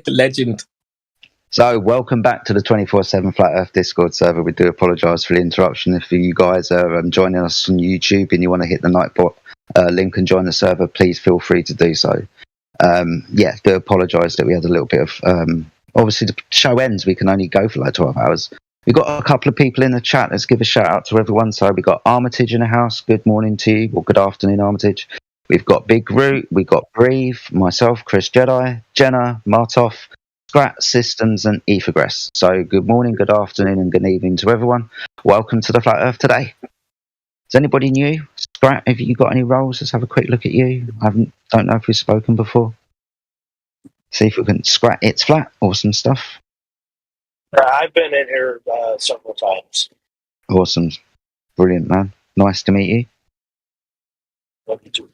Legend. So, welcome back to the 24/7 Flat Earth Discord server. We do apologise for the interruption. If you guys are joining us on YouTube and you want to hit the Nightbot link and join the server, please feel free to do so. Do apologise that we had a little bit of... obviously, the show ends. We can only go for like 12 hours. We've got a couple of people in the chat. Let's give a shout out to everyone. So, we've got Armitage in the house. Good morning to you, or good afternoon, Armitage. We've got Big Root. We've got Breathe, myself, Chris Jedi, Jenna, Martov, Scrat Systems and Ethergress. So good morning, good afternoon and good evening to everyone. Welcome to the Flat Earth today. Is anybody new? Scrat, have you got any roles? Let's have a quick look at you. Don't know if we've spoken before. See if we can Scrat It's Flat. Awesome stuff. I've been in here several times. Awesome. Brilliant, man. Nice to meet you. Love you too.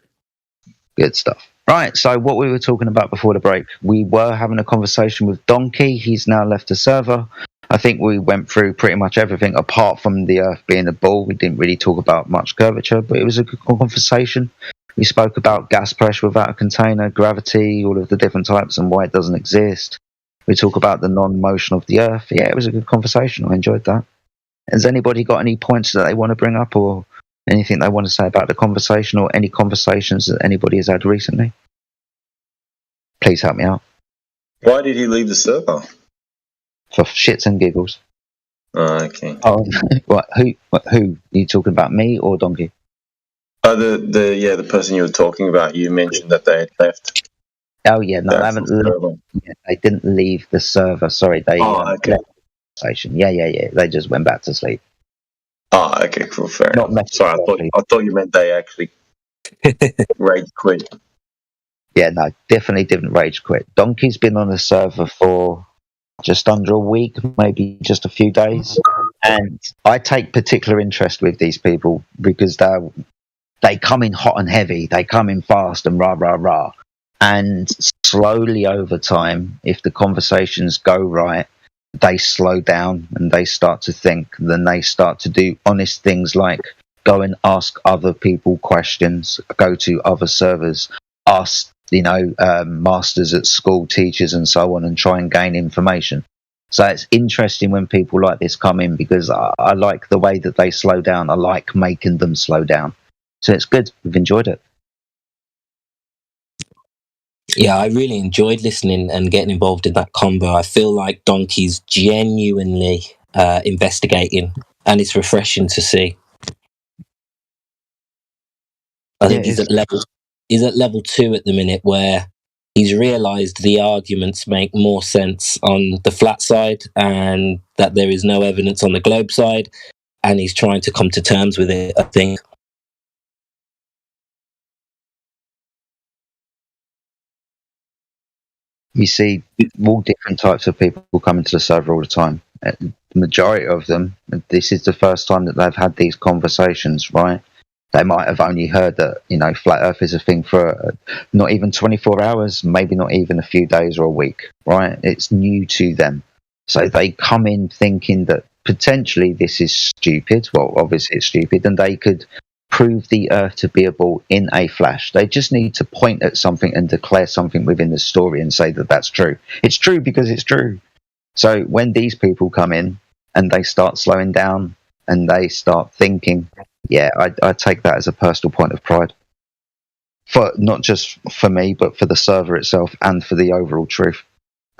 Good stuff. Right, so what we were talking about before the break, we were having a conversation with Donkey. He's now left the server. I think we went through pretty much everything apart from the Earth being a ball. We didn't really talk about much curvature, but it was a good conversation. We spoke about gas pressure without a container, gravity, all of the different types and why it doesn't exist. We talk about the non-motion of the Earth. Yeah, it was a good conversation. I enjoyed that. Has anybody got any points that they want to bring up or anything they want to say about the conversation or any conversations that anybody has had recently? Please help me out. Why did he leave the server? For shits and giggles. Oh, okay. Oh, what? Who? Are you talking about, me or Donkey? Oh, the person you were talking about. You mentioned that they had left. Oh yeah, no, they haven't. They didn't leave the server. Sorry, they left the station. Yeah. They just went back to sleep. Oh, okay, cool, fair enough. Sorry, I thought you meant they actually rage quit. Yeah, no, definitely didn't rage quit. Donkey's been on the server for just under a week, maybe just a few days. And I take particular interest with these people because they come in hot and heavy. They come in fast and rah, rah, rah. And slowly over time, if the conversations go right, they slow down and they start to think. Then they start to do honest things like go and ask other people questions, go to other servers, ask masters at school, teachers and so on, and try and gain information. So it's interesting when people like this come in because I like the way that they slow down. I like making them slow down. So it's good. We've enjoyed it. Yeah, I really enjoyed listening and getting involved in that combo. I feel like Donkey's genuinely investigating and it's refreshing to see. I think he's at level 2 at the minute where he's realised the arguments make more sense on the flat side and that there is no evidence on the globe side, and he's trying to come to terms with it, I think. You see all different types of people coming to the server all the time. The majority of them, this is the first time that they've had these conversations, right? They might have only heard that, flat Earth is a thing for not even 24 hours, maybe not even a few days or a week, right? It's new to them. So they come in thinking that potentially this is stupid. Well, obviously it's stupid, and they could prove the Earth to be a ball in a flash. They just need to point at something and declare something within the story and say that that's true. It's true because it's true. So when these people come in and they start slowing down and they start thinking, yeah, I take that as a personal point of pride. For not just for me, but for the server itself and for the overall truth.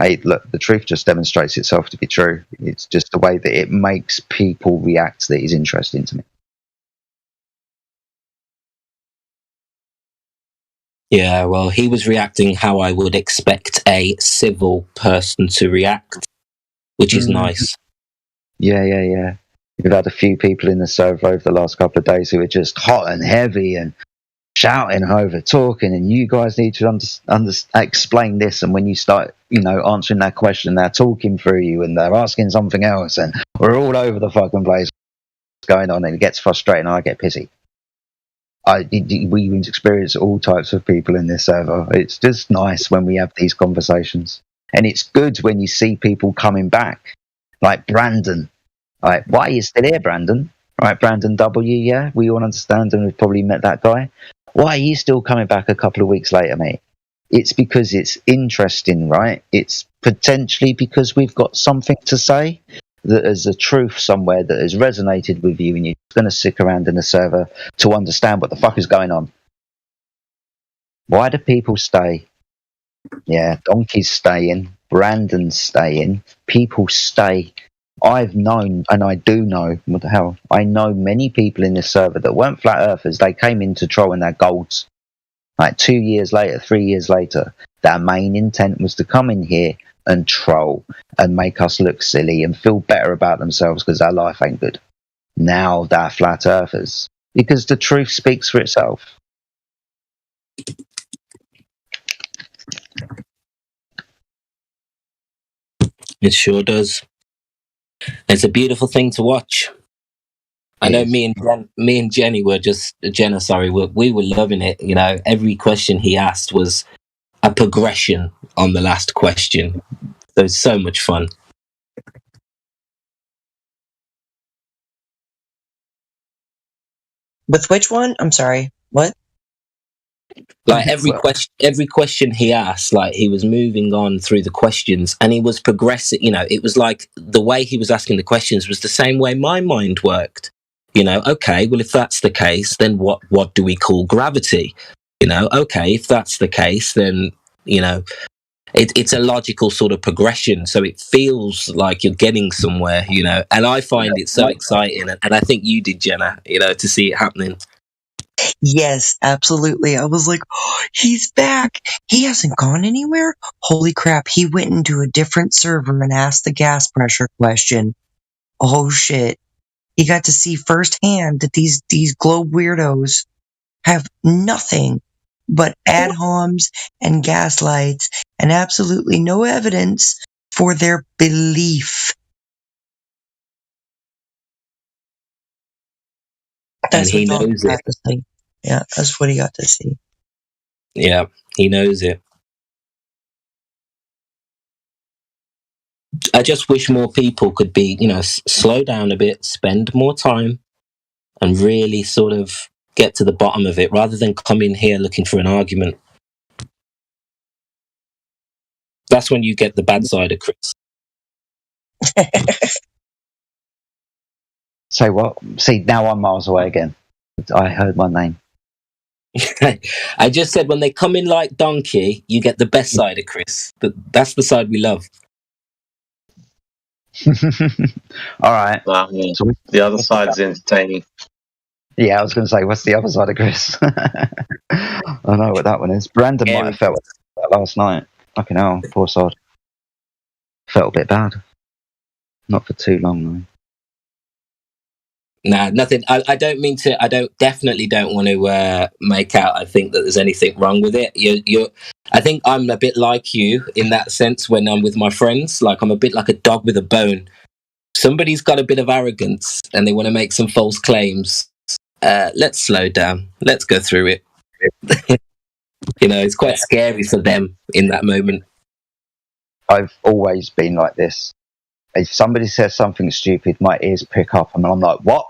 Hey, look, the truth just demonstrates itself to be true. It's just the way that it makes people react that is interesting to me. Yeah, well, he was reacting how I would expect a civil person to react, which is nice. Yeah. We've had a few people in the server over the last couple of days who are just hot and heavy and shouting over, talking, and you guys need to explain this. And when you start, answering that question, they're talking through you and they're asking something else, and we're all over the fucking place going on, and it gets frustrating. And I get pissy. We experience all types of people in this server. It's just nice when we have these conversations, and it's good when you see people coming back, like Brandon. Like, why are you still here, Brandon? Right, Brandon W. Yeah, we all understand, and we've probably met that guy. Why are you still coming back a couple of weeks later, mate? It's because it's interesting, right? It's potentially because we've got something to say, that there's a truth somewhere that has resonated with you, and you're going to stick around in the server to understand what the fuck is going on. Why do people stay? Yeah, Donkey's staying, Brandon's staying, people stay. I've known, and I do know, what the hell, I know many people in this server that weren't flat earthers. They came in to troll in their golds. Like 2 years later, 3 years later, their main intent was to come in here and troll and make us look silly and feel better about themselves because their life ain't good. Now they're flat earthers because the truth speaks for itself. It sure does. It's a beautiful thing to watch. I know me and Jenny were we were loving it. You know, every question he asked was a progression on the last question. So it's so much fun. With which one? I'm sorry. What? Like every question he asked, like he was moving on through the questions and he was progressing. You know, it was like the way he was asking the questions was the same way my mind worked. You know, okay, well, if that's the case, then what do we call gravity? You know, okay, if that's the case, then, you know, it's a logical sort of progression. So it feels like you're getting somewhere, you know, and I find it so exciting. And I think you did, Jenna, you know, to see it happening. Yes, absolutely. I was like, oh, he's back. He hasn't gone anywhere. Holy crap. He went into a different server and asked the gas pressure question. Oh shit. He got to see firsthand that these globe weirdos have nothing but ad homs and gaslights and absolutely no evidence for their belief. That's and he knows it. Yeah, that's what he got to see. Yeah, he knows it. I just wish more people could be, you know, slow down a bit, spend more time, and really sort of get to the bottom of it rather than come in here looking for an argument. That's when you get the bad side of Chris. Say what? See, now I'm miles away again. I heard my name. I just said when they come in like Donkey, you get the best side of Chris. That's the side we love. All right. So the other side's entertaining. Yeah, I was going to say, what's the other side of Chris? I know what that one is. Brandon might have felt that last night. Fucking hell, poor sod. Felt a bit bad. Not for too long, though. Nah, nothing. I definitely don't want to make out. I think that there's anything wrong with it. I think I'm a bit like you in that sense when I'm with my friends. Like I'm a bit like a dog with a bone. Somebody's got a bit of arrogance and they want to make some false claims. Let's slow down. Let's go through it. You know, it's quite scary for them in that moment. I've always been like this. If somebody says something stupid, my ears pick up and I'm like, what?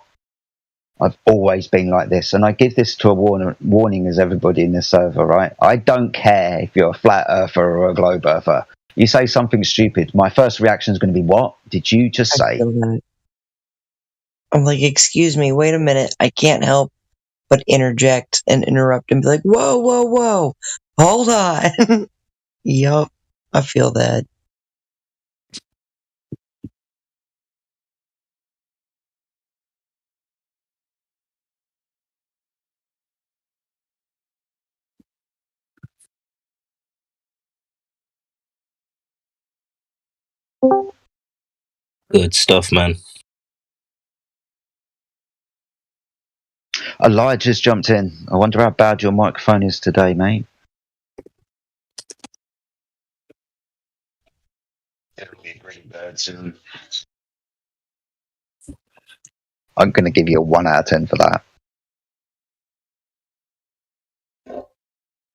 I've always been like this. And I give this to a warning as everybody in this server, right? I don't care if you're a flat earther or a globe earther. You say something stupid, my first reaction is going to be, what did you just say? I'm like, excuse me, wait a minute. I can't help but interject and interrupt and be like, whoa, whoa, whoa, hold on. Yup, I feel that. Good stuff, man. Elijah's jumped in. I wonder how bad your microphone is today, mate. It'll be pretty bad soon. I'm going to give you a 1 out of 10 for that.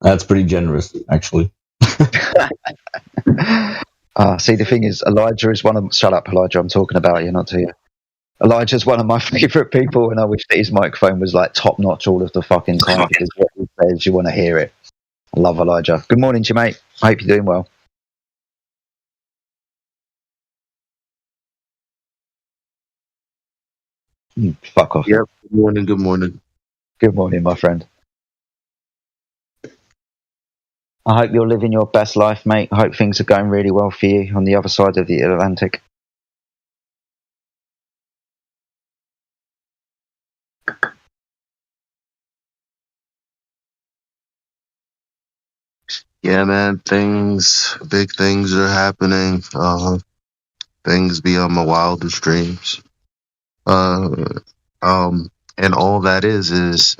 That's pretty generous, actually. See, the thing is, Elijah is one of... Shut up, Elijah, I'm talking about you, not to you. Elijah's one of my favourite people, and I wish that his microphone was like top-notch all of the fucking time, because what he says, you want to hear it. I love Elijah. Good morning to you, mate. Hope you're doing well. Fuck off. Yep. Good morning. Good morning. Good morning, my friend. I hope you're living your best life, mate. I hope things are going really well for you on the other side of the Atlantic. Yeah, man. Big things are happening. Things beyond my wildest dreams. Uh, and all that is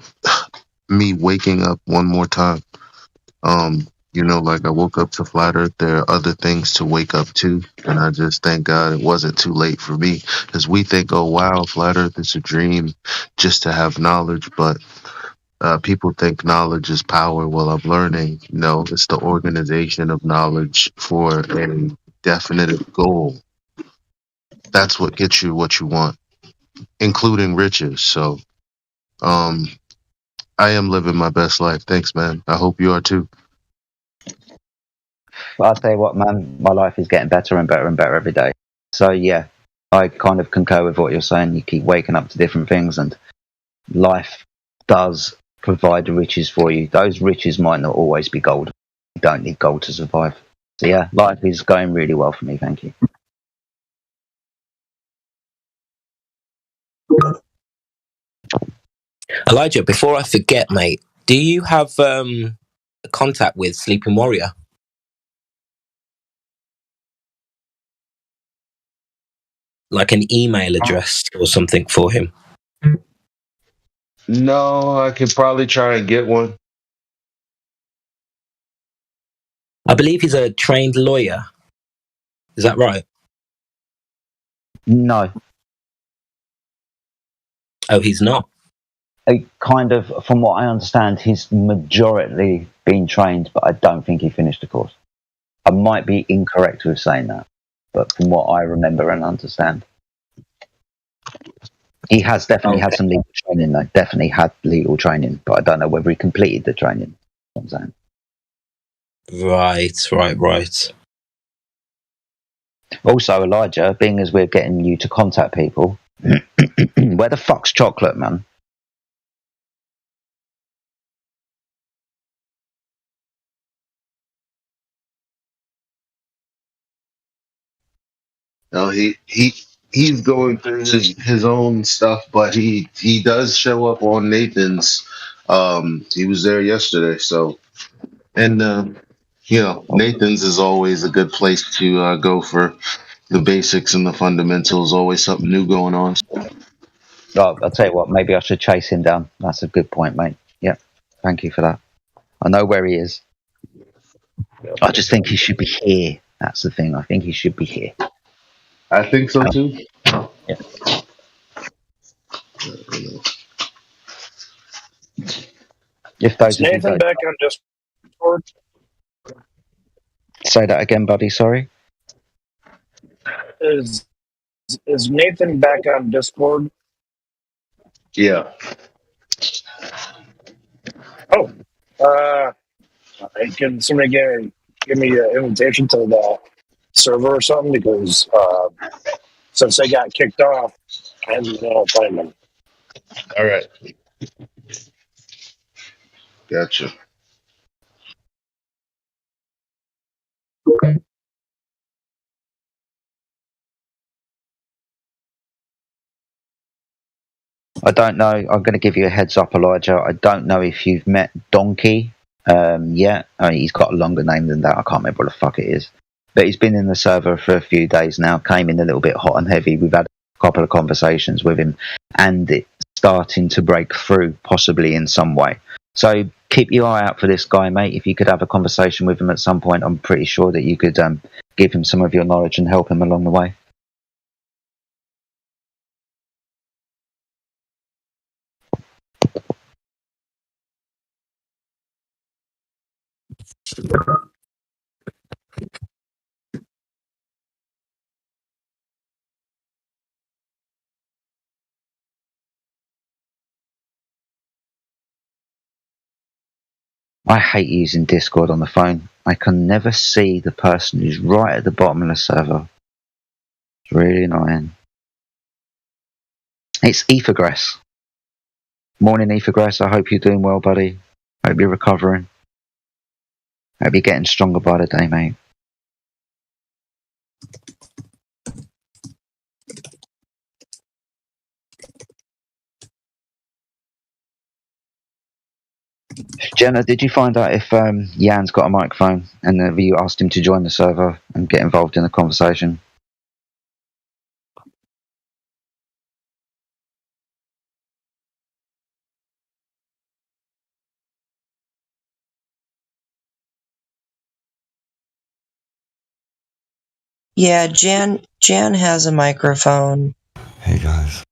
me waking up one more time. Like I woke up to flat Earth. There are other things to wake up to, and I just thank God it wasn't too late for me. Because we think, oh wow, flat Earth is a dream, just to have knowledge, but people think knowledge is power. Well, I'm learning, no, it's the organization of knowledge for a definite goal. That's what gets you what you want, including riches. So, I am living my best life. Thanks, man. I hope you are too. But I'll tell you what, man, my life is getting better and better and better every day. So, yeah, I kind of concur with what you're saying. You keep waking up to different things, and life does provide the riches for you. Those riches might not always be gold. You don't need gold to survive. So, yeah, life is going really well for me. Thank you. Elijah, before I forget, mate, do you have contact with Sleeping Warrior? Like an email address or something for him? No, I could probably try and get one. I believe he's a trained lawyer. Is that right? No. Oh, he's not? Kind of, from what I understand, he's majority been trained, but I don't think he finished the course. I might be incorrect with saying that, but from what I remember and understand, he has definitely had some legal training, though. Definitely had legal training, but I don't know whether he completed the training. I'm saying. Right. Also, Elijah, being as we're getting you to contact people, where the fuck's chocolate, man? No, he's going through his own stuff, but he does show up on Nathan's. He was there yesterday, so and Nathan's is always a good place to go for the basics and the fundamentals. Always something new going on. Oh, I'll tell you what, maybe I should chase him down. That's a good point, mate. Yeah, thank you for that. I know where he is. I just think he should be here. That's the thing. I think he should be here. I think so too. Yeah. If those Is Nathan back on Discord? Say that again, buddy. Sorry. Is Nathan back on Discord? Yeah. Oh, can somebody give me an invitation to the server or something? Because since they got kicked off, I haven't been able to find them. All right. Gotcha. I don't know. I'm going to give you a heads up, Elijah. I don't know if you've met Donkey yet. I mean, he's got a longer name than that. I can't remember what the fuck it is. But he's been in the server for a few days now. Came in a little bit hot and heavy. We've had a couple of conversations with him, and it's starting to break through, possibly in some way. So keep your eye out for this guy, mate. If you could have a conversation with him at some point, I'm pretty sure that you could give him some of your knowledge and help him along the way. I hate using Discord on the phone. I can never see the person who's right at the bottom of the server. It's really annoying. It's Ethergrass. Morning, Ethergrass. I hope you're doing well, buddy. Hope you're recovering. Hope you're getting stronger by the day, mate. Jenna, did you find out if Jan's got a microphone and have you asked him to join the server and get involved in the conversation? Yeah, Jan has a microphone. Hey guys.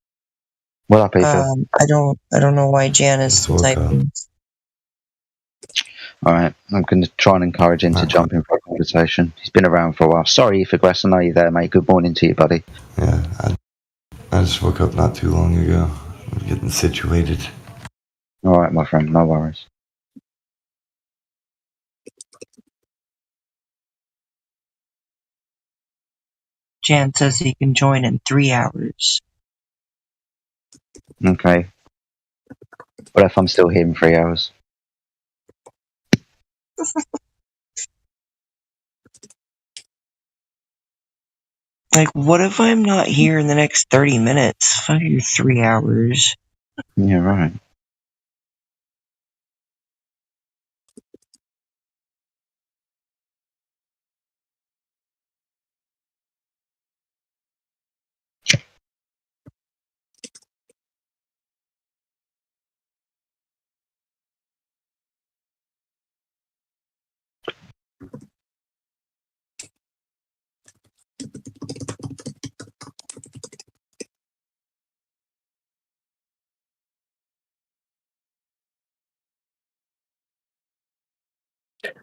What up, Ether? I don't know why Jan is typing. Alright, I'm going to try and encourage him to jump in for a conversation. He's been around for a while. Sorry, Ethergrass, I know you're there, mate. Good morning to you, buddy. Yeah, I just woke up not too long ago. I'm getting situated. Alright, my friend, no worries. Jan says he can join in 3 hours. Okay. What if I'm still here in 3 hours? Like, what if I'm not here in the next 30 minutes? Fuck you, 3 hours. Yeah, right.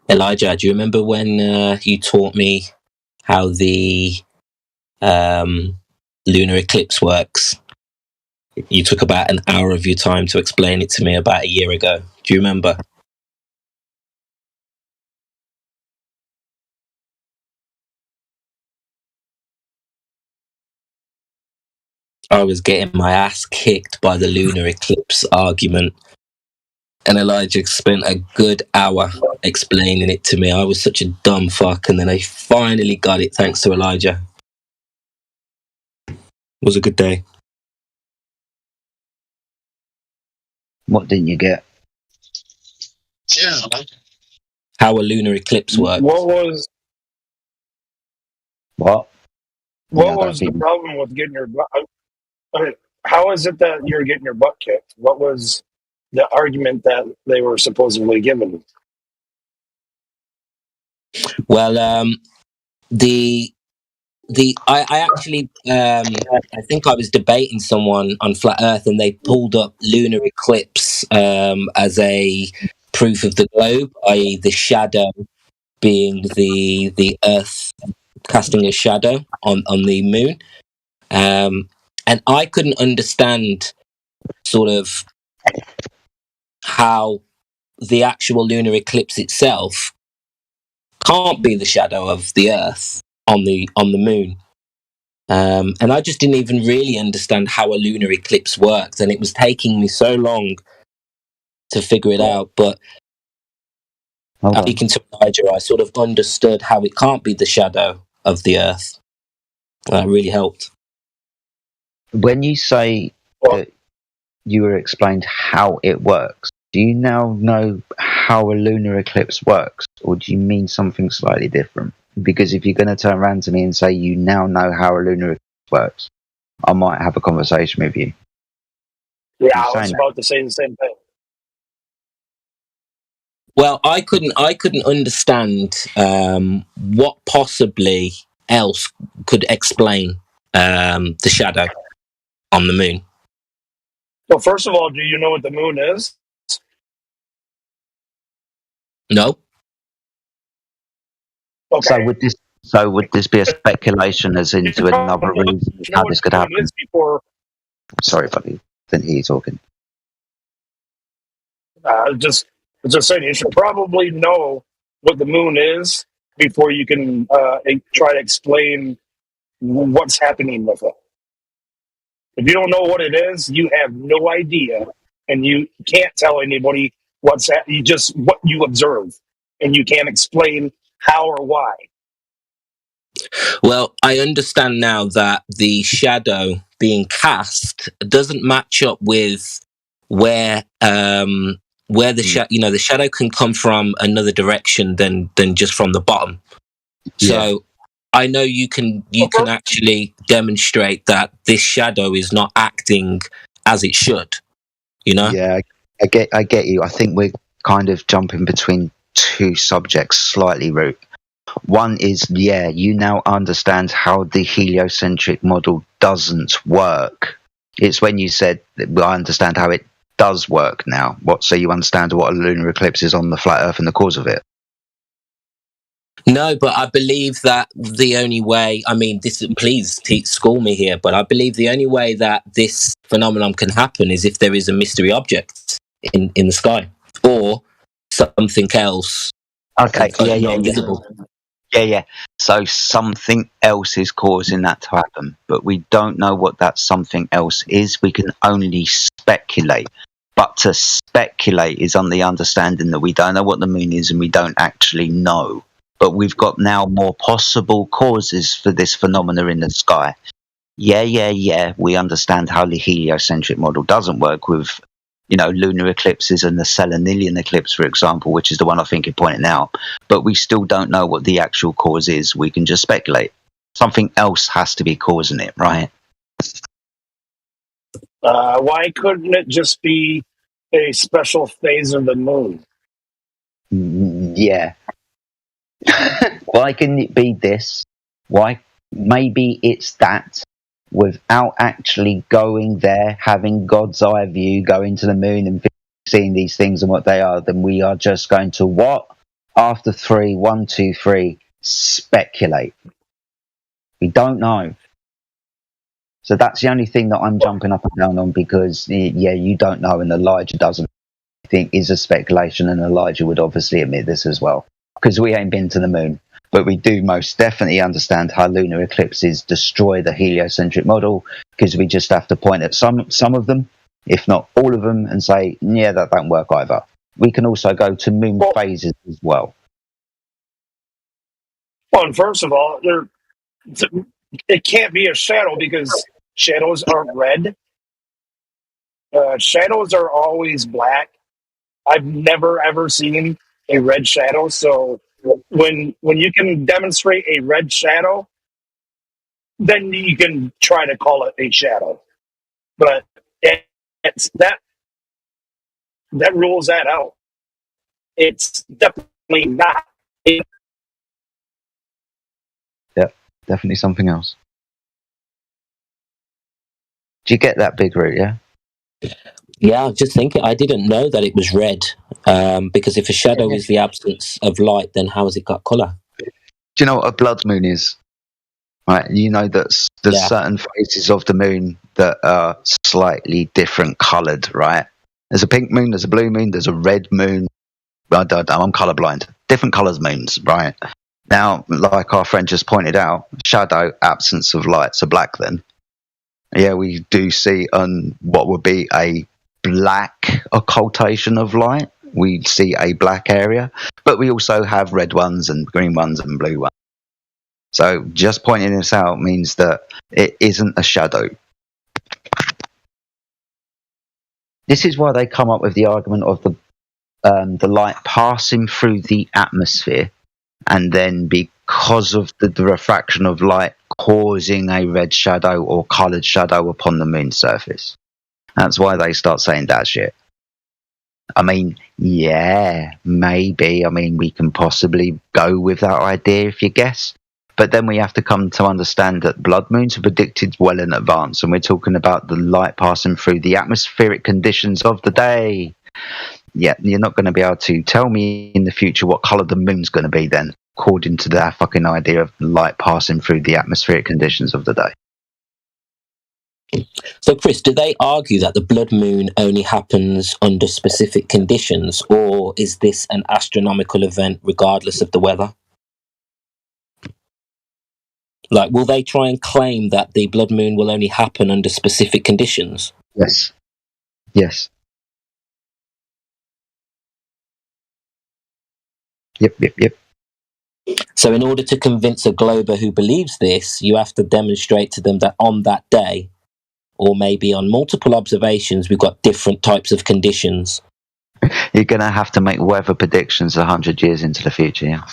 Elijah, do you remember when you taught me how the lunar eclipse works? You took about an hour of your time to explain it to me about a year ago. Do you remember? I was getting my ass kicked by the lunar eclipse argument, and Elijah spent a good hour explaining it to me. I was such a dumb fuck, and then I finally got it thanks to Elijah. It was a good day. What didn't you get? How a lunar eclipse works. What was What? the problem with getting your butt? I mean, how is it that you're getting your butt kicked? What was the argument that they were supposedly given? Well, I actually I think I was debating someone on Flat Earth, and they pulled up lunar eclipse as a proof of the globe, i.e., the shadow being the Earth casting a shadow on the moon. And I couldn't understand sort of how the actual lunar eclipse itself can't be the shadow of the Earth on the moon. And I just didn't even really understand how a lunar eclipse worked, and it was taking me so long to figure it out. But speaking to Elijah, I sort of understood how it can't be the shadow of the Earth. That really helped. When you say that you were explained how it works, do you now know how a lunar eclipse works, or do you mean something slightly different? Because if you're going to turn around to me and say you now know how a lunar eclipse works, I might have a conversation with you. Yeah, I was about to say the same thing. Well, I couldn't understand what possibly else could explain the shadow on the moon. Well, first of all, do you know what the moon is? No. Okay. So would this be a speculation as into another reason how this could happen? Sorry, buddy. Didn't hear you talking. Just As I said, you should probably know what the moon is before you can try to explain what's happening with it. If you don't know what it is, you have no idea, and you can't tell anybody you just what you observe, and you can't explain how or why. Well, I understand now that the shadow being cast doesn't match up with where the the shadow can come from another direction than just from the bottom. So I know you can actually demonstrate that this shadow is not acting as it should. You know? Yeah, I get you. I think we're kind of jumping between two subjects slightly, Root. One is, you now understand how the heliocentric model doesn't work. It's when you said, I understand how it does work now. So you understand what a lunar eclipse is on the flat Earth and the cause of it? No, but I believe that the only way, please school me here, but I believe the only way that this phenomenon can happen is if there is a mystery object in the sky or something else. Okay, visible. Yeah. So something else is causing that to happen, but we don't know what that something else is. We can only speculate. But to speculate is on the understanding that we don't know what the moon is and we don't actually know. But we've got now more possible causes for this phenomena in the sky. Yeah. We understand how the heliocentric model doesn't work with, lunar eclipses and the Selenilian eclipse, for example, which is the one I think you're pointing out. But we still don't know what the actual cause is. We can just speculate. Something else has to be causing it, right? Why couldn't it just be a special phase of the moon? Yeah. Why couldn't it be this? Why? Maybe it's that without actually going there, having God's eye view, going to the moon and seeing these things and what they are, then we are just going to what? After 3, 1, 2, 3, speculate. We don't know. So that's the only thing that I'm jumping up and down on because, you don't know, and Elijah doesn't think is a speculation, and Elijah would obviously admit this as well. Because we ain't been to the moon, but we do most definitely understand how lunar eclipses destroy the heliocentric model, because we just have to point at some of them, if not all of them, and say, that don't work either. We can also go to moon phases as well. Well, and first of all, it can't be a shadow because shadows are red. Shadows are always black. I've never ever seen a red shadow. So when you can demonstrate a red shadow, then you can try to call it a shadow. But it's that rules that out. It's definitely not. Yep, definitely something else. Do you get that, Big Root? Yeah. Yeah, I was just thinking. I didn't know that it was red, because if a shadow is the absence of light, then how has it got colour? Do you know what a blood moon is? Right, you know that there's certain phases of the moon that are slightly different coloured, right? There's a pink moon, there's a blue moon, there's a red moon. I'm colourblind. Different colours moons, right? Now, like our friend just pointed out, shadow, absence of light, so black then. Yeah, we do see what would be a black occultation of light. We see a black area, but we also have red ones and green ones and blue ones. So just pointing this out means that it isn't a shadow. This is why they come up with the argument of the light passing through the atmosphere, and then because of the refraction of light causing a red shadow or coloured shadow upon the moon's surface. That's why they start saying that shit. I mean, yeah, maybe. I mean, we can possibly go with that idea if you guess. But then we have to come to understand that blood moons are predicted well in advance, and we're talking about the light passing through the atmospheric conditions of the day. Yeah, you're not going to be able to tell me in the future what colour the moon's going to be then, according to that fucking idea of light passing through the atmospheric conditions of the day. So, Chris, do they argue that the blood moon only happens under specific conditions, or is this an astronomical event regardless of the weather? Like, will they try and claim that the blood moon will only happen under specific conditions? Yes. Yes. Yep. So in order to convince a glober who believes this, you have to demonstrate to them that on that day, or maybe on multiple observations, we've got different types of conditions. You're going to have to make weather predictions 100 years into the future, yeah.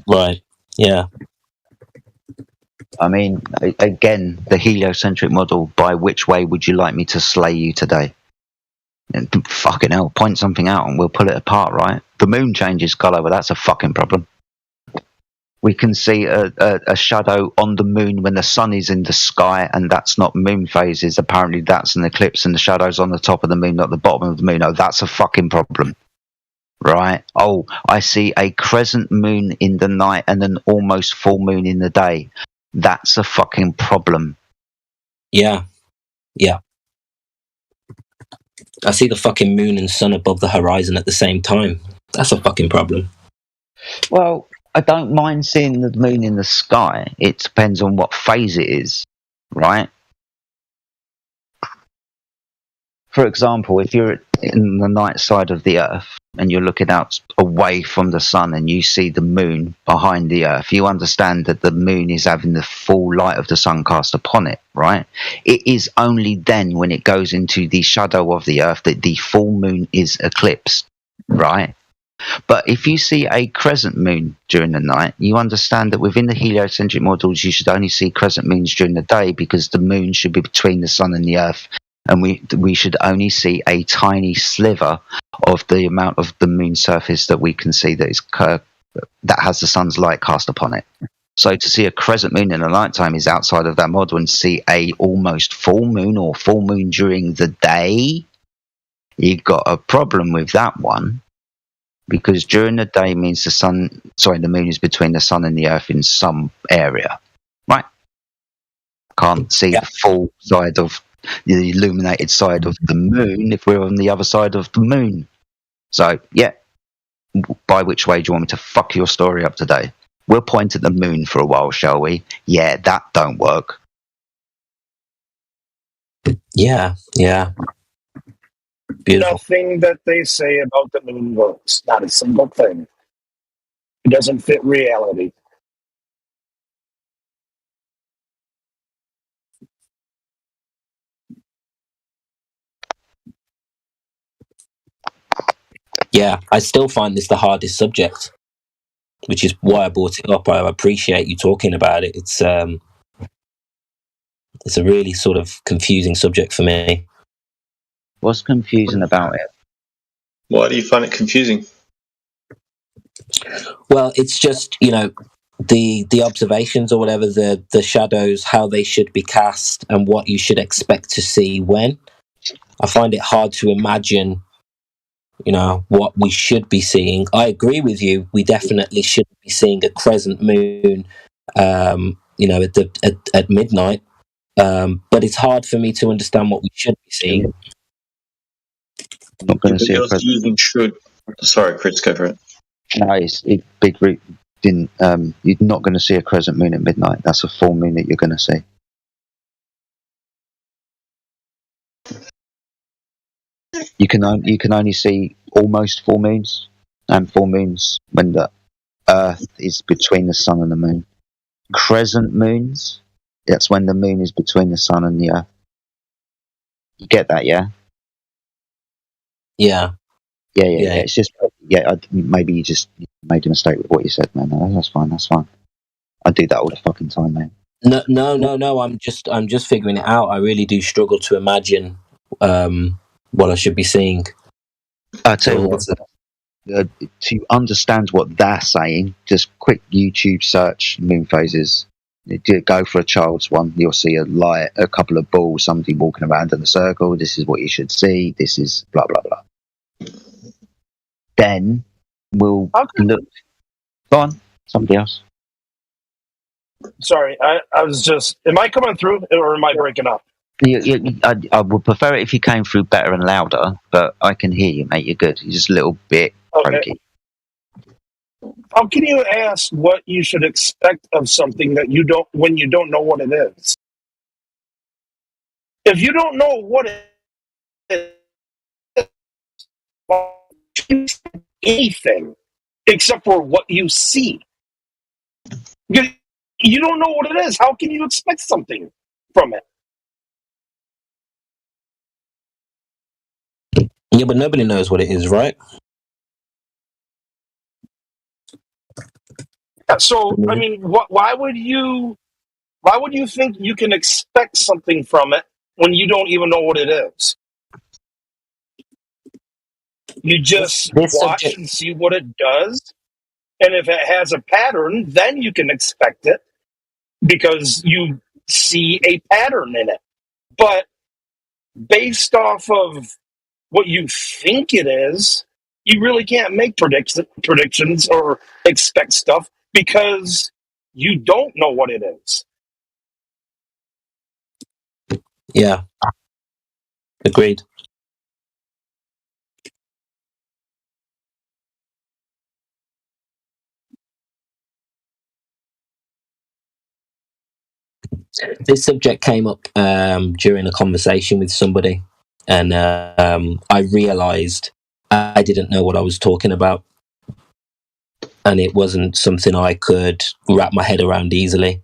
Right, yeah. I mean, again, the heliocentric model, by which way would you like me to slay you today? And fucking hell, point something out and we'll pull it apart, right? The moon changes colour, but that's a fucking problem. We can see a shadow on the moon when the sun is in the sky, and that's not moon phases. Apparently that's an eclipse, and the shadow's on the top of the moon, not the bottom of the moon. Oh, that's a fucking problem. Right? Oh, I see a crescent moon in the night and an almost full moon in the day. That's a fucking problem. Yeah. I see the fucking moon and sun above the horizon at the same time. That's a fucking problem. Well, I don't mind seeing the moon in the sky. It depends on what phase it is, right? For example, if you're in the night side of the Earth and you're looking out away from the sun and you see the moon behind the Earth, you understand that the moon is having the full light of the sun cast upon it, right? It is only then when it goes into the shadow of the Earth that the full moon is eclipsed, right? But if you see a crescent moon during the night, you understand that within the heliocentric models, you should only see crescent moons during the day because the moon should be between the sun and the Earth. And we should only see a tiny sliver of the amount of the moon surface that we can see that has the sun's light cast upon it. So to see a crescent moon in the nighttime is outside of that model, and to see a almost full moon or full moon during the day, you've got a problem with that one, because during the day means the moon is between the sun and the Earth in some area, right? Can't see the full side of the illuminated side of the moon if we're on the other side of the moon. So, yeah, by which way do you want me to fuck your story up today? We'll point at the moon for a while, shall we? Yeah, that don't work. Yeah. Beautiful. Nothing that they say about the moon works. Not a single thing. It doesn't fit reality. Yeah, I still find this the hardest subject, which is why I brought it up. I appreciate you talking about it. It's a really sort of confusing subject for me. What's confusing about it? Why do you find it confusing? Well, it's just, the observations or whatever, the shadows, how they should be cast and what you should expect to see when. I find it hard to imagine what we should be seeing. I agree with you. We definitely should be seeing a crescent moon, at midnight. But it's hard for me to understand what we should be seeing. Not going to see a crescent. Sorry, Chris, go for it. No, Big Root didn't. You're not going to see a crescent moon at midnight. That's a full moon that you're going to see. You can only see almost full moons, and full moons when the Earth is between the sun and the moon. Crescent moons, that's when the moon is between the sun and the Earth. You get that, yeah? Yeah. It's just maybe you just made a mistake with what you said, man. No, that's fine. I do that all the fucking time, man. No. I'm just figuring it out. I really do struggle to imagine what I should be seeing. I tell you what, to understand what they're saying, just quick YouTube search moon phases. Go for a child's one. You'll see a light, a couple of balls, somebody walking around in a circle. This is what you should see. This is blah blah blah. Then we'll look. Go on, somebody else. Sorry, I was just. Am I coming through, or am I breaking up? I would prefer it if you came through better and louder, but I can hear you, mate. You're good. You're just a little bit croaky. How can you ask what you should expect of something that you don't when you don't know what it is? If you don't know what it is, anything except for what you see. You don't know what it is. How can you expect something from it? Yeah, but nobody knows what it is, right? So, I mean, why would you think you can expect something from it when you don't even know what it is? You just watch and see what it does, and if it has a pattern, then you can expect it because you see a pattern in it. But based off of what you think it is, you really can't make predictions or expect stuff because you don't know what it is. Yeah. Agreed. This subject came up during a conversation with somebody, and I realised I didn't know what I was talking about, and it wasn't something I could wrap my head around easily.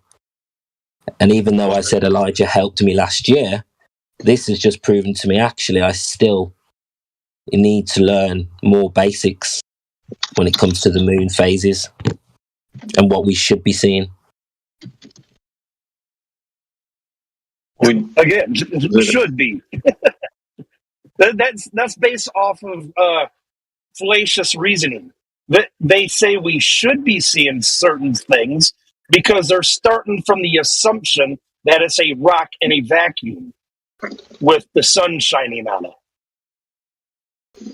And even though I said Elijah helped me last year, this has just proven to me actually I still need to learn more basics when it comes to the moon phases and what we should be seeing. Again, should be. That's based off of fallacious reasoning. That they say we should be seeing certain things because they're starting from the assumption that it's a rock in a vacuum with the sun shining on it.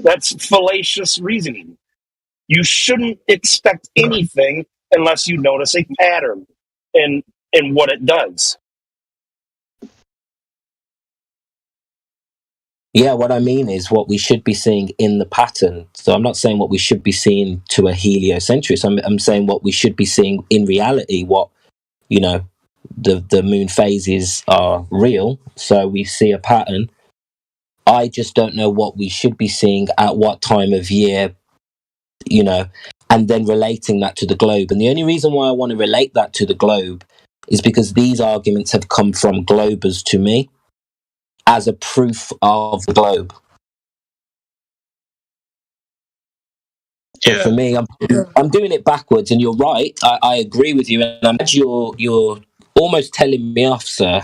That's fallacious reasoning. You shouldn't expect anything unless you notice a pattern in what it does. Yeah, what I mean is what we should be seeing in the pattern. So I'm not saying what we should be seeing to a heliocentrist. I'm saying what we should be seeing in reality. What, you know, the moon phases are real. So we see a pattern. I just don't know what we should be seeing at what time of year, you know, and then relating that to the globe. And the only reason why I want to relate that to the globe is because these arguments have come from globers to me as a proof of the globe. So for me, I'm doing it backwards, and you're right. I agree with you, and I'm glad you're almost telling me off, sir.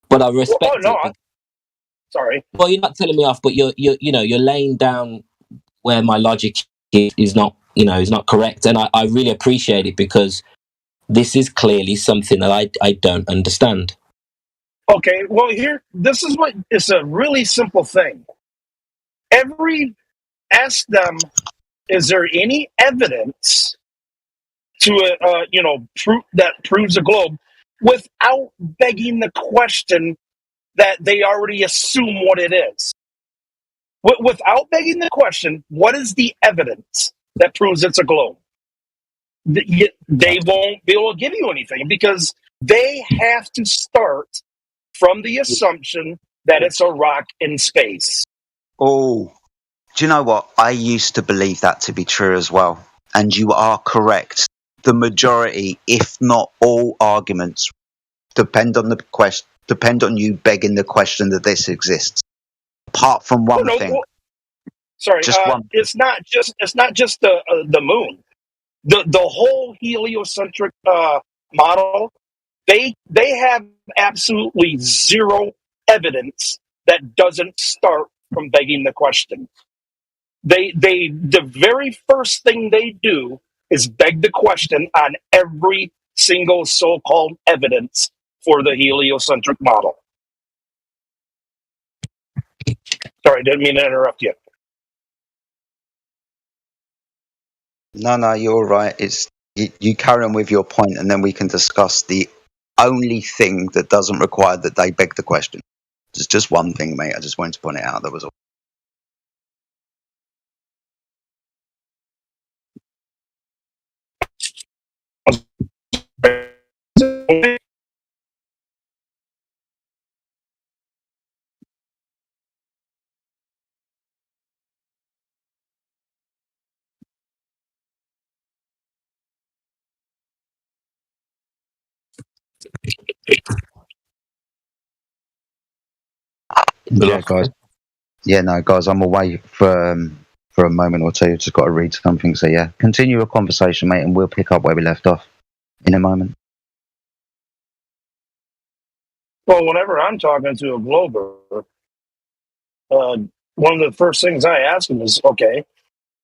But I respect it. Sorry. Well, you're not telling me off, but you're laying down where my logic is not is not correct, and I really appreciate it because this is clearly something that I don't understand. Okay, well this is what it's a really simple thing. Ask them, is there any evidence to that proves a globe without begging the question that they already assume what it is. Without begging the question, what is the evidence that proves it's a globe? They won't be able to give you anything because they have to start from the assumption that it's a rock in space. Oh, do you know what? I used to believe that to be true as well. And you are correct. The majority, if not all arguments, depend on you begging the question that this exists. Apart from one thing. It's not just the moon. The whole heliocentric model, they have absolutely zero evidence that doesn't start from begging the question. The very first thing they do is beg the question on every single so-called evidence for the heliocentric model. Sorry, didn't mean to interrupt you. No, you're right. It's You carry on with your point, and then we can discuss the only thing that doesn't require that they beg the question. It's just one thing, mate. I just wanted to point it out. That was all. Yeah, guys. Yeah, no, guys. I'm away for a moment or two. Just got to read something. So yeah, continue your conversation, mate, and we'll pick up where we left off in a moment. Well, whenever I'm talking to a Glober, one of the first things I ask him is, okay,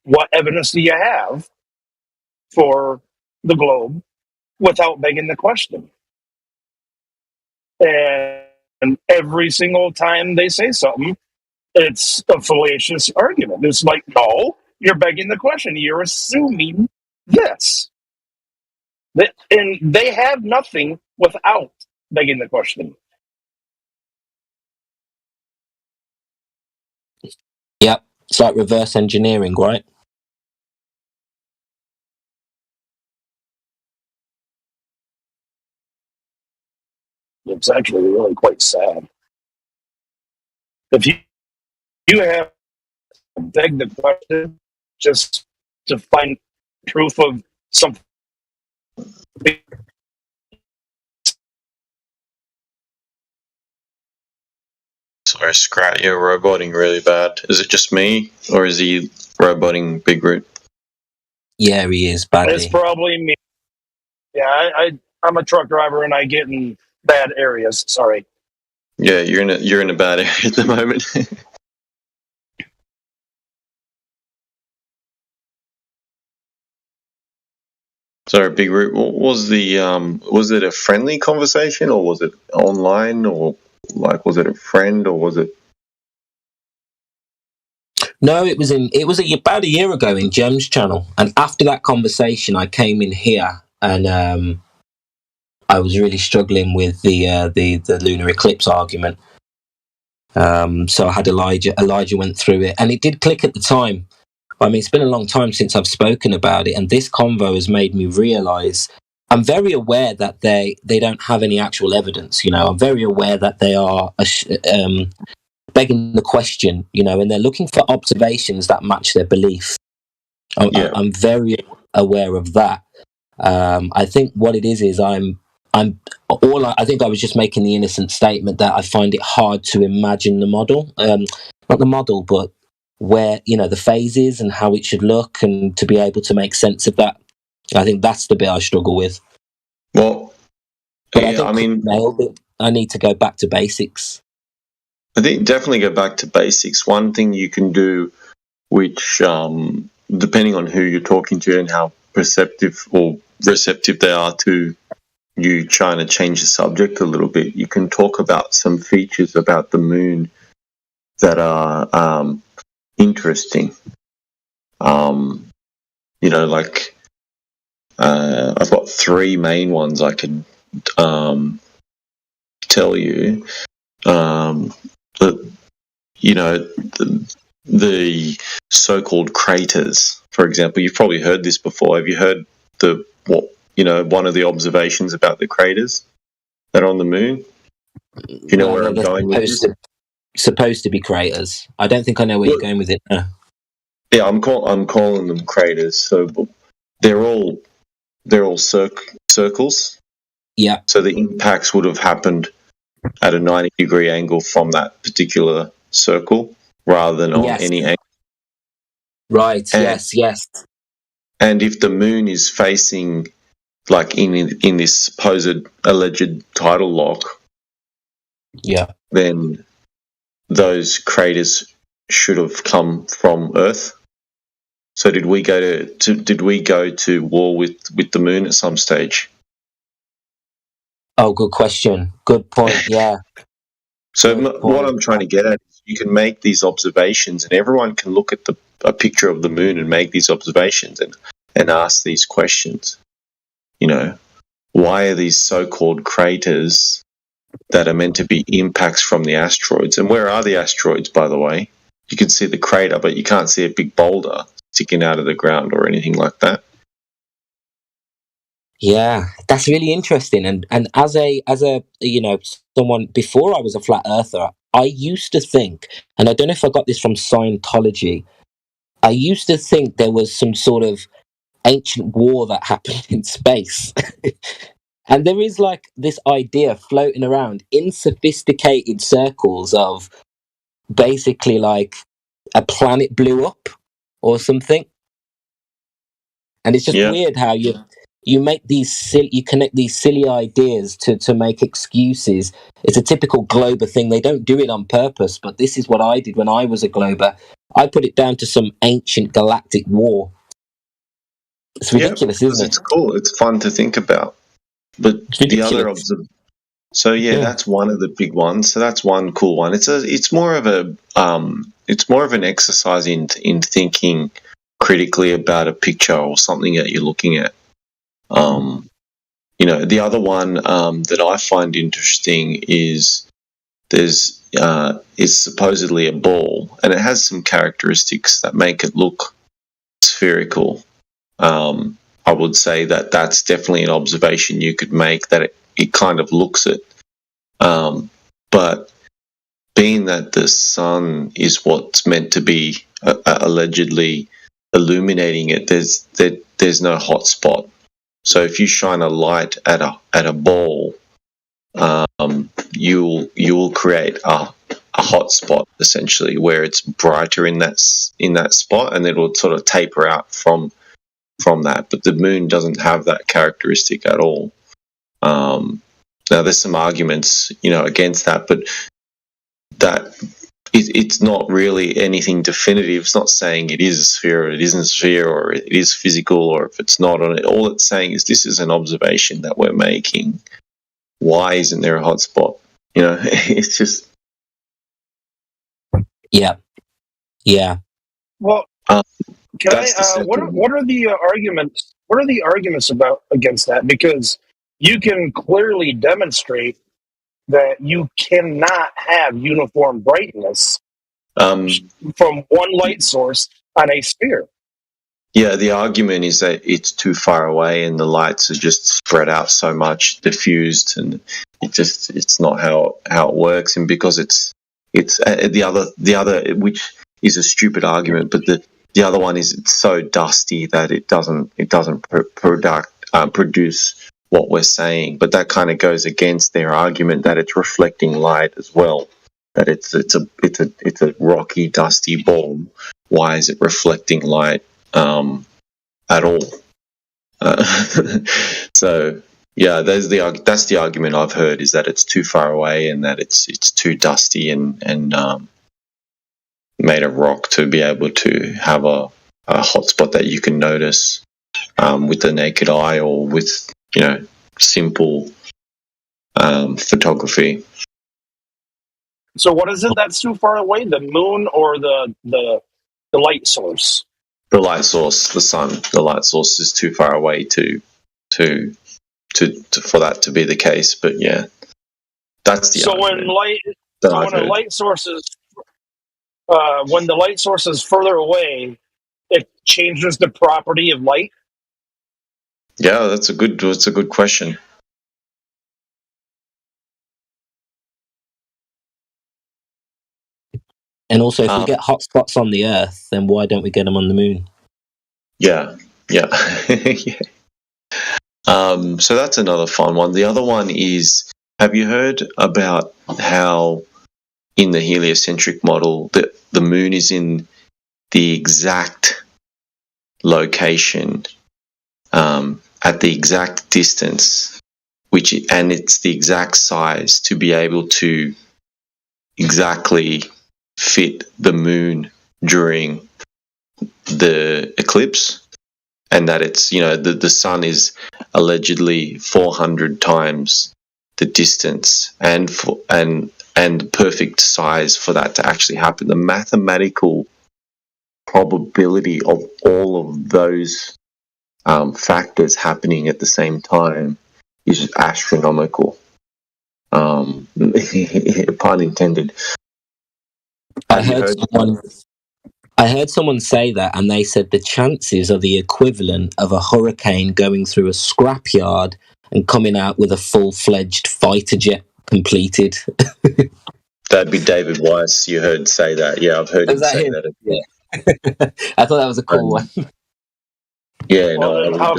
what evidence do you have for the globe without begging the question? And every single time they say something, it's a fallacious argument. It's like, no, you're begging the question. You're assuming this. And they have nothing without begging the question. Yep. It's like reverse engineering, right? It's actually really quite sad. If you have to beg the question just to find proof of something. Sorry, Scrat, you're roboting really bad. Is it just me, or is he roboting Big Root? Yeah, he is badly. It's probably me. Yeah, I'm a truck driver and I get in bad areas. Sorry. Yeah, you're in a bad area at the moment. Sorry, Big Root. Was it a friendly conversation, or was it online, or was it a friend, or was it? No, it was about a year ago in Jem's channel, and after that conversation, I came in here and I was really struggling with the lunar eclipse argument. So I had Elijah. Elijah went through it, and it did click at the time. I mean, it's been a long time since I've spoken about it, and this convo has made me realise I'm very aware that they don't have any actual evidence. I'm very aware that they are begging the question, and they're looking for observations that match their belief. I'm very aware of that. I think what it is I think I was just making the innocent statement that I find it hard to imagine the model, not the model, but where the phases and how it should look, and to be able to make sense of that. I think that's the bit I struggle with. Well, but I mean, I need to go back to basics. I think definitely go back to basics. One thing you can do, which depending on who you're talking to and how perceptive or receptive they are to you trying to change the subject a little bit, you can talk about some features about the moon that are interesting. I've got three main ones I could tell you. The so-called craters, for example. You've probably heard this before. Have you heard one of the observations about the craters that are on the moon? Do you know where I'm going with this? Supposed to be craters. I don't think I know where you're going with it. Yeah, I'm calling them craters. So they're all circles. Yeah. So the impacts would have happened at a 90-degree angle from that particular circle, rather than on any angle. Right. Yes. And if the moon is facing, like in this supposed alleged tidal lock, then those craters should have come from Earth. So did we go to war with the moon at some stage? Oh, good question. Good point. Yeah. So what I'm trying to get at is you can make these observations, and everyone can look at a picture of the moon and make these observations and ask these questions. You know, why are these so-called craters that are meant to be impacts from the asteroids? And where are the asteroids, by the way? You can see the crater, but you can't see a big boulder sticking out of the ground or anything like that. Yeah, that's really interesting. And as a someone before I was a flat earther, I used to think, and I don't know if I got this from Scientology, I used to think there was some sort of ancient war that happened in space. And there is like this idea floating around in sophisticated circles of basically like a planet blew up or something. And it's just weird how you make you connect these silly ideas to make excuses. It's a typical Glober thing. They don't do it on purpose, but this is what I did when I was a Glober. I put it down to some ancient galactic war. It's ridiculous, isn't it? It's cool. It's fun to think about. But the other that's one of the big ones. So that's one cool one. It's more of an exercise in thinking critically about a picture or something that you're looking at. The other one that I find interesting is is supposedly a ball, and it has some characteristics that make it look spherical. I would say that that's definitely an observation you could make, that it kind of looks it. But being that the sun is what's meant to be allegedly illuminating it, there's no hot spot. So if you shine a light at a ball, you will create a hot spot essentially, where it's brighter in that spot, and it will sort of taper out from that. But the moon doesn't have that characteristic at all. Now there's some arguments, against that, but that it's not really anything definitive. It's not saying it is a sphere or it isn't a sphere, or it is physical, or if it's not on it. All it's saying is this is an observation that we're making. Why isn't there a hot spot? It's just... Yeah. Well, can I? What are the arguments? What are the arguments against that? Because you can clearly demonstrate that you cannot have uniform brightness from one light source on a sphere. Yeah, the argument is that it's too far away and the lights are just spread out so much, diffused, and it's not how it works. And because it's the other, which is a stupid argument, but the other one is it's so dusty that it doesn't produce what we're saying. But that kind of goes against their argument that it's reflecting light as well. That it's a rocky, dusty ball. Why is it reflecting light at all? So yeah, that's the argument I've heard, is that it's too far away and that it's too dusty and made of rock to be able to have a hotspot that you can notice with the naked eye, or with simple photography. So what is it that's too far away? The moon or the light source? The light source, the sun. The light source is too far away to for that to be the case. But yeah, that's the when the light source is further away, it changes the property of light. Yeah, that's a good question. And also, if we get hot spots on the Earth, then why don't we get them on the moon? Yeah. Yeah. So that's another fun one. The other one is, have you heard about how in the heliocentric model the moon is in the exact location at the exact distance, and it's the exact size to be able to exactly fit the moon during the eclipse, and that it's the sun is allegedly 400 times the distance and the perfect size for that to actually happen. The mathematical probability of all of those factors happening at the same time is astronomical. Pun intended. I heard someone say that, and they said the chances are the equivalent of a hurricane going through a scrapyard and coming out with a full-fledged fighter jet completed. That'd be David Weiss. You heard say that. Yeah, I've heard him say that. Yeah. I thought that was a cool one. Yeah, well, no.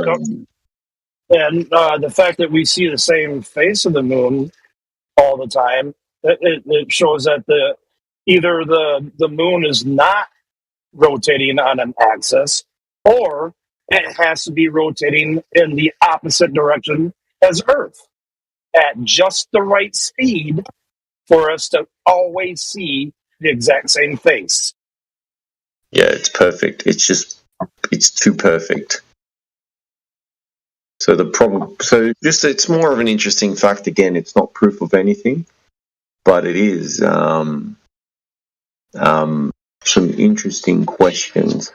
And the fact that we see the same face of the moon all the time, it shows that either the moon is not rotating on an axis, or it has to be rotating in the opposite direction as Earth at just the right speed for us to always see the exact same face. Yeah, it's perfect. It's too perfect. So it's more of an interesting fact. Again, it's not proof of anything, but it is some interesting questions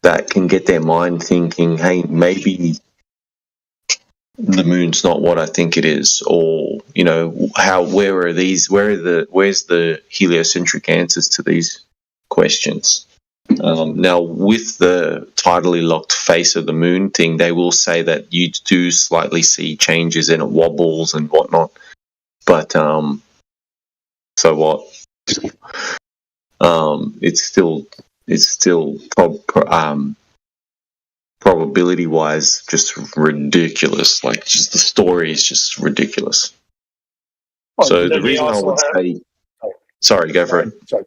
that can get their mind thinking, hey, maybe the moon's not what I think it is, or where's the heliocentric answers to these questions? Now, with the tidally locked face of the moon thing, they will say that you do slightly see changes and it wobbles and whatnot. But so what? It's still probability-wise just ridiculous. Like, just the story is just ridiculous. So the reason I would say, sorry, go for it. Sorry.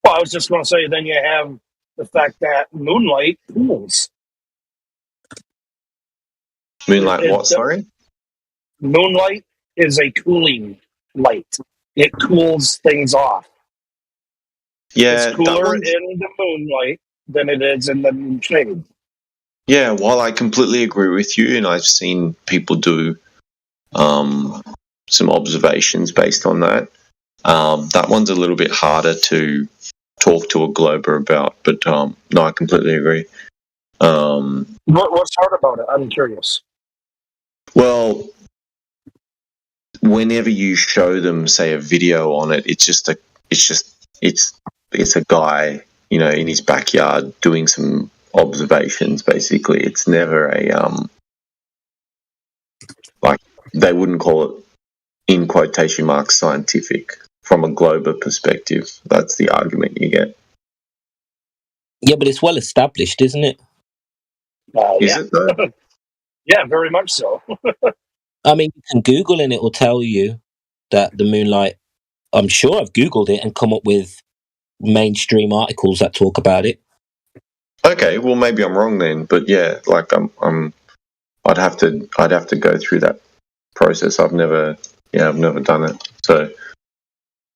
Well, I was just going to say, then you have the fact that moonlight cools. Moonlight what, sorry? Moonlight is a cooling light. It cools things off. Yeah, it's cooler in the moonlight than it is in the shade. Yeah, while I completely agree with you, and I've seen people do some observations based on that, that one's a little bit harder to talk to a glober about, but no, I completely agree. What's hard about it? I'm curious. Well, whenever you show them, say, a video on it, it's a guy, in his backyard doing some observations. Basically, it's never a like, they wouldn't call it, in quotation marks, scientific. From a glober perspective, that's the argument you get. Yeah, but it's well established, isn't it? Is it though? Yeah, very much so. I mean, you can Google and it will tell you that the moonlight. I'm sure I've Googled it and come up with mainstream articles that talk about it. Okay, well, maybe I'm wrong then, but yeah, like I'd have to go through that process. I've never done it. So,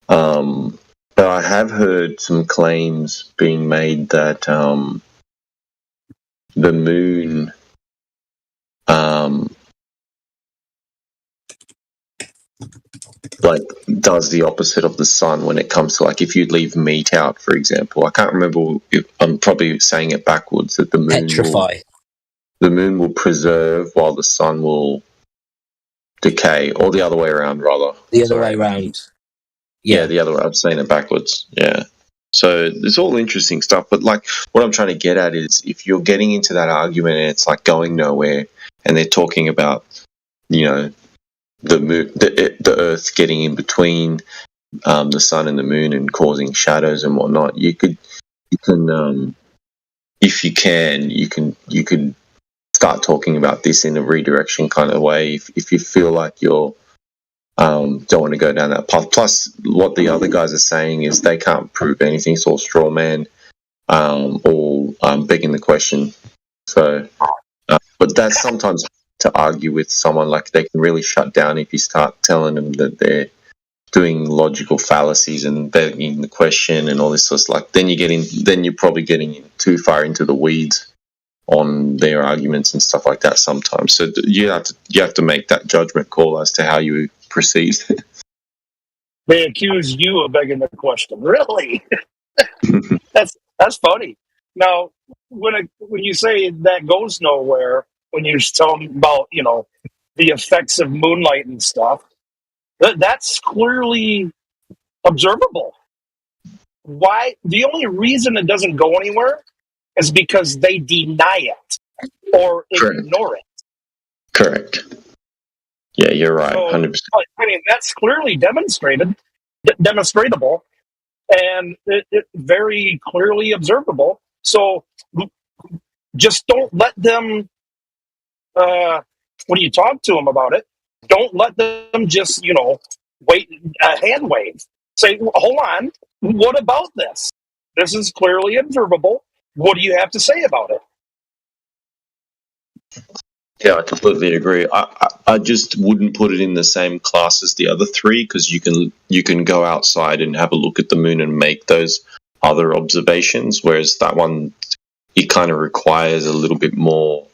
but I have heard some claims being made that the moon like does the opposite of the sun when it comes to, like, if you leave meat out, for example. I can't remember if I'm probably saying it backwards, that the moon will preserve while the sun will decay, or the other way around, rather. The other way around. Yeah, the other way. I'm saying it backwards. Yeah. So there's all interesting stuff, but like what I'm trying to get at is, if you're getting into that argument and it's like going nowhere, and they're talking about, the moon, the Earth getting in between the sun and the moon and causing shadows and whatnot, you can start talking about this in a redirection kind of way if you feel like you're don't want to go down that path. Plus, what the other guys are saying is they can't prove anything. It's all straw man, all begging the question. So, but that's sometimes to argue with someone. Like, they can really shut down if you start telling them that they're doing logical fallacies and begging the question and all this sort of, like, then you're probably getting too far into the weeds on their arguments and stuff like that sometimes. So you have to make that judgment call as to how you proceed. They accuse you of begging the question. Really? That's funny. Now, when you say that goes nowhere, when you're talking about the effects of moonlight and stuff, that's clearly observable. Why? The only reason it doesn't go anywhere is because they deny it or ignore it. Correct. Yeah, you're right. So, 100%. I mean, that's clearly demonstratable, and it very clearly observable. So just don't let them, when you talk to them about it, don't let them just, wait, hand wave. Say, hold on, what about this? This is clearly observable. What do you have to say about it? Yeah, I completely agree. I just wouldn't put it in the same class as the other three, because you can go outside and have a look at the moon and make those other observations, whereas that one, it kind of requires a little bit more.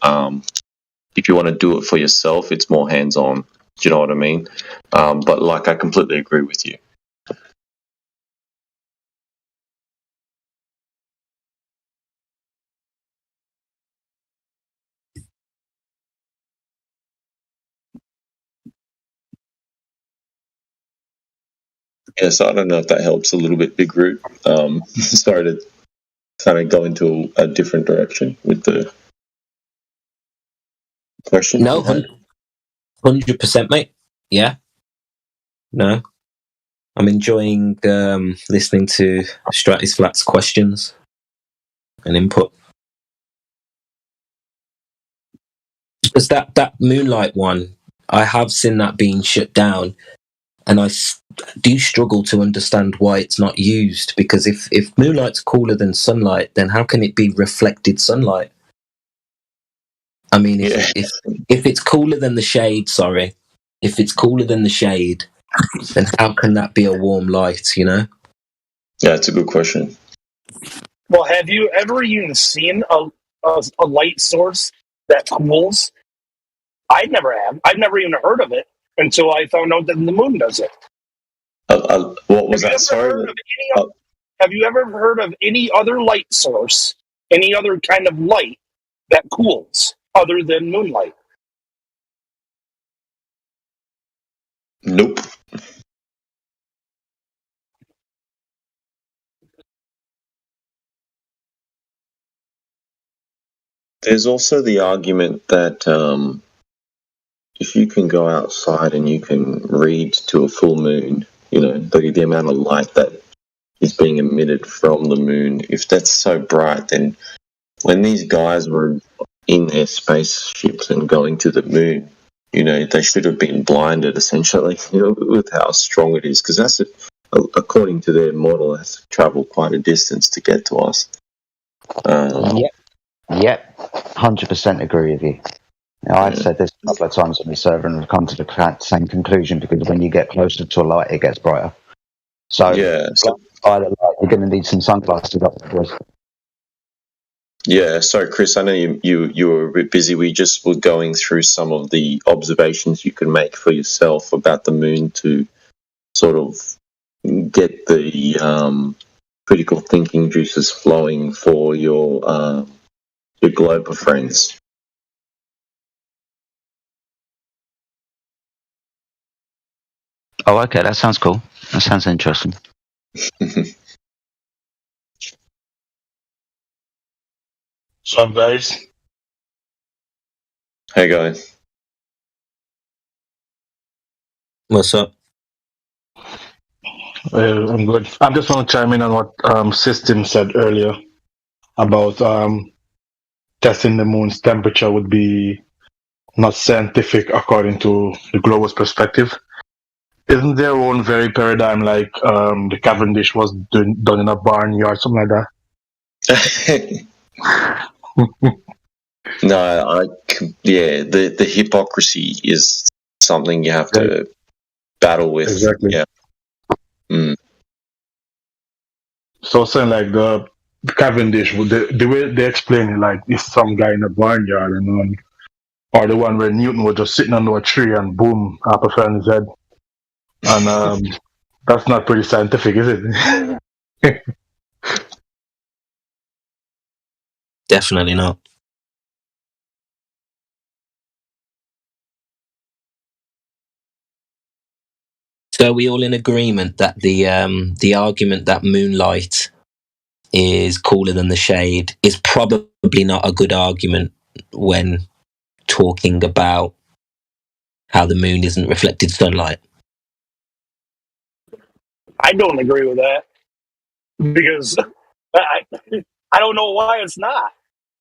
If you want to do it for yourself, it's more hands-on. Do you know what I mean? But like, I completely agree with you. Yeah, so I don't know if that helps a little bit, Big Root. Sorry to kind of go into a different direction with the question. No, 100%, mate. Yeah. No. I'm enjoying listening to Stratis Flat's questions and input. Because that Moonlight one, I have seen that being shut down, and I do struggle to understand why it's not used, because if Moonlight's cooler than sunlight, then how can it be reflected sunlight? I mean, if it's cooler than the shade, if it's cooler than the shade, then how can that be a warm light, Yeah, it's a good question. Well, have you ever even seen a light source that cools? I never have. I've never even heard of it until I found out that the moon does it. What was that? Sorry. Have you ever heard of any other light source, any other kind of light that cools other than moonlight? Nope. There's also the argument that if you can go outside and you can read to a full moon, the amount of light that is being emitted from the moon, if that's so bright, then when these guys were in their spaceships and going to the moon, they should have been blinded, essentially, with how strong it is, because that's, according to their model, has to travel quite a distance to get to us. Yep, 100% agree with you. I've said this a couple of times on the server and I've come to the same conclusion, because when you get closer to a light, it gets brighter. So, by the light, you're going to need some sunglasses afterwards. Yeah, sorry, Chris, I know you were a bit busy. We just were going through some of the observations you can make for yourself about the moon to sort of get the critical thinking juices flowing for your globe of friends. Oh, okay, that sounds cool. That sounds interesting. What's up, guys? Hey, guys. What's up? I'm good. I just want to chime in on what System said earlier about testing the moon's temperature would be not scientific according to the global's perspective. Isn't their own very paradigm like the Cavendish was done in a barnyard, something like that? No, the hypocrisy is something you have to battle with. Exactly. Yeah. Mm. So saying like the Cavendish, the way they explain it, like it's some guy in a barnyard, or the one where Newton was just sitting under a tree and boom, apple fell on his head, and that's not pretty scientific, is it? Definitely not. So are we all in agreement that the argument that moonlight is cooler than the shade is probably not a good argument when talking about how the moon isn't reflected sunlight? I don't agree with that because I, I don't know why it's not.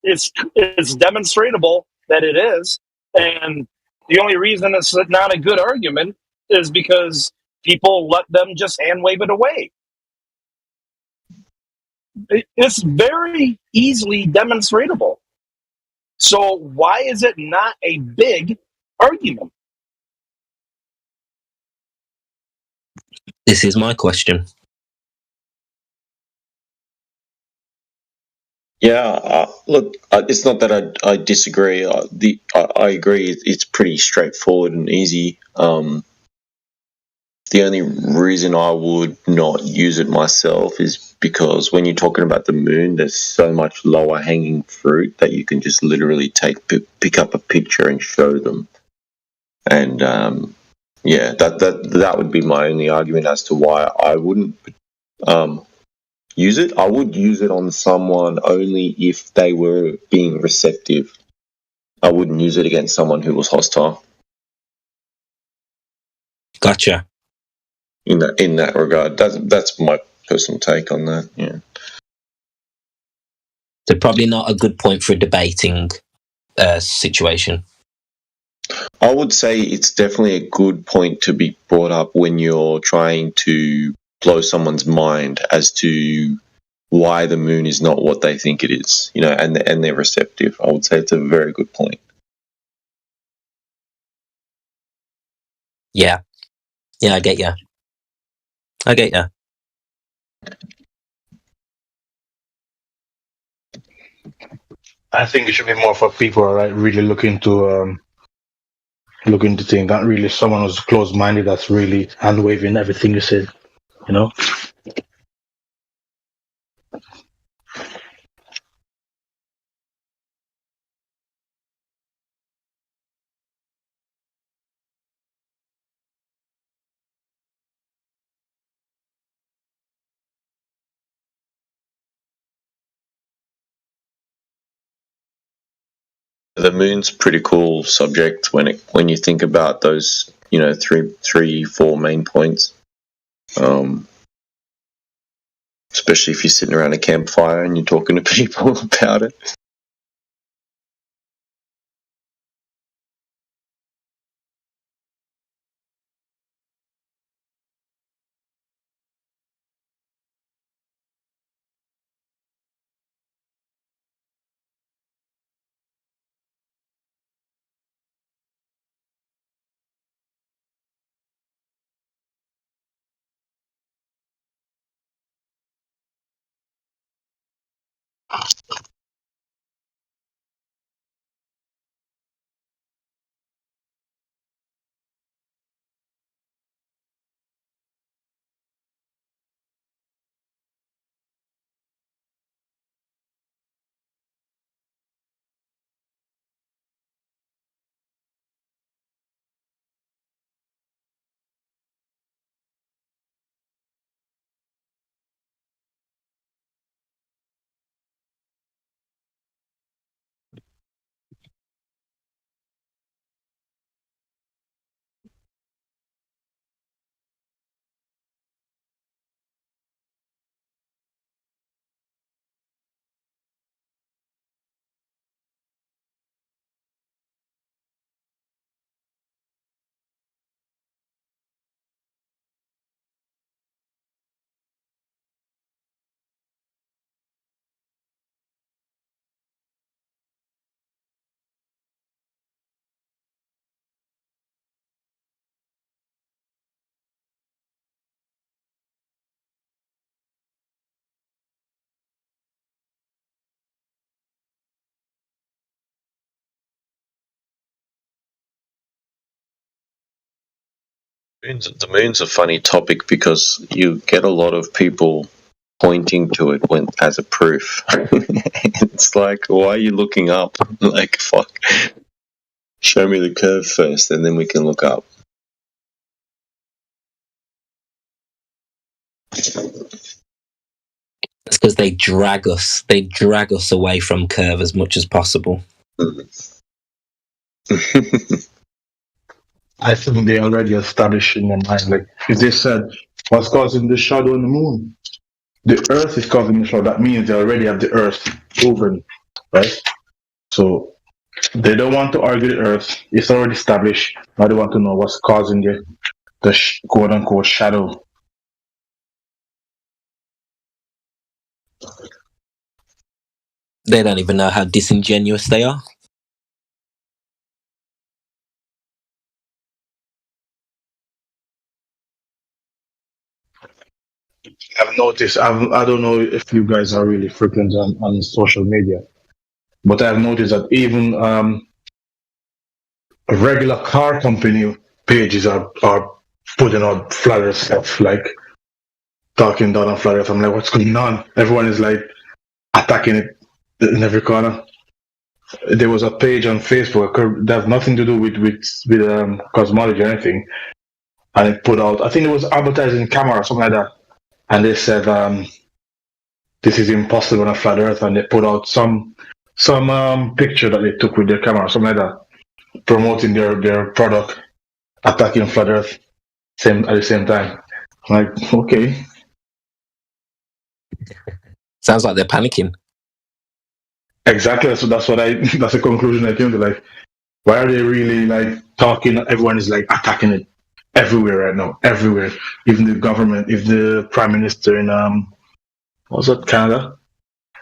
It's demonstrable that it is, and the only reason it's not a good argument is because people let them just hand wave it away. It's very easily demonstrable. So why is it not a big argument? This is my question. Yeah, look, it's not that I disagree. I agree. It's pretty straightforward and easy. The only reason I would not use it myself is because when you're talking about the moon, there's so much lower hanging fruit that you can just literally pick up a picture and show them. And yeah, that would be my only argument as to why I wouldn't use it. I would use it on someone only if they were being receptive. I wouldn't use it against someone who was hostile. Gotcha. In that regard, that's my personal take on that. Yeah. So probably not a good point for a debating situation. I would say it's definitely a good point to be brought up when you're trying to blow someone's mind as to why the moon is not what they think it is, and they're receptive. I would say it's a very good point. Yeah, I get you. I think it should be more for people, right? Really looking to think that really someone who's close-minded that's really hand waving everything you said. The moon's a pretty cool subject when you think about those, three, four main points. Especially if you're sitting around a campfire and you're talking to people about it. The moon's a funny topic because you get a lot of people pointing to it as a proof. It's like, why are you looking up? Like, fuck. Show me the curve first, and then we can look up. It's because they drag us away from curve as much as possible. I think they already established in their mind, like, if they said, what's causing the shadow on the moon? The Earth is causing the shadow. That means they already have the Earth proven, right? So they don't want to argue the Earth. It's already established. Now they want to know what's causing the quote-unquote shadow. They don't even know how disingenuous they are. I've noticed, I don't know if you guys are really frequent on social media, but I've noticed that even regular car company pages are putting out flat earth stuff, like talking down on flat earth. I'm like, what's going on? Everyone is like attacking it in every corner. There was a page on Facebook that has nothing to do with cosmology or anything, and it put out, I think it was advertising camera or something like that, and they said this is impossible on a flat earth, and they put out some picture that they took with their camera or something like that, promoting their product, attacking flat earth at the same time. I'm like, okay. Sounds like they're panicking. Exactly. So that's the conclusion I came to. Like, why are they really like talking? Everyone is like attacking it everywhere right now. Everywhere. Even the government, if the prime minister in what was it, Canada?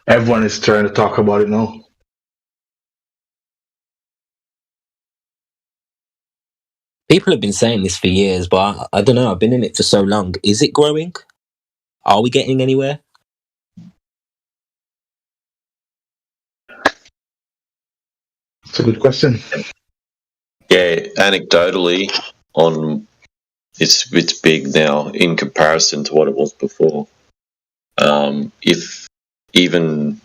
Everyone is trying to talk about it now. People have been saying this for years, but I don't know. I've been in it for so long. Is it growing? Are we getting anywhere? It's a good question. Yeah, anecdotally, it's big now in comparison to what it was before. If even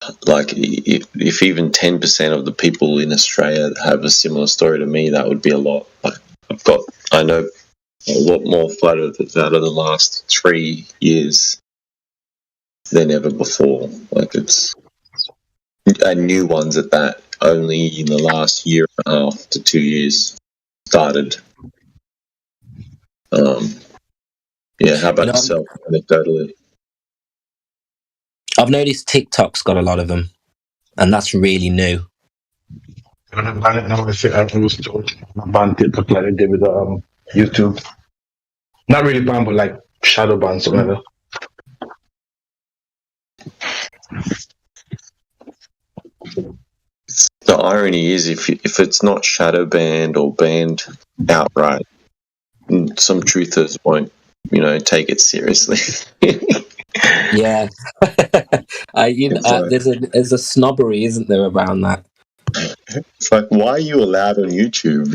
10% of the people in Australia have a similar story to me, that would be a lot. I know a lot more flat earthers out of the last 3 years than ever before. Like, it's new ones at that. Only in the last year and a half to 2 years started. Yeah, how about yourself, anecdotally? I've noticed TikTok's got a lot of them, and that's really new. I don't ban it now. I think I was told ban TikTok like they did with YouTube. Not really ban, but like shadow ban, something like that. The irony is, if it's not shadow banned or banned outright, some truthers won't, take it seriously. Yeah, there's a snobbery, isn't there, around that? It's like, why are you allowed on YouTube?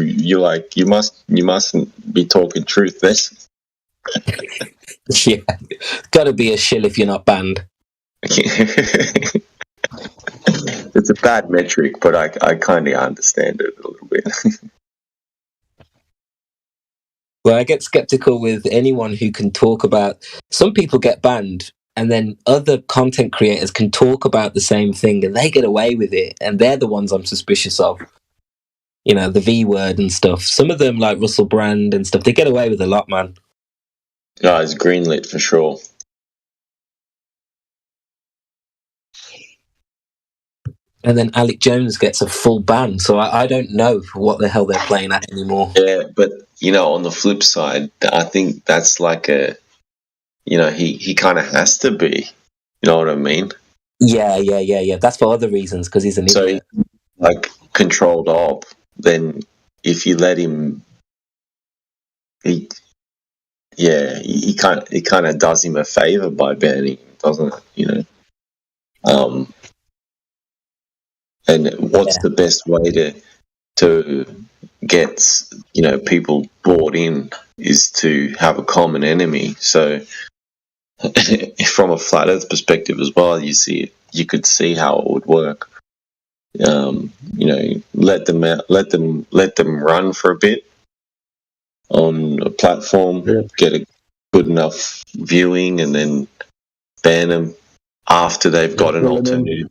You mustn't be talking truth. This. Yeah, got to be a shill if you're not banned. It's a bad metric, but I kind of understand it a little bit. Well, I get skeptical with anyone who can talk about. Some people get banned, and then other content creators can talk about the same thing, and they get away with it, and they're the ones I'm suspicious of. The V word and stuff. Some of them, like Russell Brand and stuff, they get away with a lot, man. No, it's greenlit for sure. And then Alec Jones gets a full ban, so I don't know what the hell they're playing at anymore. Yeah, but on the flip side, I think that's like he kind of has to be. You know what I mean? Yeah. That's for other reasons, because he's an idiot. So, like, controlled op, then if you let him, he kind of does him a favor by banning him, doesn't it? And what's the best way to get people bought in is to have a common enemy. So from a flat Earth perspective as well, you could see how it would work. Let them run for a bit on a platform, get a good enough viewing, and then ban them after they've got an alternative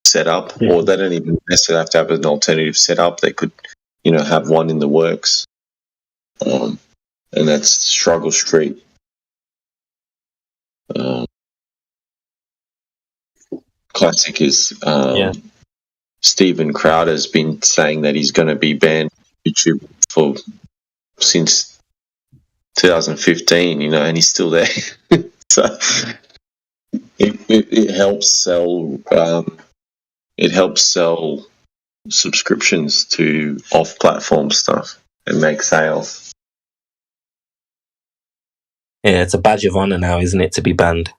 set up, or they don't even necessarily have to have an alternative set up. They could, have one in the works, and that's Struggle Street. Classic is Steven Crowder's been saying that he's going to be banned from YouTube since 2015, and he's still there. So it helps sell. It helps sell subscriptions to off-platform stuff and make sales. Yeah, it's a badge of honor now, isn't it, to be banned?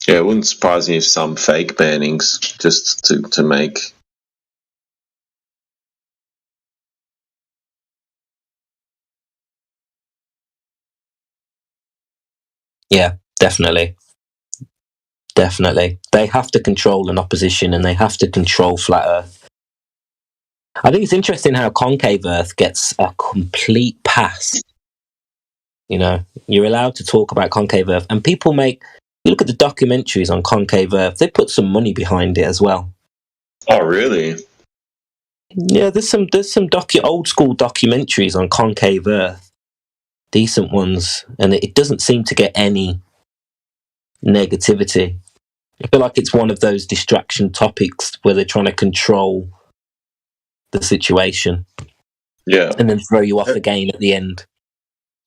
Yeah, it wouldn't surprise me if some fake bannings just to make. Yeah, definitely. Definitely. They have to control an opposition and they have to control Flat Earth. I think it's interesting how Concave Earth gets a complete pass. You're allowed to talk about Concave Earth, and people you look at the documentaries on Concave Earth, they put some money behind it as well. Oh, really? Yeah, there's some old school documentaries on Concave Earth, decent ones, and it doesn't seem to get any negativity. I feel like it's one of those distraction topics where they're trying to control the situation, and then throw you off again at the end.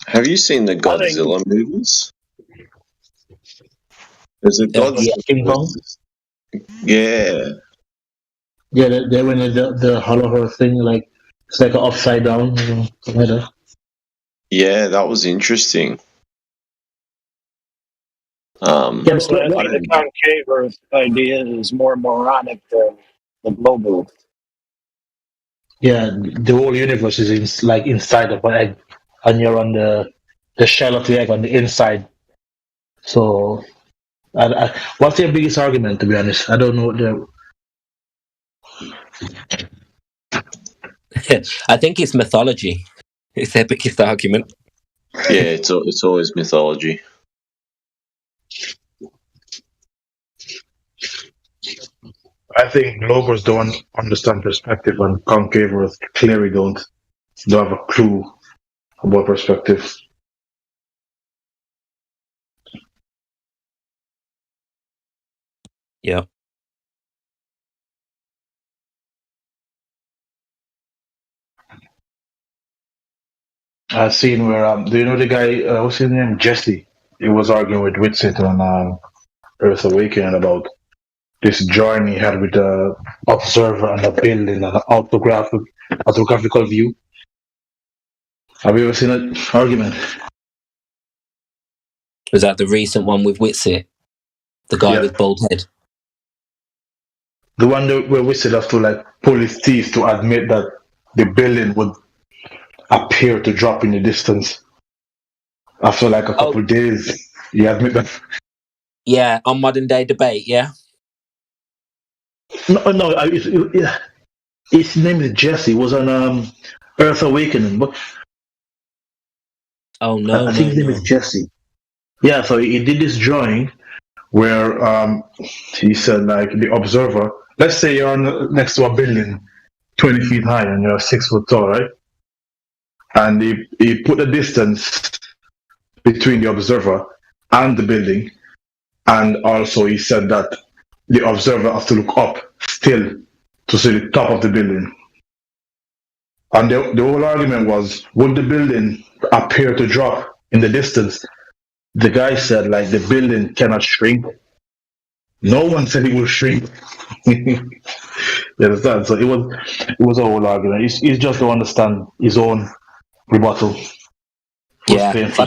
Have you seen the Godzilla movies? Is it Godzilla? King Kong? Yeah. Yeah, they went the hollow thing, like it's like an upside down, something like that. Yeah, that was interesting. Yeah, So I think the concave Earth idea is more moronic than the global. Yeah, the whole universe is inside of an egg, and you're on the shell of the egg on the inside. So, what's their biggest argument? To be honest, I don't know what their. I think it's mythology. It's their biggest argument. Yeah, it's always mythology. I think Globers don't understand perspective, and Concave Earth clearly don't have a clue about perspective. Yeah. I've seen where do you know the guy? What's his name? Jesse. He was arguing with Witsit on Earth Awakening about this journey he had with the observer and the building and the autographical view. Have you ever seen an argument? Was that the recent one with Witsit? The guy with bald head? The one where Witsit has to pull his teeth to admit that the building would appear to drop in the distance. After a couple of days, you admit that. Yeah, on Modern Day Debate, yeah? No, his name is Jesse. He was on Earth Awakening. But oh, no. I think his name is Jesse. Yeah, so he did this drawing where he said, the observer, let's say you're next to a building 20 feet high and you're 6 foot tall, right? And he put a distance between the observer and the building, and also he said that the observer has to look up still to see the top of the building. And the whole argument was, would the building appear to drop in the distance? The guy said, the building cannot shrink. No one said it will shrink. You understand? So it was a whole argument. He's just to understand his own rebuttal. Yeah, it's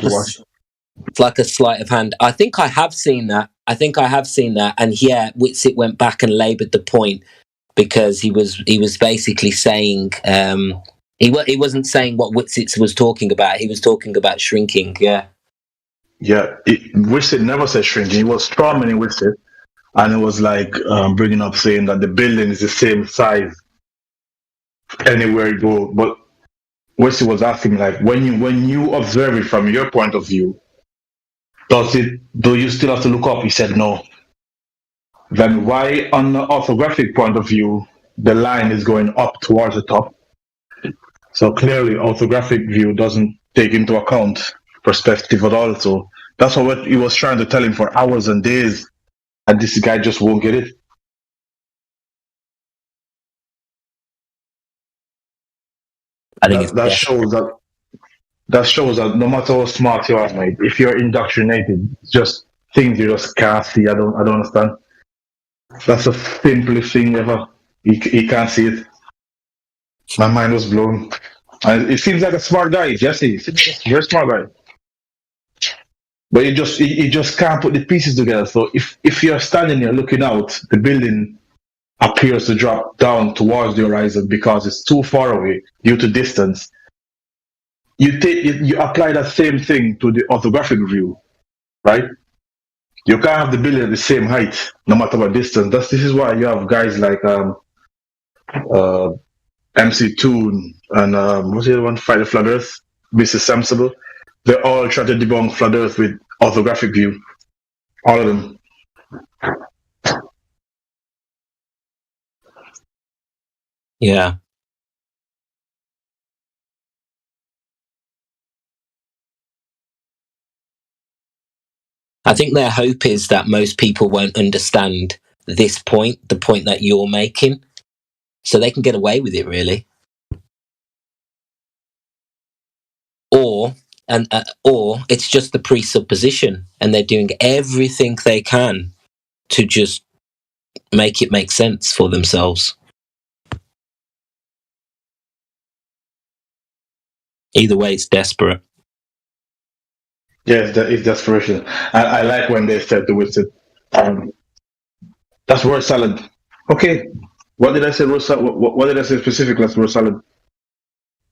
like a sleight of hand. I think I have seen that. And yeah, Witsit went back and laboured the point. because he was basically saying he wasn't saying what Witsits was talking about. He was talking about shrinking. Yeah. Yeah, Witstit never said shrinking. He was strawmanning Witstit, and it was like bringing up saying that the building is the same size anywhere you go. But Witstit was asking like, when you observe it from your point of view, do you still have to look up? He said no. Then why on the orthographic point of view the line is going up towards the top? So clearly orthographic view doesn't take into account perspective at all. So that's what he was trying to tell him for hours and days, and this guy just won't get it. I think that shows that no matter how smart you are, mate, if you're indoctrinated, just things you just can't see. I don't understand. That's the simplest thing ever. He can't see it. My mind was blown. And it seems like a smart guy, Jesse. You're a smart guy. But he just can't put the pieces together. So if you're standing here looking out, the building appears to drop down towards the horizon because it's too far away due to distance. You apply that same thing to the orthographic view, right? You can't have the building at the same height, no matter what distance. This is why you have guys like MC Toon and what's the other one? Fight the Flat Earth, Mr. Sensible. They all try to debunk Flat Earth with orthographic view. All of them. Yeah. I think their hope is that most people won't understand this point, the point that you're making, so they can get away with it, really. Or it's just the presupposition, and they're doing everything they can to just make it make sense for themselves. Either way, it's desperate. Yes, it's desperation. I like when they said to Winston, that's word salad. Okay, what did I say? What did I say specifically? That's word salad.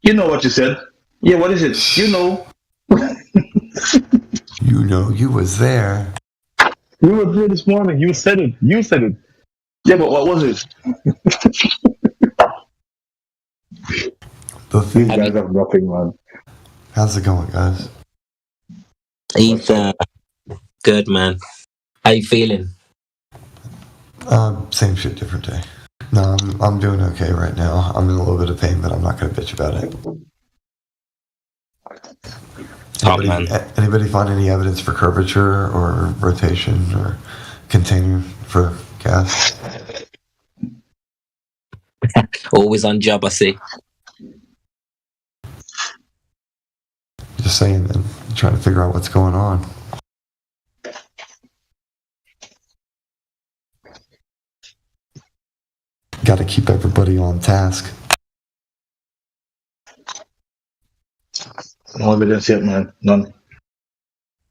You know what you said. Yeah, what is it? You know. You know, you was there. You were there this morning. You said it. Yeah, but what was it? These guys have nothing, man. How's it going, guys? He's good, man. How you feeling? Same shit, different day. No, I'm doing okay right now. I'm in a little bit of pain, but I'm not going to bitch about it. Anybody find any evidence for curvature or rotation or container for gas? Always on job, I see. Just saying, man. Trying to figure out what's going on. Got to keep everybody on task. No evidence yet, man. None.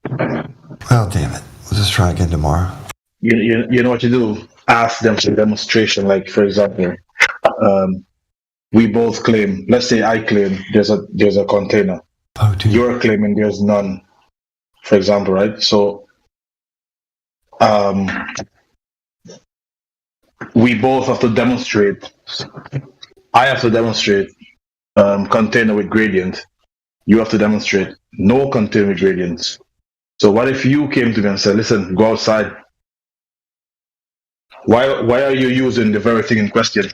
Well, damn it. We'll just try again tomorrow. You know what you do? Ask them for a demonstration. Like, for example, we both claim. Let's say I claim there's a container. Oh, dude. You're claiming there's none, for example, right? So, we both have to demonstrate. I have to demonstrate container with gradient. You have to demonstrate no container with gradients. So what if you came to me and said, listen, go outside. Why are you using the very thing in question?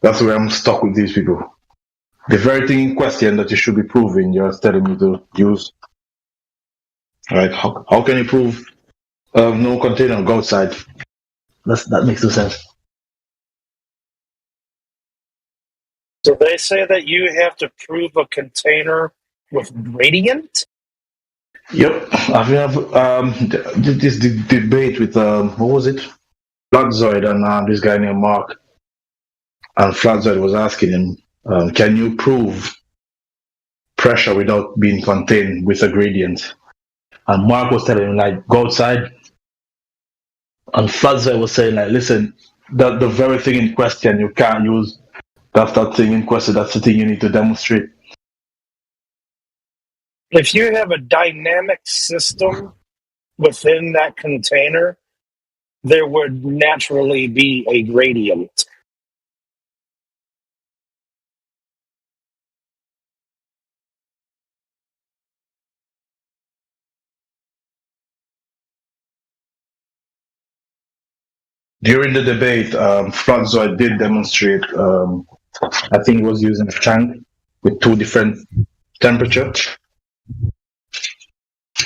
That's where I'm stuck with these people. The very thing in question that you should be proving, you're telling me to use. All right, how can you prove no container? Go outside. That makes no sense. So they say that you have to prove a container with gradient? Yep, I've this debate with what was it? Flatzoid and this guy named Mark. And Flatzoid was asking him, can you prove pressure without being contained with a gradient? And Mark was telling him, like, go outside. And Flatzoid was saying, like, listen, the very thing in question. You can't use that thing in question. That's the thing you need to demonstrate. If you have a dynamic system within that container, there would naturally be a gradient. During the debate, Francois did demonstrate. I think he was using a tank with two different temperatures,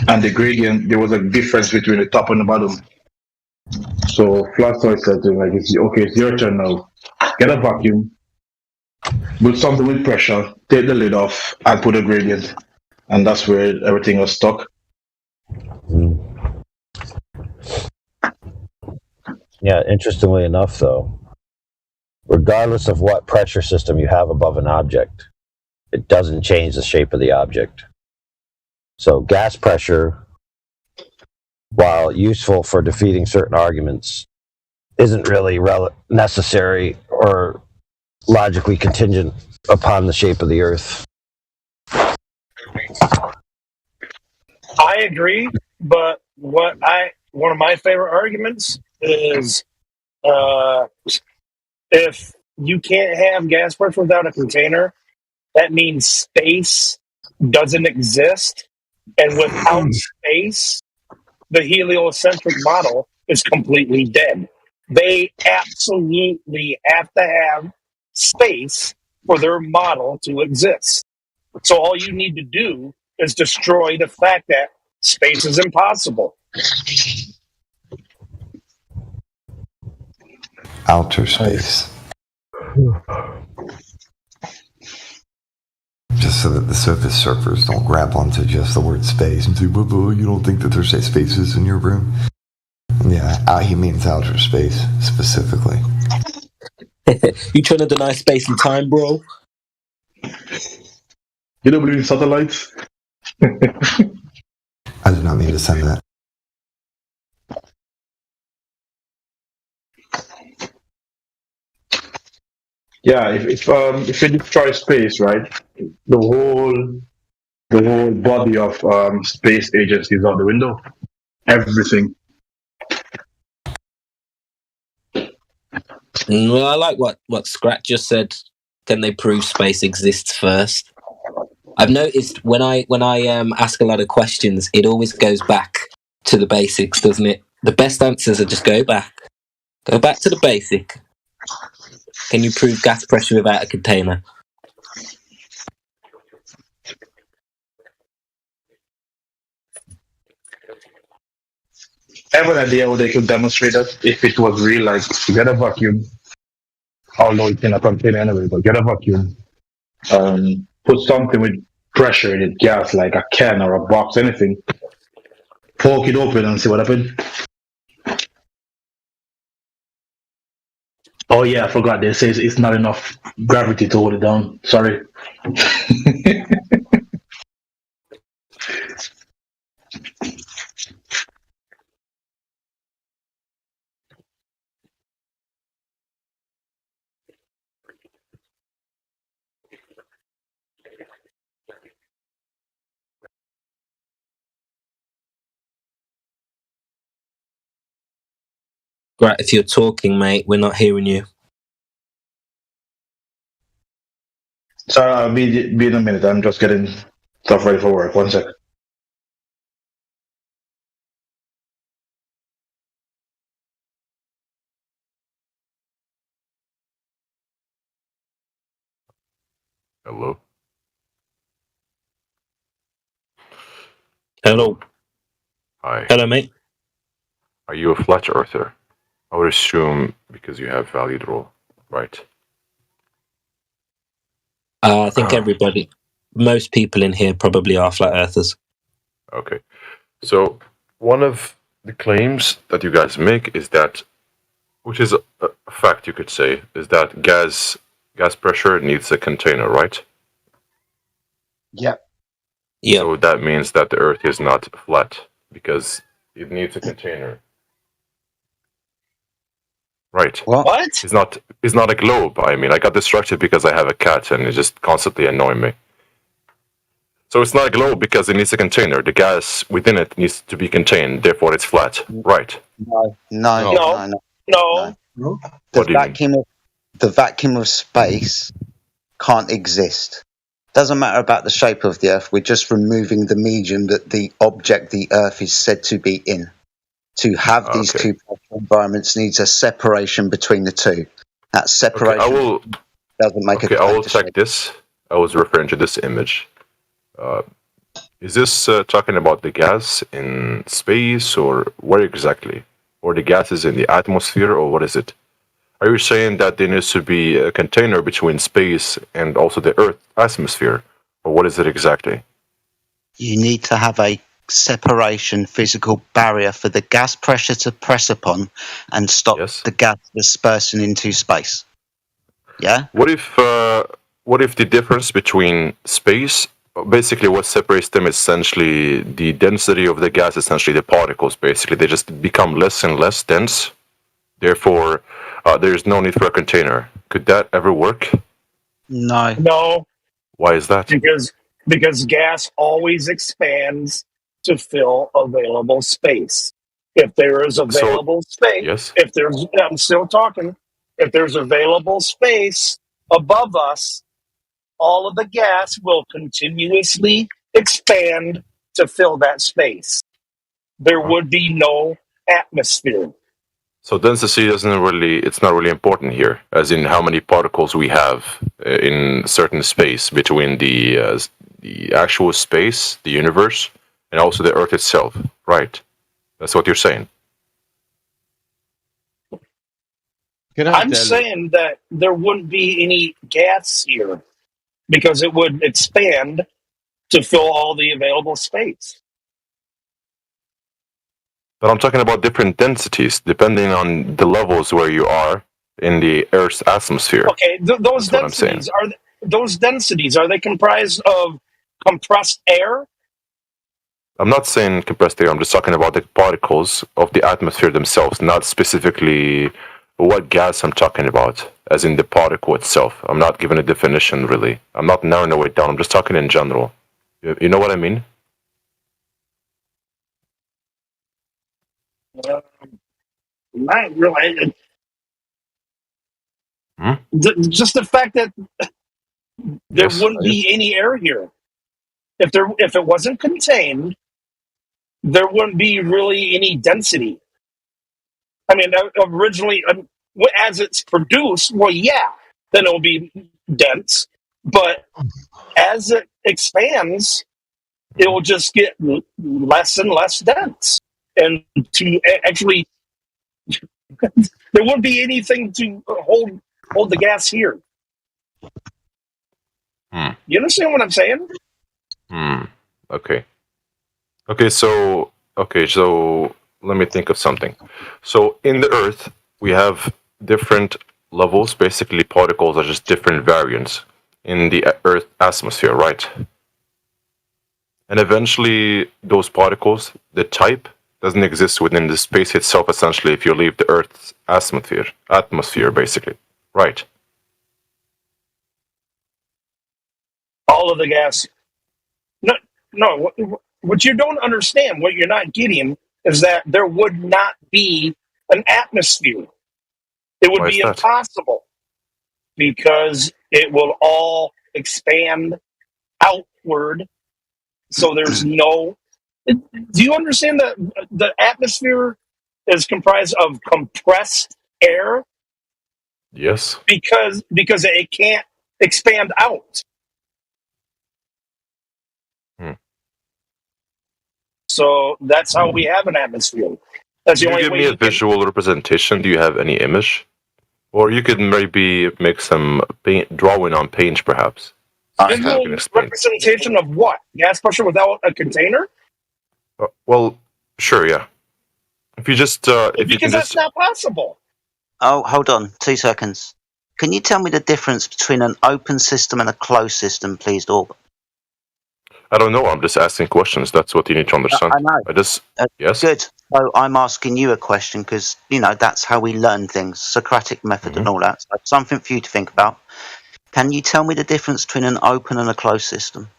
and the gradient, there was a difference between the top and the bottom. So Francois said to him, like, it's your turn now. Get a vacuum, put something with pressure, take the lid off, and put a gradient, and that's where everything was stuck. Yeah, interestingly enough, though, regardless of what pressure system you have above an object, it doesn't change the shape of the object. So gas pressure, while useful for defeating certain arguments, isn't really necessary or logically contingent upon the shape of the Earth. I agree, but one of my favorite arguments is if you can't have gas pressure without a container, that means space doesn't exist, and without space, the heliocentric model is completely dead. They absolutely have to have space for their model to exist. So all you need to do is destroy the fact that space is impossible. Outer space. Just so that the surface surfers don't grab onto just the word space and say, well, you don't think that there's spaces in your room? Yeah, he means outer space specifically. You trying to deny space and time, bro? You don't believe in satellites? I did not mean to send that. Yeah, if you destroy space, right, the whole body of space agencies out the window. Everything. Well, I like what Scratch just said. Can they prove space exists first? I've noticed when I ask a lot of questions, it always goes back to the basics, doesn't it? The best answers are just go back to the basic. Can you prove gas pressure without a container? I have an idea how they could demonstrate that if it was real, like get a vacuum, although it's in a container anyway, but get a vacuum, put something with pressure in it, gas, like a can or a box, anything, poke it open and see what happens. Oh yeah, I forgot. They say it's not enough gravity to hold it down. Sorry. Right, if you're talking, mate, we're not hearing you. Sorry, I'll be in a minute. I'm just getting stuff ready for work. 1 sec. Hello? Hello. Hi. Hello, mate. Are you a flat earther? I would assume because you have valid role, right? I think most people in here probably are flat earthers. Okay. So, one of the claims that you guys make is that, which is a fact you could say, is that gas pressure needs a container, right? Yeah. Yeah. So that means that the Earth is not flat because it needs a container. Right. What? It's not a globe. I mean, I got distracted because I have a cat and it's just constantly annoying me. So it's not a globe because it needs a container. The gas within it needs to be contained, therefore it's flat. Right. No. The vacuum of space can't exist. Doesn't matter about the shape of the Earth. We're just removing the medium that the object, the Earth, is said to be in. To have these two environments needs a separation between the two. That separation doesn't make a. I will check this. I was referring to this image. Is this talking about the gas in space, or where exactly? Or the gases in the atmosphere, or what is it? Are you saying that there needs to be a container between space and also the Earth atmosphere, or what is it exactly? You need to have a separation physical barrier for the gas pressure to press upon and stop the gas dispersing into space. Yeah? What if the difference between space, basically what separates them is essentially the density of the gas, essentially the particles, basically. They just become less and less dense. Therefore, there's no need for a container. Could that ever work? No. No. Why is that? Because gas always expands to fill available space. If there is available space, I'm still talking. If there's available space above us, all of the gas will continuously expand to fill that space. There would be no atmosphere. So density it's not really important here, as in how many particles we have in certain space between the actual space, the universe, and also the Earth itself, right? That's what you're saying. I'm saying that there wouldn't be any gas here because it would expand to fill all the available space. But I'm talking about different densities depending on the levels where you are in the Earth's atmosphere. Okay, those densities are they comprised of compressed air? I'm not saying compressed air. I'm just talking about the particles of the atmosphere themselves, not specifically what gas I'm talking about, as in the particle itself. I'm not giving a definition, really. I'm not narrowing it down. I'm just talking in general. You know what I mean? Not really. Just the fact that there wouldn't be any air here. If it wasn't contained, there wouldn't be really any density. I mean, originally, as it's produced, well, yeah, then it'll be dense. But as it expands, it will just get less and less dense. And to actually, there wouldn't be anything to hold the gas here. You understand what I'm saying? Okay, so let me think of something. So in the Earth, we have different levels. Basically, particles are just different variants in the Earth atmosphere, right? And eventually, those particles, the type, doesn't exist within the space itself, essentially, if you leave the Earth's atmosphere, basically. Right. All of the gas. No, what you don't understand, what you're not getting, is that there would not be an atmosphere. It would be impossible because it will all expand outward. So there's no. Do you understand that the atmosphere is comprised of compressed air? Yes. Because it can't expand out. So that's how we have an atmosphere. That's the only way. Give me a visual representation. Do you have any image? Or you could maybe make some drawing on paint, perhaps. Visual representation of what? Gas pressure without a container? Well, sure, yeah. If you just because that's not possible. Oh, hold on, 2 seconds. Can you tell me the difference between an open system and a closed system, please, Dorb? I don't know. I'm just asking questions. That's what you need to understand. I know. Yes. Good. So I'm asking you a question because, that's how we learn things, Socratic method and all that. So something for you to think about. Can you tell me the difference between an open and a closed system?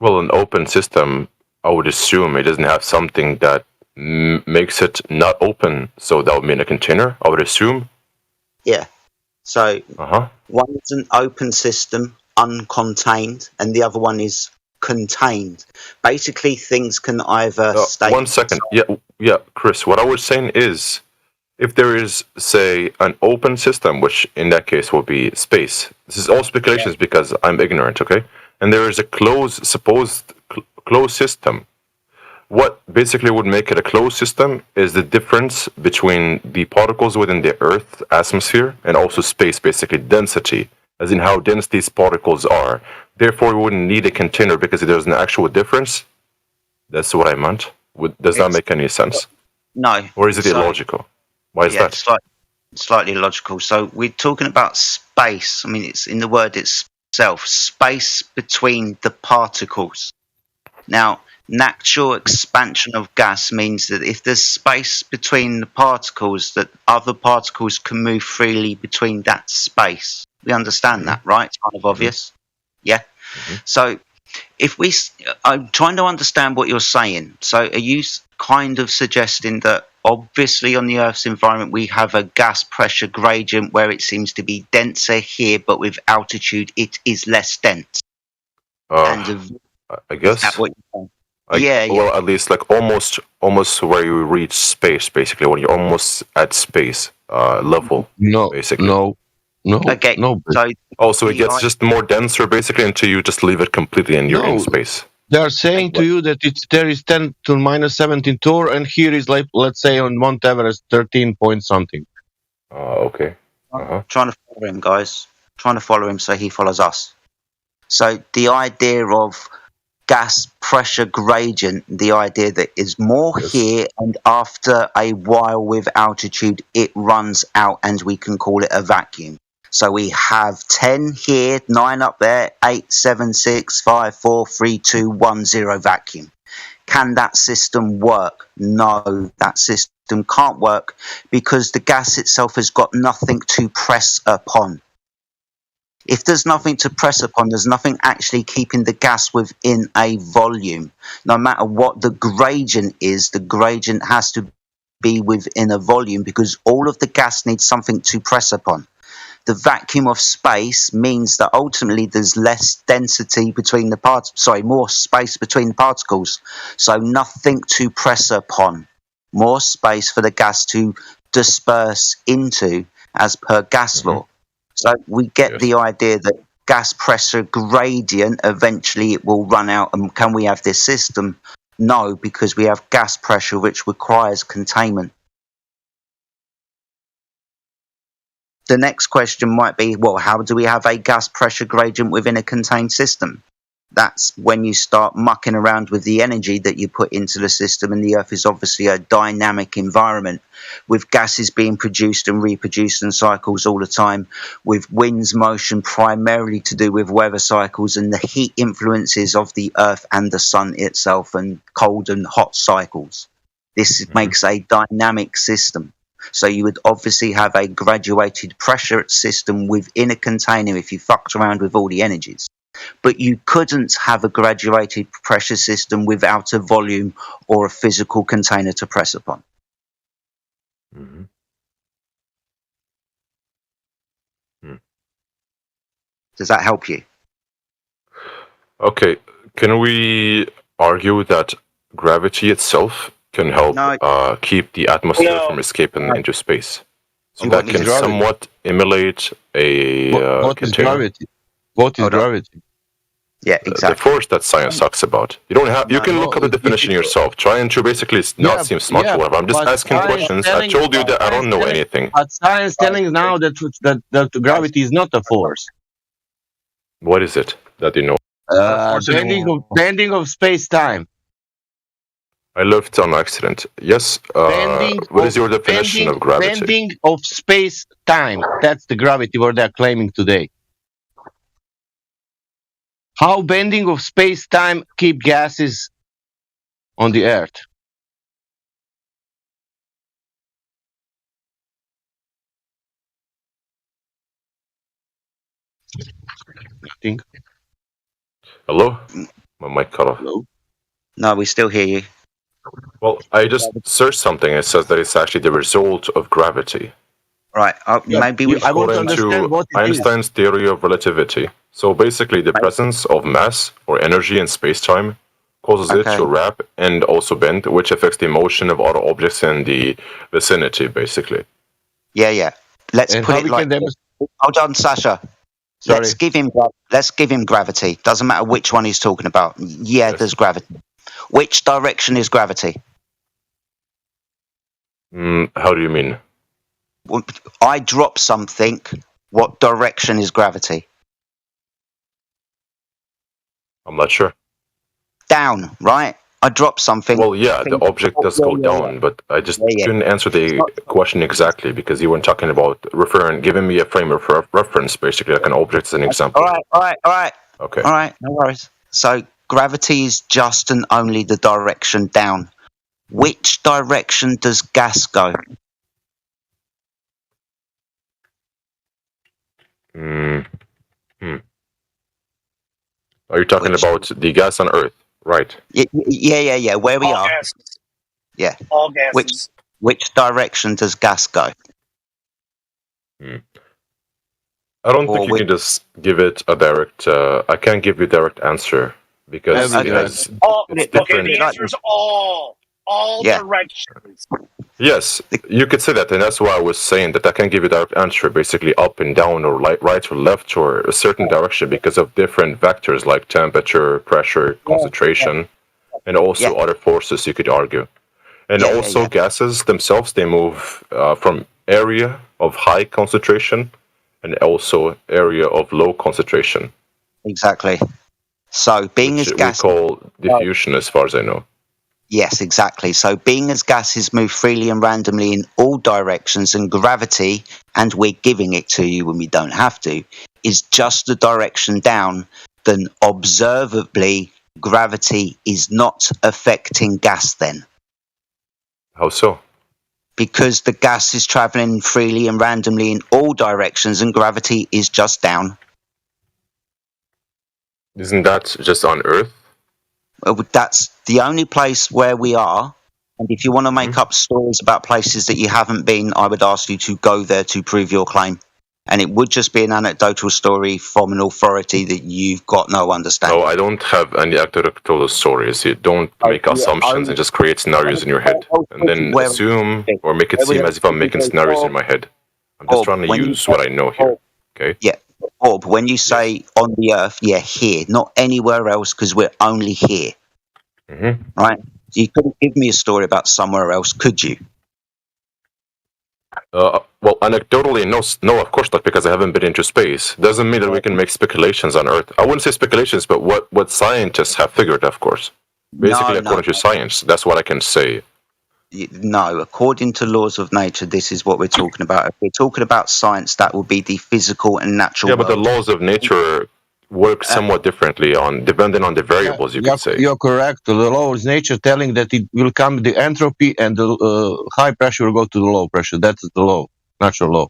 Well, an open system, I would assume it doesn't have something that makes it not open. So that would mean a container, I would assume. Yeah. So Uh-huh. one is an open system, uncontained, and the other one is contained. Basically, things can either stay. 1 second. Yeah, Chris. What I was saying is, if there is, say, an open system, which in that case will be space. This is all speculations because I'm ignorant. Okay, and there is a supposed closed system. What basically would make it a closed system is the difference between the particles within the Earth atmosphere and also space, basically density, as in how dense these particles are. Therefore, we wouldn't need a container because there's an actual difference. That's what I meant. Does that make any sense? No. Or is it illogical? Why is that? Slightly illogical. So we're talking about space. I mean, it's in the word itself, space between the particles. Now, natural expansion of gas means that if there's space between the particles, that other particles can move freely between that space. We understand that, right? It's kind of obvious. Yeah. So I'm trying to understand what you're saying. So are you kind of suggesting that obviously on the Earth's environment we have a gas pressure gradient where it seems to be denser here, but with altitude it is less dense? I guess. Is that what you're saying? Well, at least like almost where you reach space, basically, when you're almost at space level. No, basically. No. Okay. No. So it gets just more denser, basically, until you just leave it completely and you're in space. They are saying to you that there is 10 to minus 17 tour, and here is like, let's say on Mount Everest 13 point something. Okay. Trying to follow him, guys. Trying to follow him so he follows us. So the idea of gas pressure gradient, the idea that is more here, and after a while with altitude it runs out and we can call it a vacuum. So we have 10 here, 9 up there, 8, 7, 6, 5, 4, 3, 2, 1, 0 vacuum. Can that system work? No, that system can't work because the gas itself has got nothing to press upon. If there's nothing to press upon, there's nothing actually keeping the gas within a volume. No matter what the gradient is, the gradient has to be within a volume because all of the gas needs something to press upon. The vacuum of space means that ultimately there's less density between the more space between the particles. So nothing to press upon. More space for the gas to disperse into as per gas law. So we get the idea that gas pressure gradient, eventually it will run out. And can we have this system? No, because we have gas pressure, which requires containment. The next question might be, well, how do we have a gas pressure gradient within a contained system? That's when you start mucking around with the energy that you put into the system, and the Earth is obviously a dynamic environment with gases being produced and reproduced in cycles all the time, with wind's motion primarily to do with weather cycles and the heat influences of the Earth and the sun itself and cold and hot cycles. This makes a dynamic system. So you would obviously have a graduated pressure system within a container if you fucked around with all the energies. But you couldn't have a graduated pressure system without a volume or a physical container to press upon. Does that help you? Okay. Can we argue that gravity itself can help keep the atmosphere from escaping into space? So that can somewhat emulate a what is gravity? What is gravity? Yeah, exactly. The force that science talks about. You don't have. You can look up the definition yourself. Trying to basically not seem smart or whatever. I'm just asking questions. I told you that I don't know anything. But science telling now that gravity is not a force. What is it that you know? Bending of space time. I left on accident. Yes. What is your definition of gravity? Bending of space time. That's the gravity what they're claiming today. How bending of space time keep gases on the Earth? Nothing. Hello? My mic cut off. Hello? No, we still hear you. Well, I just searched something. It says that it's actually the result of gravity. Right. Yeah, Maybe we. I want to According to understand what it is. Einstein's theory of relativity. So basically, the presence of mass or energy in space-time causes it Okay. to wrap and also bend, which affects the motion of other objects in the vicinity, basically. Yeah. Let's And put how it we like. can demonstrate? Hold on, Sasha. Sorry. Let's give him gravity. Doesn't matter which one he's talking about. Yeah, Yes. there's gravity. Which direction is gravity? How do you mean? I drop something. What direction is gravity? I'm not sure. Down, right? I drop something. Well, yeah, the object does go down, but I just Yeah. couldn't answer the question exactly because you weren't talking about giving me a frame of reference, basically, like an object as an example. All right. Okay. All right, no worries. So gravity is just and only the direction down. Which direction does gas go? Are you talking about the gas on Earth? Right. Yeah. Where we All are. gases. Yeah. All gases. Which direction does gas go? I don't Or think you which- can just give it a direct. I can't give you a direct answer because it has, All, it's okay, different. the answer is all Yeah. directions. Yes, you could say that, and that's why I was saying that I can't give you a direct answer, basically up and down or right or left or a certain direction because of different vectors like temperature, pressure, concentration, and also other forces. You could argue, and also gases themselves they move from area of high concentration and also area of low concentration. Exactly. So being which as we gas. call diffusion, as far as I know. Yes, exactly. So being as gases move freely and randomly in all directions, and gravity, and we're giving it to you when we don't have to, is just the direction down, then observably gravity is not affecting gas then. How so? Because the gas is travelling freely and randomly in all directions and gravity is just down. Isn't that just on Earth? That's the only place where we are. And if you want to make up stories about places that you haven't been, I would ask you to go there to prove your claim. And it would just be an anecdotal story from an authority that you've got no understanding. No, I don't have any anecdotal stories. You don't make assumptions and just create scenarios in your head. And then assume or make it seem as if I'm making scenarios in my head. I'm just trying to use what I know here. Okay? Yeah. Bob, when you say on the Earth, yeah, here, not anywhere else, because we're only here. Right? You couldn't give me a story about somewhere else, could you? Well, anecdotally, no, of course not, because I haven't been into space. Doesn't mean that we can make speculations on Earth. I wouldn't say speculations, but what scientists have figured, of course. Basically, according to science, that's what I can say. No, according to laws of nature, this is what we're talking about. If we're talking about science, that would be the physical and natural Yeah, but the world. laws of nature work somewhat differently depending on the variables, you could say. You're correct. The law is nature telling that it will come the entropy and the high pressure will go to the low pressure. That's the law, natural law.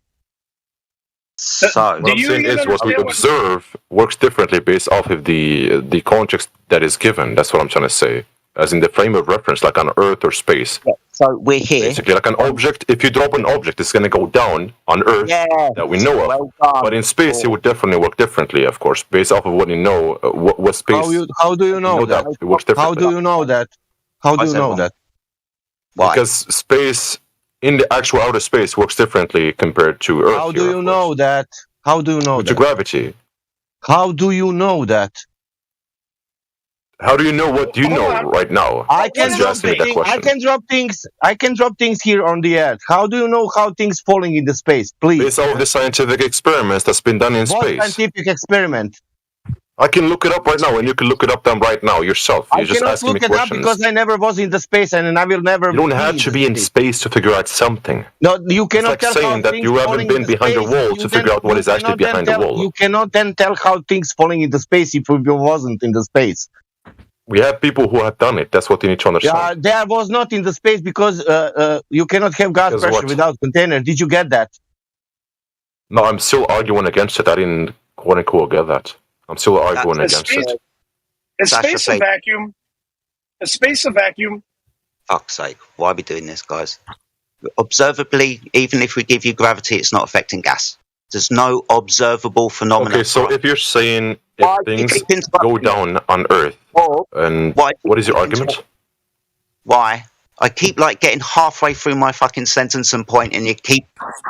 So, what I'm saying is what we observe works differently based off of the context that is given. That's what I'm trying to say. As in the frame of reference, like on Earth or space. So we're here. Basically, like an object, if you drop an object, it's going to go down on Earth that we know of. But in space, it would definitely work differently, of course, based off of what you know, what space. How do you know that? It works differently. How do you know that? How do you know that? Because space, in the actual outer space, works differently compared to Earth. How do you know that? How do you know that? To gravity. How do you know that? How do you know what you know right now? I can drop asking me that things. question. I can drop things here on the Earth. How do you know how things falling into space? Please. Based off the scientific experiments that's been done in What space. scientific experiment? I can look it up right now, and you can look it up them right now yourself. I You're just cannot asking me look it up questions. because I never was in the space and I will never. You don't have to be in space to figure out something. No, you cannot It's like tell saying how that things you haven't falling been into behind a space. wall You to figure out what is actually cannot then behind the tell- wall. You cannot then tell how things falling into space if you wasn't in the space. We have people who have done it. That's what you need to understand. There was not in the space because you cannot have gas Guess pressure what? without container. Did you get that? No, I'm still arguing against it. I didn't quote unquote get that. I'm still arguing Is against space, it. is Sasha space a played. vacuum? Is space a vacuum? Fuck's sake, why are we doing this, guys? Observably, even if we give you gravity, it's not affecting gas. There's no observable phenomenon. Okay, so if you're saying if things go down on Earth, and what is your argument? Why? I keep like getting halfway through my fucking sentence and point, and you keep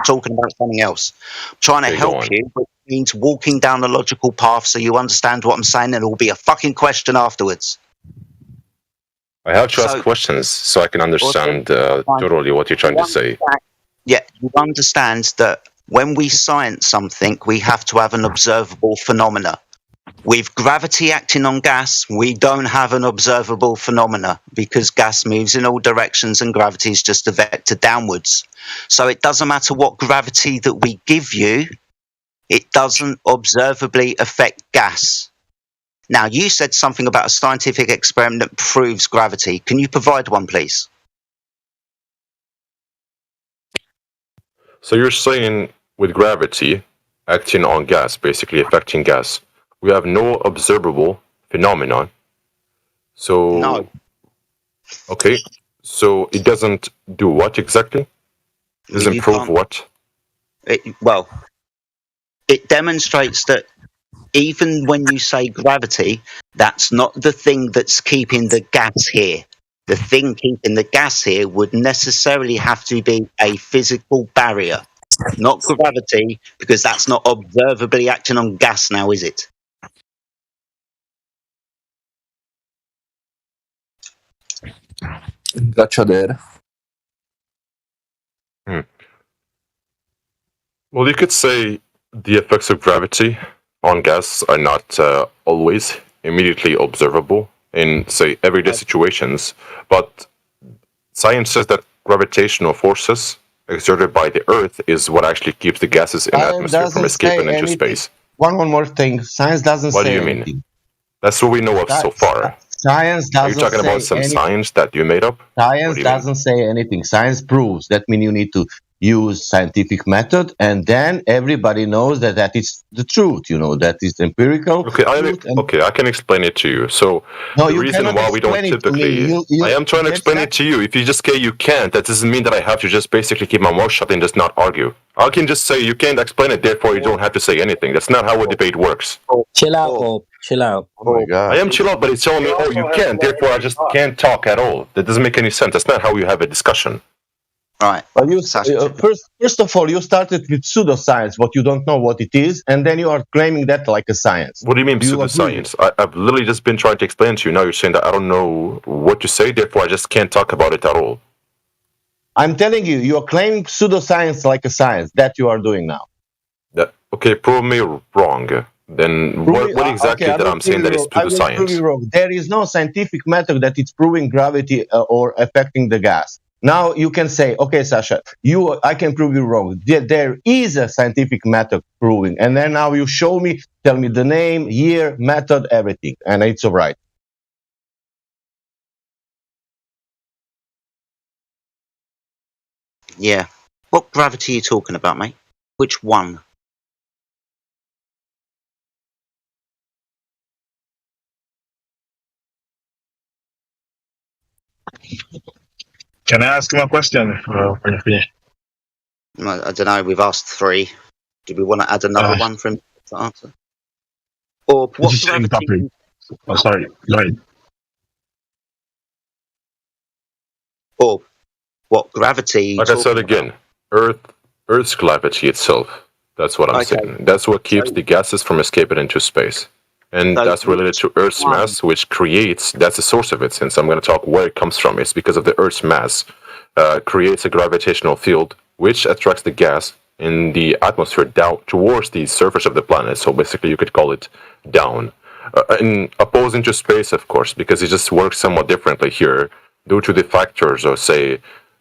talking about something else. I'm trying to Okay, go help on. you, but it means walking down the logical path so you understand what I'm saying, and it will be a fucking question afterwards. I have to ask So- questions so I can understand totally what you're trying to say. Yeah, you understand that when we science something, we have to have an observable phenomena. With gravity acting on gas, we don't have an observable phenomena because gas moves in all directions and gravity is just a vector downwards. So it doesn't matter what gravity that we give you, it doesn't observably affect gas. Now, you said something about a scientific experiment that proves gravity. Can you provide one, please? So you're saying with gravity acting on gas, basically affecting gas, we have no observable phenomenon. So No. Okay, so it doesn't do what exactly? It doesn't You prove can't- what? It demonstrates that even when you say gravity, that's not the thing that's keeping the gas here. The thing keeping the gas here would necessarily have to be a physical barrier, not gravity, because that's not observably acting on gas now, is it? Gotcha there. Well, you could say the effects of gravity on gas are not always immediately observable in, say, everyday situations, but science says that gravitational forces exerted by the Earth is what actually keeps the gases in the Science atmosphere from doesn't escaping say into anything. space. One more thing. Science doesn't What do say you mean? anything. That's what we know of so far. Science Are you doesn't talking about say some anything. science that you made up? What Science do you mean? doesn't say anything. Science proves. That means you need to use scientific method, and then everybody knows that that is the truth. You know that is empirical. Okay, truth. And I can explain it to you. So no, the you reason cannot why we don't explain it to me. typically, I am trying to explain it to you. If you just say you can't, that doesn't mean that I have to just basically keep my mouth shut and just not argue. I can just say you can't explain it, therefore you don't have to say anything. That's not how a debate works. Chill out, Bob. Chill out. Oh my god! I am chill out, but it's telling me, oh, you can't, therefore I just can't talk at all. That doesn't make any sense. That's not how you have a discussion. Right. But you first of all, you started with pseudoscience, what you don't know what it is, and then you are claiming that like a science. What do you mean Do you agree? pseudoscience? I've literally just been trying to explain to you. Now you're saying that I don't know what to say, therefore I just can't talk about it at all. I'm telling you, you are claiming pseudoscience like a science. That you are doing now. Okay, prove me wrong. Then what exactly okay, I that will I'm saying prove that you is wrong. I will prove pseudoscience? you wrong. There is no scientific method that is proving gravity or affecting the gas. Now you can say, okay, Sasha, I can prove you wrong. There is a scientific method proving, and then now you show me, tell me the name, year, method, everything, and it's all right. Yeah. What gravity are you talking about, mate? Which one? Can I ask him a question when you finish? I don't know. We've asked 3. Do we want to add another one for him to answer? Or what It's the same gravity? topic. Oh, sorry. Go ahead. Or what gravity? Like I said again, Earth's gravity itself. That's what I'm Okay. saying. That's what keeps the gases from escaping into space. And So that's related to Earth's one- mass, which creates, that's the source of it, since I'm going to talk where it comes from. It's because of the Earth's mass creates a gravitational field which attracts the gas in the atmosphere down towards the surface of the planet. So basically you could call it down. In opposing to space, of course, because it just works somewhat differently here due to the factors, or say,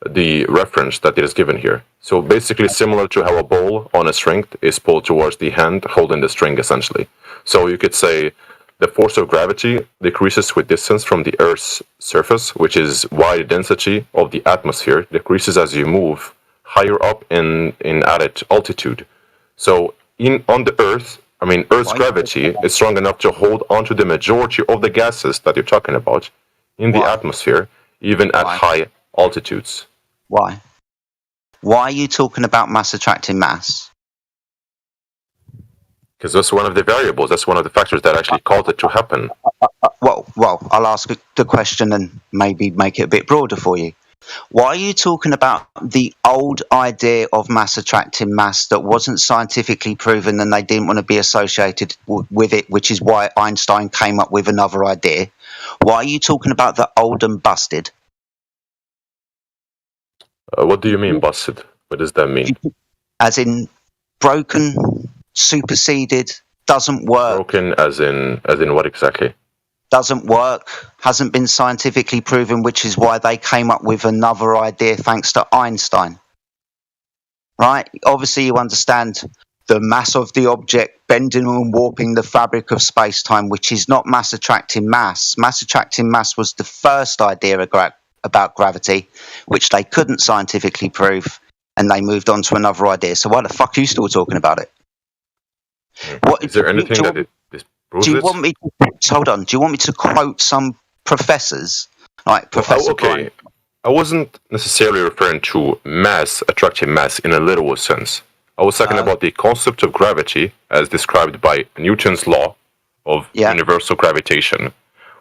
the reference that it is given here. So basically similar to how a ball on a string is pulled towards the hand holding the string, essentially. So you could say the force of gravity decreases with distance from the Earth's surface, which is why the density of the atmosphere decreases as you move higher up in added altitude. So on the Earth, Earth's gravity is strong enough to hold onto the majority of the gases that you're talking about in the atmosphere, even at high altitudes. Why? Why are you talking about mass attracting mass? Because that's one of the variables. That's one of the factors that actually caused it to happen. Well, I'll ask the question and maybe make it a bit broader for you. Why are you talking about the old idea of mass attracting mass that wasn't scientifically proven and they didn't want to be associated with it, which is why Einstein came up with another idea? Why are you talking about the old and busted? What do you mean busted? What does that mean? As in broken, superseded, doesn't work. Broken as in what exactly? Doesn't work, hasn't been scientifically proven, which is why they came up with another idea thanks to Einstein. Right? Obviously, you understand the mass of the object bending and warping the fabric of space-time, which is not mass attracting mass. Mass attracting mass was the first idea about gravity, which they couldn't scientifically prove, and they moved on to another idea. So why the fuck are you still talking about it? Is there anything that proves do you it? want me to, hold on, do you want me to quote some professors? Like Professor Brian? I wasn't necessarily referring to mass attracting mass in a literal sense. I was talking about the concept of gravity as described by Newton's law of universal gravitation,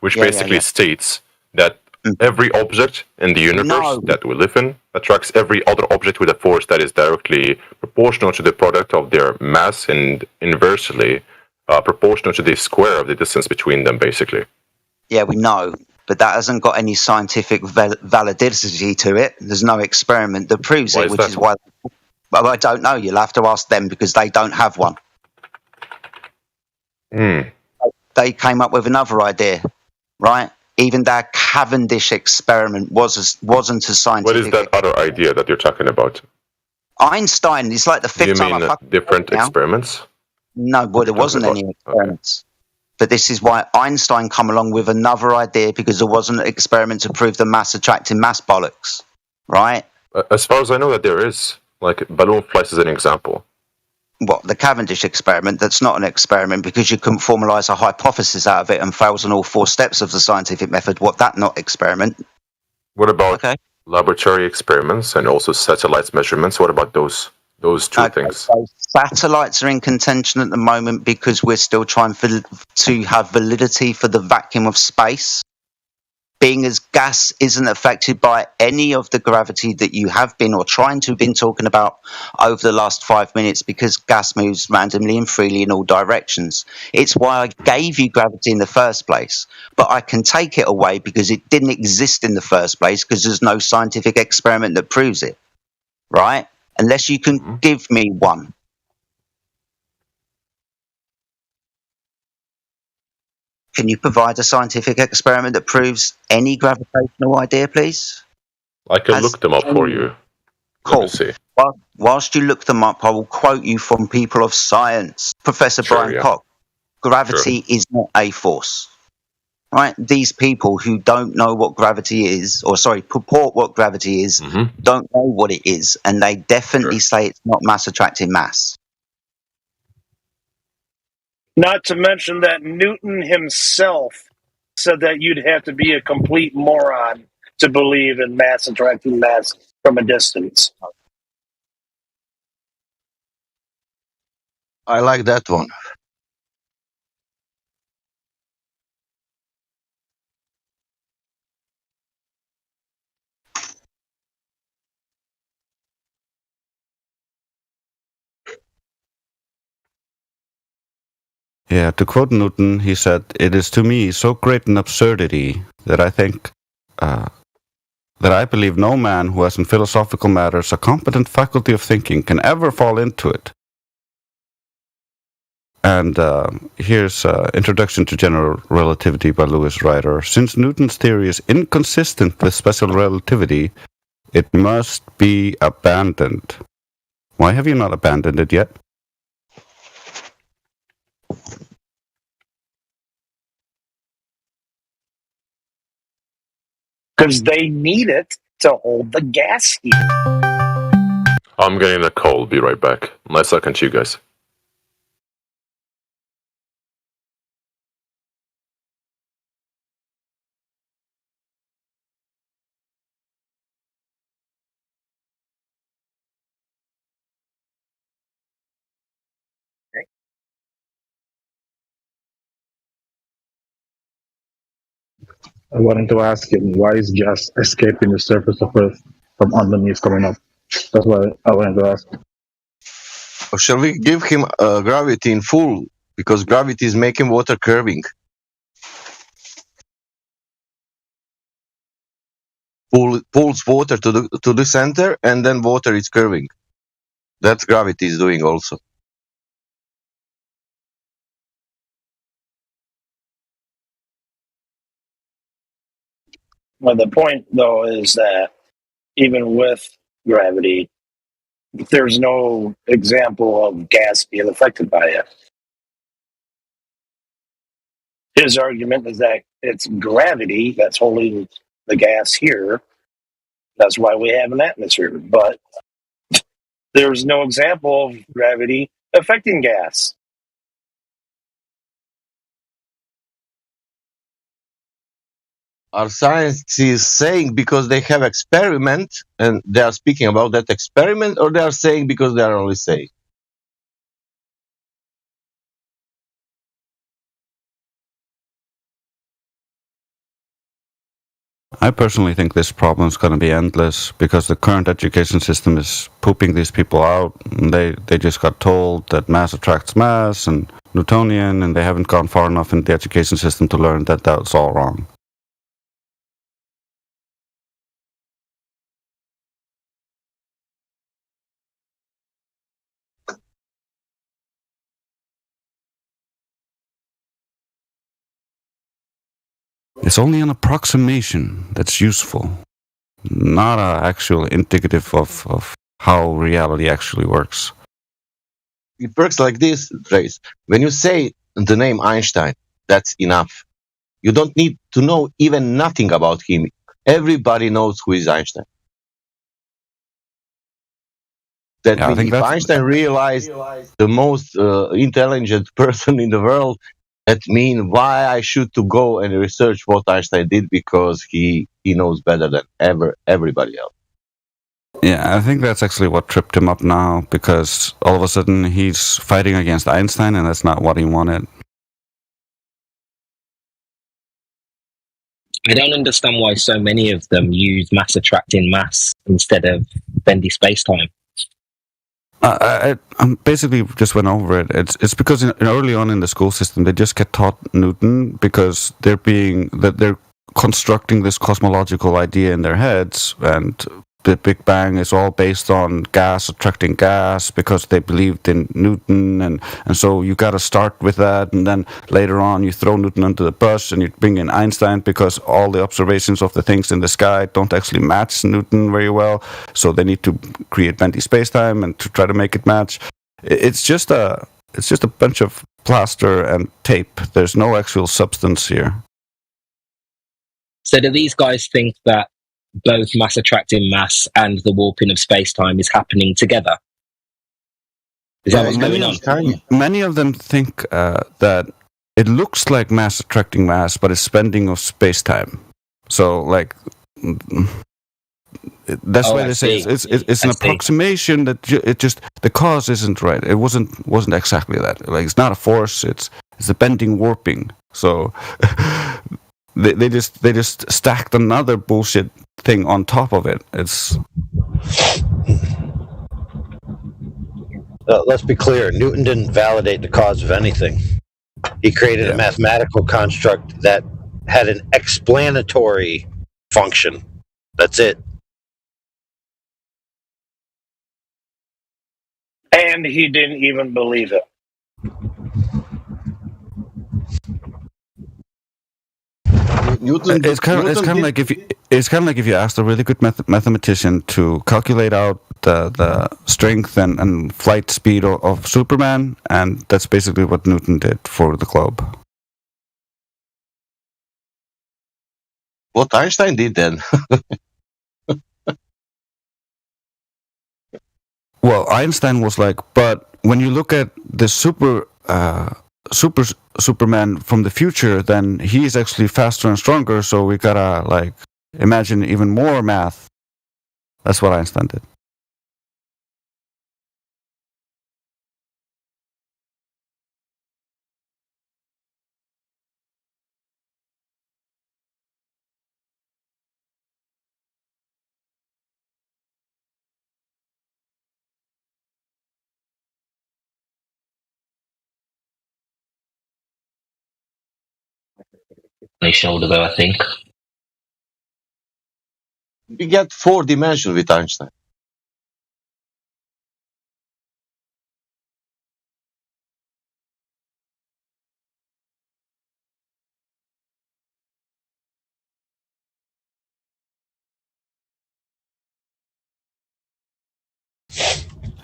which basically states that every object in the universe that we live in attracts every other object with a force that is directly proportional to the product of their mass and inversely proportional to the square of the distance between them, basically. Yeah, we know, but that hasn't got any scientific validity to it. There's no experiment that proves it, which is why... Well, I don't know. You'll have to ask them because they don't have one. They came up with another idea, right? Even that Cavendish experiment wasn't as scientific. What is that other idea that you're talking about? Mean it's like the fifth time I fucking different experiments? No, well, there wasn't any experiments. But this is why Einstein come along with another idea, because there wasn't an experiment to prove the mass attracting mass bollocks, right? As far as I know, that there is. Like balloon flights is an example. What, the Cavendish experiment? That's not an experiment because you couldn't formalise a hypothesis out of it and fails on all 4 steps of the scientific method. What, that not experiment? What about laboratory experiments and also satellites measurements? What about those two things? So satellites are in contention at the moment because we're still trying to have validity for the vacuum of space. Being as gas isn't affected by any of the gravity that you have been or trying to have been talking about over the last 5 minutes, because gas moves randomly and freely in all directions. It's why I gave you gravity in the first place. But I can take it away because it didn't exist in the first place because there's no scientific experiment that proves it. Right? Unless you can give me one. Can you provide a scientific experiment that proves any gravitational idea, please? I can look them up for you. Cool. Let me see. Whilst you look them up, I will quote you from People of Science, Professor Brian Koch. Gravity is not a force. Right? These people who don't know what gravity is, purport what gravity is, don't know what it is, and they definitely say it's not mass attracting mass. Not to mention that Newton himself said that you'd have to be a complete moron to believe in mass attracting mass from a distance. I like that one. Yeah, to quote Newton, he said, "It is to me so great an absurdity that I think, that I believe no man who has in philosophical matters a competent faculty of thinking can ever fall into it." And here's Introduction to General Relativity by Lewis Ryder. Since Newton's theory is inconsistent with special relativity, it must be abandoned. Why have you not abandoned it yet? because they need it to hold the gas heat. I'm getting a call. Be right back. Nice talking to you guys. I wanted to ask him, why is gas escaping the surface of Earth from underneath coming up? That's what I wanted to ask. Or shall we give him gravity in full? Because gravity is making water curving. Pulls water to the center, and then water is curving. That's gravity is doing also. Well, the point, though, is that even with gravity, there's no example of gas being affected by it. His argument is that it's gravity that's holding the gas here. That's why we have an atmosphere. But there's no example of gravity affecting gas. Our science is saying because they have experiment and they are speaking about that experiment, or they are saying because they are only saying? I personally think this problem is going to be endless because the current education system is pooping these people out. They just got told that mass attracts mass and Newtonian, and they haven't gone far enough in the education system to learn that that's all wrong. It's only an approximation that's useful, not an actual indicative of how reality actually works. It works like this, Trace. When you say the name Einstein, that's enough. You don't need to know even nothing about him. Everybody knows who is Einstein. That means if Einstein realized the most intelligent person in the world, that means why I should to go and research what Einstein did, because he knows better than everybody else. Yeah, I think that's actually what tripped him up now, because all of a sudden he's fighting against Einstein, and that's not what he wanted. I don't understand why so many of them use mass attracting mass instead of bendy spacetime. I basically just went over it. It's because early on in the school system they just get taught Newton because they're constructing this cosmological idea in their heads, and the Big Bang is all based on gas attracting gas because they believed in Newton, and so you got to start with that, and then later on you throw Newton under the bus and you bring in Einstein because all the observations of the things in the sky don't actually match Newton very well, so they need to create bendy spacetime and to try to make it match. It's just a bunch of plaster and tape. There's no actual substance here. So do these guys think that both mass attracting mass and the warping of space-time is happening together? Is that what's going on? Many of them think that it looks like mass attracting mass, but it's bending of space-time. So, like, that's why they say it's an approximation that it just the cause isn't right. It wasn't exactly that. Like, it's not a force. It's a bending warping. So. They just stacked another bullshit thing on top of it. It's let's be clear. Newton didn't validate the cause of anything. He created a mathematical construct that had an explanatory function. That's it. And he didn't even believe it. It's kind of like if you asked a really good mathematician to calculate out the strength and flight speed of Superman, and that's basically what Newton did for the globe. what Einstein did then. Well, Einstein was like, but when you look at the Superman from the future, then he's actually faster and stronger. So we gotta like imagine even more math. That's what Einstein did. Shoulder, though, I think. We get 4 dimensions with Einstein.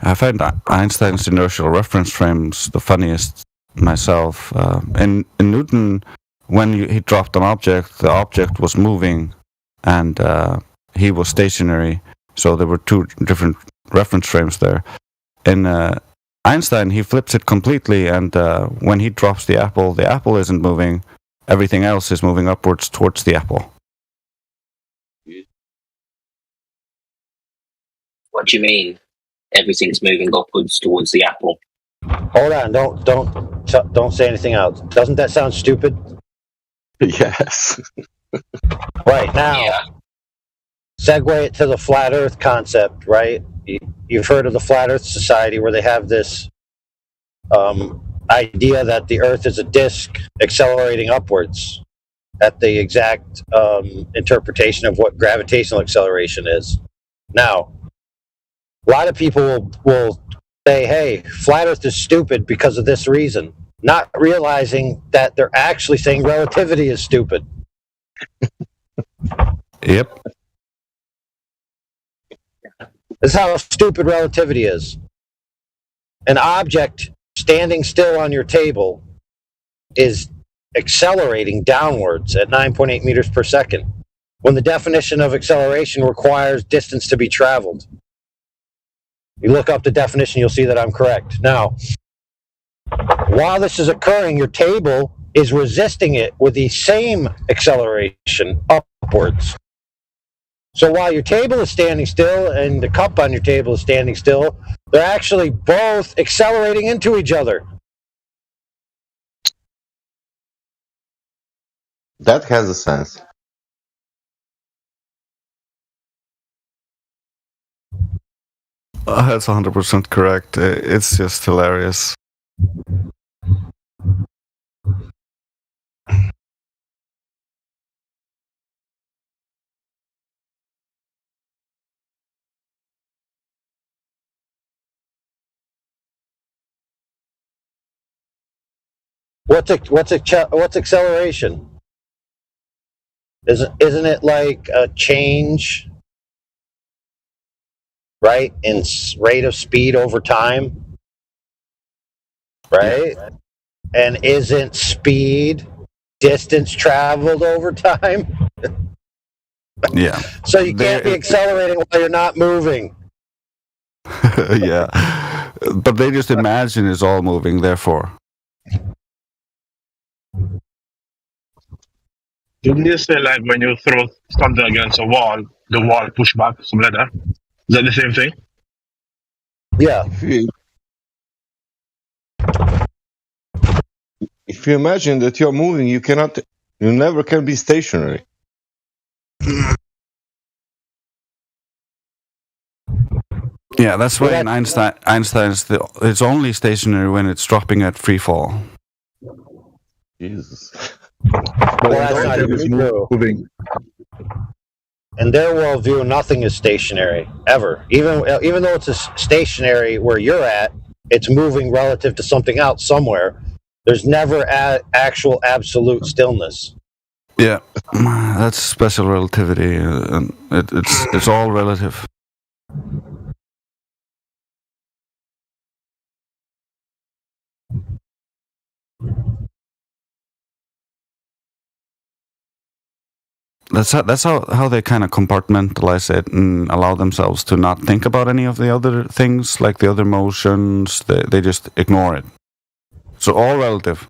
I find Einstein's inertial reference frames the funniest myself. In Newton, when he dropped an object, the object was moving, and he was stationary. So there were 2 different reference frames there. In Einstein, he flips it completely, and when he drops the apple isn't moving. Everything else is moving upwards towards the apple. What do you mean? Everything's moving upwards towards the apple. Hold on, don't say anything else. Doesn't that sound stupid? Yes. Right now, segue it to the flat Earth concept. Right, you've heard of the Flat Earth Society, where they have this idea that the Earth is a disk accelerating upwards. At the exact interpretation of what gravitational acceleration is. Now, a lot of people will say, hey, flat Earth is stupid because of this reason, not realizing that they're actually saying relativity is stupid. Yep. This is how stupid relativity is. An object standing still on your table is accelerating downwards at 9.8 meters per second, when the definition of acceleration requires distance to be traveled. You look up the definition, you'll see that I'm correct. Now, while this is occurring, your table is resisting it with the same acceleration upwards. So while your table is standing still and the cup on your table is standing still, they're actually both accelerating into each other. That has a sense. That's 100% correct. It's just hilarious. What's acceleration? Isn't it like a change, right, in rate of speed over time, right? Yeah. And isn't speed distance traveled over time? Yeah. So you can't be accelerating while you're not moving. Yeah. But they just imagine it's all moving, therefore. Didn't you say, like, when you throw something against a wall, the wall push back, something like that? Is that the same thing? Yeah. If you imagine that you're moving, you never can be stationary. Yeah, that's why in Einstein's it's only stationary when it's dropping at free fall. Jesus. Well, that's not even true. In their worldview, nothing is stationary ever. Even though it's a stationary where you're at, it's moving relative to something else somewhere. There's never actual absolute stillness. Yeah, that's special relativity, and it's all relative. that's how they kind of compartmentalize it and allow themselves to not think about any of the other things, like the other motions. They just ignore it. So all relative.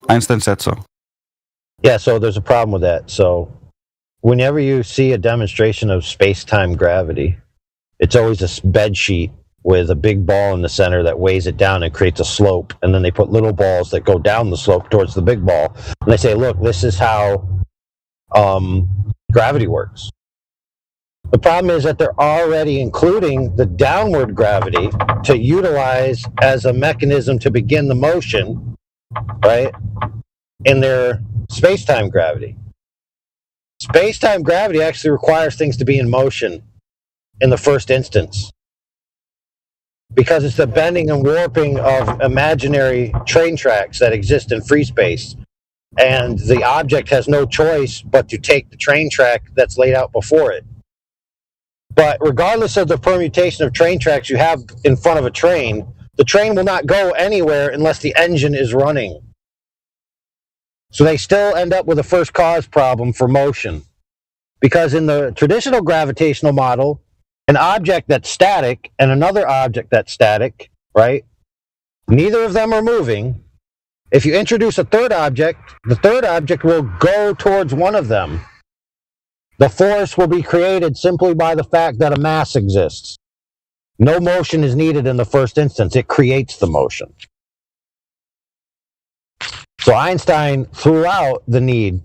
Einstein said so. Yeah, so there's a problem with that. So whenever you see a demonstration of space-time gravity, it's always a bed sheet with a big ball in the center that weighs it down and creates a slope, and then they put little balls that go down the slope towards the big ball, and they say, look, this is how gravity works. The problem is that they're already including the downward gravity to utilize as a mechanism to begin the motion, right, in their space-time gravity. Space-time gravity actually requires things to be in motion in the first instance, because it's the bending and warping of imaginary train tracks that exist in free space. And the object has no choice but to take the train track that's laid out before it. But regardless of the permutation of train tracks you have in front of a train, the train will not go anywhere unless the engine is running. So they still end up with a first cause problem for motion. Because in the traditional gravitational model, an object that's static and another object that's static, right? Neither of them are moving. If you introduce a third object, the third object will go towards one of them. The force will be created simply by the fact that a mass exists. No motion is needed in the first instance. It creates the motion. So Einstein threw out the need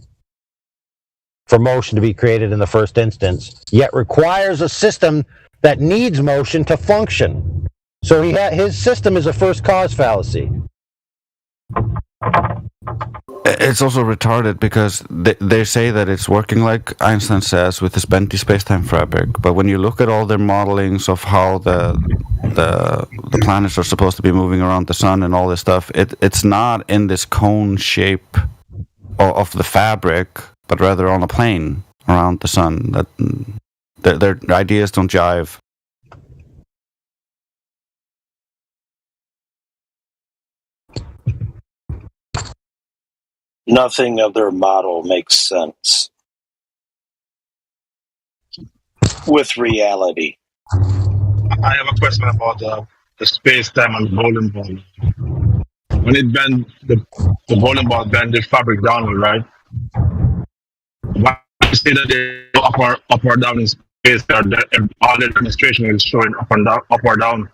for motion to be created in the first instance, yet requires a system that needs motion to function. So his system is a first cause fallacy. It's also retarded because they say that it's working like Einstein says with this bendy space-time fabric, but when you look at all their modelings of how the planets are supposed to be moving around the sun and all this stuff, it's not in this cone shape of the fabric, but rather on a plane around the sun. That their ideas don't jive. Nothing of their model makes sense with reality. I have a question about the space-time and the bowling ball. When it bend, the bowling ball bend the fabric downward, right? Why you say that they go up or down in space? All the demonstration is showing up or down,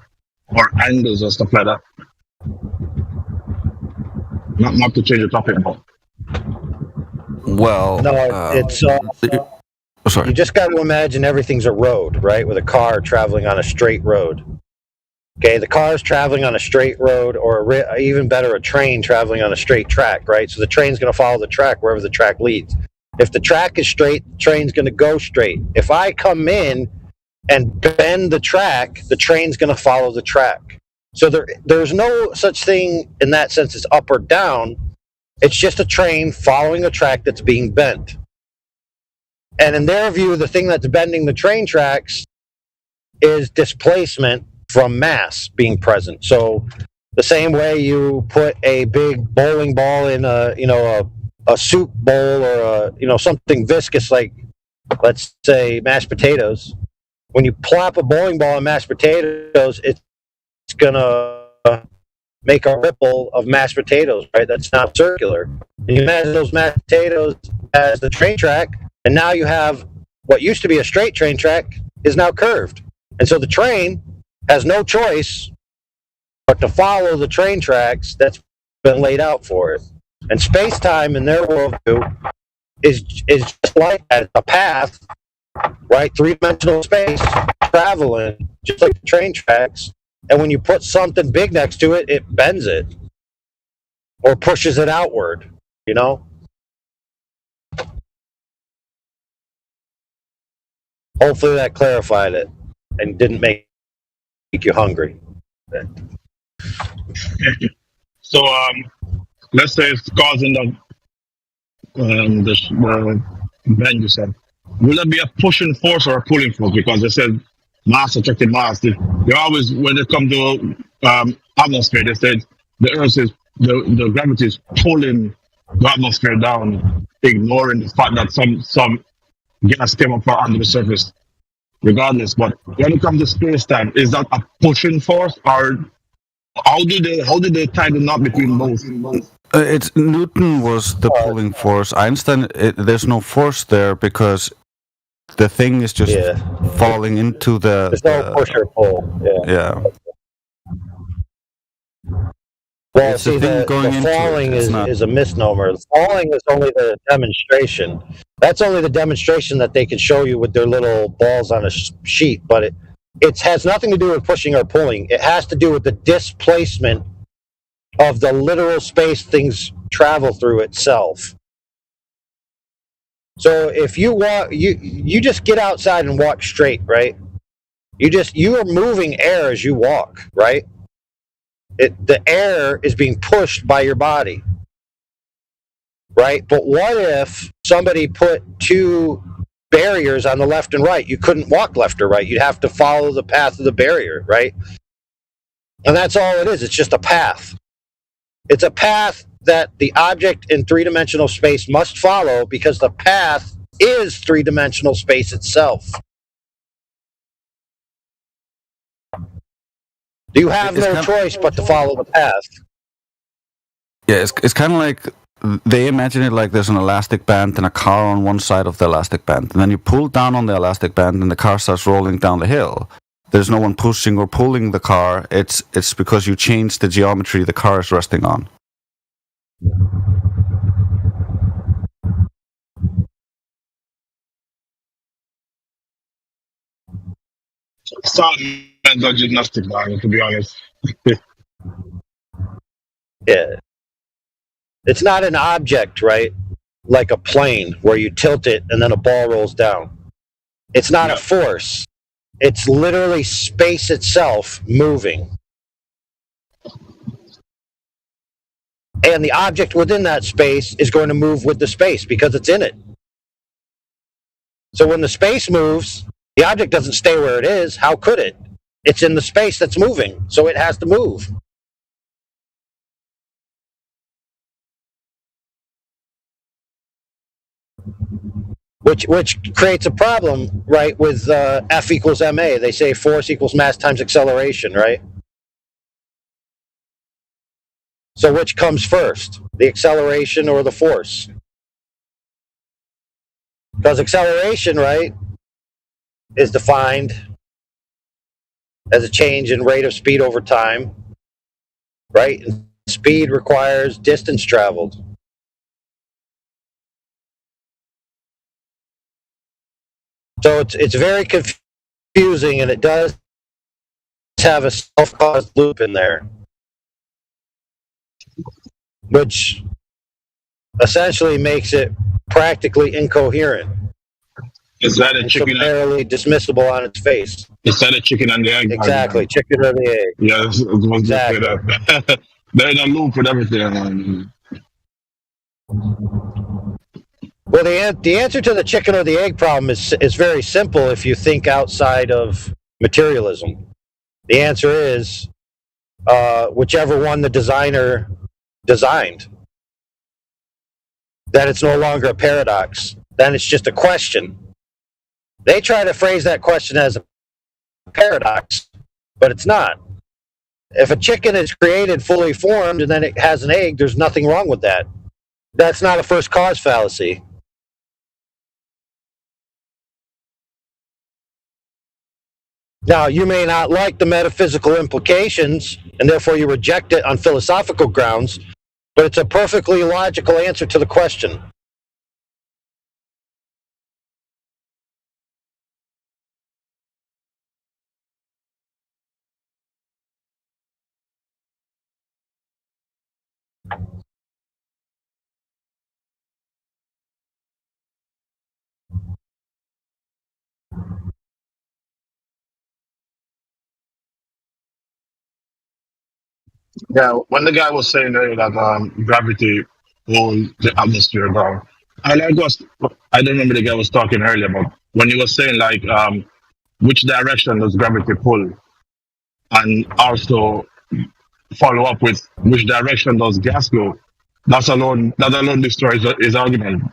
or angles or stuff like that. Not to change the topic, but. Well, no, it's sorry. You just got to imagine everything's a road, right? With a car traveling on a straight road. Okay, the car's traveling on a straight road, or even better, a train traveling on a straight track, right? So the train's going to follow the track wherever the track leads. If the track is straight, the train's going to go straight. If I come in and bend the track, the train's going to follow the track. So there's no such thing in that sense as up or down. It's just a train following a track that's being bent. And in their view, the thing that's bending the train tracks is displacement from mass being present. So the same way you put a big bowling ball in a soup bowl or something viscous like, let's say, mashed potatoes. When you plop a bowling ball in mashed potatoes, it's gonna make a ripple of mashed potatoes, right? That's not circular. And you imagine those mashed potatoes as the train track, and now you have what used to be a straight train track is now curved. And so the train has no choice but to follow the train tracks that's been laid out for it. And space-time in their worldview is just like that, a path, right? Three-dimensional space, traveling, just like the train tracks. And when you put something big next to it, it bends it or pushes it outward, Hopefully that clarified it and didn't make you hungry. So let's say it's causing the bend, you said. Will there be a pushing force or a pulling force? Because they said mass attracting mass. They always, when they come to atmosphere, they said the Earth is the gravity is pulling the atmosphere down. ignoring the fact that some gas came up under the surface regardless. But when it comes to space time, is that a pushing force, or how did they tie the knot between both? It's Newton was the pulling force. Einstein, there's no force there because the thing is just falling into the. There's no push or pull. Yeah. Well, It's see, the thing the going into it, falling it's not- is a misnomer. Falling is only the demonstration. That's only the demonstration that they can show you with their little balls on a sheet, but it has nothing to do with pushing or pulling. It has to do with the displacement of the literal space things travel through itself. So if you walk, you just get outside and walk straight, right? You are moving air as you walk, right? The air is being pushed by your body, right? But what if somebody put two barriers on the left and right? You couldn't walk left or right. You'd have to follow the path of the barrier, right? And that's all it is. It's just a path. It's a path that the object in three-dimensional space must follow because the path is three-dimensional space itself. You have no choice but to follow the path. Yeah, it's kind of like they imagine it like there's an elastic band and a car on one side of the elastic band, and then you pull down on the elastic band and the car starts rolling down the hill. There's no one pushing or pulling the car. It's because you change the geometry the car is resting on. It's all mental gymnastics, man, to be honest. Yeah. It's not an object, right? Like a plane where you tilt it and then a ball rolls down. It's not a force. It's literally space itself moving. And the object within that space is going to move with the space because it's in it. So when the space moves, the object doesn't stay where it is. How could it? It's in the space that's moving, so it has to move. Which creates a problem, right, with F equals ma. They say force equals mass times acceleration, right? So which comes first, the acceleration or the force? Because acceleration, right, is defined as a change in rate of speed over time, right? And speed requires distance traveled. So it's very confusing, and it does have a self-caused loop in there, which essentially makes it practically incoherent. Is that a chicken? Summarily dismissible on its face. Is that a chicken and the egg? Exactly, chicken or the egg. Yeah, exactly. That. They're in a loop with everything. Well, the answer to the chicken or the egg problem is very simple if you think outside of materialism. The answer is whichever one the designer designed. That it's no longer a paradox. Then it's just a question. They try to phrase that question as a paradox, but it's not. If a chicken is created fully formed and then it has an egg, there's nothing wrong with that. That's not a first cause fallacy. Now, you may not like the metaphysical implications, and therefore you reject it on philosophical grounds, but it's a perfectly logical answer to the question. Yeah, when the guy was saying earlier that gravity holds the atmosphere down, I don't remember the guy was talking earlier, but when he was saying like which direction does gravity pull, and also follow up with which direction does gas go, that alone destroys his argument.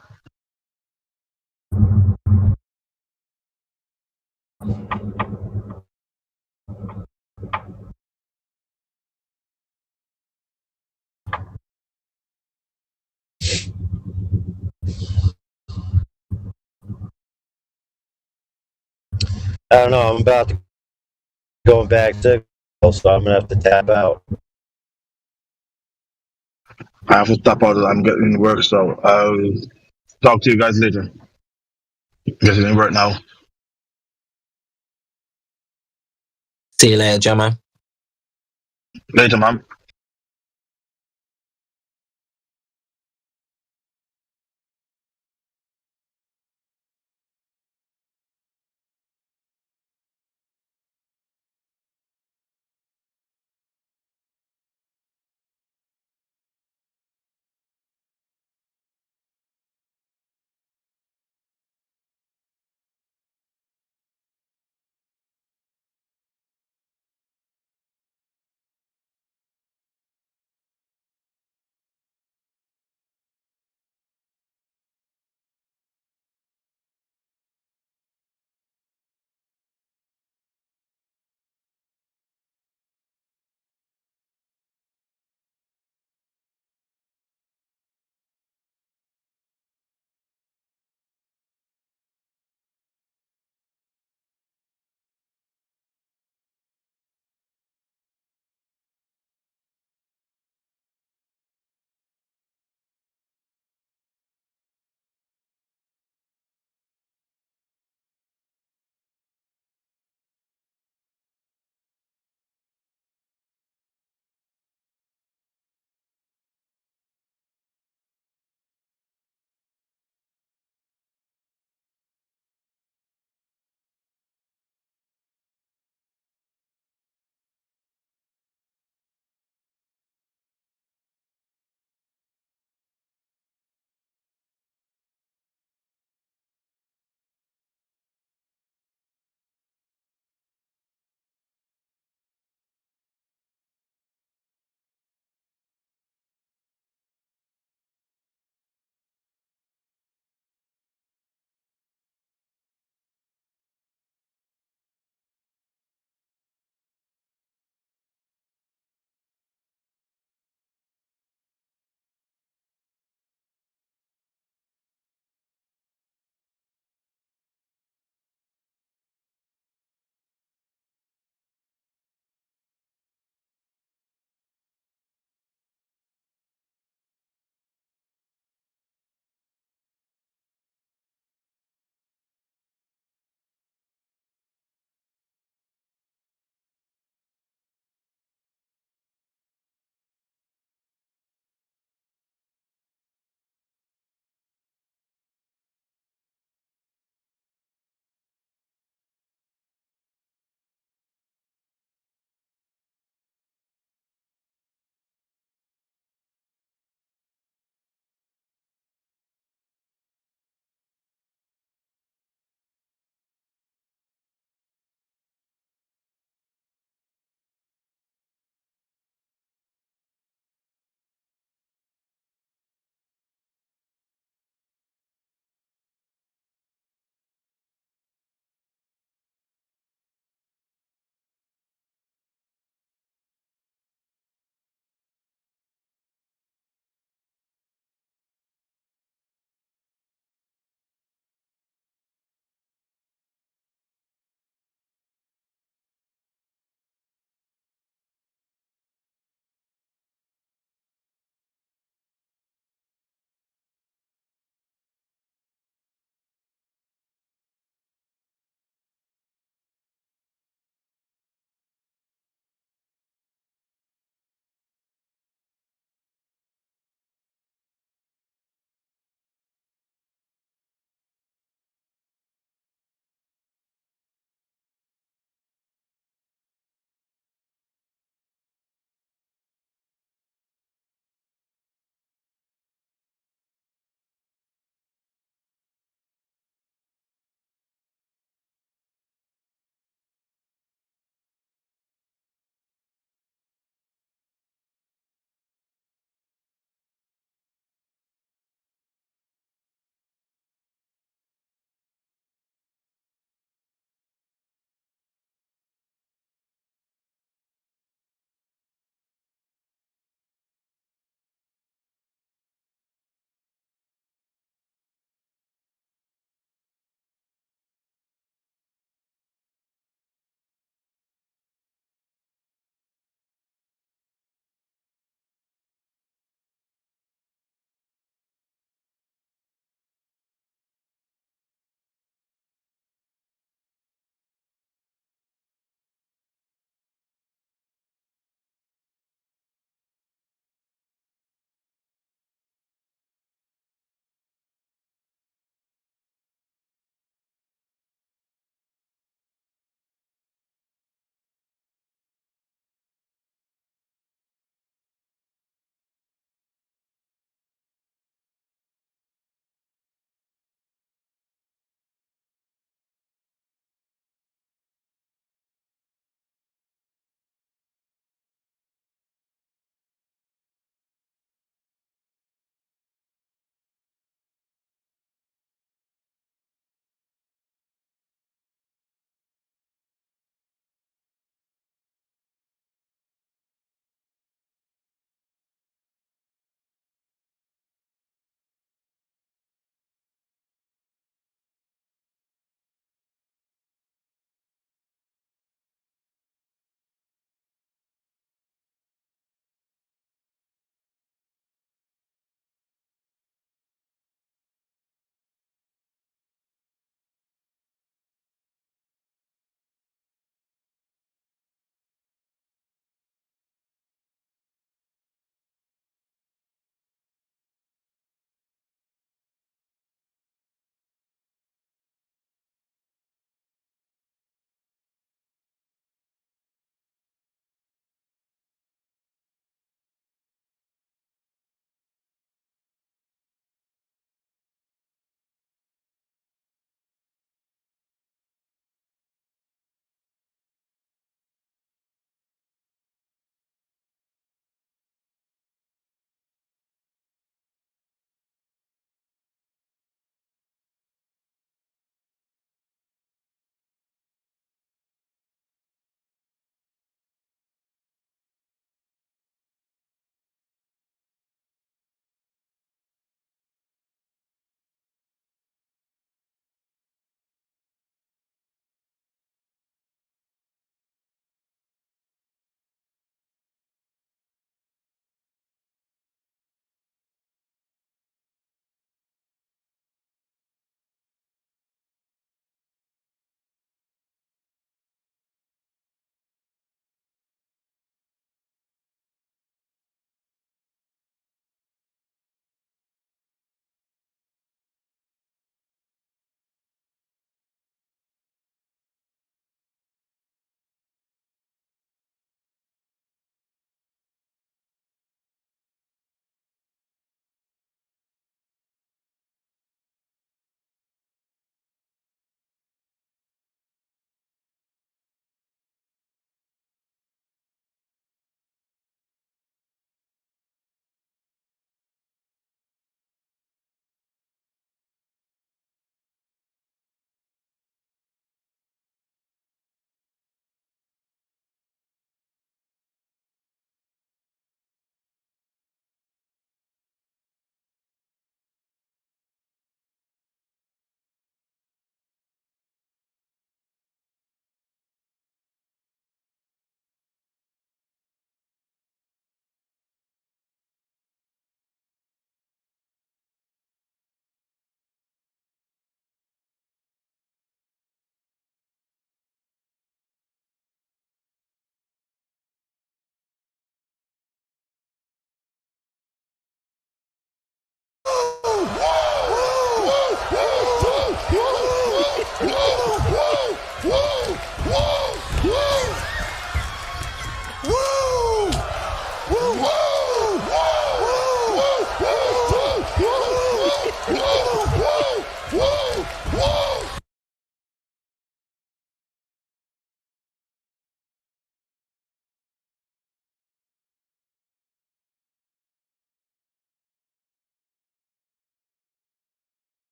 I don't know. I'm about to go back to, so I'm gonna have to tap out. I have to stop out. I'm getting work, so I'll talk to you guys later. Getting work now. See you later, Jamo. Later, man.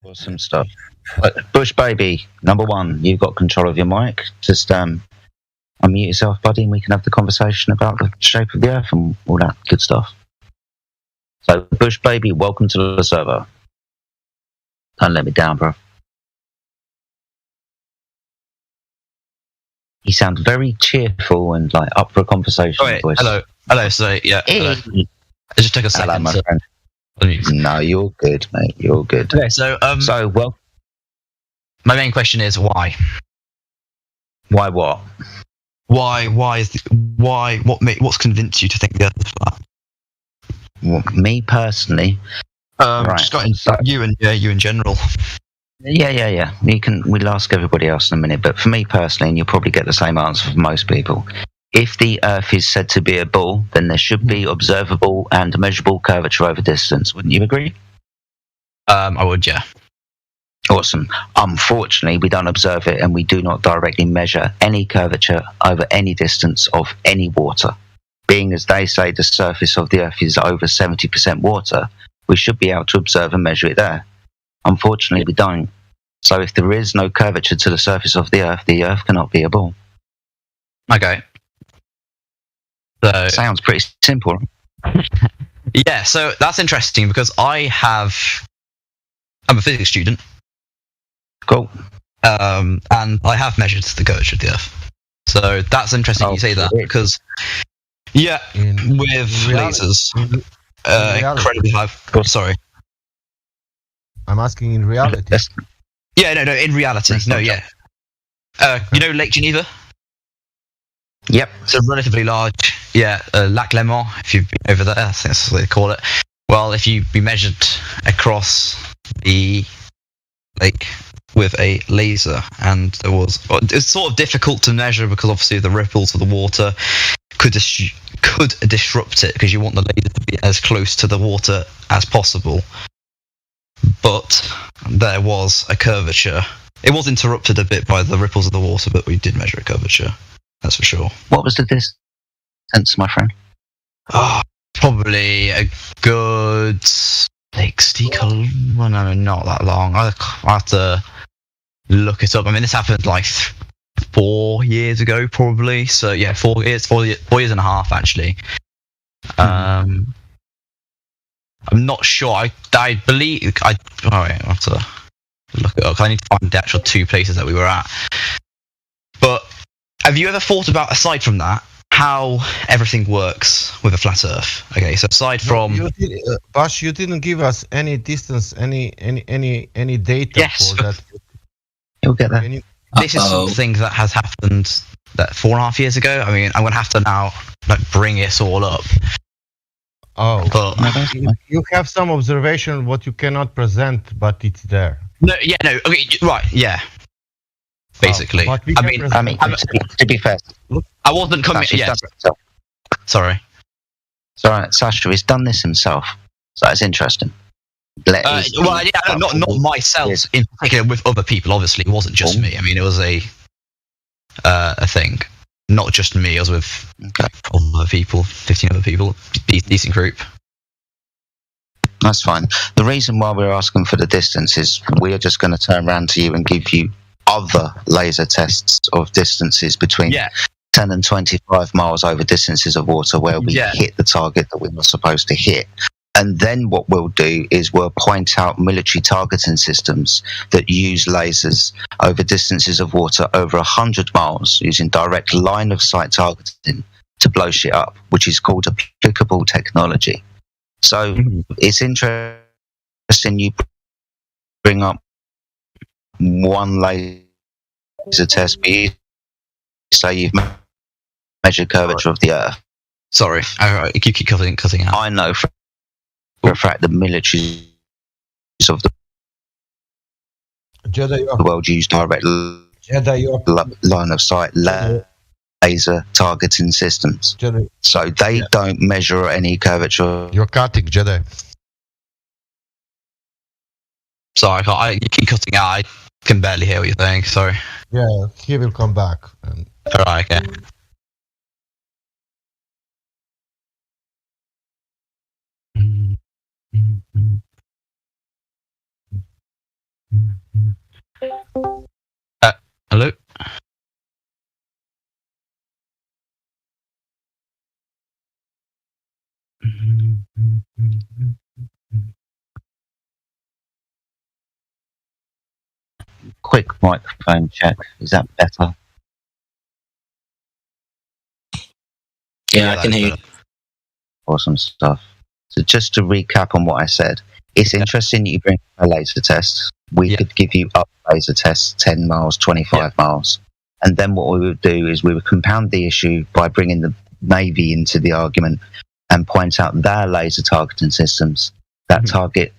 Awesome stuff. Bush Baby, number one, you've got control of your mic. Just unmute yourself, buddy, and we can have the conversation about the shape of the Earth and all that good stuff. So, Bush Baby, welcome to the server. Don't let me down, bro. You sound very cheerful and like up for a conversation. Oh, wait, hello. So yeah, hello. It just took a second. Hello, my friend. No, you're good, mate. You're good. Okay, so my main question is why? Why what? What's convinced you to think the Earth is flat? Well, me personally, right. Just got you in general. Yeah. We'll ask everybody else in a minute, but for me personally, and you'll probably get the same answer for most people. If the Earth is said to be a ball, then there should be observable and measurable curvature over distance. Wouldn't you agree? I would, yeah. Awesome. Unfortunately, we don't observe it, and we do not directly measure any curvature over any distance of any water. Being as they say the surface of the Earth is over 70% water, we should be able to observe and measure it there. Unfortunately, we don't. So if there is no curvature to the surface of the Earth cannot be a ball. Okay. So, sounds pretty simple. Yeah, so that's interesting because I'm a physics student. Cool. And I have measured the curvature of the Earth. So that's interesting you say that because, yeah, with lasers, incredibly high. Oh, sorry. I'm asking in reality. Yeah, no, in reality. No, yeah. You know Lake Geneva? Yep. It's a relatively large, Lac Léman, if you've been over there, I think that's what they call it. Well, if you be measured across the lake with a laser, and it's sort of difficult to measure because obviously the ripples of the water could disrupt it because you want the laser to be as close to the water as possible. But there was a curvature. It was interrupted a bit by the ripples of the water, but we did measure a curvature. That's for sure. What was the distance, my friend? Oh, probably a good 60 kilometers. Well, no, not that long. I'll have to look it up. I mean, this happened like 4 years ago, probably. So yeah, 4 years and a half actually. I'm not sure. I believe I have to look it up. I need to find the actual two places that we were at. But have you ever thought about, aside from that, how everything works with a flat Earth? Okay, so aside from Bash, you didn't give us any distance, any data for that. You'll get that. This is something that has happened 4.5 years ago. I mean, I'm gonna have to now bring it all up. Oh, but you have some observation what you cannot present, but it's there. No, okay, right, yeah. Basically, I mean, to be fair, I wasn't coming. Yeah, sorry. It's all right. Sasha has done this himself, so that's interesting. Not myself in particular. With other people, obviously, it wasn't just me. I mean, it was a thing, not just me. I was with other people, 15 other people, decent group. That's fine. The reason why we're asking for the distance is we are just going to turn around to you and give you other laser tests of distances between 10 and 25 miles over distances of water where we hit the target that we're not supposed to hit. And then what we'll do is we'll point out military targeting systems that use lasers over distances of water over 100 miles using direct line of sight targeting to blow shit up, which is called applicable technology. So it's interesting you bring up one laser test, but you say you've measured curvature of the Earth. Sorry, you keep cutting out. I know for a fact the militaries of the world use direct line of sight laser targeting systems. So they don't measure any curvature. You're cutting, Jedi. Sorry, you keep cutting out. I can barely hear what you're saying. Sorry. Yeah, he will come back. All right, okay. Hello? Quick microphone check. Is that better? Yeah, I can hear you. Awesome stuff. So just to recap on what I said, it's interesting that you bring a laser test. We could give you up laser tests 10 miles, 25 miles. And then what we would do is we would compound the issue by bringing the Navy into the argument and point out their laser targeting systems that target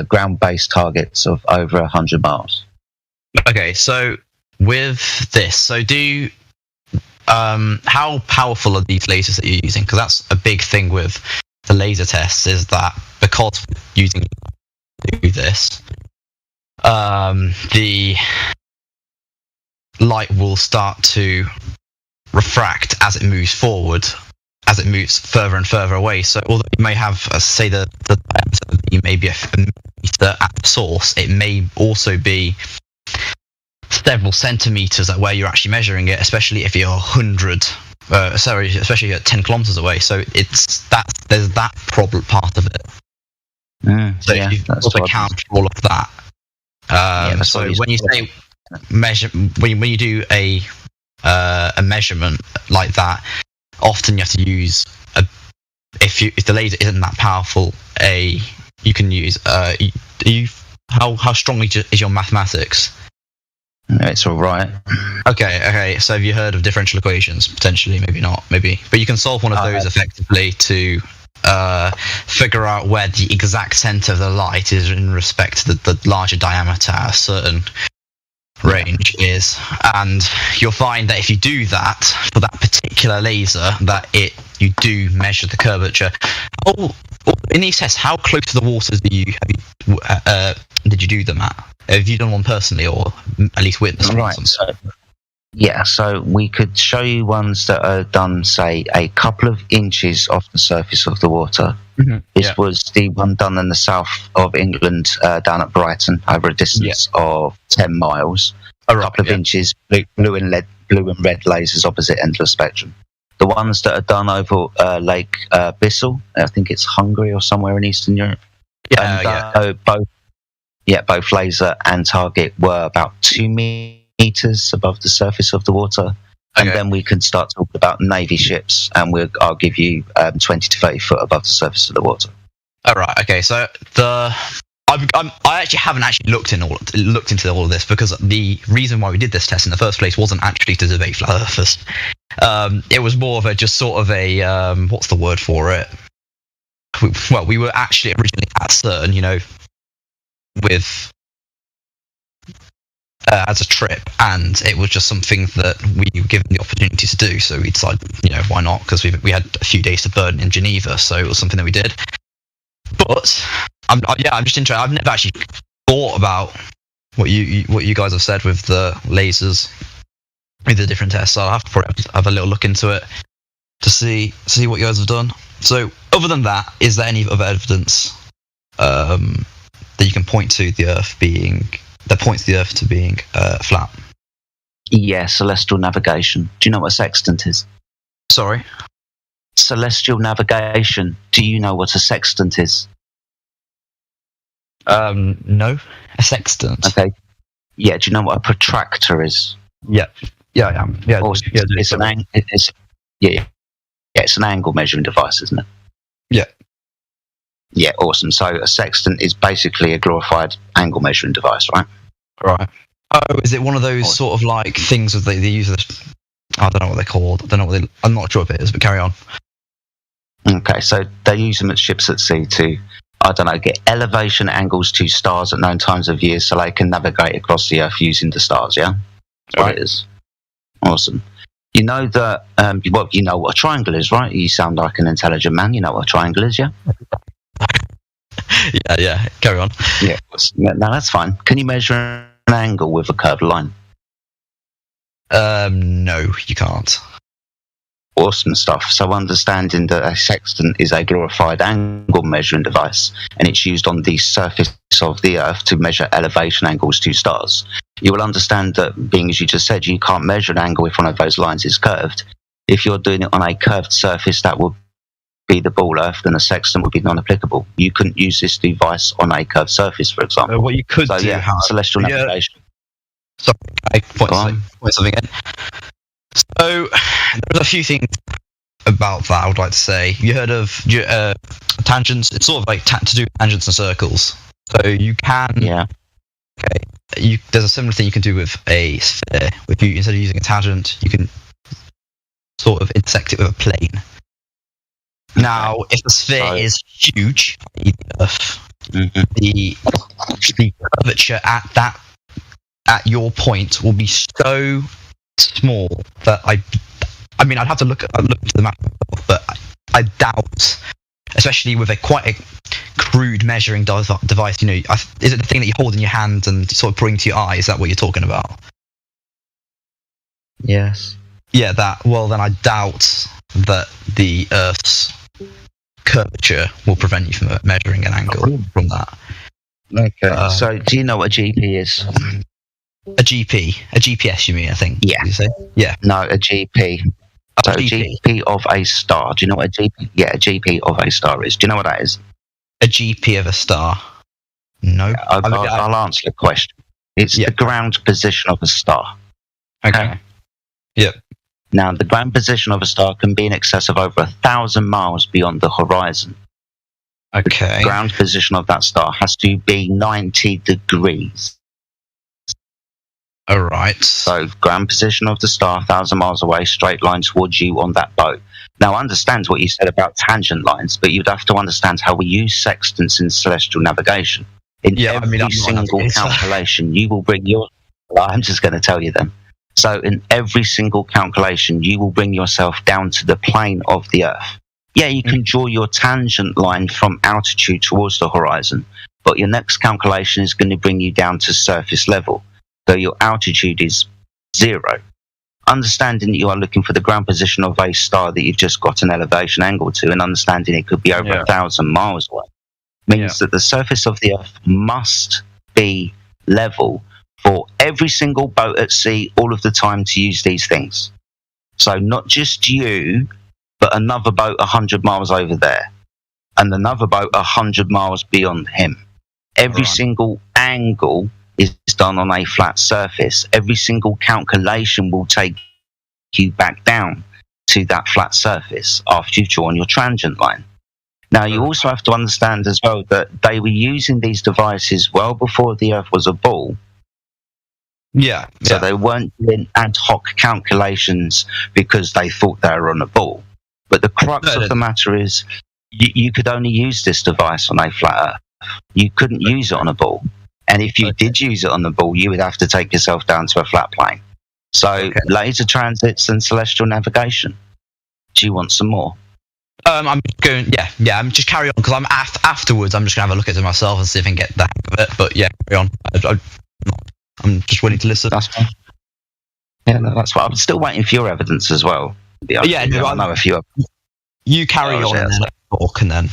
ground-based targets of over 100 miles. Okay, so with this, how powerful are these lasers that you're using? Because that's a big thing with the laser tests, is that because using do this, the light will start to refract as it moves forward, as it moves further and further away. So although you may have, say, the diameter, you may be a meter at the source, it may also be several centimeters at where you're actually measuring it, especially if you're especially at 10 kilometers away. So there's that problem part of it. So you also account for all of that. So when you say when you do a measurement like that, often you have to use if the laser isn't that powerful, you can use how strongly is your mathematics? It's all right. Okay. So have you heard of differential equations? Potentially, maybe not, maybe. But you can solve one of those effectively to figure out where the exact center of the light is in respect to the larger diameter at a certain range is. And you'll find that if you do that for that particular laser, that you do measure the curvature. In these tests, how close to the waters did you do them at? Have you done one personally, or at least witnessed one? Right. So we could show you ones that are done, say, a couple of inches off the surface of the water. This was the one done in the south of England, down at Brighton, over a distance of 10 miles. A couple of inches, blue and red lasers opposite end of the spectrum. The ones that are done over Lake Bissell, I think it's Hungary or somewhere in Eastern Europe. Both laser and target were about 2 meters above the surface of the water. And then we can start talking about Navy ships, and I'll give you 20 to 30 foot above the surface of the water. All right. Okay. So I actually haven't looked into all of this, because the reason why we did this test in the first place wasn't actually to debate flat earthers. It was more of a just sort of a what's the word for it? We were actually originally at CERN, with as a trip, and it was just something that we were given the opportunity to do. So we decided, why not? Because we had a few days to burn in Geneva, so it was something that we did. But I'm just interested. I've never actually thought about what you guys have said with the lasers, with the different tests. So I'll have to probably have a little look into it to see what you guys have done. So other than that, is there any other evidence that you can point to that points the Earth to being flat? Yeah, celestial navigation. Do you know what a sextant is? Sorry? Celestial navigation. Do you know what a sextant is? No. A sextant. Okay. Yeah, do you know what a protractor is? Yeah. Yeah, I am. Yeah, Awesome. yeah, It's an angle measuring device, isn't it? Yeah. Yeah, awesome. So a sextant is basically a glorified angle measuring device, right? Right. Oh, is it one of those sort of like things that they use? I don't know what they're called. I don't know what they. I'm not sure if it is, but carry on. Okay, so they use them at ships at sea to, I don't know, get elevation angles to stars at known times of year so they can navigate across the Earth using the stars, yeah? That's what it is. Awesome. You know that, well, you know what a triangle is, right? You sound like an intelligent man. You know what a triangle is, yeah? Yeah. Carry on. Yeah. No, that's fine. Can you measure an angle with a curved line? No, you can't. Awesome stuff. So understanding that a sextant is a glorified angle measuring device and it's used on the surface of the Earth to measure elevation angles to stars. You will understand that, being as you just said, you can't measure an angle if one of those lines is curved. If you're doing it on a curved surface, that would be the ball Earth, then a sextant would be non-applicable. You couldn't use this device on a curved surface, for example. What you could do, celestial navigation. Sorry, I point something in. So, there's a few things about that I would like to say. You heard of tangents? It's sort of like to do tangents and circles. So you can... Yeah. Okay. There's a similar thing you can do with a sphere. Instead of using a tangent, you can sort of intersect it with a plane. Now, if the sphere is huge, the Earth, the curvature at your point will be so small that I mean, I'd have to look into the map, but I doubt, especially with quite a crude measuring device. You know, is it the thing that you hold in your hand and sort of bring to your eye? Is that what you're talking about? Yes. Yeah, that. Well, then I doubt that the Earth's curvature will prevent you from measuring an angle from that. Okay. So, do you know what a GP is? A GPS, you mean? I think. Yeah. Did you say? Yeah. No, a GP. So, a GP of a star. Do you know what a GP? Yeah, a GP of a star is. Do you know what that is? A GP of a star. No. I'll answer the question. It's the ground position of a star. Okay. Yep. Now, the ground position of a star can be in excess of over 1,000 miles beyond the horizon. Okay. The ground position of that star has to be 90 degrees. All right. So, ground position of the star, 1,000 miles away, straight line towards you on that boat. Now, I understand what you said about tangent lines, but you'd have to understand how we use sextants in celestial navigation. In every single calculation, you will bring your... Well, I'm just going to tell you then. So in every single calculation, you will bring yourself down to the plane of the Earth. Yeah, you can draw your tangent line from altitude towards the horizon, but your next calculation is going to bring you down to surface level. So your altitude is 0. Understanding that you are looking for the ground position of a star that you've just got an elevation angle to, and understanding it could be over 1,000 miles away, means that the surface of the Earth must be level for every single boat at sea all of the time to use these things. So not just you, but another boat 100 miles over there, and another boat 100 miles beyond him. Every single angle is done on a flat surface. Every single calculation will take you back down to that flat surface after you've drawn your tangent line. Now, you also have to understand as well that they were using these devices well before the Earth was a ball. So they weren't doing ad hoc calculations because they thought they were on a ball. But the crux of the matter is you could only use this device on a flat Earth. You couldn't use it on a ball. And if you did use it on the ball, you would have to take yourself down to a flat plane. So laser transits and celestial navigation. Do you want some more? I'm going. I'm just carry on because I'm afterwards. I'm just gonna have a look at it myself and see if I can get the hang of it. But yeah, carry on. I'm just willing to listen. That's fine. Yeah, no, that's fine. I'm still waiting for your evidence as well. Yeah, no, I know a few. You carry on and then talk, and then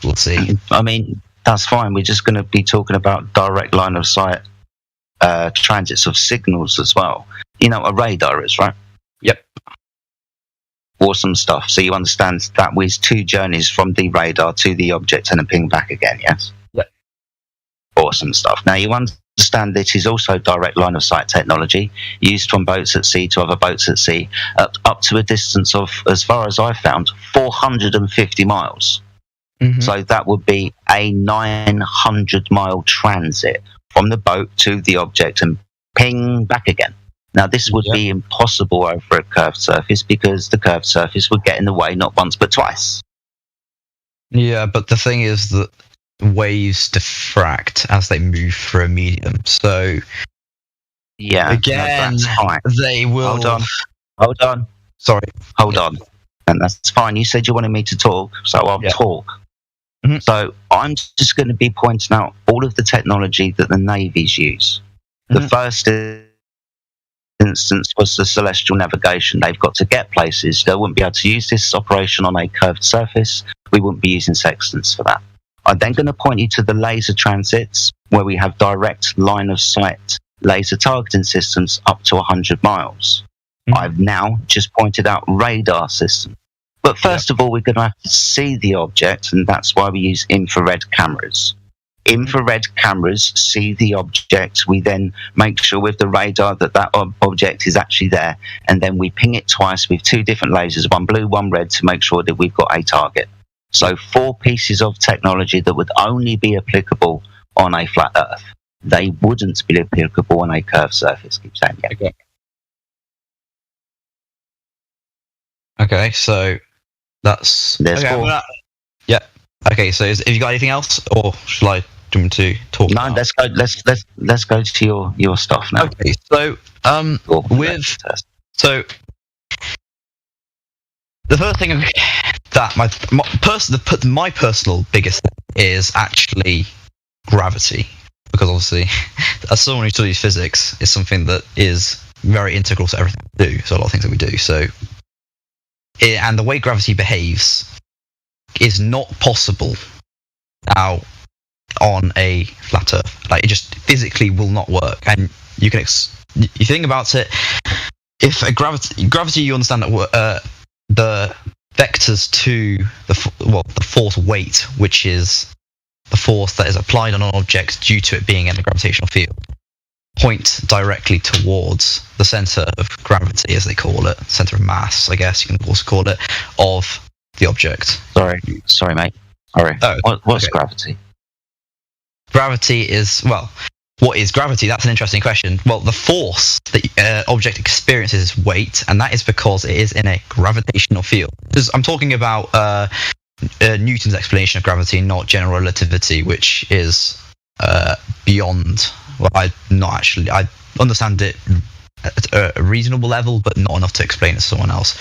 we'll see. I mean, that's fine. We're just going to be talking about direct line of sight transits of signals as well. You know what a radar is, right? Yep. Awesome stuff. So you understand that was 2 journeys from the radar to the object and a ping back again, yes? Yep. Awesome stuff. Now you understand this is also direct line of sight technology used from boats at sea to other boats at sea up to a distance of, as far as I found, 450 miles. Mm-hmm. So that would be a 900-mile transit from the boat to the object and ping back again. Now, this would be impossible over a curved surface because the curved surface would get in the way not once but twice. Yeah, but the thing is that waves diffract as they move through a medium. So, again, that's fine. They will... Hold on. Sorry. Hold on. And that's fine. You said you wanted me to talk, so I'll talk. Mm-hmm. So I'm just going to be pointing out all of the technology that the navies use. The first instance was the celestial navigation. They've got to get places. They wouldn't be able to use this operation on a curved surface. We wouldn't be using sextants for that. I'm then going to point you to the laser transits, where we have direct line of sight laser targeting systems up to 100 miles. I've now just pointed out radar systems. But first of all, we're going to have to see the object, and that's why we use infrared cameras. Infrared cameras see the object. We then make sure with the radar that that object is actually there, and then we ping it twice with 2 different lasers, one blue, one red, to make sure that we've got a target. So 4 pieces of technology that would only be applicable on a flat Earth. They wouldn't be applicable on a curved surface. Keep saying Okay. Okay, so that's... There's okay, 4. Yeah. Okay, so have you got anything else, or shall I do you want to talk? No, let's go. Let's go to your stuff now. Okay, so so the first thing that my personal biggest thing is actually gravity, because obviously, as someone who studies physics, it's something that is very integral to everything we do. So a lot of things that we do. So, and the way gravity behaves is not possible now on a flat Earth. Like, it just physically will not work. And you can you think about it. If a gravity, you understand that the vectors to the force weight, which is the force that is applied on an object due to it being in a gravitational field, point directly towards the center of gravity, as they call it, center of mass, I guess you can also call it, of the object. Sorry, mate. Sorry. What's gravity? Gravity is, well, what is gravity? That's an interesting question. Well, the force the object experiences is weight, and that is because it is in a gravitational field. Because I'm talking about Newton's explanation of gravity, not general relativity, which is beyond. Well, I understand it at a reasonable level, but not enough to explain it to someone else.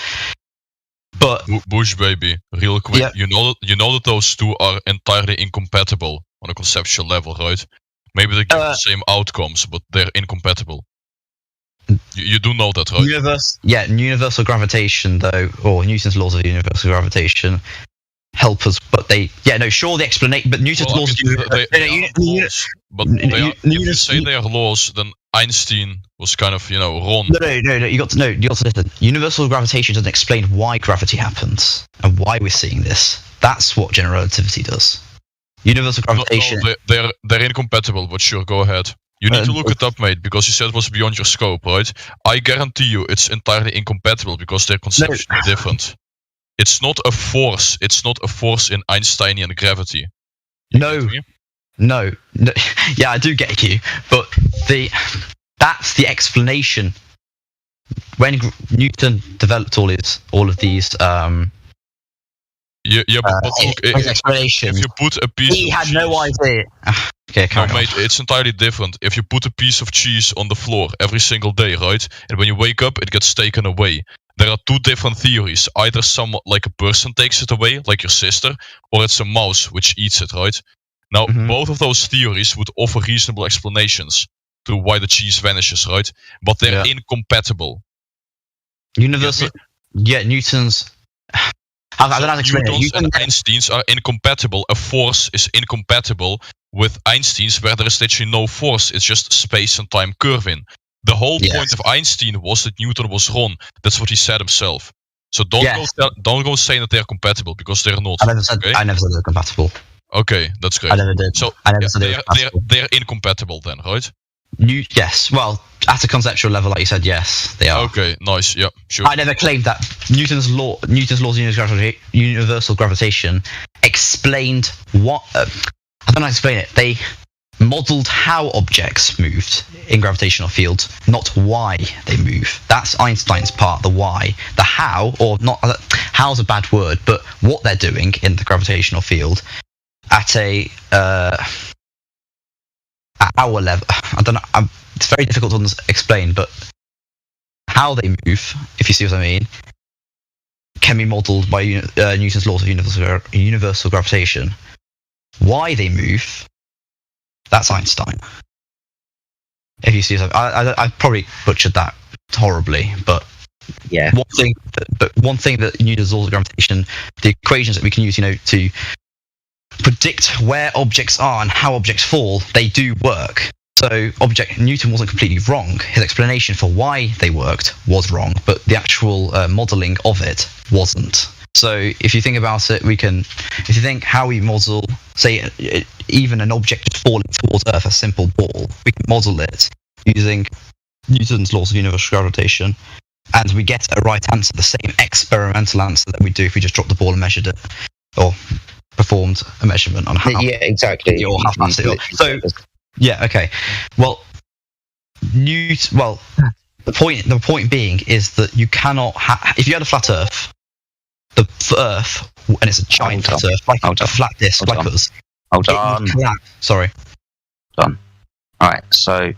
But Bush, baby, real quick, yeah. you know that those two are entirely incompatible on a conceptual level, right? Maybe they give the same outcomes, but they're incompatible. You do know that, right? Universal gravitation, though, or Newton's laws of universal gravitation, help us. But the explanation. But Newton's laws. If you say they are laws, then Einstein was kind of, wrong. No. You got to listen. Universal gravitation doesn't explain why gravity happens and why we're seeing this. That's what general relativity does. Universal gravitation. No, they're incompatible. But sure, go ahead. You need to look it up, mate, because you said it was beyond your scope, right? I guarantee you, it's entirely incompatible because they're conceptually different. It's not a force. It's not a force in Einsteinian gravity. No. Yeah, I do get you, but that's the explanation. When Newton developed all of these. But look, if you put a piece, he had no idea. Okay, mate, it's entirely different. If you put a piece of cheese on the floor every single day, right, and when you wake up, it gets taken away. There are 2 different theories. Either someone, like a person, takes it away, like your sister, or it's a mouse which eats it, right? Now, both of those theories would offer reasonable explanations to why the cheese vanishes, right? But they're incompatible. Newton's. I don't know how to explain it. Newtons You and can- Einsteins are incompatible. A force is incompatible with Einstein's, where there is literally no force. It's just space and time curving. The whole point of Einstein was that Newton was wrong. That's what he said himself. So don't go saying that they're compatible, because they're not. I never said they're compatible. Okay, that's great. I never did. So I never said they were compatible. they're incompatible then, right? Yes. Well, at a conceptual level, like you said, yes, they are. Okay, nice. Yeah, sure. I never claimed that Newton's laws of universal gravitation explained what. I don't know how to explain it. They modelled how objects moved in gravitational fields, not why they move. That's Einstein's part, the why. The how, or not. How's a bad word, but what they're doing in the gravitational field at a at our level. I don't know. It's very difficult to explain, but how they move, if you see what I mean, can be modelled by Newton's laws of universal gravitation. Why they move, that's Einstein. If you see something, I probably butchered that horribly, but yeah. One thing that Newton's laws of gravitation, the equations that we can use, to predict where objects are and how objects fall, they do work. So Newton wasn't completely wrong. His explanation for why they worked was wrong, but the actual modelling of it wasn't. So if you think about it, if you think how we model, say, even an object just falling towards Earth, a simple ball, we can model it using Newton's laws of universal gravitation, and we get a right answer, the same experimental answer that we do if we just dropped the ball and measured it, or performed a measurement on how. Yeah, exactly. Or how fast it was. So, yeah, okay. Well, the point being is that you cannot if you had a flat Earth, the Earth, and it's a giant flat Earth, like a flat disc, like us. Hold on. Sorry. Done. All right. So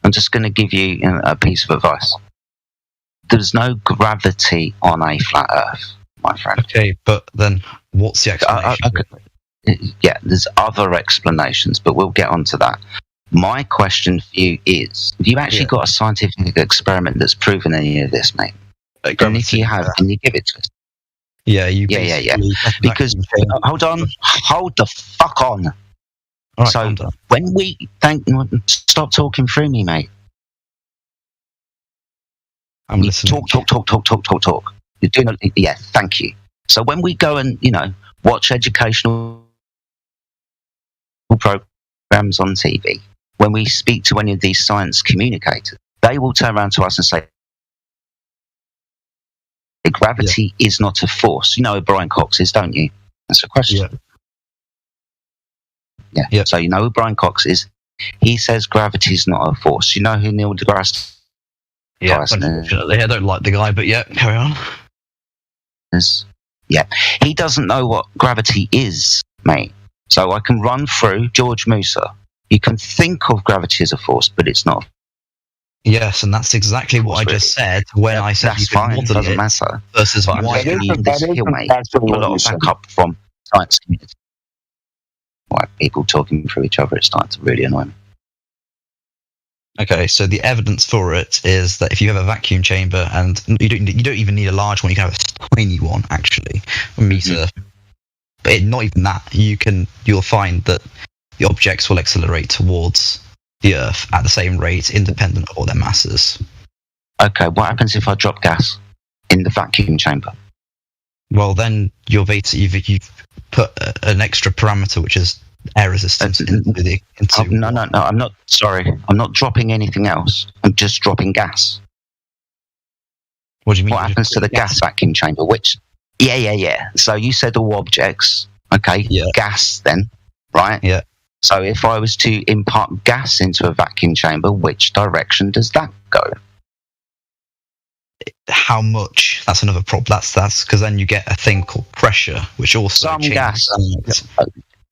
I'm just going to give you a piece of advice. There's no gravity on a flat Earth, my friend. Okay, but then what's the explanation? Yeah, there's other explanations, but we'll get onto that. My question for you is, have you actually got a scientific experiment that's proven any of this, mate? And if you have, can you give it to us? Yeah, yeah. Because, hold the fuck on. All right, so, when we stop talking through me, mate. I'm listening. Talk. You're doing thank you. So when we go and, watch educational programs on TV, when we speak to any of these science communicators, they will turn around to us and say, gravity is not a force. You know who Brian Cox is, don't you? That's a question. Yeah. So you know who Brian Cox is? He says gravity is not a force. You know who Neil deGrasse Tyson is? Unfortunately, I don't like the guy, but carry on. Yeah, he doesn't know what gravity is, mate. So I can run through George Musa. You can think of gravity as a force, but it's not. Yes, and that's exactly what I just said when I said that's fine. It doesn't matter. Versus but why I'm giving this skill, mate. A lot of backup from science community. Why people talking through each other? It's starting to really annoy me. Okay, so the evidence for it is that if you have a vacuum chamber, and you don't even need a large one, you can have a tiny one, actually, a meter. But not even that. You'll find that the objects will accelerate towards the Earth at the same rate, independent of all their masses. Okay, what happens if I drop gas in the vacuum chamber? Well, then you've put an extra parameter, which is air resistance No, I'm not. Sorry, I'm not dropping anything else. I'm just dropping gas. What do you mean? What happens to the gas vacuum chamber? Which? Yeah. So you said all objects. Okay. Yeah. Gas then, right? Yeah. So if I was to impart gas into a vacuum chamber, which direction does that go? How much? That's another problem. That's because then you get a thing called pressure, which also some gas.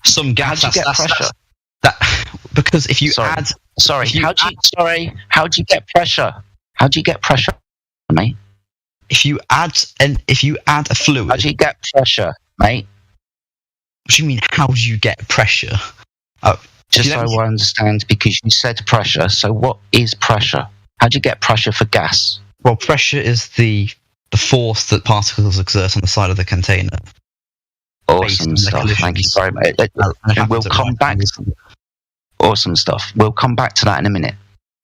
Some gas. How'd you get pressure? Because if you add. How'd you get pressure? How'd you get pressure, mate? If you add a fluid. How'd you get pressure, mate? What do you mean? How do you get pressure? Just so I understand, because you said pressure. So what is pressure? How do you get pressure for gas? Well, pressure is the the force that particles exert on the side of the container. Awesome stuff. Thank you very much. And we'll come back. Awesome stuff. We'll come back to that in a minute.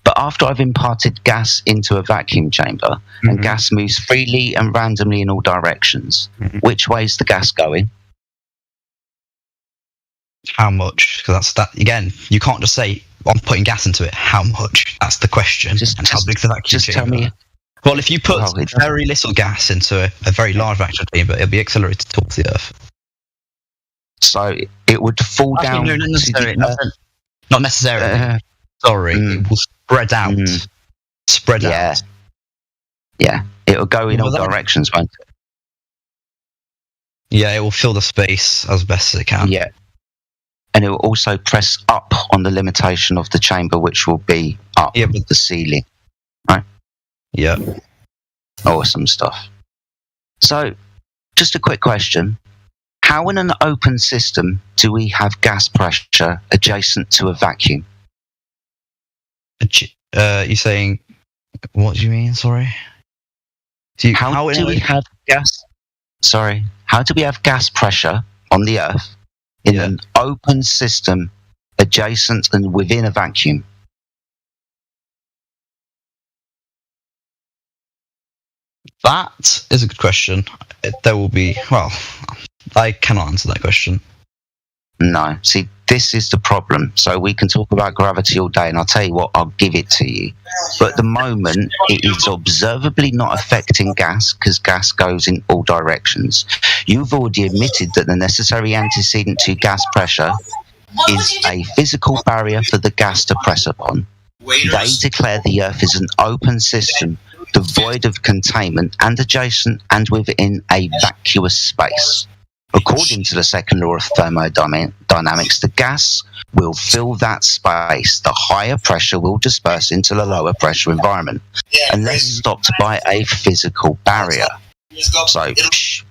But after I've imparted gas into a vacuum chamber, and gas moves freely and randomly in all directions, which way is the gas going? How much? Because that's that again. You can't just say I'm putting gas into it. How much? That's the question. And how big's the vacuum chamber? Tell me. Well, if you put very little gas into a very large vacuum chamber, it'll be accelerated towards the Earth. So it would fall down. No, not necessarily. Not necessarily. Sorry, it will spread out. Spread out. Yeah, it'll go in all directions, won't it? Yeah, it will fill the space as best as it can. Yeah. And it will also press up on the limitation of the chamber, which will be up the ceiling. Right? Yeah. Awesome stuff. So, just a quick question. How in an open system do we have gas pressure adjacent to a vacuum? You're saying, what do you mean? Sorry. How do we have gas? Sorry. How do we have gas pressure on the Earth in an open system adjacent and within a vacuum? That is a good question. There will be, well, I cannot answer that question. No. See, this is the problem. So we can talk about gravity all day, and I'll tell you what, I'll give it to you. But at the moment, it is observably not affecting gas, because gas goes in all directions. You've already admitted that the necessary antecedent to gas pressure is a physical barrier for the gas to press upon. They declare the Earth is an open system, devoid of containment and adjacent and within a vacuous space. According to the second law of thermodynamics, the gas will fill that space. The higher pressure will disperse into the lower pressure environment, unless stopped by a physical barrier. So,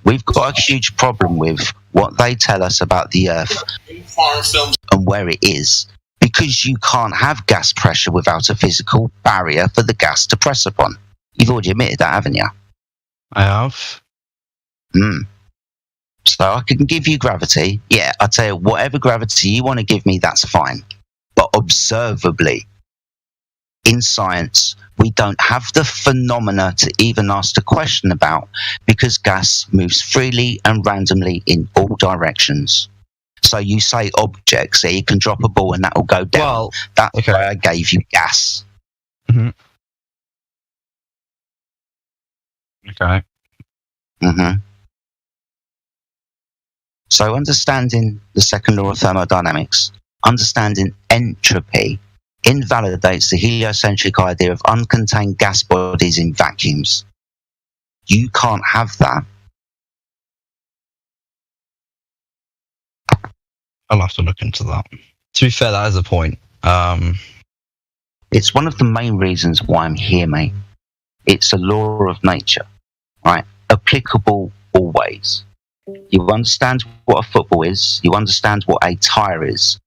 we've got a huge problem with what they tell us about the Earth and where it is, because you can't have gas pressure without a physical barrier for the gas to press upon. You've already admitted that, haven't you? I have. So I can give you gravity. Yeah, I'll tell you, whatever gravity you want to give me, that's fine. But observably, in science, we don't have the phenomena to even ask the question about, because gas moves freely and randomly in all directions. So you say objects, so you can drop a ball and that will go down. Well, that's why I gave you gas. Okay. So understanding the second law of thermodynamics, understanding entropy, invalidates the heliocentric idea of uncontained gas bodies in vacuums. You can't have that. I'll have to look into that. To be fair, that is a point. It's one of the main reasons why I'm here, mate. It's a law of nature, right? Applicable always. You understand what a football is. You understand what a tyre is.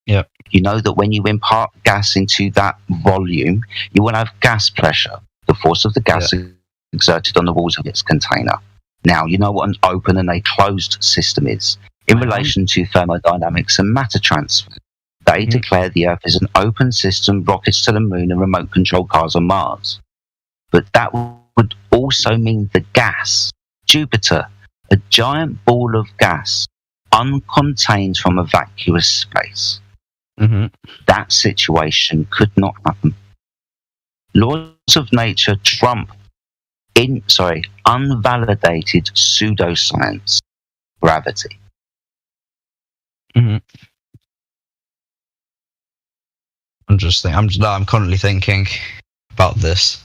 Yep. You know that when you impart gas into that volume, you will have gas pressure, the force of the gas exerted on the walls of its container. Now, you know what an open and a closed system is. In relation to thermodynamics and matter transfer, they declare the Earth is an open system, rockets to the moon and remote control cars on Mars. But that would also mean the gas, Jupiter, a giant ball of gas, uncontained from a vacuous space. That situation could not happen. Laws of nature trump unvalidated pseudoscience, gravity. Interesting. I'm currently thinking about this.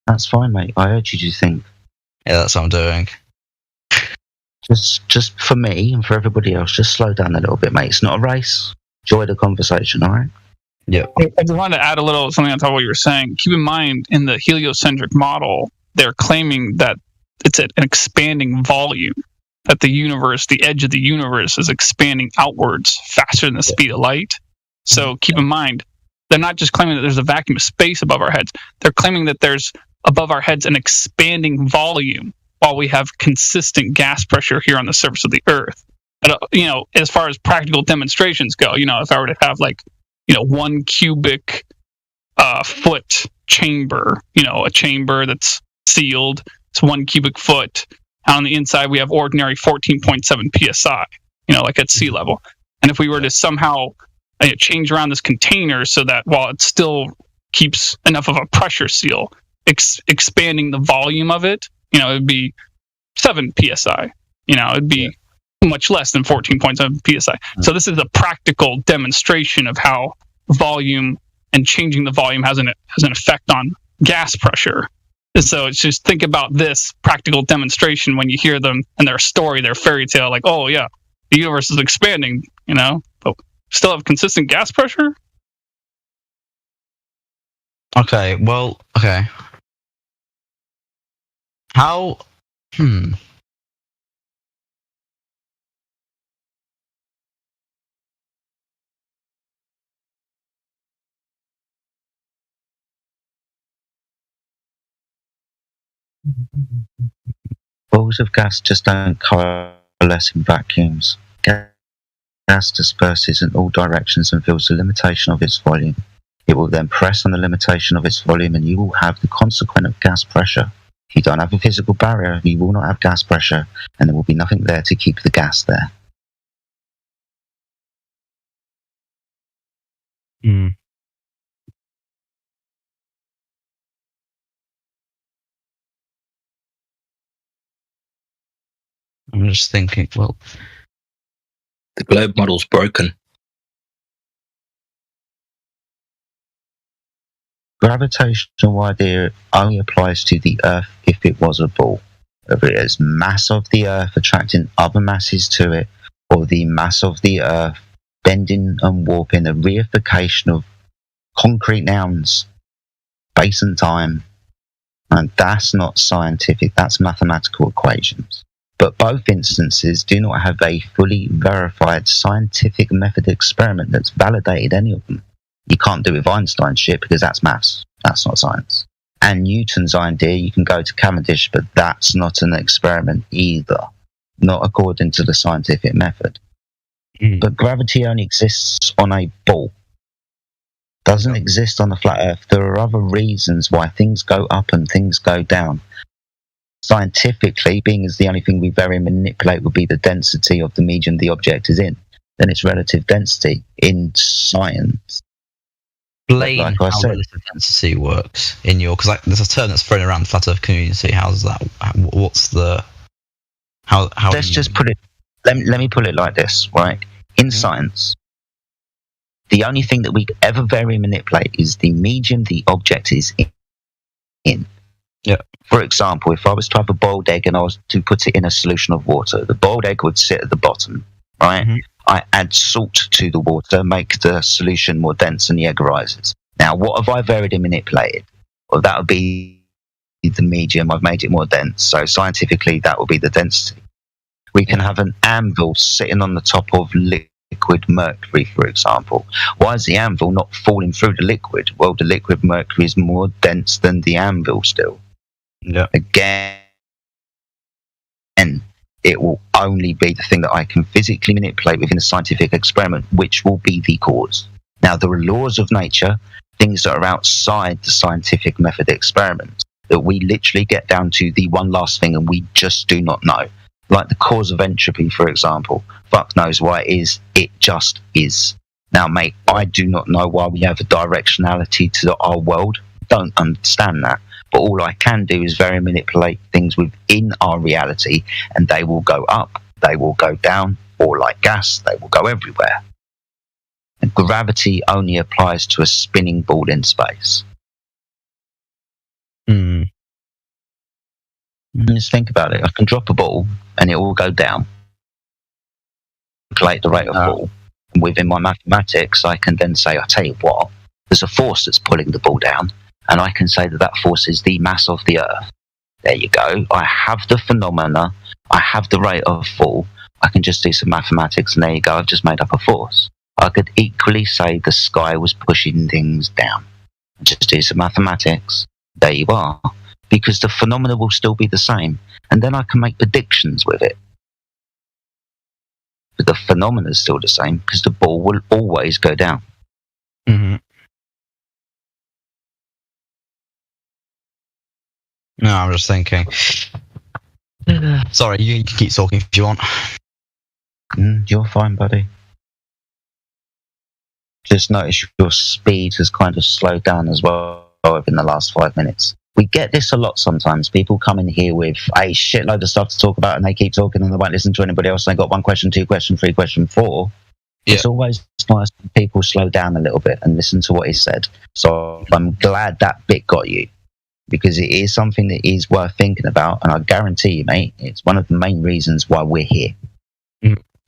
That's fine, mate. I urge you to think. Yeah, that's what I'm doing. Just for me and for everybody else, just slow down a little bit, mate. It's not a race. Enjoy the conversation, all right? Yeah. I just wanted to add a little something on top of what you were saying. Keep in mind, in the heliocentric model, they're claiming that it's an expanding volume, that the universe, the edge of the universe, is expanding outwards faster than the speed of light. So keep in mind, they're not just claiming that there's a vacuum of space above our heads. They're claiming that there's above our heads an expanding volume while we have consistent gas pressure here on the surface of the Earth. But, as far as practical demonstrations go, if I were to have 1 cubic foot chamber, a chamber that's sealed, it's 1 cubic foot. On the inside, we have ordinary 14.7 psi, at sea level. And if we were to somehow change around this container so that while it still keeps enough of a pressure seal, expanding the volume of it, it would be 7 psi. It'd be much less than 14.7 psi. So this is a practical demonstration of how volume and changing the volume has an effect on gas pressure. So it's just think about this practical demonstration when you hear them and their story, their fairy tale, like, oh yeah, the universe is expanding, but still have consistent gas pressure. Okay. How? Balls of gas just don't coalesce in vacuums. Gas disperses in all directions and feels the limitation of its volume. It will then press on the limitation of its volume and you will have the consequent of gas pressure. If you don't have a physical barrier, you will not have gas pressure and there will be nothing there to keep the gas there. I'm just thinking, the globe model's broken. Gravitational idea only applies to the Earth if it was a ball. Whether it is mass of the Earth attracting other masses to it, or the mass of the Earth bending and warping, a reification of concrete nouns, space and time, and that's not scientific, that's mathematical equations. But both instances do not have a fully verified scientific method experiment that's validated any of them. You can't do it with Einstein's shit because that's maths. That's not science. And Newton's idea, you can go to Cavendish, but that's not an experiment either. Not according to the scientific method. But gravity only exists on a ball. Doesn't exist on the flat Earth. There are other reasons why things go up and things go down. Scientifically, being as the only thing we very manipulate would be the density of the medium the object is in, then it's relative density in science. Explain like I how said, relative density works in your, because there's a term that's thrown around the flat Earth community. How does that? What's the how? Let's just put it. Let me put it like this, right? In science, the only thing that we ever very manipulate is the medium the object is in. Yeah. For example, if I was to have a boiled egg and I was to put it in a solution of water, the boiled egg would sit at the bottom, right? I add salt to the water, make the solution more dense, and the egg rises. Now, what have I varied and manipulated? Well, that would be the medium. I've made it more dense. So scientifically, that would be the density. We can have an anvil sitting on the top of liquid mercury, for example. Why is the anvil not falling through the liquid? Well, the liquid mercury is more dense than the anvil still. Yeah. Again, it will only be the thing that I can physically manipulate within a scientific experiment, which will be the cause. Now, there are laws of nature, things that are outside the scientific method experiment, that we literally get down to the one last thing and we just do not know. Like the cause of entropy, for example. Fuck knows why it is. It just is. Now, mate, I do not know why we have a directionality to our world. Don't understand that. But all I can do is very manipulate things within our reality, and they will go up, they will go down, or like gas, they will go everywhere. And gravity only applies to a spinning ball in space. Just think about it. I can drop a ball, and it will go down. Calculate the rate of fall. And within my mathematics, I can then say, I tell you what, there's a force that's pulling the ball down, and I can say that force is the mass of the Earth. There you go. I have the phenomena. I have the rate of fall. I can just do some mathematics, and there you go. I've just made up a force. I could equally say the sky was pushing things down. Just do some mathematics. There you are. Because the phenomena will still be the same. And then I can make predictions with it. But the phenomena is still the same because the ball will always go down. Mm-hmm. No, I'm just thinking. Sorry, you can keep talking if you want. You're fine, buddy. Just notice your speed has kind of slowed down as well in the last 5 minutes. We get this a lot sometimes. People come in here with a shitload of stuff to talk about and they keep talking and they won't listen to anybody else. They got 1 question, 2 question, 3 question, 4. Yeah. It's always nice when people slow down a little bit and listen to what is said. So I'm glad that bit got you, because it is something that is worth thinking about. And I guarantee you, mate, it's one of the main reasons why we're here.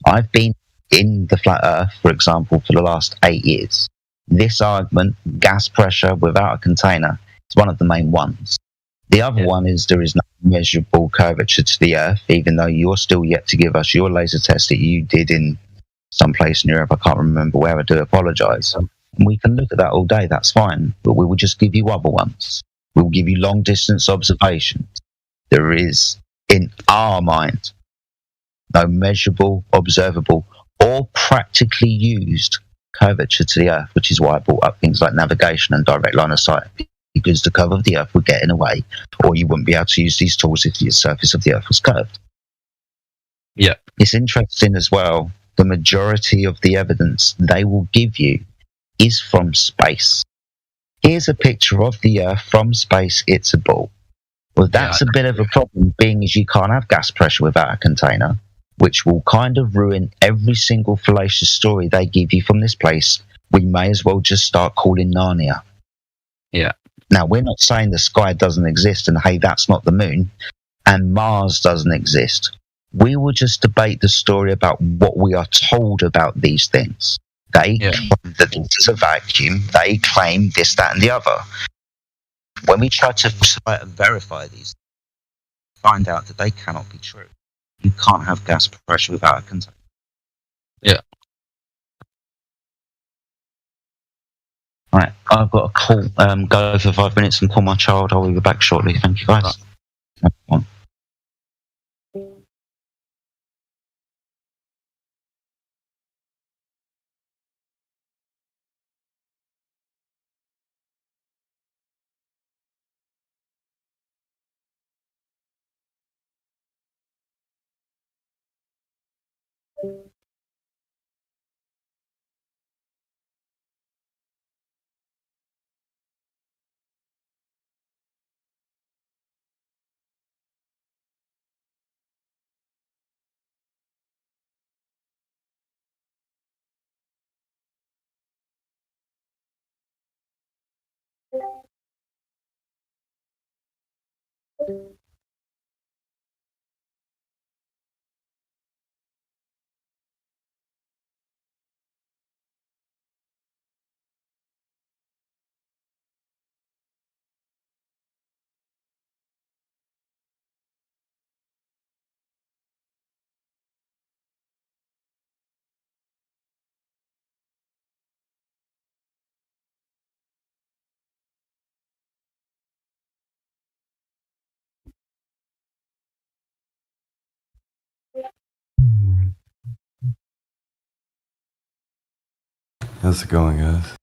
I've been in the flat earth, for example, for the last 8 years. This argument, gas pressure without a container, is one of the main ones. The other one is there is no measurable curvature to the earth, even though you're still yet to give us your laser test that you did in some place in Europe. I can't remember where. I do apologise. And we can look at that all day, that's fine, but we will just give you other ones. We'll give you long distance observations. There is, in our mind, no measurable, observable, or practically used curvature to the earth, which is why I brought up things like navigation and direct line of sight, because the curve of the earth would get in the way, or you wouldn't be able to use these tools if the surface of the earth was curved. Yeah. It's interesting as well, the majority of the evidence they will give you is from space. Here's a picture of the earth from space, it's a ball. Well, that's a bit of a problem, being as you can't have gas pressure without a container, which will kind of ruin every single fallacious story they give you from this place. We may as well just start calling Narnia. Yeah. Now, we're not saying the sky doesn't exist and, hey, that's not the moon, and Mars doesn't exist. We will just debate the story about what we are told about these things. They claim that this is a vacuum. They claim this, that, and the other. When we try to verify these, find out that they cannot be true. You can't have gas pressure without a container. Yeah. Right, I've got a call. Go for 5 minutes and call my child. I'll be back shortly. Thank you, guys. Right. How's it going, guys?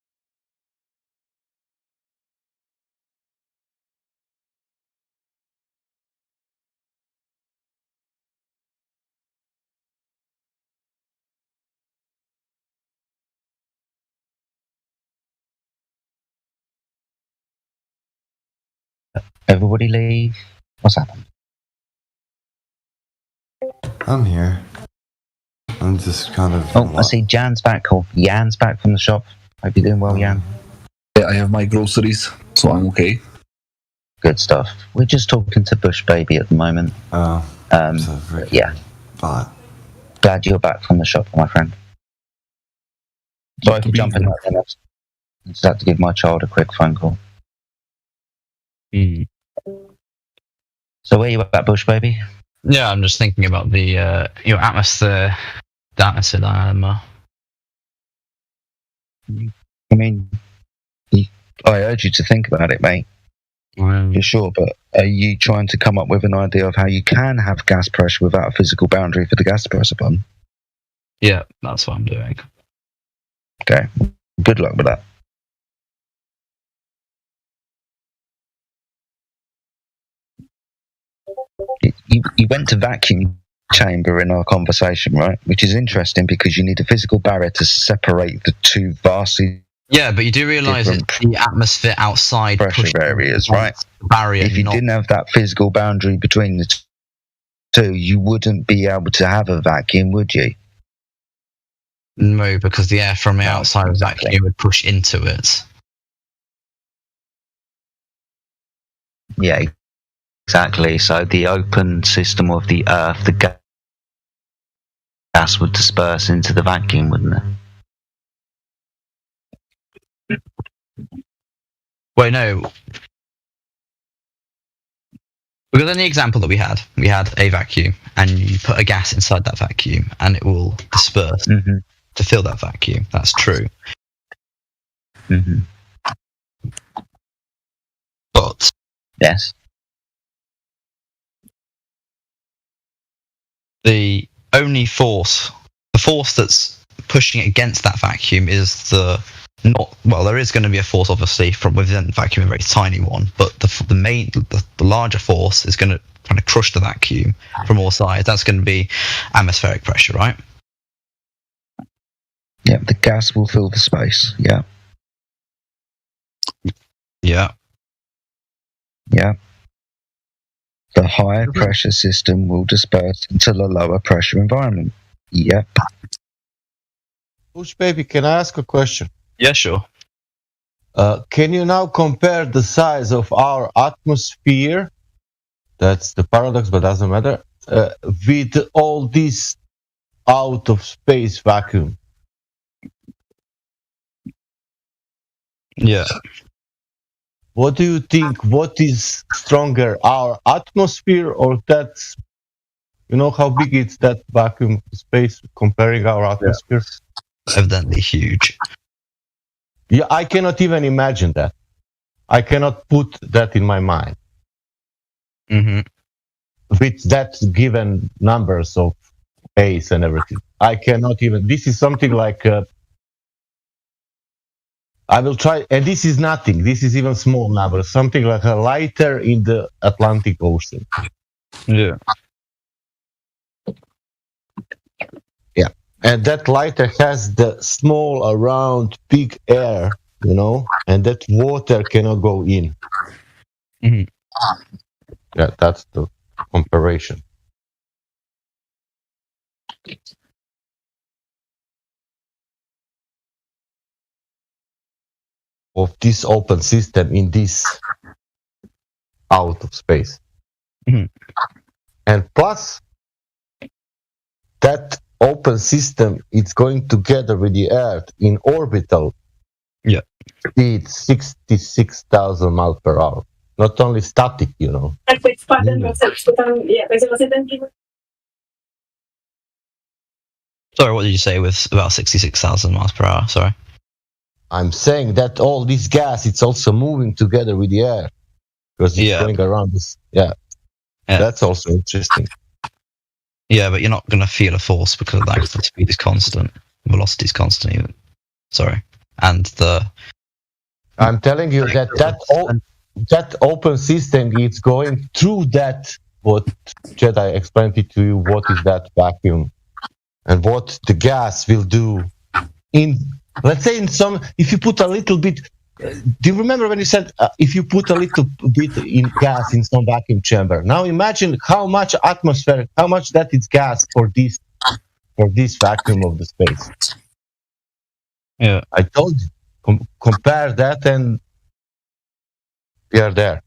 Everybody leave. What's happened? I'm here. I'm just kind of... Oh, I see Jan's back. Cool. Jan's back from the shop. Hope you're doing well, Jan. Yeah, I have my groceries, so I'm okay. Good stuff. We're just talking to Bush Baby at the moment. Yeah. But glad you're back from the shop, my friend. Sorry for jumping right in. I just had to give my child a quick phone call. So where you at, Bush Baby? Yeah, I'm just thinking about the atmosphere dilemma. I mean, I urge you to think about it, mate. For sure, but are you trying to come up with an idea of how you can have gas pressure without a physical boundary for the gas pressure button? Yeah, that's what I'm doing. Okay. Good luck with that. You went to vacuum chamber in our conversation, right? Which is interesting because you need a physical barrier to separate the two vastly Yeah, but you do realise it's the atmosphere outside pressure areas, right? Barrier. If you didn't have that physical boundary between the two, you wouldn't be able to have a vacuum, would you? No, because the air from the outside of the vacuum would push into it. Yeah, exactly. So the open system of the Earth, the gas would disperse into the vacuum, wouldn't it? Wait, no. Because in the example that we had a vacuum, and you put a gas inside that vacuum, and it will disperse to fill that vacuum. That's true. But yes, the only force, the force that's pushing against that vacuum is there is going to be a force obviously from within the vacuum, a very tiny one, but the larger force is going to kind of crush the vacuum from all sides. That's going to be atmospheric pressure, right? Yeah, the gas will fill the space. Yeah. Yeah. Yeah. The higher pressure system will disperse into the lower pressure environment. Yep. Push baby, can I ask a question? Yeah, sure. Can you now compare the size of our atmosphere? That's the paradox, but doesn't matter. With all this out of space vacuum. Yeah. What do you think? What is stronger, our atmosphere or that? You know how big is that vacuum space comparing our atmosphere? Evidently huge. Yeah, I cannot even imagine that. I cannot put that in my mind. With that given numbers of space and everything. I cannot even. This is something like. I will try, and this is nothing. This is even small numbers. Something like a lighter in the Atlantic Ocean. Yeah. Yeah, and that lighter has the small, around, big air, you know, and that water cannot go in. Yeah, that's the comparison. Of this open system in this out of space. And plus, that open system it's going together with the Earth in orbital speed 66,000 miles per hour. Not only static, you know. Sorry, what did you say with about 66,000 miles per hour? Sorry. I'm saying that all this gas, it's also moving together with the air because it's going around this. Yeah. That's also interesting. Yeah, but you're not going to feel a force because the speed is constant, velocity is constant even. Sorry. And I'm telling you that open system, it's going through that, what Jedi explained it to you, what is that vacuum and what the gas will do in, let's say in some, if you put a little bit, do you remember when you said if you put a little bit in gas in some vacuum chamber? Now imagine how much atmosphere, how much that is gas for this vacuum of the space. Yeah, I told you, compare that and we are there.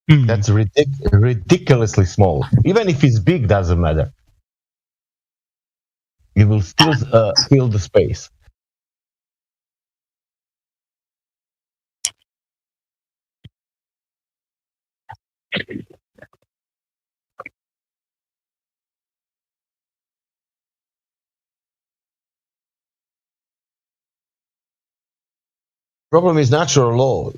That's ridiculously small. Even if it's big, doesn't matter. You will still fill the space. Problem is natural law.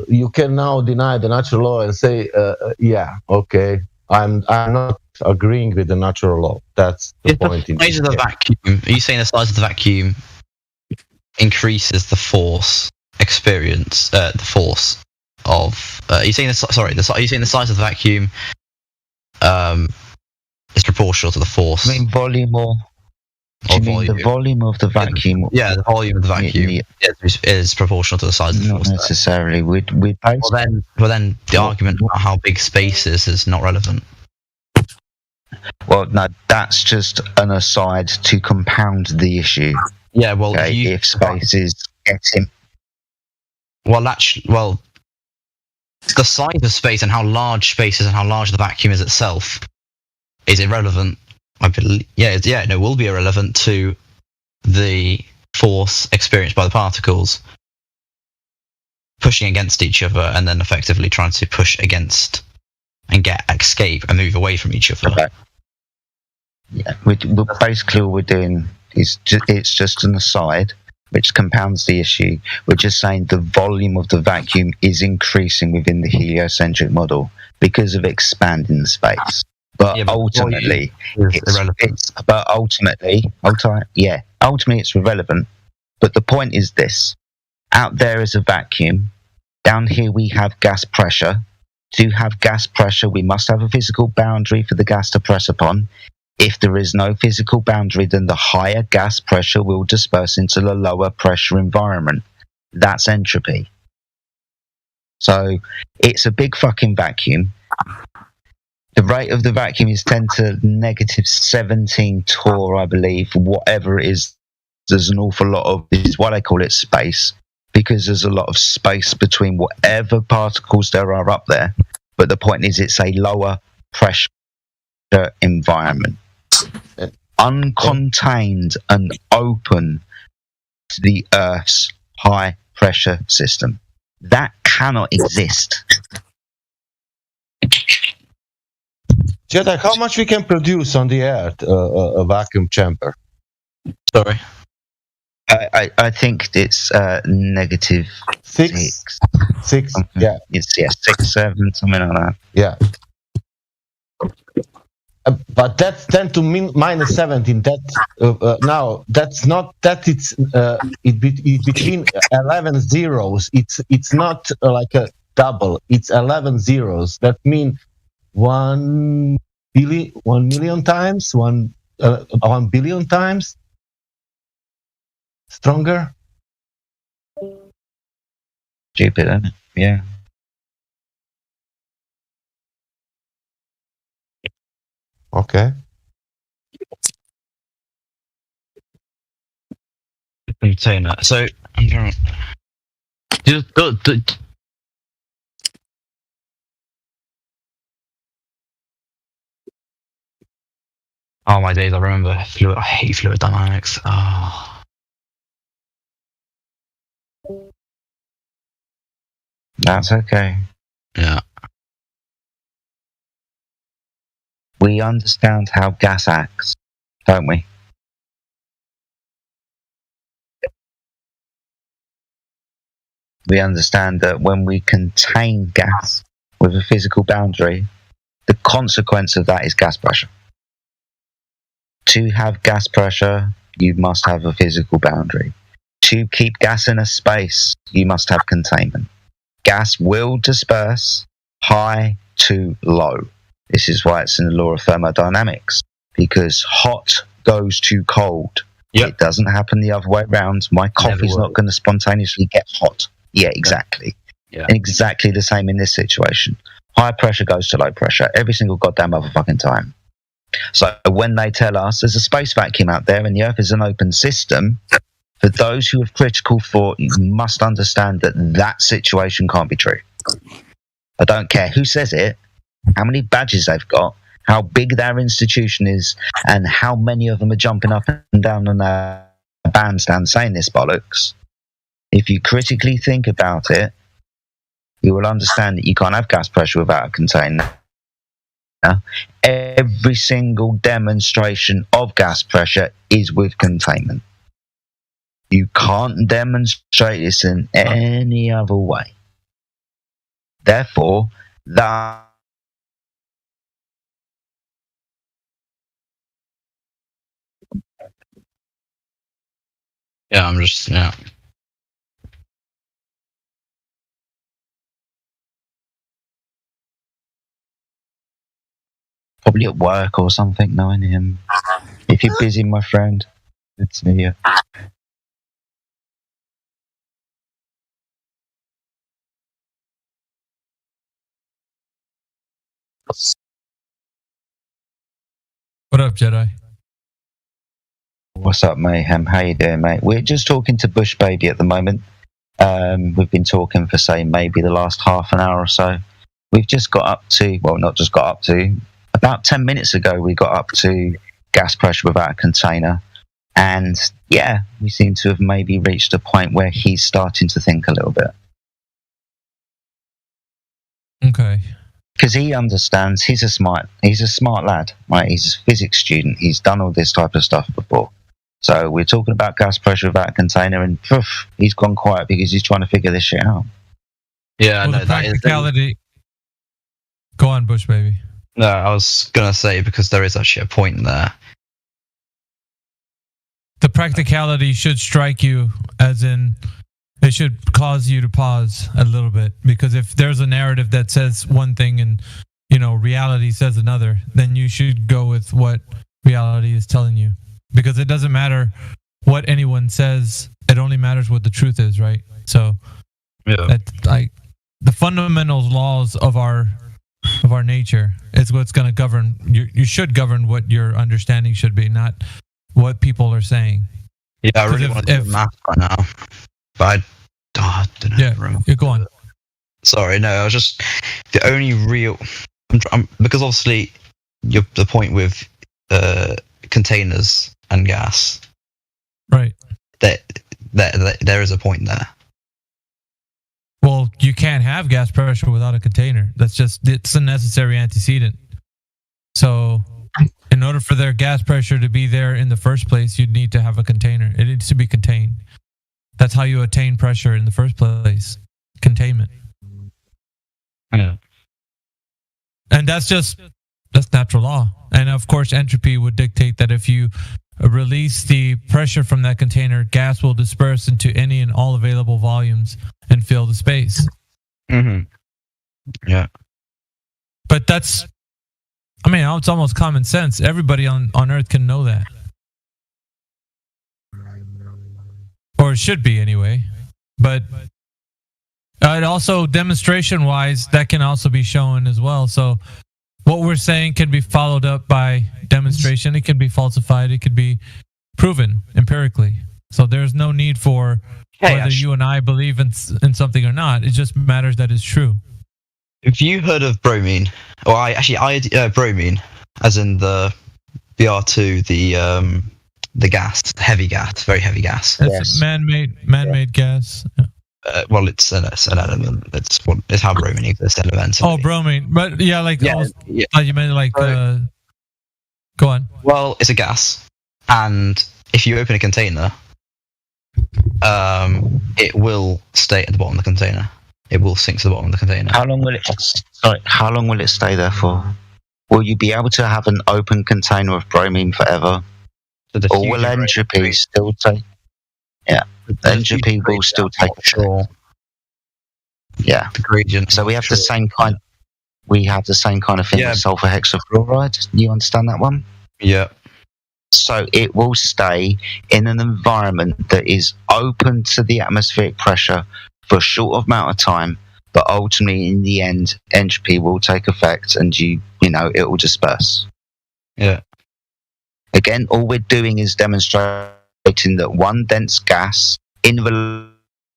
You can now deny the natural law and say, yeah, okay, I'm not agreeing with the natural law. That's the point. The size of the vacuum. Are you saying the size of the vacuum increases the force experience? The force of. Are you saying are you saying the size of the vacuum is proportional to the force? I mean volume or. Do you mean the volume of the vacuum? Yeah, the volume of the vacuum is proportional to the size of the force. Not necessarily. Well, then the argument about how big space is not relevant. Well, no, that's just an aside to compound the issue. Yeah, well, okay, if space is getting. Well, the size of space and how large space is and how large the vacuum is itself is irrelevant. I believe, it will be irrelevant to the force experienced by the particles pushing against each other and then effectively trying to push against and escape and move away from each other. Okay. Yeah, basically all we're doing is it's just an aside which compounds the issue. We're just saying the volume of the vacuum is increasing within the heliocentric model because of expanding space. But ultimately, ultimately it's irrelevant. But the point is this: out there is a vacuum. Down here we have gas pressure. To have gas pressure, we must have a physical boundary for the gas to press upon. If there is no physical boundary, then the higher gas pressure will disperse into the lower pressure environment. That's entropy. So it's a big fucking vacuum. The rate of the vacuum is 10 to negative 17 torr, I believe. Whatever it is, there's an awful lot of. This is why they call it space, because there's a lot of space between whatever particles there are up there. But the point is, it's a lower pressure environment, uncontained and open to the Earth's high pressure system. That cannot exist. Jedi, how much we can produce on the Earth a vacuum chamber? Sorry, I think it's negative six. Yeah, it's 6, 7, something like that. Yeah. But that's 10 to minus 17. That now that's not that it's between 11 zeros. It's not like a double. It's 11 zeros. That means 1 million times, 1 billion times stronger. Stupid, isn't it? Yeah. Okay. Container. So I'm going to oh my days! I remember I hate fluid dynamics. Oh. That's okay. Yeah. We understand how gas acts, don't we? We understand that when we contain gas with a physical boundary, the consequence of that is gas pressure. To have gas pressure, you must have a physical boundary. To keep gas in a space, you must have containment. Gas will disperse high to low. This is why it's in the law of thermodynamics, because hot goes to cold. Yep. It doesn't happen the other way around. My coffee's not going to spontaneously get hot. Yeah, exactly. Yeah. And exactly the same in this situation. High pressure goes to low pressure every single goddamn motherfucking time. So when they tell us there's a space vacuum out there and the Earth is an open system, for those who have critical thought, you must understand that that situation can't be true. I don't care who says it, how many badges they've got, how big their institution is, and how many of them are jumping up and down on a bandstand saying this bollocks. If you critically think about it, you will understand that you can't have gas pressure without a container. Every single demonstration of gas pressure is with containment. You can't demonstrate this in any other way. Therefore, that Yeah, I'm just probably at work or something, knowing him. If you're busy, my friend, it's me. What up, Jedi? What's up, Mayhem? How you doing, mate? We're just talking to Bush Baby at the moment. We've been talking for, say, maybe the last half an hour or so. We've just got up to, well, not just got up to, about 10 minutes ago, we got up to gas pressure without a container. And, yeah, we seem to have maybe reached a point where he's starting to think a little bit. Okay. Because he understands, he's a smart lad, right? He's a physics student. He's done all this type of stuff before. So we're talking about gas pressure without a container, and poof, he's gone quiet because he's trying to figure this shit out. Yeah, Well, no, the that is. practicality. Go on, Bush Baby. No, I was gonna say because there is actually a point there. The practicality should strike you, as in, it should cause you to pause a little bit, because if there's a narrative that says one thing and, you know, reality says another, then you should go with what reality is telling you, because it doesn't matter what anyone says, it only matters what the truth is, right? So yeah, the fundamental laws of our nature is what's going to govern you should govern what your understanding should be, not what people are saying. Yeah, I really want to do math right now, but I don't know. Yeah, go on. Sorry, no, I was just the only real because obviously the point with containers and gas, right? That there is a point there. Well, you can't have gas pressure without a container. It's a necessary antecedent. So, in order for their gas pressure to be there in the first place, you'd need to have a container. It needs to be contained. That's how you attain pressure in the first place. Containment. Yeah. And that's natural law. And of course, entropy would dictate that if you release the pressure from that container, gas will disperse into any and all available volumes and fill the space. Mm-hmm. Yeah. But it's almost common sense. Everybody on Earth can know that. Or it should be anyway. But it also, demonstration-wise, that can also be shown as well. So what we're saying can be followed up by demonstration. It can be falsified. It could be proven empirically. So there's no need for whether you and I believe in something or not. It just matters that it's true. Have you heard of bromine? Or bromine, as in the BR2, the gas, heavy gas, very heavy gas. It's man-made gas. Well, it's an element. It's how bromine exists. Oh, bromine, but yeah, you meant like. Go on. Well, it's a gas, and if you open a container, it will stay at the bottom of the container. It will sink to the bottom of the container. How long will it stay there for? Will you be able to have an open container of bromine forever? Or will entropy still take? Yeah, entropy will still take. Yeah. So we have the same kind. We have the same kind of thing with sulfur hexafluoride. You understand that one? Yeah. So it will stay in an environment that is open to the atmospheric pressure for a short amount of time, but ultimately, in the end, entropy will take effect, and it will disperse. Yeah. Again, all we're doing is demonstrating that one dense gas, in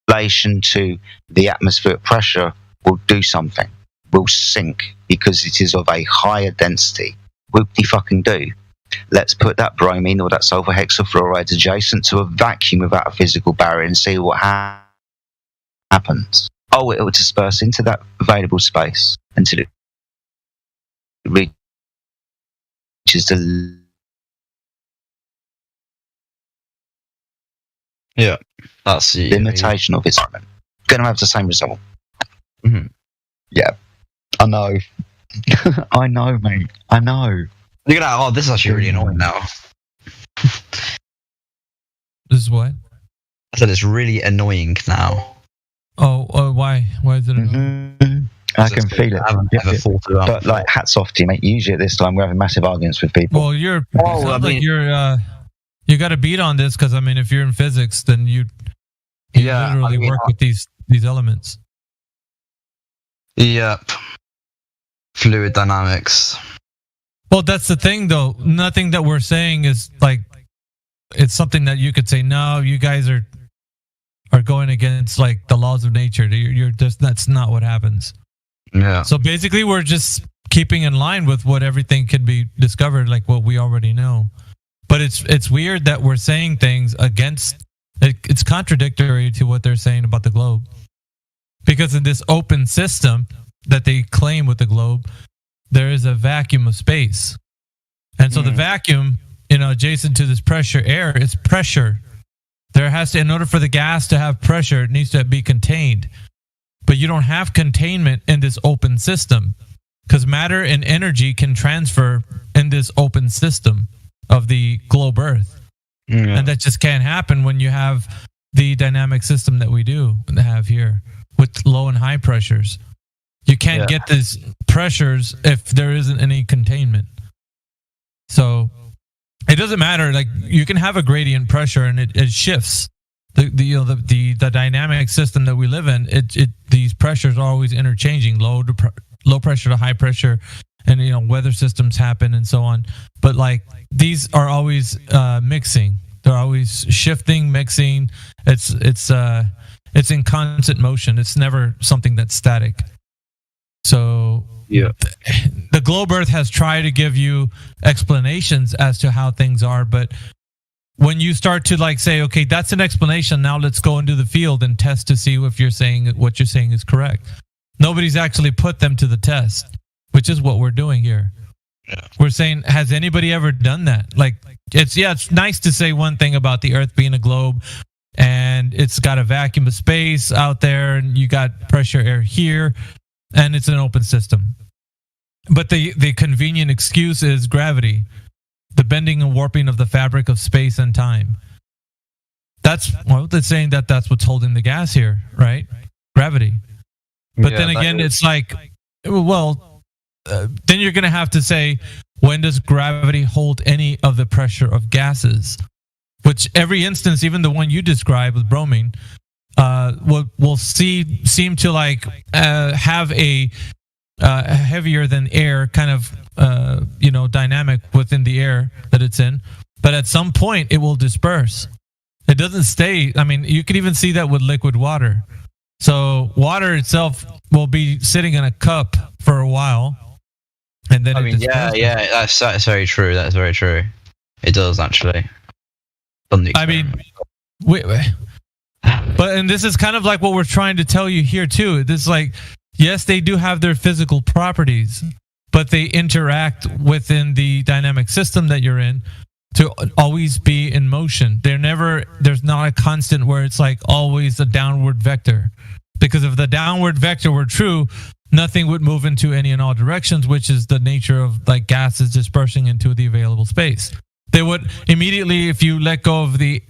relation to the atmospheric pressure, will do something. Will sink because it is of a higher density. Whoop-de-fucking-do. Let's put that bromine or that sulfur hexafluoride adjacent to a vacuum without a physical barrier and see what happens. Oh, it will disperse into that available space until it reaches the... Yeah. That's the imitation of its own. Going to have the same result. Mhm. Yeah, I know. I know, mate. I know. Look at that. Oh, this is actually really annoying now. This is what? I said it's really annoying now. Oh, why? Why is it annoying? I can feel it. I haven't ever thought about But like, hats off to you, mate. Usually at this time we're having massive arguments with people. Well, you got a beat on this because I mean, if you're in physics, then you literally work with these elements. Yep. Fluid dynamics. Well, that's the thing, though. Nothing that we're saying is like it's something that you could say. No, you guys are going against like the laws of nature. You're just that's not what happens. Yeah. So basically, we're just keeping in line with what everything could be discovered, like what we already know. But it's weird that we're saying things against. It's contradictory to what they're saying about the globe, because in this open system that they claim with the globe, there is a vacuum of space, and so the vacuum, adjacent to this pressure air, it's pressure. There has to, in order for the gas to have pressure, it needs to be contained. But you don't have containment in this open system because matter and energy can transfer in this open system of the globe Earth. Yeah. And that just can't happen when you have the dynamic system that we do have here with low and high pressures. You can't get these pressures if there isn't any containment. So it doesn't matter. Like you can have a gradient pressure and it shifts. The dynamic system that we live in, these pressures are always interchanging, low pressure to high pressure, and weather systems happen and so on. But like these are always mixing. They're always shifting, mixing. It's in constant motion. It's never something that's static. So the globe Earth has tried to give you explanations as to how things are, but when you start to like say, okay, that's an explanation, now let's go into the field and test to see if what you're saying is correct. Nobody's actually put them to the test, which is what we're doing here. We're saying, has anybody ever done that? Like it's nice to say one thing about the Earth being a globe and it's got a vacuum of space out there and you got pressure air here and it's an open system. But the convenient excuse is gravity. The bending and warping of the fabric of space and time. They're saying that's what's holding the gas here, right? Gravity. But then again, it's like, well, then you're going to have to say, when does gravity hold any of the pressure of gases? Which every instance, even the one you described with bromine, will seem to like have a heavier than air kind of dynamic within the air that it's in, but at some point it will disperse. It doesn't stay. I mean, you can even see that with liquid water. So water itself will be sitting in a cup for a while, and then that's very true. That's very true. It does actually. I mean, and this is kind of like what we're trying to tell you here too. This like, yes, they do have their physical properties, but they interact within the dynamic system that you're in to always be in motion. There's not a constant where it's like always a downward vector. Because if the downward vector were true, nothing would move into any and all directions, which is the nature of like gases dispersing into the available space. They would immediately, if you let go of the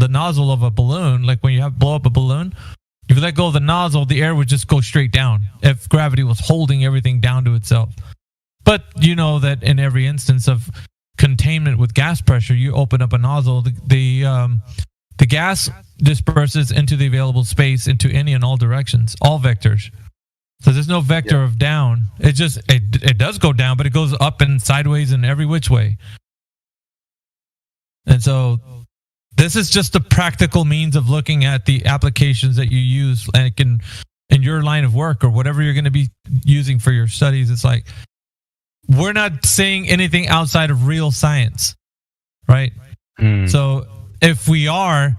nozzle of a balloon, like when you blow up a balloon, if you let go of the nozzle, the air would just go straight down if gravity was holding everything down to itself. But you know that in every instance of containment with gas pressure, you open up a nozzle, the gas disperses into the available space into any and all directions, all vectors. So there's no vector of down. It does go down, but it goes up and sideways in every which way. And so this is just a practical means of looking at the applications that you use like in your line of work or whatever you're going to be using for your studies. It's like, we're not saying anything outside of real science, right? So if we are,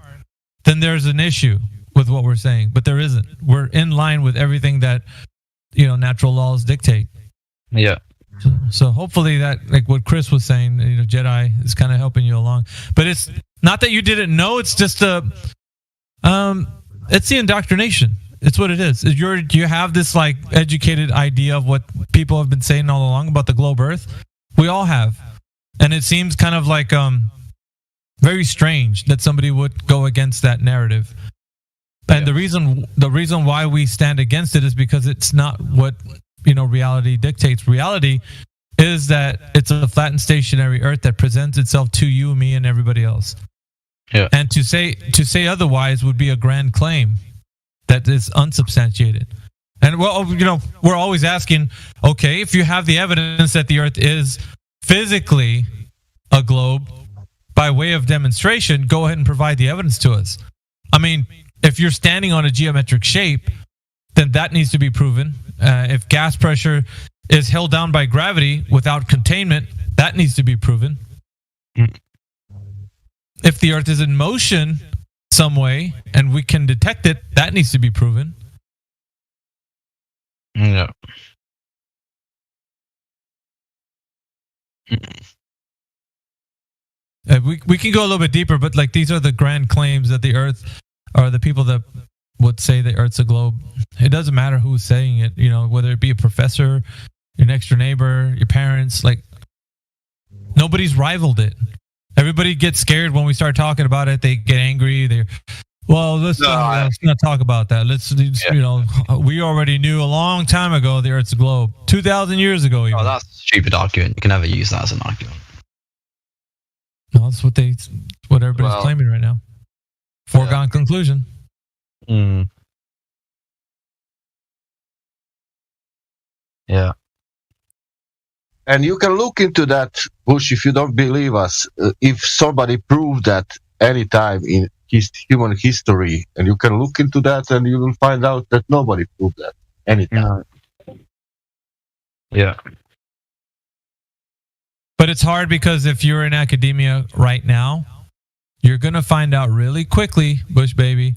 then there's an issue with what we're saying, but there isn't. We're in line with everything that, natural laws dictate. Yeah. So hopefully that, like what Chris was saying, Jedi is kind of helping you along. But Not that you didn't know. It's just it's the indoctrination. It's what it is. You have this like educated idea of what people have been saying all along about the globe Earth. We all have, and it seems kind of like very strange that somebody would go against that narrative. And the reason why we stand against it is because it's not what reality dictates. Reality is that it's a flat and stationary Earth that presents itself to you, me, and everybody else. Yeah. And to say otherwise would be a grand claim that is unsubstantiated. And we're always asking, okay, if you have the evidence that the Earth is physically a globe by way of demonstration, go ahead and provide the evidence to us. I mean, if you're standing on a geometric shape, then that needs to be proven. If gas pressure is held down by gravity without containment, that needs to be proven. If the Earth is in motion some way and we can detect it, that needs to be proven. Yeah. We can go a little bit deeper, but like these are the grand claims that the Earth, or the people that would say the Earth's a globe. It doesn't matter who's saying it, whether it be a professor, your next door neighbor, your parents. Like nobody's rivaled it. Everybody gets scared when we start talking about it. They get angry. Let's not talk about that. We already knew a long time ago the Earth's a globe. 2,000 years ago. Even. Oh, that's a stupid argument. You can never use that as an argument. No, that's what everybody's claiming right now. Foregone conclusion. Yeah. And you can look into that, Bush, if you don't believe us. If somebody proved that anytime in human history, and you can look into that and you will find out that nobody proved that anytime. Yeah. But it's hard because if you're in academia right now, you're going to find out really quickly, Bush baby,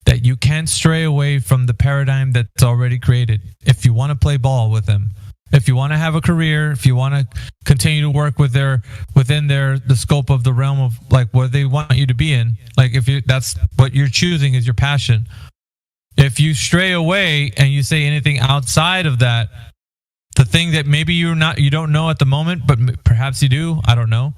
that you can't stray away from the paradigm that's already created. If you want to play ball with them, if you want to have a career, if you want to continue to work within the scope of the realm of like what they want you to be in, like that's what you're choosing is your passion. If you stray away and you say anything outside of that, the thing that maybe you don't know at the moment, but perhaps you do, I don't know,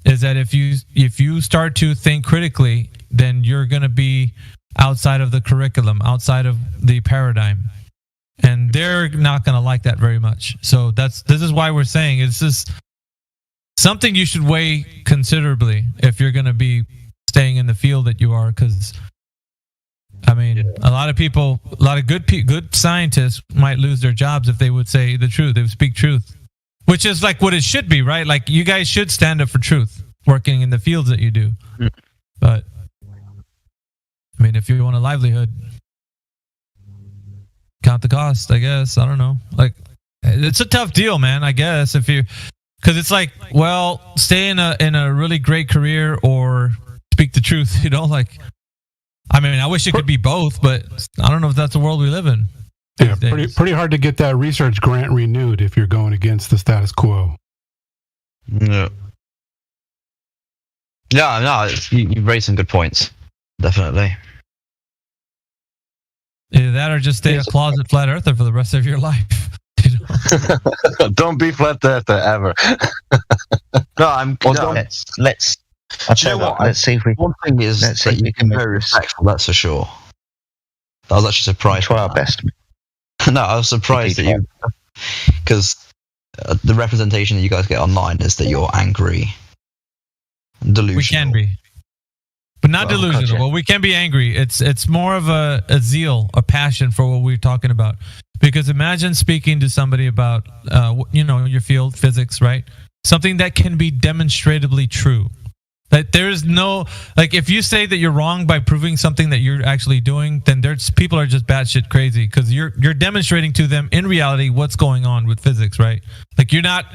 is that if you start to think critically, then you're going to be outside of the curriculum, outside of the paradigm. And they're not going to like that very much. So this is why we're saying it's just something you should weigh considerably if you're going to be staying in the field that you are. Because, I mean, a lot of people, a lot of good scientists might lose their jobs if they would say the truth. They would speak truth, which is like what it should be, right? Like you guys should stand up for truth working in the fields that you do. But, I mean, if you want a livelihood, count the cost, I guess. I don't know. Like, it's a tough deal, man, I guess. Because it's like, well, stay in a really great career or speak the truth, like, I mean, I wish it could be both, but I don't know if that's the world we live in. Yeah, pretty hard to get that research grant renewed if you're going against the status quo. No. Yeah, no, you raised some good points. Definitely. Either that or just stay a closet flat earther for the rest of your life. Don't be flat earther ever. Let's see if we. One thing is that you can be very respectful. That's for sure. I was actually surprised. Try our best. No, I was surprised that you, because the representation that you guys get online is that you're angry, delusional. We can be. But not delusional. Well, we can be angry. It's more of a zeal, a passion for what we're talking about. Because imagine speaking to somebody about, your field, physics, right? Something that can be demonstratively true. That there is no, like, if you say that you're wrong by proving something that you're actually doing, then people are just batshit crazy because you're demonstrating to them in reality what's going on with physics, right? Like you're not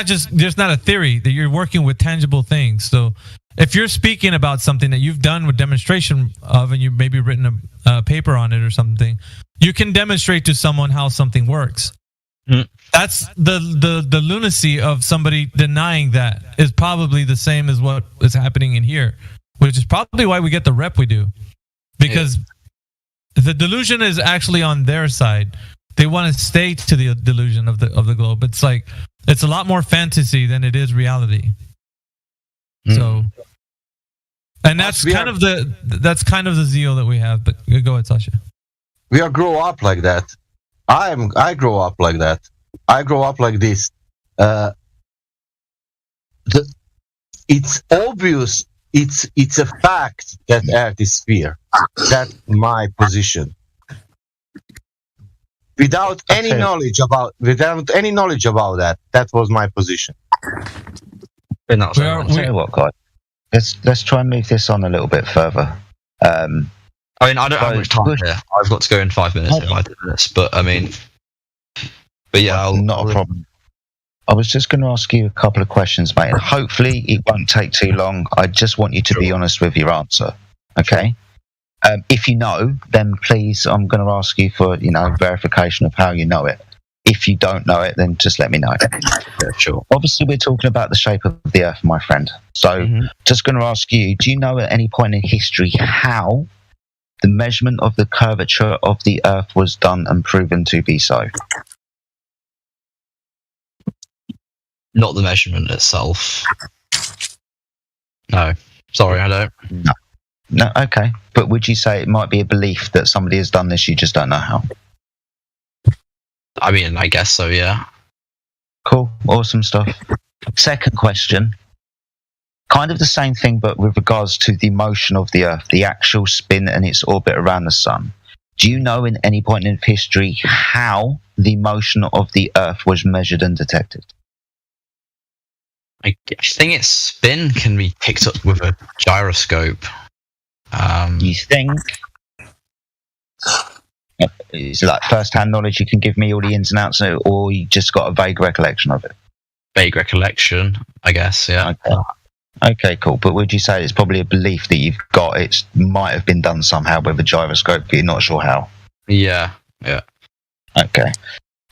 just, there's not a theory, that you're working with tangible things. So if you're speaking about something that you've done with demonstration of, and you've maybe written a paper on it or something, you can demonstrate to someone how something works. That's the lunacy of somebody denying that is probably the same as what is happening in here, which is probably why we get the rep we do, because the delusion is actually on their side. They want to stay to the delusion of the globe. It's like it's a lot more fantasy than it is reality. So, and that's kind of the zeal that we have. But go ahead, Sasha. We are grow up like that. I grow up like that. I grow up like this. It's obvious. It's a fact that Earth is sphere. That's my position. Without any knowledge about that, that was my position. I'll tell you what, guys. Let's try and move this on a little bit further. I mean, I don't have much time here. I've got to go in 5 minutes. In 5 minutes, but I mean, yeah, not a problem. I was just going to ask you a couple of questions, mate. And hopefully, it won't take too long. I just want you to be honest with your answer. Okay. If you know, then please, I'm going to ask you for verification of how you know it. If you don't know it, then just let me know. Yeah, sure. Obviously, we're talking about the shape of the Earth, my friend. So, just going to ask you: do you know at any point in history how the measurement of the curvature of the Earth was done and proven to be so? Not the measurement itself. No, sorry, I don't. No, okay. But would you say it might be a belief that somebody has done this, you just don't know how? I mean, I guess so, yeah. Cool, awesome stuff. Second question. Kind of the same thing, but with regards to the motion of the Earth, the actual spin and its orbit around the Sun. Do you know in any point in history how the motion of the Earth was measured and detected? I think its spin can be picked up with a gyroscope. You think? Is it like first-hand knowledge you can give me all the ins and outs, or you just got a vague recollection of it? Vague recollection, I guess, yeah. Okay, cool. But would you say it's probably a belief that you've got it might have been done somehow with a gyroscope, but you're not sure how? Yeah. Okay.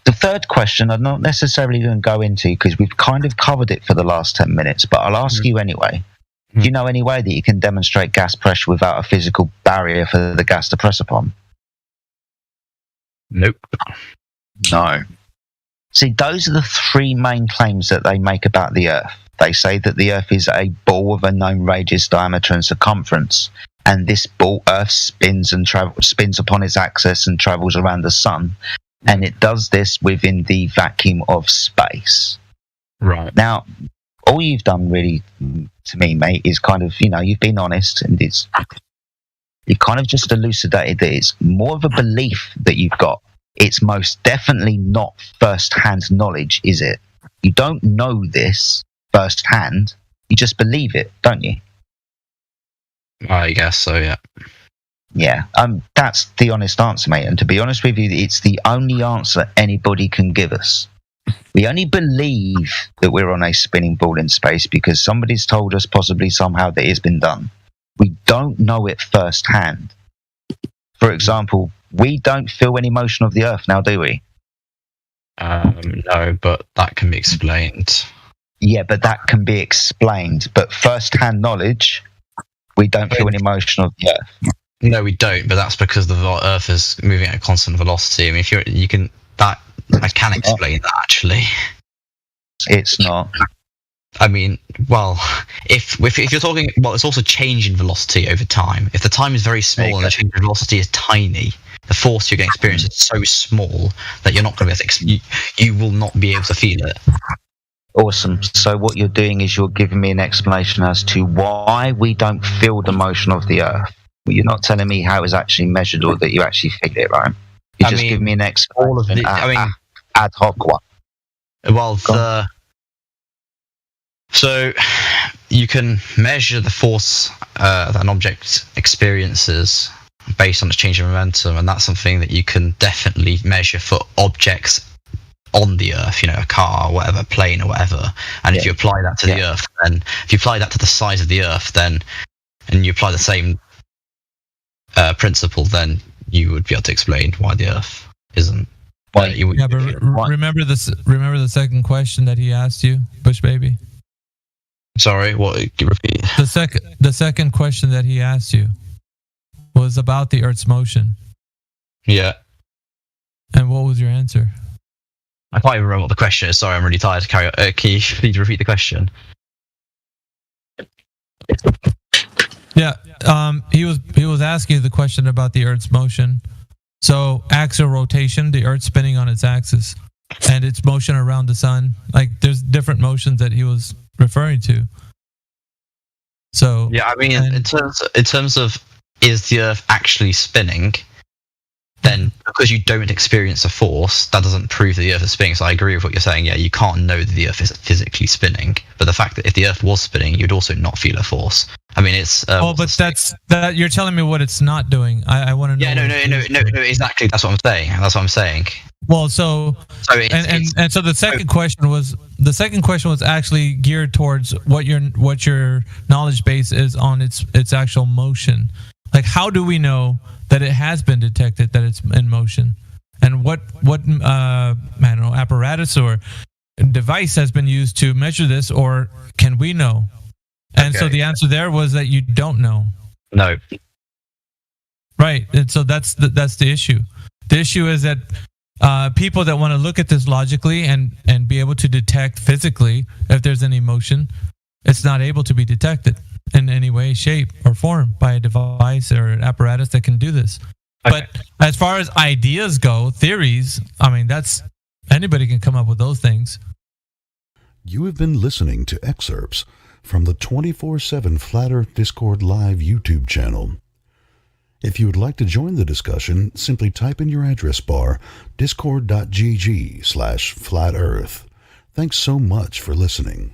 The third question I'm not necessarily going to go into because we've kind of covered it for the last 10 minutes, but I'll ask you anyway. Do you know any way that you can demonstrate gas pressure without a physical barrier for the gas to press upon? Nope. No. See, those are the three main claims that they make about the Earth. They say that the Earth is a ball of a known radius, diameter, and circumference, and this ball, Earth, spins upon its axis and travels around the Sun, and it does this within the vacuum of space. Right. Now, all you've done really, to me, mate, is kind of, you've been honest, and you kind of just elucidated that it's more of a belief that you've got. It's most definitely not first-hand knowledge, is it? You don't know this first-hand. You just believe it, don't you? I guess so, yeah. Yeah, that's the honest answer, mate. And to be honest with you, it's the only answer anybody can give us. We only believe that we're on a spinning ball in space because somebody's told us possibly somehow that it's been done. We don't know it firsthand. For example, we don't feel any motion of the Earth now, do we? No, but that can be explained. Yeah, but that can be explained. But first-hand knowledge, we don't feel any motion of the Earth. No, we don't. But that's because the Earth is moving at a constant velocity. I mean, I can explain that actually. It's not. I mean, well, if you're talking, it's also changing velocity over time. If the time is very small and the change in velocity is tiny, the force you're going to experience is so small that you're not going to be able to, you will not be able to feel it. Awesome. So what you're doing is you're giving me an explanation as to why we don't feel the motion of the Earth. But you're not telling me how it's actually measured or that you actually feel it, right? You just give me an explanation. Ad hoc one. Well, so you can measure the force that an object experiences based on its change in momentum, and that's something that you can definitely measure for objects on the Earth, a car or whatever, plane or whatever. And if you apply that to the Earth, then if you apply that to the size of the Earth, then and you apply the same principle, then you would be able to explain why the Earth isn't Yeah, but remember this. Remember the second question that he asked you, Bush Baby. Sorry, what? Repeat. The second question that he asked you was about the Earth's motion. Yeah. And what was your answer? I can't even remember what the question is. Sorry, I'm really tired. Carry on. Can you please repeat the question? Yeah. He was asking you the question about the Earth's motion. So axial rotation, the Earth spinning on its axis, and its motion around the sun. Like there's different motions that he was referring to. So yeah, I mean, in terms of is the Earth actually spinning? Then because you don't experience a force, that doesn't prove that the Earth is spinning. So I agree with what you're saying. Yeah, you can't know that the Earth is physically spinning. But the fact that if the Earth was spinning, you'd also not feel a force. I mean, it's. But that you're telling me what it's not doing. I want to know. Yeah, no, exactly. That's what I'm saying. Well, so the second question was actually geared towards what your knowledge base is on its actual motion. Like, how do we know that it has been detected that it's in motion, and what I don't know, apparatus or device has been used to measure this, or can we know? And so the answer there was that you don't know. No. Right, and so that's the issue. The issue is that people that want to look at this logically and be able to detect physically if there's any motion, it's not able to be detected in any way, shape, or form by a device or an apparatus that can do this. Okay. But as far as ideas go, theories, I mean, that's anybody can come up with those things. You have been listening to excerpts from the 24/7 Flat Earth Discord Live YouTube channel. If you would like to join the discussion, simply type in your address bar discord.gg/flatearth. Thanks so much for listening.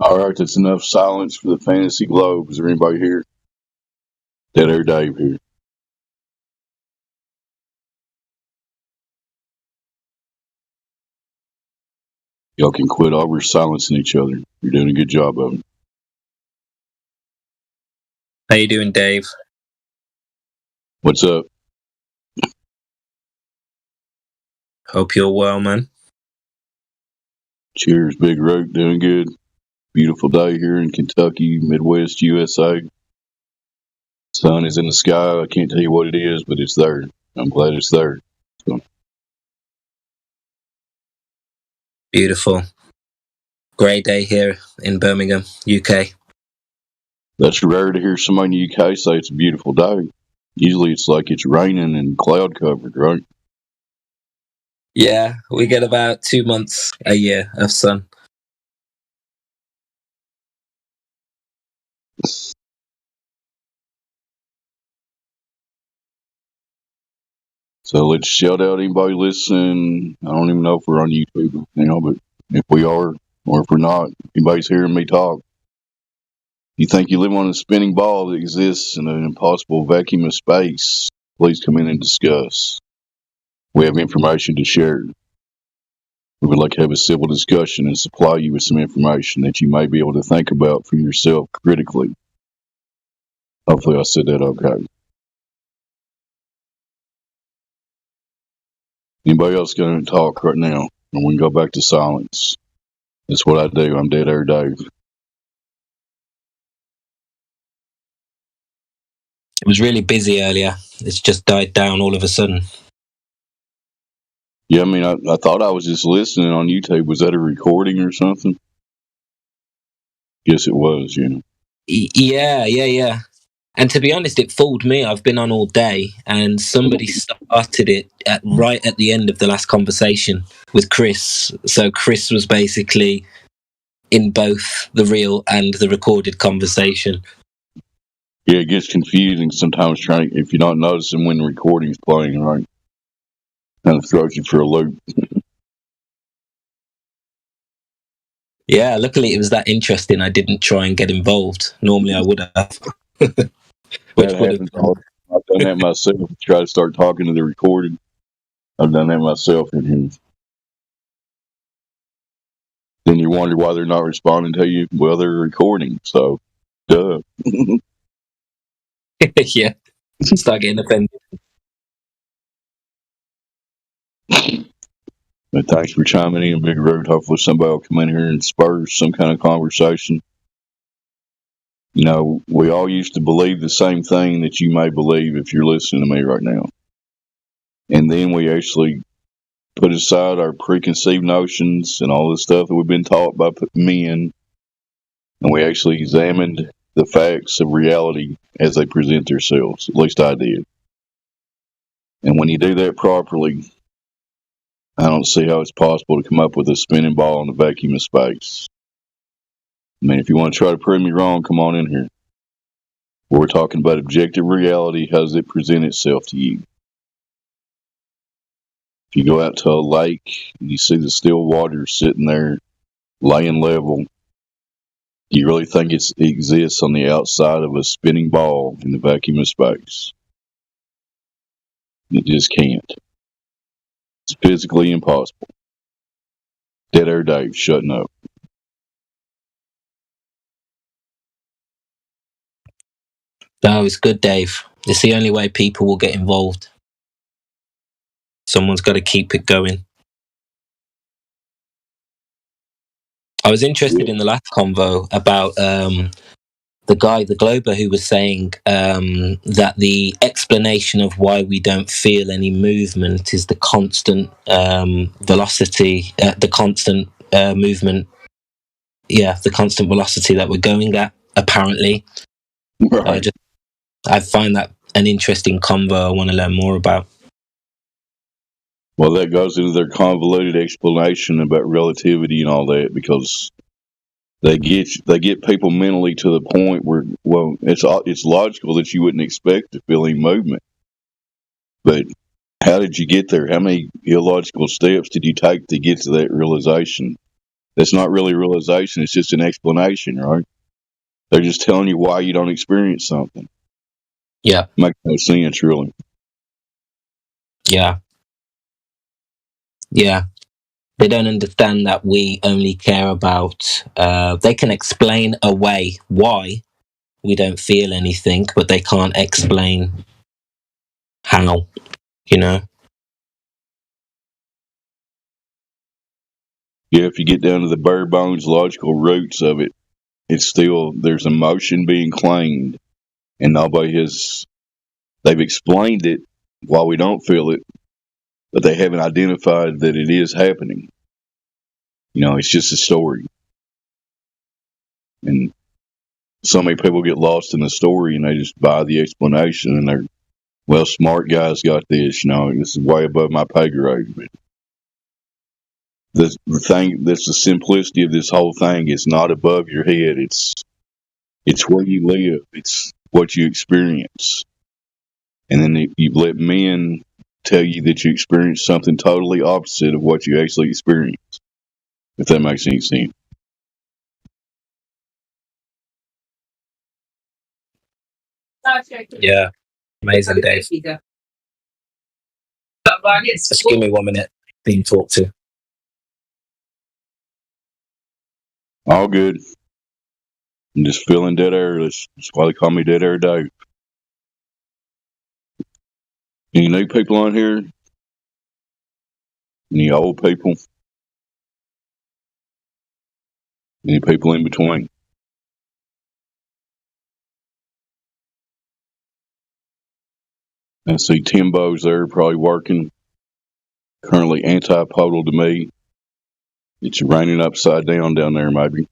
All right, that's enough silence for the Fantasy Globe. Is there anybody here? Dead Air Dave here. Y'all can quit over silencing each other. You're doing a good job of it. How you doing, Dave? What's up? Hope you're well, man. Cheers, Big Roke. Doing good. Beautiful day here in Kentucky, Midwest, USA. Sun is in the sky. I can't tell you what it is, but it's there. I'm glad it's there. So. Beautiful. Great day here in Birmingham, UK. That's rare to hear somebody in the UK say it's a beautiful day. Usually it's like it's raining and cloud covered, right? Yeah, we get about 2 months a year of sun. So let's shout out anybody listening. I don't even know if we're on YouTube now, but if we are, or if we're not, anybody's hearing me talk. You think you live on a spinning ball that exists in an impossible vacuum of space, please come in and discuss. We have information to share. We would like to have a civil discussion and supply you with some information that you may be able to think about for yourself critically. Hopefully I said that okay. Anybody else going to talk right now? And we can go back to silence. That's what I do. I'm Dead Air Dave. It was really busy earlier. It's just died down all of a sudden. Yeah, I mean, I thought I was just listening on YouTube. Was that a recording or something? Yes, it was, you know. Yeah. And to be honest, it fooled me. I've been on all day, and somebody started it right at the end of the last conversation with Chris. So Chris was basically in both the real and the recorded conversation. Yeah, it gets confusing sometimes if you're not noticing when the recording's playing, right? Kind of throws you for a loop. Yeah, luckily it was that interesting. I didn't try and get involved. Normally I would have. That happens all the time. I've done that myself. Try to start talking to the recording. I've done that myself in here. Then you wonder why they're not responding to you. Well, they're recording, so duh. Yeah, start getting offended. But thanks for chiming in, Big Road. Hopefully somebody will come in here and spur some kind of conversation. You know, we all used to believe the same thing that you may believe if you're listening to me right now. And then we actually put aside our preconceived notions and all the stuff that we've been taught by men, and we actually examined the facts of reality as they present themselves. At least I did. And when you do that properly, I don't see how it's possible to come up with a spinning ball in a vacuum of space. I mean, if you want to try to prove me wrong, come on in here. We're talking about objective reality. How does it present itself to you? If you go out to a lake and you see the still water sitting there, laying level, do you really think it exists on the outside of a spinning ball in the vacuum of space? It just can't. It's physically impossible. Dead Air Dave, shutting up. That was good, Dave. It's the only way people will get involved. Someone's got to keep it going. I was interested in the last convo about the guy, the Glober, who was saying that the explanation of why we don't feel any movement is the constant velocity, the constant movement. Yeah, the constant velocity that we're going at, apparently. Right. I find that an interesting convo I want to learn more about. Well, that goes into their convoluted explanation about relativity and all that, because they get people mentally to the point where, well, it's logical that you wouldn't expect to feel any movement. But how did you get there? How many illogical steps did you take to get to that realization That's not really realization. It's just an explanation, right? They're just telling you why you don't experience something. Yeah. Makes no sense, really. Yeah. Yeah. They don't understand that we only care about, they can explain away why we don't feel anything, but they can't explain how, you know? Yeah, if you get down to the bare bones logical roots of it, it's still, there's emotion being claimed, and they've explained it while we don't feel it, but they haven't identified that it is happening. You know, it's just a story. And so many people get lost in the story and they just buy the explanation and they're, well, smart guys got this, you know, this is way above my pay grade. But the thing, that's the simplicity of this whole thing. It's not above your head. It's where you live. It's what you experience. And then you let men tell you that you experience something totally opposite of what you actually experience, if that makes any sense. Yeah. Amazing, Dave. Just give me 1 minute being talked to. All good. I'm just feeling dead air. That's why they call me Dead Air Dave. Any new people on here? Any old people? Any people in between? I see Timbo's there, probably working. Currently antipodal to me. It's raining upside down there, maybe.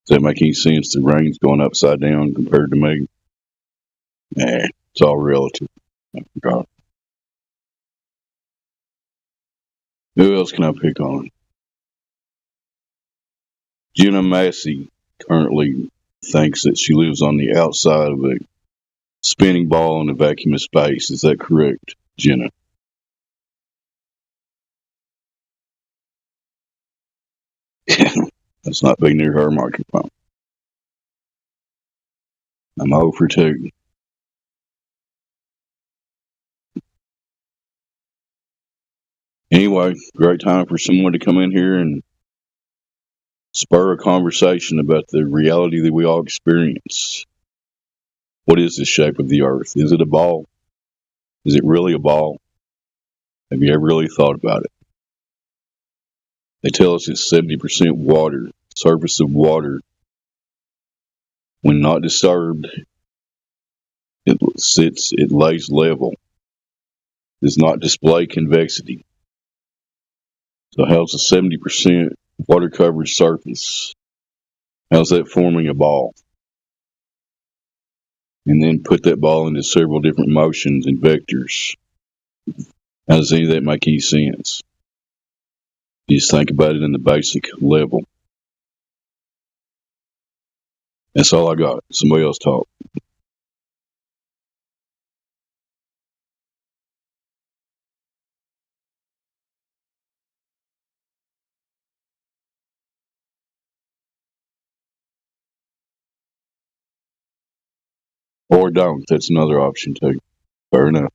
Does that make any sense? The rain's going upside down compared to me. Nah, it's all relative. I forgot. Who else can I pick on? Jenna Massey currently thinks that she lives on the outside of a spinning ball in a vacuum of space. Is that correct, Jenna? Let's not be near her microphone. I'm 0 for 2. Anyway, great time for someone to come in here and spur a conversation about the reality that we all experience. What is the shape of the earth? Is it a ball? Is it really a ball? Have you ever really thought about it? They tell us it's 70% water. Surface of water, when not disturbed, it lays level. Does not display convexity. So how's a 70% water covered surface? How's that forming a ball? And then put that ball into several different motions and vectors. How does any of that make any sense? You just think about it in the basic level. That's all I got. Somebody else talk. Or don't. That's another option too. Fair enough.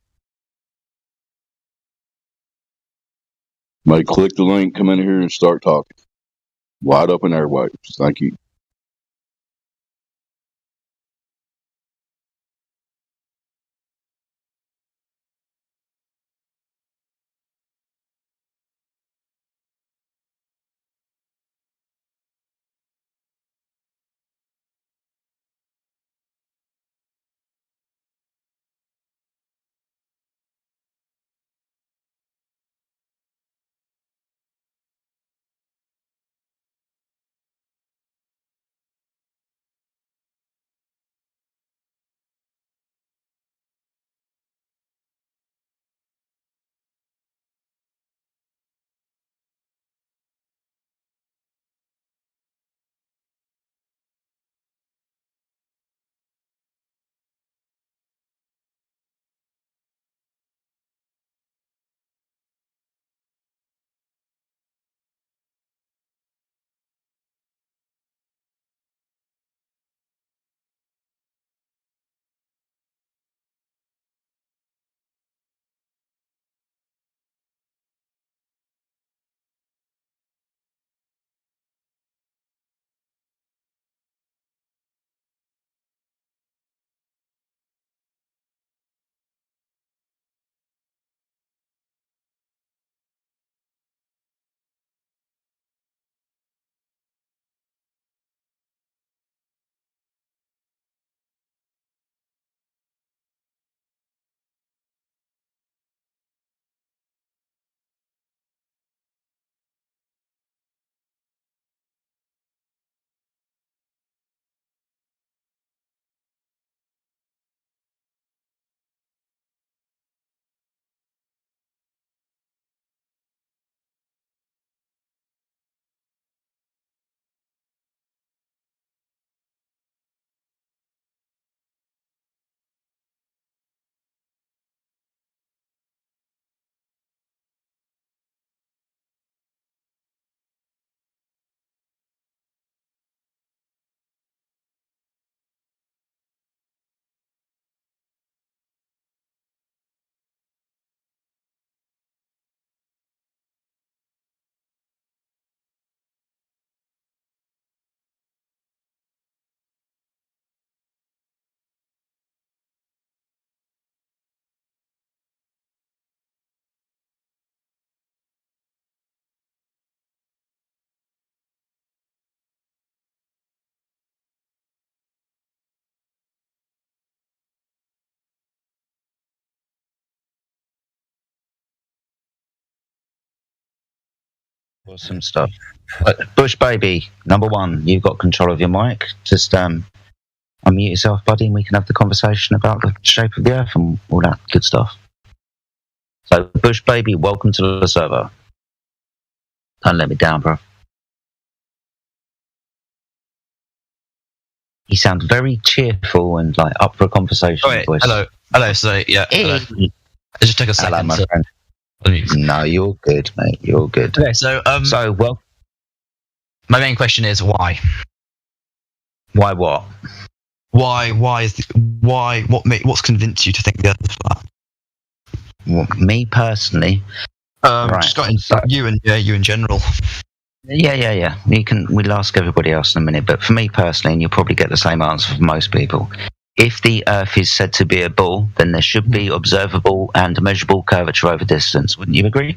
May click the link, come in here and start talking. Wide open airwaves. Thank you. Awesome stuff. Bush Baby, number one, you've got control of your mic. Just unmute yourself, buddy, and we can have the conversation about the shape of the Earth and all that good stuff. So, Bush Baby, welcome to the server. Don't let me down, bro. He sounds very cheerful and like up for a conversation. Oh, wait, hello. So yeah, hello. It just took a second. Hello, my friend. No, you're good, mate. You're good. Okay, so my main question is why? Why what? What's convinced you to think the Earth is flat? Well, me personally, right. Just got you in general. Yeah. We'll ask everybody else in a minute, but for me personally, and you'll probably get the same answer for most people. If the Earth is said to be a ball, then there should be observable and measurable curvature over distance. Wouldn't you agree?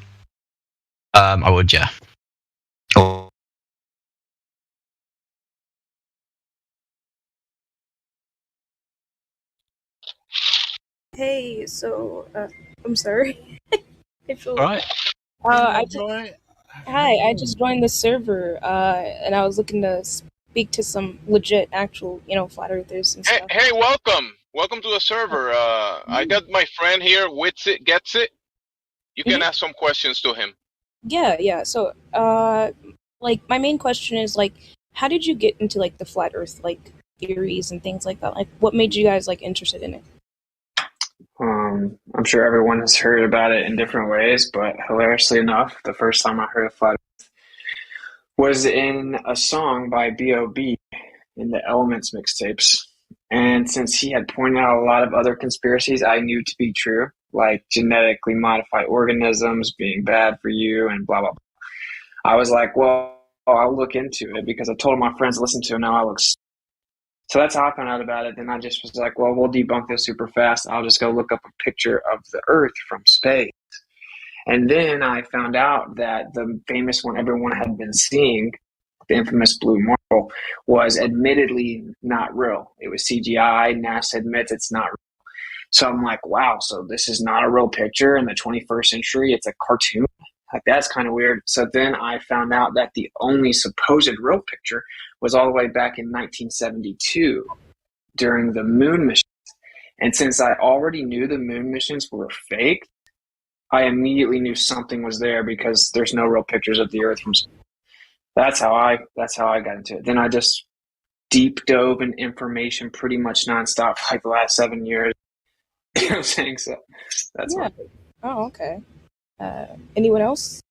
I would, yeah. Oh. Hey, so I'm sorry. I feel All right. I just joined the server, and I was looking to speak to some legit, actual, flat earthers and stuff. Hey, welcome to the server. I got my friend here, Witsit Gets It. You can ask some questions to him. Yeah. So, my main question is, how did you get into, the flat earth, theories and things like that? What made you guys, interested in it? I'm sure everyone has heard about it in different ways, but hilariously enough, the first time I heard of flat earth was in a song by B.O.B. in the Elements mixtapes. And since he had pointed out a lot of other conspiracies I knew to be true, like genetically modified organisms being bad for you and blah, blah, blah, I was like, well, I'll look into it because I told my friends to listen to it. Now I look. So that's how I found out about it. Then I just was like, well, we'll debunk this super fast. I'll just go look up a picture of the Earth from space. And then I found out that the famous one everyone had been seeing, the infamous blue marble, was admittedly not real. It was CGI. NASA admits it's not real. So I'm like, wow, so this is not a real picture in the 21st century. It's a cartoon. That's kind of weird. So then I found out that the only supposed real picture was all the way back in 1972 during the moon missions. And since I already knew the moon missions were fake, I immediately knew something was there because there's no real pictures of the Earth from space. That's how I got into it. Then I just deep dove in information pretty much nonstop for the last 7 years. You know what I'm saying? So that's yeah. Oh, okay. Anyone else?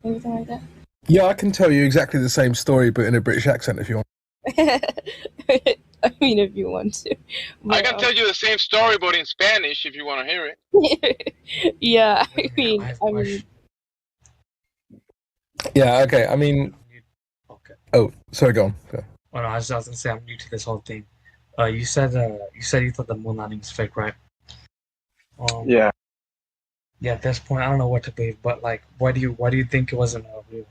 Anything like that? Yeah, I can tell you exactly the same story, but in a British accent if you want. I mean, if you want to. But, I can tell you the same story, but in Spanish if you want to hear it. Yeah, I mean. Yeah, okay. I mean. Okay. Oh, sorry, go on. Go. Oh, no, I was gonna say I'm new to this whole thing. You said you thought the moon landing was fake, right? Yeah. Yeah, at this point, I don't know what to believe, but why do you think it wasn't real?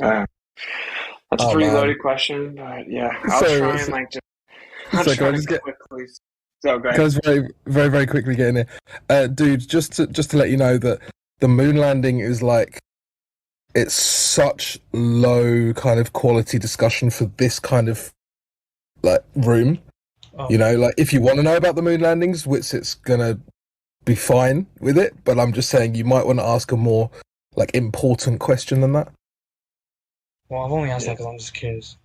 That's a pretty loaded question, but yeah, I'll try and can I just get quickly. So go ahead. Can I just very, very, very quickly get in here, dude? Just to let you know that the moon landing is it's such low kind of quality discussion for this kind of room. Oh. If you want to know about the moon landings, Witsit's gonna be fine with it, but I'm just saying you might want to ask a more important question than that. Well, I've only asked that because I'm just curious.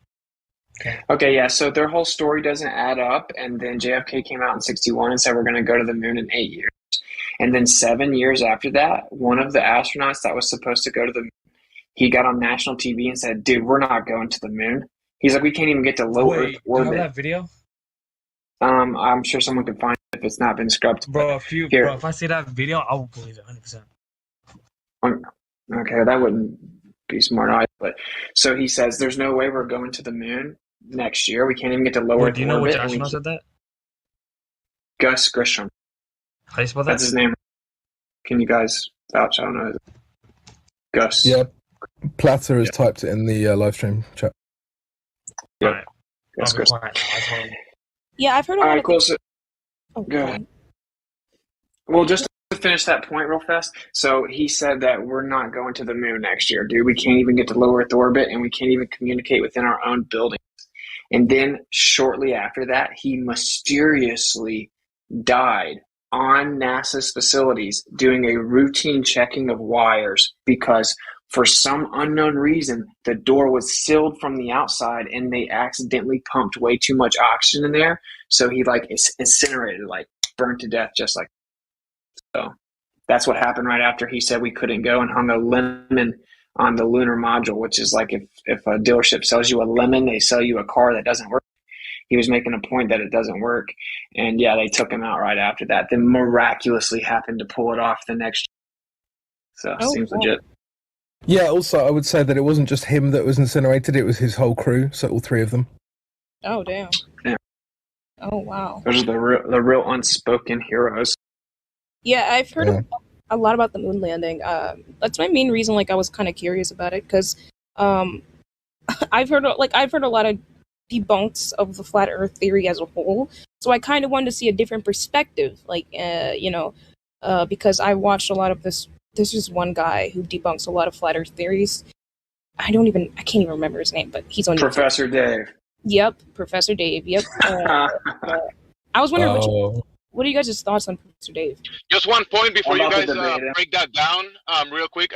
Okay, yeah, so their whole story doesn't add up, and then JFK came out in 1961 and said we're going to go to the moon in 8 years. And then 7 years after that, one of the astronauts that was supposed to go to the moon, he got on national TV and said, dude, we're not going to the moon. He's like, we can't even get to low Earth orbit. Do you have that video? I'm sure someone can find it if it's not been scrubbed. Bro, if I see that video, I will believe it 100%. Okay, that wouldn't be smart either. But so he says, there's no way we're going to the moon next year. We can't even get to low Earth orbit. Do you know which astronaut said that? Gus Grisham. How do you spell that? That's his name. Can you guys vouch? I don't know. Gus. Yeah, Platter has typed it in the live stream chat. Yeah. Right. Gus Grisham. Yeah, I've heard a lot of cool. So, go ahead. Well, just to finish that point real fast. So he said that we're not going to the moon next year, dude. We can't even get to low Earth orbit, and we can't even communicate within our own buildings. And then shortly after that, he mysteriously died on NASA's facilities doing a routine checking of wires because for some unknown reason, the door was sealed from the outside and they accidentally pumped way too much oxygen in there. So he like incinerated, like burned to death, just like so. That's what happened right after he said we couldn't go and hung a lemon on the lunar module, which is like if a dealership sells you a lemon, they sell you a car that doesn't work. He was making a point that it doesn't work. And yeah, they took him out right after that. Then miraculously happened to pull it off the next year. So seems legit. Yeah, also, I would say that it wasn't just him that was incinerated, it was his whole crew, so all three of them. Oh, damn. Yeah. Oh, wow. Those are the real unspoken heroes. Yeah, I've heard a lot about the moon landing. That's my main reason, like, I was kind of curious about it, because I've heard a lot of debunks of the flat Earth theory as a whole, so I kind of wanted to see a different perspective, like, because I watched a lot of this. There's just one guy who debunks a lot of flat Earth theories. I can't even remember his name, but he's on Professor YouTube. Dave. Yep, Professor Dave. Yep. I was wondering what are you guys' thoughts on Professor Dave? Just one point before you guys debate, break that down, real quick.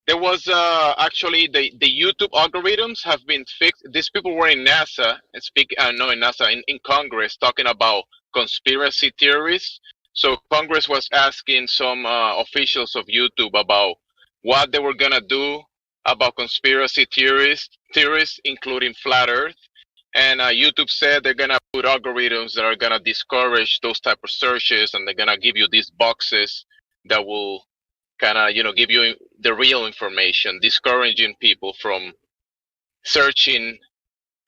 There was actually the YouTube algorithms have been fixed. These people were in NASA in Congress talking about conspiracy theories. So Congress was asking some officials of YouTube about what they were gonna do about conspiracy theories, including flat Earth. And YouTube said they're gonna put algorithms that are gonna discourage those type of searches, and they're gonna give you these boxes that will kind of give you the real information, discouraging people from searching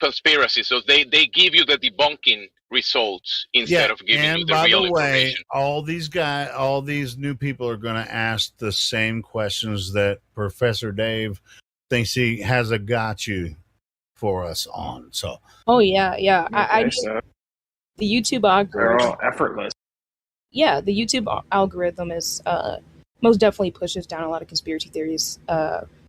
conspiracy. So they give you the debunking results instead of giving you the real information. All these new people are going to ask the same questions that Professor Dave thinks he has a got you for us on. So. Oh yeah. I the YouTube algorithm. They're all effortless. Yeah, the YouTube algorithm is most definitely pushes down a lot of conspiracy theories,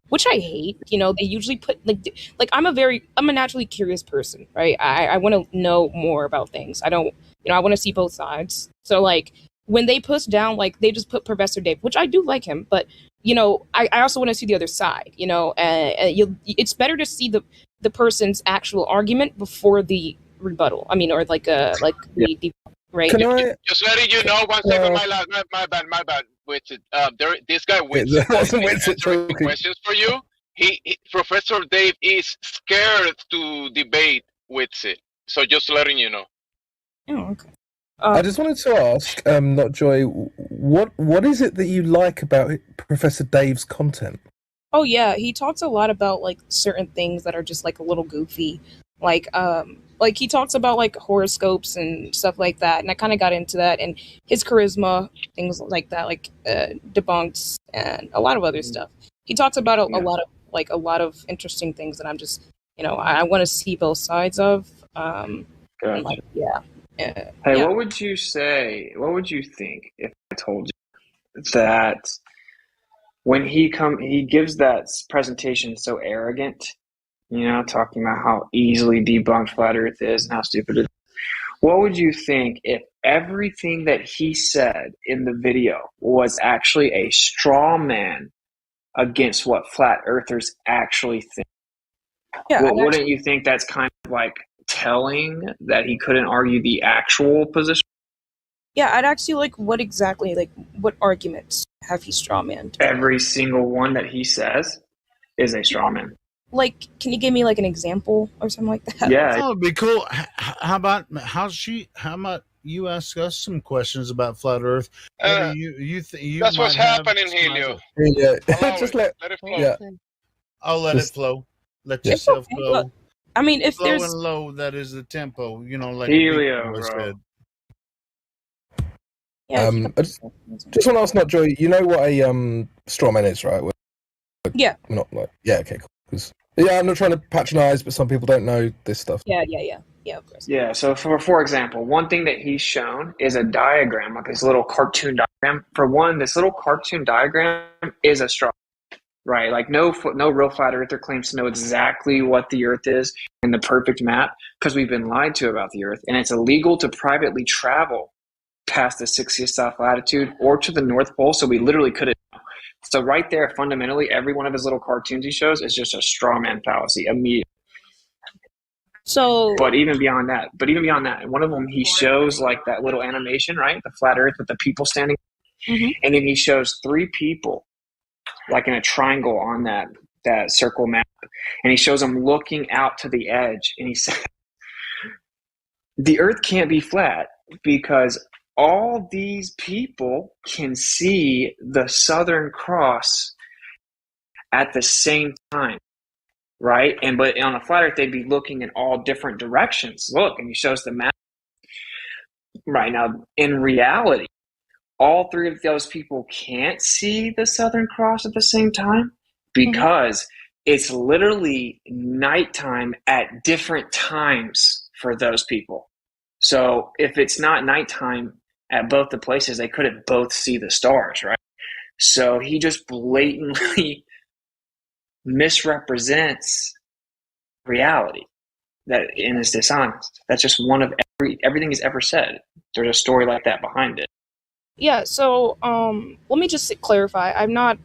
which I hate. They usually put like I'm a naturally curious person, right? I want to know more about things. I don't, I want to see both sides. So like when they push down, like they just put Professor Dave, which I do like him, but I also want to see the other side. It's better to see the person's actual argument before the rebuttal. I mean, or like the right. Just letting you know. 1 second, my bad. This guy Whitsitt answering questions for you. Professor Dave is scared to debate Whitsitt. So just letting you know. Oh, okay. I just wanted to ask, Not Joy, what is it that you like about Professor Dave's content? Oh yeah, he talks a lot about like certain things that are just like a little goofy, like he talks about like horoscopes and stuff like that, and I kind of got into that, and his charisma, things like that, like debunks and a lot of other stuff. He talks about a lot of interesting things that I'm just I want to see both sides of. Gotcha. Hey, what would you say? What would you think if I told you that when he gives that presentation so arrogant, talking about how easily debunked flat Earth is and how stupid it is. What would you think if everything that he said in the video was actually a straw man against what flat earthers actually think? Yeah, wouldn't you think that's kind of like telling that he couldn't argue the actual position? Yeah, I'd actually like what arguments have he strawmanned? Every single one that he says is a straw man. Like, can you give me like an example or something like that? Yeah, it'd be cool. How about you ask us some questions about flat Earth? That's what's happening, Helio. Yeah, just let it flow. Yeah. I'll let it flow. Let yourself flow. Look, I mean, if flow there's and low, that is the tempo. Like Helio, bro. said. Yeah, I just want to ask, Not Joy, you know what a straw man is, right? Yeah. Not like okay, cool. 'Cause, I'm not trying to patronize, but some people don't know this stuff. Yeah, of course. Yeah, so for example, one thing that he's shown is a diagram, like this little cartoon diagram diagram. For one, this little cartoon diagram is a straw, right? Like no real flat earther claims to know exactly what the Earth is in the perfect map because we've been lied to about the Earth, and it's illegal to privately travel past the 60th south latitude or to the North Pole. So we literally couldn't. So right there, fundamentally, every one of his little cartoons he shows is just a straw man fallacy immediately. So, but even beyond that, one of them he shows like that little animation, right? The flat Earth with the people standing, and then he shows 3 people like in a triangle on that circle map, and he shows them looking out to the edge, and he says, "The Earth can't be flat because all these people can see the Southern Cross at the same time." Right? But on a flat Earth, they'd be looking in all different directions. Look, and he shows the map. Right now, in reality, all 3 of those people can't see the Southern Cross at the same time because it's literally nighttime at different times for those people. So if it's not nighttime at both the places, they couldn't both see the stars, right? So he just blatantly misrepresents reality and is dishonest. That's just one of everything he's ever said. There's a story like that behind it. Yeah, so let me just clarify. I'm not,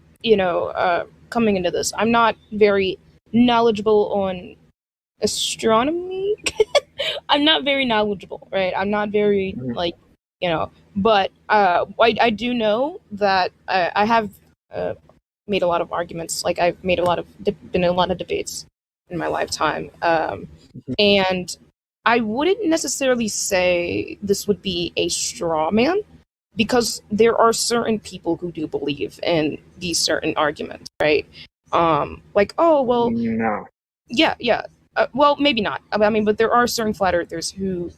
coming into this, I'm not very knowledgeable on astronomy. I'm not very knowledgeable, right? I'm not very, but I do know that I have made a lot of arguments. Like, I've made been in a lot of debates in my lifetime. And I wouldn't necessarily say this would be a straw man, because there are certain people who do believe in these certain arguments, right? Like, oh, well, no. Yeah. Well, maybe not. I mean, but there are certain flat earthers who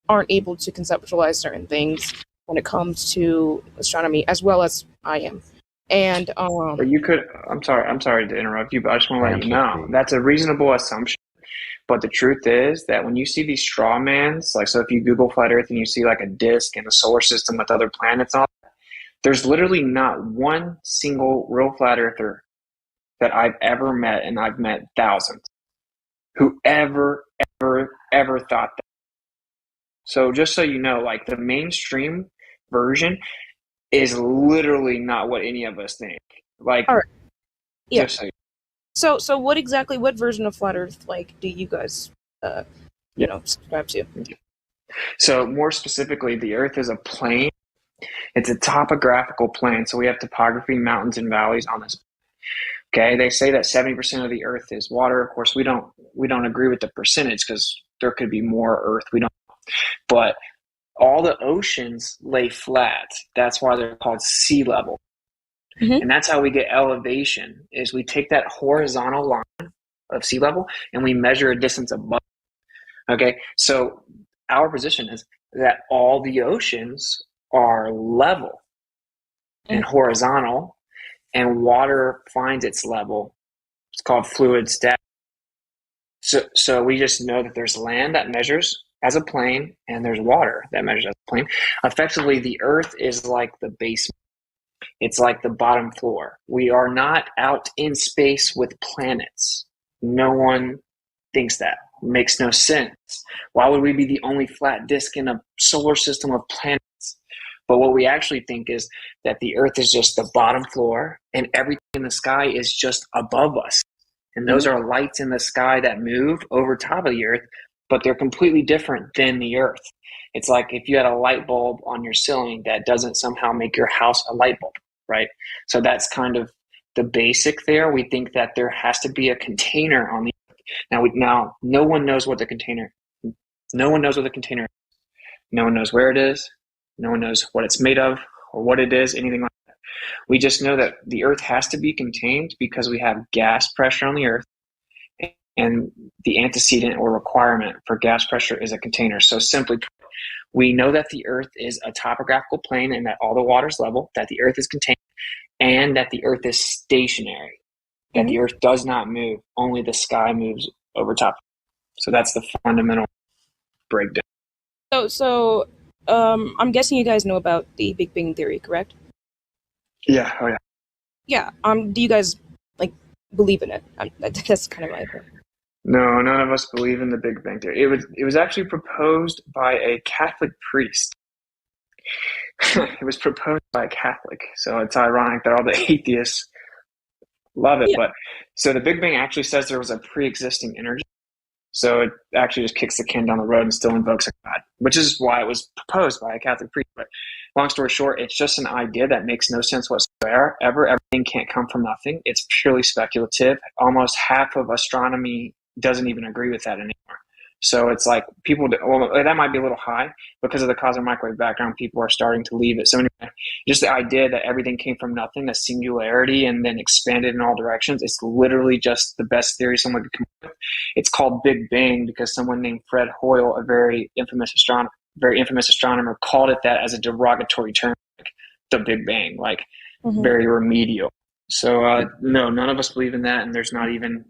aren't able to conceptualize certain things when it comes to astronomy, as well as I am. And but you could. I'm sorry to interrupt you, but I just want to let you know that's a reasonable assumption. But the truth is that when you see these straw mans, like, so if you Google flat Earth and you see like a disk in the solar system with other planets on it, there's literally not one single real flat earther that I've ever met, and I've met thousands, who ever thought that. So just so you know, like, the mainstream version is literally not what any of us think. Like, all right. Yeah. Just so you So what version of flat Earth, like, do you guys, subscribe to? So more specifically, the Earth is a plane. It's a topographical plane. So we have topography, mountains, and valleys on this. Okay, they say that 70% of the Earth is water. Of course, we don't agree with the percentage because there could be more Earth. We don't. But all the oceans lay flat. That's why they're called sea level. And that's how we get elevation, is we take that horizontal line of sea level and we measure a distance above. Okay, so our position is that all the oceans are level and horizontal, and water finds its level. It's called fluid static. So we just know that there's land that measures as a plane, and there's water that measures as a plane. Effectively, the Earth is like the basement. It's like the bottom floor. We are not out in space with planets. No one thinks that. It makes no sense. Why would we be the only flat disk in a solar system of planets? But what we actually think is that the Earth is just the bottom floor, and everything in the sky is just above us. And those are lights in the sky that move over top of the Earth, but they're completely different than the Earth. It's like if you had a light bulb on your ceiling that doesn't somehow make your house a light bulb, right? So that's kind of the basic there. We think that there has to be a container on the Earth. Now no one knows what the container. No one knows what the container is. No one knows where it is. No one knows what it's made of or what it is, anything like that. We just know that the Earth has to be contained because we have gas pressure on the Earth, and the antecedent or requirement for gas pressure is a container. So simply, we know that the Earth is a topographical plane and that all the water is level, that the Earth is contained, and that the Earth is stationary, that the Earth does not move, only the sky moves over top. So that's the fundamental breakdown. So I'm guessing you guys know about the Big Bang Theory, correct? Yeah. Oh yeah. Yeah. Do you guys like believe in it? That's kind of my opinion. No, none of us believe in the Big Bang Theory. It was actually proposed by a Catholic priest. It was proposed by a Catholic, so it's ironic that all the atheists love it. Yeah. But so the Big Bang actually says there was a pre-existing energy. So it actually just kicks the can down the road and still invokes a God, which is why it was proposed by a Catholic priest. But long story short, it's just an idea that makes no sense whatsoever. Everything can't come from nothing. It's purely speculative. Almost half of astronomy doesn't even agree with that anymore. So it's like people, well, that might be a little high because of the cosmic microwave background. People are starting to leave it. So anyway, just the idea that everything came from nothing, a singularity, and then expanded in all directions, it's literally just the best theory someone could come up with. It's called Big Bang because someone named Fred Hoyle, a very infamous astronomer, called it that as a derogatory term, like the Big Bang, like very remedial. So no, none of us believe in that, and there's not even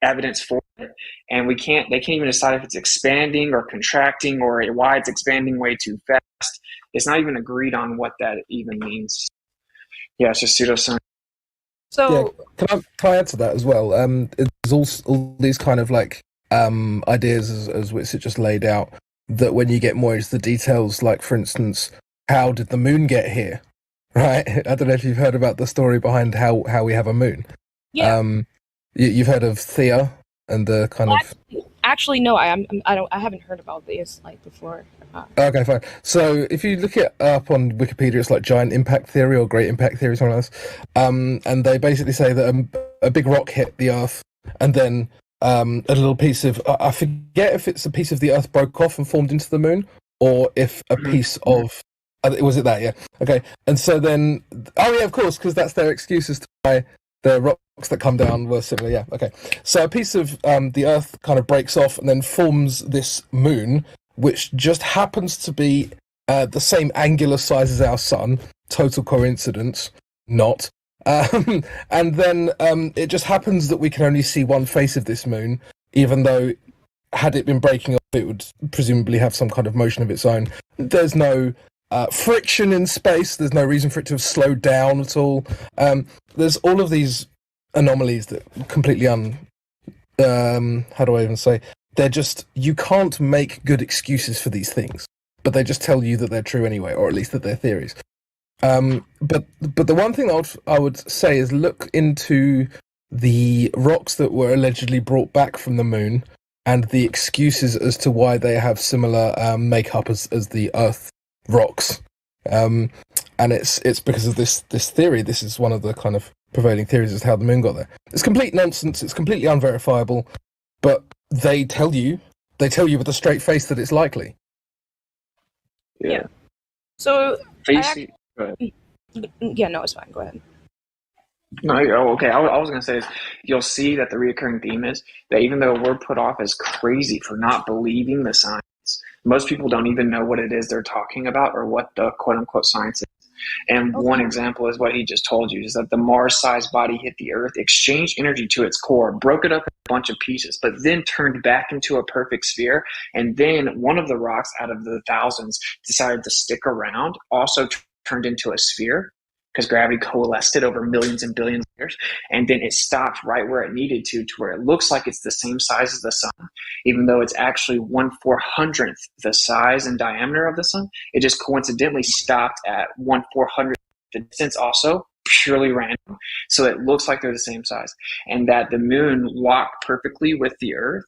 evidence for it, and they can't even decide if it's expanding or contracting or why it's expanding way too fast. It's not even agreed on what that even means. Yeah, it's just pseudoscience. So can I add to that as well? There's all these kind of like ideas as Witsit just laid out, that when you get more into the details, like for instance, how did the moon get here? Right? I don't know if you've heard about the story behind how we have a moon. Yeah. You've heard of Theia and the kind of. Actually, no. I haven't heard about this like before. Okay, fine. So if you look it up on Wikipedia, it's like giant impact theory or great impact theory, something like this. And they basically say that a big rock hit the Earth, and then a little piece of I forget if it's a piece of the Earth broke off and formed into the moon, or if a piece of was it that? Yeah. Okay. And so then, oh yeah, of course, because that's their excuses to why the rocks that come down were similar. Yeah. Okay. So a piece of the Earth kind of breaks off and then forms this moon, which just happens to be the same angular size as our sun. Total coincidence, not. And then it just happens that we can only see one face of this moon, even though had it been breaking up, it would presumably have some kind of motion of its own. There's no friction in space. There's no reason for it to have slowed down at all. There's all of these anomalies that completely how do I even say? They're just, you can't make good excuses for these things, but they just tell you that they're true anyway, or at least that they're theories. But the one thing I would say is look into the rocks that were allegedly brought back from the moon and the excuses as to why they have similar makeup as the Earth rocks. And it's because of this theory. This is one of the kind of prevailing theories as to how the moon got there. It's complete nonsense. It's completely unverifiable, but they tell you with a straight face that it's likely. Yeah. So Go ahead. Yeah, no, it's fine. Go ahead. No, okay. I was going to say is you'll see that the reoccurring theme is that even though we're put off as crazy for not believing the science, most people don't even know what it is they're talking about or what the quote-unquote science is. And one example is what he just told you, is that the Mars-sized body hit the Earth, exchanged energy to its core, broke it up in a bunch of pieces, but then turned back into a perfect sphere. And then one of the rocks out of the thousands decided to stick around, also turned into a sphere because gravity coalesced it over millions and billions of years. And then it stopped right where it needed to where it looks like it's the same size as the sun, even though it's actually 1/400th the size and diameter of the sun. It just coincidentally stopped at 1/400th the distance, also purely random. So it looks like they're the same size, and that the moon locked perfectly with the Earth.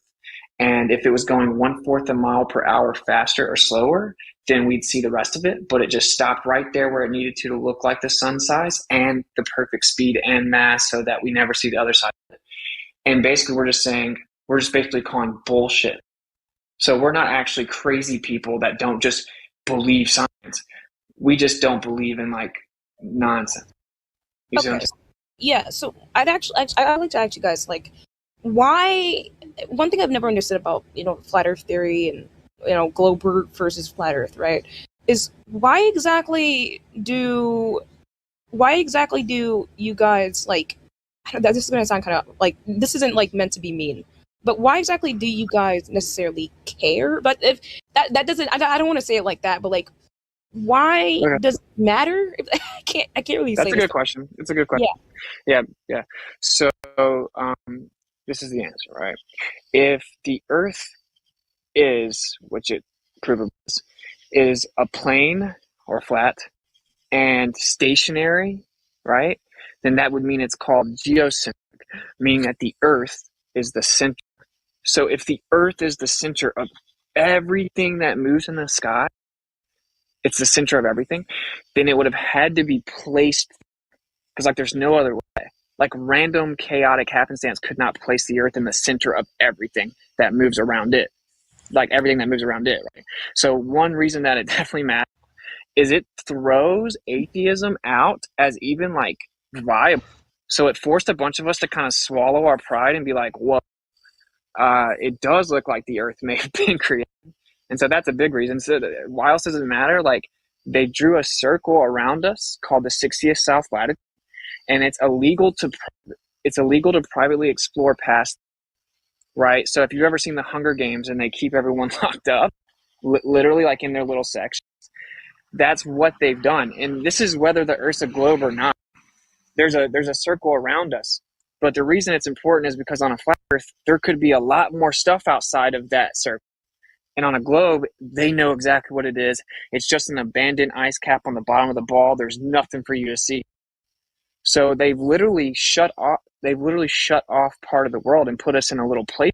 And if it was going 1/4 a mile per hour faster or slower, then we'd see the rest of it. But it just stopped right there where it needed to look like the sun size and the perfect speed and mass so that we never see the other side of it. And basically we're just basically calling bullshit. So we're not actually crazy people that don't just believe science. We just don't believe in like nonsense. You see what I'm saying? Yeah, so I'd like to ask you guys, like, why? One thing I've never understood about flat Earth theory and globe versus flat Earth, right? Is why exactly do you guys like? This is gonna sound kind of like this isn't like meant to be mean, but why exactly do you guys necessarily care? But if that doesn't, I don't want to say it like that, but like, why Okay. does it matter? I can't really That's say a this. good question. It's a good question. Yeah. So, this is the answer, right? If the Earth is, which it provably is a plane or flat and stationary, right? Then that would mean it's called geocentric, meaning that the Earth is the center. So if the Earth is the center of everything that moves in the sky, it's the center of everything, then it would have had to be placed, because like there's no other way. Like random chaotic happenstance could not place the Earth in the center of everything that moves around it. Like everything that moves around it, right? So one reason that it definitely matters is it throws atheism out as even like viable. So it forced a bunch of us to kind of swallow our pride and be like, well, it does look like the Earth may have been created. And so that's a big reason. So why else does it matter? Like they drew a circle around us called the 60th south latitude, and it's illegal to privately explore past, right? So if you've ever seen the Hunger Games and they keep everyone locked up, literally like in their little sections, that's what they've done. And this is whether the Earth's a globe or not. There's a circle around us. But the reason it's important is because on a flat Earth, there could be a lot more stuff outside of that circle. And on a globe, they know exactly what it is. It's just an abandoned ice cap on the bottom of the ball. There's nothing for you to see. So they've literally shut off part of the world and put us in a little place.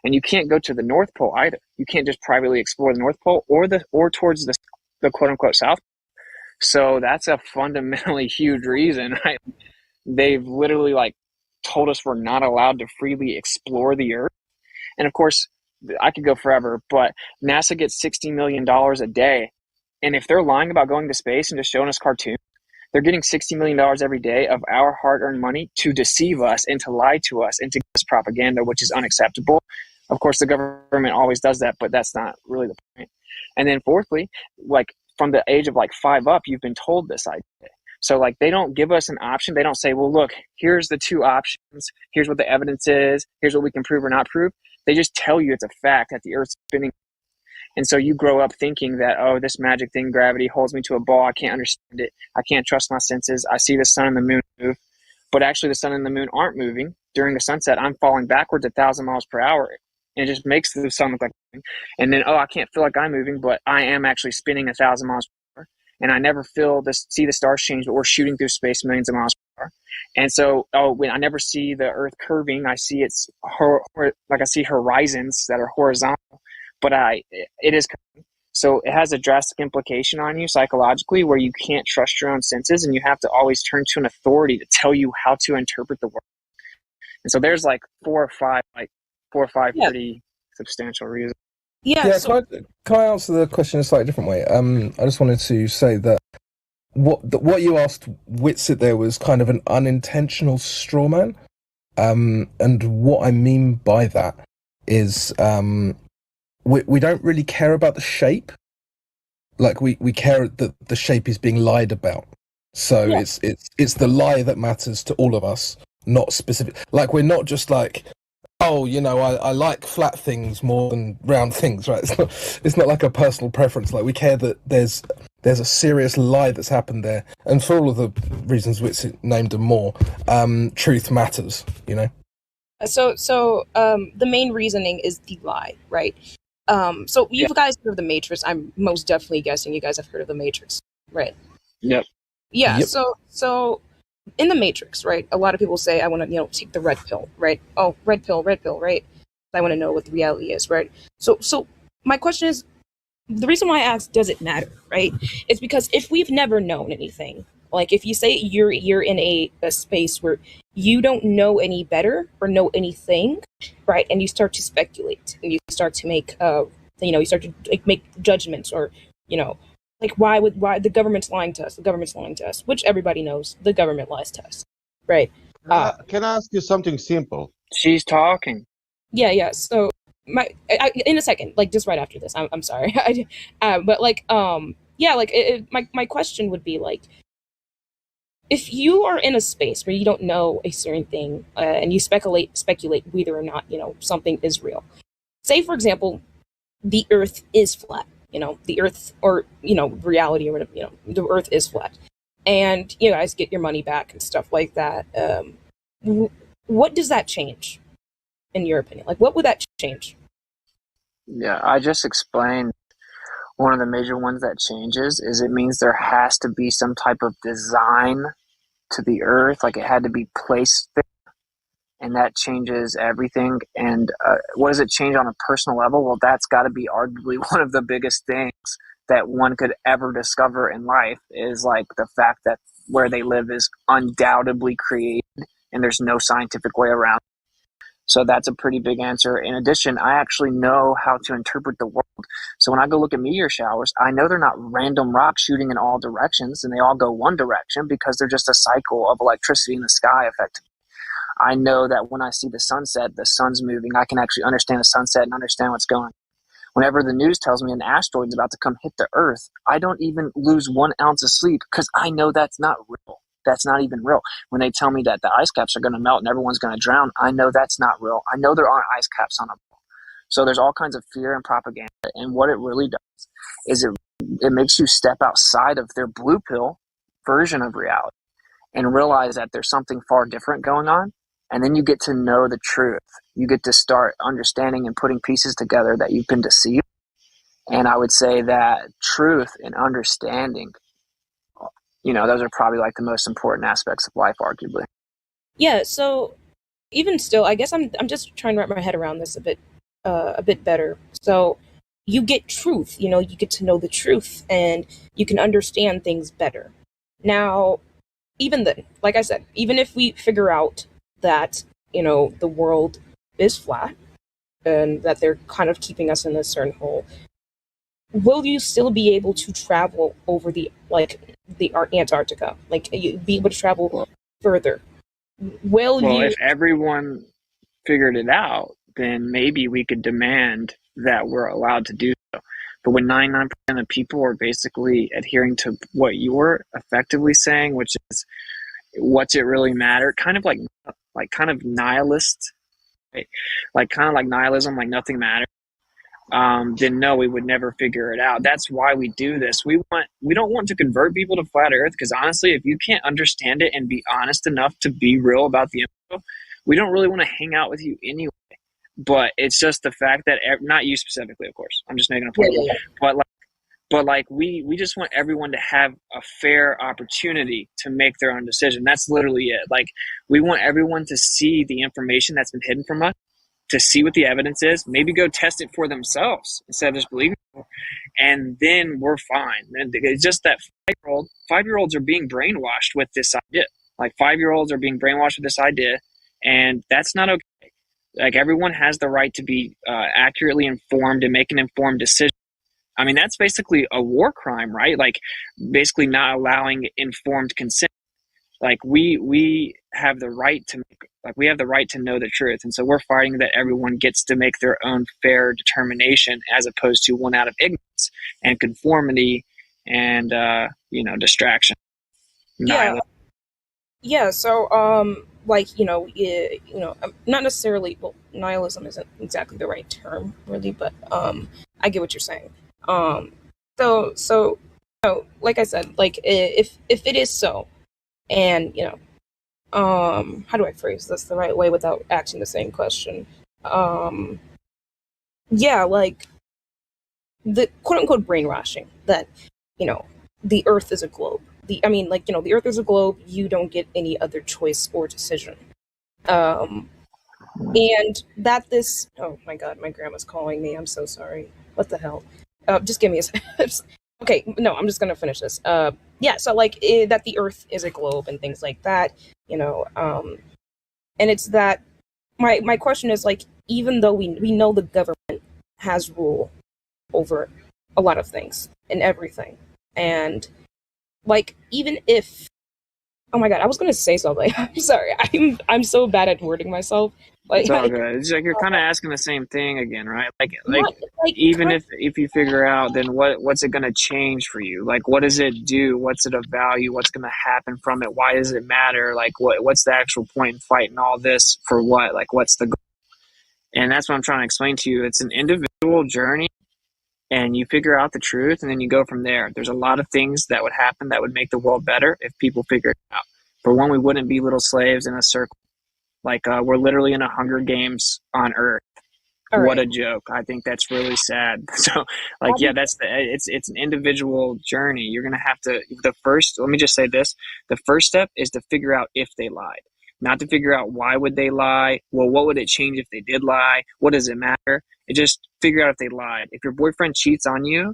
And you can't go to the North Pole either. You can't just privately explore the North Pole or towards the quote unquote South. So that's a fundamentally huge reason. Right? They've literally like told us we're not allowed to freely explore the Earth. And of course, I could go forever, but NASA gets $60 million a day. And if they're lying about going to space and just showing us cartoons, they're getting $60 million every day of our hard-earned money to deceive us and to lie to us and to give us propaganda, which is unacceptable. Of course, the government always does that, but that's not really the point. And then fourthly, like from the age of like 5 up, you've been told this idea. So like they don't give us an option. They don't say, well, look, here's the 2 options. Here's what the evidence is. Here's what we can prove or not prove. They just tell you it's a fact that the Earth's spinning. And so you grow up thinking that, oh, this magic thing, gravity, holds me to a ball. I can't understand it. I can't trust my senses. I see the sun and the moon move. But actually the sun and the moon aren't moving. During the sunset, I'm falling backwards 1,000 miles per hour. And it just makes the sun look like moving. And then, oh, I can't feel like I'm moving, but I am actually spinning 1,000 miles per hour. And I never see the stars change, but we're shooting through space millions of miles per hour. And so, when I never see the Earth curving, I see I see horizons that are horizontal, but it is curving. So it has a drastic implication on you psychologically where you can't trust your own senses and you have to always turn to an authority to tell you how to interpret the world. And so there's like four or five pretty substantial reasons. Yeah. Can I answer the question in a slightly different way? I just wanted to say that what you asked Witsit there was kind of an unintentional straw man. And what I mean by that is we don't really care about the shape. Like we care that the shape is being lied about. So it's the lie that matters to all of us, not specific. Like we're not just like, oh, I like flat things more than round things, right? It's not like a personal preference. Like we care that there's a serious lie that's happened there, and for all of the reasons which named and more, truth matters. So the main reasoning is the lie, right? So you guys heard of the Matrix? I'm most definitely guessing you guys have heard of the Matrix, right? Yep. Yeah. Yep. So in the Matrix, right? A lot of people say, I want to, take the red pill, right? Oh, red pill, right? I want to know what the reality is, right? So my question is, the reason why I asked, does it matter, right? It's because if we've never known anything, like if you say you're in a space where you don't know any better or know anything, right? And you start to speculate and you start to make, you start to make judgments or, like why the government's lying to us? The government's lying to us, which everybody knows the government lies to us, right? Can I ask you something simple? She's talking. Yeah. So in a second, like just right after this, I'm sorry, but like my question would be like, if you are in a space where you don't know a certain thing and you speculate whether or not something is real. Say for example, the Earth is flat, the Earth, or reality, or whatever, the Earth is flat, and you guys get your money back and stuff like that. What does that change, in your opinion? Like, what would that change? Yeah, I just explained one of the major ones that changes is it means there has to be some type of design to the Earth, like it had to be placed there, and that changes everything. And what does it change on a personal level? Well, that's got to be arguably one of the biggest things that one could ever discover in life, is like the fact that where they live is undoubtedly created and there's no scientific way around it. So that's a pretty big answer. In addition, I actually know how to interpret the world. So when I go look at meteor showers, I know they're not random rocks shooting in all directions and they all go one direction, because they're just a cycle of electricity in the sky effectively. I know that when I see the sunset, the sun's moving. I can actually understand the sunset and understand what's going on. Whenever the news tells me an asteroid's about to come hit the Earth, I don't even lose 1 ounce of sleep, because I know that's not real. That's not even real. When they tell me that the ice caps are going to melt and everyone's going to drown, I know that's not real. I know there aren't ice caps on a ball. So there's all kinds of fear and propaganda. And what it really does is it makes you step outside of their blue pill version of reality and realize that there's something far different going on. And then you get to know the truth. You get to start understanding and putting pieces together that you've been deceived. And I would say that truth and understanding, those are probably like the most important aspects of life, arguably. Yeah, so even still, I guess I'm just trying to wrap my head around this a bit better. So you get truth, you get to know the truth, and you can understand things better. Now, even then, like I said, even if we figure out that, the world is flat and that they're kind of keeping us in a certain hole, will you still be able to travel over the Antarctica? Like, you be able to travel further? If everyone figured it out, then maybe we could demand that we're allowed to do so. But when 99% of people are basically adhering to what you're effectively saying, which is what's it really matter, kind of like kind of nihilist, right? Kind of like nihilism, like nothing matters. Then no, we would never figure it out. That's why we do this. We don't want to convert people to flat Earth, because honestly, if you can't understand it and be honest enough to be real about the info, we don't really want to hang out with you anyway. But it's just the fact that not you specifically, of course. I'm just making a point. Yeah. But we just want everyone to have a fair opportunity to make their own decision. That's literally it. We want everyone to see the information that's been hidden from us, to see what the evidence is, maybe go test it for themselves instead of just believing it, and then we're fine. And it's just that 5-year-olds are being brainwashed with this idea. 5-year-olds are being brainwashed with this idea, and that's not okay. Everyone has the right to be accurately informed and make an informed decision. I mean, that's basically a war crime, right? Basically not allowing informed consent. We have the right to we have the right to know the truth, and so we're fighting that everyone gets to make their own fair determination, as opposed to one out of ignorance and conformity and distraction. Yeah. So not necessarily. Well, nihilism isn't exactly the right term, really, but I get what you're saying. So like I said, if it is so. And, how do I phrase this the right way without asking the same question? The quote-unquote brainwashing that, the Earth is a globe. The Earth is a globe. You don't get any other choice or decision. And that this... Oh, my God, my grandma's calling me. I'm so sorry. What the hell? Just give me a second. Okay, no, I'm just going to finish this. That the Earth is a globe and things like that, and it's that my question is, even though we know the government has rule over a lot of things and everything, and even if, oh my God, I was going to say something. I'm sorry. I'm so bad at wording myself. It's all good. It's you're kind of asking the same thing again, right? Even if you figure out, then what's it going to change for you? What does it do? What's it of value? What's going to happen from it? Why does it matter? What's the actual point in fighting all this for what? What's the goal? And that's what I'm trying to explain to you. It's an individual journey and you figure out the truth, and then you go from there. There's a lot of things that would happen that would make the world better if people figured it out. For one, we wouldn't be little slaves in a circle. Like we're literally in a Hunger Games on Earth. What a joke. I think that's really sad. So like, yeah, it's an individual journey. You're going to have to, let me just say this. The first step is to figure out if they lied, not to figure out why would they lie. Well, what would it change if they did lie? What does it matter? It just figure out if they lied. If your boyfriend cheats on you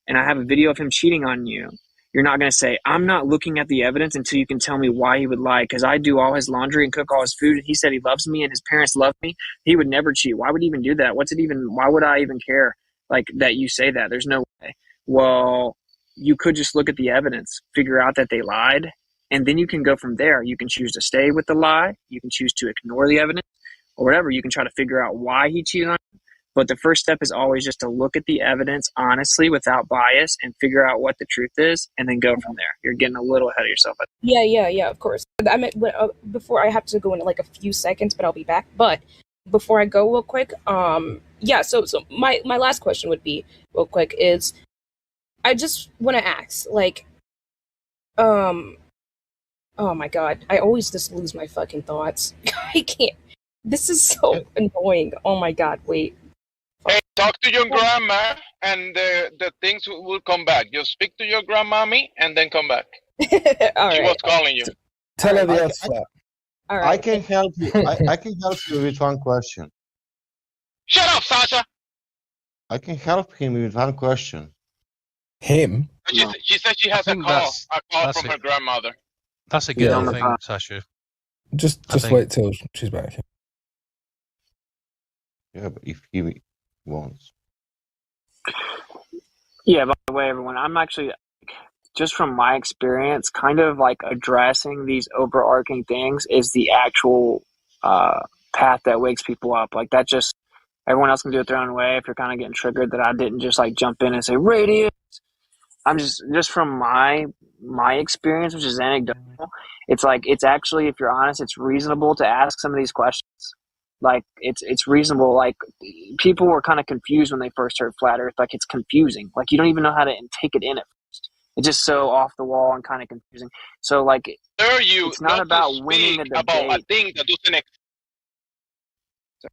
and I have a video of him cheating on you, you're not going to say, I'm not looking at the evidence until you can tell me why he would lie, because I do all his laundry and cook all his food, and he said he loves me and his parents love me. He would never cheat. Why would he even do that? Why would I even care like that you say that? There's no way. Well, you could just look at the evidence, figure out that they lied, and then you can go from there. You can choose to stay with the lie. You can choose to ignore the evidence or whatever. You can try to figure out why he cheated on you. But the first step is always just to look at the evidence honestly without bias and figure out what the truth is and then go from there. You're getting a little ahead of yourself. Yeah, of course. I meant before I have to go in like a few seconds, but I'll be back. But before I go real quick, so my last question would be real quick is I just want to ask, like, oh my God, I always just lose my fucking thoughts. I can't. This is so annoying. Oh my God, wait. Hey, talk to your grandma, and the things will come back. Just speak to your grandmommy, and then come back. She was calling you. Tell her the answer. I can help you. I can help you with one question. Shut up, Sasha. I can help him with one question. Him? She said she has a call from her grandmother. That's a good thing, Sasha. Just wait till she's back. Yeah, but if he wants. Yeah, by the way, everyone, I'm actually, just from my experience, kind of like addressing these overarching things is the actual path that wakes people up. Like that just, everyone else can do it their own way. If you're kind of getting triggered that I didn't just like jump in and say, radius. I'm just from my experience, which is anecdotal, it's like, it's actually, if you're honest, it's reasonable to ask some of these questions. Like it's reasonable. Like people were kind of confused when they first heard flat Earth. Like it's confusing. Like you don't even know how to take it in at first. It's just so off the wall and kind of confusing. So like, it's not about winning a debate. About a thing that doesn't exist.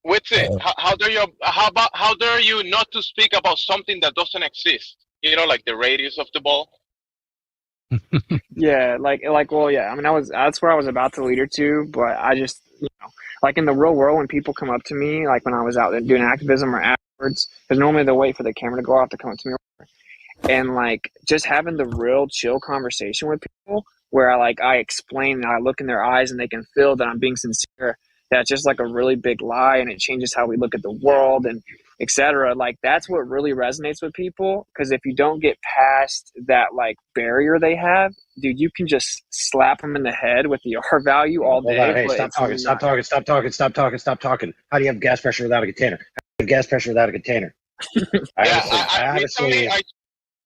What's it? How dare you not to speak about something that doesn't exist? You know, like the radius of the ball. Yeah, well, yeah. I mean, that's where I was about to lead her to, but I just, like in the real world, when people come up to me, like when I was out there doing activism or afterwards, because normally they'll wait for the camera to go off to come up to me, and like just having the real chill conversation with people where I explain and I look in their eyes and they can feel that I'm being sincere. That's just like a really big lie, and it changes how we look at the world and etc. Like that's what really resonates with people, because if you don't get past that like barrier they have, dude, you can just slap them in the head with the R value all day. Hey, stop talking. How do you have gas pressure without a container? How do you have gas pressure without a container? I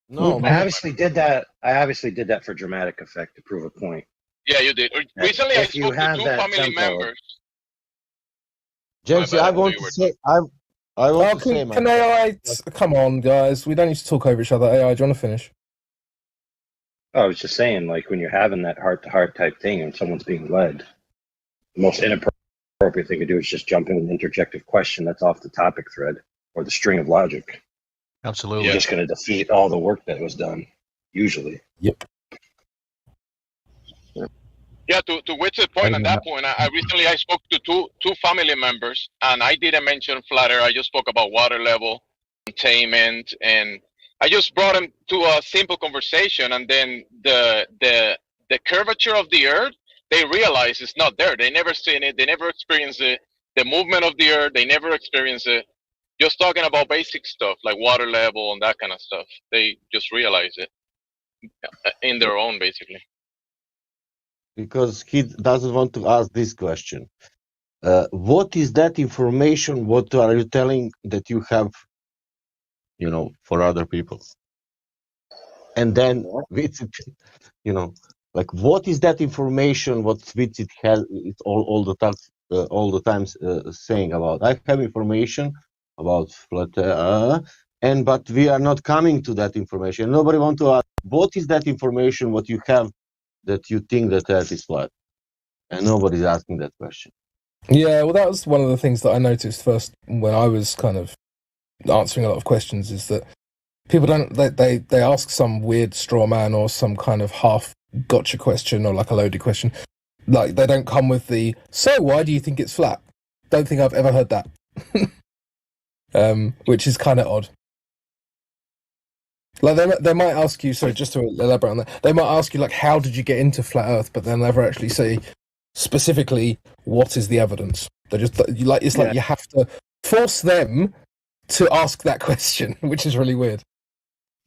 obviously did that. I obviously did that for dramatic effect to prove a point. Yeah, you did. Recently, I spoke to 2 family members. James, I want to say, I want to say, can AI? Come on, guys. We don't need to talk over each other. AI, do you want to finish? I was just saying, like when you're having that heart-to-heart type thing and someone's being led, the most inappropriate thing to do is just jump in with an interjective question that's off the topic thread or the string of logic. Absolutely. You're just going to defeat all the work that was done, usually. Yep. Yeah, to Witz's point, on that point, I recently spoke to two family members, and I didn't mention flat Earth. I just spoke about water level, containment, and I just brought them to a simple conversation. And then the curvature of the Earth, they realize it's not there. They never seen it. They never experienced it. The movement of the Earth, they never experienced it. Just talking about basic stuff like water level and that kind of stuff. They just realize it in their own, basically. Because he doesn't want to ask this question. What is that information? What are you telling that you have, for other people? And then, like, what is that information? What Witzit has all the time saying about? I have information about flat Earth, but we are not coming to that information. Nobody want to ask, what is that information, what you have that you think that Earth is flat? And nobody's asking that question. Yeah, well, that was one of the things that I noticed first when I was kind of answering a lot of questions, is that people don't, they ask some weird straw man or some kind of half gotcha question or like a loaded question. Like, they don't come with the, so why do you think it's flat? Don't think I've ever heard that. Which is kind of odd. Like, they might ask you, sorry, just to elaborate on that, they might ask you, like, how did you get into flat Earth? But they'll never actually say specifically what is the evidence. They just, like, it's like you have to force them to ask that question, which is really weird.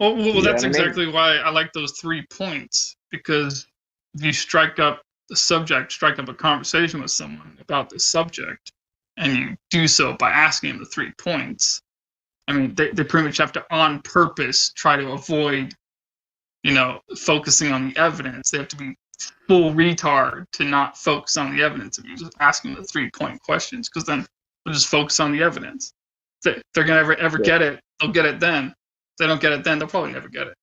Well, that's exactly why I like those 3 points, because if you strike up a conversation with someone about this subject, and you do so by asking them the 3 points, I mean, they pretty much have to, on purpose, try to avoid, focusing on the evidence. They have to be full retard to not focus on the evidence if you just ask them the 3-point questions, because then they'll just focus on the evidence. If they're going to ever get it, they'll get it then. If they don't get it then, they'll probably never get it.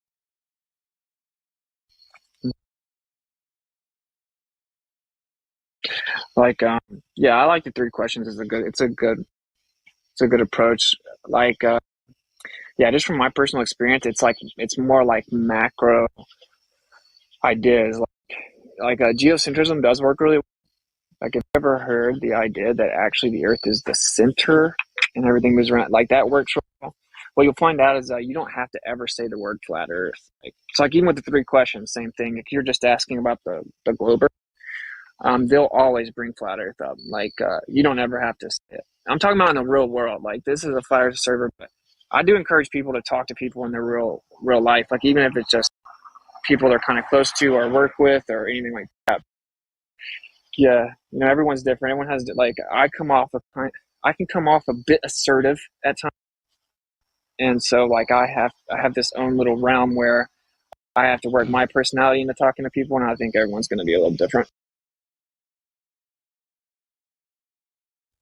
Like, I like the 3 questions. It's a good approach. Like, just from my personal experience, it's more like macro ideas. Like geocentrism does work really well. Like, have you ever heard the idea that actually the Earth is the center and everything moves around? Like, that works well. What you'll find out is you don't have to ever say the word flat Earth. It's like even with the 3 questions, same thing. If you're just asking about the globe Earth, they'll always bring flat Earth up. Like, you don't ever have to say it. I'm talking about in the real world. Like, this is a flat Earth server, but I do encourage people to talk to people in their real life. Like, even if it's just people they're kind of close to or work with or anything like that. Yeah, everyone's different. Everyone has, like, I can come off a bit assertive at times, and so like I have this own little realm where I have to work my personality into talking to people, and I think everyone's going to be a little different.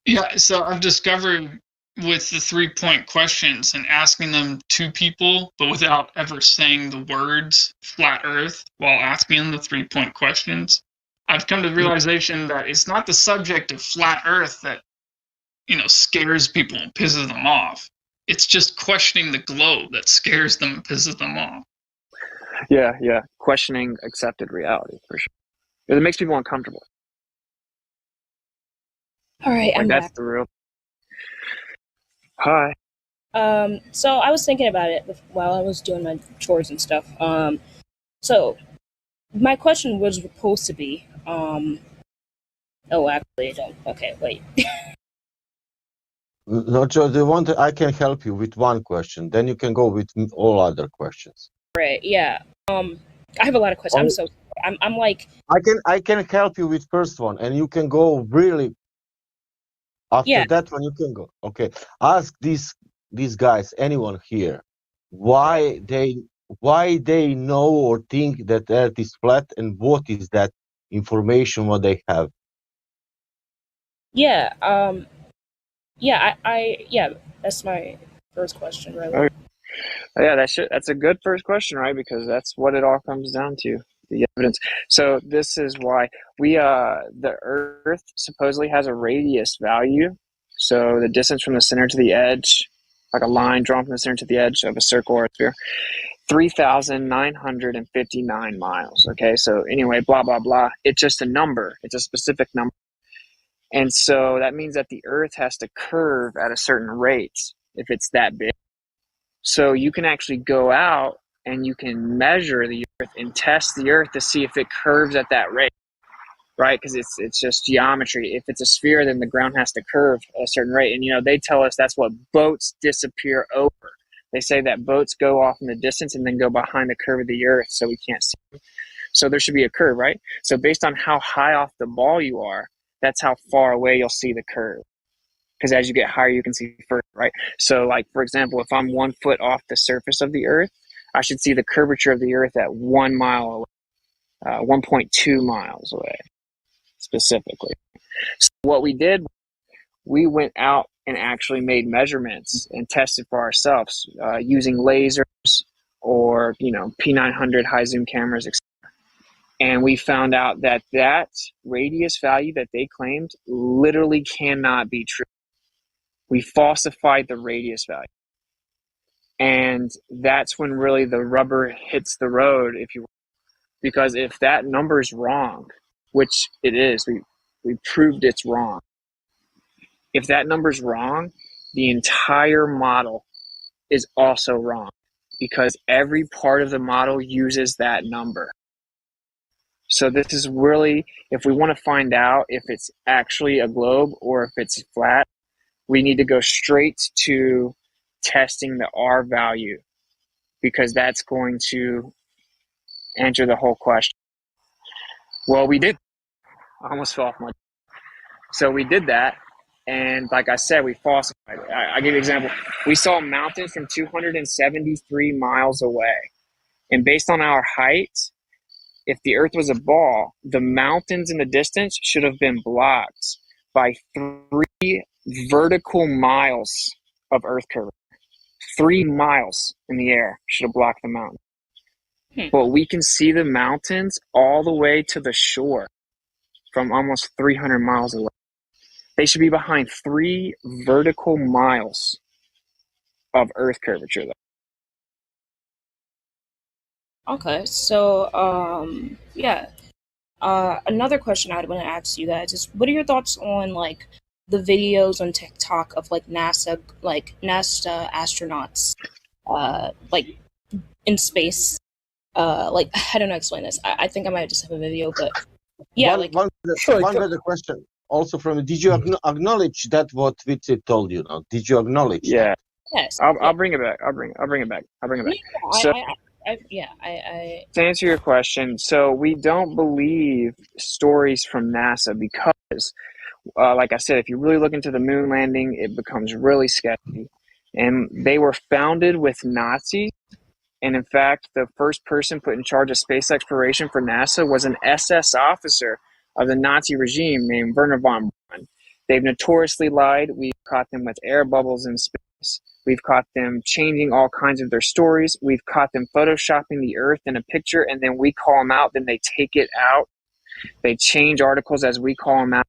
Yeah, so I've discovered with the 3-point questions and asking them to people, but without ever saying the words flat Earth while asking them the 3-point questions, I've come to the realization that it's not the subject of flat Earth that, scares people and pisses them off. It's just questioning the globe that scares them and pisses them off. Yeah. Questioning accepted reality, for sure. It makes people uncomfortable. All right, I'm that's back. The real. Hi. So I was thinking about it while I was doing my chores and stuff. So my question was supposed to be, actually I don't. Okay, wait. No, Joe, do you want I can help you with one question. Then you can go with all other questions. Right, yeah. I have a lot of questions. I'm like, I can help you with first one, and you can go really. After that one, you can go. Okay, ask these guys, anyone here, why they know or think that Earth is flat, and what is that information what they have? Yeah. That's my first question, really. Okay. Yeah, that's a good first question, right? Because that's what it all comes down to, the evidence. So this is why the Earth supposedly has a radius value. So the distance from the center to the edge, like a line drawn from the center to the edge of a circle or a sphere, 3,959 miles. Okay, so anyway, blah, blah, blah. It's just a number. It's a specific number. And so that means that the Earth has to curve at a certain rate if it's that big. So you can actually go out and you can measure the Earth and test the Earth to see if it curves at that rate, right? Because it's just geometry. If it's a sphere, then the ground has to curve at a certain rate. And, they tell us that's what boats disappear over. They say that boats go off in the distance and then go behind the curve of the Earth so we can't see them. So there should be a curve, right? So based on how high off the ball you are, that's how far away you'll see the curve. Because as you get higher, you can see further, right? So, like, for example, if I'm 1 foot off the surface of the Earth, I should see the curvature of the Earth at 1 mile away, 1.2 miles away, specifically. So what we did, we went out and actually made measurements and tested for ourselves using lasers or, P900 high zoom cameras, etc. And we found out that radius value that they claimed literally cannot be true. We falsified the radius value. And that's when really the rubber hits the road, if you will. Because if that number is wrong, which it is, we proved it's wrong. If that number's wrong, the entire model is also wrong because every part of the model uses that number. So this is really, if we want to find out if it's actually a globe or if it's flat, we need to go straight to testing the R value because that's going to answer the whole question. Well, we did. I almost fell off my... So we did that. And like I said, we falsified it. I'll give you an example. We saw mountains from 273 miles away. And based on our height, if the Earth was a ball, the mountains in the distance should have been blocked by 3 vertical miles of Earth curvature. 3 miles in the air should have blocked the mountain. But we can see the mountains all the way to the shore from almost 300 miles away. They should be behind 3 vertical miles of Earth curvature, though. Okay, so another question I would want to ask you guys is, what are your thoughts on like the videos on TikTok of like NASA astronauts, like in space? Like I don't know how to explain this. I think I might just have a video, but yeah, one other question. Also, from did you acknowledge that what Witsit told you? Now, did you acknowledge? Yeah. That? Yes. I'll bring it back. I'll bring it back. To answer your question, so we don't believe stories from NASA because, like I said, if you really look into the moon landing, it becomes really sketchy. And they were founded with Nazis. And in fact, the first person put in charge of space exploration for NASA was an SS officer of the Nazi regime named Werner von Braun. They've notoriously lied. We've caught them with air bubbles in space. We've caught them changing all kinds of their stories. We've caught them photoshopping the Earth in a picture, and then we call them out. Then they take it out. They change articles as we call them out.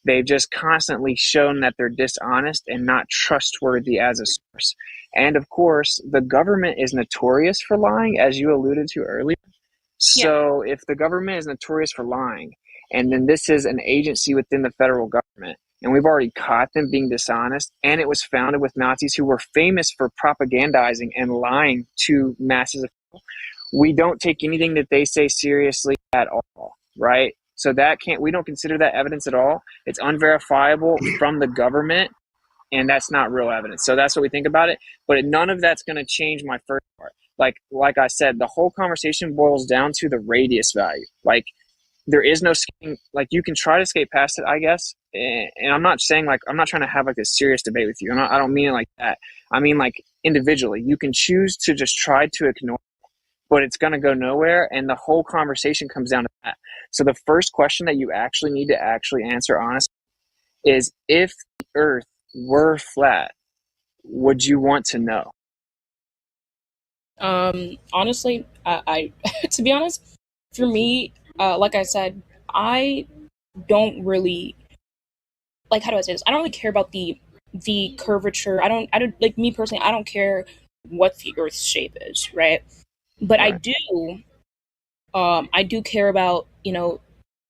They've just constantly shown that they're dishonest and not trustworthy as a source. And of course, the government is notorious for lying, as you alluded to earlier. So if the government is notorious for lying, and then this is an agency within the federal government, and we've already caught them being dishonest, and it was founded with Nazis who were famous for propagandizing and lying to masses of people, we don't take anything that they say seriously at all, right? So we don't consider that evidence at all. It's unverifiable from the government, and that's not real evidence. So that's what we think about it. But none of that's going to change my first part. Like I said, the whole conversation boils down to the radius value. Like, there is no skating, like you can try to skate past it, I guess. And I'm not saying I'm not trying to have like a serious debate with you. I don't mean it like that. I mean like individually, you can choose to just try to ignore it, but it's going to go nowhere. And the whole conversation comes down to that. So the first question that you actually need to actually answer honestly is, if the Earth were flat, would you want to know? Honestly, I to be honest, for me, like I said, I don't really, like, how do I say this? I don't really care about the curvature. I don't like, me personally, I don't care what the Earth's shape is, right? But I do care about,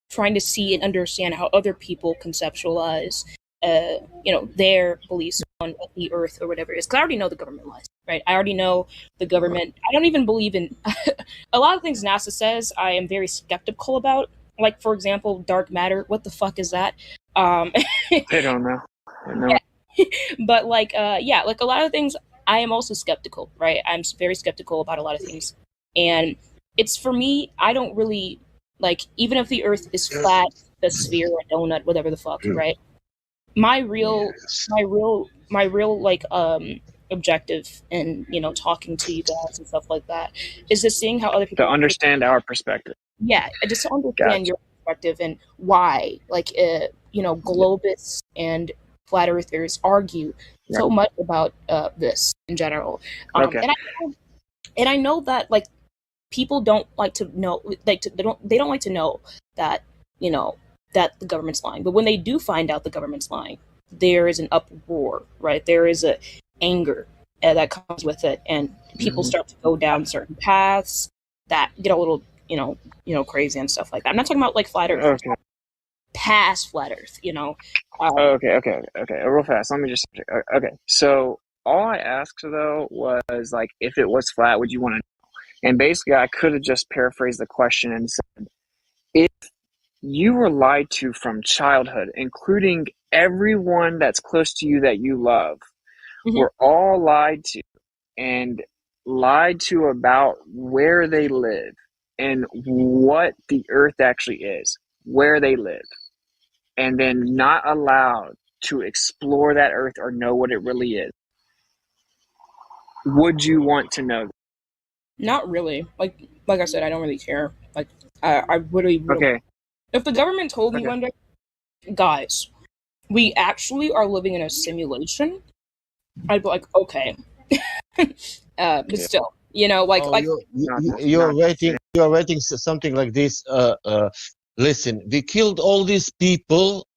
trying to see and understand how other people conceptualize, their beliefs on what the Earth or whatever is. Because I already know the government lies, right? I already know the government. I don't even believe in a lot of things NASA says. I am very skeptical about. Like, for example, dark matter. What the fuck is that? They don't know. Yeah. But like a lot of things, I am also skeptical, right? I'm very skeptical about a lot of things, and it's, for me, I don't really like, even if the Earth is flat, a sphere, a donut, whatever the fuck, right? My real like objective in talking to you guys and stuff like that is just seeing how other people to understand our perspective. Yeah, just to understand your perspective and why, like, globists and flat earthers argue so much about this in general. Okay. And I know that like people don't like to know, they don't like to know that, you know, that the government's lying. But when they do find out the government's lying, there is an uproar, right? There is a anger that comes with it, and people start to go down certain paths that get a little, you know, crazy and stuff like that. I'm not talking about like flat Earth, past flat Earth, you know. Okay. Real fast. Let me just. Okay. So all I asked though was like, if it was flat, would you want to know? And basically, I could have just paraphrased the question and said, if you were lied to from childhood, including everyone that's close to you that you love, were all lied to and lied to about where they live and what the earth actually is, where they live, and then not allowed to explore that earth or know what it really is. Would you want to know? Not really. Like I said, I don't really care. Like I really okay. If the government told me one day, guys, we actually are living in a simulation, I'd be like, okay. But still, you know, like you're waiting something like this. Listen, we killed all these people.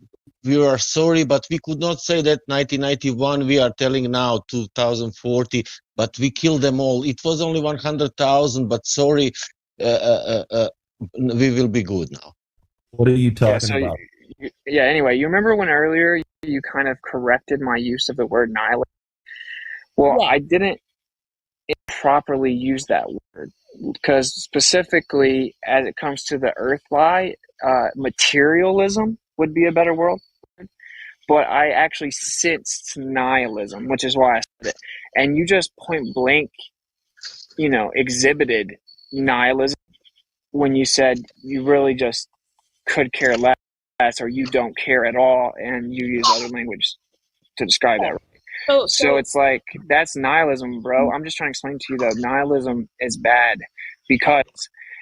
We are sorry, but we could not say that 1991. We are telling now 2040, but we killed them all. It was only 100,000, but sorry, we will be good now. What are you talking about? Anyway, you remember when earlier you kind of corrected my use of the word nihilism? Well, I didn't improperly use that word because specifically as it comes to the earth lie, materialism would be a better word. But I actually sensed nihilism, which is why I said it. And you just point blank, you know, exhibited nihilism when you said you really just could care less or you don't care at all, and you use other language to describe that. So it's like, that's nihilism, bro. I'm just trying to explain to you that nihilism is bad, because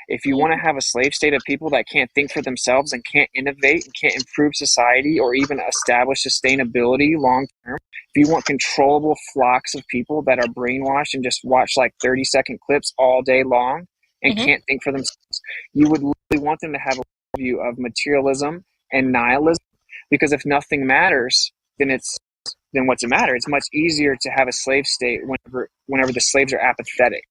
if you want to have a slave state of people that can't think for themselves and can't innovate and can't improve society or even establish sustainability long term, if you want controllable flocks of people that are brainwashed and just watch like 30-second clips all day long and can't think for themselves, you would really want them to have a view of materialism and nihilism, because if nothing matters, then what's it matter? It's much easier to have a slave state whenever the slaves are apathetic.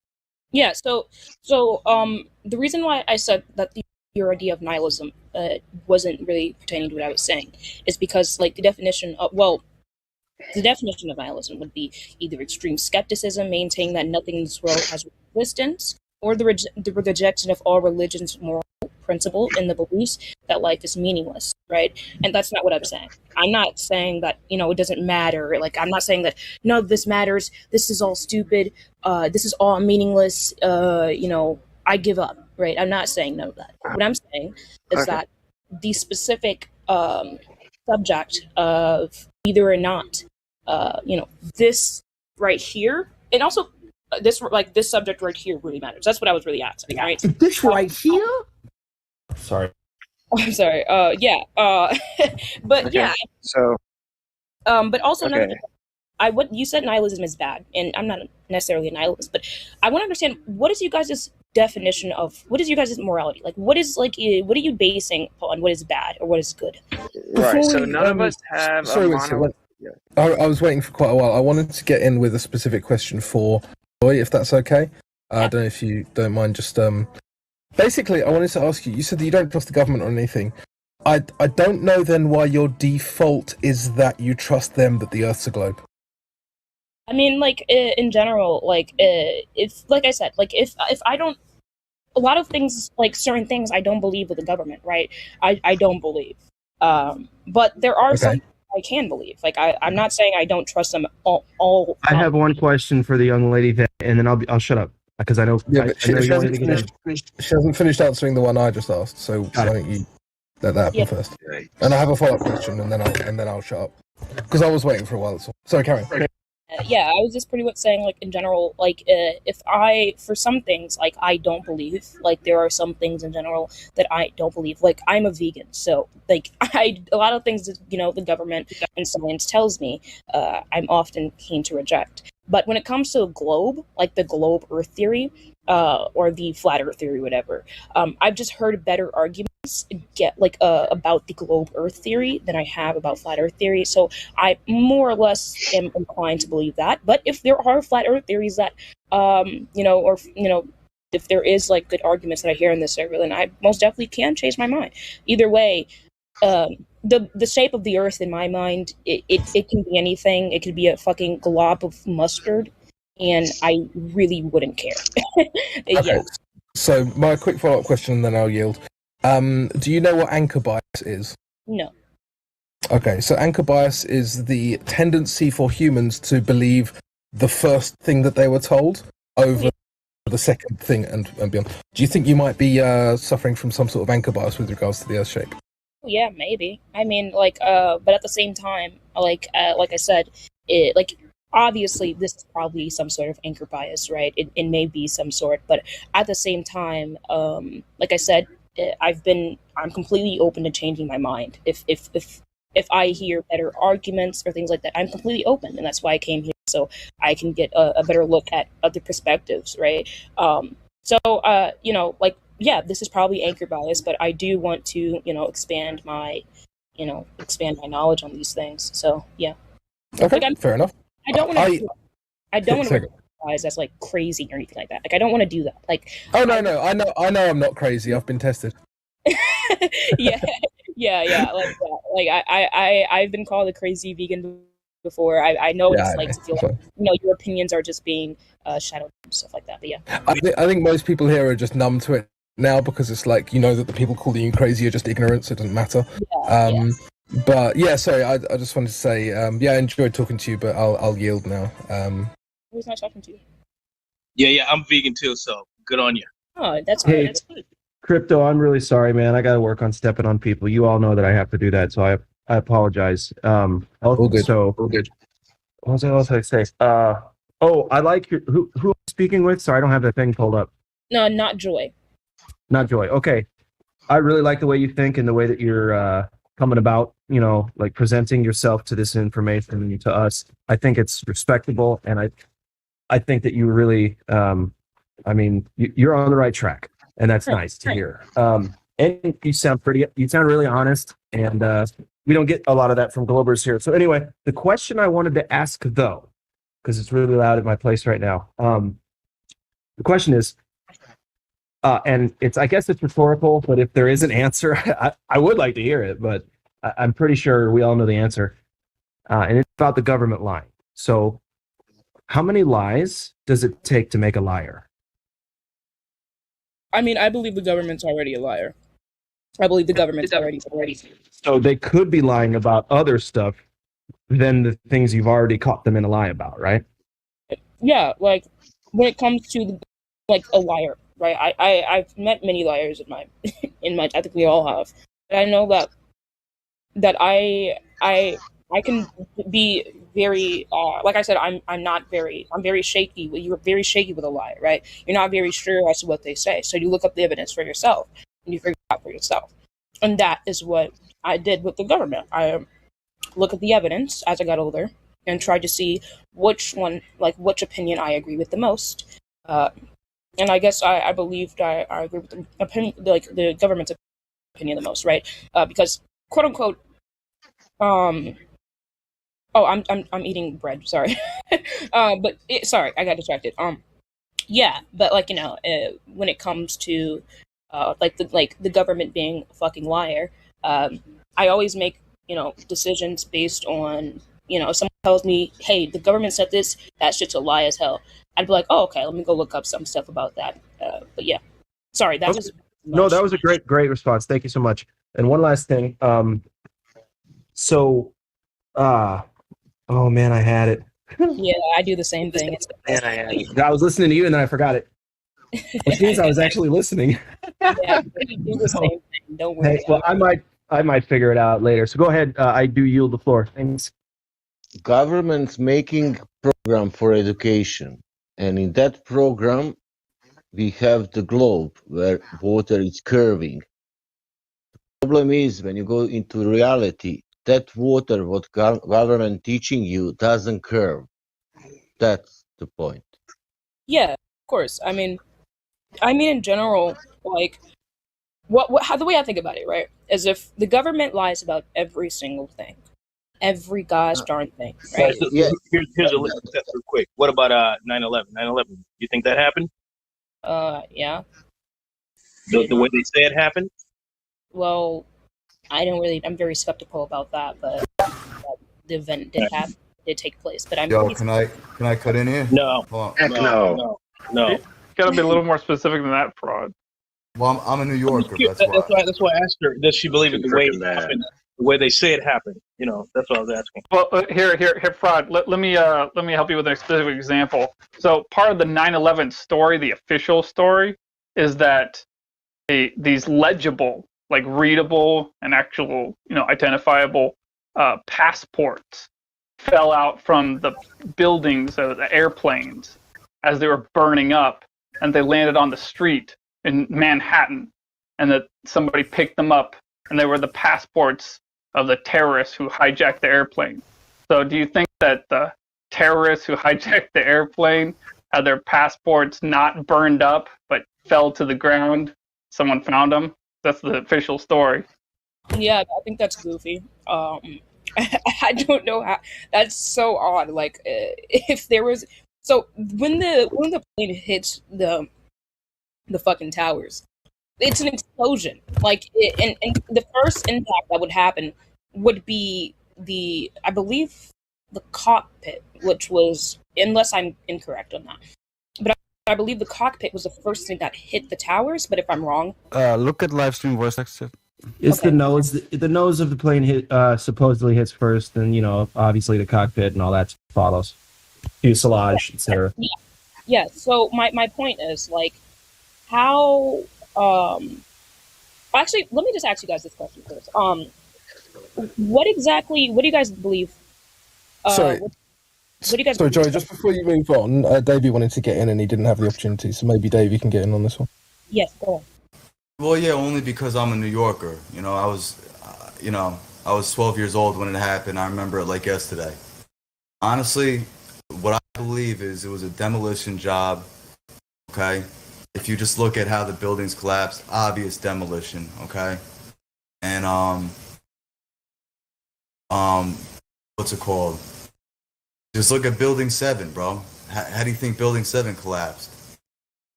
Yeah, so the reason why I said that your idea of nihilism wasn't really pertaining to what I was saying is because, like, the definition of nihilism would be either extreme skepticism, maintaining that nothing in this world has existence, or the rejection of all religions' moral principle in the beliefs that life is meaningless, right? And that's not what I'm saying. I'm not saying that, you know, it doesn't matter. Like, I'm not saying that, no, this matters, this is all stupid, this is all meaningless, you know, I give up, right? I'm not saying none of that. What I'm saying is that the specific subject of whether or not, you know, this right here, and also this subject right here really matters. That's what I was really asking, right? This right here? Sorry. I'm sorry. But yeah. So. But also another thing, what you said nihilism is bad, and I'm not necessarily a nihilist, but I want to understand what is you guys' definition of what is you guys' morality? Like, what are you basing upon what is bad or what is good? Right. So none of us have a monolith. I was waiting for quite a while. I wanted to get in with a specific question for Roy, if that's okay. I don't know if you don't mind. Just basically, I wanted to ask you. You said that you don't trust the government or anything. I don't know then why your default is that you trust them that the Earth's a globe. I mean, like, in general, like, if, like I said, like, if I don't, a lot of things, like, certain things I don't believe with the government, right? I don't believe. But there are some I can believe. Like, I'm not saying I don't trust them all. I have one question for the young lady, and then I'll shut up, because I know, she hasn't finished answering the one I just asked, so why don't you let that happen first? And I have a follow-up question, and then I'll shut up. Because I was waiting for a while, that's all. Sorry, Karen. Yeah, I was just pretty much saying, like, in general, like, if for some things, like, I don't believe, like, there are some things in general that I don't believe. Like, I'm a vegan, so, like, a lot of things that, the government and science tells me, I'm often keen to reject. But when it comes to the globe, like the globe Earth theory, or the flat Earth theory, whatever, I've just heard better arguments about the globe Earth theory than I have about flat Earth theory. So I more or less am inclined to believe that. But if there are flat Earth theories that, if there is like good arguments that I hear in this server, then I most definitely can change my mind. Either way, the shape of the Earth in my mind, it can be anything. It could be a fucking glob of mustard, and I really wouldn't care. Yeah. Okay. So my quick follow-up question, and then I'll yield. Do you know what anchor bias is? No. Okay, so anchor bias is the tendency for humans to believe the first thing that they were told over the second thing and beyond. Do you think you might be suffering from some sort of anchor bias with regards to the Earth shape? Yeah, maybe. I mean, but at the same time, like I said, obviously this is probably some sort of anchor bias, right? It may be some sort, but at the same time, like I said, I'm completely open to changing my mind. If I hear better arguments or things like that, I'm completely open, and that's why I came here, so I can get a better look at other perspectives, right? Yeah, this is probably anchor bias, but I do want to, expand my knowledge on these things. So yeah. Okay, fair enough. I don't want to be guys that's like crazy or anything like that. Like I don't want to do that. Like I know I'm not crazy. I've been tested. yeah. Like I've been called a crazy vegan before. I know what it's like to feel like, your opinions are just being shadowed and stuff like that. But yeah. I think most people here are just numb to it now because it's like, that the people calling you crazy are just ignorant, so it doesn't matter. Yeah, But yeah, sorry, I just wanted to say, I enjoyed talking to you, but I'll yield now. It was nice talking to you. Yeah, I'm vegan too, so good on you. Oh, that's good. Hey, That's good. Crypto, I'm really sorry, man. I got to work on stepping on people. You all know that I have to do that, so I apologize. All good. So, all good. What else I say? I like who I'm speaking with. Sorry, I don't have the thing pulled up. No, not Joy. Not Joy. Okay, I really like the way you think and the way that you're coming about. Like presenting yourself to this information to us. I think it's respectable, and I think that you really, you're on the right track, and that's nice to hear. And you sound really honest, and we don't get a lot of that from Globers here. So anyway, the question I wanted to ask though, because it's really loud at my place right now. The question is, and I guess it's rhetorical, but if there is an answer, I would like to hear it, but I'm pretty sure we all know the answer. And it's about the government lying. So how many lies does it take to make a liar? I mean, I believe the government's already a liar. I believe the government's already. So they could be lying about other stuff than the things you've already caught them in a lie about, right? Yeah, like when it comes to a liar, right? I've met many liars in my I think we all have. And I know that I can be very like I said, I'm very shaky. You're very shaky with a liar, right? You're not very sure as to what they say. So you look up the evidence for yourself and you figure it out for yourself. And that is what I did with the government. I look at the evidence as I got older and tried to see which opinion I agree with the most. And I guess I believed I agree with the opinion, the government's opinion the most, right? Because quote unquote, I'm eating bread. Sorry, sorry, I got distracted. Yeah, but when it comes to the government being a fucking liar, I always make decisions based on if someone tells me, hey, the government said this, that shit's a lie as hell. I'd be like, oh, okay, let me go look up some stuff about that. But yeah, sorry, that was no, that was a great response. Thank you so much. And one last thing, oh man, I had it. Yeah, I do the same thing. I was listening to you and then I forgot it. Which means I was actually listening. Yeah, you do the same thing. Don't worry. Hey, well, I might figure it out later. So go ahead. I do yield the floor. Thanks. government's making program for education, and in that program, we have the globe where water is curving. The problem is when you go into reality, that water what government teaching you doesn't curve. That's the point. Yeah, of course. I mean, in general, like, how the way I think about it, right, is if the government lies about every single thing, every gosh darn thing, right? So here's a list test real quick. What about 9/11? 9/11. You think that happened? Yeah. The way they say it happened? Well, I'm very skeptical about that, but the event did happen, did take place. But I'm Yo, can I cut in here? No. Heck no. Gotta be a little more specific than that, Fraud. Well, I'm a New Yorker. That's That's why I asked her. Does she believe it the way it happened? The way they say it happened. That's what I was asking. Well, here, Fraud. Let me help you with a specific example. So part of the 9/11 story, the official story, is that these legible, like readable and actual, identifiable passports fell out from the buildings of the airplanes as they were burning up, and they landed on the street in Manhattan, and that somebody picked them up, and they were the passports of the terrorists who hijacked the airplane. So do you think that the terrorists who hijacked the airplane had their passports not burned up but fell to the ground? Someone found them? That's the official story. Yeah, I think that's goofy. I don't know how. That's so odd. Like, if there was, so when the plane hits the fucking towers, it's an explosion. Like, and the first impact that would happen would be I believe the cockpit, which was, unless I'm incorrect on that, but I believe the cockpit was the first thing that hit the towers. But if I'm wrong, look at live stream voice text. It's the nose. The nose of the plane supposedly hits first, and obviously the cockpit and all that follows. Fuselage, etc. Yeah. So my point is, like, how actually, let me just ask you guys this question first. What do you guys believe? Sorry. What do you guys? Sorry, Joey. Just before you move on, Davey wanted to get in and he didn't have the opportunity, so maybe Davey can get in on this one. Yes, go on. Well, yeah, only because I'm a New Yorker. I was 12 years old when it happened. I remember it like yesterday. Honestly, what I believe is it was a demolition job. Okay, if you just look at how the buildings collapsed, obvious demolition. Okay, and what's it called? Just look at Building 7, bro. How do you think Building 7 collapsed?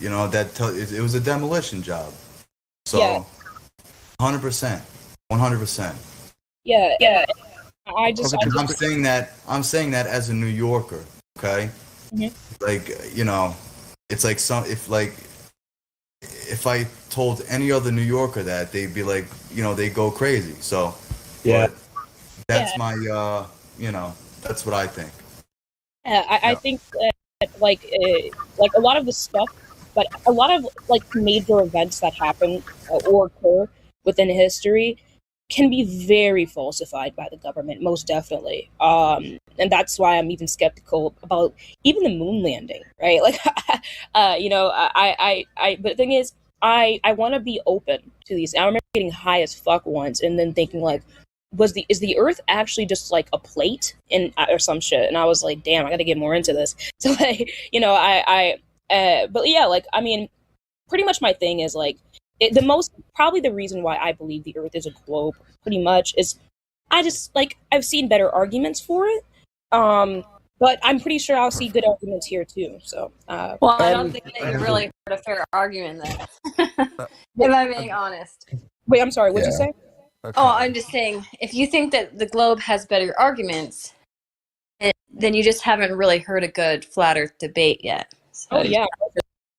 It was a demolition job. So, yeah. 100%, 100%. Yeah. I'm saying that as a New Yorker, okay? Mm-hmm. Like, it's like if I told any other New Yorker that, they'd be like, they go crazy. So, yeah, that's my, that's what I think. I think that like a lot of the stuff, but a lot of like major events that happen or occur within history can be very falsified by the government, most definitely. And that's why I'm even skeptical about even the moon landing, right? Like, but the thing is, I want to be open to these. I remember getting high as fuck once and then thinking like, is the Earth actually just like a plate or some shit? And I was like, damn, I got to get more into this. So like, but yeah, like, I mean, pretty much my thing is like, probably the reason why I believe the Earth is a globe pretty much is I've seen better arguments for it. But I'm pretty sure I'll see good arguments here too. So, well, I don't think that you really heard a fair argument then. If I'm being honest. Wait, I'm sorry. What'd you say? Okay. Oh, I'm just saying, if you think that the globe has better arguments, then you just haven't really heard a good flat Earth debate yet. So, oh yeah,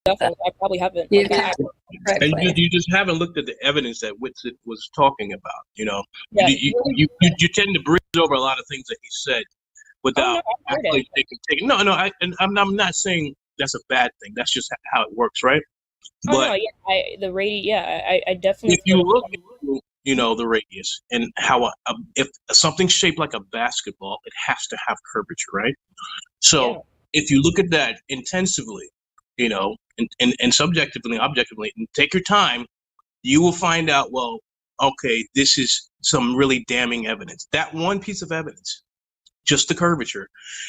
definitely. I probably haven't. And you just haven't looked at the evidence that Whitsitt was talking about. Yeah, you tend to breeze over a lot of things that he said without actually taking. No, I'm not saying that's a bad thing. That's just how it works, right? I definitely. If you look the radius, and how if something's shaped like a basketball, it has to have curvature, right? So if you look at that intensively, and subjectively, objectively, and take your time, you will find out, well, okay, this is some really damning evidence. That one piece of evidence, just the curvature,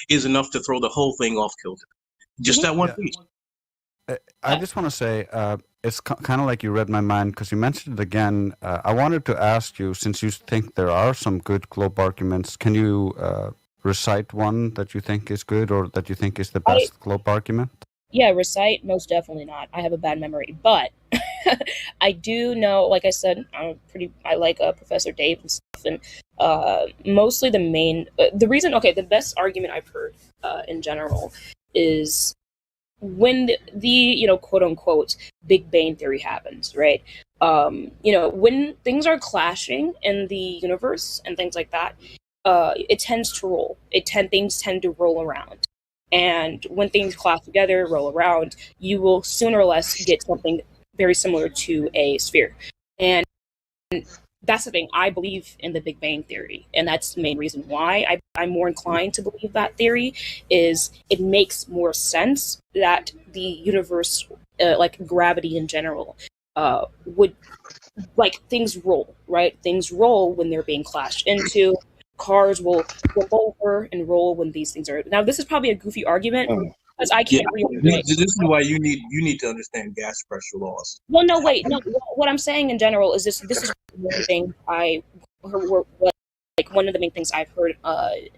is enough to throw the whole thing off kilter. Just that one piece. I just want to say, it's kind of like you read my mind because you mentioned it again. I wanted to ask you, since you think there are some good globe arguments, can you recite one that you think is good or that you think is the best globe argument? Yeah, recite, most definitely not. I have a bad memory, but I do know, like I said, I like Professor Dave and stuff, and mostly the best argument I've heard in general is when the quote unquote Big Bang Theory happens, right? When things are clashing in the universe and things like that, it tends to roll. Things tend to roll around. And when things clash together, roll around, you will sooner or less get something very similar to a sphere. And that's the thing. I believe in the Big Bang Theory. And that's the main reason why I'm more inclined to believe that theory, is it makes more sense that the universe, like gravity in general, would, like, things roll, right? Things roll when they're being clashed into. Cars will go over and roll when these things are. Now, this is probably a goofy argument because I can't read. This is why you need to understand gas pressure laws. Well, no, wait, no. What I'm saying in general is this is one thing I heard, like one of the main things I've heard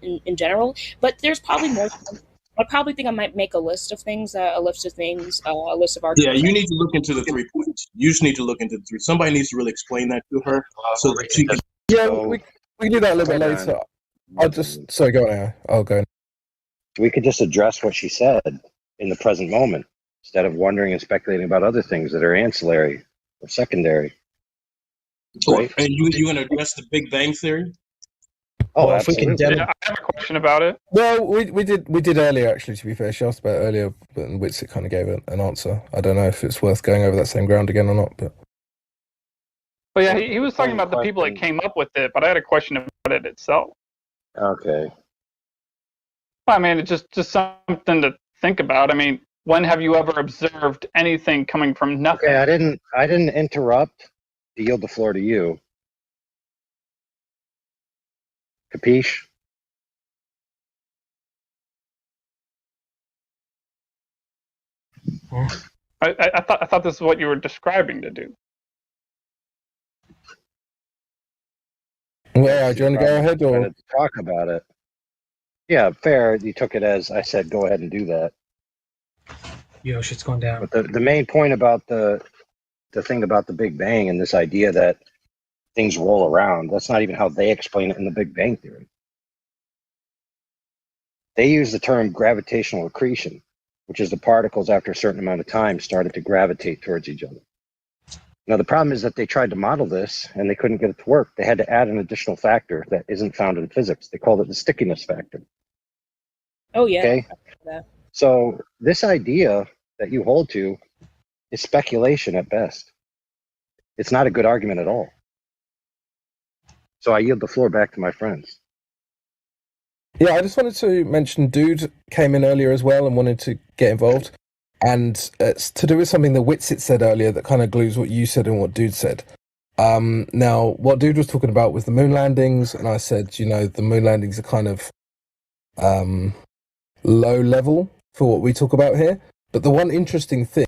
in general. But there's probably more. I probably think I might make a list of things, a list of arguments. Yeah, you need to look into the 3 points. You just need to look into the 3. Somebody needs to really explain that to her so that she can. Yeah, we can do that a little bit later. Sorry, go on, Aaron. I'll go. We could just address what she said in the present moment instead of wondering and speculating about other things that are ancillary or secondary. Right? And you want to address the Big Bang Theory? Oh, if we can I have a question about it. Well, we did earlier, actually, to be fair. She asked about it earlier, but Witsit kind of gave an answer. I don't know if it's worth going over that same ground again or not, but... But yeah, he was talking about the people that came up with it, but I had a question about it itself. Okay. I mean, it's just something to think about. I mean, when have you ever observed anything coming from nothing? Okay, I didn't interrupt to yield the floor to you. Capiche? I thought this is what you were describing to do. Well, do you want to go ahead or talk about it? Yeah, fair. You took it as I said, go ahead and do that. Yo, shit's going down. But the main point about the thing about the Big Bang and this idea that things roll around, that's not even how they explain it in the Big Bang Theory. They use the term gravitational accretion, which is the particles after a certain amount of time started to gravitate towards each other. Now, the problem is that they tried to model this and they couldn't get it to work. They had to add an additional factor that isn't found in physics. They called it the stickiness factor. Oh, yeah. Okay. So this idea that you hold to is speculation at best. It's not a good argument at all. So I yield the floor back to my friends. Yeah, I just wanted to mention Dude came in earlier as well and wanted to get involved. And it's to do with something that Witsit said earlier that kind of glues what you said and what Dude said. Now, what Dude was talking about was the moon landings, and I said, the moon landings are kind of low level for what we talk about here. But the one interesting thing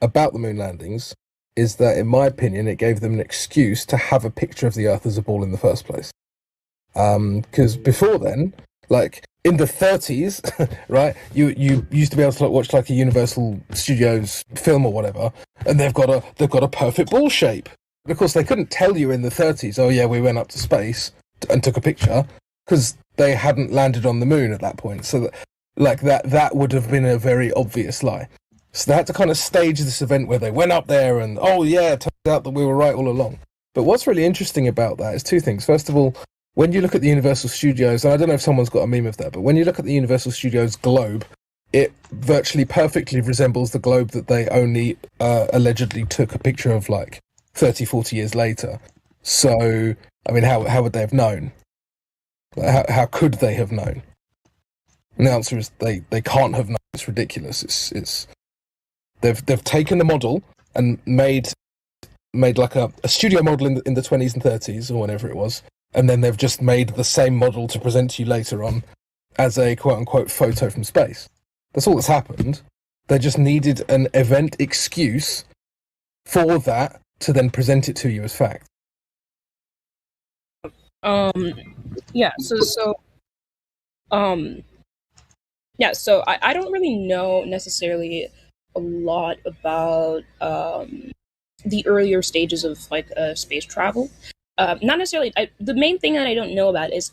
about the moon landings is that, in my opinion, it gave them an excuse to have a picture of the Earth as a ball in the first place. Because before then, like in the 30s, right, you used to be able to watch like a Universal Studios film or whatever, and they've got a perfect ball shape. But of course, they couldn't tell you in the 30s, oh yeah, we went up to space and took a picture, because they hadn't landed on the moon at that point. So that would have been a very obvious lie. So they had to kind of stage this event where they went up there and, oh yeah, it turns out that we were right all along. But what's really interesting about that is two things. First of all, when you look at the Universal Studios, and I don't know if someone's got a meme of that, but when you look at the Universal Studios globe, it virtually perfectly resembles the globe that they only allegedly took a picture of like 30, 40 years later. So, I mean, how would they have known? How could they have known? And the answer is they can't have known. It's ridiculous. It's they've taken the model and made like a studio model in the 20s and 30s or whenever it was, and then they've just made the same model to present to you later on as a quote-unquote photo from space. That's all that's happened. They just needed an event excuse for that to then present it to you as fact. Yeah, so I don't really know necessarily a lot about the earlier stages of like space travel. Not necessarily. The main thing that I don't know about is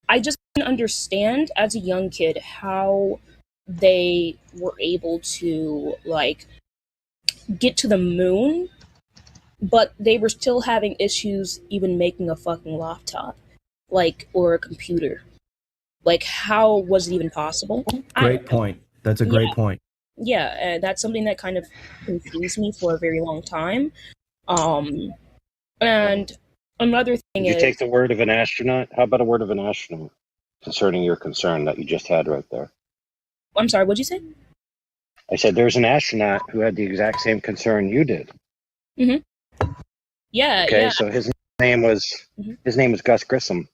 I just didn't understand as a young kid how they were able to like get to the moon, but they were still having issues even making a fucking laptop, like, or a computer. Like, how was it even possible? Great point. That's a great point. Yeah, that's something that kind of confused me for a very long time. And another thing Did you is, take the word of an astronaut? How about a word of an astronaut concerning your concern that you just had right there? I'm sorry, what'd you say? I said there's an astronaut who had the exact same concern you did. Mm-hmm. Yeah. Okay, yeah. so his name was Gus Grissom,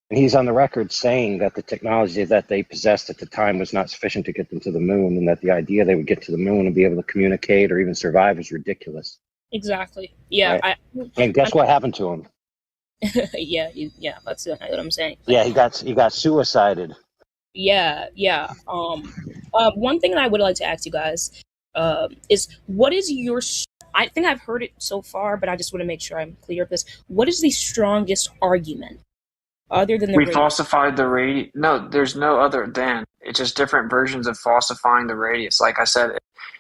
and he's on the record saying that the technology that they possessed at the time was not sufficient to get them to the moon, and that the idea they would get to the moon and be able to communicate or even survive was ridiculous. Exactly. Yeah. Right. And guess what happened to him? Yeah. That's what I'm saying. Yeah, he got suicided. Yeah. One thing that I would like to ask you guys is, what is your? I think I've heard it so far, but I just want to make sure I'm clear of this. What is the strongest argument other than the we falsified the radius? No, there's no other than. It's just different versions of falsifying the radius. Like I said,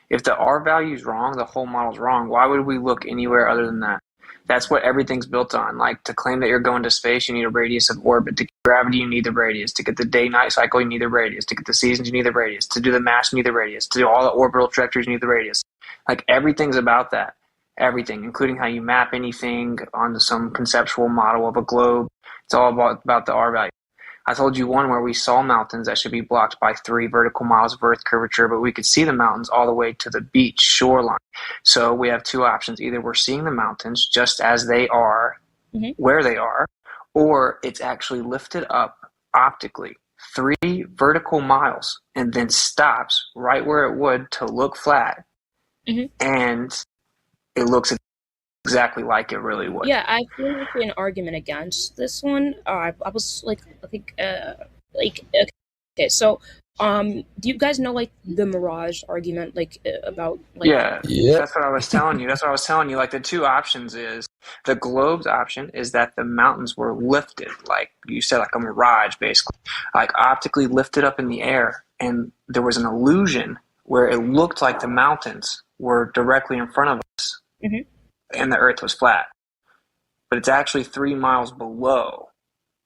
if the R value is wrong, the whole model's wrong. Why would we look anywhere other than that? That's what everything's built on. Like, to claim that you're going to space, you need a radius of orbit. To get gravity, you need the radius. To get the day-night cycle, you need the radius. To get the seasons, you need the radius. To do the mass, you need the radius. To do all the orbital trajectories, you need the radius. Like, everything's about that. Everything, including how you map anything onto some conceptual model of a globe. It's all about the R value. I told you one where we saw mountains that should be blocked by 3 vertical miles of Earth curvature, but we could see the mountains all the way to the beach shoreline. So we have 2 options. Either we're seeing the mountains just as they are, where they are, or it's actually lifted up optically 3 vertical miles and then stops right where it would to look flat. And it looks exactly like it really would. Yeah, I feel like an argument against this one. I was like, I think, okay. So, do you guys know like the Mirage argument, like about? Like, yeah, that's what I was telling you. That's what I was telling you. Like, the 2 options is the globe's option is that the mountains were lifted, like you said, like a mirage, basically, like optically lifted up in the air, and there was an illusion where it looked like the mountains were directly in front of us. And the Earth was flat. But it's actually 3 miles below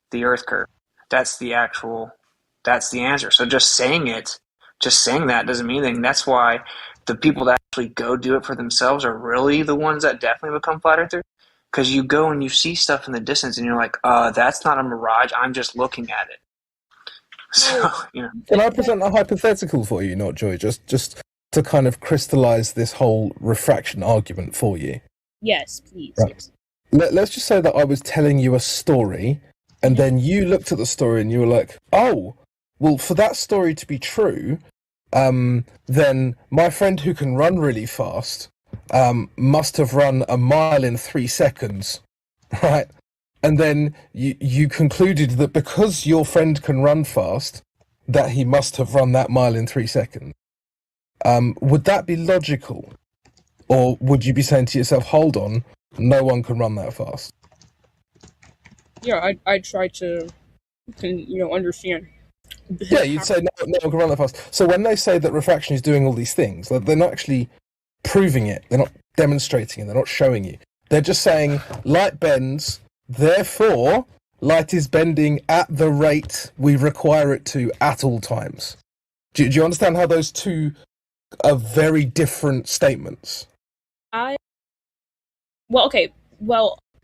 the Earth curve. That's the answer. So just saying that doesn't mean anything. That's why the people that actually go do it for themselves are really the ones that definitely become flat earthers. Because you go and you see stuff in the distance and you're like, that's not a mirage, I'm just looking at it. So, you know. Can I present a hypothetical for you, not Joy? Just to kind of crystallize this whole refraction argument for you. Yes, please. Right. Let's just say that I was telling you a story, and then you looked at the story and you were like, oh, well, for that story to be true, then my friend who can run really fast must have run a mile in 3 seconds, right? And then you concluded that because your friend can run fast, that he must have run that mile in 3 seconds. Would that be logical? Or would you be saying to yourself, hold on, no one can run that fast? Yeah, I try to, understand. Yeah, you'd say no one can run that fast. So when they say that refraction is doing all these things, they're not actually proving it. They're not demonstrating it. They're not showing you. They're just saying light bends, therefore light is bending at the rate we require it to at all times. Do you understand how those 2 are very different statements?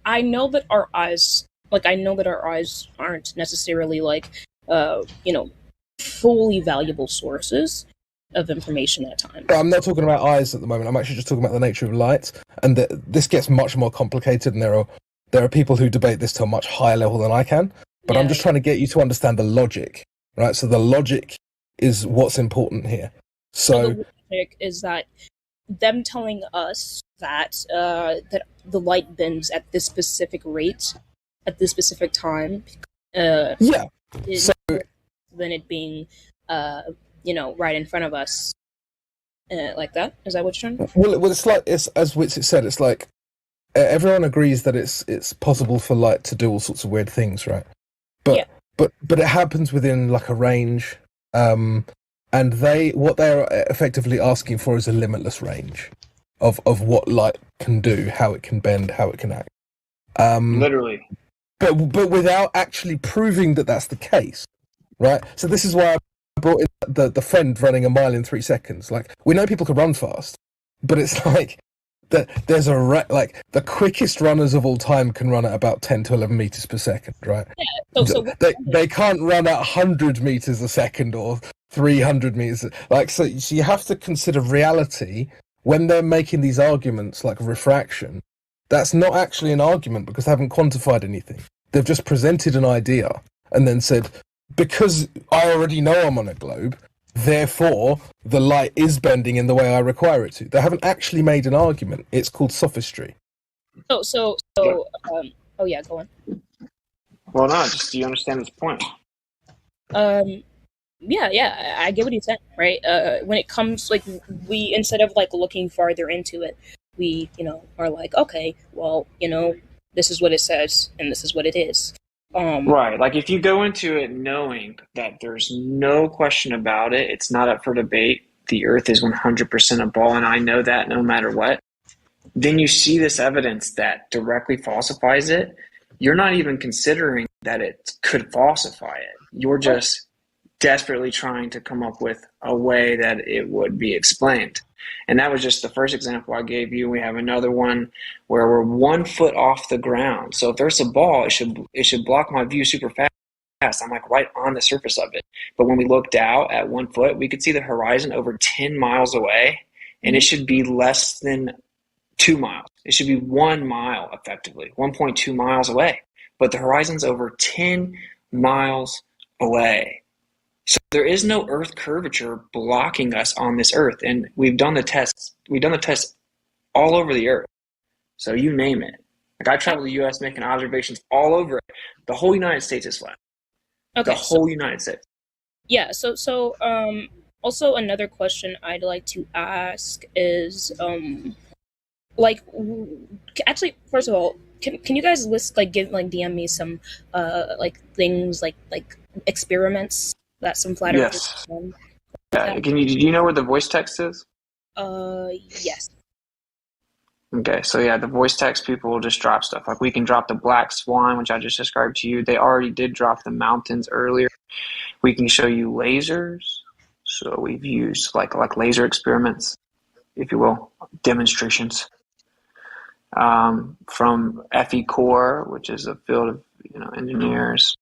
I know that our eyes, aren't necessarily fully valuable sources of information at times. I'm not talking about eyes at the moment. I'm actually just talking about the nature of light, and this gets much more complicated. And there are people who debate this to a much higher level than I can. But I'm just trying to get you to understand the logic, right? So the logic is what's important here. So the logic is that them telling us that that the light bends at this specific rate at this specific time. Is than it being right in front of us like that. Is that what you're trying to? Well, it's as Witsit said. It's like everyone agrees that it's possible for light to do all sorts of weird things, right? But it happens within like a range, and what they're effectively asking for is a limitless range of what light can do, how it can bend, how it can act. Literally. But without actually proving that that's the case, right? So this is why I brought in the friend running a mile in 3 seconds. Like, we know people can run fast, but it's like there's the quickest runners of all time can run at about 10 to 11 meters per second, right? Yeah. So they can't run at 100 meters a second or 300 meters. So you have to consider reality when they're making these arguments like refraction. That's not actually an argument because they haven't quantified anything. They've just presented an idea and then said, because I already know I'm on a globe, therefore the light is bending in the way I require it to. They haven't actually made an argument. It's called sophistry. Oh yeah, go on. Well, no, just do you understand his point? Yeah, I get what he's saying, right? When it comes, we, instead of looking farther into it, we, are like, okay, well, this is what it says and this is what it is. Right. Like, if you go into it knowing that there's no question about it, it's not up for debate, the Earth is 100% a ball, and I know that no matter what, then you see this evidence that directly falsifies it, you're not even considering that it could falsify it. You're just desperately trying to come up with a way that it would be explained. And that was just the first example I gave you. We have another one where we're 1 foot off the ground. So if there's a ball, it should block my view super fast. I'm like right on the surface of it. But when we looked out at 1 foot, we could see the horizon over 10 miles away, and it should be less than 2 miles. It should be 1 mile effectively, 1.2 miles away. But the horizon's over 10 miles away. So there is no Earth curvature blocking us on this Earth, and we've done the tests. We've done the tests all over the Earth. So you name it. Like, I traveled the U.S. making observations all over it. The whole United States is flat. Okay, the whole United States. Yeah. So also another question I'd like to ask is actually, first of all, can you guys list DM me some things like experiments that some flat earthers Yes. done? Yeah. Do you know where the voice text is? Yes. Okay, so yeah, the voice text people will just drop stuff. Like, we can drop the black swan, which I just described to you. They already did drop the mountains earlier. We can show you lasers. So we've used like laser experiments, if you will, demonstrations. From FE Core, which is a field of engineers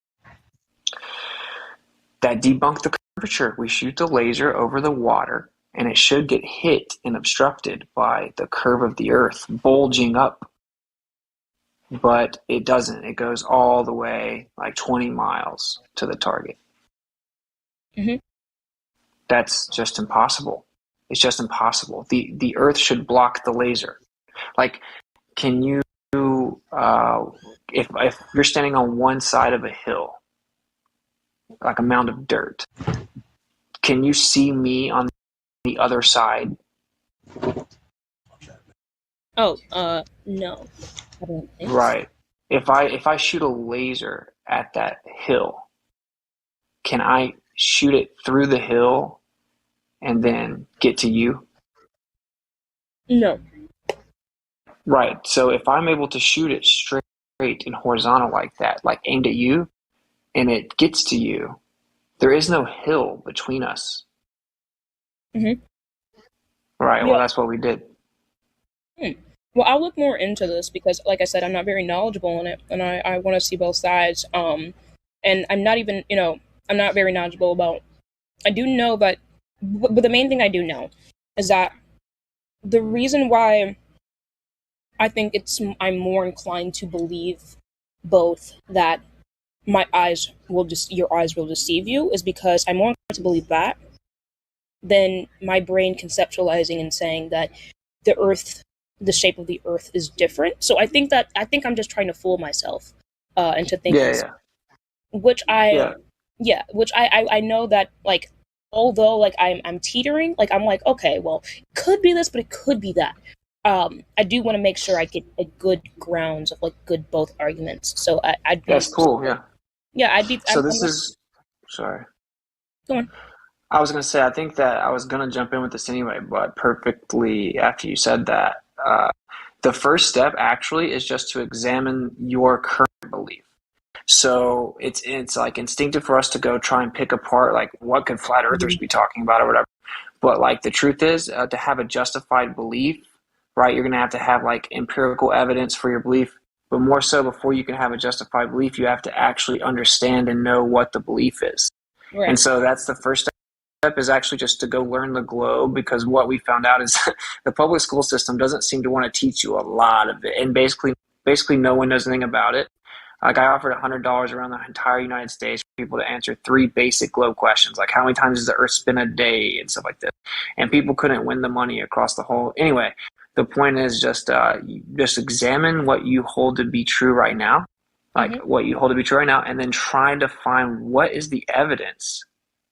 that debunk the curvature. We shoot the laser over the water, and it should get hit and obstructed by the curve of the Earth bulging up. But it doesn't. It goes all the way 20 miles to the target. Mm-hmm. That's just impossible. It's just impossible. The Earth should block the laser. Can you, if you're standing on one side of a hill, like a mound of dirt, can you see me on the other side? Oh, no. I don't think so. Right. If I shoot a laser at that hill, can I shoot it through the hill and then get to you? No. Right. So if I'm able to shoot it straight and horizontal like that, like aimed at you, and it gets to you, there is no hill between us. Mm-hmm. Right. Yeah. Well, that's what we did. Well, I'll look more into this because, like I said, I'm not very knowledgeable in it, and I want to see both sides. And I'm not even, I'm not very knowledgeable about. I do know that, but the main thing I do know is that the reason why I think I'm more inclined to believe both that your eyes will deceive you is because I'm more inclined to believe that than my brain conceptualizing and saying that the shape of the Earth is different. So I think I'm just trying to fool myself into thinking, which I know that, like, although like I'm teetering, like I'm like, okay, well, it could be this, but it could be that. I do want to make sure I get a good grounds of like good both arguments. So I'd be, That's cool. Yeah. Yeah, I'd be. So this is sorry. Go on. I was going to say, I think that I was going to jump in with this anyway, but perfectly after you said that, the first step actually is just to examine your current belief. So it's like instinctive for us to go try and pick apart, like, what could flat earthers be talking about or whatever. But like the truth is, to have a justified belief, right, you're going to have like empirical evidence for your belief. But more so, before you can have a justified belief, you have to actually understand and know what the belief is. Right. And so that's the first step, is actually just to go learn the globe, because what we found out is the public school system doesn't seem to want to teach you a lot of it. And basically no one knows anything about it. Like, I offered $100 around the entire United States for people to answer 3 basic globe questions, like how many times does the Earth spin a day and stuff like that. And people couldn't win the money across the whole. Anyway, the point is just examine what you hold to be true right now, what you hold to be true right now, and then try to find what is the evidence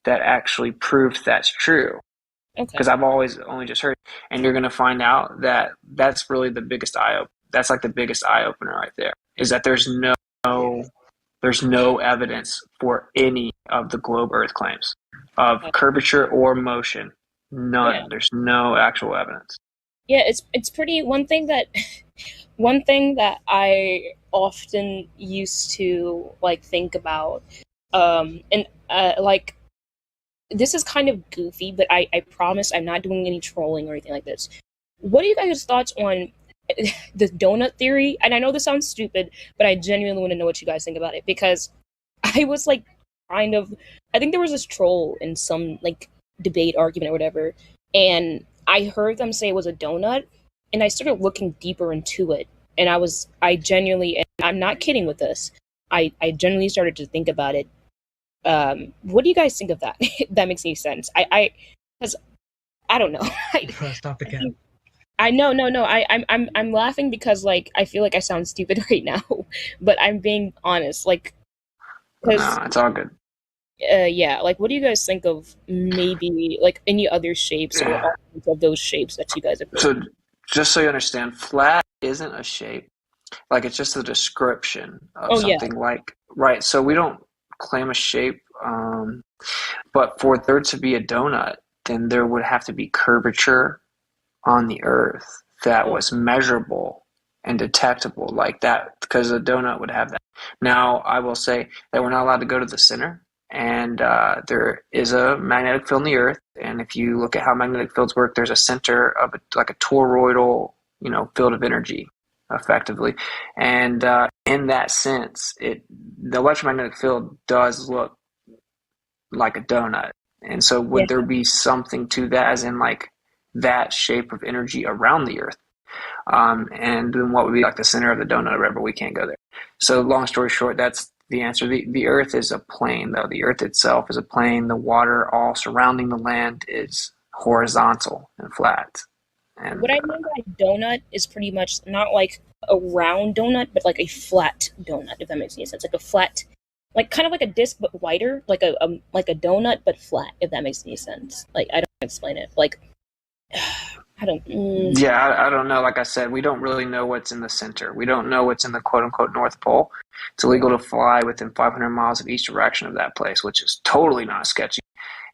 that actually proves that's true. Because I've always only just heard, and you're going to find out that that's really the biggest that's like the biggest eye opener right there, is that there's no evidence for any of the globe Earth claims of curvature or motion. None. Yeah. There's no actual evidence. Yeah, it's pretty. One thing that I often used to like think about, like, this is kind of goofy, but I promise I'm not doing any trolling or anything like this. What are you guys' thoughts on the donut theory? And I know this sounds stupid, but I genuinely want to know what you guys think about it, because I was like, I think there was this troll in some like debate argument or whatever, and I heard them say it was a donut, and I started looking deeper into it, and I genuinely, and I'm not kidding with this, I genuinely started to think about it. What do you guys think of that? If that makes any sense. Because I don't know. Stop the cap. I know, no. I'm laughing because like I feel like I sound stupid right now, but I'm being honest. Like, no, it's all good. Yeah. Like, what do you guys think of maybe like any other shapes or elements of those shapes that you guys have? So, just so you understand, flat isn't a shape. Like, it's just a description of something. Yeah. Like, right. So we don't claim a shape, but for there to be a donut, then there would have to be curvature on the Earth that was measurable and detectable like that, because a donut would have that. Now, I will say that we're not allowed to go to the center, and there is a magnetic field in the Earth, and if you look at how magnetic fields work, there's a center of like a toroidal, field of energy, effectively. And in that sense, the electromagnetic field does look like a donut. And so would there be something to that, as in like that shape of energy around the Earth? And then what would be like the center of the donut or whatever? We can't go there. So long story short, that's the answer. The Earth is a plane, though. The Earth itself is a plane. The water all surrounding the land is horizontal and flat. And what I mean by donut is pretty much not like a round donut, but like a flat donut, if that makes any sense. Like a flat, like kind of like a disc but wider, like a donut but flat, if that makes any sense. Like, I don't explain it. Like, I don't. Yeah, I don't know. Like I said, we don't really know what's in the center. We don't know what's in the quote-unquote North Pole. It's illegal to fly within 500 miles of each direction of that place, which is totally not sketchy.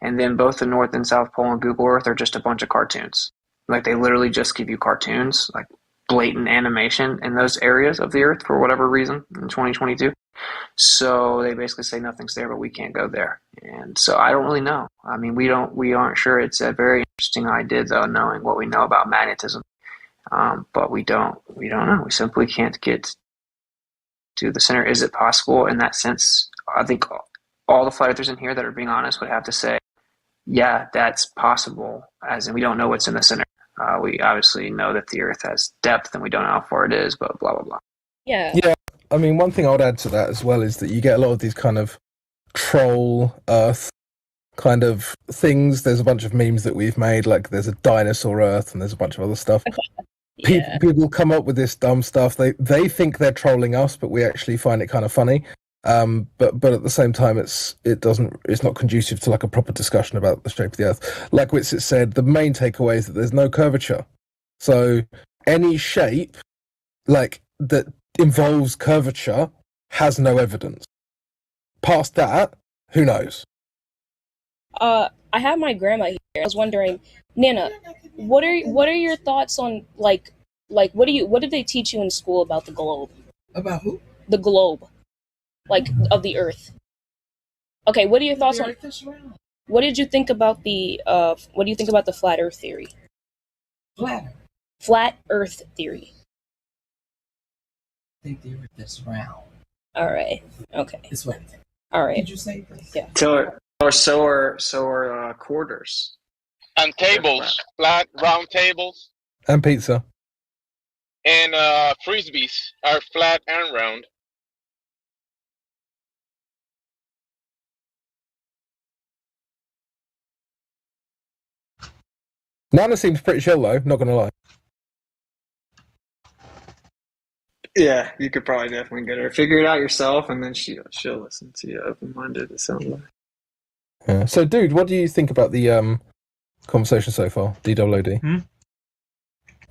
And then both the North and South Pole on Google Earth are just a bunch of cartoons. Like, they literally just give you cartoons, like blatant animation in those areas of the Earth for whatever reason in 2022. So they basically say nothing's there, but we can't go there. And so I don't really know. I mean, we aren't sure. It's a very interesting idea, though, knowing what we know about magnetism But we don't know. We simply can't get to the center. Is it possible in that sense? I think all the flat earthers in here that are being honest would have to say, yeah, that's possible, as in we don't know what's in the center. We obviously know that the Earth has depth, and we don't know how far it is, but blah, blah, blah. Yeah. Yeah, I mean, one thing I would add to that as well is that you get a lot of these kind of troll Earth kind of things. There's a bunch of memes that we've made, like there's a dinosaur Earth and there's a bunch of other stuff. Yeah. People come up with this dumb stuff. They think they're trolling us, but we actually find it kind of funny. But at the same time, it's not conducive to like a proper discussion about the shape of the Earth. Like Witsit said, the main takeaway is that there's no curvature. So any shape like that involves curvature has no evidence. Past that, who knows? I have my grandma here. I was wondering, Nana, what are your thoughts on like what did they teach you in school about the globe? About who? The globe, like of the Earth. Okay, what are your thoughts on? What did you think about the what do you think about the flat Earth theory? Flat Earth theory. I think the Earth is round. All right. Okay. It's what? All right. Did you say? Yeah. So are quarters. And tables, flat, round tables. And pizza. And frisbees are flat and round. Nana seems pretty chill though, not gonna lie. Yeah, you could probably definitely get her. Figure it out yourself, and then she'll listen to you open-minded, it sounds like. Yeah. So, dude, what do you think about the conversation so far? DWOD.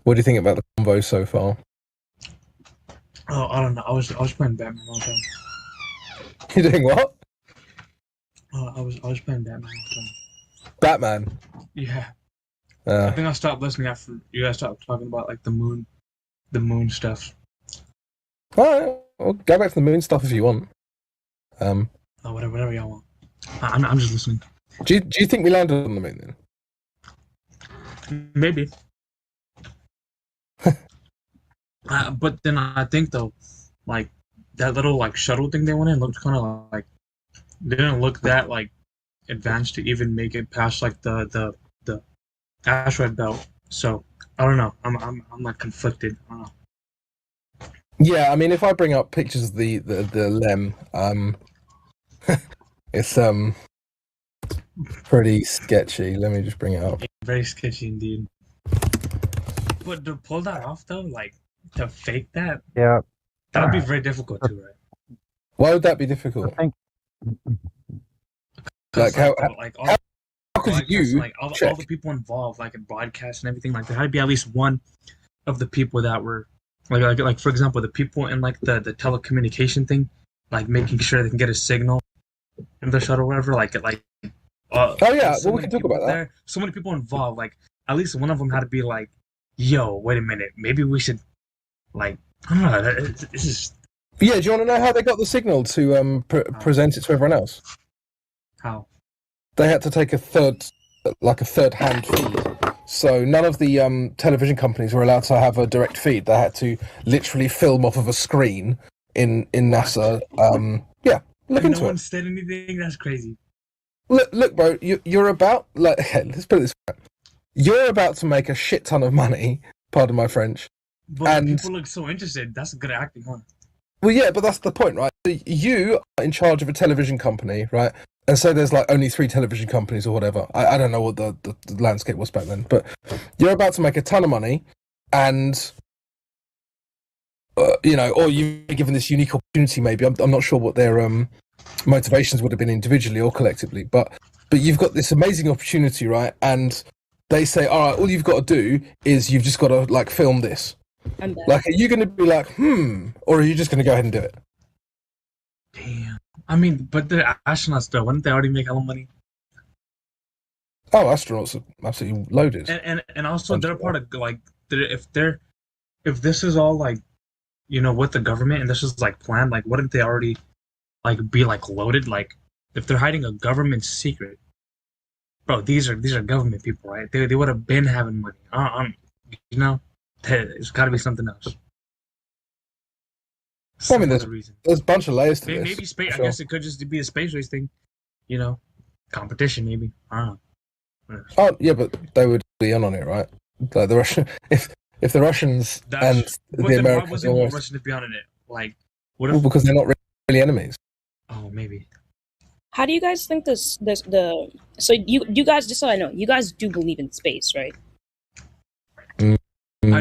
What do you think about the convo so far? Oh, I don't know. I was playing Batman all the time. You doing what? I was playing Batman all the time. Batman. Yeah. I think I stopped listening after you guys stopped talking about like the moon stuff. All right, well, go back to the moon stuff if you want. Oh, whatever y'all want. I'm just listening. Do you think we landed on the moon then? Maybe. But then I think though, like that little like shuttle thing they went in looked kind of like didn't look that like advanced to even make it past like the asteroid belt. So I don't know. I'm like conflicted. I don't know. Yeah, I mean, if I bring up pictures of the LEM, it's pretty sketchy. Let me just bring it up. Very sketchy indeed. But to pull that off though, like to fake that, yeah, that would be very difficult too, right? Why would that be difficult? Like how could you like all the people involved, like in broadcast and everything, like there had to be at least one of the people that were like for example, the people in like the telecommunication thing, like making sure they can get a signal in the shuttle or whatever, oh yeah, well, we can talk about that. So many people involved, like at least one of them had to be like, yo, wait a minute, maybe we should like, I don't know, it's just... Yeah, do you want to know how they got the signal to present it to everyone else? How? They had to take a third-hand feed. So none of the television companies were allowed to have a direct feed. They had to literally film off of a screen in NASA. Yeah, look into it. No one said anything. That's crazy. Look, bro. You're about like. Okay, let's put it this way. You're about to make a shit ton of money. Pardon my French. But people look so interested. That's good acting, huh? Well, yeah, but that's the point, right? So you are in charge of a television company, right? And so there's like only 3 television companies or whatever. I don't know what the landscape was back then, but you're about to make a ton of money, and or you've been given this unique opportunity. Maybe I'm not sure what their motivations would have been individually or collectively, but you've got this amazing opportunity, right? And they say, all right, all you've got to do is you've just got to like film this. Like, are you going to be like, or are you just going to go ahead and do it? Damn. I mean, but the astronauts though, wouldn't they already make a lot of money? Oh, astronauts are absolutely loaded. And also they're part of like if this is all like, with the government and this is like planned, like wouldn't they already like be like loaded? Like if they're hiding a government secret, bro, these are government people, right? They would have been having money. It's got to be something else. I mean, there's a bunch of layers to Maybe, this. maybe space. for I guess sure. it could just be a space race thing. You know, competition maybe. I don't know. Oh yeah, but they would be in on it, right? Like the Russian, if the Russians and But the then why Americans, was it more Russian to be on it? Like, what if? well, because they're not really enemies. Oh, maybe. How do you guys think so you guys, just so I know, you guys do believe in space, right? Not We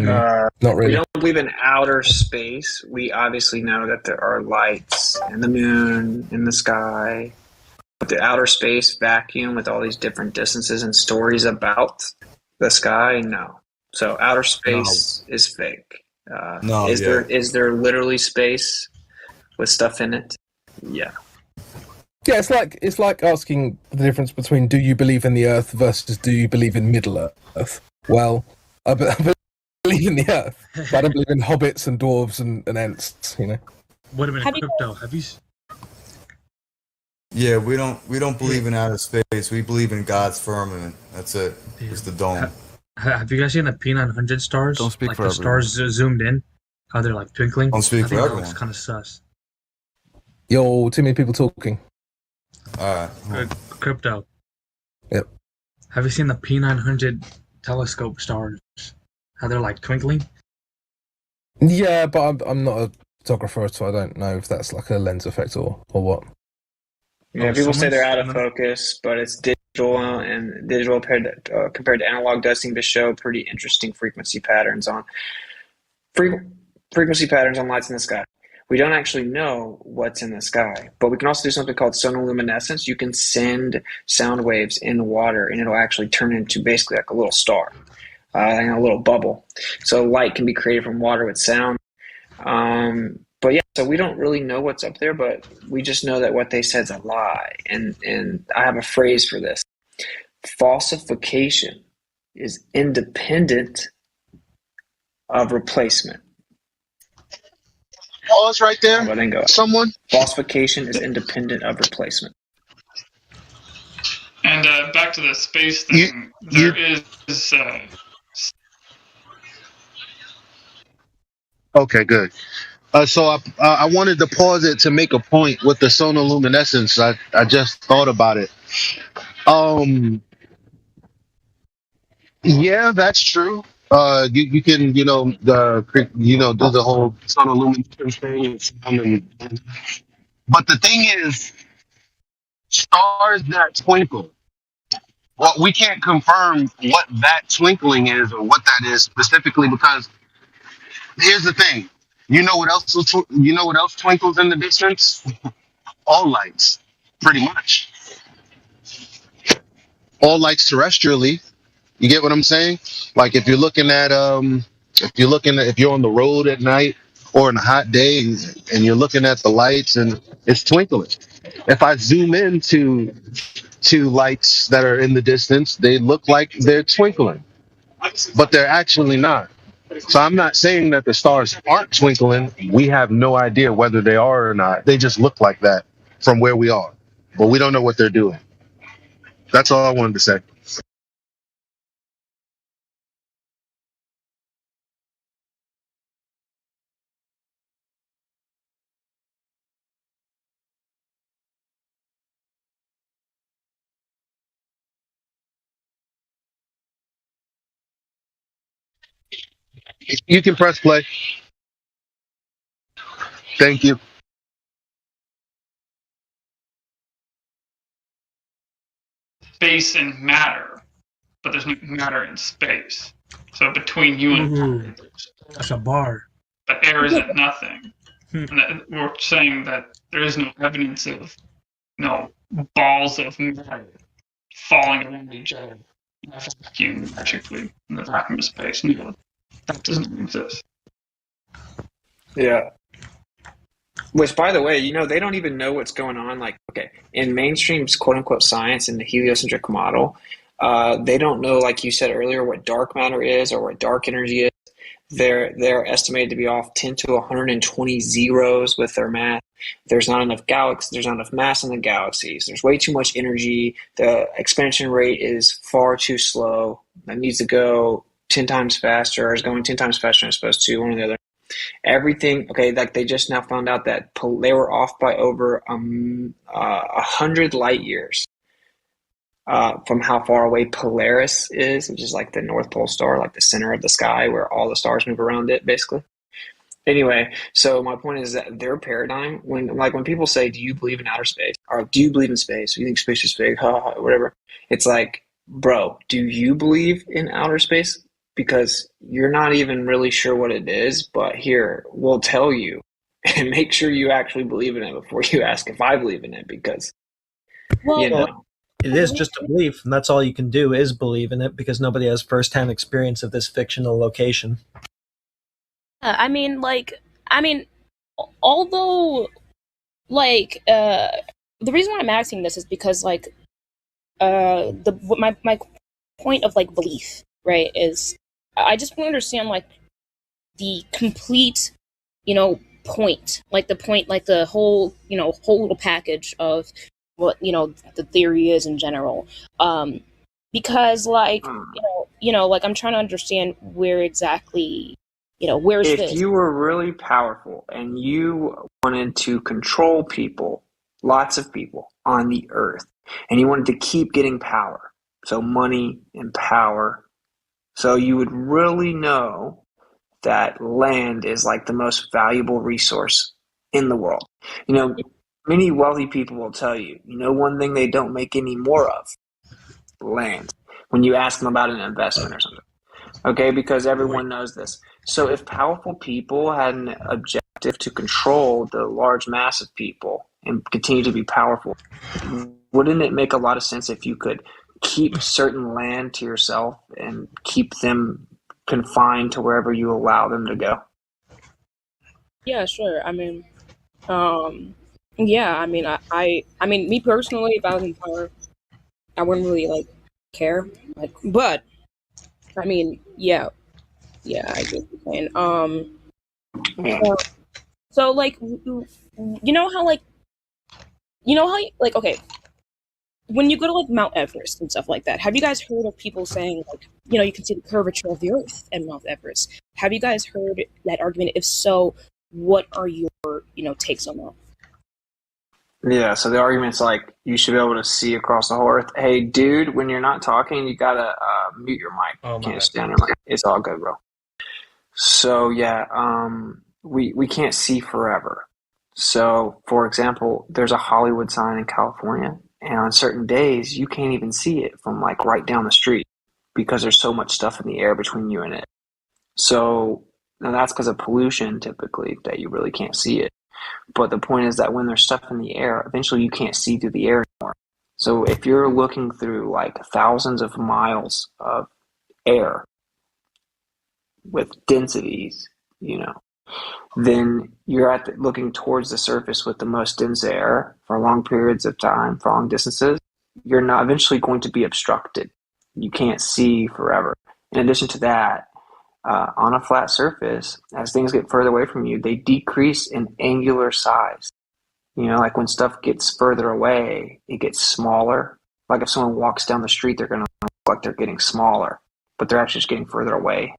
really. don't believe in outer space. We obviously know that there are lights in the moon, in the sky. But the outer space vacuum with all these different distances and stories about the sky, no. So outer space is fake. No, Is there literally space with stuff in it? Yeah. Yeah, it's like asking the difference between do you believe in the Earth versus do you believe in Middle Earth. Well, I believe in the Earth, but I don't believe in hobbits and dwarves and ents. You know. Wait a minute, Have you crypto. Have you? Yeah, we don't believe in outer space. We believe in God's firmament. That's it. It's the dome. Have you guys seen the P900 stars? Don't speak like for the everyone. stars zoomed in, how they're like twinkling. Don't speak I for think everyone. It's kind of sus. Yo, too many people talking. All right. Crypto. Yep. Have you seen the P900 telescope stars? How they're like twinkling? Yeah, but I'm not a photographer, so I don't know if that's like a lens effect or what. Yeah, people say they're out of focus, but it's digital, and digital compared to analog does seem to show pretty interesting frequency patterns on lights in the sky. We don't actually know what's in the sky, but we can also do something called sonoluminescence. You can send sound waves in water, and it'll actually turn into basically like a little star, and a little bubble. So light can be created from water with sound. But yeah, so we don't really know what's up there, but we just know that what they said is a lie. And I have a phrase for this. Falsification is independent of replacement. Pause right there. Someone. Falsification is independent of replacement. And back to the space thing, there is. Okay, good. So I wanted to pause it to make a point with the sonoluminescence. I just thought about it. Yeah, that's true. You can do the whole sonoluminescence thing but the thing is, stars that twinkle. Well, we can't confirm what that twinkling is or what that is specifically because here's the thing. You know what else twinkles in the distance? All lights, pretty much. All lights terrestrially. You get what I'm saying? Like if you're on the road at night or on a hot day and you're looking at the lights and it's twinkling. If I zoom into lights that are in the distance, they look like they're twinkling, but they're actually not. So I'm not saying that the stars aren't twinkling. We have no idea whether they are or not. They just look like that from where we are, but we don't know what they're doing. That's all I wanted to say. You can press play. Thank you. Space and matter, but there's no matter in space. So between you and That's a bar. but air isn't nothing. And we're saying that there is no evidence of balls of matter falling around each other in a vacuum magically in the vacuum of space. No, that doesn't exist. Yeah. Which, by the way, they don't even know what's going on. Like, okay, in mainstream quote-unquote science in the heliocentric model, they don't know, like you said earlier, what dark matter is or what dark energy is. They're estimated to be off 10 to 120 zeros with their math. There's not enough there's not enough mass in the galaxies. There's way too much energy. The expansion rate is far too slow. That needs to go 10 times faster or is going 10 times faster than it's supposed to, one or the other. Everything, okay, like they just now found out that they were off by over 100 light years from how far away Polaris is, which is like the North Pole star, like the center of the sky where all the stars move around it, basically. Anyway, so my point is that their paradigm, when people say, do you believe in outer space? Or do you believe in space? You think space is big? Whatever. It's like, bro, do you believe in outer space? Because you're not even really sure what it is, but here, we'll tell you. And make sure you actually believe in it before you ask if I believe in it, because, you know. It is just a belief, and that's all you can do is believe in it, because nobody has first-hand experience of this fictional location. Although, like, the reason why I'm asking this is because, like, my point of, like, belief, right, is I just want to understand, like, the complete, point, like the whole, whole little package of what, the theory is in general. Because, like, like, I'm trying to understand where exactly, where's this? If you were really powerful and you wanted to control people, lots of people on the earth, and you wanted to keep getting power, so money and power, so you would really know that land is like the most valuable resource in the world. Many wealthy people will tell you, one thing they don't make any more of? Land. When you ask them about an investment or something. Okay, because everyone knows this. So if powerful people had an objective to control the large mass of people and continue to be powerful, wouldn't it make a lot of sense if you could keep certain land to yourself and keep them confined to wherever you allow them to go? Yeah, sure. I mean, me personally, if I was in power, I wouldn't really, like, care. Like, but, I mean, yeah, I get what you're saying. So, like, okay, when you go to, like, Mount Everest and stuff like that, have you guys heard of people saying, like, you can see the curvature of the Earth at Mount Everest? Have you guys heard that argument? If so, what are your, takes on that? Yeah, so the argument's like, you should be able to see across the whole earth. Hey, dude, when you're not talking, you gotta mute your mic. You can't stand your mic. It's all good, bro. So, yeah, we can't see forever. So, for example, there's a Hollywood sign in California, and on certain days, you can't even see it from, like, right down the street because there's so much stuff in the air between you and it. So, now that's because of pollution, typically, that you really can't see it. But the point is that when there's stuff in the air, eventually you can't see through the air anymore. So if you're looking through like thousands of miles of air with densities, then you're looking towards the surface with the most dense air for long periods of time, for long distances, you're not eventually going to be obstructed. You can't see forever. In addition to that, on a flat surface, as things get further away from you, they decrease in angular size. Like when stuff gets further away, it gets smaller. Like if someone walks down the street, they're going to look like they're getting smaller, but they're actually just getting further away.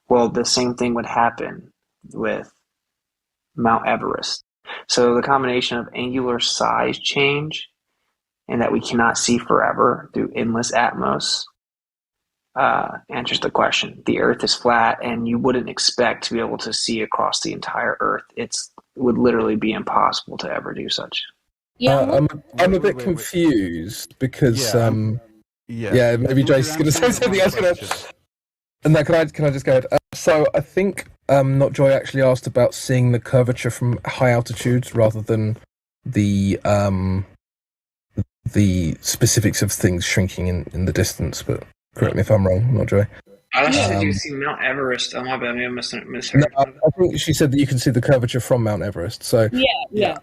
Well, the same thing would happen with Mount Everest. So the combination of angular size change and that we cannot see forever through endless atmos answers the question. The Earth is flat, and you wouldn't expect to be able to see across the entire Earth. It would literally be impossible to ever do such. I'm a bit confused because maybe Jace's going to say something else. And then can I just go ahead? So I think Not Joy actually asked about seeing the curvature from high altitudes rather than the specifics of things shrinking in the distance, but correct me if I'm wrong, Not Joy. I thought she said you see Mount Everest. Oh, my bad. Maybe I misheard. No, I think she said that you can see the curvature from Mount Everest. So yeah.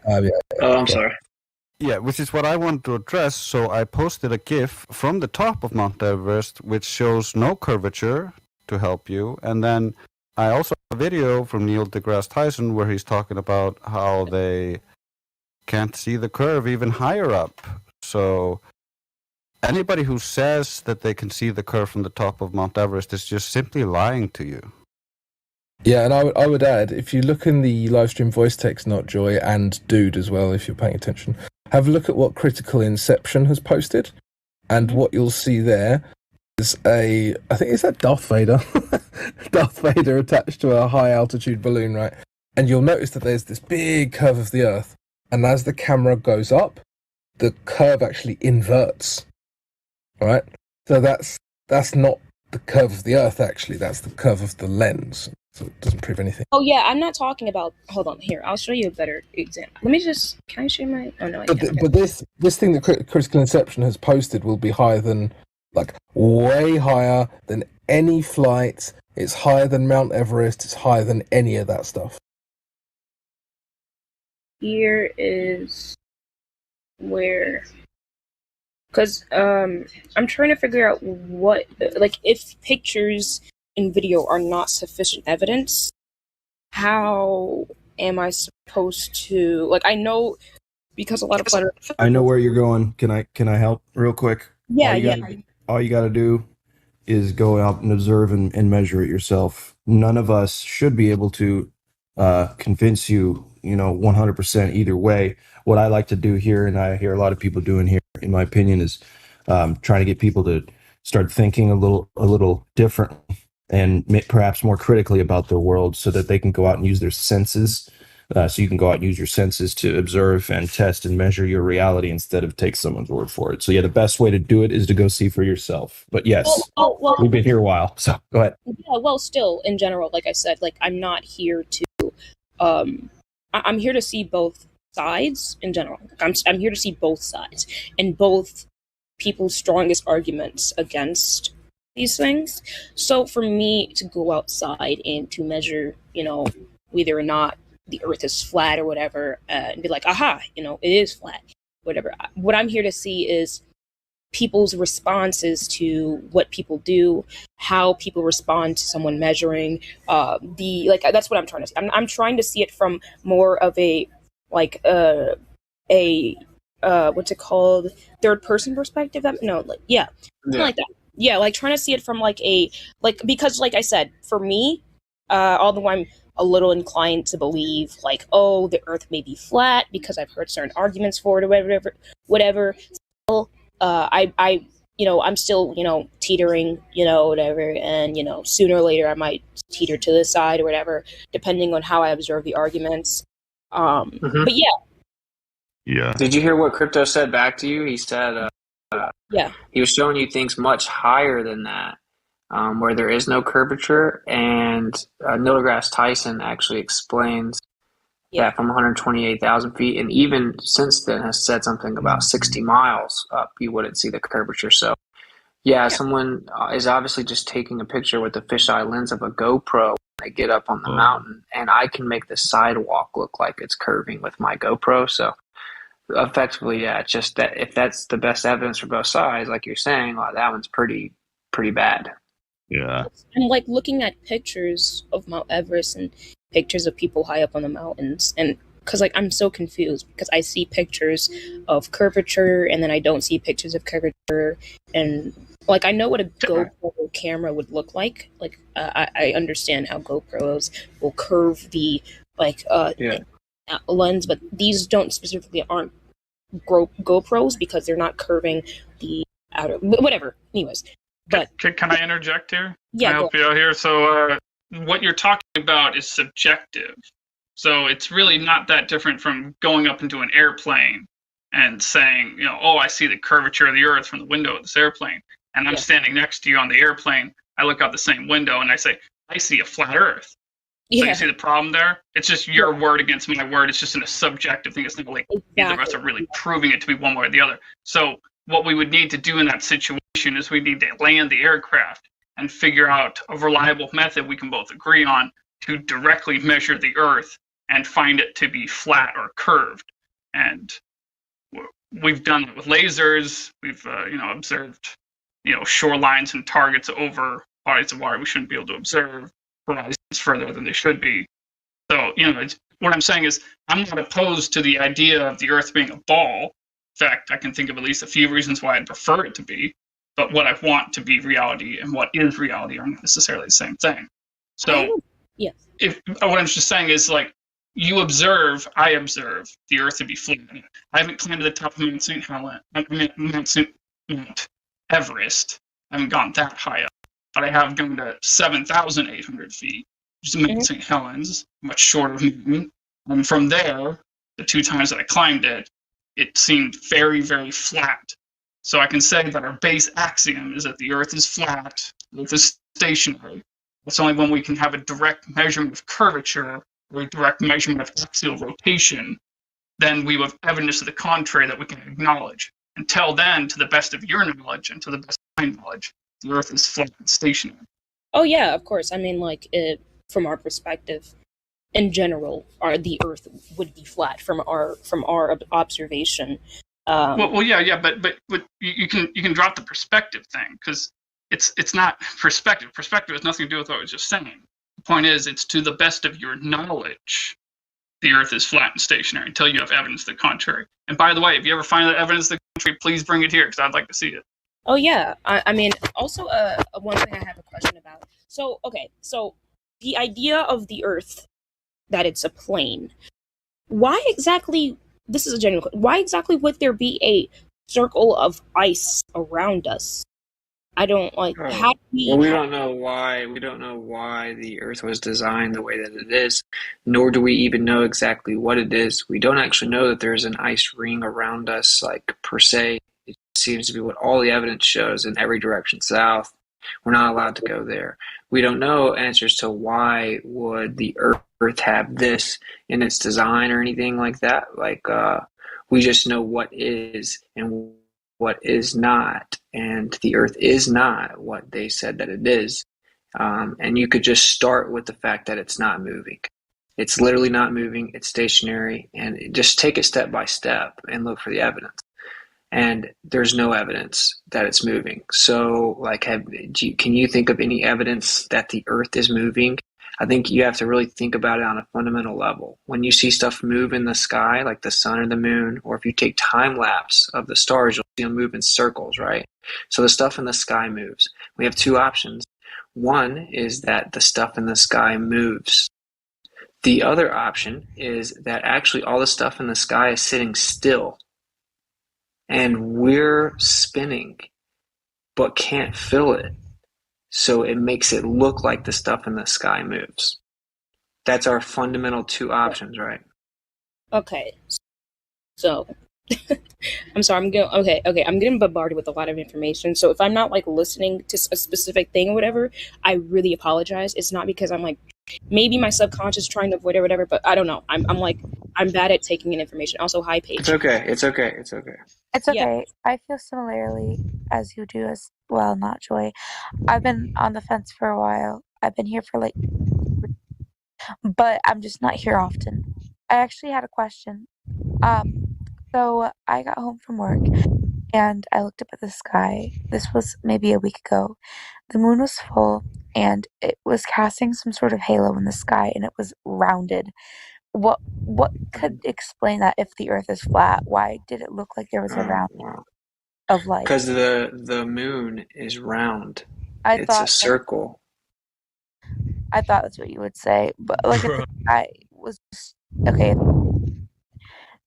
Oh, I'm sorry. Yeah, which is what I want to address. So I posted a GIF from the top of Mount Everest, which shows no curvature to help you. And then I also have a video from Neil deGrasse Tyson where he's talking about how they can't see the curve even higher up. So Anybody who says that they can see the curve from the top of Mount Everest is just simply lying to you. Yeah, and I would add, if you look in the live stream voice text, Not Joy, and Dude as well, if you're paying attention, have a look at what Critical Inception has posted, and what you'll see there is I think it's that Darth Vader, Darth Vader attached to a high altitude balloon, right? And you'll notice that there's this big curve of the Earth, and as the camera goes up, the curve actually inverts, right? So that's not the curve of the Earth, actually, that's the curve of the lens. So it doesn't prove anything. Oh yeah, I'm not talking about. Hold on, here I'll show you a better example. Let me just. Can I share my? Oh no, I can't. But this thing that Critical Inception has posted will be higher than, like, way higher than any flight. It's higher than Mount Everest. It's higher than any of that stuff. Here is where, because I'm trying to figure out what, like, if pictures and video are not sufficient evidence, how am I supposed to, like, I know because a lot of flutter. I know where you're going. Can I help real quick? Yeah, All you got to do is go out and observe and measure it yourself. None of us should be able to convince you, 100% either way. What I like to do here, and I hear a lot of people doing here, in my opinion, is trying to get people to start thinking a little different and perhaps more critically about their world, so that they can go out and use their senses. So you can go out and use your senses to observe and test and measure your reality instead of take someone's word for it. So yeah, the best way to do it is to go see for yourself. But yes, well, we've been here a while, so go ahead. Yeah, well, still, in general, like I said, like, I'm not here to, I'm here to see both sides in general. I'm here to see both sides and both people's strongest arguments against these things. So for me to go outside and to measure, whether or not the Earth is flat or whatever, and be like, aha, it is flat, whatever. What I'm here to see is people's responses to what people do, how people respond to someone measuring, that's what I'm trying to see. I'm trying to see it from more of a, like, what's it called? Third person perspective? Something like that. Yeah, like, trying to see it from, like, because, like I said, for me, although I'm a little inclined to believe, like, oh, the Earth may be flat because I've heard certain arguments for it or whatever. Still, I'm still, teetering, whatever, and, sooner or later I might teeter to this side or whatever, depending on how I observe the arguments. But yeah. Did you hear what Crypto said back to you? He said, he was showing you things much higher than that, where there is no curvature, and Neil deGrasse Tyson actually explains that from 128,000 feet, and even since then has said something about 60 miles up, you wouldn't see the curvature. So, someone is obviously just taking a picture with the fisheye lens of a GoPro when they get up on the mountain, and I can make the sidewalk look like it's curving with my GoPro. So, effectively, it's just that if that's the best evidence for both sides, like you're saying, that one's pretty bad. Yeah. I'm, like, looking at pictures of Mount Everest and pictures of people high up on the mountains, and because, like, I'm so confused because I see pictures of curvature and then I don't see pictures of curvature, and, like, I know what a GoPro camera would look like. Like, I understand how GoPros will curve the, like, lens, but these aren't GoPros because they're not curving the outer, whatever. Anyways, but can I interject here? Yeah, can I help you out here? So what you're talking about is subjective. So it's really not that different from going up into an airplane and saying, I see the curvature of the Earth from the window of this airplane, and I'm standing next to you on the airplane. I look out the same window and I say, I see a flat Earth. So you see the problem there? It's just your word against my word. It's just a subjective thing. It's not like either of us are really proving it to be one way or the other. So what we would need to do in that situation is we need to land the aircraft and figure out a reliable method we can both agree on to directly measure the Earth and find it to be flat or curved. And we've done it with lasers. We've observed shorelines and targets over bodies of water we shouldn't be able to observe horizons further than they should be. So what I'm saying is I'm not opposed to the idea of the Earth being a ball. fact, I can think of at least a few reasons why I'd prefer it to be, but what I want to be reality and what is reality aren't necessarily the same thing. So, yes. If what I'm just saying is like, you observe, I observe the Earth to be flat. I haven't climbed to the top of Mount St. Helens, Mount Everest. I haven't gone that high up, but I have gone to 7,800 feet, which is Mount St. Helens, much shorter mountain. And from there, the 2 times that I climbed it, it seemed very, very flat. So I can say that our base axiom is that the Earth is flat, the Earth is stationary. It's only when we can have a direct measurement of curvature or a direct measurement of axial rotation, then we have evidence to the contrary that we can acknowledge. Until then, to the best of your knowledge and to the best of my knowledge, the Earth is flat and stationary. Oh yeah, of course. I mean, like, from our perspective, in general, the Earth would be flat from our observation. Yeah, but you can drop the perspective thing, because it's not perspective. Perspective has nothing to do with what I was just saying. The point is, it's to the best of your knowledge, the Earth is flat and stationary until you have evidence to the contrary. And by the way, if you ever find that evidence to the contrary, please bring it here, because I'd like to see it. Oh yeah, I mean, also one thing I have a question about. So the idea of the Earth, that it's a plane. Why exactly? This is a genuine question. Why exactly would there be a circle of ice around us? I don't like. How do we don't know why. We don't know why the Earth was designed the way that it is, nor do we even know exactly what it is. We don't actually know that there's an ice ring around us, like per se. It seems to be what all the evidence shows in every direction south. We're not allowed to go there. We don't know answers to why would the Earth have this in its design or anything like that. Like we just know what is and what is not, and the Earth is not what they said that it is. And you could just start with the fact that it's not moving. It's literally not moving. It's stationary, and just take it step by step and look for the evidence. And there's no evidence that it's moving. So, like, can you think of any evidence that the Earth is moving? I think you have to really think about it on a fundamental level. When you see stuff move in the sky, like the sun or the moon, or if you take time lapse of the stars, you'll see them move in circles, right? So the stuff in the sky moves. We have 2 options. One is that the stuff in the sky moves. The other option is that actually all the stuff in the sky is sitting still, and we're spinning, but can't feel it. So it makes it look like the stuff in the sky moves. That's our fundamental 2 options, right? Okay. So, I'm sorry. I'm getting bombarded with a lot of information. So if I'm not like listening to a specific thing or whatever, I really apologize. It's not because I'm like, maybe my subconscious is trying to avoid it or whatever, but I don't know. I'm bad at taking in information. Also, hi, Paige. It's okay. It's okay. Yeah. I feel similarly as you do as well, not Joy. I've been on the fence for a while. I've been here for but I'm just not here often. I actually had a question. So I got home from work and I looked up at the sky. This was maybe a week ago. The moon was full and it was casting some sort of halo in the sky, and it was rounded. What could explain that if the Earth is flat? Why did it look like there was a round of light? Because the moon is round. It's a circle. I thought that's what you would say, but like if the sky was okay,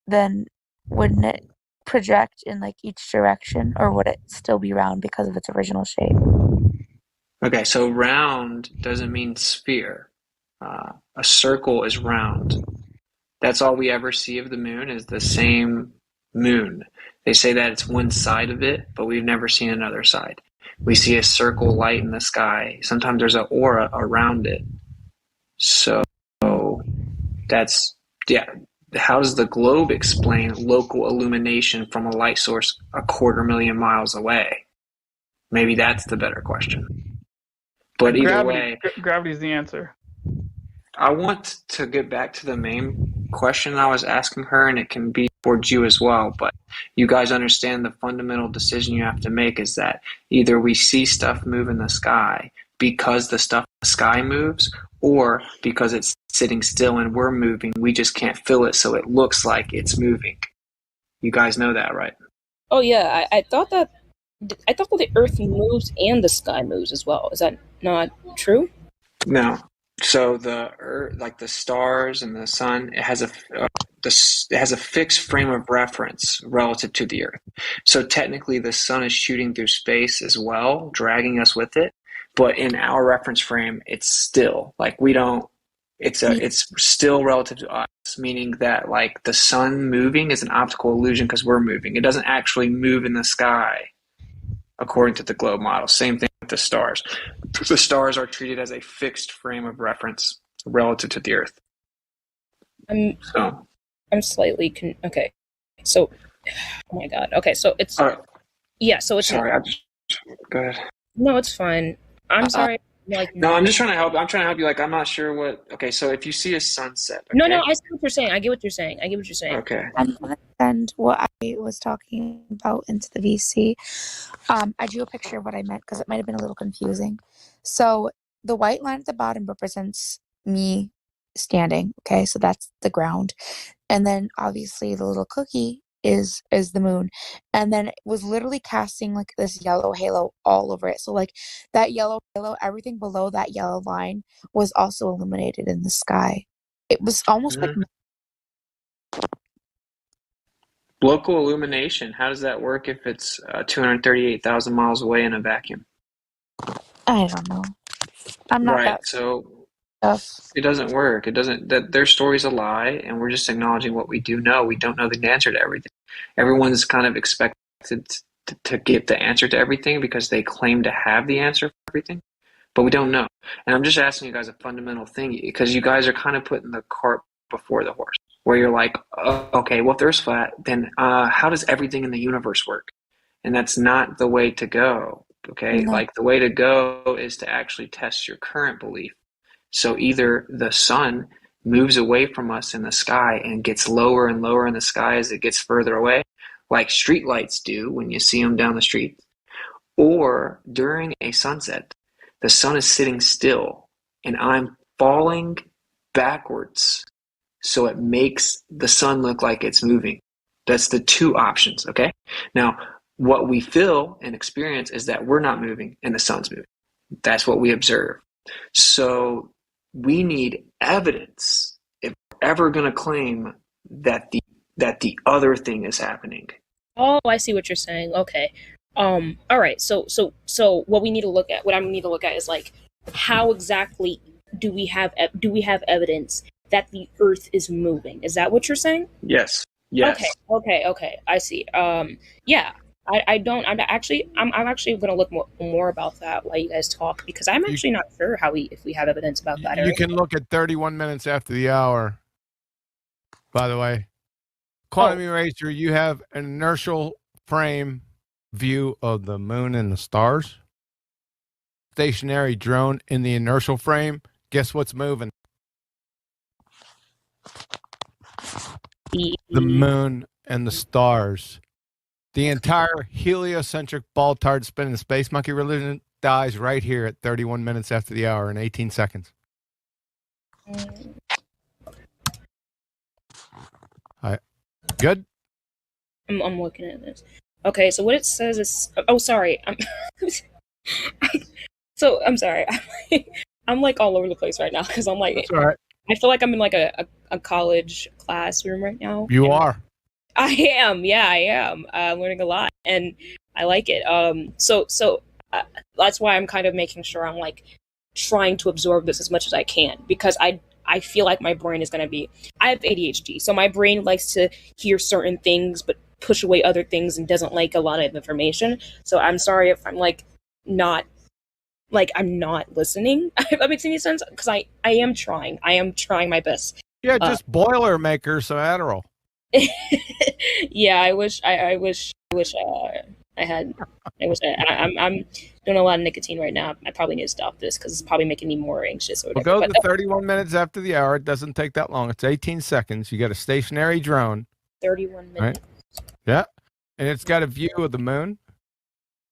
then wouldn't it project in like each direction, or would it still be round because of its original shape? Okay, so round doesn't mean sphere. A circle is round. That's all we ever see of the moon is the same moon. They say that it's one side of it, but we've never seen another side. We see a circle light in the sky. Sometimes there's an aura around it. So that's, yeah. How does the globe explain local illumination from a light source 250,000 miles away? Maybe that's the better question. But either way, gravity's the answer. I want to get back to the main question I was asking her, and it can be towards you as well. But you guys understand the fundamental decision you have to make is that either we see stuff move in the sky because the stuff in the sky moves, or because it's sitting still and we're moving, we just can't feel it, so it looks like it's moving. You guys know that, right? Oh yeah, I thought that the Earth moves and the sky moves as well. Is that not true? No. So the Earth, like the stars and the sun, it has a fixed frame of reference relative to the Earth. So technically, the sun is shooting through space as well, dragging us with it. But in our reference frame, it's still like we don't. It's still relative to us, meaning that like the sun moving is an optical illusion because we're moving. It doesn't actually move in the sky, according to the globe model. Same thing with the stars. The stars are treated as a fixed frame of reference relative to the Earth. I'm slightly okay. So, oh my god. Okay, so it's yeah. So it's sorry. Go ahead. No, it's fine. I'm sorry. Like no, I'm just trying to help. I'm trying to help you. Like I'm not sure what. Okay, so if you see a sunset. Okay? No, I see what you're saying. I get what you're saying. Okay. I'm gonna send what I was talking about into the VC. I drew a picture of what I meant because it might have been a little confusing. So the white line at the bottom represents me standing. Okay, so that's the ground, and then obviously the little cookie is the moon, and then it was literally casting like this yellow halo all over it. So like that yellow halo, everything below that yellow line was also illuminated in the sky. It was almost like Local illumination. How does that work if it's 238,000 miles away in a vacuum? I don't know. I'm not right. that So stuff. it doesn't work. It doesn't. That their story's a lie, and we're just acknowledging what we do know. We don't know the answer to everything. Everyone's kind of expected to get the answer to everything because they claim to have the answer for everything, but we don't know. And I'm just asking you guys a fundamental thing because you guys are kind of putting the cart before the horse, where you're like, oh, okay, well, if the Earth's flat, then how does everything in the universe work? And that's not the way to go. Okay, like the way to go is to actually test your current belief. So either the sun moves away from us in the sky and gets lower and lower in the sky as it gets further away, like streetlights do when you see them down the street, or during a sunset, the sun is sitting still and I'm falling backwards so it makes the sun look like it's moving. That's the two options, okay? Now, what we feel and experience is that we're not moving and the sun's moving. That's what we observe. So we need evidence if we're ever going to claim that the other thing is happening. Oh, I see what you're saying. Okay. All right. So what we need to look at, what I need to look at is like, how exactly do we have evidence that the Earth is moving? Is that what you're saying? Yes. Yes. Okay. I see. Yeah. I'm actually going to look more about that while you guys talk because I'm actually not sure if we have evidence about that. You can look at 31 minutes after the hour. By the way, Quantum Eraser, you have an inertial frame view of the moon and the stars. Stationary drone in the inertial frame. Guess what's moving? The moon and the stars. The entire heliocentric ball-tard spinning space monkey religion dies right here at 31 minutes after the hour in 18 seconds. All right. Good? I'm looking at this. Okay, so what it says is... Oh, sorry. So, I'm sorry. I'm like all over the place right now because I'm like... That's all right. I feel like I'm in like a college classroom right now. You are. I am. Yeah, I am. I'm learning a lot, and I like it. So that's why I'm kind of making sure I'm like trying to absorb this as much as I can because I feel like my brain is going to be. I have ADHD, so my brain likes to hear certain things but push away other things and doesn't like a lot of information. So I'm sorry if I'm like not. Like I'm not listening. If that makes any sense, because I am trying. I am trying my best. Yeah, just Boilermaker some Adderall. Yeah, I wish I had. I'm doing a lot of nicotine right now. I probably need to stop this because it's probably making me more anxious. Or We'll go to 31 minutes after the hour. It doesn't take that long. It's 18 seconds. You got a stationary drone. 31 minutes. Right? Yeah, and it's got a view of the moon.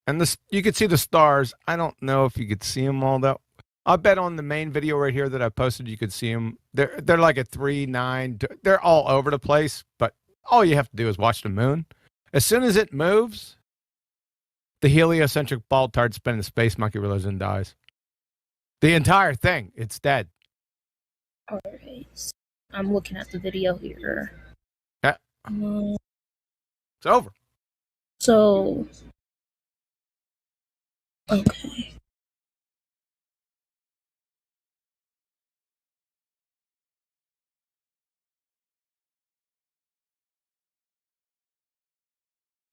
And you could see the stars. I don't know if you could see them all that. I bet on the main video right here that I posted, you could see them. They're like a 3, 9. They're all over the place, but all you have to do is watch the moon. As soon as it moves, the heliocentric ball tard spinning space monkey religion dies. The entire thing, it's dead. All right. I'm looking at the video here. Yeah. It's over. So, okay.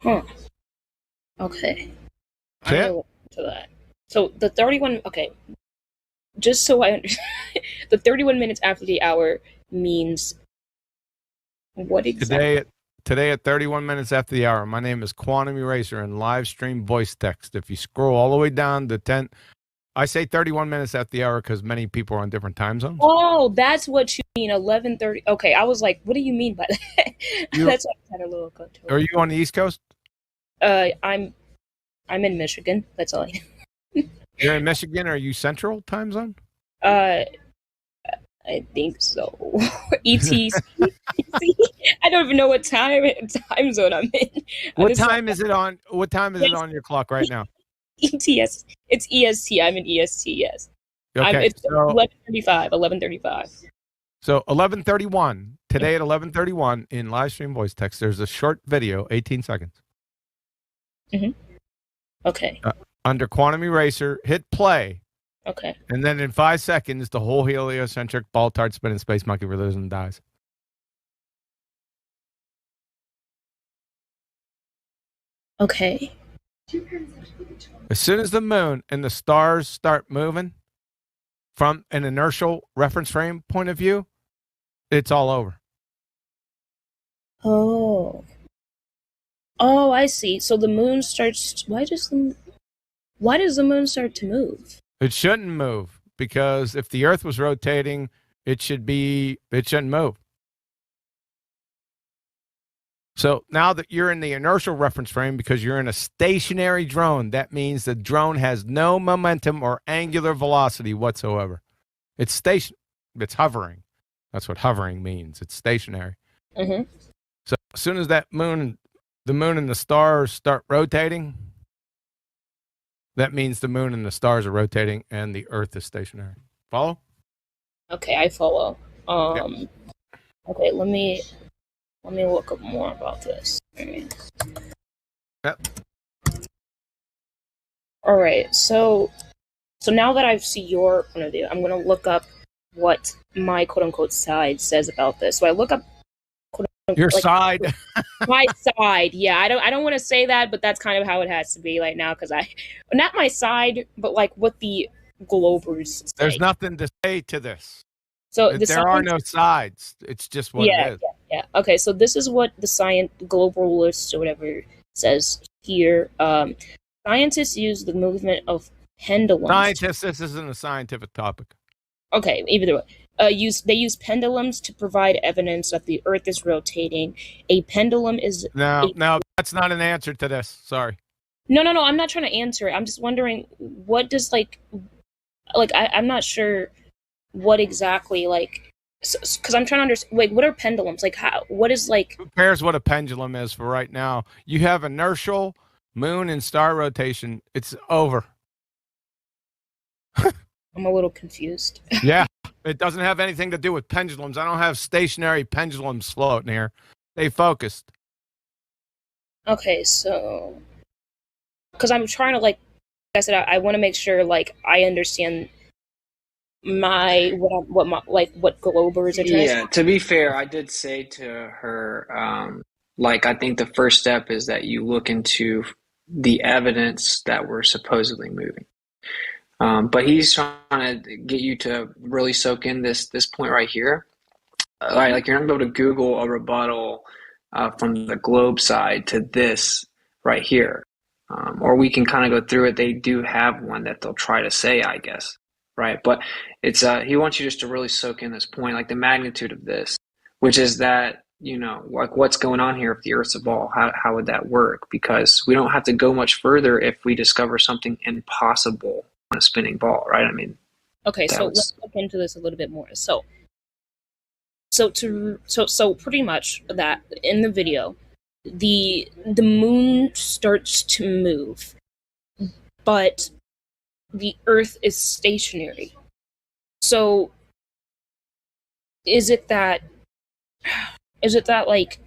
Huh. Okay. I'm gonna look into that. So the 31. Okay. Just so I understand, the 31 minutes after the hour means what exactly? Today at 31 minutes after the hour, my name is Quantum Eraser and live stream voice text. If you scroll all the way down to 10, I say 31 minutes after the hour because many people are on different time zones. Oh, that's what you mean. 11:30. Okay, I was like, what do you mean by that? That's what I had a little control. Are you on the East Coast? I'm in Michigan. That's all I know. You're in Michigan. Are you Central time zone? I think so. ETC. I don't even know what time zone I'm in. What time is it on? What time is it on your clock right now? ETS. It's EST. I'm in EST. Yes. Okay. It's 11:35. 11:35. So 11:31 today at 11:31 in live stream voice text. There's a short video, 18 seconds. Okay. Under Quantum Eraser, hit play. Okay. And then in 5 seconds, the whole heliocentric ball tard spinning space monkey religion dies. Okay. As soon as the moon and the stars start moving, from an inertial reference frame point of view, it's all over. Oh, I see. So the moon starts. Why does the moon start to move? It shouldn't move because if the Earth was rotating, it shouldn't move. So now that you're in the inertial reference frame because you're in a stationary drone, that means the drone has no momentum or angular velocity whatsoever. It's It's hovering. That's what hovering means. It's stationary. Mm-hmm. So as soon as the moon and the stars start rotating, that means the moon and the stars are rotating and the Earth is stationary. Follow? Okay, I follow. Okay, let me look up more about this. Yep. All right, so now that I see your point of view, I'm going to look up what my quote-unquote side says about this. So I look up your side. My side, yeah. I don't want to say that, but that's kind of how it has to be right now because not my side, but like what the Globers say. There's nothing to say to this. So there are no sides. It's just what it is. Yeah. Okay, so this is what the globalist or whatever says here. Scientists use the movement of pendulums. Scientists, this isn't a scientific topic. Okay, either way. They use pendulums to provide evidence that the Earth is rotating. A pendulum is... No, that's not an answer to this. Sorry. No, I'm not trying to answer it. I'm just wondering, what does, I'm not sure what exactly, because I'm trying to understand, what are pendulums? What is, Who cares what a pendulum is for right now? You have inertial moon and star rotation. It's over. I'm a little confused. Yeah, it doesn't have anything to do with pendulums. I don't have stationary pendulums floating here. They focused. Okay, so... Because I'm trying to, like I said, I want to make sure, I understand what Globers are trying to say. Yeah, to be fair, I did say to her, I think the first step is that you look into the evidence that we're supposedly moving. But he's trying to get you to really soak in this point right here. You're not going to be able to Google a rebuttal from the Globe side to this right here. Or we can kind of go through it. They do have one that they'll try to say, I guess. Right. But it's he wants you just to really soak in this point, the magnitude of this, which is that, what's going on here if the Earth's a ball? How would that work? Because we don't have to go much further if we discover something impossible on a spinning ball, right? I mean, okay, so let's look into this a little bit more. So So pretty much that in the video, the moon starts to move, but the Earth is stationary. So is it that like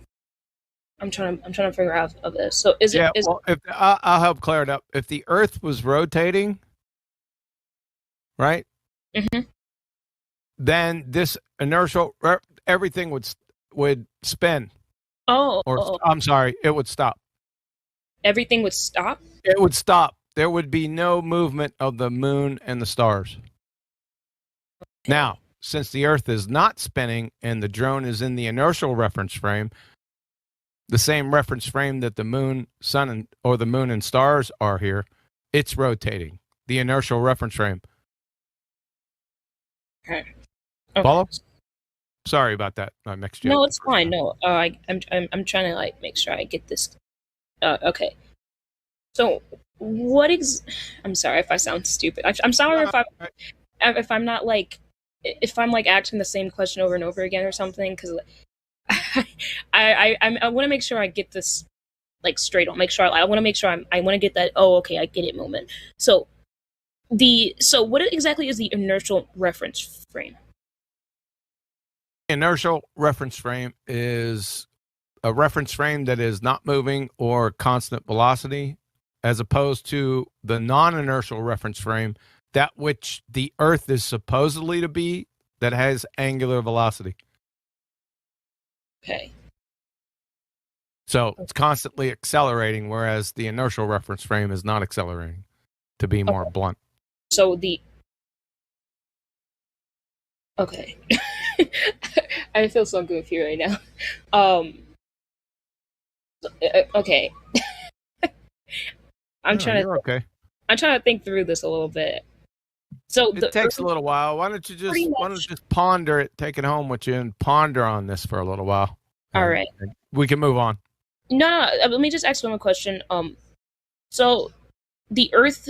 I'm trying to figure out of this. So is Yeah, it is well, if I'll help clear it up. If the Earth was rotating, right, then this inertial everything would spin. Oh, I'm sorry, it would stop. everything would stop? It would stop. There would be no movement of the moon and the stars. Now, since the Earth is not spinning and the drone is in the inertial reference frame, the same reference frame that the moon, sun, or the moon and stars are here, it's rotating. The inertial reference frame. Okay. Follow? Sorry about that. I mixed you. No, it's fine. No, I'm trying to like make sure I get this. Okay. So what I'm sorry if I sound stupid. I'm sorry if I'm not like if I'm like asking the same question over and over again or something, because I want to make sure I get this like straight. I'll make sure I want to make sure I want to get that. Oh, okay, I get it moment. So what exactly is the inertial reference frame? Inertial reference frame is a reference frame that is not moving or constant velocity, as opposed to the non-inertial reference frame, that which the Earth is supposedly to be, that has angular velocity. Okay. So it's constantly accelerating, whereas the inertial reference frame is not accelerating, to be more blunt. So okay. I feel so goofy right now. Okay. I'm trying to think through this a little bit. So it takes a little while. Why don't you just ponder it, take it home with you, and ponder on this for a little while. All right. We can move on. No. Let me just ask one more question. So the Earth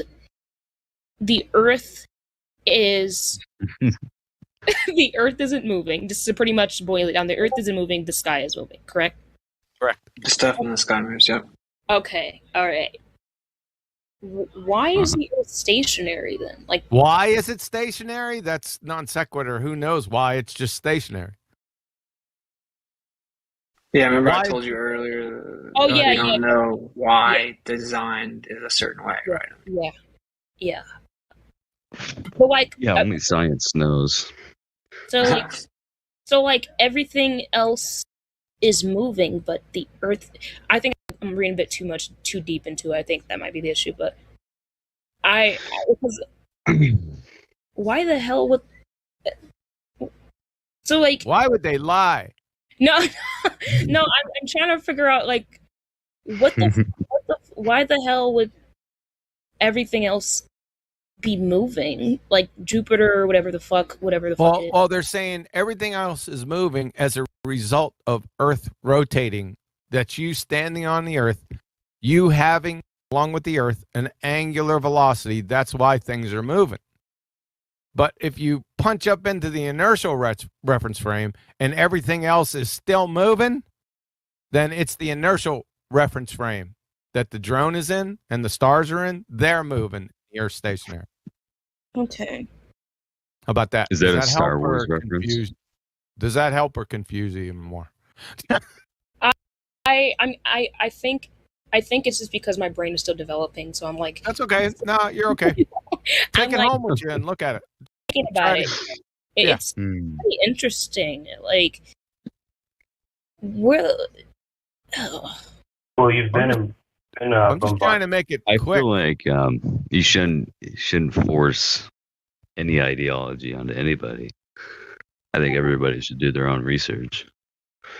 is the Earth isn't moving. Just to pretty much boil it down, the Earth isn't moving. The sky is moving. Correct. Correct. The stuff in the sky moves. Yep. Okay. All right. Why is the Earth stationary then? Like, why is it stationary? That's non sequitur. Who knows why it's just stationary? Yeah, remember I told you earlier. Oh, that yeah, you don't know why designed is a certain way, right? Yeah. But like, Yeah, only science knows. so like everything else is moving, but the Earth. I think I'm reading a bit too deep into it. I think that might be the issue, but because why the hell would? So like, why would they lie? No, I'm trying to figure out like why the hell would everything else be moving, like Jupiter or whatever the fuck is. Well, they're saying everything else is moving as a result of Earth rotating. That's you standing on the Earth, you having, along with the Earth, an angular velocity. That's why things are moving. But if you punch up into the inertial reference frame and everything else is still moving, then it's the inertial reference frame that the drone is in and the stars are in. They're moving. You're stationary. Okay. How about that? Is that a Does Star help Wars or reference? confuse? Does that help or confuse you even more? I think it's just because my brain is still developing, so I'm like, that's okay. No, you're okay. Take it home with you and look at it. Thinking about it. It's pretty interesting. Like, well, you've been I'm just trying to make it I quick. feel like you shouldn't force any ideology onto anybody. I think everybody should do their own research.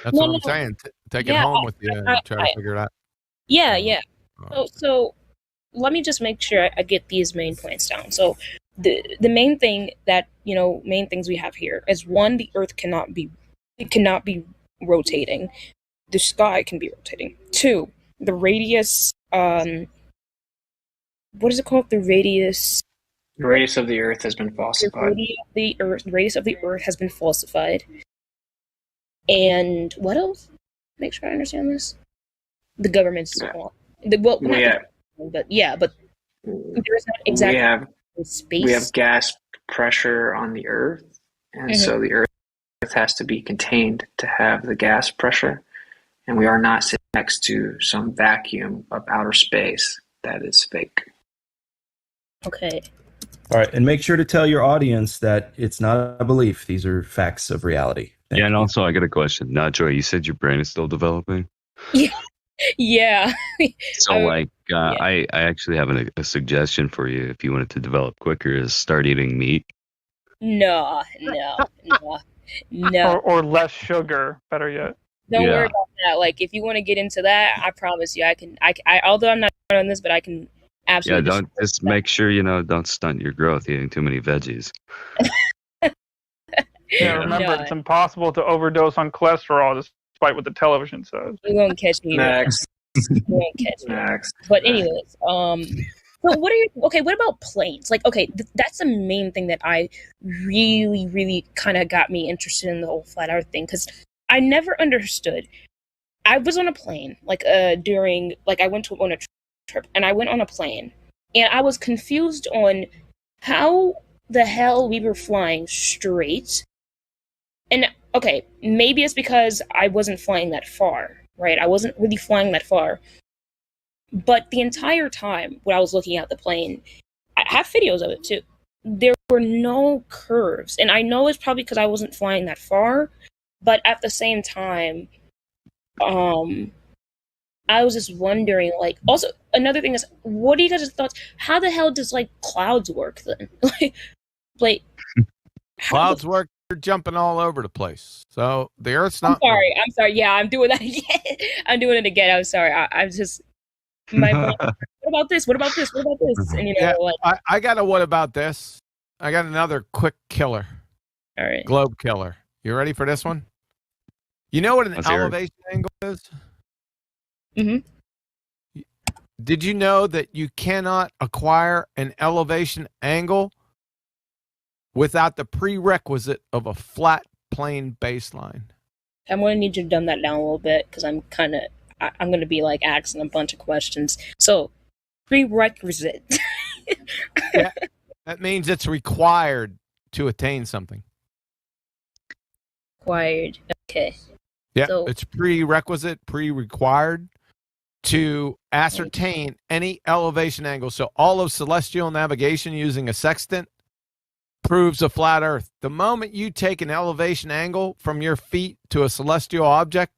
That's what I'm saying. Take it home with you and try to figure it out. Yeah. So let me just make sure I get these main points down. So the main thing that main things we have here is, one, the Earth cannot be rotating. The sky can be rotating. Two, the radius. What is it called? The radius. The radius of the Earth has been falsified. The radius of the Earth has been falsified. And what else? Make sure I understand this. The government's well, not Yeah. but yeah, but there's not exactly we have space. gas pressure on the Earth, and Mhm. so the Earth has to be contained to have the gas pressure, and we are not sitting next to some vacuum of outer space that is fake. Okay. All right, and make sure to tell your audience that it's not a belief; these are facts of reality. Yeah, and also I got a question. Nacho, you said your brain is still developing. Yeah. Yeah. So, I actually have a suggestion for you if you wanted to develop quicker is start eating meat. No. Or less sugar, better yet. Don't worry about that. Like, if you want to get into that, I promise you, I can. Although I'm not on this, but I can Yeah, absolutely. don't just make sure don't stunt your growth eating too many veggies. Yeah, remember, it's impossible to overdose on cholesterol despite what the television says. You won't catch me. Next. You won't catch me. But anyways, so what about planes? Like, okay, that's the main thing that I really kind of got me interested in the whole flat earth thing, because I never understood. I was on a plane, during, I went on a trip, and I went on a plane, and I was confused on how the hell we were flying straight. And, okay, maybe it's because I wasn't flying that far, right? I wasn't really flying that far. But the entire time when I was looking at the plane, I have videos of it too. There were no curves. And I know it's probably because I wasn't flying that far, but at the same time, I was just wondering, also, another thing is, what are you guys' thoughts? How the hell does, clouds work then? Clouds work, you're jumping all over the place. So the Earth's I'm not. sorry. Yeah, I'm doing that again. I'm doing it again. I'm sorry. I'm just, my brain, what about this? What about this? What about this? And, Yeah, I got a what about this? I got another quick killer. All right. Globe killer. You ready for this one? You know what an Let's hear it. elevation angle is? Mm-hmm. Did you know that you cannot acquire an elevation angle without the prerequisite of a flat plane baseline? I'm going to need you to dumb that down a little bit, because I'm going to be asking a bunch of questions. So, prerequisite. Yeah, that means it's required to attain something. Required. Okay. Yeah, So, it's pre-required to ascertain any elevation angle. So all of celestial navigation using a sextant proves a flat Earth. The moment you take an elevation angle from your feet to a celestial object,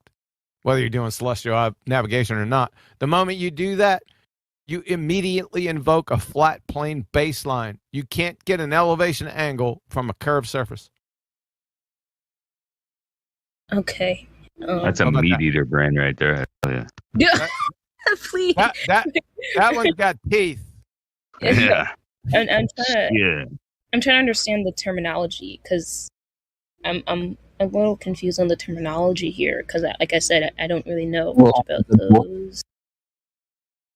whether you're doing celestial navigation or not, the moment you do that, you immediately invoke a flat plane baseline. You can't get an elevation angle from a curved surface. okay. That's a How about meat that? eater brain right there. I tell you. Yeah. Please. That one's got teeth. Yeah. And I'm trying to. Yeah. I'm trying to understand the terminology, because I'm a little confused on the terminology here, because, like I said, I don't really know much about those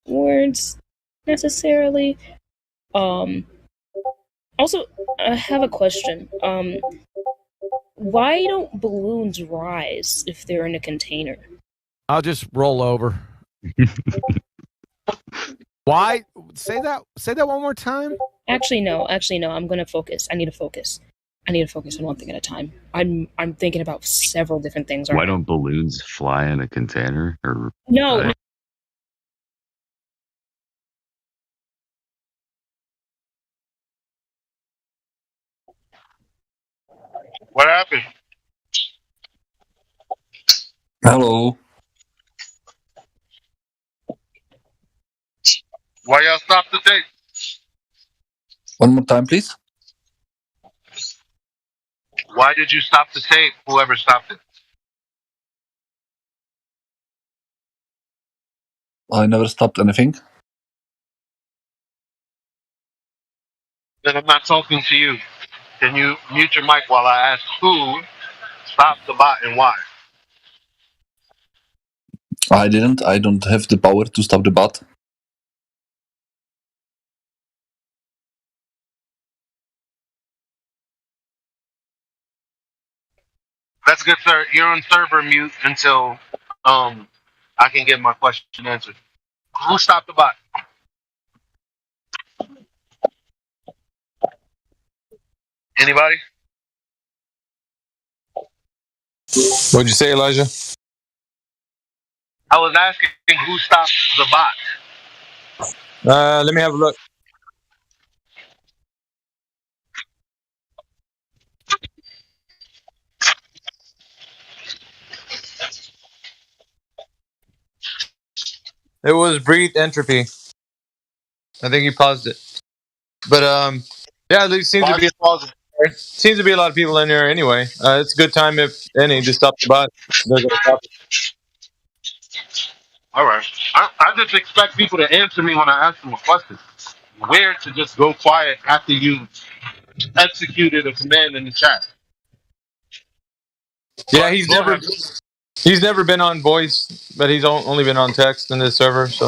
words necessarily. Also, I have a question. Why don't balloons rise if they're in a container? I'll just roll over. Why? Say that one more time. Actually, no. I'm gonna focus. I need to focus on one thing at a time. I'm thinking about several different things right Why now. don't balloons fly in a container? Or No. What happened? Hello. Why y'all stop the tape? One more time, please. Why did you stop the tape? Whoever stopped it. I never stopped anything. Then I'm not talking to you. Can you mute your mic while I ask who stopped the bot and why? I didn't. I don't have the power to stop the bot. That's good, sir. You're on server mute until I can get my question answered. Who stopped the bot? Anybody? What'd you say, Elijah? I was asking who stopped the bot. Let me have a look. It was breathe entropy. I think he paused it. But yeah, there seems to be a lot of people in here anyway. It's a good time if any to stop the bot. They're gonna stop it. All right. I just expect people to answer me when I ask them a question. Where to just go quiet after you executed a command in the chat. Yeah, he's never been on voice, but he's only been on text in this server, so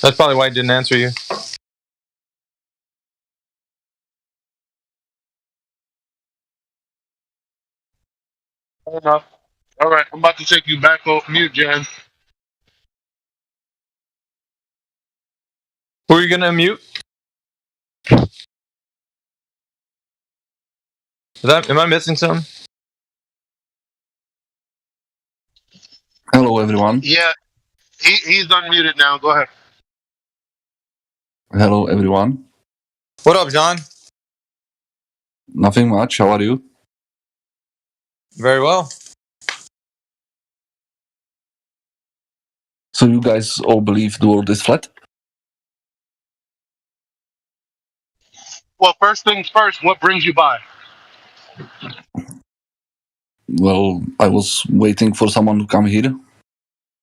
that's probably why he didn't answer you. Fair enough. All right, I'm about to take you back off mute, Jan. Who are you gonna mute? Am I missing something? Hello, everyone. Yeah, he's unmuted now. Go ahead. Hello, everyone. What up, John? Nothing much. How are you? Very well. So you guys all believe the world is flat? Well, first things first, what brings you by? Well, I was waiting for someone to come here,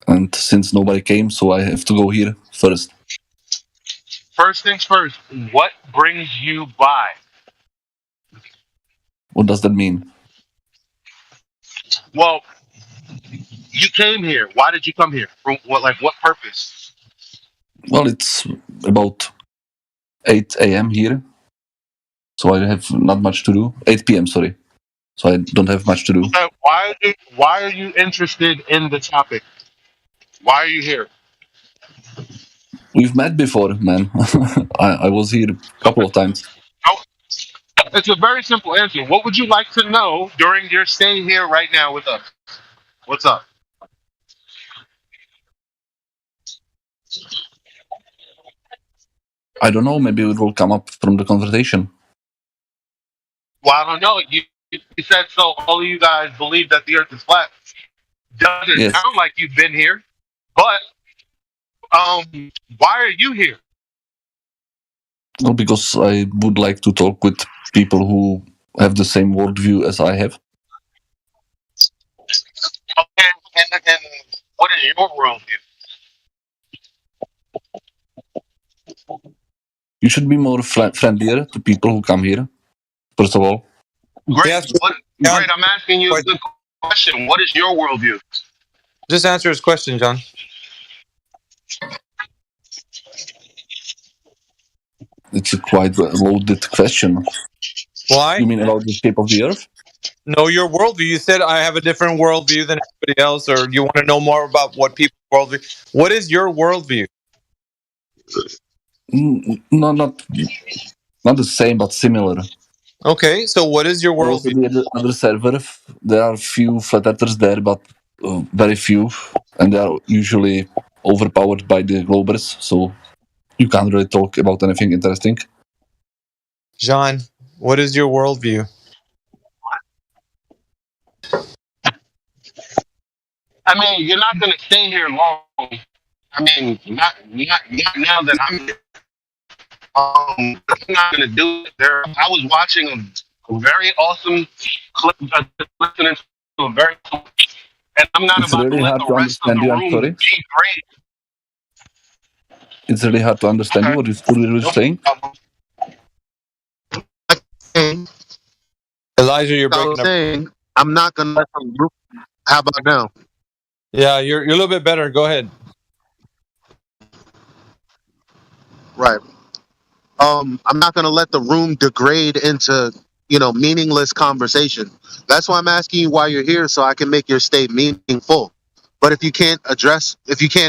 and since nobody came, so I have to go here first. First things first, what brings you by? What does that mean? Well, you came here. Why did you come here? For what purpose? Well, it's about 8 a.m. here, so I have not much to do. 8 p.m., sorry. So I don't have much to do. Why are you interested in the topic? Why are you here? We've met before, man. I was here a couple of times. It's a very simple answer. What would you like to know during your stay here right now with us? What's up? I don't know, maybe it will come up from the conversation. Well, I don't know. You said so. All of you guys believe that the Earth is flat. Doesn't Yes. sound like you've been here, but why are you here? Well, because I would like to talk with people who have the same worldview as I have. Okay, and what is your worldview? You should be more friendlier to people who come here, first of all. Great. Great. I'm asking you a good question. What is your worldview? Just answer his question, John. It's a quite loaded question. Why? You mean about the shape of the Earth? No, your worldview. You said I have a different worldview than everybody else, or you want to know more about what people's worldview. What is your worldview? No, not the same, but similar. Okay, so what is your Also, worldview? the other server, there are few flat earthers there, but very few, and they are usually overpowered by the globers, so you can't really talk about anything interesting. John, what is your worldview? I mean, you're not going to stay here long. I mean, not now that I'm here. I'm not going to do it. I was watching a very awesome clip, listening to a very, and I'm not It's about really to let hard the to rest of understand the you, I'm room sorry. degrade. It's really hard to understand you, what you're saying. Elijah, you're I breaking was up. saying, I'm not going to let the group. How about now? Yeah, you're a little bit better. Go ahead. Right. I'm not going to let the room degrade into meaningless conversation. That's why I'm asking you why you're here, so I can make your stay meaningful. But if you can't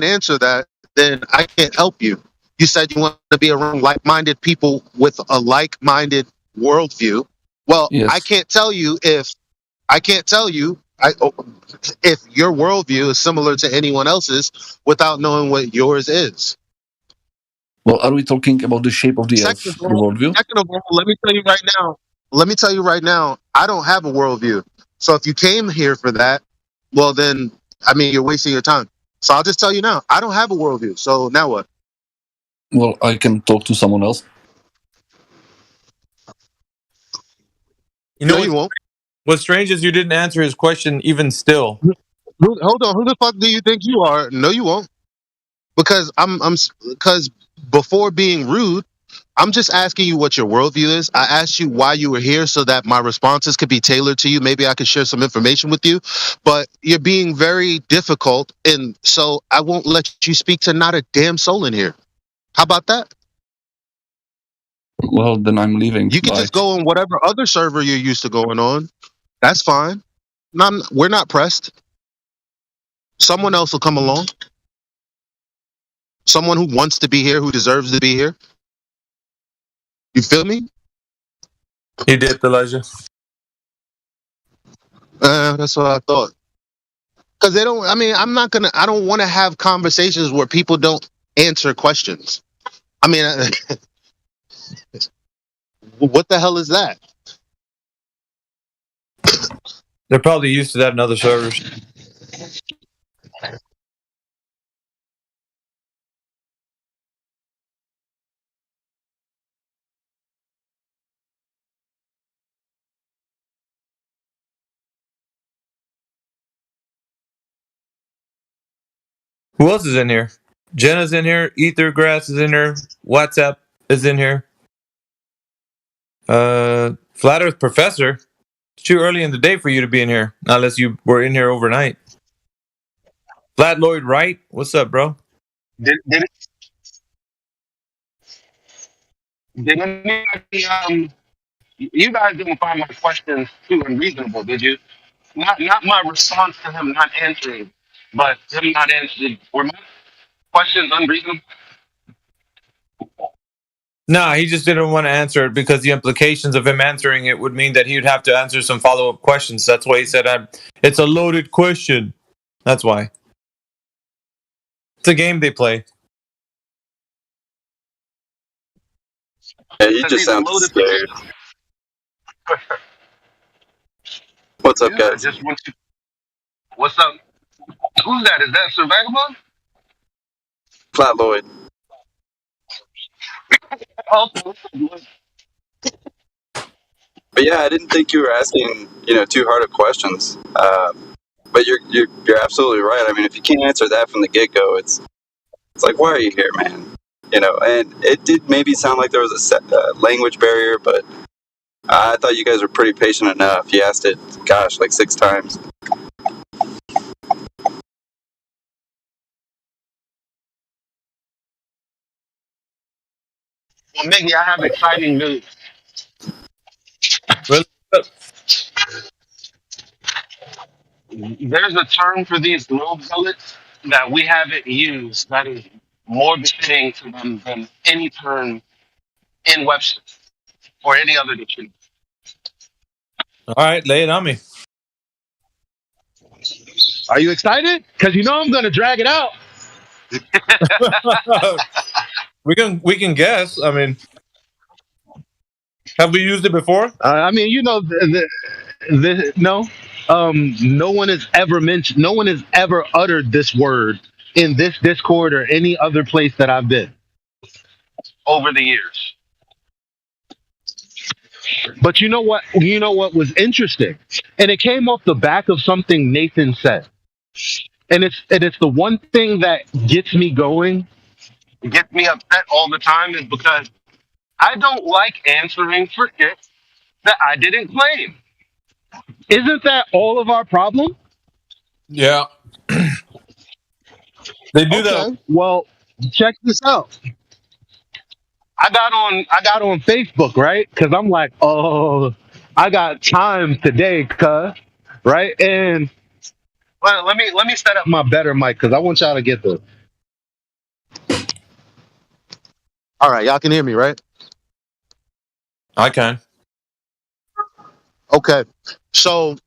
answer that, then I can't help you. You said you want to be around like-minded people with a like-minded worldview. Well, I Yes. can't tell you if if your worldview is similar to anyone else's without knowing what yours is. Well, are we talking about the shape of the Second Earth, of the all, worldview? let me tell you right now. I don't have a worldview. So if you came here for that, well then, I mean, you're wasting your time. So I'll just tell you now, I don't have a worldview. So now what? Well, I can talk to someone else. You know No, you won't. what's strange is you didn't answer his question even still. Hold on. Who the fuck do you think you are? No, you won't. Because because before being rude, I'm just asking you what your worldview is. I asked you why you were here so that my responses could be tailored to you. Maybe I could share some information with you, but you're being very difficult. And so I won't let you speak to not a damn soul in here. How about that? Well, then I'm leaving. You can Bye. just go on whatever other server you're used to going on. That's fine. We're not pressed. Someone else will come along. Someone who wants to be here, who deserves to be here. You feel me? You did, Elijah. That's what I thought. Because they don't, I don't want to have conversations where people don't answer questions. I mean, what the hell is that? They're probably used to that in other servers. Who else is in here? Jenna's in here. Ethergrass is in here. WhatsApp is in here. Flat Earth Professor. It's too early in the day for you to be in here, unless you were in here overnight. Flat Lloyd Wright, what's up, bro? Did anybody, you guys didn't find my questions too unreasonable, did you? Not my response to him not answering, but him not answering. Were my questions unreasonable? Nah, he just didn't want to answer it because the implications of him answering it would mean that he would have to answer some follow-up questions. That's why he said, it's a loaded question. That's why. It's a game they play. Yeah, you just sound scared. What's up, Yeah, guys? What's up? Who's that? Is that Sir Vagabond? Flat Lloyd. But yeah, I didn't think you were asking, too hard of questions. But you're absolutely right. I mean, if you can't answer that from the get-go, it's like, why are you here, man? And it did maybe sound like there was a language barrier, but I thought you guys were pretty patient enough. You asked it, gosh, like 6 times. Well, Miggy, I have exciting news. There's a term for these globe bullets that we haven't used that is more befitting to them than any term in Webster or any other dictionary. All right, lay it on me. Are you excited? Because you know I'm going to drag it out. We can guess. I mean, have we used it before? I mean, no. No one has ever mentioned. No one has ever uttered this word in this Discord or any other place that I've been over the years. But you know what? You know what was interesting, and it came off the back of something Nathan said, and it's the one thing that gets me going, gets me upset all the time, is because I don't like answering for shit that I didn't claim. Isn't that all of our problem? Yeah. They do that. Well, check this out. I got on Facebook, right? Because I'm like, oh, I got time today, cuz, right? And well, let me set up my better mic because I want y'all to get this. All right, y'all can hear me, right? I can. Okay. So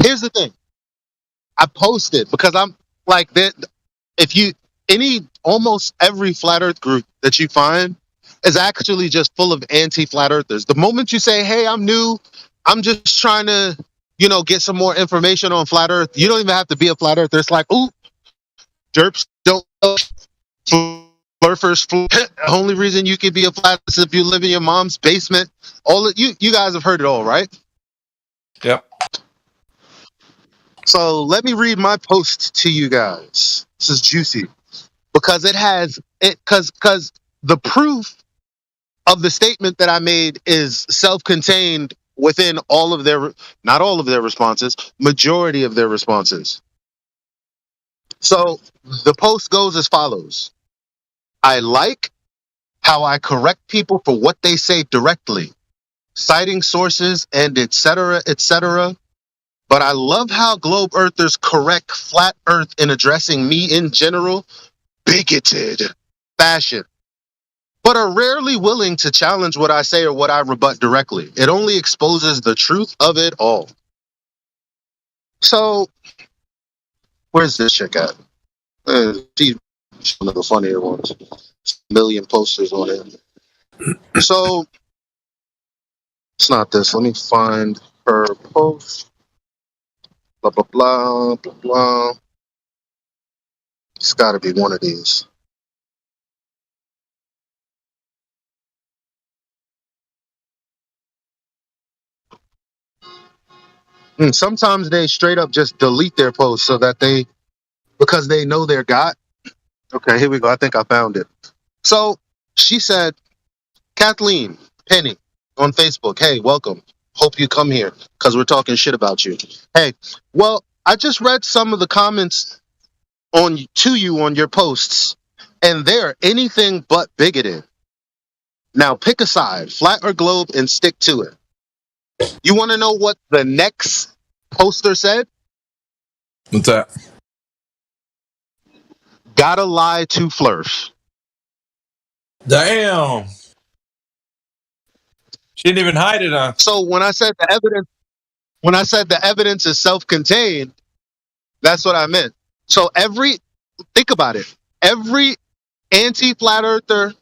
here's the thing. I posted because I'm like that. If you almost every flat Earth group that you find is actually just full of anti-flat earthers. The moment you say, "Hey, I'm new. I'm just trying to, get some more information on flat Earth," you don't even have to be a flat earther. It's like, "Ooh, derps don't flurfers. The only reason you can be a flat is if you live in your mom's basement." You guys have heard it all, right? Yep. So let me read my post to you guys. This is juicy because it has it because the proof of the statement that I made is self-contained within all of their, not all of their responses, majority of their responses. So the post goes as follows. I like how I correct people for what they say directly, citing sources and etc. But I love how globe earthers correct flat earth in addressing me in general, bigoted fashion, but are rarely willing to challenge what I say or what I rebut directly. It only exposes the truth of it all. So, where's this chick at? She's one of the funnier ones. A million posters on it. So, it's not this. Let me find her post. Blah, blah, blah, blah, blah. It's got to be one of these. And sometimes they straight up just delete their posts so that because they know they're got. Okay, here we go. I think I found it. So she said, Kathleen Penny on Facebook, hey, welcome. Hope you come here because we're talking shit about you. Hey, well, I just read some of the comments to you on your posts, and they're anything but bigoted. Now pick a side, flat or globe, and stick to it. You want to know what the next poster said? What's that? Gotta lie to Flurf. Damn. She didn't even hide it, huh? So when I said the evidence is self-contained, that's what I meant. So think about it. Every anti-flat earther,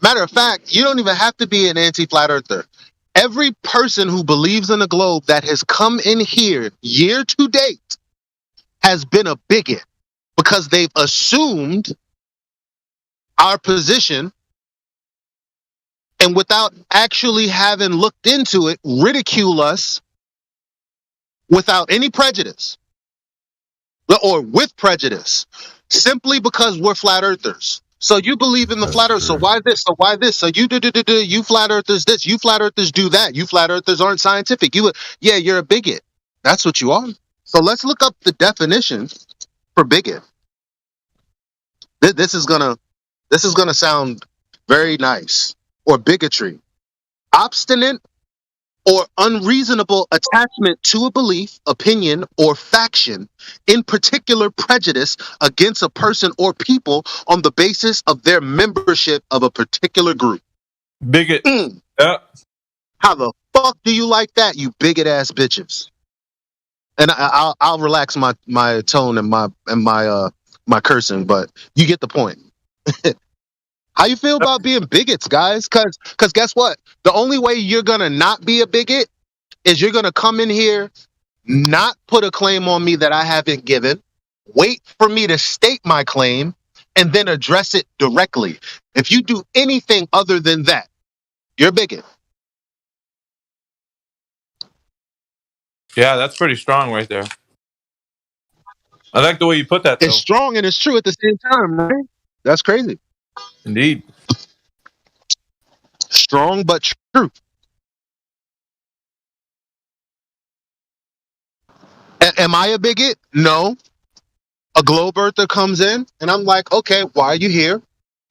matter of fact, you don't even have to be an anti-flat earther. Every person who believes in the globe that has come in here year to date has been a bigot because they've assumed our position and without actually having looked into it, ridicule us without any prejudice or with prejudice simply because we're flat earthers. So you believe in the flat earth. So why this? So why this? So you flat earthers this, you flat earthers do that. You flat earthers aren't scientific. You're a bigot. That's what you are. So let's look up the definition for bigot. This is gonna sound very nice. Or bigotry. Obstinate or unreasonable attachment to a belief, opinion, or faction, in particular prejudice against a person or people on the basis of their membership of a particular group. Bigot. Yeah. How the fuck do you like that, you bigot ass bitches? And I'll relax my tone and my cursing, but you get the point. How you feel about being bigots, guys? Cause guess what? The only way you're gonna not be a bigot is you're gonna come in here, not put a claim on me that I haven't given, wait for me to state my claim, and then address it directly. If you do anything other than that, you're a bigot. Yeah, that's pretty strong right there. I like the way you put that, though. It's strong and it's true at the same time, right? That's crazy. Indeed. Strong but true. Am I a bigot? No. A globe earther comes in and I'm like, okay, why are you here?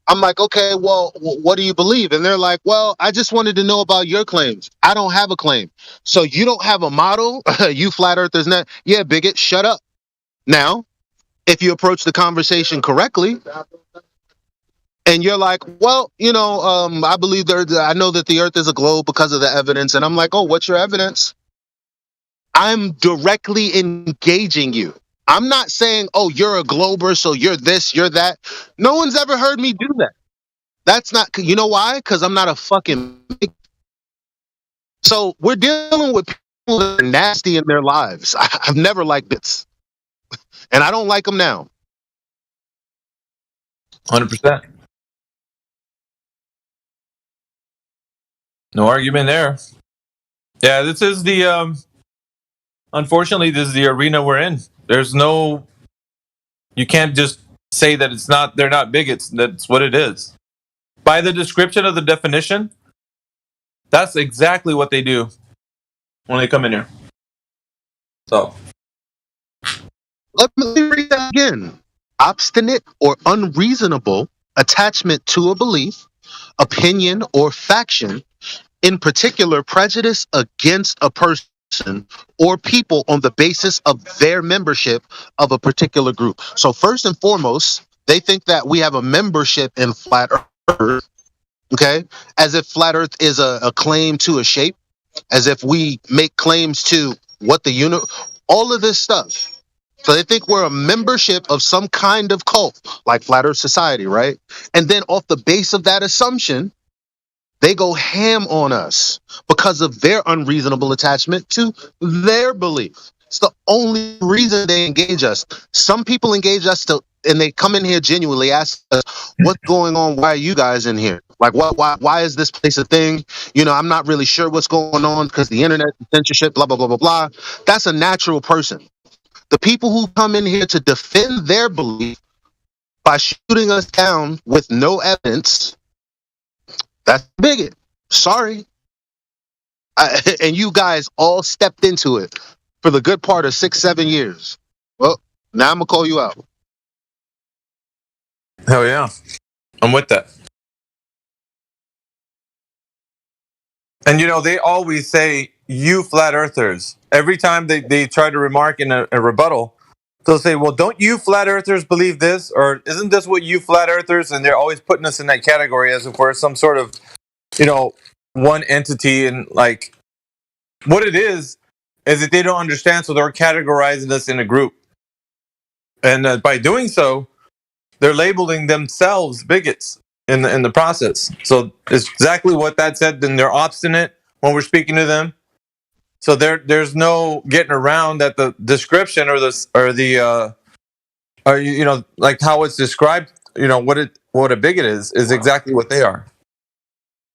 I'm like, okay, well, what do you believe? And they're like, well, I just wanted to know about your claims. I don't have a claim. So you don't have a model? You flat earthers, not? Yeah, bigot, shut up. Now, if you approach the conversation correctly, and you're like, well, I believe I know that the earth is a globe because of the evidence. And I'm like, oh, what's your evidence? I'm directly engaging you. I'm not saying, oh, you're a glober, so you're this, you're that. No one's ever heard me do that. That's not, you know why? Because I'm not a fucking. So we're dealing with people that are nasty in their lives. I've never liked this. And I don't like them now. 100%. No argument there. Yeah, this is the unfortunately, this is the arena we're in. There's no, you can't just say that they're not bigots. That's what it is. By the description of the definition, that's exactly what they do when they come in here. So, let me read that again. Obstinate or unreasonable attachment to a belief, opinion, or faction, in particular prejudice against a person or people on the basis of their membership of a particular group. So first and foremost, they think that we have a membership in flat earth, okay? As if flat earth is a claim to a shape, as if we make claims to what the all of this stuff. So they think we're a membership of some kind of cult, like Flat Earth Society, right? And then off the base of that assumption, they go ham on us because of their unreasonable attachment to their belief. It's the only reason they engage us. Some people engage us and they come in here genuinely, ask us, what's going on? Why are you guys in here? Like, why is this place a thing? I'm not really sure what's going on because the internet, censorship, blah, blah, blah, blah, blah. That's a natural person. The people who come in here to defend their belief by shooting us down with no evidence, that's a bigot. Sorry. And you guys all stepped into it for the good part of 6-7 years. Well, now I'm going to call you out. hell yeah. I'm with that. And they always say, you flat earthers. Every time they try to remark in a rebuttal, they'll say, well, don't you flat earthers believe this? Or isn't this what you flat earthers? And they're always putting us in that category as if we're some sort of, one entity. And like, what it is that they don't understand. So they're categorizing us in a group. And by doing so, they're labeling themselves bigots in the process. So it's exactly what that said. Then they're obstinate when we're speaking to them. So there's no getting around that the description or like how it's described, what a bigot is exactly what they are.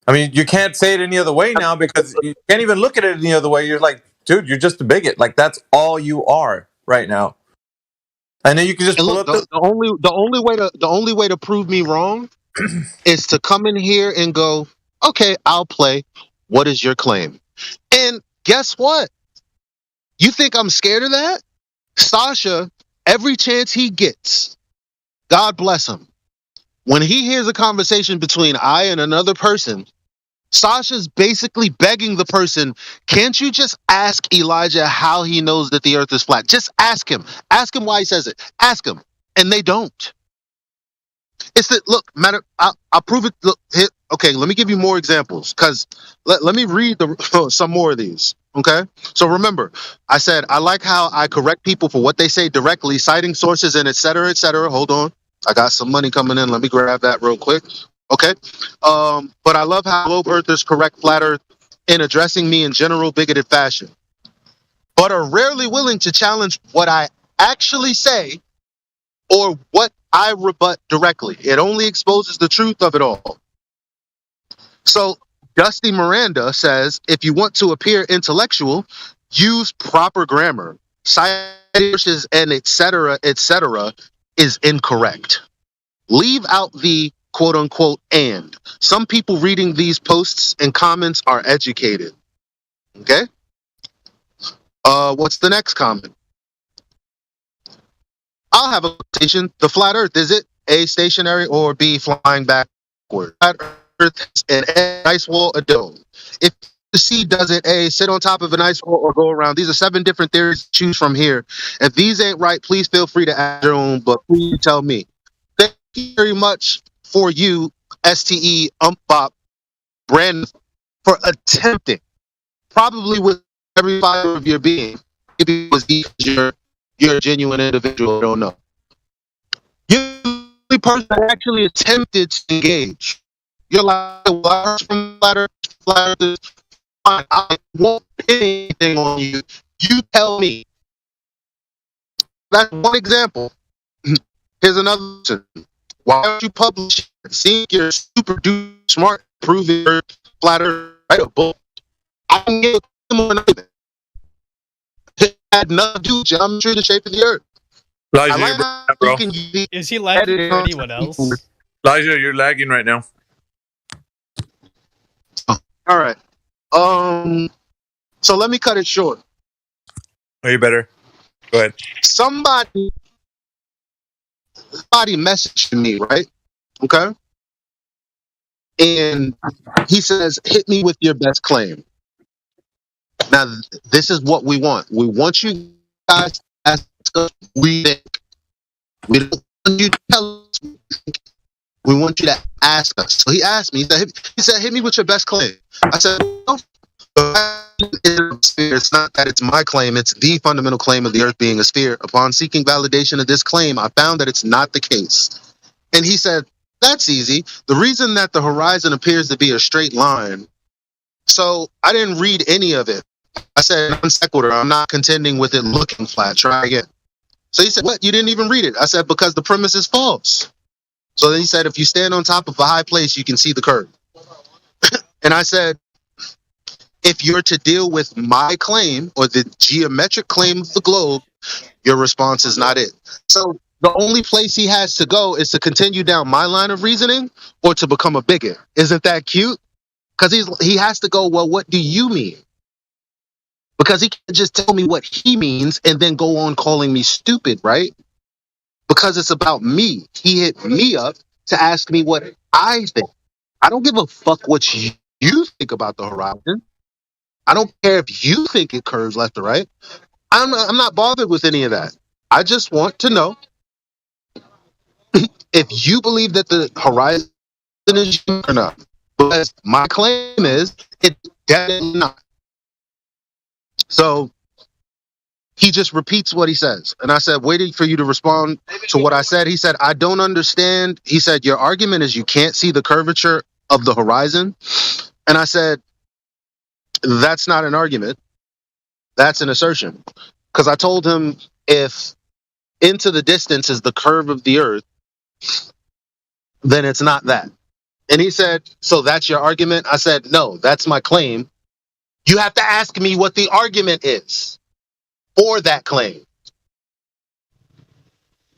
I mean, you can't say it any other way now because you can't even look at it any other way. You're like, dude, you're just a bigot. Like that's all you are right now. And then you can just pull up the only way to prove me wrong is to come in here and go, okay, I'll play. What is your claim? And guess what? You think I'm scared of that? Sasha, every chance he gets, God bless him, when he hears a conversation between I and another person, Sasha's basically begging the person, can't you just ask Elijah how he knows that the earth is flat? Just ask him. Ask him why he says it. Ask him. And they don't. It's that, look, I'll prove it. Look, okay, let me give you more examples because let me read some more of these. Okay, so remember, I said I like how I correct people for what they say directly, citing sources and et cetera, et cetera. Hold on, I got some money coming in. Let me grab that real quick. Okay, but I love how globe earthers correct flat earth in addressing me in general bigoted fashion, but are rarely willing to challenge what I actually say or what I rebut directly. It only exposes the truth of it all. So Dusty Miranda says, if you want to appear intellectual, use proper grammar. Citations and et cetera is incorrect. Leave out the quote unquote and. Some people reading these posts and comments are educated. Okay? What's the next comment? I'll have a quotation. The flat earth, is it? A, stationary, or B, flying backward. Flat Earth is an ice wall, a dome. If the C doesn't, A, sit on top of an ice wall or go around. These are 7 different theories to choose from here. If these ain't right, please feel free to add your own, but please tell me. Thank you very much for you, STE Umpbop Brand, for attempting, probably with every fiber of your being. Maybe it was because you're a genuine individual. I don't know. You're the only person that actually attempted to engage. You're like, well, I heard from flat earthers. Fine, I won't pin anything on you. You tell me. That's one example. Here's another one. Why don't you publish it? Seeing you're super duper smart, proving you're flat earth, write a book. I can give a similar name. It had nothing to do with geometry, the shape of the earth. Elijah, I like you're breaking how up, bro. you can use Is he lagging editing for on anyone else? Elijah, you're lagging right now. All right. So let me cut it short. Oh, you better. Go ahead. Somebody messaged me, right? Okay. And he says, hit me with your best claim. Now, this is what we want. We want you guys to ask us what we think. We don't want you to tell us what we think. We want you to ask us. So he asked me, he said, hit me with your best claim. I said, no. It's not that it's my claim, it's the fundamental claim of the earth being a sphere. Upon seeking validation of this claim, I found that it's not the case. And he said, that's easy. The reason that the horizon appears to be a straight line, so I didn't read any of it. I said, non sequitur, I'm not contending with it looking flat. Try again. So he said, what? You didn't even read it. I said, because the premise is false. So then he said, if you stand on top of a high place, you can see the curve. And I said, if you're to deal with my claim or the geometric claim of the globe, your response is not it. So the only place he has to go is to continue down my line of reasoning or to become a bigot. Isn't that cute? Because he has to go, well, what do you mean? Because he can't just tell me what he means and then go on calling me stupid, right? Because it's about me. He hit me up to ask me what I think. I don't give a fuck what you think about the horizon. I don't care if you think it curves left or right. I'm not bothered with any of that. I just want to know if you believe that the horizon is or not. Because my claim is it's definitely not. So he just repeats what he says. And I said, waiting for you to respond to what I said. He said, I don't understand. He said, your argument is you can't see the curvature of the horizon. And I said, that's not an argument. That's an assertion. Because I told him if into the distance is the curve of the earth, then it's not that. And he said, so that's your argument? I said, no, that's my claim. You have to ask me what the argument is for that claim.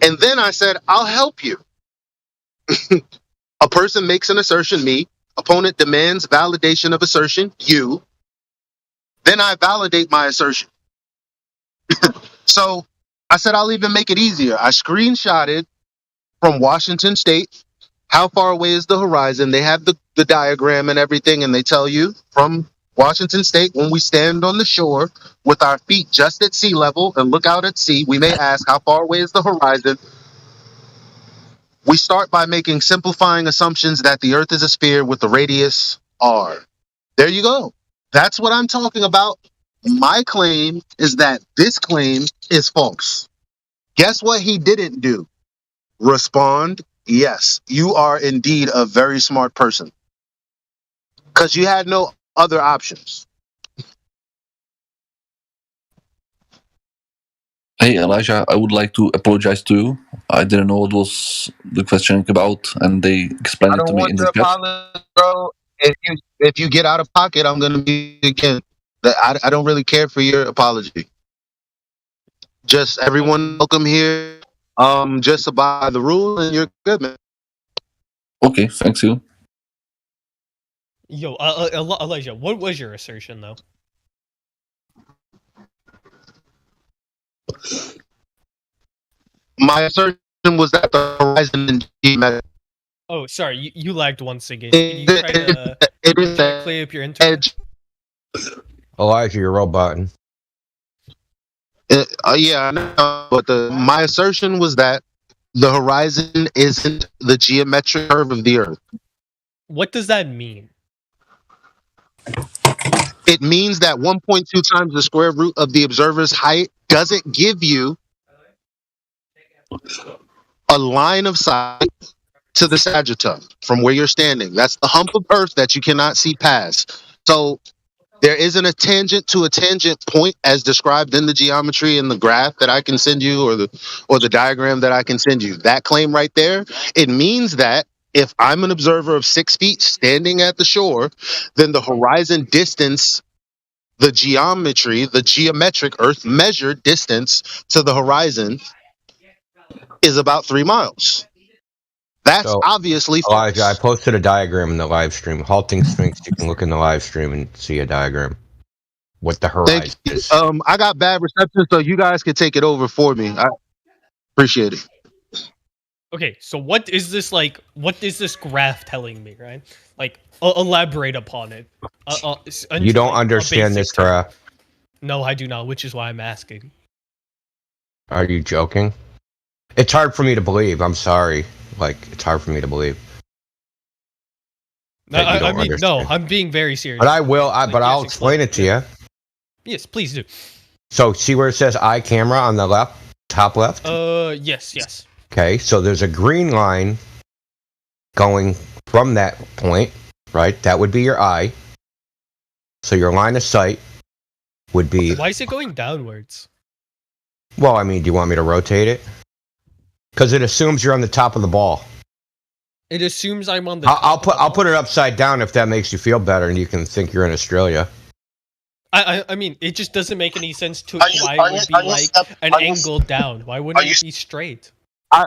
And then I said, I'll help you. A person makes an assertion, me. Opponent demands validation of assertion, you. Then I validate my assertion. So I said, I'll even make it easier. I screenshotted from Washington State. How far away is the horizon? They have the diagram and everything, and they tell you from Washington State, when we stand on the shore with our feet just at sea level and look out at sea, we may ask, how far away is the horizon? We start by making simplifying assumptions that the earth is a sphere with a radius r. There you go. That's what I'm talking about. My claim is that this claim is false. Guess what he didn't do? Respond, yes, you are indeed a very smart person. Because you had no other options. Hey Elijah, I would like to apologize to you. I didn't know what was the question about, and they explained I it to don't me want in your the chat. apology, bro. If you get out of pocket, I'm gonna be again. I don't really care for your apology. Just everyone welcome here. Just abide by the rule and you're good, man. Okay, thanks you. Yo, Elijah, what was your assertion though? My assertion was that the horizon in geometric. Oh, sorry, you lagged once again. Can you try to clear up your internet? Elijah, you're roboting. Yeah, I know, but my assertion was that the horizon isn't the geometric curve of the Earth. What does that mean? It means that 1.2 times the square root of the observer's height doesn't give you a line of sight to the sagittum from where you're standing. That's the hump of Earth that you cannot see past. So there isn't a tangent to a tangent point as described in the geometry and the graph that I can send you, or the diagram that I can send you. That claim right there, it means that if I'm an observer of 6 feet standing at the shore, then the horizon distance, the geometry, the geometric Earth measured distance to the horizon is about 3 miles. That's So, obviously Elijah, I posted a diagram in the live stream. Halting Sphinx, you can look in the live stream and see a diagram. What the horizon is. I got bad reception, so you guys could take it over for me. I appreciate it. Okay, so what is this like? What is this graph telling me, right? Like, elaborate upon it. You don't understand this graph. No, I do not, which is why I'm asking. Are you joking? It's hard for me to believe. I'm sorry. Like, it's hard for me to believe. No, I mean, no, I'm being very serious. But I will. But I'll explain it to you. Yes, please do. So, see where it says eye camera on the left, top left? Yes. Okay, so there's a green line going from that point, right? That would be your eye. So your line of sight would be... Why is it going downwards? Well, I mean, do you want me to rotate it? Because it assumes you're on the top of the ball. It assumes I'm on the I'll put it upside down if that makes you feel better and you can think you're in Australia. I mean, it just doesn't make any sense to why it would be like an angle down. Why wouldn't it be straight?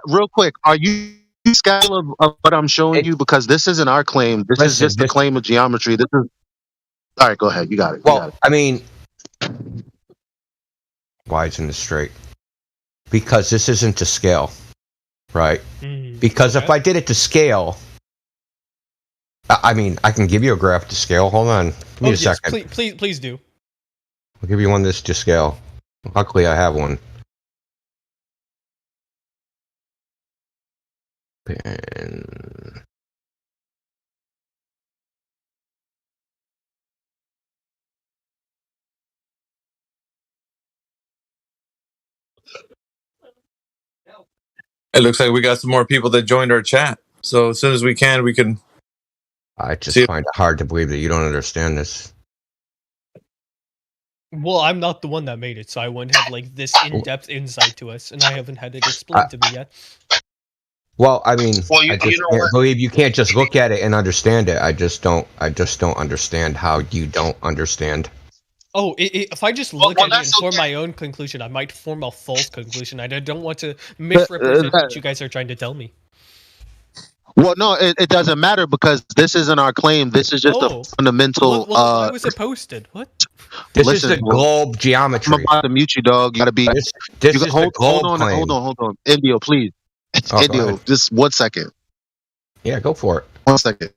Real quick, are you scale of what I'm showing you? Because this isn't our claim. This is just the claim of geometry. This is all right. Go ahead. You got it. Well, I mean, why isn't it straight? Because this isn't to scale, right? Because if I did it to scale, I mean, I can give you a graph to scale. Hold on, give me a second. Please do. I'll give you one that's to scale. Luckily, I have one. And It looks like we got some more people that joined our chat. So as soon as we can, we can. I just find it hard to believe that you don't understand this. Well, I'm not the one that made it, so I wouldn't have like this in-depth insight to us, and I haven't had it explained to me yet. Well, I mean, I just you know can't what? believe you can't just look at it and understand it. I just don't understand how you don't understand. Oh, if I just look at it and form my own conclusion, I might form a false conclusion. I don't want to misrepresent what you guys are trying to tell me. Well, no, it doesn't matter because this isn't our claim. This is just a fundamental. Why was it posted? What? This is the globe geometry. I'm about to mute you, dog. You gotta be. This is the globe claim. Hold on. Indio, please. Oh, Indio, just 1 second. Yeah, go for it. 1 second.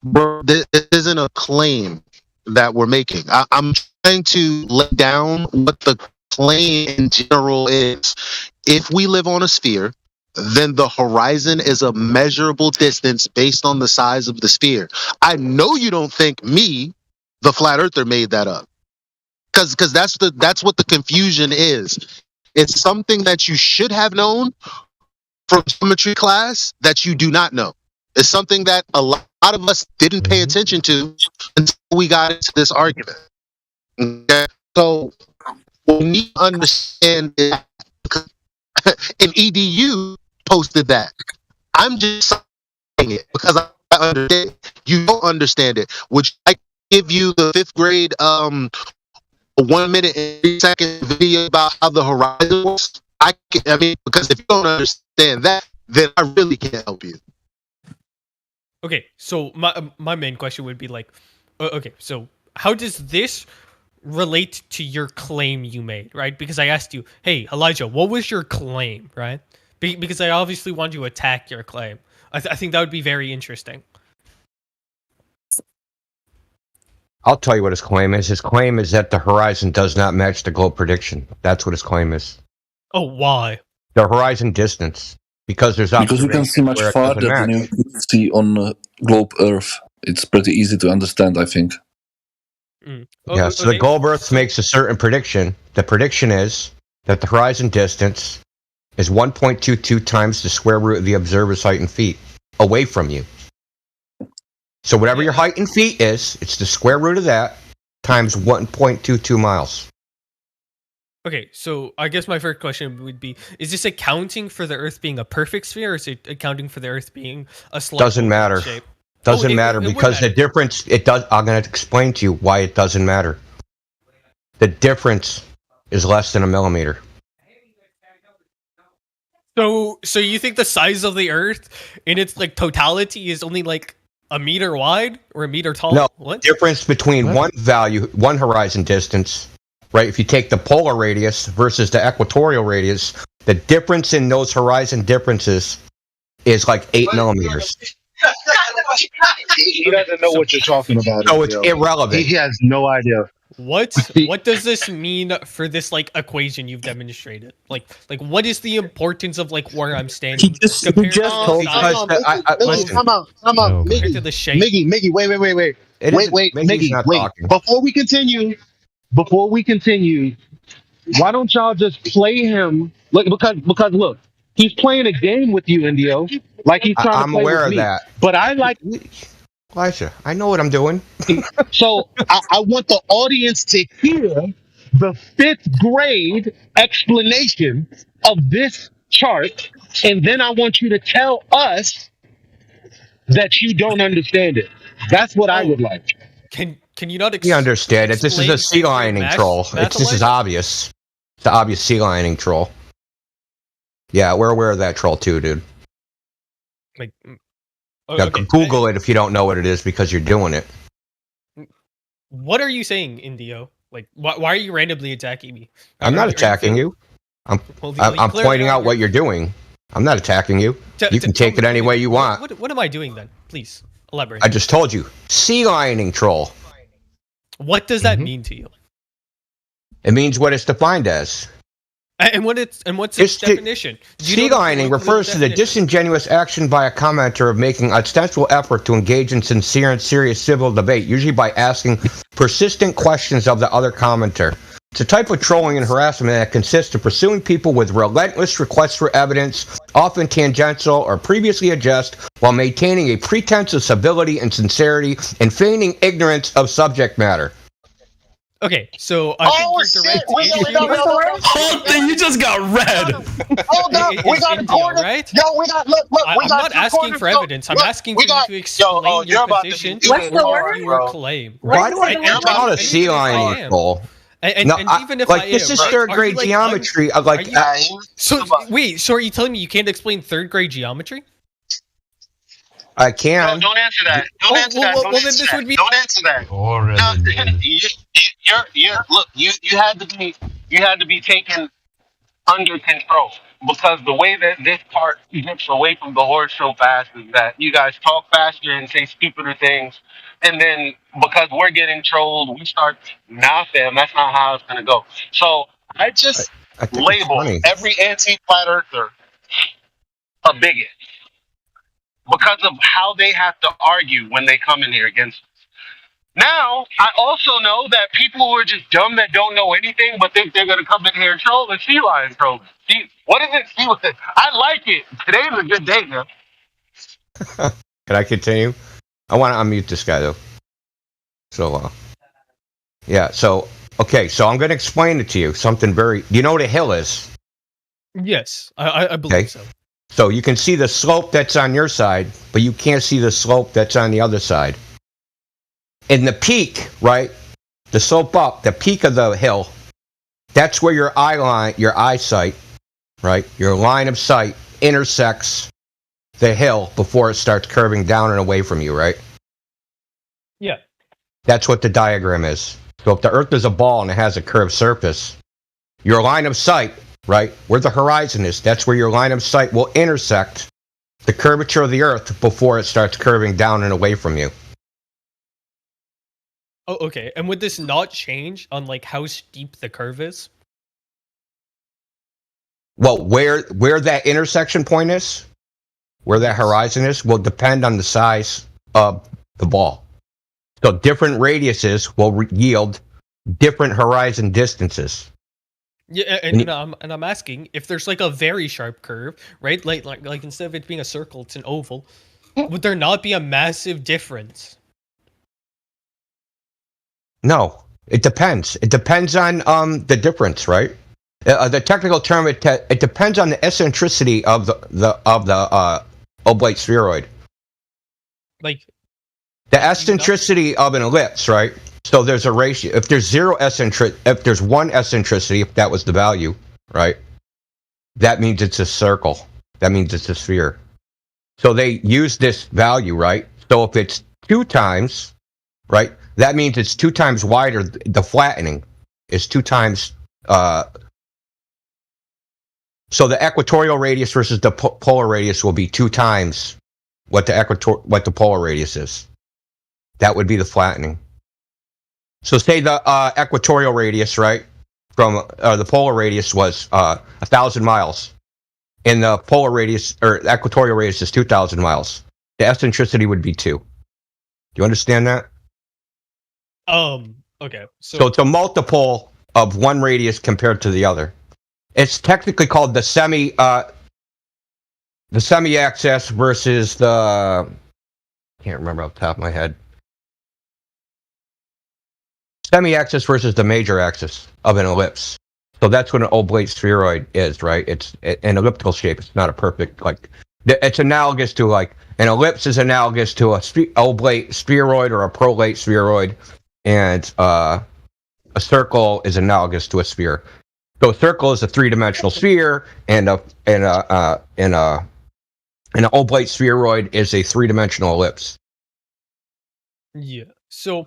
Bro, this isn't a claim that we're making. I'm trying to lay down what the claim in general is. If we live on a sphere, then the horizon is a measurable distance based on the size of the sphere. I know you don't think me, the flat earther, made that up. Because that's what the confusion is. It's something that you should have known from geometry class that you do not know. It's something that a lot of us didn't pay attention to until we got into this argument. Okay? So what we need to understand is an EDU posted that. I'm just saying it because I understand. You don't understand it. Would I give you the 5th grade 1 minute and 3 second video about how the horizon works? I mean, because if you don't understand that, then I really can't help you. Okay, so my main question would be like, okay, so how does this relate to your claim you made, right? Because I asked you, hey, Elijah, what was your claim, right? because I obviously want to attack your claim. I think that would be very interesting. I'll tell you what his claim is. His claim is that the horizon does not match the globe prediction. That's what his claim is. Oh, why? The horizon distance. Because there's Because you can see much where it doesn't farther than match. you can see on globe Earth. It's pretty easy to understand, I think. Yeah, so the globe Earth makes a certain prediction. The prediction is that the horizon distance is 1.22 times the square root of the observer's height in feet away from you. So whatever your height in feet is, it's the square root of that times 1.22 miles. Okay, so I guess my first question would be, is this accounting for the Earth being a perfect sphere, or is it accounting for the Earth being a slight Doesn't matter. shape? Doesn't it matter would because matter. the difference, it does. I'm going to explain to you why it doesn't matter. The difference is less than a millimeter. So you think the size of the Earth in its like totality is only like a meter wide or a meter tall? No, What? difference between one horizon distance, right? If you take the polar radius versus the equatorial radius, the difference in those horizon differences is like 8 millimeters. He doesn't know what you're talking about. So it's yo. irrelevant. He has no idea. What does this mean for this like equation you've demonstrated? Like what is the importance of like where I'm standing? compared to the size listen. Come on, compared to the shape? Miggy, wait, It isn't- Miggy's not talking. Before we continue, why don't y'all just play him? Look, because look, he's playing a game with you, Indio. Like he's trying I'm to play aware with of me. that. But I like. Elijah, I know what I'm doing. So I want the audience to hear the 5th grade explanation of this chart, and then I want you to tell us that you don't understand it. That's what I would like. Can you not You understand it. This is a sea lining troll. math This is Elijah? obvious. It's the obvious sea lining troll. Yeah, we're aware of that troll too, dude. Like, Yeah, Google it if you don't know what it is because you're doing it. what are you saying, Indio? Like, why are you randomly attacking me? I'm not attacking you. I'm Well, I'm clearly pointing out what you're doing. I'm not attacking you. You can take it any way you want. What am I doing then? Please elaborate. I just told you. Sea lining troll. What does that mean to you? It means what it's defined as. And what's its definition? Do you Sea know the lining colloquial refers to the definition? disingenuous action by a commenter of making ostensible effort to engage in sincere and serious civil debate, usually by asking persistent questions of the other commenter. It's a type of trolling and harassment that consists of pursuing people with relentless requests for evidence, often tangential or previously addressed, while maintaining a pretense of civility and sincerity and feigning ignorance of subject matter. Okay, so I think your direct issue. You just got red. Hold up, we got Indio, recorded. right? Yo, we got look. I'm We got not asking for evidence. I'm asking for you to explain your position or your claim. Why do I call it a sea lining troll? And even if I this am, is right, third are grade you, like, geometry. So wait, so are you telling me you can't explain third grade geometry? I can. Don't answer that. Don't answer that. Well, then this would be. Don't answer that. Look, you had to be taken under control because the way that this part gets away from the horse so fast is that you guys talk faster and say stupider things, and then because we're getting trolled, we start fam. That's not how it's gonna go. So I just I think it's label funny. every anti-flat earther a bigot because of how they have to argue when they come in here against us. Now, I also know that people who are just dumb that don't know anything but think they're going to come in here and troll and sea lion troll. See, what is it? See, I like it. Today's a good day, man. Can I continue? I want to unmute this guy though. So, yeah. So, okay. So I'm going to explain it to you. Something very. Do you know what a hill is? Yes, I believe so. So you can see the slope that's on your side, but you can't see the slope that's on the other side. In the peak, right? The slope up, the peak of the hill, that's where your eyesight, right? Your line of sight intersects the hill before it starts curving down and away from you, right? Yeah. That's what the diagram is. So if the Earth is a ball and it has a curved surface, your line of sight right? Where the horizon is, that's where your line of sight will intersect the curvature of the Earth before it starts curving down and away from you. Oh, okay. And would this not change on like how steep the curve is? Well, where that intersection point is, where that horizon is, will depend on the size of the ball. So different radiuses will yield different horizon distances. Yeah, and I'm asking if there's like a very sharp curve, right? Like instead of it being a circle, it's an oval. Would there not be a massive difference? No, it depends. It depends on the difference, right? The technical term it depends on the eccentricity of the oblate spheroid. Like the eccentricity of an ellipse, right? So there's a ratio. If there's if there's one eccentricity, if that was the value, right? That means it's a circle. That means it's a sphere. So they use this value, right? So if it's 2 times, right? That means it's 2 times wider. The flattening is 2 times. So the equatorial radius versus the polar radius will be 2 times what the polar radius is. That would be the flattening. So say the equatorial radius, right, from the polar radius was 1,000 miles, and the polar radius or the equatorial radius is 2,000 miles. The eccentricity would be 2. Do you understand that? Okay. So it's a multiple of one radius compared to the other. It's technically called the semi-axis versus the. Can't remember off the top of my head. Semi-axis versus the major axis of an ellipse. So that's what an oblate spheroid is, right? It's an elliptical shape. It's not a perfect, like, it's analogous to, like, an ellipse is analogous to a oblate spheroid or a prolate spheroid, and a circle is analogous to a sphere. So a circle is a 3-dimensional sphere, and an oblate spheroid is a 3-dimensional ellipse. Yeah. So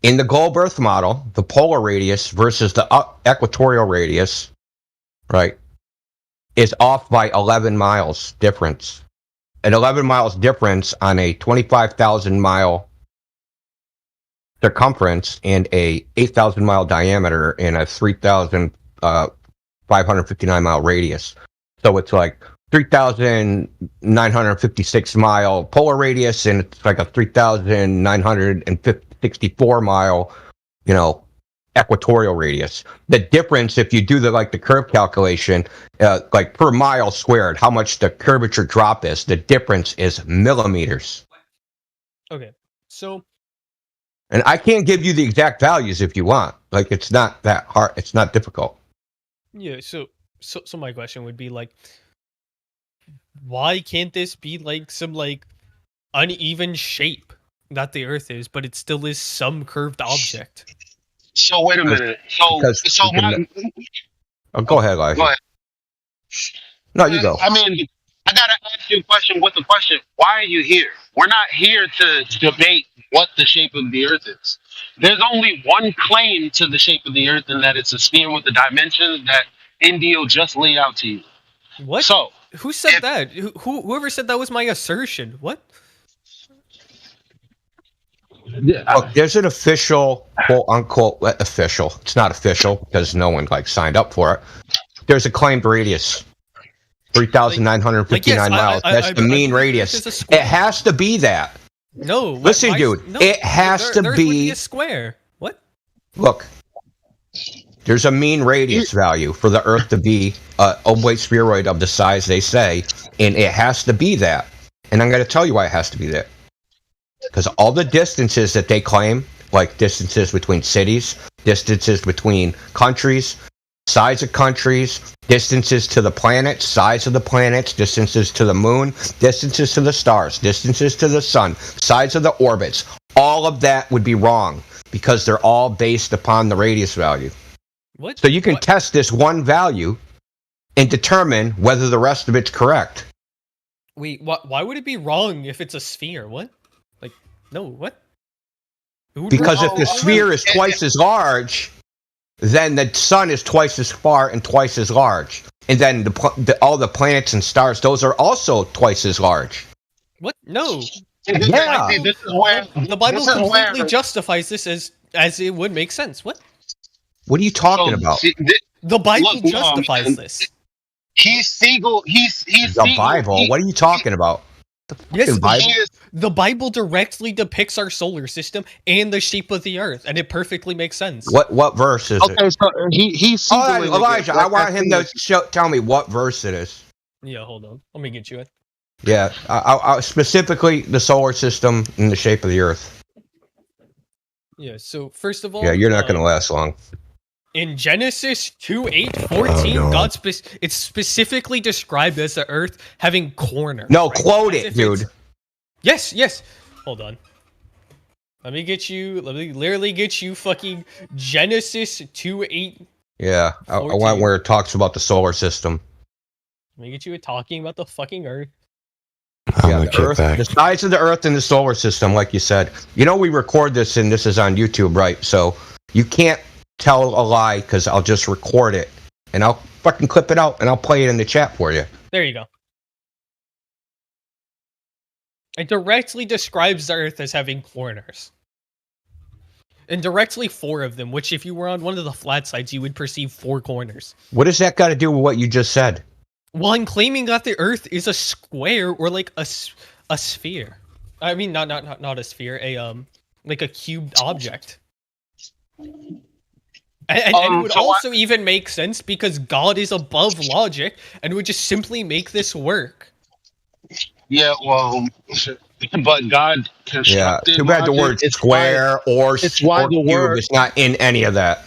in the globe Earth model, the polar radius versus the equatorial radius, right, is off by 11 miles difference. An 11 miles difference on a 25,000 mile circumference and a 8,000 mile diameter in a 3,559 mile radius. So it's like 3,956 mile polar radius, and it's like a 3,964 mile, equatorial radius. The difference, if you do the curve calculation, like per mile squared, how much the curvature drop is, the difference is millimeters. Okay. So. And I can't give you the exact values if you want. Like, it's not that hard. It's not difficult. Yeah. So my question would be like, why can't this be like some uneven shape that the Earth is, but it still is some curved object? So wait a minute. Go ahead, Elijah. Go ahead. No, you go. I mean, I gotta ask you a question with a question. Why are you here? We're not here to debate what the shape of the Earth is. There's only one claim to the shape of the Earth, and that it's a sphere with the dimensions that Indio just laid out to you. What? So who said that? Whoever said that was my assertion? What? Well, there's an official, quote unquote, official. It's not official because no one signed up for it. There's a claimed radius, 3,959 miles. That's the mean radius. It has to be that. No. Listen, dude. No, it has to be a square. What? Look, there's a mean radius value for the Earth to be an oblate spheroid of the size they say, and it has to be that. And I'm going to tell you why it has to be that. Because all the distances that they claim, like distances between cities, distances between countries, size of countries, distances to the planets, size of the planets, distances to the moon, distances to the stars, distances to the sun, size of the orbits, all of that would be wrong because they're all based upon the radius value. What? So you can test this one value and determine whether the rest of it's correct. Wait, why would it be wrong if it's a sphere? What? No, what? Because if the sphere is twice as large, then the sun is twice as far and twice as large. And then all the planets and stars, those are also twice as large. What? No. Yeah. See, this is where The Bible this is completely where- justifies this as it would make sense. What? What are you talking about? The Bible Look, no, justifies man. this. He's Siegel. He's The Siegel. Bible? What are you talking about? Yes, fucking Bible? the Bible directly depicts our solar system and the shape of the Earth, and it perfectly makes sense. What verse is it? Okay, so he's All right, Siegeling Elijah, again. I want him to tell me what verse it is. Yeah, hold on. Let me get you it. Yeah, I specifically the solar system and the shape of the Earth. Yeah, so first of all, Yeah, you're not going to last long. in Genesis 2:8-14, Oh, God. it's specifically described as the Earth having corners. No, right? quote As it, if dude. it's- Yes. Hold on. Let me literally get you fucking Genesis 2:8. Yeah, I 14. want where it talks about the solar system. Let me get you talking about the fucking Earth. Yeah, the Earth, the size of the Earth and the solar system, like you said. You know, we record this and this is on YouTube, right? So you can't tell a lie because I'll just record it and I'll fucking clip it out and I'll play it in the chat for you. There you go. It directly describes the Earth as having corners. And directly 4 of them, which if you were on one of the flat sides, you would perceive 4 corners. What does that got to do with what you just said? Well, I'm claiming that the Earth is a square or like a sphere. I mean, not a sphere, like a cubed object. And it would also even make sense because God is above logic and would just simply make this work. Yeah, well, but God Yeah, constructed. too bad the logic. word It's square or it's why the cube word- is not in any of that.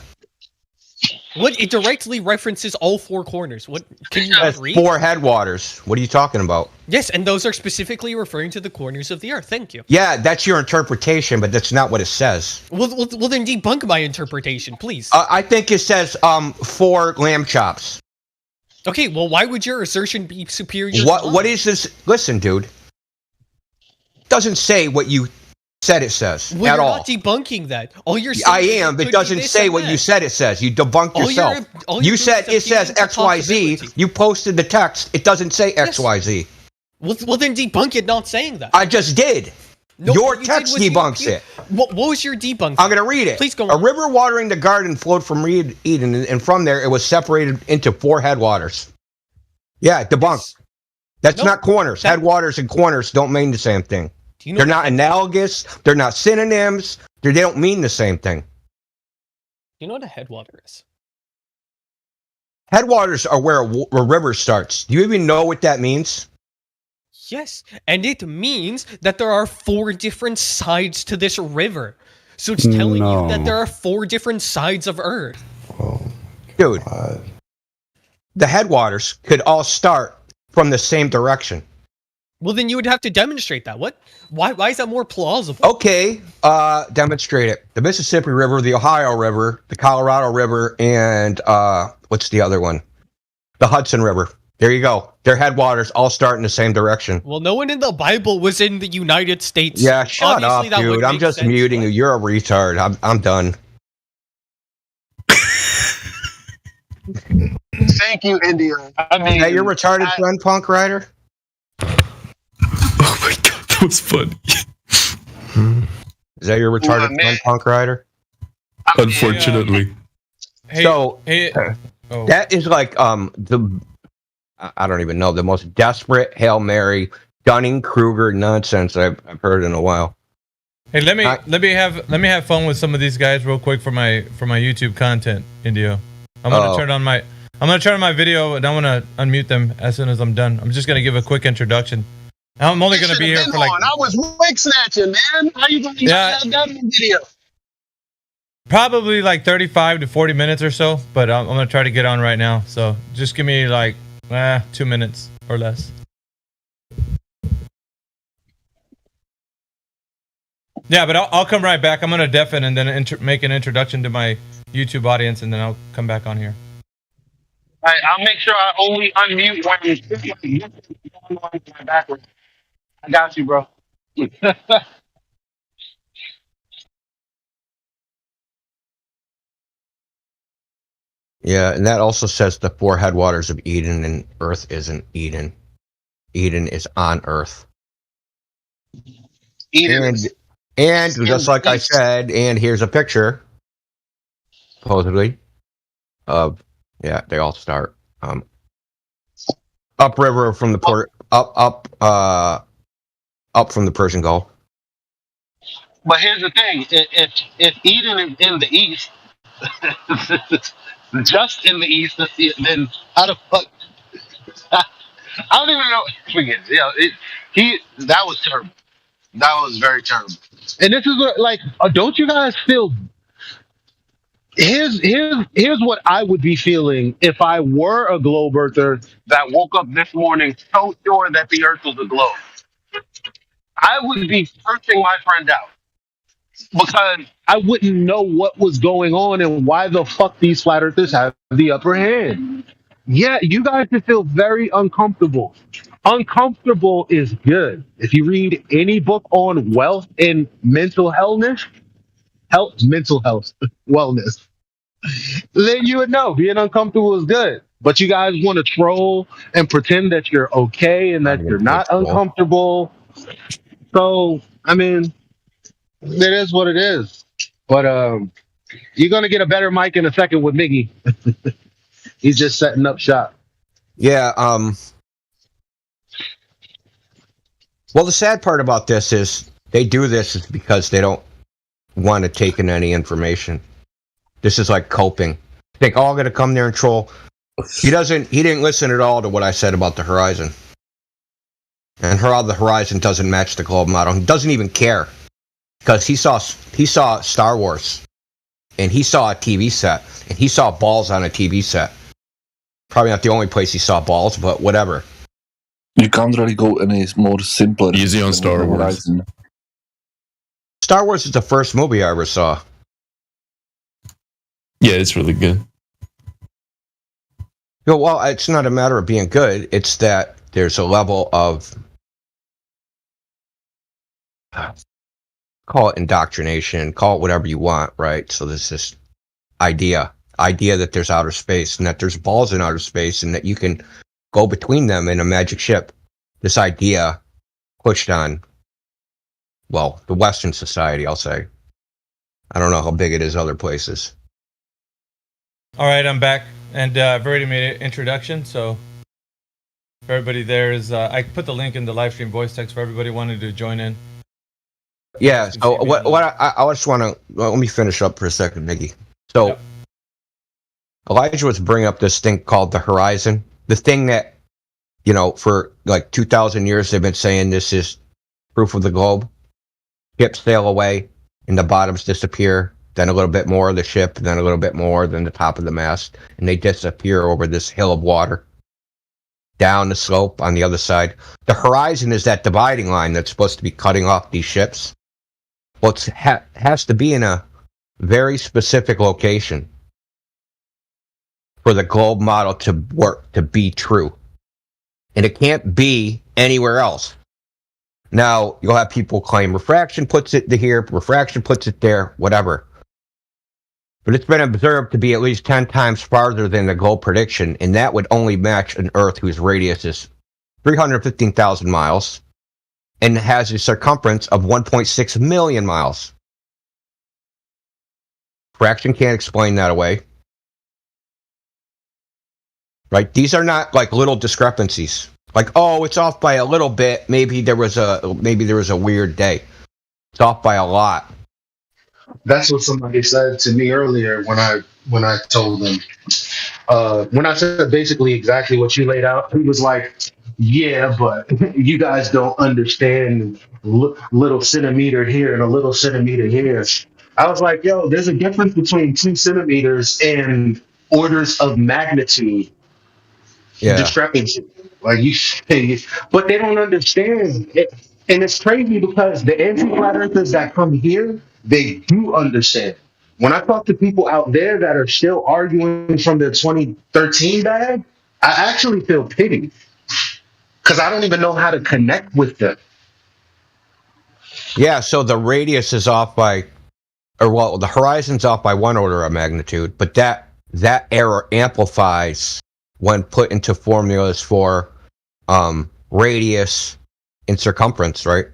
What? It directly references all 4 corners. What? Can you not That's read? 4 headwaters. What are you talking about? Yes, and those are specifically referring to the corners of the Earth. Thank you. Yeah, that's your interpretation, but that's not what it says. Well, then debunk my interpretation, please. I think it says 4 lamb chops. Okay, well, why would your assertion be superior? to What mine? is this? Listen, dude. Doesn't say what you said it says Well, at you're all. not debunking that. All you're saying I is am, it but could it be doesn't this say and what you that. said it says. You debunked All you're- yourself. all You you're said doing it is says appealing to XYZ. possibility. You posted the text. It doesn't say XYZ. Well, then debunk it not saying that. I just did. No, Your what you did text was you debunks appeal- it. What was your debunk? I'm going to read it. Please go A on. river watering the garden flowed from Eden, and from there it was separated into 4 headwaters. Yeah, debunked. That's No, not corners. Headwaters and corners don't mean the same thing. Do you know They're not analogous. They're not synonyms. They don't mean the same thing. Do you know what a headwater is? Headwaters are where a river starts. Do you even know what that means? Yes, and it means that there are 4 different sides to this river. So it's telling you that No. there are 4 different sides of Earth. Dude, the headwaters could all start from the same direction. Well, then you would have to demonstrate that. What? Why is that more plausible? Okay, demonstrate it. The Mississippi River, the Ohio River, the Colorado River, and what's the other one? The Hudson River. There you go. Their headwaters all start in the same direction. Well, no one in the Bible was in the United States. Yeah, shut Obviously, up, that would dude. I'm make just sense. muting you. You're a retard. I'm done. Thank you, India. I mean, Is that your retarded friend, Punk Rider? That was funny. Is that your retarded friend, Punk Rider? Unfortunately. So Oh. that is like I don't even know, the most desperate Hail Mary Dunning Kruger nonsense I've heard in a while. Hey, let me have fun with some of these guys real quick for my YouTube content, Indio. I'm gonna turn on my video and I'm gonna unmute them as soon as I'm done. I'm just gonna give a quick introduction. I'm only gonna be here for like I was wig snatching, man. How you gonna have that in video? probably like 35 to 40 minutes or so, but I'm gonna try to get on right now. So just give me like 2 minutes or less. Yeah, but I'll come right back. I'm gonna deafen and then make an introduction to my YouTube audience, and then I'll come back on here. All right, I'll make sure I only unmute when my background. I got you, bro. Yeah, and that also says the 4 headwaters of Eden, and Earth isn't Eden. Eden is on Earth. Eden And is and in just the like I east. said, and here's a picture, supposedly, of they all start upriver from the port, up from the Persian Gulf. But here's the thing: if Eden is in the east, just in the east, then how the fuck? I don't even know. Forget it. Yeah, that was terrible. That was very terrible. And this is what, like, don't you guys feel? Here's what I would be feeling if I were a globe earther that woke up this morning so sure that the Earth was a globe. I would be cursing my friend out because I wouldn't know what was going on and why the fuck these flat earthers have the upper hand. Yeah, you guys should feel very uncomfortable. Uncomfortable is good. If you read any book on wealth and mental mental health, wellness, then you would know being uncomfortable is good. But you guys want to troll and pretend that you're okay and that you're not uncomfortable. So, I mean, it is what it is. But you're gonna get a better mic in a second with Miggy. He's just setting up shop. Yeah. Well, the sad part about this is they do this is because they don't want to take in any information. This is like coping. Think, oh, I'm going to come there and troll. He didn't listen at all to what I said about the horizon. And how the horizon doesn't match the globe model. He doesn't even care. Because he saw Star Wars. And he saw a TV set. And he saw balls on a TV set. Probably not the only place he saw balls, but whatever. You can't really go any more simpler. Easy on Star Wars. Horizon. Star Wars is the first movie I ever saw. Yeah, it's really good. Well, it's not a matter of being good. It's that there's a level of, call it indoctrination, call it whatever you want, right? So there's this idea that there's outer space and that there's balls in outer space and that you can go between them in a magic ship. This idea pushed on, well, the Western society, I'll say. I don't know how big it is other places. All right, I'm back, and I've already made an introduction, so for everybody there is, I put the link in the live stream voice text for everybody wanting to join in. Yeah, so I just want to, let me finish up for a second, Miggy. So, yep. Elijah was bringing up this thing called the horizon, the thing that, for like 2,000 years they've been saying this is proof of the globe. Ships sail away, and the bottoms disappear. Then a little bit more of the ship, then a little bit more, then the top of the mast, and they disappear over this hill of water, down the slope on the other side. The horizon is that dividing line that's supposed to be cutting off these ships. Well, it has to be in a very specific location for the globe model to work, to be true. And it can't be anywhere else. Now, you'll have people claim refraction puts it here, refraction puts it there, whatever. But it's been observed to be at least 10 times farther than the globe prediction, and that would only match an Earth whose radius is 315,000 miles and has a circumference of 1.6 million miles. Fraction can't explain that away. Right? These are not like little discrepancies. Like, oh, it's off by a little bit. Maybe there was a weird day. It's off by a lot. That's what somebody said to me earlier when I told them. When I said basically exactly what you laid out, he was like, "Yeah, but you guys don't understand little centimeter here and a little centimeter here." I was like, "Yo, there's a difference between 2 centimeters and orders of magnitude discrepancy." Like you say, but they don't understand it, and it's crazy because the anti-flat earthers that come here, they do understand. When I talk to people out there that are still arguing from their 2013 bag, I actually feel pity because I don't even know how to connect with them. Yeah, so the radius is off by, the horizon's off by 1 order of magnitude, but that that error amplifies when put into formulas for radius and circumference, right?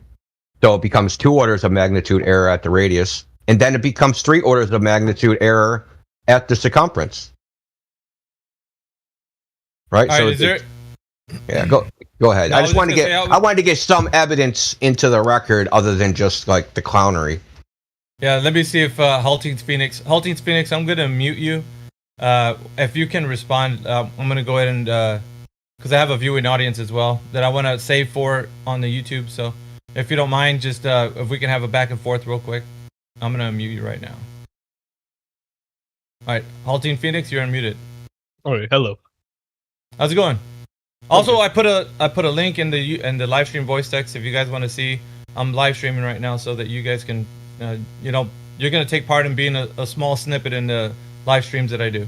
So it becomes 2 orders of magnitude error at the radius, and then it becomes 3 orders of magnitude error at the circumference. Right? All so right, is there? Yeah, go ahead. No, I just wanted to gonna get say, I wanted to get some evidence into the record other than just like the clownery. Yeah, let me see if Halting's Phoenix, I'm gonna mute you. If you can respond, I'm gonna go ahead and because I have a viewing audience as well that I want to save for on the YouTube. So if you don't mind, just if we can have a back and forth real quick, I'm gonna mute you right now. All right, Halting Phoenix, you're unmuted. All right, hello. How's it going? Also, I put a link in the live stream voice text if you guys want to see. I'm live streaming right now so that you guys can, you're gonna take part in being a small snippet in the live streams that I do.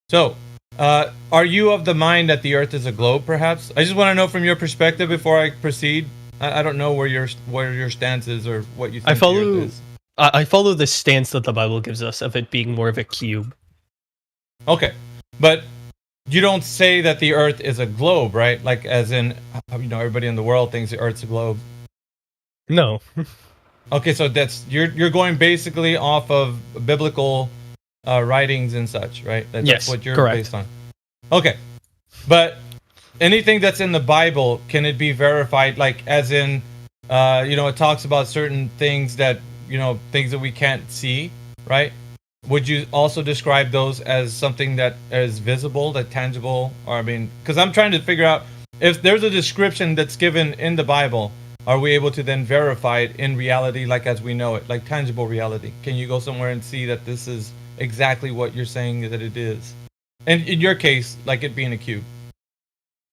So, are you of the mind that the Earth is a globe? Perhaps I just want to know from your perspective before I proceed. I don't know where your stance is or what you think. The Earth is. I follow the stance that the Bible gives us of it being more of a cube. Okay, but you don't say that the Earth is a globe, right? Like, as in, everybody in the world thinks the Earth's a globe. No. Okay, so that's you're going basically off of biblical writings and such, right? That's Yes, what you're correct. based on. Okay, but anything that's in the Bible, can it be verified? Like, as in, it talks about certain things that things that we can't see, right? Would you also describe those as something that is visible, that tangible? Or because I'm trying to figure out if there's a description that's given in the Bible, are we able to then verify it in reality, like as we know it, like tangible reality? Can you go somewhere and see that this is exactly what you're saying that it is? And in your case, like it being a cube.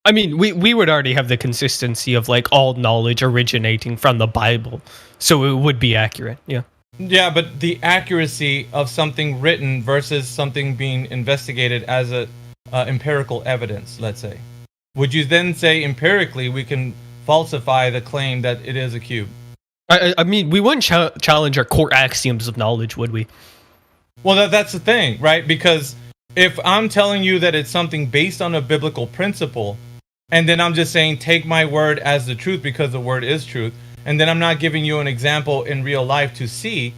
I mean, we would already have the consistency of like all knowledge originating from the Bible, so it would be accurate. Yeah. Yeah, but the accuracy of something written versus something being investigated as a empirical evidence, let's say. Would you then say empirically we can falsify the claim that it is a cube? I mean, we wouldn't challenge our core axioms of knowledge, would we? Well, that's the thing, right? Because if I'm telling you that it's something based on a biblical principle, and then I'm just saying take my word as the truth because the word is truth, and then I'm not giving you an example in real life to see,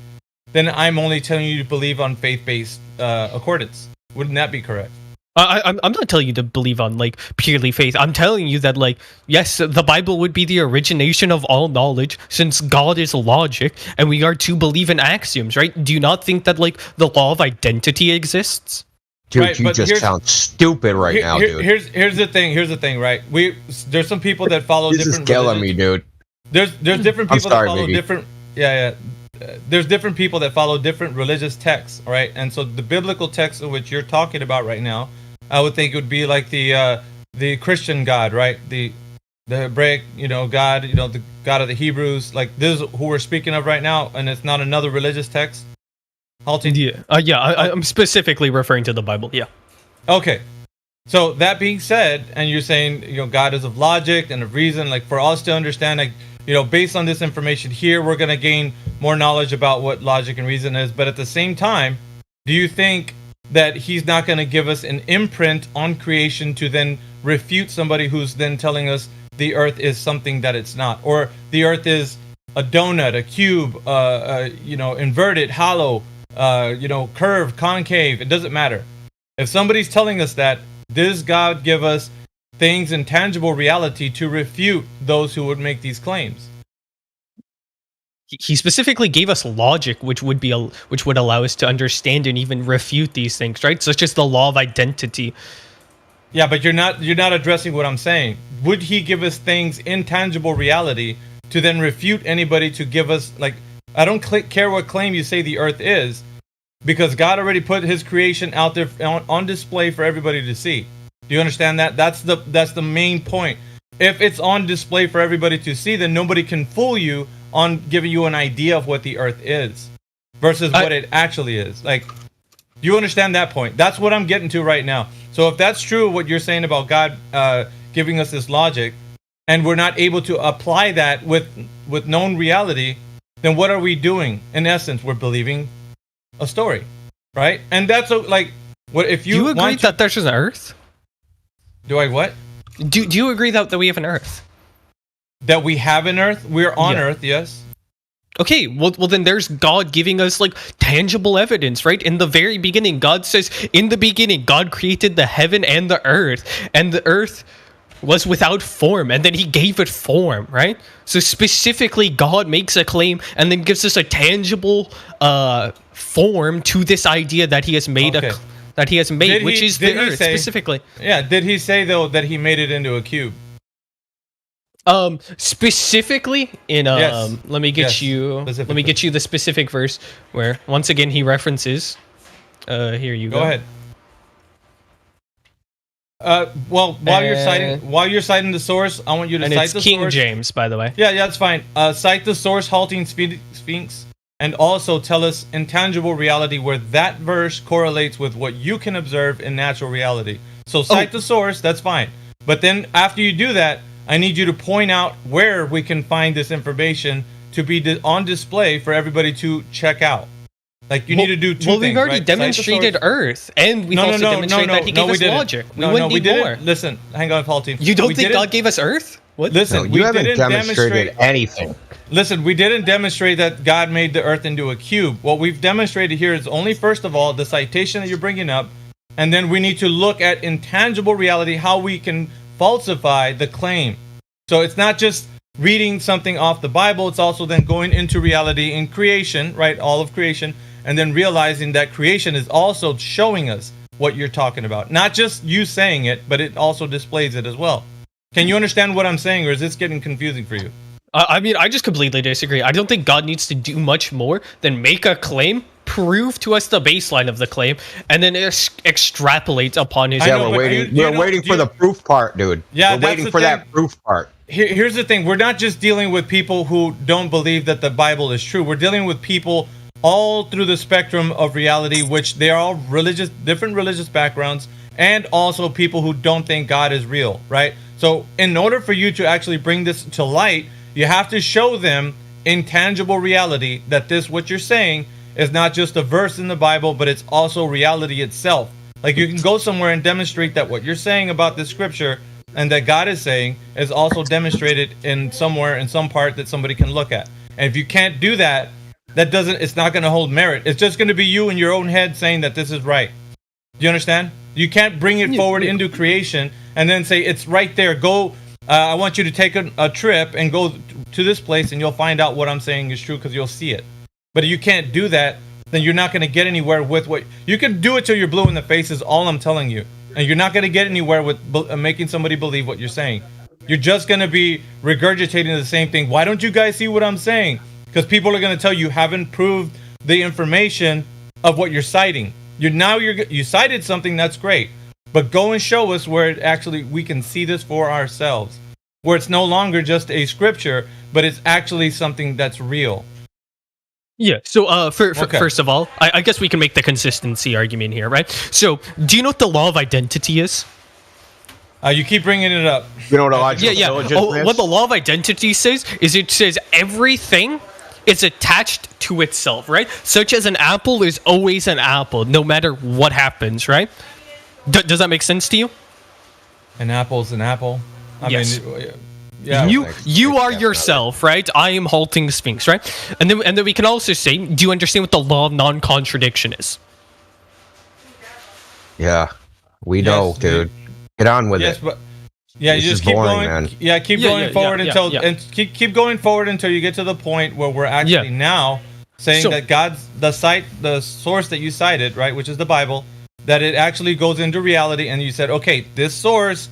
then I'm only telling you to believe on faith-based accordance. Wouldn't that be correct? I'm not telling you to believe on like purely faith. I'm telling you that like yes, the Bible would be the origination of all knowledge since God is logic and we are to believe in axioms, right? Do you not think that like the law of identity exists? Dude, Right, you but just here's- sound stupid right now, dude. Here's the thing, right? There's some people that follow This is different killing religions. me, dude. There's different I'm people sorry, that follow Miggy. different there's different people that follow different religious texts, all right? And so the biblical text of which you're talking about right now, I would think it would be like the Christian God, right? The Hebraic, God, the God of the Hebrews, like this is who we're speaking of right now, and it's not another religious text. Halting. Yeah, I'm specifically referring to the Bible. Yeah. Okay. So that being said, and you're saying, God is of logic and of reason, like for us to understand, like, based on this information here, we're going to gain more knowledge about what logic and reason is. But at the same time, do you think that he's not going to give us an imprint on creation to then refute somebody who's then telling us the earth is something that it's not, or the earth is a donut, a cube, inverted, hollow, curved, concave? It doesn't matter. If somebody's telling us that, does God give us things in tangible reality to refute those who would make these claims? He specifically gave us logic, which would allow us to understand and even refute these things, right? Such as the law of identity. Yeah, but you're not addressing what I'm saying. Would he give us things in tangible reality to then refute anybody to give us, like, I don't care what claim you say the earth is, because God already put his creation out there on display for everybody to see. Do you understand that? That's the main point. If it's on display for everybody to see, then nobody can fool you on giving you an idea of what the earth is versus what it actually is. Like, do you understand that point? That's what I'm getting to right now. So if that's true, what you're saying about God giving us this logic, and we're not able to apply that with known reality, then what are we doing? In essence, we're believing a story, right? And that's like What if Do you agree want to- that there's an Earth? Do I what? Do you agree that we have an Earth? That we have an Earth? We're on Yeah. Earth, yes. Okay, well then there's God giving us like tangible evidence, right? In the very beginning, God says, in the beginning, God created the heaven and the earth was without form, and then he gave it form, right? So specifically, God makes a claim and then gives us a tangible form to this idea that he has made Okay. which is the earth specifically. Yeah, did he say though that he made it into a cube? Specifically in Yes. let me get you the specific verse where once again he references here you go. Go ahead. Well, while you're citing the source, I want you to And cite it's the King source. James, by the way. Yeah, that's fine. Cite the source, halting Sphinx, and also tell us intangible reality where that verse correlates with what you can observe in natural reality. So cite the source, that's fine. But then after you do that, I need you to point out where we can find this information to be on display for everybody to check out. Like you need to do two Well, things. we've already right? Cite the demonstrated source. Earth, and we've also demonstrated that he gave us didn't. logic. We No, wouldn't we need didn't. more. Listen, hang on, Paul team. You don't We think didn't- God gave us Earth? What? Listen, No, we you haven't didn't demonstrated anything. Listen, we didn't demonstrate that God made the earth into a cube. What we've demonstrated here is only, first of all, the citation that you're bringing up, and then we need to look at intangible reality, how we can falsify the claim. So it's not just reading something off the Bible, it's also then going into reality in creation, right? All of creation, and then realizing that creation is also showing us what you're talking about. Not just you saying it, but it also displays it as well. Can you understand what I'm saying, or is this getting confusing for you? I mean, I just completely disagree. I don't think God needs to do much more than make a claim, prove to us the baseline of the claim, and then extrapolate upon his. Yeah, we're waiting for the proof part, dude. Yeah, we're that's waiting the for thing. that proof part. Here's the thing: we're not just dealing with people who don't believe that the Bible is true. We're dealing with people all through the spectrum of reality, which they are all different religious backgrounds, and also people who don't think God is real, right? So, in order for you to actually bring this to light, you have to show them intangible reality that what you're saying is not just a verse in the Bible, but it's also reality itself. Like you can go somewhere and demonstrate that what you're saying about this scripture and that God is saying is also demonstrated in somewhere in some part that somebody can look at. And if you can't do that, it's not going to hold merit. It's just going to be you in your own head saying that this is right. Do you understand? You can't bring it forward into creation and then say it's right there. Go. I want you to take a trip and go to this place, and you'll find out what I'm saying is true because you'll see it. But if you can't do that, then you're not going to get anywhere with what you can do it till you're blue in the face. Is all I'm telling you, and you're not going to get anywhere with making somebody believe what you're saying. You're just going to be regurgitating the same thing. Why don't you guys see what I'm saying? Because people are going to tell you haven't proved the information of what you're citing. You cited something that's great, but go and show us where we can see this for ourselves, where it's no longer just a scripture, but it's actually something that's real. Yeah. So, first of all, I guess we can make the consistency argument here, right? So, do you know what the law of identity is? You keep bringing it up. You know what logical diligence is? What the law of identity says is it says everything is attached to itself, right? Such as an apple is always an apple, no matter what happens, right? Does that make sense to you? An apple's an apple. Yes. Yeah. You are yourself, right? I am halting Sphinx, right? And then we can also say, do you understand what the law of non-contradiction is? Yeah, we know, dude. Get on with it. But yeah, This you is just keep boring, going. man. Yeah, keep going forward until keep going forward until you get to the point where we're actually now saying that the source that you cited, right, which is the Bible, that it actually goes into reality, and you said, okay, this source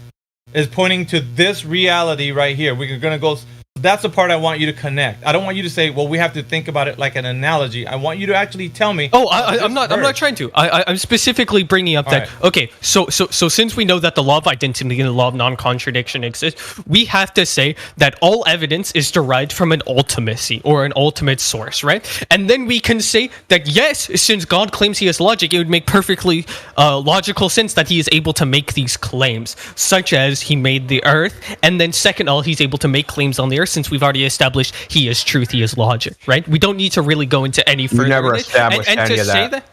is pointing to this reality right here. We're gonna go. That's the part I want you to connect. I don't want you to say, well, we have to think about it like an analogy. I want you to actually tell me. Oh, I'm not trying to. I'm specifically bringing up that. Right. Okay, so since we know that the law of identity and the law of non-contradiction exist, we have to say that all evidence is derived from an ultimacy or an ultimate source, right? And then we can say that yes, since God claims he has logic, it would make perfectly logical sense that he is able to make these claims, such as he made the earth, and then second all, he's able to make claims on the earth, since we've already established he is truth, he is logic, right? We don't need to really go into any further. You never with it. established and any to of say that.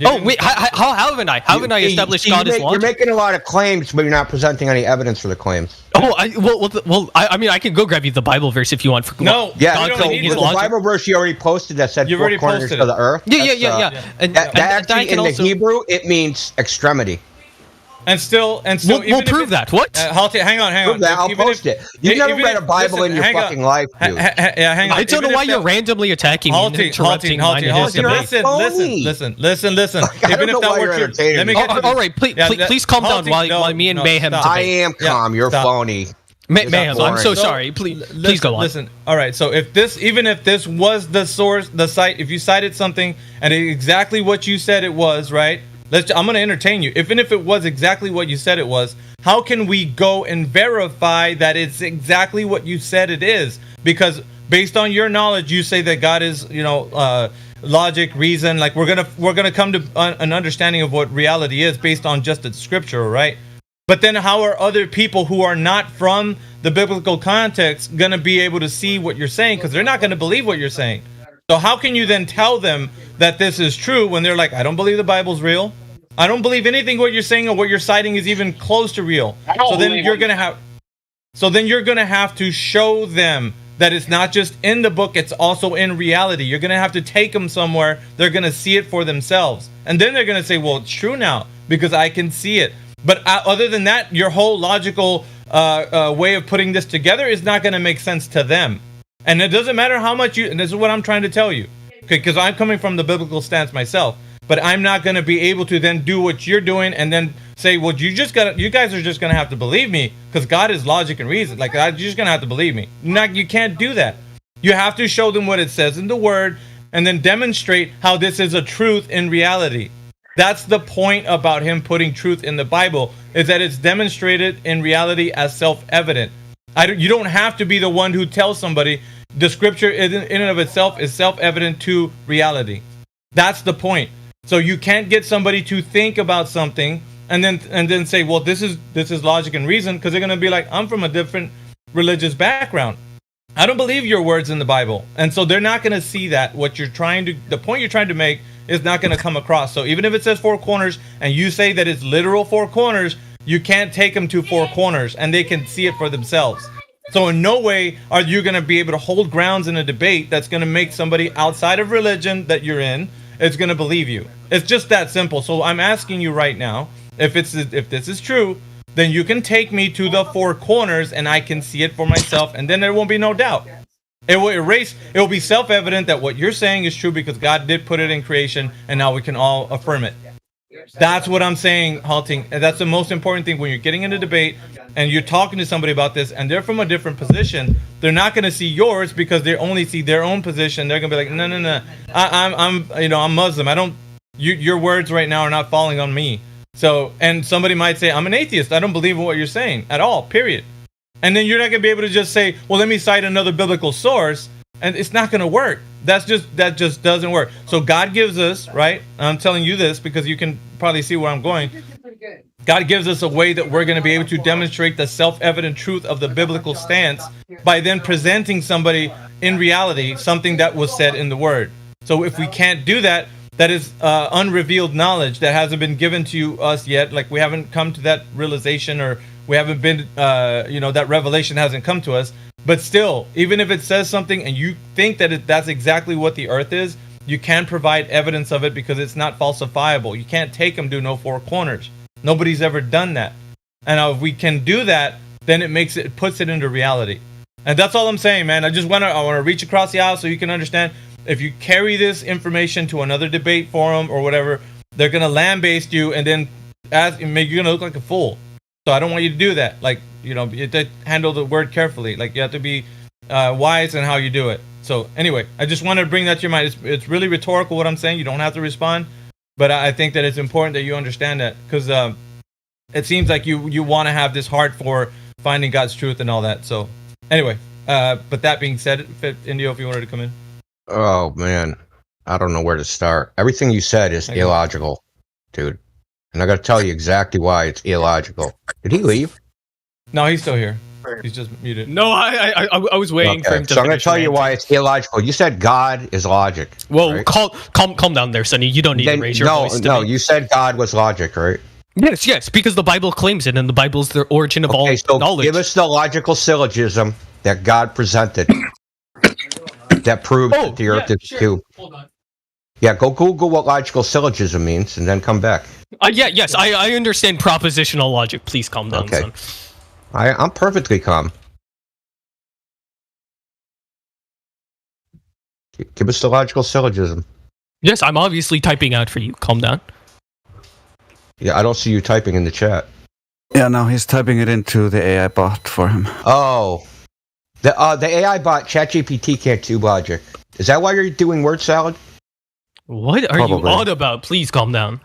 Oh wait, how haven't I? How haven't I established God is You're logic? making a lot of claims, but you're not presenting any evidence for the claims. Oh, I mean, I can go grab you the Bible verse if you want. For Yeah, God so claiming his the logic. Bible verse you already posted that said You've four already corners posted of it. the earth. Yeah. And that I actually can in also- the Hebrew it means extremity. And still, We'll even if prove that. What? Halti, hang on. Prove that, I'll post it. You've never read a Bible in your fucking life, dude. Yeah, hang on. I don't know why you're randomly attacking me and interrupting mine and his debate. Listen. Even if that were true, let me get to all right, please calm down while me and Mayhem debate. I am calm. You're phony. Mayhem, I'm so sorry. Please go on. Listen. All right. So even if this was the source, the site, if you cited something and it's exactly what you said it was, right? I'm going to entertain you. Even if it was exactly what you said it was, how can we go and verify that it's exactly what you said it is? Because based on your knowledge, you say that God is, logic, reason. Like we're gonna come to an understanding of what reality is based on just the scripture, right? But then how are other people who are not from the biblical context gonna be able to see what you're saying? Because they're not gonna believe what you're saying. So how can you then tell them that this is true when they're like, I don't believe the Bible's real. I don't believe anything what you're saying or what you're citing is even close to real. So then you're gonna have to show them that it's not just in the book, it's also in reality. You're gonna have to take them somewhere. They're gonna see it for themselves, and then they're gonna say, "Well, it's true now because I can see it." But other than that, your whole logical way of putting this together is not gonna make sense to them. And it doesn't matter how much and this is what I'm trying to tell you, okay? Because I'm coming from the biblical stance myself. But I'm not going to be able to then do what you're doing and then say, well, you guys are just going to have to believe me because God is logic and reason. Like, you're just going to have to believe me. You can't do that. You have to show them what it says in the word and then demonstrate how this is a truth in reality. That's the point about him putting truth in the Bible, is that it's demonstrated in reality as self-evident. You don't have to be the one who tells somebody the scripture in and of itself is self-evident to reality. That's the point. So you can't get somebody to think about something and then say, well, this is logic and reason, because they're going to be like, I'm from a different religious background. I don't believe your words in the Bible. And so they're not going to see that. The point you're trying to make is not going to come across. So even if it says four corners and you say that it's literal four corners, you can't take them to four corners and they can see it for themselves. So in no way are you going to be able to hold grounds in a debate that's going to make somebody outside of religion that you're in is going to believe you. It's just that simple. So I'm asking you right now, if this is true, then you can take me to the four corners and I can see it for myself, and then there won't be no doubt. It will be self-evident that what you're saying is true because God did put it in creation, and now we can all affirm it. That's what I'm saying, Halting. And that's the most important thing when you're getting in a debate and you're talking to somebody about this and they're from a different position. They're not going to see yours because they only see their own position. They're going to be like, no. I'm Muslim. Your words right now are not falling on me. So, and somebody might say, I'm an atheist. I don't believe in what you're saying at all, period. And then you're not going to be able to just say, well, let me cite another biblical source. And it's not going to work. That just doesn't work. So God gives us, right? I'm telling you this because you can probably see where I'm going. God gives us a way that we're going to be able to demonstrate the self-evident truth of the biblical stance by then presenting somebody in reality something that was said in the word. So if we can't do that, that is unrevealed knowledge that hasn't been given to us yet. Like we haven't come to that realization, or we haven't been, that revelation hasn't come to us. But still, even if it says something and you think that that's exactly what the earth is, you can provide evidence of it because it's not falsifiable. You can't take them to no four corners. Nobody's ever done that. And if we can do that, then it puts it into reality. And that's all I'm saying, man. I want to reach across the aisle so you can understand. If you carry this information to another debate forum or whatever, they're going to lambaste you and then you're going to look like a fool. So I don't want you to do that. Like, you have to handle the word carefully. Like, you have to be wise in how you do it. So anyway, I just want to bring that to your mind. It's really rhetorical what I'm saying. You don't have to respond. But I think that it's important that you understand that, because it seems like you want to have this heart for finding God's truth and all that. So anyway, but that being said, Indio, if you wanted to come in. Oh, man. I don't know where to start. Everything you said is illogical, dude. And I got to tell you exactly why it's illogical. Did he leave? No, he's still here. He's just muted. No, I was waiting for Okay, him to so I'm going to finish tell you ranting. why it's illogical. You said God is logic. Whoa, right? calm down there, Sonny. You don't need to raise your voice to me. You said God was logic, right? Yes, because the Bible claims it, and the Bible is the origin of all knowledge. Give us the logical syllogism that God presented that proves that the Earth is a cube. Hold on. Yeah, go Google what logical syllogism means, and then come back. Yes, I understand propositional logic. Please calm down, Okay. son. I'm perfectly calm. Give us the logical syllogism. Yes, I'm obviously typing out for you. Calm down. Yeah, I don't see you typing in the chat. Yeah, no, he's typing it into the AI bot for him. Oh. The AI bot, ChatGPT, can't do logic. Is that why you're doing word salad? What are you on about? Please calm down.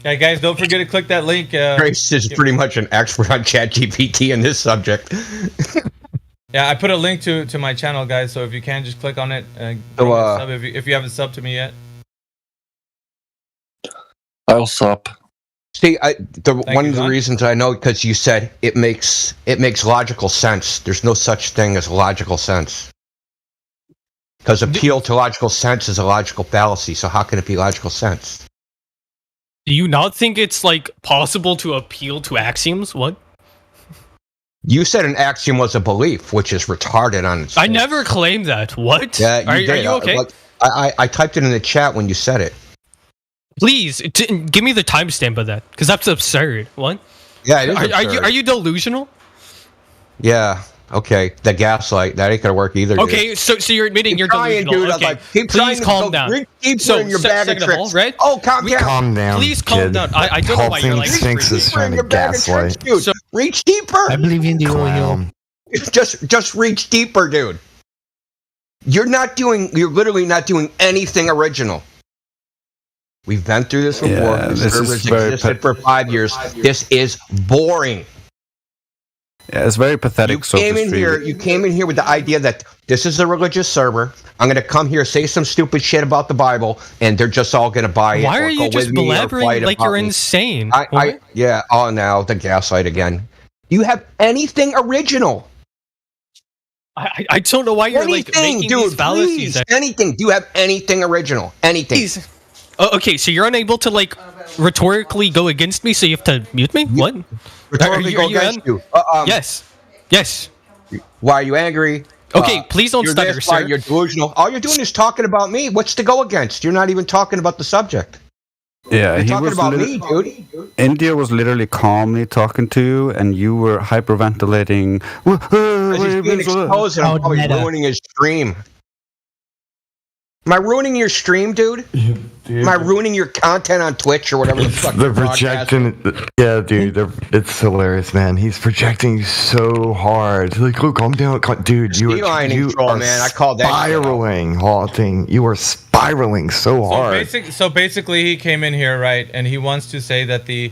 Okay, guys, don't forget to click that link. Grace is pretty much an expert on ChatGPT in this subject. Yeah, I put a link to my channel, guys. So if you can, just click on it. So, sub if you haven't subbed to me yet. I'll sub. See, one you, of the John. reasons I know, because you said it makes logical sense. There's no such thing as logical sense. Because appeal to logical sense is a logical fallacy. So how can it be logical sense? Do you not think it's like possible to appeal to axioms? What? You said an axiom was a belief, which is retarded on its I face. never claimed that. What? Yeah, you Are did. you okay? I typed it in the chat when you said it. Please give me the timestamp of that, because that's absurd. What? Yeah, it is Are you delusional? Yeah. Okay. The gaslight, that ain't gonna work either. Okay, so you're admitting you're trying, delusional. dude. Okay, Like, keep trying please to calm go down. reach deeper in your bag of second all, tricks. right? Oh, calm down. Calm down. Please calm kid. down. I don't know why you're like Thinks is trying to Deeper in your bag of tricks, gaslight. dude. Reach deeper. I believe in the oil. Just reach deeper, dude. You're literally not doing anything original. We've been through this before. Yeah, The this is servers very existed for 5 years. This is boring. Yeah, it's very pathetic. You came in here with the idea that this is a religious server. I'm going to come here, say some stupid shit about the Bible, and they're just all going to buy it. Why or are go you just with me or blabbering fight like about you're me. insane? Yeah. Oh, now the gaslight again. Do you have anything original? I don't know why you're like making these fallacies. Please, anything. Do you have anything original? Anything. Please. Okay, so you're unable to like rhetorically go against me, so you have to mute me? What? Rhetorically go against you. Yes. Why are you angry? Okay, please don't you're stutter, this, why sir. You're delusional. All you're doing is talking about me. What's to go against? You're not even talking about the subject. Yeah, You're he talking was about me, dude. India was literally calmly talking to you, and you were hyperventilating. He's being exposed, and I'm probably ruining his stream. Am I ruining your stream, dude? Am I ruining your content on Twitch or whatever the fuck? They're you're broadcasting? projecting. Yeah, dude. It's hilarious, man. He's projecting so hard. He's like, oh, calm down, dude. You Lining troll, are man. I called that shit out. spiraling, halting. You are spiraling so hard. So basically, he came in here, right, and he wants to say that the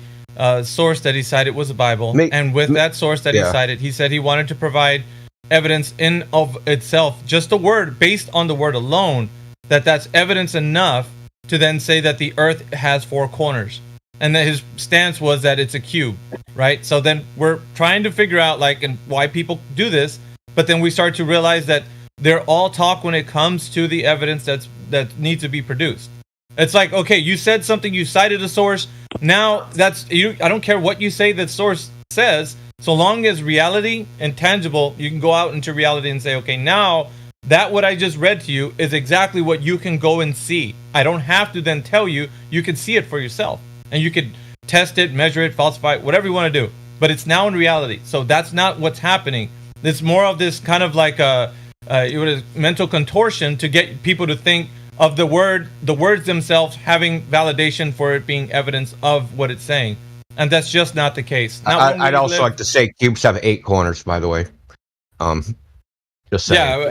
source that he cited was the Bible, and with that source that he cited, he said he wanted to provide evidence in of itself, just the word, based on the word alone, that's evidence enough to then say that the Earth has 4 corners, and that his stance was that it's a cube, right? So then we're trying to figure out and why people do this, but then we start to realize that they're all talk when it comes to the evidence that needs to be produced. It's like, okay, you said something, you cited a source. Now that's you. I don't care what you say that source says, so long as reality and tangible, you can go out into reality and say, okay, now that what I just read to you is exactly what you can go and see. I don't have to then tell you. You can see it for yourself, and you could test it, measure it, falsify it, whatever you want to do. But it's now in reality. So that's not what's happening. It's more of this kind of like a mental contortion to get people to think of the words themselves having validation for it being evidence of what it's saying, and that's just not the case. I'd also like to say cubes have 8 corners, by the way. Just saying. Yeah,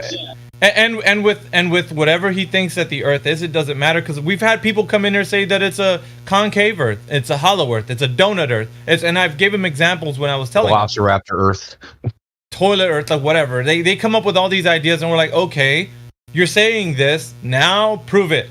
and with whatever he thinks that the Earth is, it doesn't matter, because we've had people come in here say that it's a concave Earth, it's a hollow Earth, it's a donut Earth. And I've given examples when I was telling Velociraptor Earth, toilet Earth, like whatever. They come up with all these ideas, and we're like, okay, you're saying this, now prove it.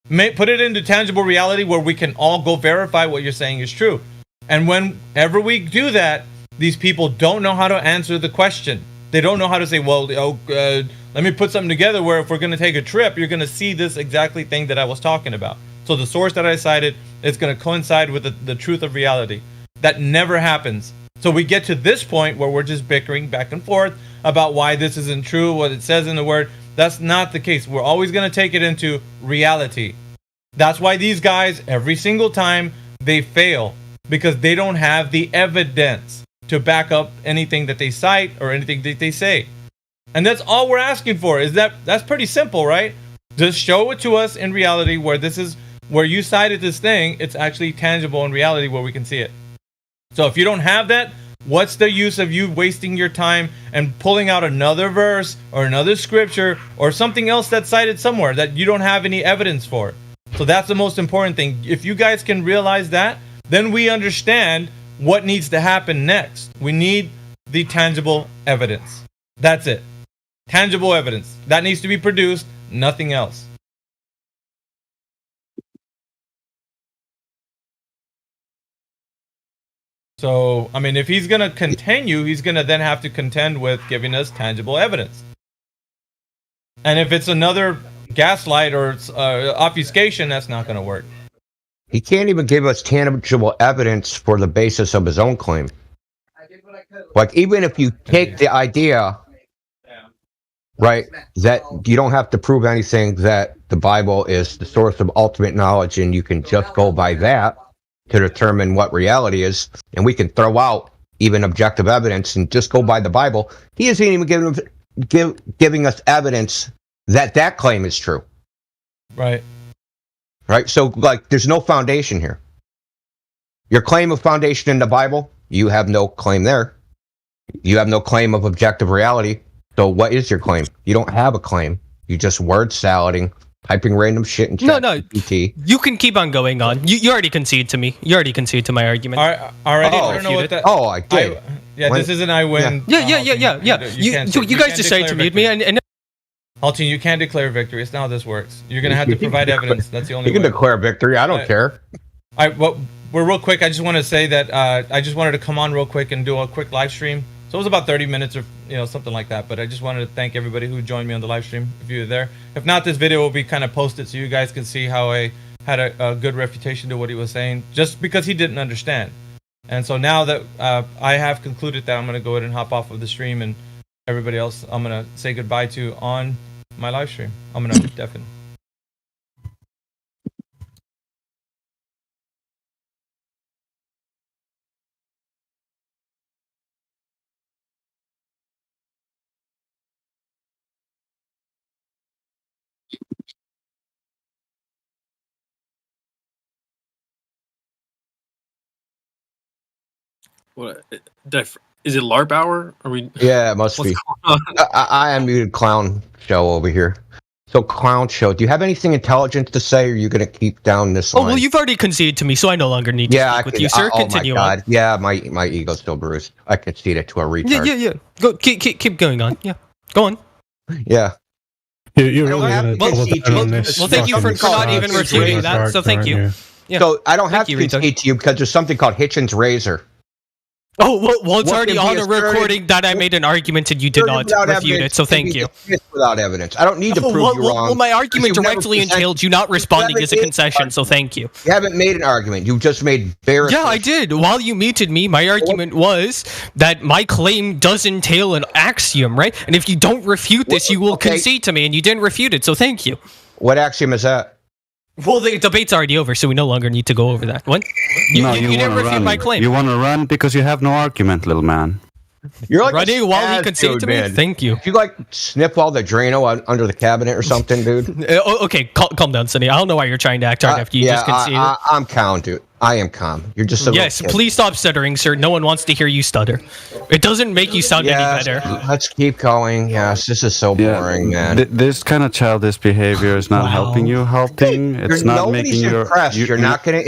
Put it into tangible reality where we can all go verify what you're saying is true. And whenever we do that, these people don't know how to answer the question. They don't know how to say, well, let me put something together where if we're going to take a trip, you're going to see this exactly thing that I was talking about. So the source that I cited is going to coincide with the truth of reality. That never happens. So we get to this point where we're just bickering back and forth about why this isn't true, what it says in the word. That's not the case. We're always going to take it into reality. That's why these guys, every single time, they fail, because they don't have the evidence to back up anything that they cite or anything that they say. And that's all we're asking for. That's pretty simple, right? Just show it to us in reality where this is where you cited this thing, it's actually tangible in reality where we can see it. So if you don't have that, what's the use of you wasting your time and pulling out another verse or another scripture or something else that's cited somewhere that you don't have any evidence for? So that's the most important thing. If you guys can realize that, then we understand what needs to happen next. We need the tangible evidence. That's it. Tangible evidence. That needs to be produced, nothing else. So, I mean, if he's going to continue, he's going to then have to contend with giving us tangible evidence. And if it's another gaslight or obfuscation, that's not going to work. He can't even give us tangible evidence for the basis of his own claim. Like, even if you take the idea, right, that you don't have to prove anything, that the Bible is the source of ultimate knowledge and you can just go by that to determine what reality is, and we can throw out even objective evidence and just go by the Bible, he isn't even giving us evidence that claim is true. Right. Right? So, like, there's no foundation here. Your claim of foundation in the Bible, you have no claim there. You have no claim of objective reality. So what is your claim? You don't have a claim. You just word salading, typing random shit in ChatGPT. You can keep on going on. You already conceded to me. You already conceded to my argument. Already? I don't know what that... Oh, I did. This is an I win. Yeah. You guys decided to mute me, and Halting, you can't declare victory. It's not how this works. You're going to have to provide evidence. That's the only way. You can declare victory. I don't care. We're real quick. I just want to say that I just wanted to come on real quick and do a quick live stream. So it was about 30 minutes or something like that. But I just wanted to thank everybody who joined me on the live stream, if you were there. If not, this video will be kind of posted so you guys can see how I had a good refutation to what he was saying, just because he didn't understand. And so now that I have concluded that, I'm going to go ahead and hop off of the stream, and everybody else I'm going to say goodbye to on my live stream. I'm going to deafen. What is it? LARP hour? Are we? Yeah, it must be. I unmuted Clown Show over here. So, Clown Show, do you have anything intelligent to say, or are you going to keep down this line? Oh, well, you've already conceded to me, so I no longer need to speak with you, sir. Continue oh my God. on. Yeah, my ego's still bruised. I conceded to a retard. Yeah. Go, keep going on. Yeah, go on. Yeah. You're really going to well, thank you for not even refuting that, so thank you. Yeah. So, I don't have to concede to you because there's something called Hitchens Razor. Oh, well, it's already on the recording that I made an argument and you did not refute it, so thank you. Without evidence. I don't need to prove you wrong. Well, my argument directly entailed you not responding as a concession, so thank you. You haven't made an argument. You just made bare... Yeah, I did. While you muted me, my argument was that my claim does entail an axiom, right? And if you don't refute this, you will concede to me, and you didn't refute it, so thank you. What axiom is that? Well, the debate's already over, so we no longer need to go over that. What? You never refute my claim. You want to run because you have no argument, little man. You're like running while he conceded to me? Thank you. If you like sniff all the Drano under the cabinet or something, dude. Okay, calm down, Sonny. I don't know why you're trying to act hard after you just conceded. I'm calm, dude. I am calm. You're just a yes. Please stop stuttering, sir. No one wants to hear you stutter. It doesn't make you sound any better. Let's keep going. Yes, this is so boring, man. This kind of childish behavior is not helping you. It's not making you impressed. You're not gonna.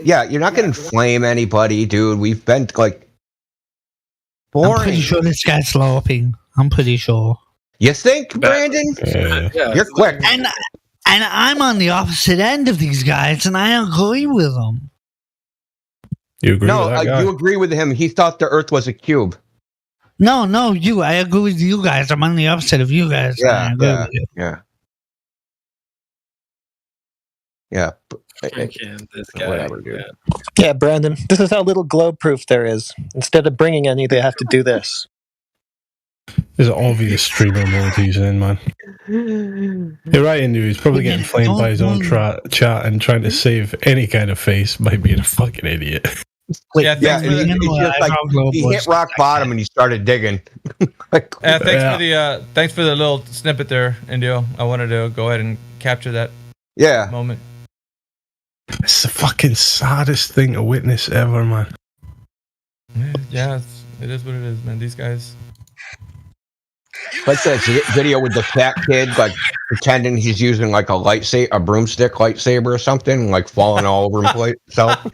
You're not gonna inflame anybody, dude. We've been like boring. I'm pretty sure this guy's LARPing. I'm pretty sure. You think, Brandon? You're quick. And I'm on the opposite end of these guys, and I agree with them. You agree No, with that guy? you agree with him. He thought the Earth was a cube. No, you. I agree with you guys. I'm on the opposite of you guys. I agree with you. Yeah. This guy. Whatever, dude. Yeah, Brandon, this is how little globe proof there is. Instead of bringing any, they have to do this. There's an obvious streamer mode he's in, man. You're right, Indu. He's probably getting flamed by his own chat and trying to save any kind of face by being a fucking idiot. And he hit rock bottom and he started digging. Thanks for the little snippet there, Indio. I wanted to go ahead and capture that moment. It's the fucking saddest thing to witness ever, man. Yeah, it is what it is, man. These guys. Like that video with the fat kid, like pretending he's using like a broomstick lightsaber or something, like falling all over himself.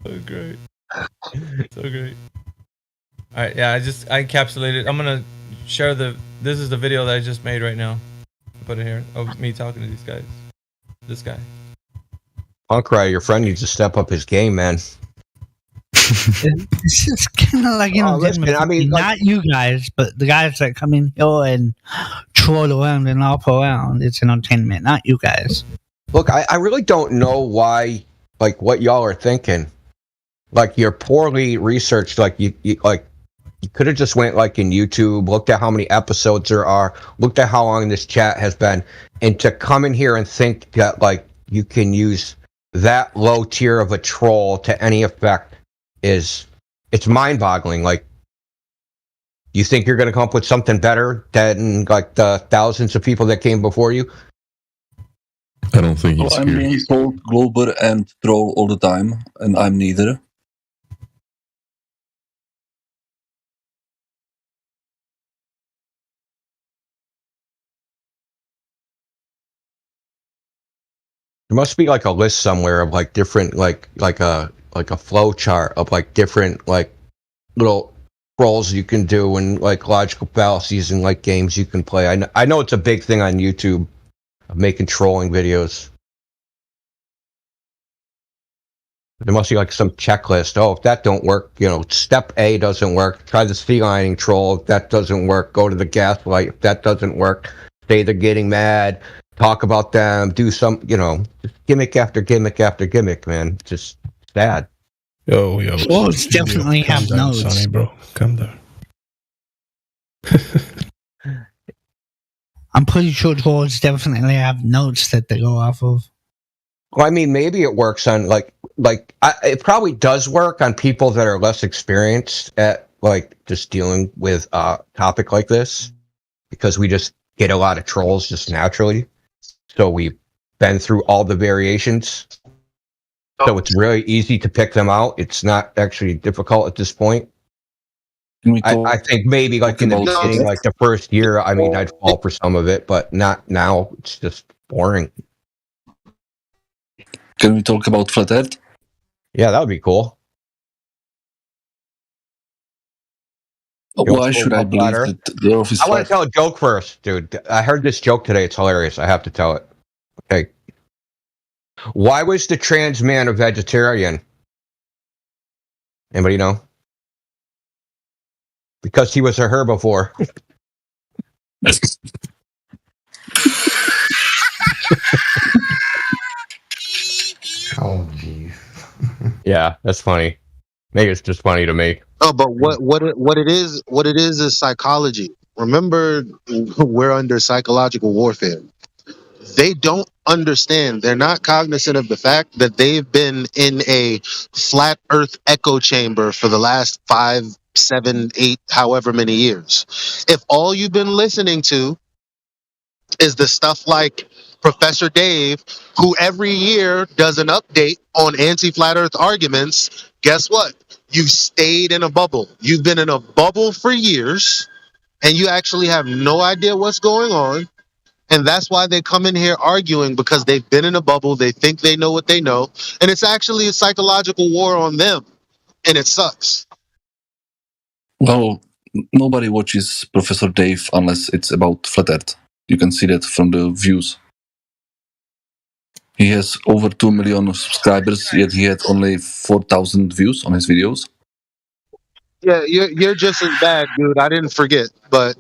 So great. So great. Alright, yeah, I encapsulated. I'm gonna share this is the video that I just made right now. Put it here of me talking to these guys. This guy. Punkrider, your friend needs to step up his game, man. This is kind of like not you guys, but the guys that come in here and troll around and hop around. It's entertainment, not you guys. Look, I really don't know why, like, what y'all are thinking. Like, you're poorly researched. Like, you could have just went, like, in YouTube, looked at how many episodes there are, looked at how long this chat has been, and to come in here and think that, like, you can use that low tier of a troll to any effect it's mind-boggling. Like, you think you're going to come up with something better than, like, the thousands of people that came before you? I don't think he's I'm being called Glober and Troll all the time, and I'm neither. There must be like a list somewhere of like different like a flow chart of like different like little roles you can do and like logical fallacies and like games you can play. I know it's a big thing on YouTube of making trolling videos. There must be like some checklist. Oh, if that don't work, step A doesn't work. Try the sea lining troll. If that doesn't work, go to the gaslight. If that doesn't work, say they're getting mad. Talk about them. Do some, just gimmick after gimmick after gimmick, man. Just sad. Yo. Trolls definitely have nodes. Sonny, bro. Calm down. I'm pretty sure trolls definitely have notes that they go off of. Well, I mean, maybe it works on it probably does work on people that are less experienced at like just dealing with a topic like this, because we just get a lot of trolls just naturally. So we've been through all the variations. So it's really easy to pick them out. It's not actually difficult at this point. I think maybe like in the beginning, like the first year, I mean, I'd fall for some of it, but not now. It's just boring. Can we talk about Flat Earth? Yeah, that would be cool. Why should I believe that the Earth is I want flat? to tell a joke first, dude. I heard this joke today. It's hilarious. I have to tell it. Okay. Why was the trans man a vegetarian? Anybody know? Because he was a herbivore. Oh, jeez. Yeah, that's funny. Maybe it's just funny to me. Oh, but what it is psychology. Remember, we're under psychological warfare. They don't understand. They're not cognizant of the fact that they've been in a flat Earth echo chamber for the last 5, 7, 8, however many years. If all you've been listening to is the stuff like Professor Dave, who every year does an update on anti-flat Earth arguments, guess what? You've stayed in a bubble. You've been in a bubble for years, and you actually have no idea what's going on. And that's why they come in here arguing, because they've been in a bubble. They think they know what they know. And it's actually a psychological war on them. And it sucks. Well, nobody watches Professor Dave unless it's about Flat Earth. You can see that from the views. He has over 2 million subscribers, yet he had only 4,000 views on his videos. Yeah, you're just as bad, dude. I didn't forget, but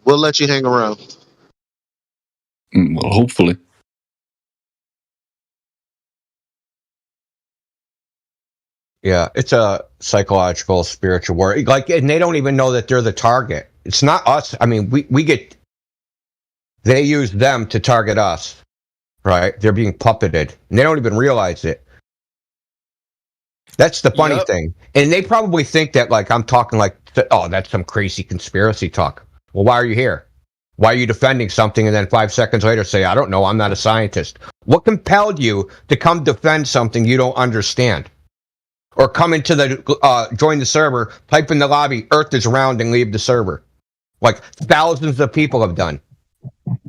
we'll let you hang around. Well, hopefully. Yeah, it's a psychological, spiritual war. Like, and they don't even know that they're the target. It's not us. I mean, we get. They use them to target us, right? They're being puppeted, and they don't even realize it. That's the funny thing, and they probably think that, like, I'm talking like, oh, that's some crazy conspiracy talk. Well, why are you here? Why are you defending something, and then 5 seconds later say, I don't know, I'm not a scientist? What compelled you to come defend something you don't understand? Or come into the, join the server, type in the lobby, Earth is round, and leave the server. Like thousands of people have done.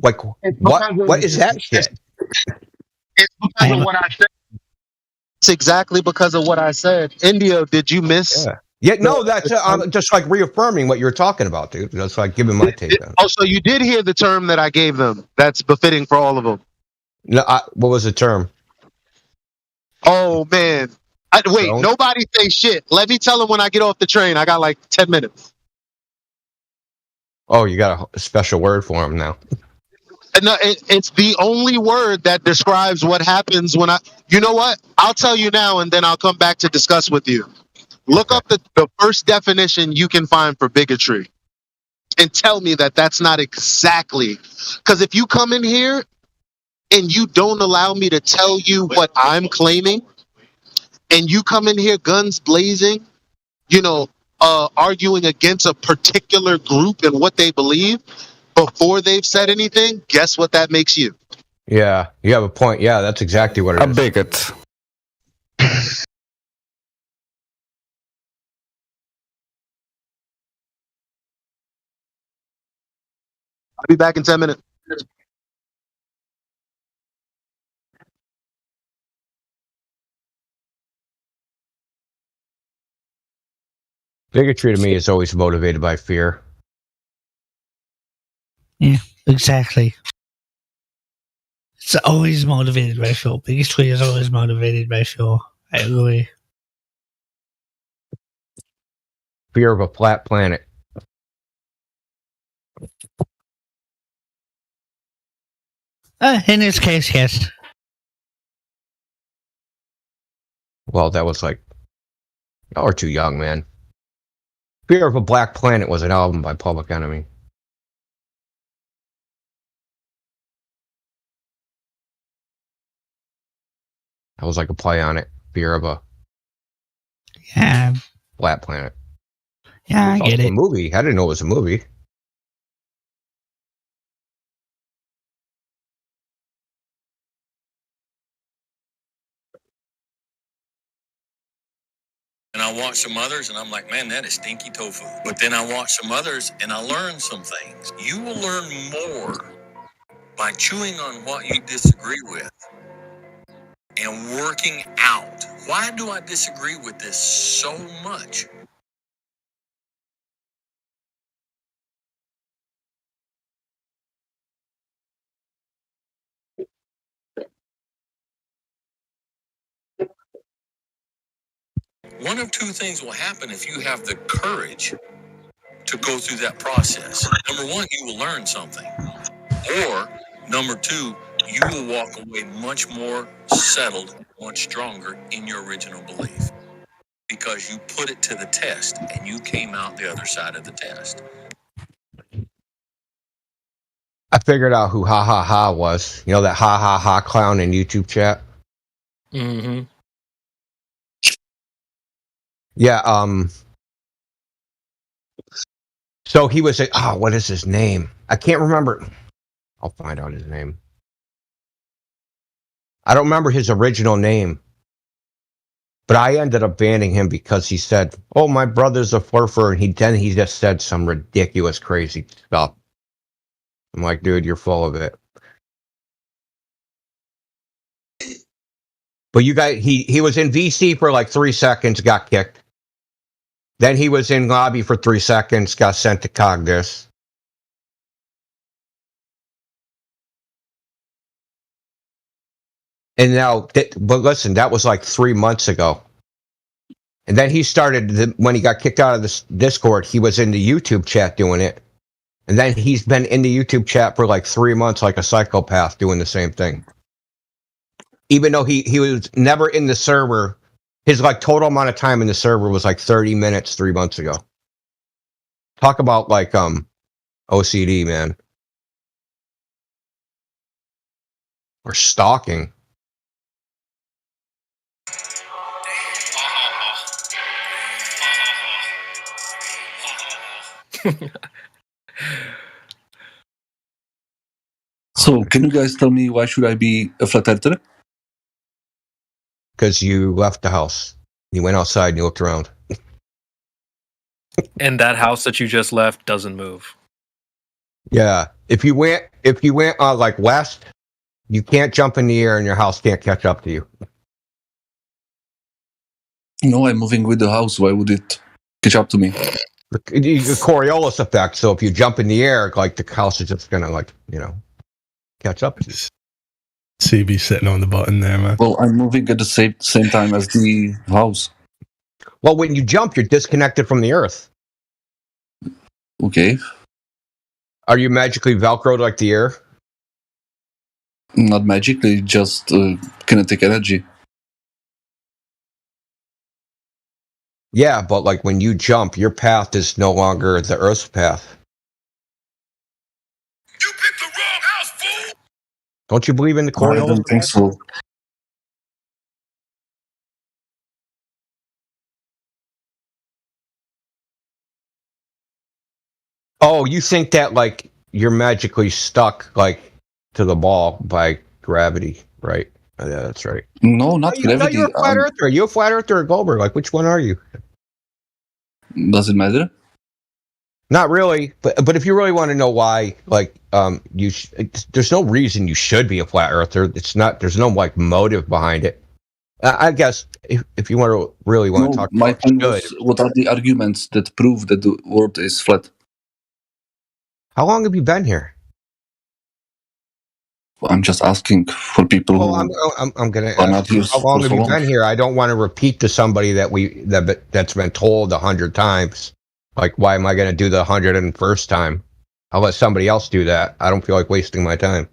Like, what is that shit? It's because of what I said. It's exactly because of what I said. Indio, did you miss? Yeah, no, that's I'm just like reaffirming what you're talking about, dude. That's like giving my take on it. Oh, so you did hear the term that I gave them. That's befitting for all of them. No, what was the term? Oh, man. Wait, nobody say shit. Let me tell them when I get off the train. I got like 10 minutes. Oh, you got a special word for him now. No, it's the only word that describes what happens when you know what? I'll tell you now, and then I'll come back to discuss with you. Look up the first definition you can find for bigotry and tell me that that's not exactly. Because if you come in here and you don't allow me to tell you what I'm claiming, and you come in here guns blazing, arguing against a particular group and what they believe before they've said anything, guess what that makes you? Yeah, you have a point. Yeah, that's exactly what it is. A bigot. I'll be back in 10 minutes. Bigotry to me is always motivated by fear. Yeah, exactly. It's always motivated by fear. Bigotry is always motivated by fear. I agree. Fear of a flat planet. In this case, yes. Well, that was like, y'all are too young, man. Fear of a Black Planet was an album by Public Enemy. That was like a play on it. Fear of a Flat Planet. Yeah, I get it. A movie. I didn't know it was a movie. And I watch some others and I'm like, man, that is stinky tofu. But then I watch some others and I learn some things. You will learn more by chewing on what you disagree with and working out. Why do I disagree with this so much? One of two things will happen if you have the courage to go through that process. Number one, you will learn something. Or number two, you will walk away much more settled, much stronger in your original belief. Because you put it to the test and you came out the other side of the test. I figured out who Ha Ha Ha was. You know that Ha Ha Ha clown in YouTube chat? Mm-hmm. Yeah, so he was what is his name? I can't remember. I'll find out his name. I don't remember his original name. But I ended up banning him because he said, "Oh, my brother's a furfer," and he just said some ridiculous, crazy stuff. I'm like, dude, you're full of it. But you guys, he was in VC for like 3 seconds, got kicked. Then he was in lobby for 3 seconds, got sent to Cogdis. And now, but listen, that was like 3 months ago. And then he started, when he got kicked out of this Discord, he was in the YouTube chat doing it. And then he's been in the YouTube chat for like 3 months like a psychopath doing the same thing. Even though he was never in the server, his like total amount of time in the server was like 30 minutes 3 months ago. Talk about like OCD, man. Or stalking. So, can you guys tell me why should I be a flat earther? Because you left the house. You went outside and you looked around. And that house that you just left doesn't move. Yeah. If you went like west, you can't jump in the air and your house can't catch up to you. No, I'm moving with the house. Why would it catch up to me? The Coriolis effect. So if you jump in the air, like the house is just gonna like, catch up to you. CB sitting on the button there, man. Well, I'm moving at the same time as the house. Well, when you jump, you're disconnected from the earth. Okay. Are you magically Velcroed like the air? Not magically, just kinetic energy. Yeah, but like when you jump, your path is no longer the Earth's path. You picked the wrong house, fool! Don't you believe in the Coriolis? I don't think so. Oh, you think that like you're magically stuck like to the ball by gravity, right? Oh, yeah, that's right. No, not gravity. You're a flat earther. Are you a flat earther or Goldberg? Like, which one are you? Does it matter? Not really, but if you really want to know why, like, there's no reason you should be a flat earther. It's not. There's no like motive behind it. I guess if you want to talk, my point was, what are the arguments that prove that the world is flat? How long have you been here? I'm just asking for people who I'm gonna are not ask you, used how long for have so you long. been here? I don't want to repeat to somebody that's been told 100 times. Like, why am I going to do the 101st time? I'll let somebody else do that. I don't feel like wasting my time.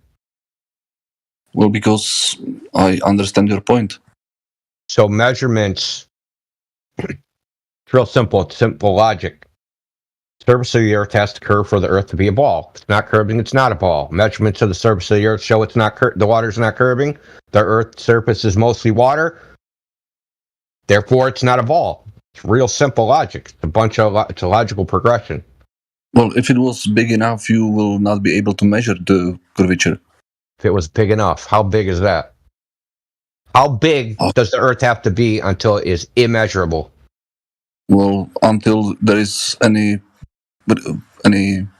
Well, because I understand your point. So measurements, it's real simple. It's simple logic. Surface of the Earth has to curve for the Earth to be a ball. If it's not curving, it's not a ball. Measurements of the surface of the Earth show it's not the water's not curving. The Earth's surface is mostly water. Therefore, it's not a ball. It's real simple logic. It's a logical progression. Well, if it was big enough, you will not be able to measure the curvature. If it was big enough, how big is that? How big does the Earth have to be until it is immeasurable? Well, until there is any. I'm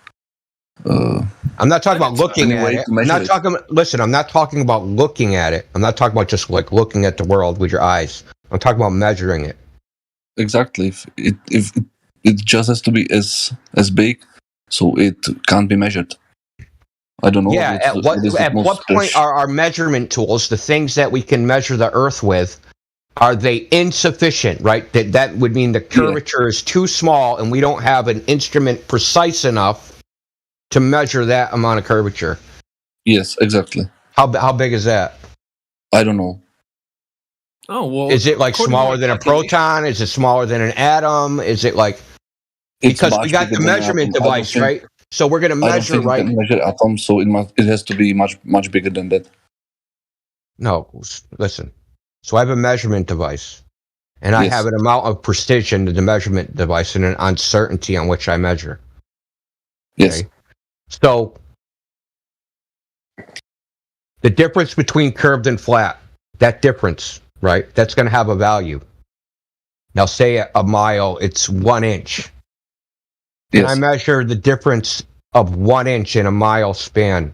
not talking about looking at it. I'm not talking about looking at it. I'm not talking about just like looking at the world with your eyes. I'm talking about measuring it. Exactly. If it just has to be as big, so it can't be measured. I don't know. Yeah. At what point are our measurement tools, the things that we can measure the Earth with, are they insufficient? Right. That would mean the curvature is too small, and we don't have an instrument precise enough to measure that amount of curvature. Yes, exactly. How big is that? I don't know. Oh, well. Is it like smaller than a proton? Is it smaller than an atom? Is it like, because we got the measurement device, right? So we're going to measure, right? I don't think you can measure atoms, so it has to be much bigger than that. No, listen. So I have a measurement device, and I have an amount of precision to the measurement device and an uncertainty on which I measure. Yes. Okay? So the difference between curved and flat, that difference, right? That's going to have a value. Now, say a mile, it's 1 inch. Can I measure the difference of 1 inch in a mile span?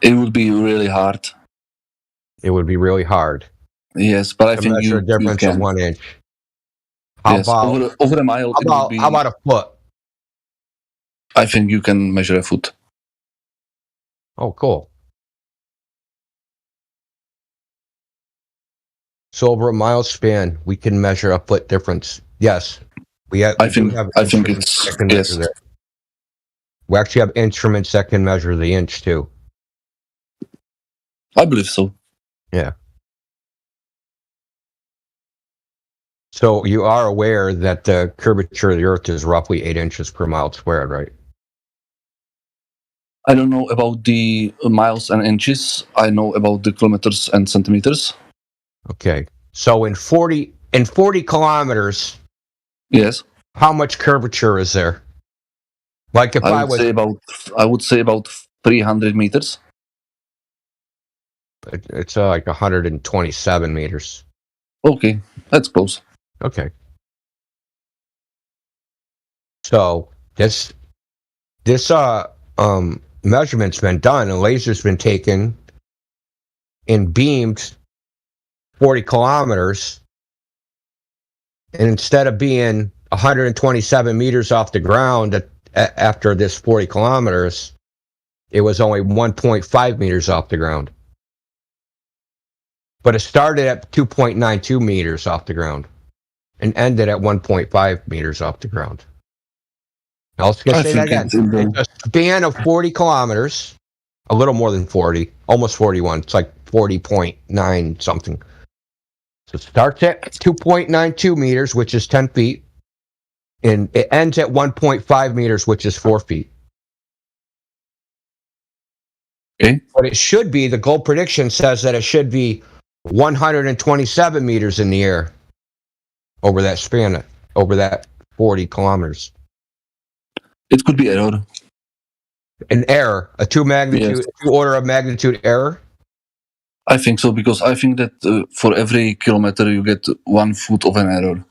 It would be really hard. It would be really hard. Yes, but I think measure a difference of 1 inch. How about over a mile? How about a foot? I think you can measure a foot. Oh, cool. So over a mile span, we can measure a foot difference. Yes, we have. I We do think have I think instruments it's that can yes. measure that. We actually have instruments that can measure the inch too. I believe so. Yeah. So you are aware that the curvature of the Earth is roughly 8 inches per mile squared, right? I don't know about the miles and inches. I know about the kilometers and centimeters. Okay. So in 40 kilometers, Yes. how much curvature is there? Like if I was I would say about 300 meters. it's like 127 meters. Okay, that's close. Okay. So this measurement's been done, and laser's been taken and beamed 40 kilometers, and instead of being 127 meters off the ground after this 40 kilometers, it was only 1.5 meters off the ground. But it started at 2.92 meters off the ground and ended at 1.5 meters off the ground. I was going to say that again. It's a span of 40 kilometers, a little more than 40, almost 41. It's like 40.9 something. So it starts at 2.92 meters, which is 10 feet, and it ends at 1.5 meters, which is 4 feet. Okay. But it should be, the goal prediction says that it should be 127 meters in the air over that span, over that 40 kilometers. It could be error. An error, a two order of magnitude error? I think so, because I think that for every kilometer you get 1 foot of an error.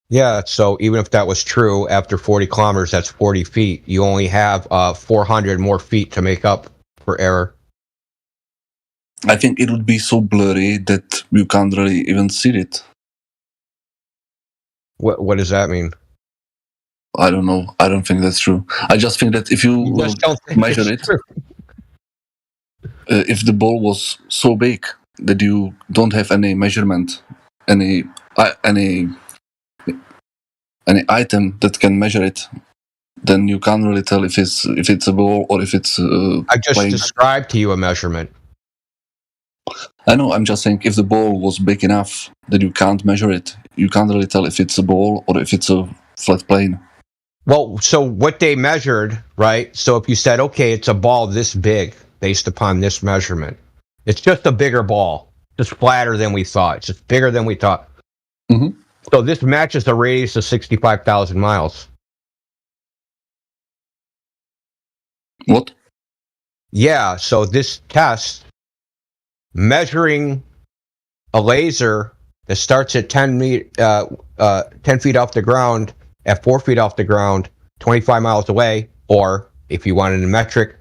Yeah, so even if that was true, after 40 kilometers, that's 40 feet. You only have 400 more feet to make up for error. I think it would be so blurry that you can't really even see it. What does that mean? I don't know. I don't think that's true. I just think that if you measure it, if the ball was so big that you don't have any measurement, any item that can measure it, then you can't really tell if it's a ball or if it's. I just described to you a measurement. I know. I'm just saying, if the ball was big enough that you can't measure it, you can't really tell if it's a ball or if it's a flat plane. Well, so what they measured, right? So if you said, okay, it's a ball this big based upon this measurement, it's just a bigger ball, just flatter than we thought. It's just bigger than we thought. Mm-hmm. So this matches the radius of 65,000 miles. What? Yeah, so this test, measuring a laser that starts at 10 feet off the ground, at 4 feet off the ground, 25 miles away, or if you wanted a metric,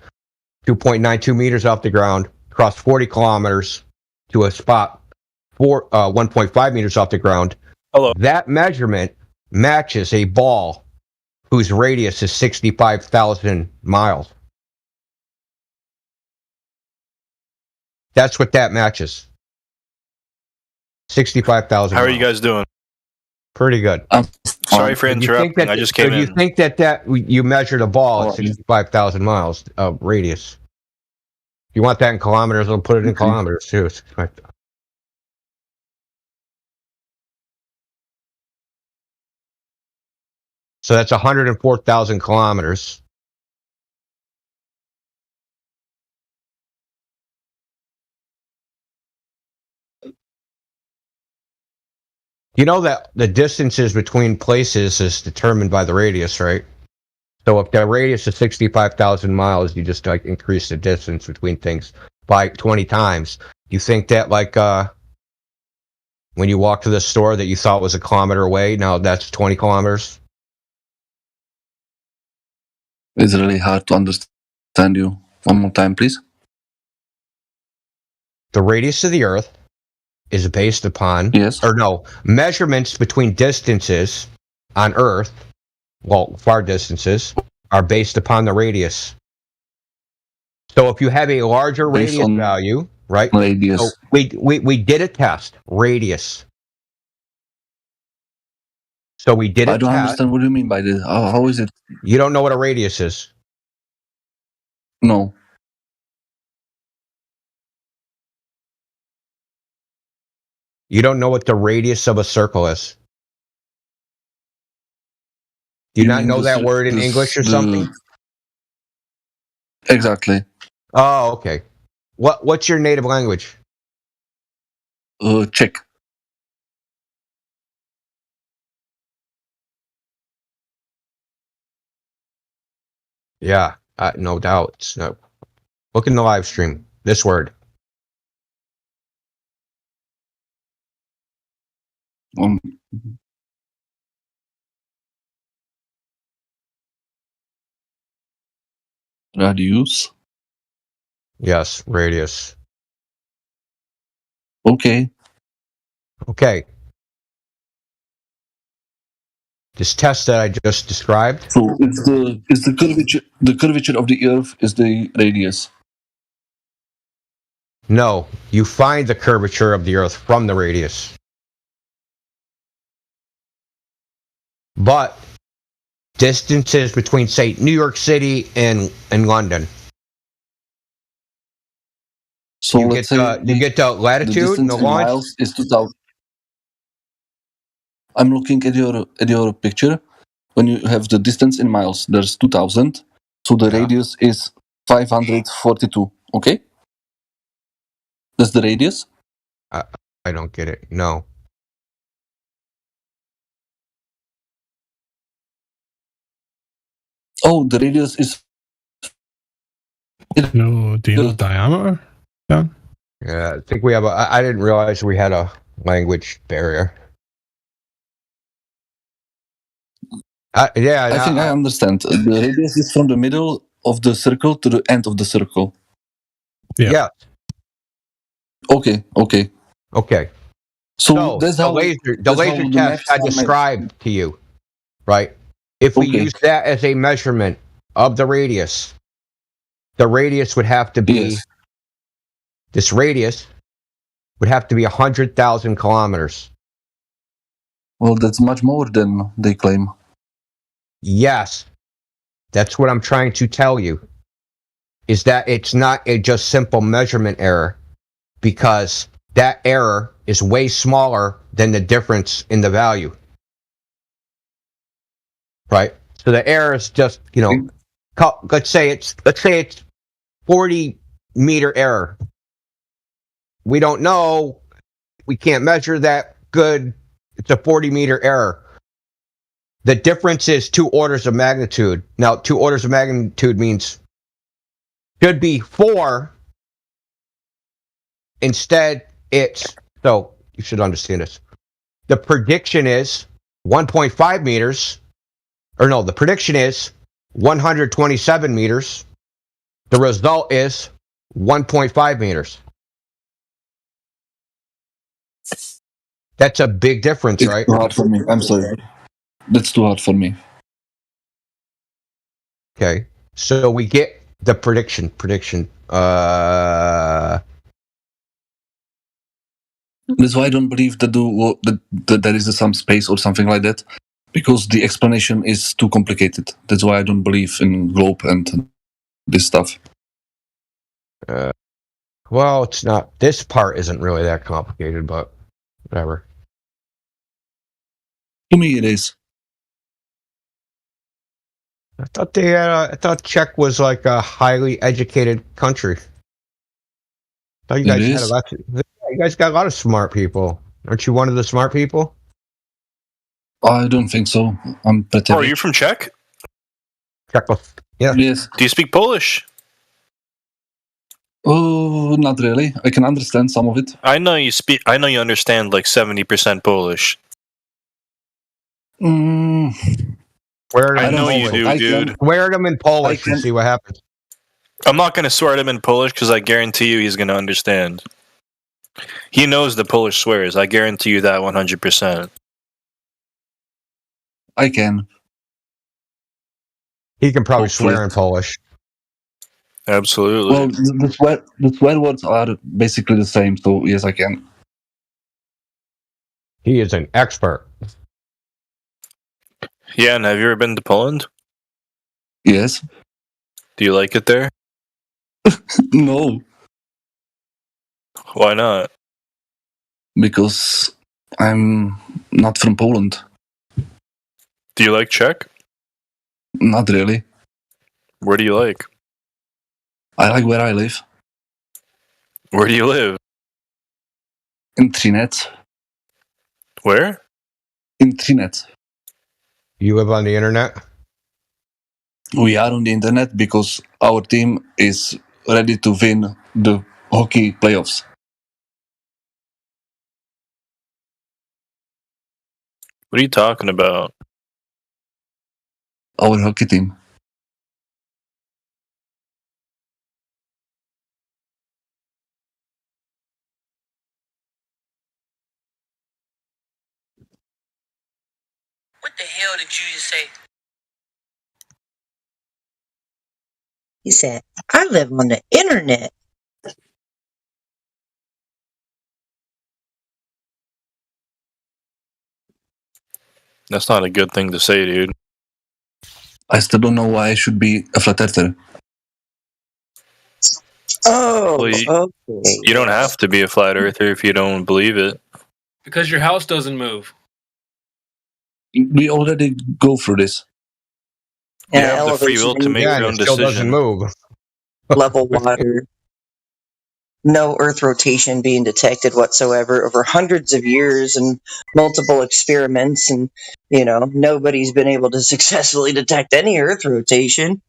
2.92 meters off the ground, across 40 kilometers to a spot 1.5 meters off the ground. Hello. That measurement matches a ball whose radius is 65,000 miles. That's what that matches. 65,000 How are miles. you guys doing? Pretty good. Sorry for interrupting. I just came in. You think that you measured a ball at 65,000 miles of radius? If you want that in kilometers, I'll put it in kilometers too. So that's 104,000 kilometers. You know that the distances between places is determined by the radius, right? So if the radius is 65,000 miles, you just like increase the distance between things by 20 times. You think that like when you walk to the store that you thought was a kilometer away, now that's 20 kilometers? It's really hard to understand you. One more time, please. The radius of the Earth is based upon measurements between distances on Earth, well, far distances, are based upon the radius. So if you have a larger Based radius on value, right? radius. So we did a test, radius. So we did a I don't test. understand what you mean by this. How is it? You don't know what a radius is? No. You don't know what the radius of a circle is? Do you not mean know that word in English or something? Exactly. Oh, okay. What's your native language? Czech. Yeah, no doubt. No. Look in the live stream. This word. Radius. Yes, radius. Okay. Okay. This test that I just described. So it's the curvature of the Earth is the radius. No, you find the curvature of the Earth from the radius. But distances between, say, New York City and London. So you let's get say you get the latitude, the distance the in launch. miles is 2,000. I'm looking at your picture. When you have the distance in miles, there's 2,000. So the radius is 542. Okay, that's the radius. I don't get it. No. Oh, the radius is. No, do you know diameter? Yeah. Yeah, I think we have I didn't realize we had a language barrier. I think I understand. The radius is from the middle of the circle to the end of the circle. Yeah. Okay. So that's the how laser that's how test maps I are made. described to you, right? If we use that as a measurement of the radius would have to be this radius would have to be 100,000 kilometers. Well, that's much more than they claim. Yes, that's what I'm trying to tell you. Is that it's not a just simple measurement error, because that error is way smaller than the difference in the value. Right? So the error is just, let's say it's 40 meter error. We don't know. We can't measure that good. It's a 40 meter error. The difference is 2 orders of magnitude. Now, 2 orders of magnitude means should be 4. Instead, it's, so you should understand this. The prediction is 1.5 meters. Or no, the prediction is 127 meters. The result is 1.5 meters. That's a big difference, It's right? too hard for me. I'm sorry. That's too hard for me. Okay. So we get the prediction. That's why I don't believe that there is some space or something like that, because the explanation is too complicated. That's why I don't believe in globe and this stuff. Well, it's not. This part isn't really that complicated, but whatever. To me, it is. I thought they had. I thought Czech was like a highly educated country. I thought you guys had a lot. You guys got a lot of smart people. Aren't you one of the smart people? I don't think so. I'm pretty. Oh, are you from Czech? Czech. Yeah. Yes. Do you speak Polish? Oh, not really. I can understand some of it. I know you speak. I know you understand like 70% Polish. I know you do, dude. Swear them in Polish and see what happens. I'm not going to swear at him in Polish because I guarantee you he's going to understand. He knows the Polish swears. I guarantee you that 100%. I can. He can probably swear in Polish. Absolutely. Well, the swear words are basically the same, so yes, I can. He is an expert. Yeah, and have you ever been to Poland? Yes. Do you like it there? No, Why not? because I'm not from Poland. Do you like Czech? Not really. Where do you like? I like where I live. Where do you live? In Trinet. Where? In Trinet. You live on the internet? We are on the internet because our team is ready to win the hockey playoffs. What are you talking about? Our hockey team. What the hell did you just say? He said, I live on the internet. That's not a good thing to say, dude. I still don't know why I should be a flat earther. Oh, Well, you don't have to be a flat earther if you don't believe it. Because your house doesn't move. We already go through this. You have the free will to make your own still doesn't decision. move. Level water. No Earth rotation being detected whatsoever over hundreds of years and multiple experiments, and nobody's been able to successfully detect any Earth rotation.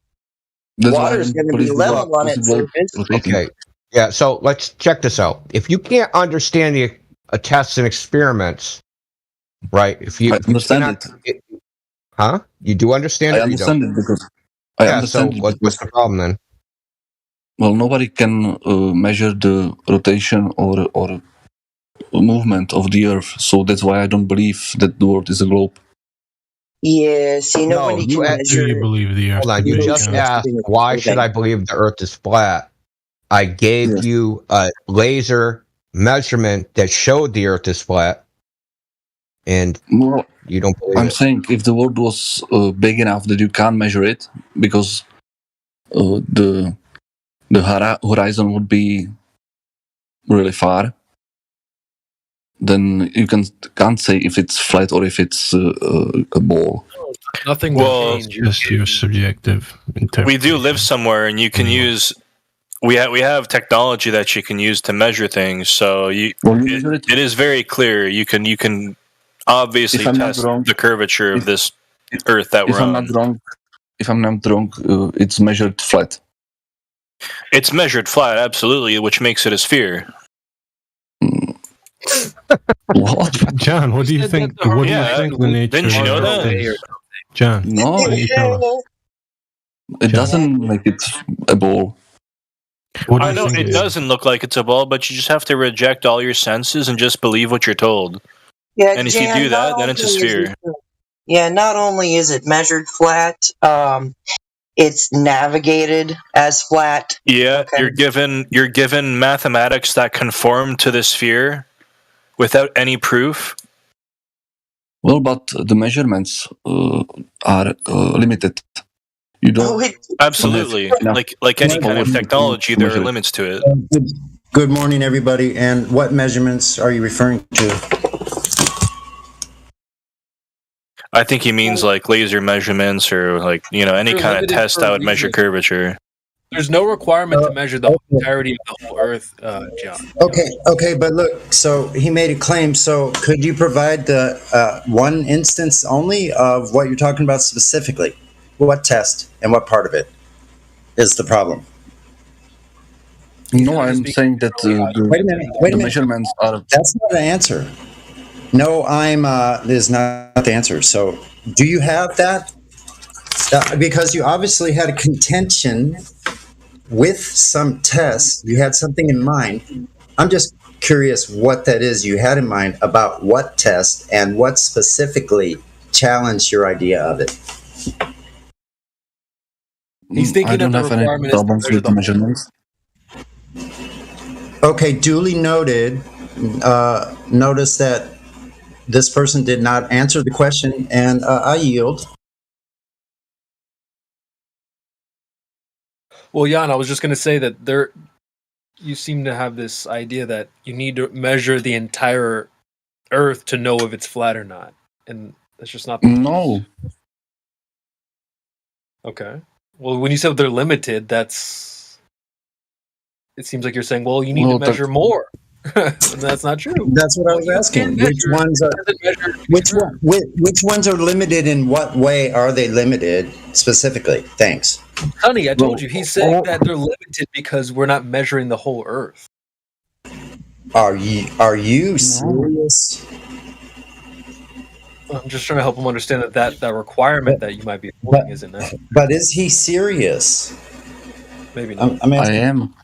Water's going to be level on its surface. Okay. Yeah, so let's check this out. If you can't understand the tests and experiments, right? If you I understand it. Huh? You do understand I it? understand or you don't? it because I understand so it what's because, the problem then? well, nobody can measure the rotation or movement of the Earth, so that's why I don't believe that the world is a globe. Yes, nobody can measure. Do you believe the Earth? Hold on, you just asked why should I believe the Earth is flat? I gave you a laser measurement that showed the Earth is flat, and you don't believe I'm it. saying if the world was big enough that you can't measure it, because the horizon would be really far, then you can't say if it's flat or if it's a ball. Nothing Well, just your subjective interpretation. we do live somewhere, and you can use. We have technology that you can use to measure things. So it is very clear. You can obviously If I'm not test wrong- the curvature of this Earth that If we're I'm on. not wrong, it's measured flat. It's measured flat, absolutely, which makes it a sphere. What? John, what do you think? What do you think the nature Didn't you know of Earth that? is? John, No, why don't you tell us? it doesn't make it a ball. What do I you know think it is? doesn't look like it's a ball, but you just have to reject all your senses and just believe what you're told. Yeah, And if Jan, you do that, not then it's a only is sphere. not only is it measured flat, it's navigated as flat. Yeah, you're given mathematics that conform to the sphere without any proof. Well, but the measurements are limited. You don't. Absolutely. Like any kind of technology, there are limits to it. Good morning, everybody. And what measurements are you referring to? I think he means like laser measurements or like, any You're kind of limited test for that a would measure reason. curvature. There's no requirement to measure the entirety of the whole Earth, John. Okay, but look, so he made a claim. So could you provide the one instance only of what you're talking about specifically? What test and what part of it is the problem? No, I'm saying that Wait a minute. measurements are. That's not the answer. No, is not the answer. So do you have that? Because you obviously had a contention with some tests. You had something in mind. I'm just curious what that is you had in mind about what test and what specifically challenged your idea of it. He's thinking I don't that the have any requirement is to problems measure with the the measurements. Okay, duly noted. Notice that this person did not answer the question, and I yield. Well, Jan, I was just going to say that you seem to have this idea that you need to measure the entire Earth to know if it's flat or not, and that's just not the case. No. Okay. Well, when you said they're limited, it seems like you're saying, well, you need to measure more. And that's not true. That's what I was asking. Which ones are limited? In what way are they limited specifically? Thanks. Honey, I told you. He's saying that they're limited because we're not measuring the whole Earth. Are you serious? I'm just trying to help him understand that requirement that you might be holding isn't necessary. But is he serious? Maybe not. I am.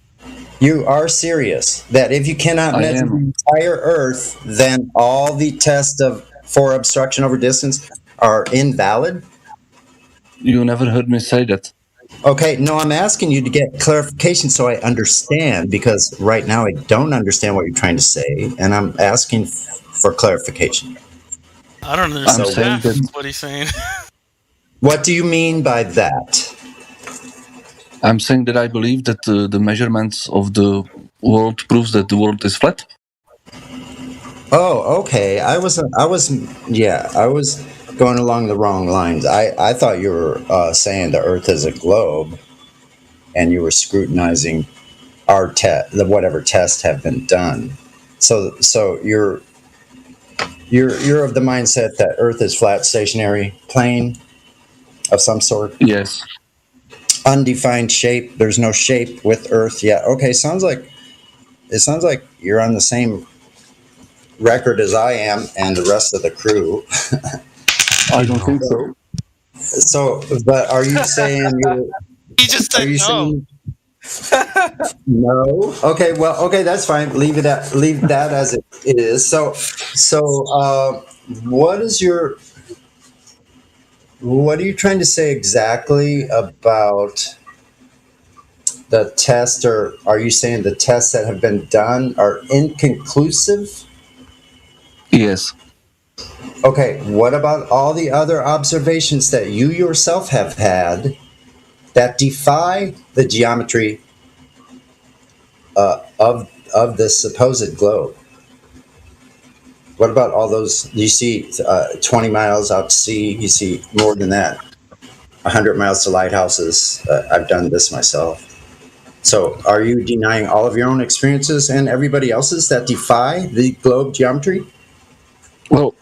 You are serious that if you cannot measure the entire Earth, then all the tests for obstruction over distance are invalid? You never heard me say that. Okay, no, I'm asking you to get clarification so I understand, because right now I don't understand what you're trying to say, and I'm asking for clarification. I don't understand what he's saying. What do you mean by that? I'm saying that I believe that the measurements of the world proves that the world is flat. Oh, okay. I was going along the wrong lines. I thought you were saying the Earth is a globe, and you were scrutinizing our whatever tests have been done. So you're of the mindset that Earth is flat, stationary, plane of some sort. Yes. Undefined shape. There's no shape with Earth yet. Okay, it sounds like you're on the same record as I am and the rest of the crew. I don't think so. So, but are you saying he just said no? No. Okay. Well. Okay. That's fine. Leave that as it is. So, what are you trying to say exactly about the test, or are you saying the tests that have been done are inconclusive? Yes. Okay, what about all the other observations that you yourself have had that defy the geometry of this supposed globe? What about all those? You see 20 miles out to sea, you see more than that, 100 miles to lighthouses. I've done this myself. So are you denying all of your own experiences and everybody else's that defy the globe geometry? Well,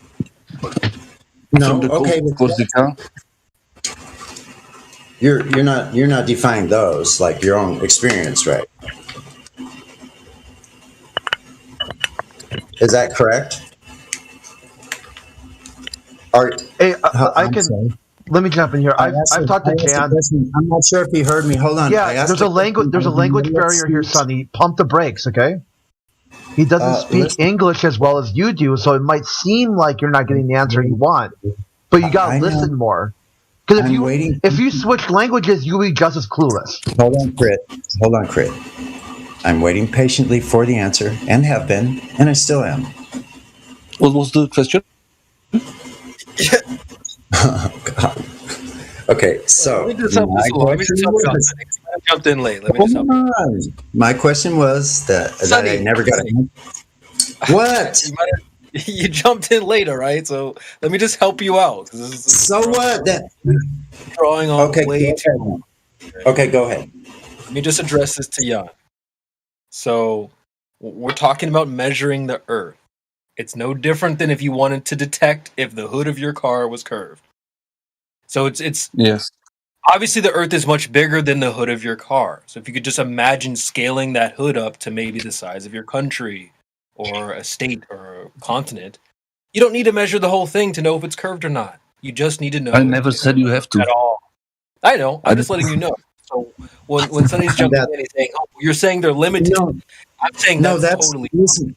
no. Okay. You're not defying those, like your own experience, right? Is that correct? Hey, I can. Sorry. Let me jump in here. I've talked to Jan. I'm not sure if he heard me. Hold on. Yeah, there's a language barrier here, Sonny. Pump the brakes, okay? He doesn't speak English as well as you do, so it might seem like you're not getting the answer you want. But you gotta listen more. Because if you switch languages, you'll be just as clueless. Hold on, Crit. I'm waiting patiently for the answer, and have been, and I still am. What was the question? Oh, God. Okay, so let me just help you out. I jumped in late. Let me just help you. My question was that I never got it. What? You jumped in later, right? So let me just help you out. So what? Drawing on way too long. Okay, go ahead. Let me just address this to Jan. So we're talking about measuring the Earth. It's no different than if you wanted to detect if the hood of your car was curved. So it's yes. Obviously the Earth is much bigger than the hood of your car. So if you could just imagine scaling that hood up to maybe the size of your country or a state or a continent, you don't need to measure the whole thing to know if it's curved or not. You just need to know. I never said you have to. At all. I know. I'm just letting you know. So when Sonny's jumping in, he's saying, "Oh, you're saying they're limited." No, I'm saying that's totally. Listen,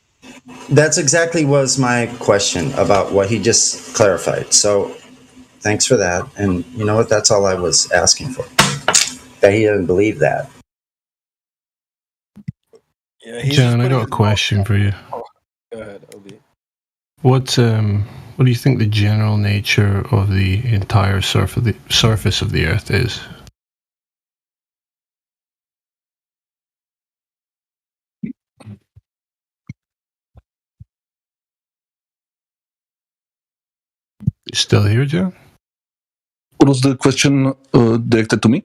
that's exactly was my question about what he just clarified. So, thanks for that. And you know what? That's all I was asking for. that he doesn't believe that. Yeah, John, I got a question for you. Go ahead, Obi. What do you think the general nature of the entire surface of the Earth is? You still here, John? What was the question directed to me?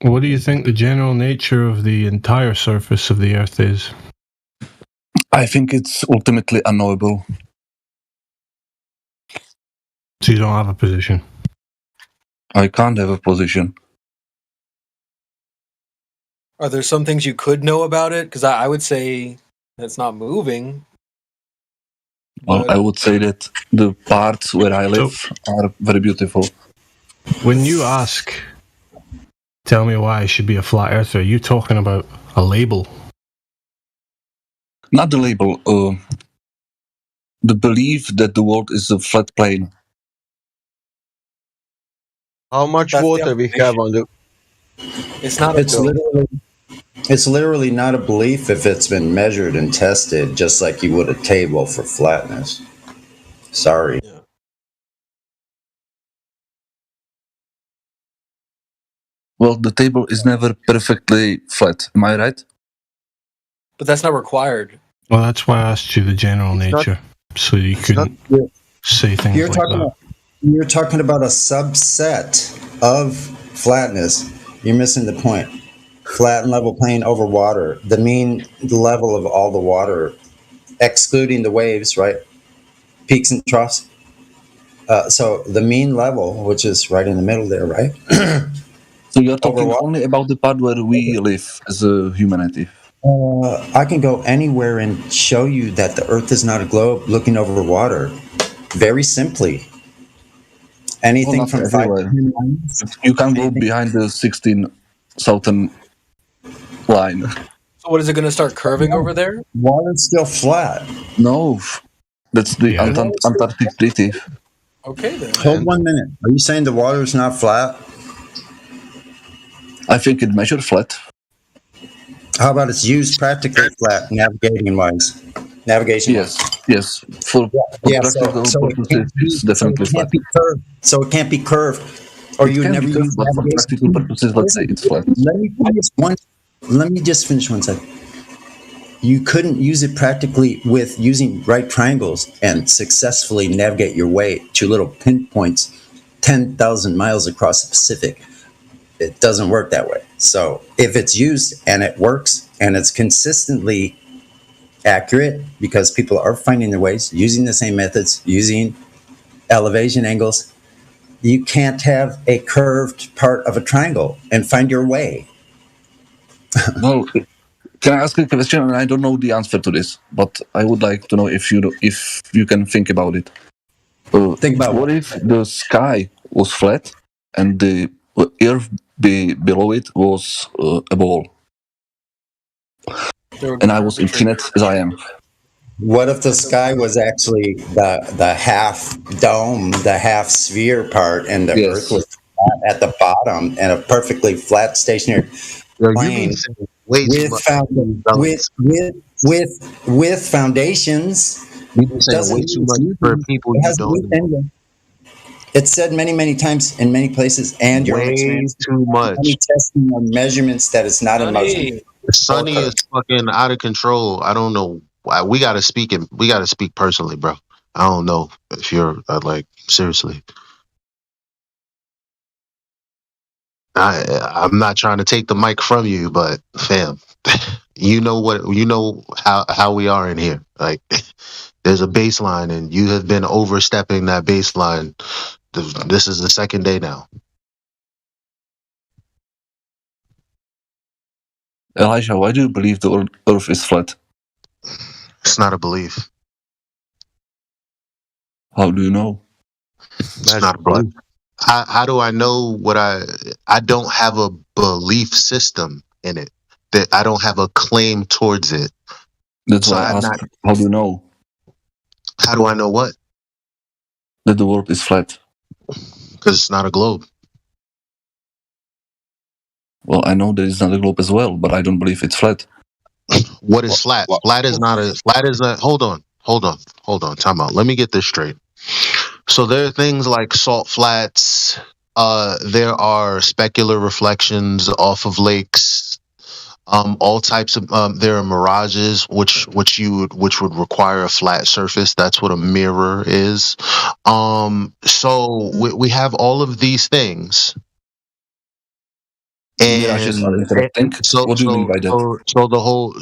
What do you think the general nature of the entire surface of the Earth is? I think it's ultimately unknowable. So you don't have a position? I can't have a position. Are there some things you could know about it? Because I would say it's not moving. Well, I would say that the parts where I live are very beautiful. When you ask, tell me why I should be a flat earther, are you talking about a label? Not the label, the belief that the world is a flat plane. How much water we have on the? It's not. It's literally not a belief if it's been measured and tested, just like you would a table for flatness. Sorry. Yeah. Well, the table is never perfectly flat. Am I right? But that's not required. Well, that's why I asked you the general nature, so you couldn't say things You're like talking that. about, you're talking about a subset of flatness. You're missing the point. Flat and level plane over water. The mean level of all the water, excluding the waves, right? Peaks and troughs. So the mean level, which is right in the middle there, right? So you're talking only about the part where we live as a humanity. I can go anywhere and show you that the Earth is not a globe looking over water. Very simply. Anything from 5 to 10 lines. You can go behind the 16 southern line. So what is it going to start curving over there? Water's still flat. No, that's the Antarctic Treaty. Okay then. Hold 1 minute. Are you saying the water is not flat? I think it measured flat. How about it's used practically flat, navigation wise? Navigation. Yes. For practical purposes, it's definitely flat. So it can't be curved, or you would never use but for practical purposes, let's say it's flat. Let me just finish 1 second. You couldn't use it practically with using right triangles and successfully navigate your way to little pinpoints 10,000 miles across the Pacific. It doesn't work that way. So if it's used and it works and it's consistently accurate because people are finding their ways, using the same methods, using elevation angles, you can't have a curved part of a triangle and find your way. Well, can I ask a question? And I don't know the answer to this, but I would like to know if you can think about it. Think about what if the sky was flat and the earth below it was a ball, and I was infinite as I am? What if the sky was actually the half dome, the half sphere part, and the Earth was flat at the bottom and a perfectly flat stationary plane with foundations? You've been saying way too much for people you don't know. It's said many, many times in many places, and your experience. Too much. Any testing or measurements that it's not in motion. Sonny is fucking out of control. I don't know why. We gotta speak personally, bro. I don't know if you're like seriously. I'm not trying to take the mic from you, but fam, you know how we are in here. Like, there's a baseline, and you have been overstepping that baseline. This is the second day now. Elijah, why do you believe the Earth is flat? It's not a belief. How do you know? It's not a belief. How do I know what I don't have a belief system in it. That I don't have a claim towards it. That's why I asked, how do you know? How do I know what? That the world is flat. Because it's not a globe. Well, I know there is another globe as well, but I don't believe it's flat. What is flat? Flat is not a flat is a hold on. Time out. Let me get this straight. So there are things like salt flats, there are specular reflections off of lakes, all types of there are mirages which would require a flat surface. That's what a mirror is. So we have all of these things. Mirages are interacting. So, what do you mean by that? So the whole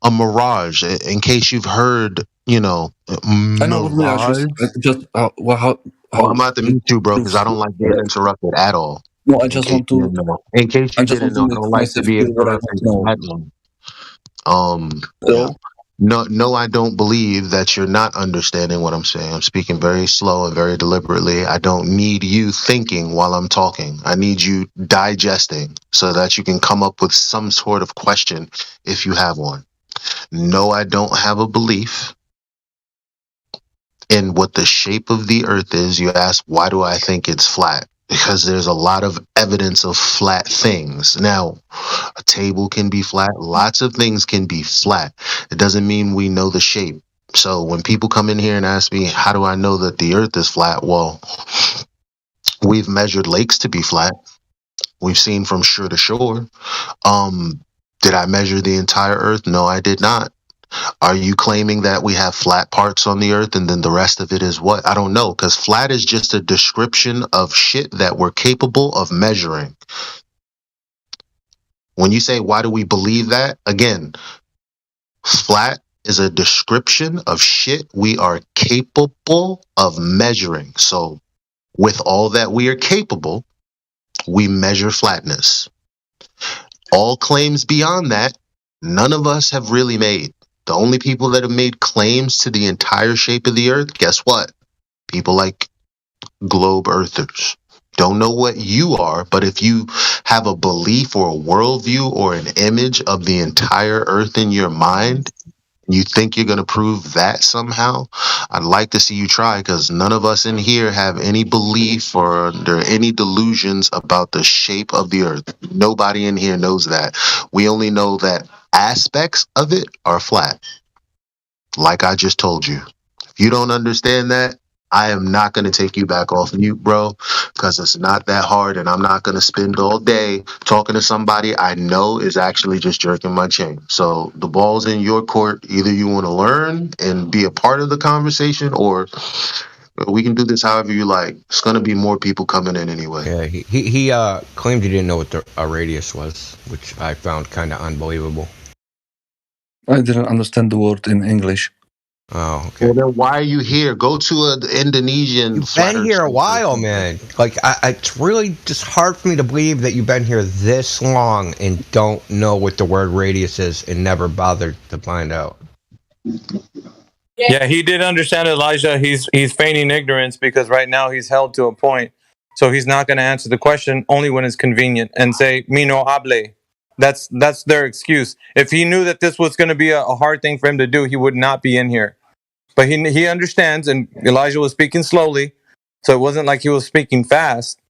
a mirage. In case you've heard, I know what mirage is. Just how I'm about to mute you, bro, because I don't like being interrupted at all. No, I just want to. In case you I just didn't know, want I to don't make like to myself be clear what I interrupted. want to know. No, I don't believe that you're not understanding what I'm saying. I'm speaking very slow and very deliberately. I don't need you thinking while I'm talking. I need you digesting so that you can come up with some sort of question if you have one. No, I don't have a belief in what the shape of the earth is. You ask, why do I think it's flat? Because there's a lot of evidence of flat things. Now, a table can be flat. Lots of things can be flat. It doesn't mean we know the shape. So when people come in here and ask me, how do I know that the earth is flat? Well, we've measured lakes to be flat. We've seen from shore to shore. Did I measure the entire earth? No, I did not. Are you claiming that we have flat parts on the earth and then the rest of it is what? I don't know, because flat is just a description of shit that we're capable of measuring. When you say, why do we believe that? Again, flat is a description of shit we are capable of measuring. So with all that we are capable, we measure flatness. All claims beyond that, none of us have really made. The only people that have made claims to the entire shape of the earth, guess what? People like globe earthers. Don't know what you are, but if you have a belief or a worldview or an image of the entire earth in your mind, you think you're going to prove that somehow, I'd like to see you try, because none of us in here have any belief or under any delusions about the shape of the earth. Nobody in here knows that. We only know that aspects of it are flat, like I just told you. If you don't understand that, I am not going to take you back off mute, bro, because it's not that hard, and I'm not going to spend all day talking to somebody I know is actually just jerking my chain. So the ball's in your court. Either you want to learn and be a part of the conversation, or we can do this however you like. It's going to be more people coming in anyway. Yeah, he claimed he didn't know what a radius was, which I found kind of unbelievable. I didn't understand the word in English. Oh, okay. Well, then why are you here? Go to an Indonesian. You've been here a while, man. Like, it's really just hard for me to believe that you've been here this long and don't know what the word radius is and never bothered to find out. Yeah, he did understand Elijah. He's feigning ignorance because right now he's held to a point. So he's not going to answer the question only when it's convenient and say, "Mi no hable." That's their excuse. If he knew that this was going to be a hard thing for him to do, he would not be in here. But he understands, and Elijah was speaking slowly, so it wasn't like he was speaking fast,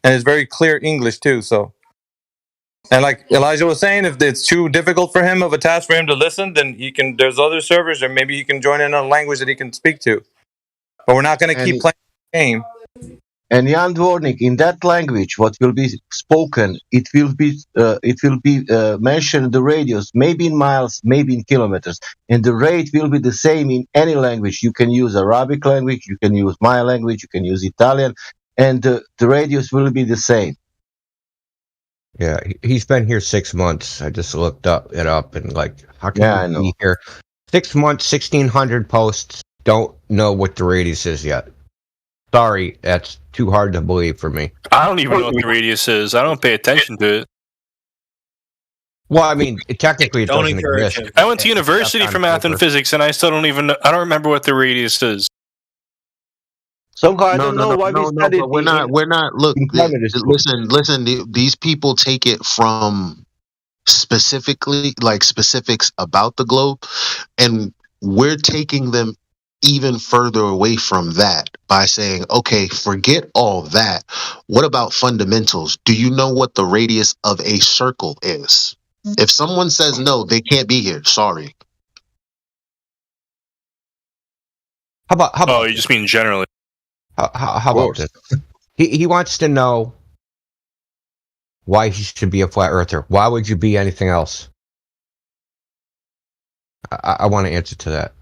and it's very clear English too. So, and like Elijah was saying, if it's too difficult for him of a task for him to listen, then he can. There's other servers, or maybe he can join in a language that he can speak to. But we're not going to keep playing the game. And Jan Dvornik, in that language, what will be spoken, it will be mentioned in the radius, maybe in miles, maybe in kilometers, and the rate will be the same in any language. You can use Arabic language, you can use my language, you can use Italian, and the radius will be the same. Yeah, he's been here 6 months. I just looked it up, and like, how can he be here 6 months, 1,600 posts, don't know what the radius is yet? Sorry, that's too hard to believe for me. I don't even know what the radius is. I don't pay attention to it. Well, I mean, technically it doesn't exist. I went to university for math and physics, and I still don't even know. I don't remember what the radius is. Somehow I don't know why we studied. But we're not. Look, listen. These people take it from specifics about the globe, and we're taking them even further away from that by saying, okay, forget all that. What about fundamentals? Do you know what the radius of a circle is? If someone says no, they can't be here. Sorry. How about Oh, you just mean generally. how about this? He wants to know why he should be a flat earther. Why would you be anything else? I want to answer to that.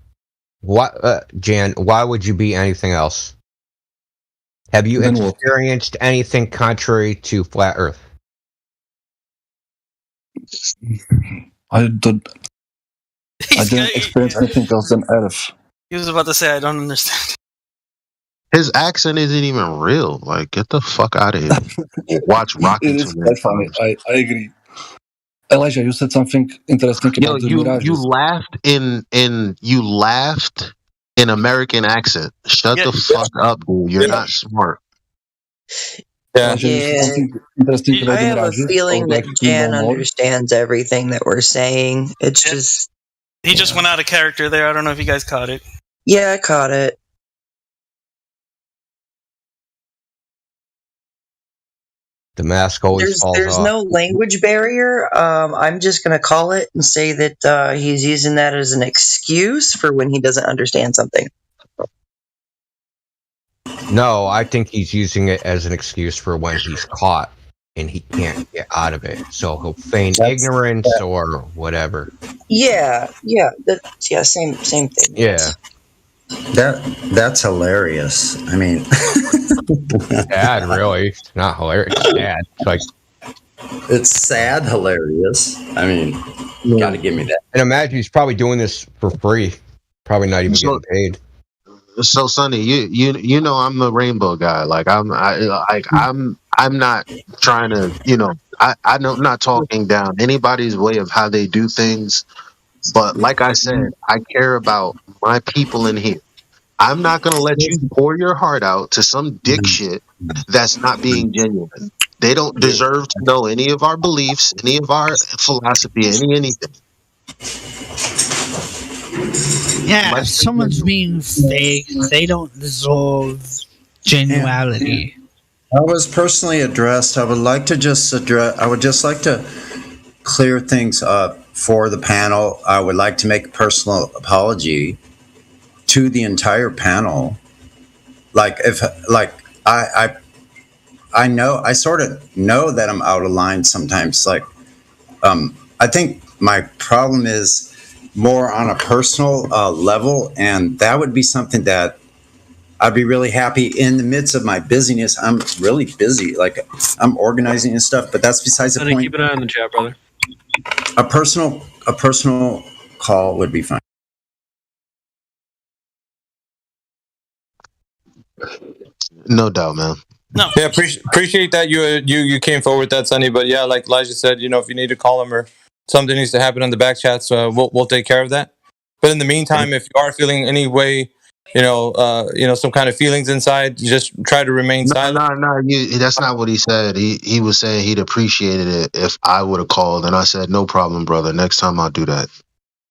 What, Jan? Why would you be anything else? Have you Then what? experienced anything contrary to flat Earth? I didn't experience anything else than Earth. He was about to say, I don't understand. His accent isn't even real. Like, get the fuck out of here. Watch Rocket It is quite funny. I agree. Elijah, you said something interesting Yo, about the you mirages. laughed in American accent. Shut Yeah. the fuck up, dude. You're not smart. Yeah. Elijah, you said Yeah. something interesting about I the have a mirages. I feeling would that like to Jan know more. understands everything that we're saying. It's just, He just went out of character there. I don't know if you guys caught it. yeah, I caught it. The mask always falls There's off. no language barrier. I'm just going to call it and say that he's using that as an excuse for when he doesn't understand something. No, I think he's using it as an excuse for when he's caught and he can't get out of it. So he'll feign ignorance or whatever. Yeah, same thing. Yeah. That's hilarious. I mean, Sad, really. It's not hilarious. It's sad. It's like, it's sad, hilarious. I mean, you got to give me that. and imagine he's probably doing this for free. Probably not even So, getting paid. so Sonny, you know I'm the rainbow guy. Like I'm not trying to I'm not talking down anybody's way of how they do things. But like I said, I care about my people in here. I'm not gonna let you pour your heart out to some dick shit that's not being genuine. They don't deserve to know any of our beliefs, any of our philosophy, anything. Yeah, if someone's being fake, they don't deserve genuality. I was personally addressed. I would like to just address. I would just like to clear things up for the panel. I would like to make a personal apology to the entire panel. I know, I sort of know that I'm out of line sometimes. I think my problem is more on a personal level, and that would be something that I'd be really happy in the midst of my busyness. I'm really busy, like I'm organizing and stuff, but that's besides the point. Keep an eye on the chat, brother. A personal call would be fine. No doubt, man. No. Yeah, appreciate that you came forward with that, Sonny. But yeah, like Elijah said, if you need to call him or something needs to happen on the back chats, we'll take care of that. But in the meantime, if you are feeling any way, some kind of feelings inside, just try to remain silent. No, that's not what he said. He was saying he'd appreciated it if I would have called, and I said, no problem, brother. Next time I'll do that.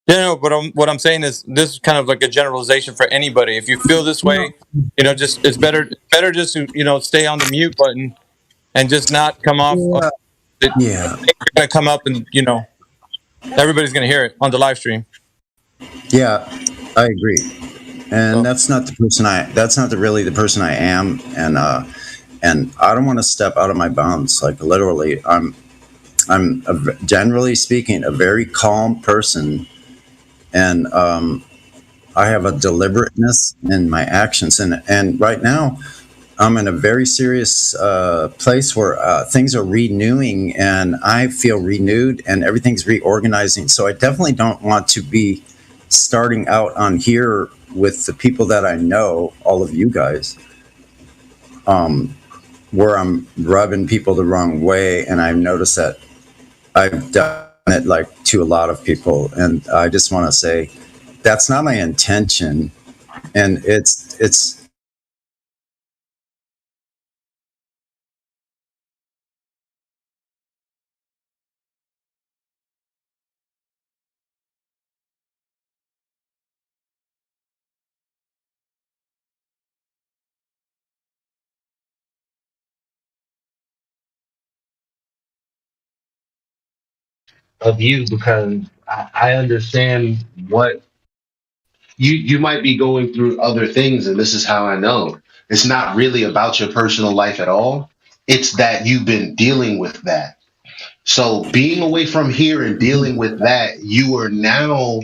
Yeah, no, but what I'm saying is this is kind of like a generalization for anybody. If you feel this way, just it's better just to stay on the mute button and just not come off. Yeah, you're gonna come up and everybody's gonna hear it on the live stream. Yeah, I agree, and that's not the person That's not really the person I am, and I don't want to step out of my bounds. Like literally, I'm generally speaking a very calm person. And I have a deliberateness in my actions, and right now I'm in a very serious place where things are renewing, and I feel renewed, and everything's reorganizing. So I definitely don't want to be starting out on here with the people that I know, all of you guys, where I'm rubbing people the wrong way, and I've noticed that I've done it to a lot of people, and I just want to say that's not my intention, and it's of you because I understand what you might be going through other things, and this is how I know it's not really about your personal life at all. It's that you've been dealing with that. So being away from here and dealing with that, you are now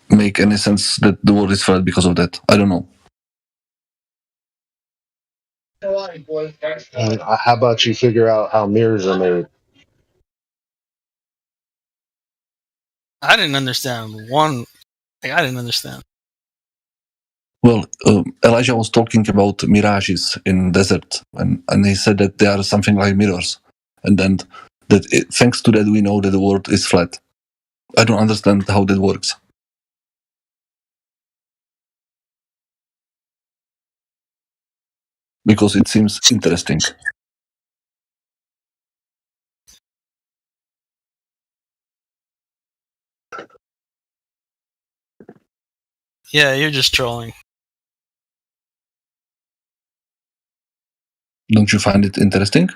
make any sense that the world is flat because of that. I don't know. how about you figure out how mirrors are made? I didn't understand one. Like, I didn't understand. Well, Elijah was talking about mirages in desert, and he said that they are something like mirrors, and then thanks to that we know that the world is flat. I don't understand how that works. Because it seems interesting. Yeah, you're just trolling. Don't you find it interesting?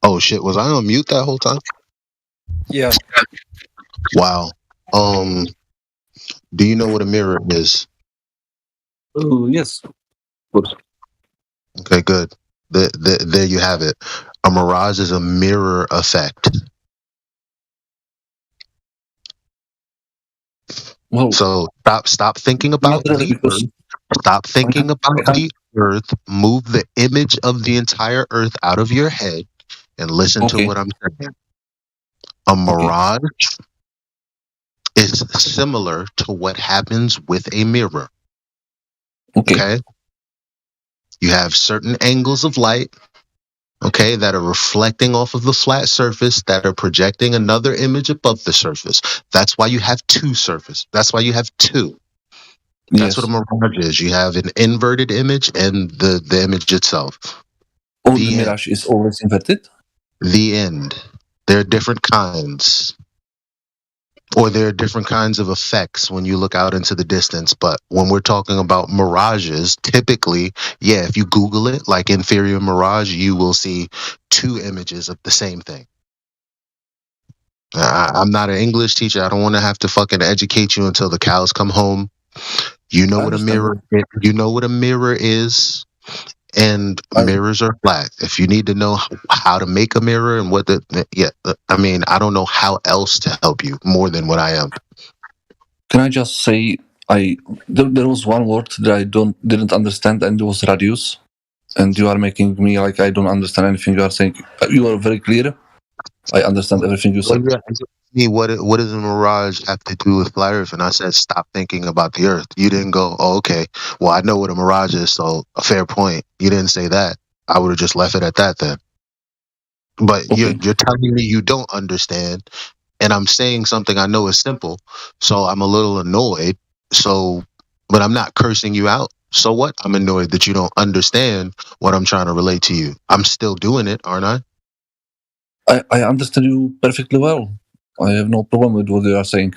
Oh shit, was I on mute that whole time? Yeah. Wow. Do you know what a mirror is? Yes. Good. Okay, good. There you have it. A mirage is a mirror effect. Well, so stop thinking about really, the Earth. Stop thinking about the Earth. Move the image of the entire Earth out of your head and listen to what I'm saying. A mirage is similar to what happens with a mirror. Okay? You have certain angles of light, okay, that are reflecting off of the flat surface that are projecting another image above the surface. That's why you have two surfaces. That's why you have two. That's what a mirage is. You have an inverted image and the image itself. Oh, the mirage is always inverted? The end. There are different kinds. or there are different kinds of effects when you look out into the distance. But when we're talking about mirages, typically, yeah, if you Google it, like inferior mirage, you will see two images of the same thing. I'm not an English teacher. I don't want to have to fucking educate you until the cows come home. You know I what a understand mirror. You know what a mirror is, and mirrors are flat. If you need to know how to make a mirror and what I mean, I don't know how else to help you more than what I am. Can I just say there was one word that I didn't understand, and it was radius. And you are making me like I don't understand anything you are saying. You are very clear. I understand everything you Well, said. yeah, me, what does a mirage have to do with flat Earth? And I said, stop thinking about the Earth. You didn't go, oh, okay. Well, I know what a mirage is, so a fair point. You didn't say that. I would have just left it at that then. But Okay. you're telling me you don't understand, and I'm saying something I know is simple, so I'm a little annoyed. So, but I'm not cursing you out. So what? I'm annoyed that you don't understand what I'm trying to relate to you. I'm still doing it, aren't I? I understand you perfectly well. I have no problem with what you are saying.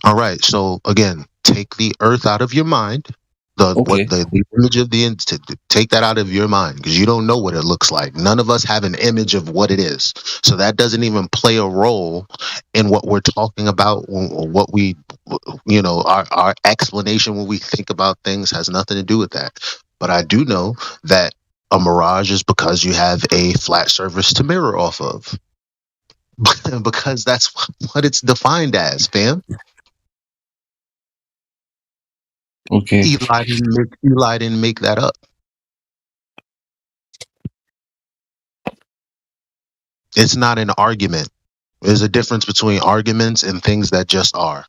All right. So again, take the Earth out of your mind. The image of take that out of your mind because you don't know what it looks like. None of us have an image of what it is, so that doesn't even play a role in what we're talking about. Or what we, our explanation when we think about things has nothing to do with that. But I do know that a mirage is because you have a flat surface to mirror off of, because that's what it's defined as, fam. Okay. Eli didn't make that up. It's not an argument. There's a difference between arguments and things that just are.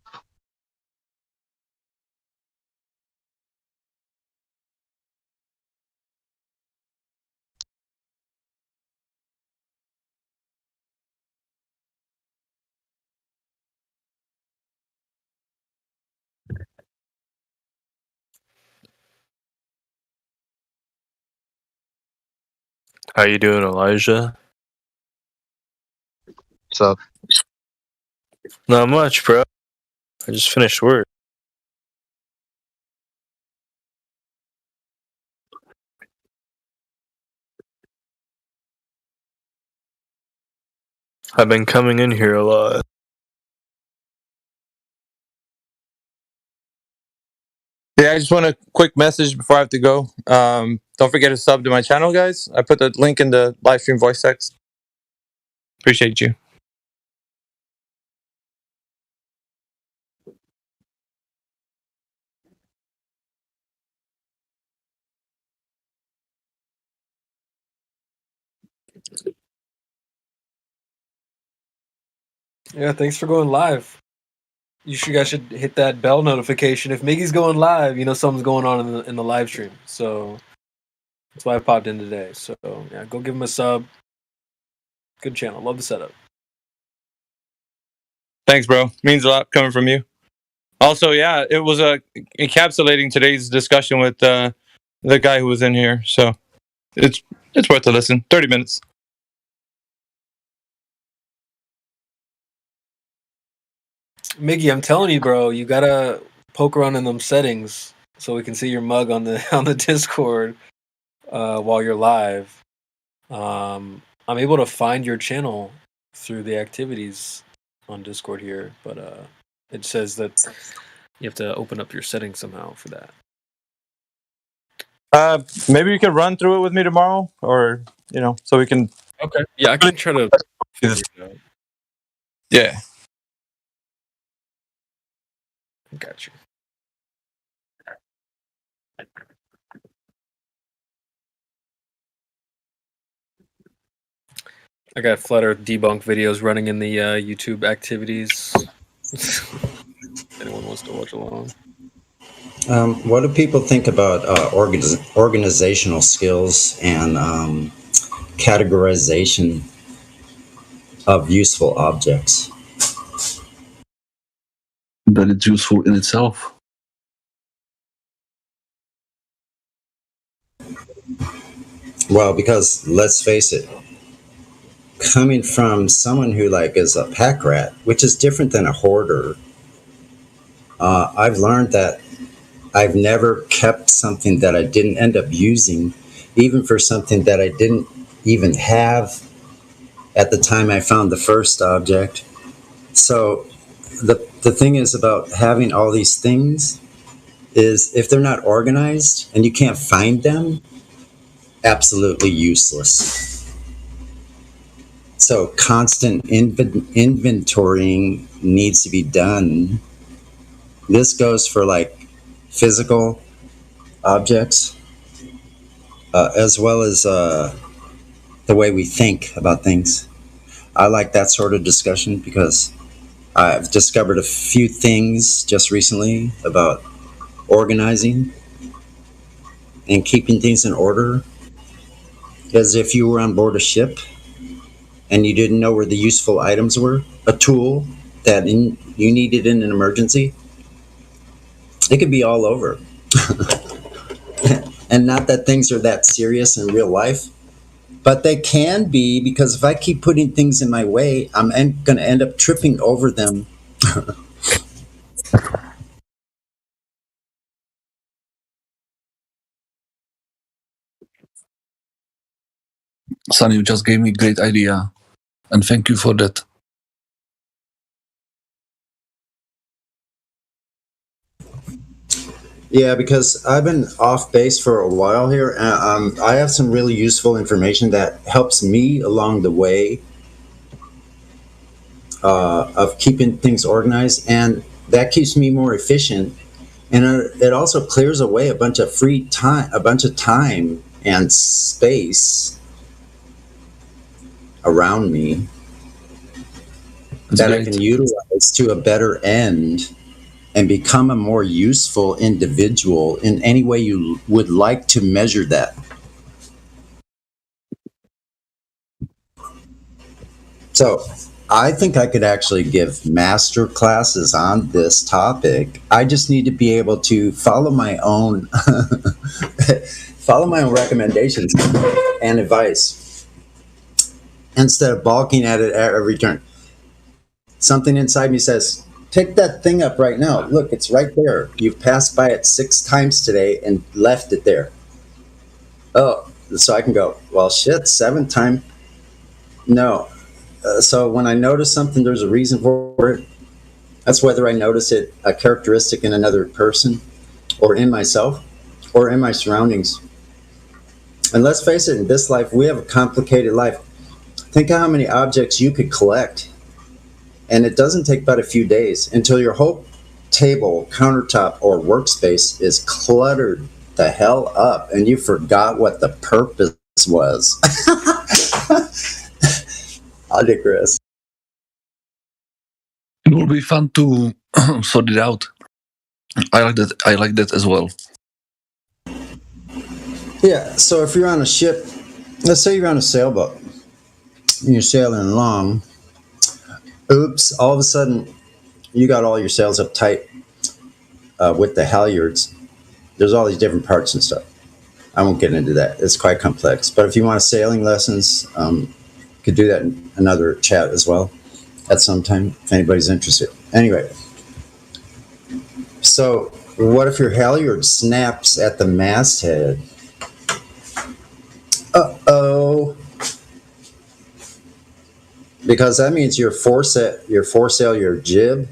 How you doing, Elijah? So, not much, bro. I just finished work. I've been coming in here a lot. Yeah, I just want a quick message before I have to go. Don't forget to sub to my channel, guys. I put the link in the live stream voice text. Appreciate you. Yeah, thanks for going live. You guys should hit that bell notification. If Miggy's going live, you know something's going on in the live stream. So that's why I popped in today. So yeah, go give him a sub. Good channel. Love the setup. Thanks, bro. Means a lot coming from you. Also, yeah, it was encapsulating today's discussion with the guy who was in here. So it's worth a listen. 30 minutes. Miggy, I'm telling you, bro, you gotta poke around in them settings so we can see your mug on the Discord while you're live. I'm able to find your channel through the activities on Discord here, but it says that you have to open up your settings somehow for that. Maybe you can run through it with me tomorrow, or so we can. Okay. Yeah, I can try to. Yeah. Got you. I got Flat Earth debunk videos running in the YouTube activities. Anyone wants to watch along. What do people think about organizational skills and categorization of useful objects? That it's useful in itself. Well, because let's face it, coming from someone who like is a pack rat, which is different than a hoarder, I've learned that I've never kept something that I didn't end up using, even for something that I didn't even have at the time I found the first object. So the thing is about having all these things is if they're not organized and you can't find them, absolutely useless. So constant inventorying needs to be done. This goes for like physical objects, as well as the way we think about things. I like that sort of discussion because I've discovered a few things just recently about organizing and keeping things in order, as if you were on board a ship and you didn't know where the useful items were, a tool that you needed in an emergency. It could be all over. And not that things are that serious in real life, but they can be, because if I keep putting things in my way, I'm going to end up tripping over them. Sonny, you just gave me a great idea, and thank you for that. Yeah, because I've been off base for a while here. I have some really useful information that helps me along the way of keeping things organized, and that keeps me more efficient. And it also clears away a bunch of free time, a bunch of time and space around me that I can utilize to a better end and become a more useful individual in any way you would like to measure that. So I think I could actually give master classes on this topic. I just need to be able to follow my own recommendations and advice instead of balking at it at every turn. Something inside me says, pick that thing up right now. Look, it's right there. You've passed by it 6 times today and left it there. Oh, so I can go, well, shit, 7th time. No. So when I notice something, there's a reason for it. That's whether I notice it, a characteristic in another person or in myself or in my surroundings. And let's face it, in this life, we have a complicated life. Think of how many objects you could collect. And it doesn't take but a few days until your whole table, countertop, or workspace is cluttered the hell up and you forgot what the purpose was. I digress. It will be fun to sort it out. I like that as well. Yeah, so if you're on a ship, let's say you're on a sailboat and you're sailing along. Oops, all of a sudden you got all your sails up tight with the halyards. There's all these different parts and stuff. I won't get into that. It's quite complex. But if you want sailing lessons, could do that in another chat as well at some time if anybody's interested. Anyway, so what if your halyard snaps at the masthead? Uh-oh. Because that means your foresail, your jib,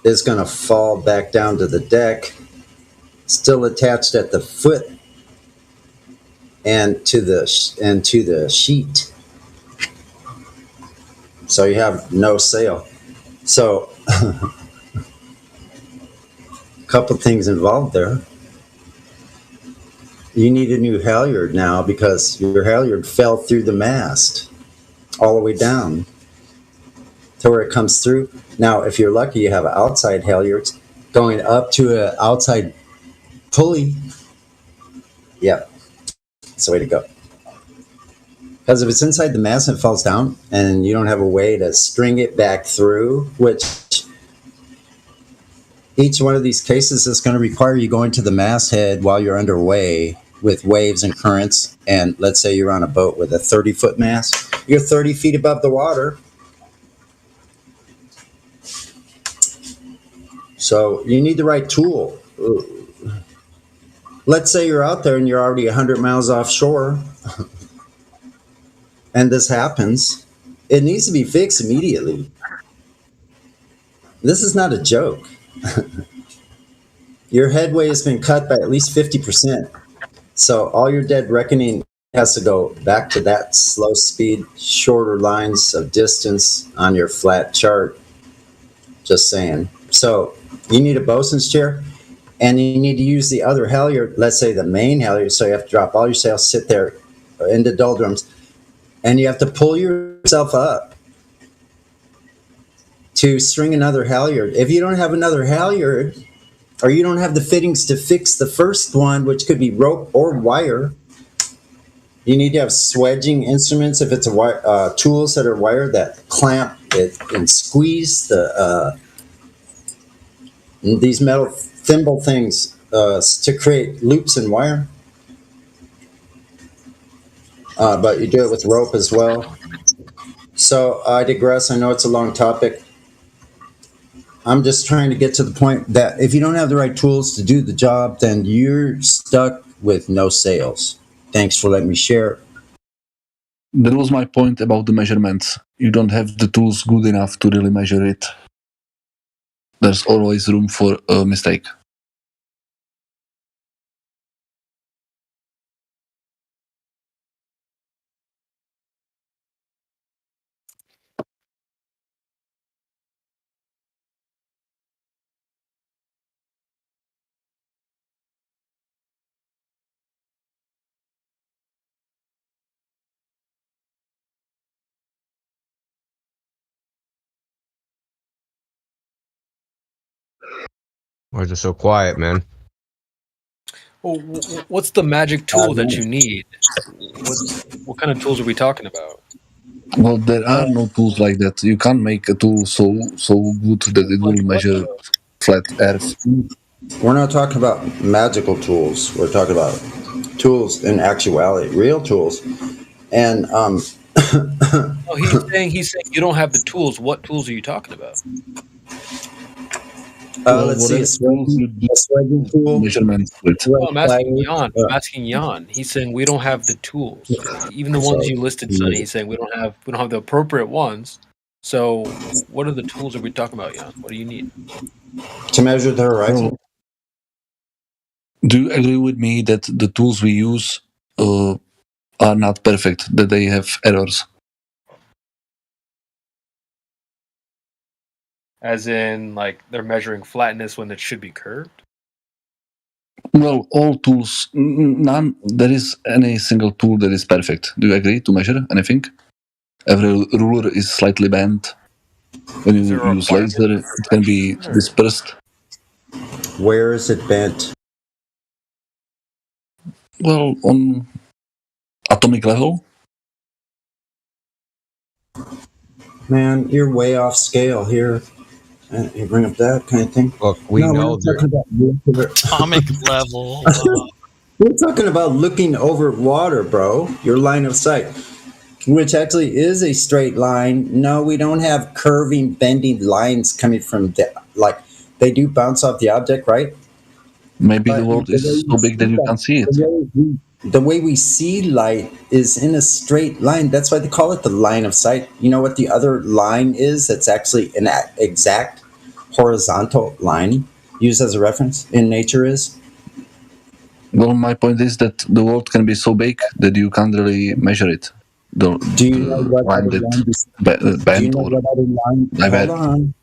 is going to fall back down to the deck, still attached at the foot and to the sheet. So you have no sail. So a couple things involved there. You need a new halyard now because your halyard fell through the mast all the way down to where it comes through. Now, if you're lucky, you have outside halyards going up to an outside pulley. Yep, that's the way to go. Because if it's inside the mast and it falls down and you don't have a way to string it back through, which each one of these cases is going to require you going to the masthead while you're underway with waves and currents, and let's say you're on a boat with a 30-foot mast, you're 30 feet above the water. So you need the right tool. Let's say you're out there and you're already 100 miles offshore, and this happens. It needs to be fixed immediately. This is not a joke. Your headway has been cut by at least 50%. So all your dead reckoning has to go back to that slow speed, shorter lines of distance on your flat chart. Just saying. So you need a bosun's chair, and you need to use the other halyard, let's say the main halyard, so you have to drop all your sails, sit there in the doldrums, and you have to pull yourself up to string another halyard. If you don't have another halyard, or you don't have the fittings to fix the first one, which could be rope or wire, you need to have swedging instruments. If it's a wire, tools that are wired that clamp it and squeeze these metal thimble things to create loops in wire. But you do it with rope as well. So I digress. I know it's a long topic. I'm just trying to get to the point that if you don't have the right tools to do the job, then you're stuck with no sails. Thanks for letting me share. That was my point about the measurements. You don't have the tools good enough to really measure it. There's always room for a mistake. Why is it so quiet, man? Well, what's the magic tool that you need? What kind of tools are we talking about? Well, there are no tools like that. You can't make a tool so good that it will measure flat earth. We're not talking about magical tools. We're talking about tools in actuality, real tools. And Oh, he's saying you don't have the tools. What tools are you talking about? Let's see, a swedging tool. Measurements. No, I'm asking Jan. I'm asking Jan. He's saying we don't have the tools. Even the ones you listed, Sonny. He's saying we don't have the appropriate ones. So, what are the tools that we talking about, Jan? What do you need to measure the horizon? Do you agree with me that the tools we use are not perfect? That they have errors? As in, like, they're measuring flatness when it should be curved? Well, all tools, none, there is any single tool that is perfect. Do you agree to measure anything? Every ruler is slightly bent. When you use laser, it can be dispersed. Where is it bent? Well, on atomic level. Man, you're way off scale here. You bring up that kind of thing. Look, we know atomic level. We're talking about looking over water, bro. Your line of sight, which actually is a straight line. No, we don't have curving, bending lines coming from like they do bounce off the object, right? Maybe the world is so big that you can't see it. The way we see light is in a straight line. That's why they call it the line of sight. You know what the other line is? That's actually an exact horizontal line used as a reference in nature is? Well, my point is that the world can be so big that you can't really measure it. Do you know what line Hold on.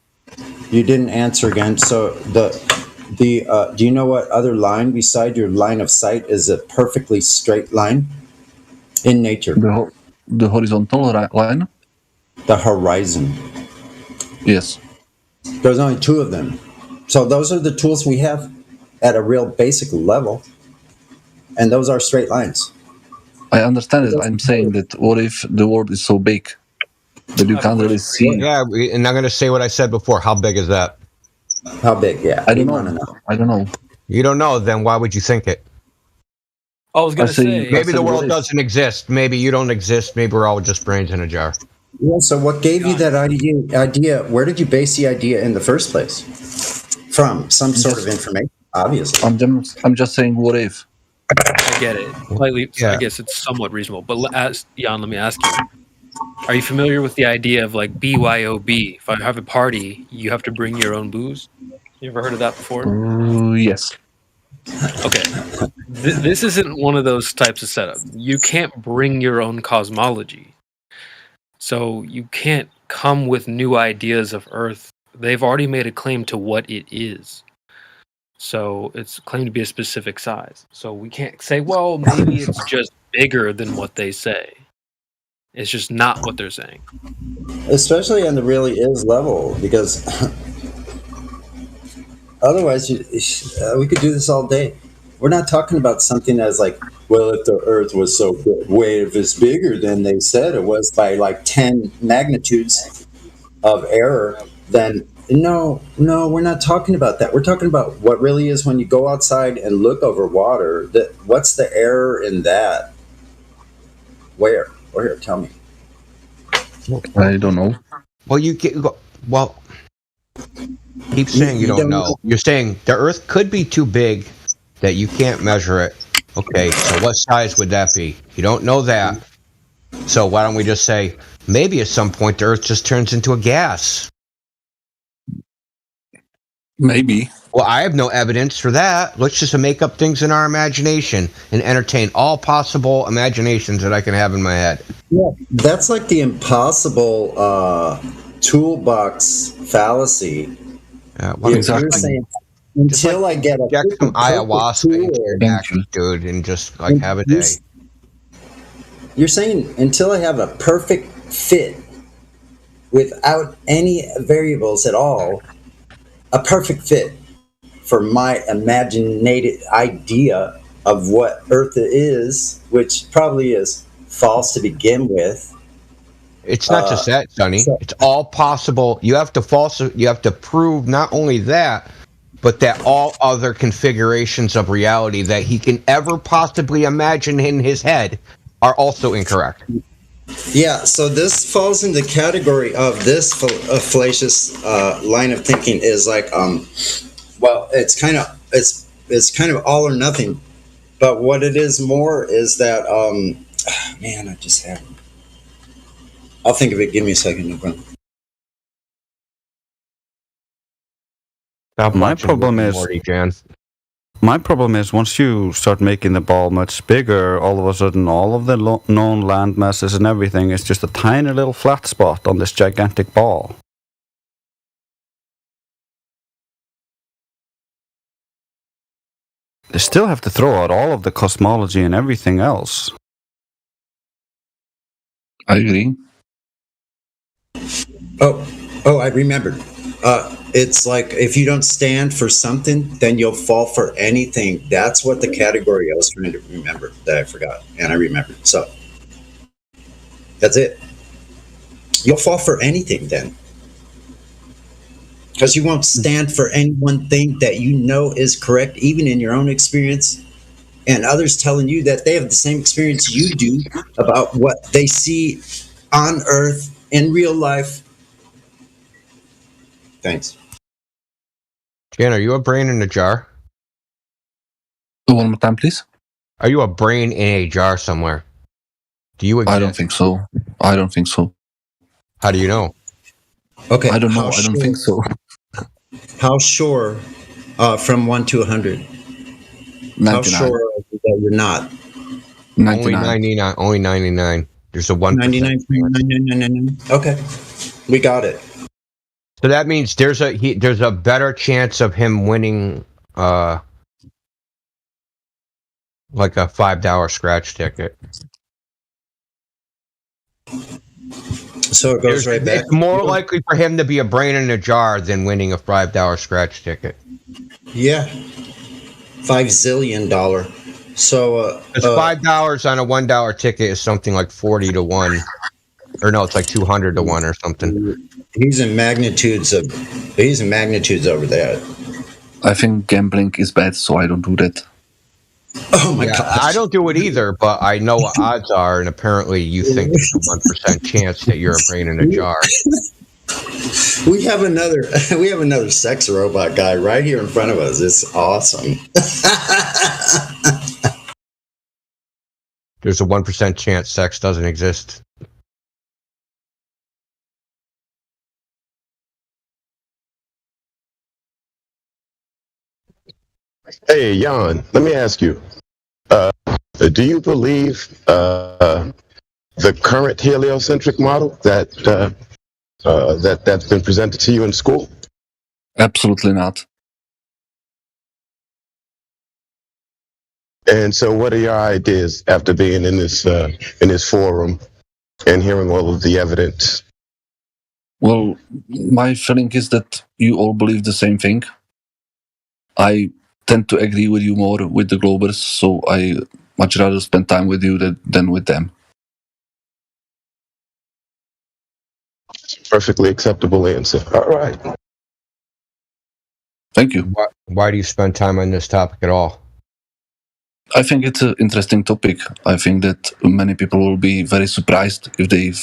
You didn't answer again. So do you know what other line beside your line of sight is a perfectly straight line in nature? The horizontal line? The horizon. Yes. There's only two of them. So those are the tools we have at a real basic level. And those are straight lines. I understand it. I'm saying that what if the world is so big that you can't really see? Yeah, and I'm going to say what I said before. How big is that? How big? Yeah. I don't know. I don't know. You don't know, then why would you think it? I was gonna say maybe the world doesn't exist. Maybe you don't exist. Maybe we're all just brains in a jar. Yeah, so what gave you that idea? Where did you base the idea in the first place? From some sort of information, obviously. I'm just saying, what if? I get it. Slightly, I guess it's somewhat reasonable. But Jan, let me ask you: are you familiar with the idea of like BYOB? If I have a party, you have to bring your own booze. You ever heard of that before? Yes. Okay. This isn't one of those types of setup. You can't bring your own cosmology. So you can't come with new ideas of Earth. They've already made a claim to what it is. So it's claimed to be a specific size. So we can't say, well, maybe it's just bigger than what they say. It's just not what they're saying. Especially on the really is level, because otherwise we could do this all day. We're not talking about something that's like, well, if the Earth was so big, wait, if it's bigger than they said it was by like 10 magnitudes of error, then no, we're not talking about that. We're talking about what really is when you go outside and look over water. What's the error in that? Where? Tell me. I don't know. Well, keep saying you don't know. You're saying the Earth could be too big that you can't measure it. Okay, so what size would that be? You don't know that. So why don't we just say, maybe at some point the Earth just turns into a gas? Maybe. Well, I have no evidence for that. Let's just make up things in our imagination and entertain all possible imaginations that I can have in my head. Yeah, that's like the impossible toolbox fallacy. Yeah, well, You're saying, until I get some ayahuasca into your neck, dude, and just like have a day. You're saying until I have a perfect fit without any variables at all, a perfect fit for my imaginated idea of what Earth is, which probably is false to begin with. It's not just that, Sonny. It's all possible. You have to prove not only that, but that all other configurations of reality that he can ever possibly imagine in his head are also incorrect. Yeah, so this falls in the category of this fallacious line of thinking is like, well, it's kind of all or nothing. But what it is more is that, man, I just have. I'll think of it. Give me a second, no problem. My problem is once you start making the ball much bigger, all of a sudden all of the known land masses and everything is just a tiny little flat spot on this gigantic ball. They still have to throw out all of the cosmology and everything else. I agree. Oh, I remembered. It's like if you don't stand for something, then you'll fall for anything. That's what the category I was trying to remember that I forgot, and I remembered. So that's it. You'll fall for anything then, because you won't stand for any one thing that you know is correct, even in your own experience, and others telling you that they have the same experience you do about what they see on Earth in real life. Thanks. Jan, are you a brain in a jar? One more time, please. Are you a brain in a jar somewhere? Do you exist? I don't think so. I don't think so. How do you know? Okay. I don't know. I don't think so. How sure from 1 to 100? 99. How sure are you that you're not? 99. Only 99. Only 99. There's a 1%. 99. Okay. We got it. So that means there's a better chance of him winning like a $5 scratch ticket. So it goes right back. It's more likely for him to be a brain in a jar than winning a $5 scratch ticket. Yeah. $5 zillion. So it's $5 on a $1 ticket is something like 40 to 1. Or no, it's like 200 to 1 or something. He's in magnitudes over there. I think gambling is bad, so I don't do that. Oh my Yeah, gosh. I don't do it either, but I know what odds are, and apparently you think there's a 1% chance that you're a brain in a jar. We have another sex robot guy right here in front of us. It's awesome. There's a 1% chance sex doesn't exist. Hey, Jan, let me ask you, do you believe the current heliocentric model that's been presented to you in school? Absolutely not. And so, what are your ideas after being in this forum and hearing all of the evidence? Well, my feeling is that you all believe the same thing. I tend to agree with you more with the Globers, so I much rather spend time with you than with them. Perfectly acceptable answer. All right. Thank you. Why do you spend time on this topic at all? I think it's an interesting topic. I think that many people will be very surprised if they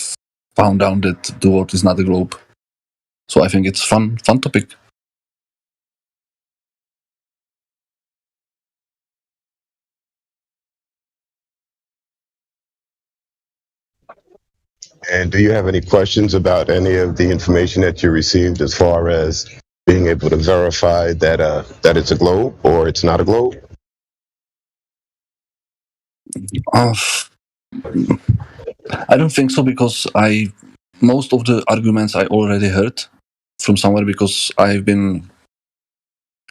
found out that the world is not a globe. So I think it's fun topic. And do you have any questions about any of the information that you received as far as being able to verify that it's a globe or it's not a globe? I don't think so, because most of the arguments I already heard from somewhere, because I've been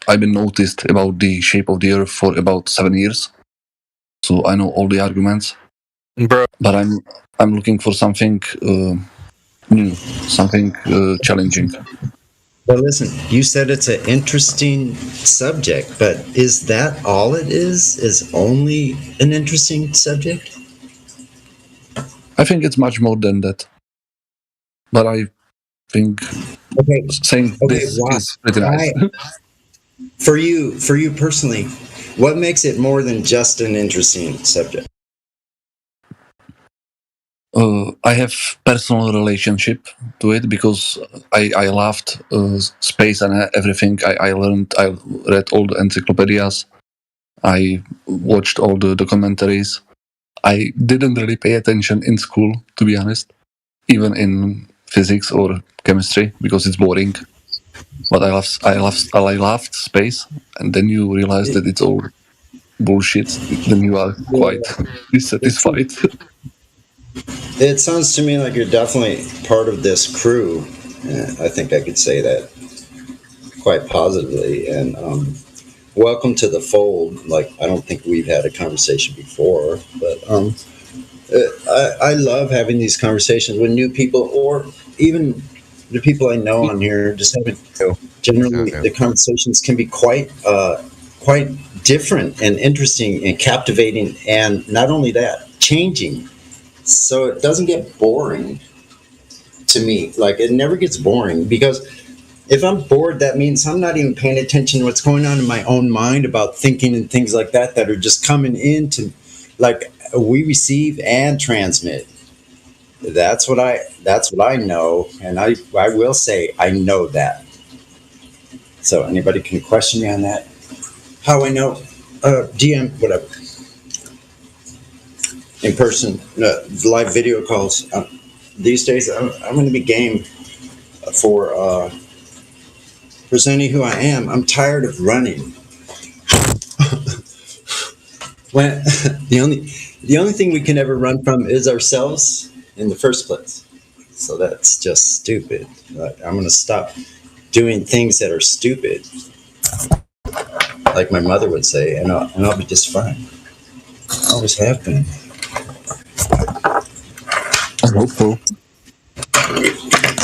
noticed about the shape of the Earth for about 7 years, so I know all the arguments. Bro, but I'm looking for something new, something challenging. Well, listen, you said it's an interesting subject, but is that all it is? Is only an interesting subject? I think it's much more than that. But I think saying this is pretty nice. For you personally, what makes it more than just an interesting subject? I have personal relationship to it, because I loved space and everything. I read all the encyclopedias. I watched all the documentaries. I didn't really pay attention in school, to be honest, even in physics or chemistry, because it's boring. But I loved space, and then you realize that it's all bullshit. Then you are quite dissatisfied. It sounds to me like you're definitely part of this crew. I think I could say that quite positively. And welcome to the fold. Like, I don't think we've had a conversation before, but I love having these conversations with new people, or even the people I know on here. Just having generally the conversations can be quite different and interesting and captivating, and not only that, changing. So it doesn't get boring to me. Like, it never gets boring, because if I'm bored, that means I'm not even paying attention to what's going on in my own mind about thinking and things like that are just coming into, like, we receive and transmit. That's what I know, and I will say I know that. So anybody can question me on that. How I know? DM, whatever. In person, live video calls. These days, I'm going to be game for presenting who I am. I'm tired of running. When the only thing we can ever run from is ourselves in the first place. So that's just stupid. I'm going to stop doing things that are stupid, like my mother would say, and I'll be just fine. I always have been. I hope so.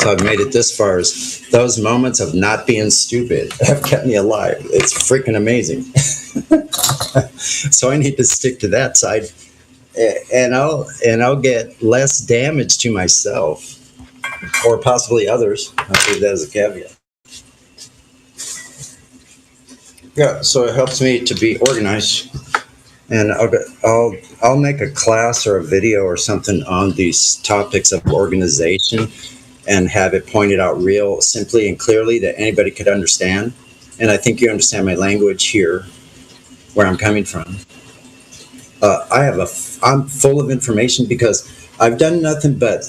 So I've made it this far. Those moments of not being stupid have kept me alive. It's freaking amazing. So I need to stick to that side, and I'll get less damage to myself, or possibly others. I'll leave that as a caveat. Yeah, so it helps me to be organized And I'll make a class or a video or something on these topics of organization and have it pointed out real simply and clearly that anybody could understand. And I think you understand my language here, where I'm coming from. I'm full of information because I've done nothing but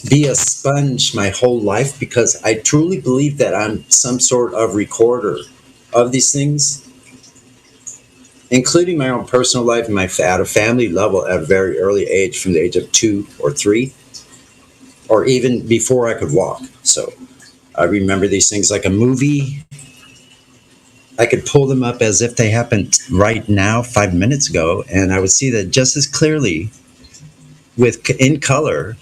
be a sponge my whole life, because I truly believe that I'm some sort of recorder of these things, including my own personal life and at a family level at a very early age, from the age of 2 or 3, or even before I could walk. So I remember these things like a movie. I could pull them up as if they happened right now, 5 minutes ago, and I would see that just as clearly in color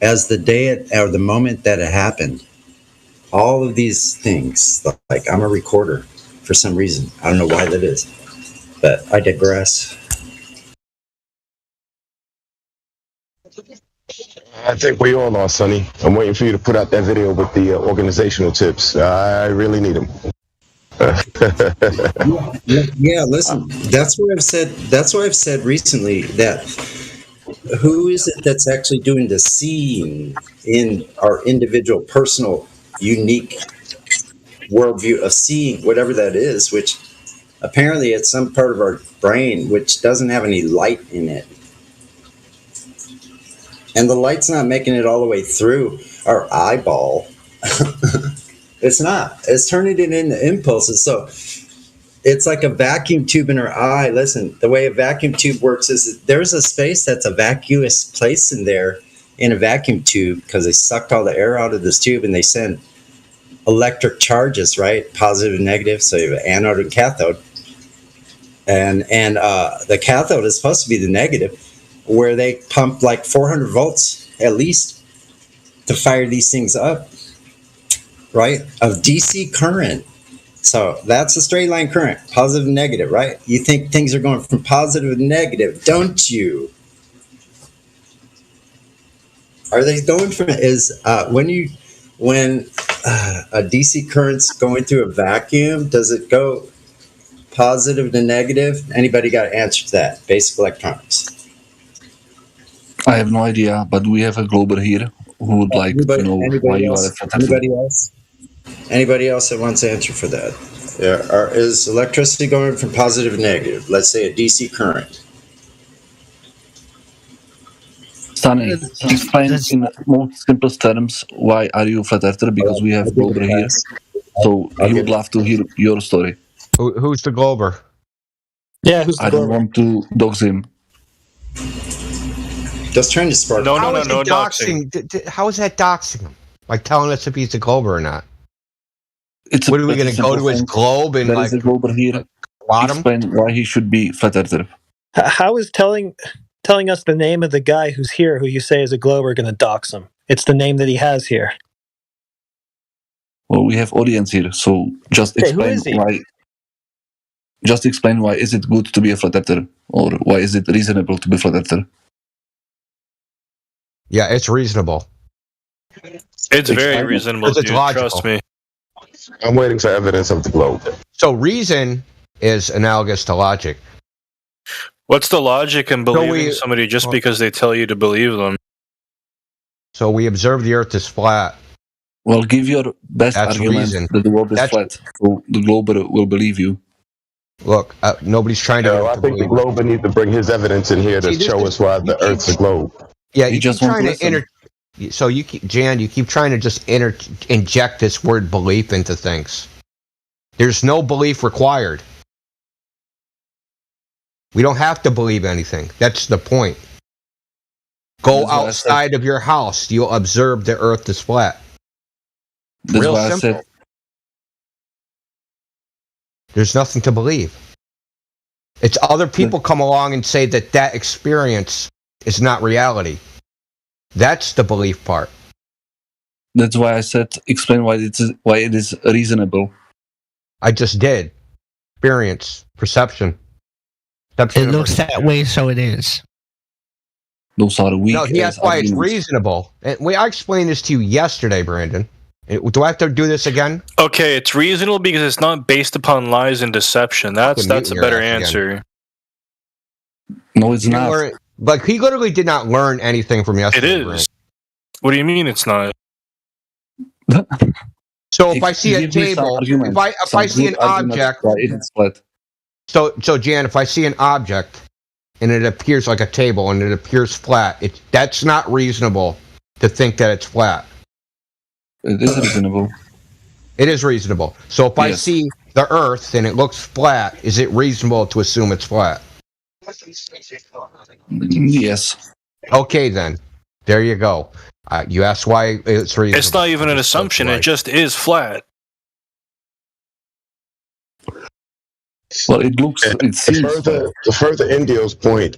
as the day or the moment that it happened. All of these things, like I'm a recorder for some reason. I don't know why that is. But I digress. I think we all are, Sonny. I'm waiting for you to put out that video with the organizational tips. I really need them. Yeah, listen, that's what I've said recently, that who is it that's actually doing the seeing in our individual, personal, unique worldview of seeing, whatever that is, which apparently it's some part of our brain which doesn't have any light in it. And the light's not making it all the way through our eyeball. It's not. It's turning it into impulses. So it's like a vacuum tube in our eye. Listen, the way a vacuum tube works is there's a space that's a vacuous place in there in a vacuum tube, because they sucked all the air out of this tube and they send electric charges, right? Positive and negative. So you have an anode and cathode. And the cathode is supposed to be the negative, where they pump like 400 volts at least to fire these things up, right? Of DC current. So that's a straight line current, positive and negative, right? You think things are going from positive to negative, don't you? Are they going from when a DC current's going through a vacuum, does it go positive to negative? Anybody got an answer to that? Basic electronics. I have no idea, but we have a Glober here who would like to know why you are a flat earther. Anybody else? Anybody else that wants to answer for that? Is electricity going from positive to negative? Let's say a DC current. Sunny, explain in most simplest terms why are you a flat earther? Because we have Glober here, so he would love to hear your story. Who's the Glober? Yeah, who's the Glober? I don't want to dox him. Just trying to spark. No doxing. How is that doxing him? Like telling us if he's a Glober or not? What are we going to go to his globe and like a Glober here? Explain why he should be flat earther. How is telling us the name of the guy who's here, who you say is a Glober, going to dox him? It's the name that he has here. Well, we have audience here, so just explain why. Just explain why is it good to be a flat earther, or why is it reasonable to be flat earther? Yeah, it's reasonable. It's very reasonable, dude. Trust me. I'm waiting for evidence of the globe. So reason is analogous to logic. What's the logic in believing somebody just because they tell you to believe them? So we observe the Earth is flat. Well, give your best argument that the world is flat, so the Glober will believe you. Look, nobody's trying to. I think the Glober needs to bring his evidence in here to show us why the Earth's a globe. Yeah, you keep trying to So you keep trying to just inject this word belief into things. There's no belief required. We don't have to believe anything. That's the point. Go outside of your house. You'll observe the Earth is flat. Real simple. There's nothing to believe. It's other people come along and say that experience is not reality. That's the belief part. That's why I said explain why it is reasonable. I just did. Experience, perception. It looks that way, so it is. Those are weak. No, that's why it's reasonable. And I explained this to you yesterday, Brandon. Do I have to do this again? Okay, it's reasonable because it's not based upon lies and deception. That's a better answer. No, it's not. But he literally did not learn anything from yesterday. It is. What do you mean it's not? So if I see a table, if I see an object, so Jan, if I see an object and it appears like a table and it appears flat, that's not reasonable to think that it's flat. It is reasonable. It is reasonable. So if I see the Earth and it looks flat, is it reasonable to assume it's flat? Yes. Okay, then. There you go. You asked why it's reasonable. It's not even an assumption. It just is flat. Well, it looks. It seems. To further Indio's point,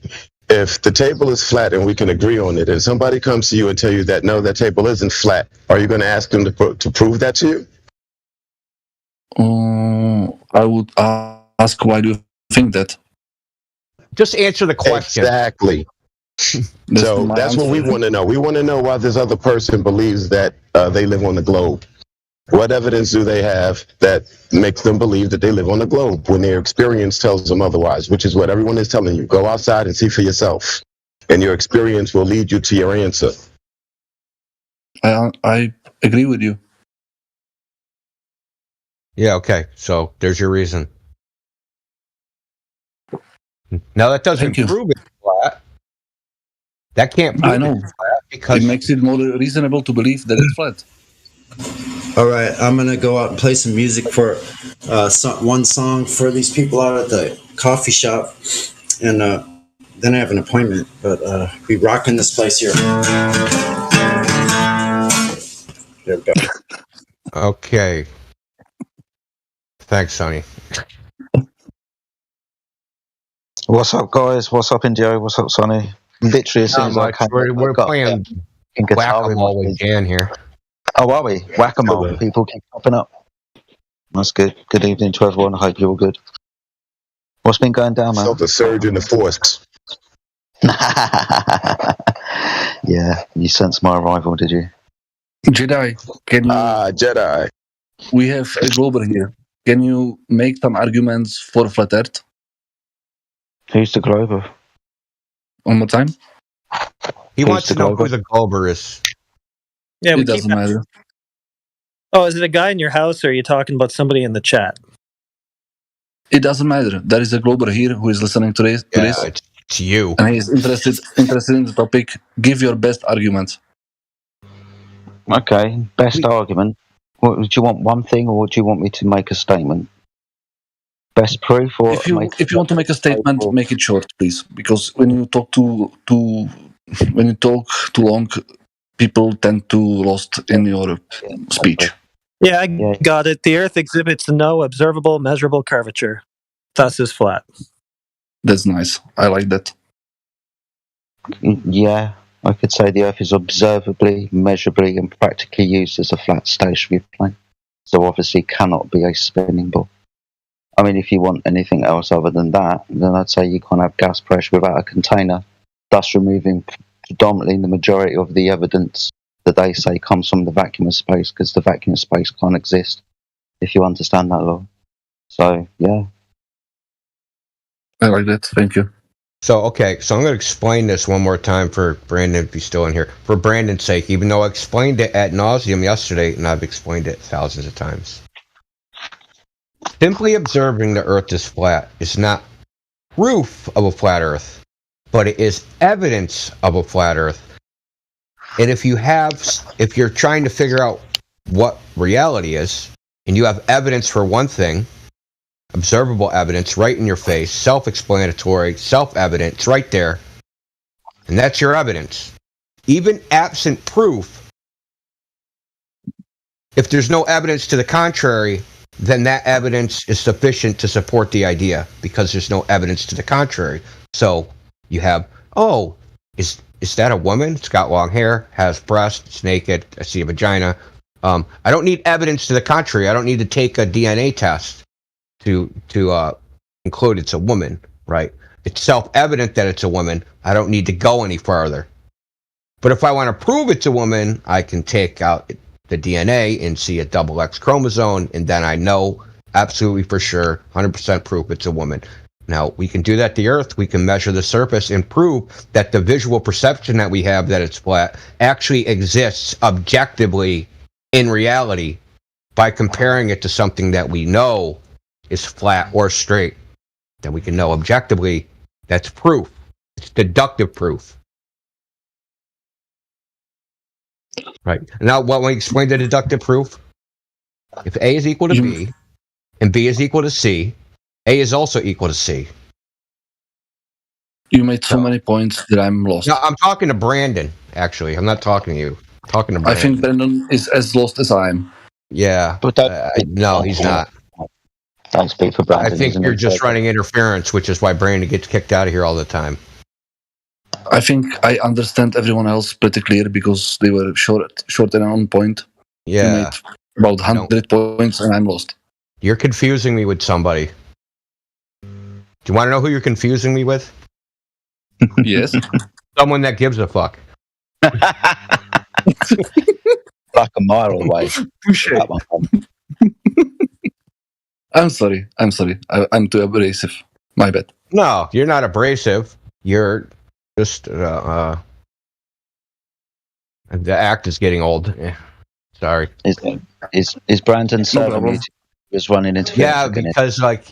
if the table is flat and we can agree on it, and somebody comes to you and tell you that no, that table isn't flat, are you going to ask them to prove that to you? I would ask, why do you think that? Just answer the question. Exactly. So that's what we want to know. We want to know why this other person believes that they live on the globe. What evidence do they have that makes them believe that they live on the globe when their experience tells them otherwise, which is what everyone is telling you. Go outside and see for yourself, and your experience will lead you to your answer. I agree with you. Yeah, okay. So there's your reason. Now that doesn't prove it's flat. That can't prove it's flat because it makes it more reasonable to believe that it's flat. All right, I'm going to go out and play some music for one song for these people out at the coffee shop. And then I have an appointment, but be rocking this place here. There we go. Okay. Thanks, Sonny. What's up, guys? What's up, Indio? What's up, Sonny? Literally, as soon as I came, we're playing whack-a-mole with Jan here. Oh, are we? Whack-a-mole. People keep popping up. That's good. Good evening to everyone. I hope you're all good. What's been going down, man? Felt a surge in the force. Yeah, you sensed my arrival, did you? Jedi, can you... Jedi. We have a Glober here. Can you make some arguments for Flat Earth? Who's the Glober? One more time? He wants to know who the Glober is. Yeah, it doesn't matter. Oh, is it a guy in your house, or are you talking about somebody in the chat? It doesn't matter. There is a Glober here who is listening to this. It's you. And he is interested in the topic. Give your best argument. Okay, best argument. What, do you want one thing, or do you want me to make a statement? Best proof, or if you want to make a statement, make it short, please. Because when you talk too long, people tend to lost in your speech. Yeah, I got it. The Earth exhibits no observable, measurable curvature. Thus is flat. That's nice. I like that. Yeah, I could say the Earth is observably, measurably, and practically used as a flat stationary plane. So obviously cannot be a spinning ball. I mean, if you want anything else other than that, then I'd say you can't have gas pressure without a container, thus removing predominantly the majority of the evidence that they say comes from the vacuum of space, because the vacuum of space can't exist, if you understand that law. So, yeah. I like that. Thank you. So I'm going to explain this one more time for Brandon, if he's still in here. For Brandon's sake, even though I explained it ad nauseum yesterday, and I've explained it thousands of times. Simply observing the Earth is flat is not proof of a flat Earth, but it is evidence of a flat Earth. And if you're trying to figure out what reality is, and you have evidence for one thing, observable evidence right in your face, self-explanatory, self-evident, it's right there, and that's your evidence. Even absent proof, if there's no evidence to the contrary, then that evidence is sufficient to support the idea, because there's no evidence to the contrary. So you have, is that a woman? It's got long hair, has breasts, it's naked, I see a vagina. I don't need evidence to the contrary. I don't need to take a DNA test to conclude it's a woman, right? It's self-evident that it's a woman. I don't need to go any farther. But if I want to prove it's a woman, I can take out the DNA and see a double X chromosome, and then I know absolutely for sure, 100% proof it's a woman. Now, we can do that to the Earth. We can measure the surface and prove that the visual perception that we have that it's flat actually exists objectively in reality by comparing it to something that we know is flat or straight. That we can know objectively, that's proof. It's deductive proof. Right. Now, when we explain the deductive proof, if A is equal to B and B is equal to C, A is also equal to C. You made so many points that I'm lost. No, I'm talking to Brandon, actually. I'm not talking to you. I'm talking to Brandon. I think Brandon is as lost as I am. Yeah. But no, he's not. Don't speak for Brandon. I think you're just running interference, which is why Brandon gets kicked out of here all the time. I think I understand everyone else pretty clear because they were short and on point. Yeah. You made about 100 points and I'm lost. You're confusing me with somebody. Do you want to know who you're confusing me with? Yes. Someone that gives a fuck. Like a mile away. I'm sorry. I'm too abrasive. My bad. No, you're not abrasive. You're just the act is getting old. Yeah. Sorry. Is Brandon serving was running into? Yeah, because like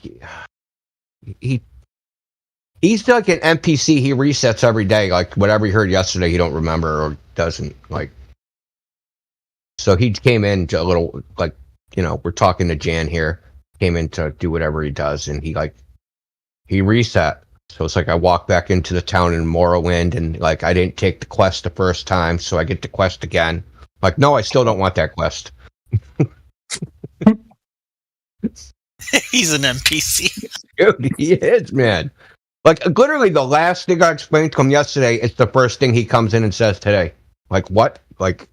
he's like an NPC. He resets every day. Like whatever he heard yesterday, he don't remember or doesn't like. So he came in to a little like we're talking to Jan here. Came in to do whatever he does, and he reset. So it's like I walk back into the town in Morrowind, and like I didn't take the quest the first time, so I get the quest again. Like, no, I still don't want that quest. He's an NPC. Dude, he is, man. Like, literally, the last thing I explained to him yesterday, it's the first thing he comes in and says today. Like, what? Like,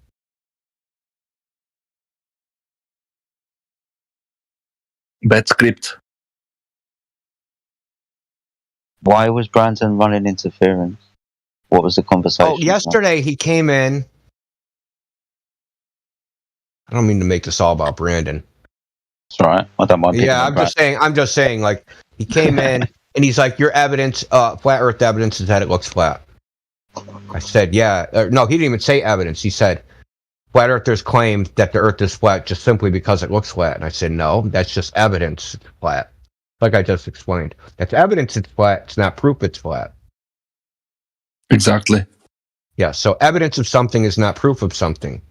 bad script. Why was Brandon running interference? What was the conversation? Oh, yesterday he came in. I don't mean to make this all about Brandon. That's right. I don't mind. Yeah, I'm just saying, like, he came in and he's like, your evidence, flat Earth evidence is that it looks flat. I said, yeah. No, he didn't even say evidence. He said, flat earthers claim that the Earth is flat just simply because it looks flat. And I said, no, that's just evidence it's flat. Like I just explained. That's evidence it's flat. It's not proof it's flat. Exactly. Yeah, so evidence of something is not proof of something.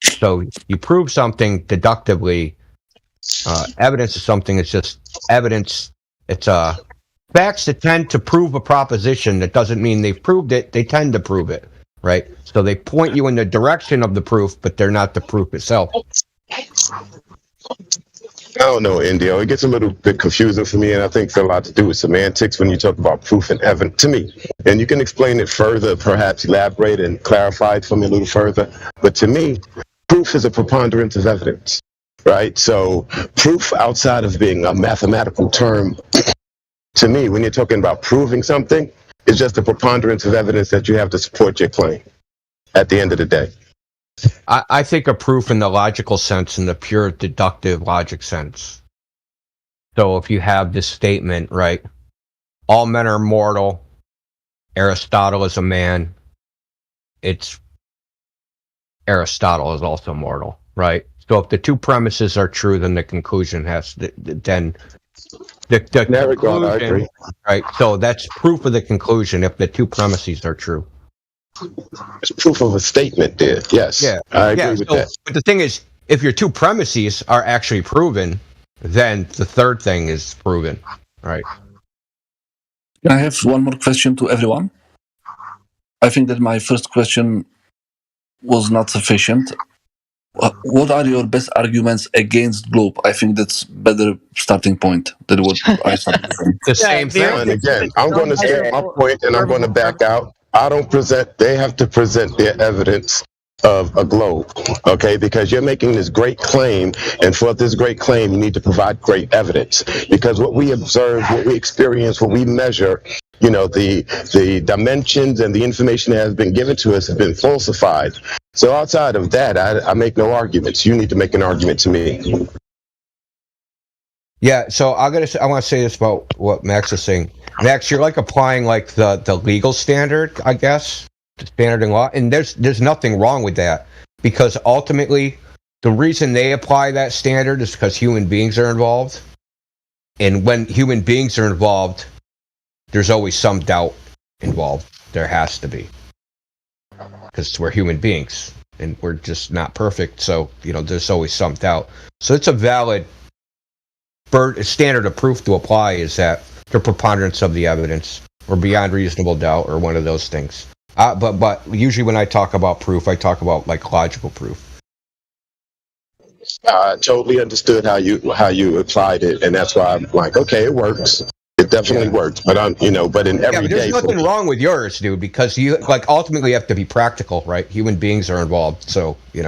So you prove something deductively. Evidence of something is just evidence. It's facts that tend to prove a proposition. That doesn't mean they've proved it. They tend to prove it, right? So they point you in the direction of the proof, but they're not the proof itself. I don't know, Indio. It gets a little bit confusing for me, and I think it's a lot to do with semantics when you talk about proof and evidence, to me. And you can explain it further, perhaps elaborate and clarify it for me a little further. But to me, proof is a preponderance of evidence, right? So proof outside of being a mathematical term, to me, when you're talking about proving something, is just a preponderance of evidence that you have to support your claim at the end of the day. I think of proof in the logical sense, in the pure deductive logic sense. So if you have this statement, right, all men are mortal, Aristotle is a man, it's Aristotle is also mortal, right? So if the two premises are true, then the conclusion has to, then the conclusion, right? So that's proof of the conclusion if the two premises are true. It's proof of a statement there. Yes. Yeah. I agree with that. But the thing is, if your two premises are actually proven, then the third thing is proven, right? Can I have one more question to everyone? I think that my first question was not sufficient. What are your best arguments against globe? I think that's better starting point than what I started from. The same thing. And again, I'm going to state my point and I'm going to back out. I don't present, they have to present their evidence of a globe, okay? Because you're making this great claim, and for this great claim, you need to provide great evidence. Because what we observe, what we experience, what we measure, you know, the dimensions and the information that has been given to us has been falsified. So outside of that, I make no arguments. You need to make an argument to me. Yeah, so I want to say this about what Max is saying. Max, you're like applying like the legal standard, I guess, the standard in law, and there's nothing wrong with that, because ultimately the reason they apply that standard is because human beings are involved, and when human beings are involved, there's always some doubt involved. There has to be, because we're human beings and we're just not perfect. So there's always some doubt. So it's a valid standard of proof to apply, is that the preponderance of the evidence or beyond reasonable doubt, or one of those things. But usually when I talk about proof, I talk about like logical proof. I totally understood how you applied it, and that's why I'm like, okay, it works. It definitely works. But but in every there's day, nothing wrong with yours, dude, because you ultimately have to be practical, right? Human beings are involved, so in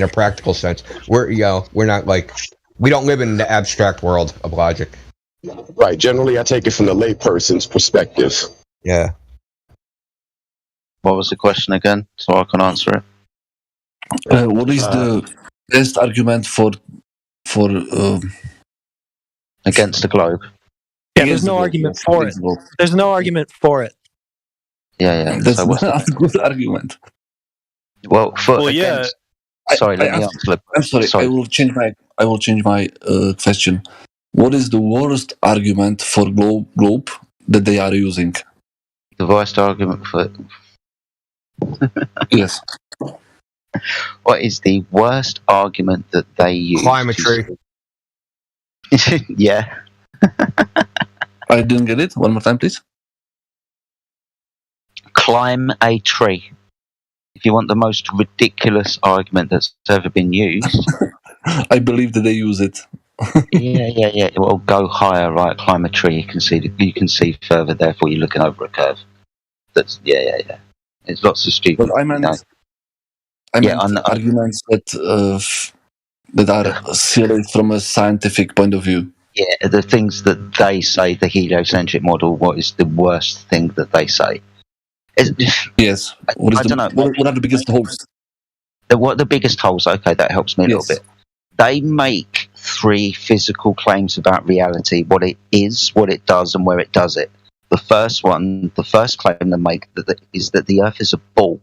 a practical sense, we're not like, we don't live in the abstract world of logic. Right. Generally, I take it from the layperson's perspective. Yeah. What was the question again, so I can answer it? What is the best argument for against the globe? Yeah, there's no argument for it. There's no argument for it. Yeah. That's So what's not a good argument. Well, yeah. Sorry, let me answer. I'm sorry. I will change my question. What is the worst argument for globe that they are using? The worst argument for yes. What is the worst argument that they use? Climatry. Yeah. I didn't get it. One more time, please. Climb a tree. If you want the most ridiculous argument that's ever been used, I believe that they use it. yeah. Well, go higher, right? Climb a tree. You can see further. Therefore, you're looking over a curve. That's yeah. There's lots of stupid. But I meant arguments that are serious from a scientific point of view. Yeah, the things that they say, the heliocentric model. What is the worst thing that they say? Yes. I don't know. What are the biggest holes? What the biggest holes? Okay, that helps me a little bit. They make 3 physical claims about reality: what it is, what it does, and where it does it. The first claim they make is that the Earth is a ball.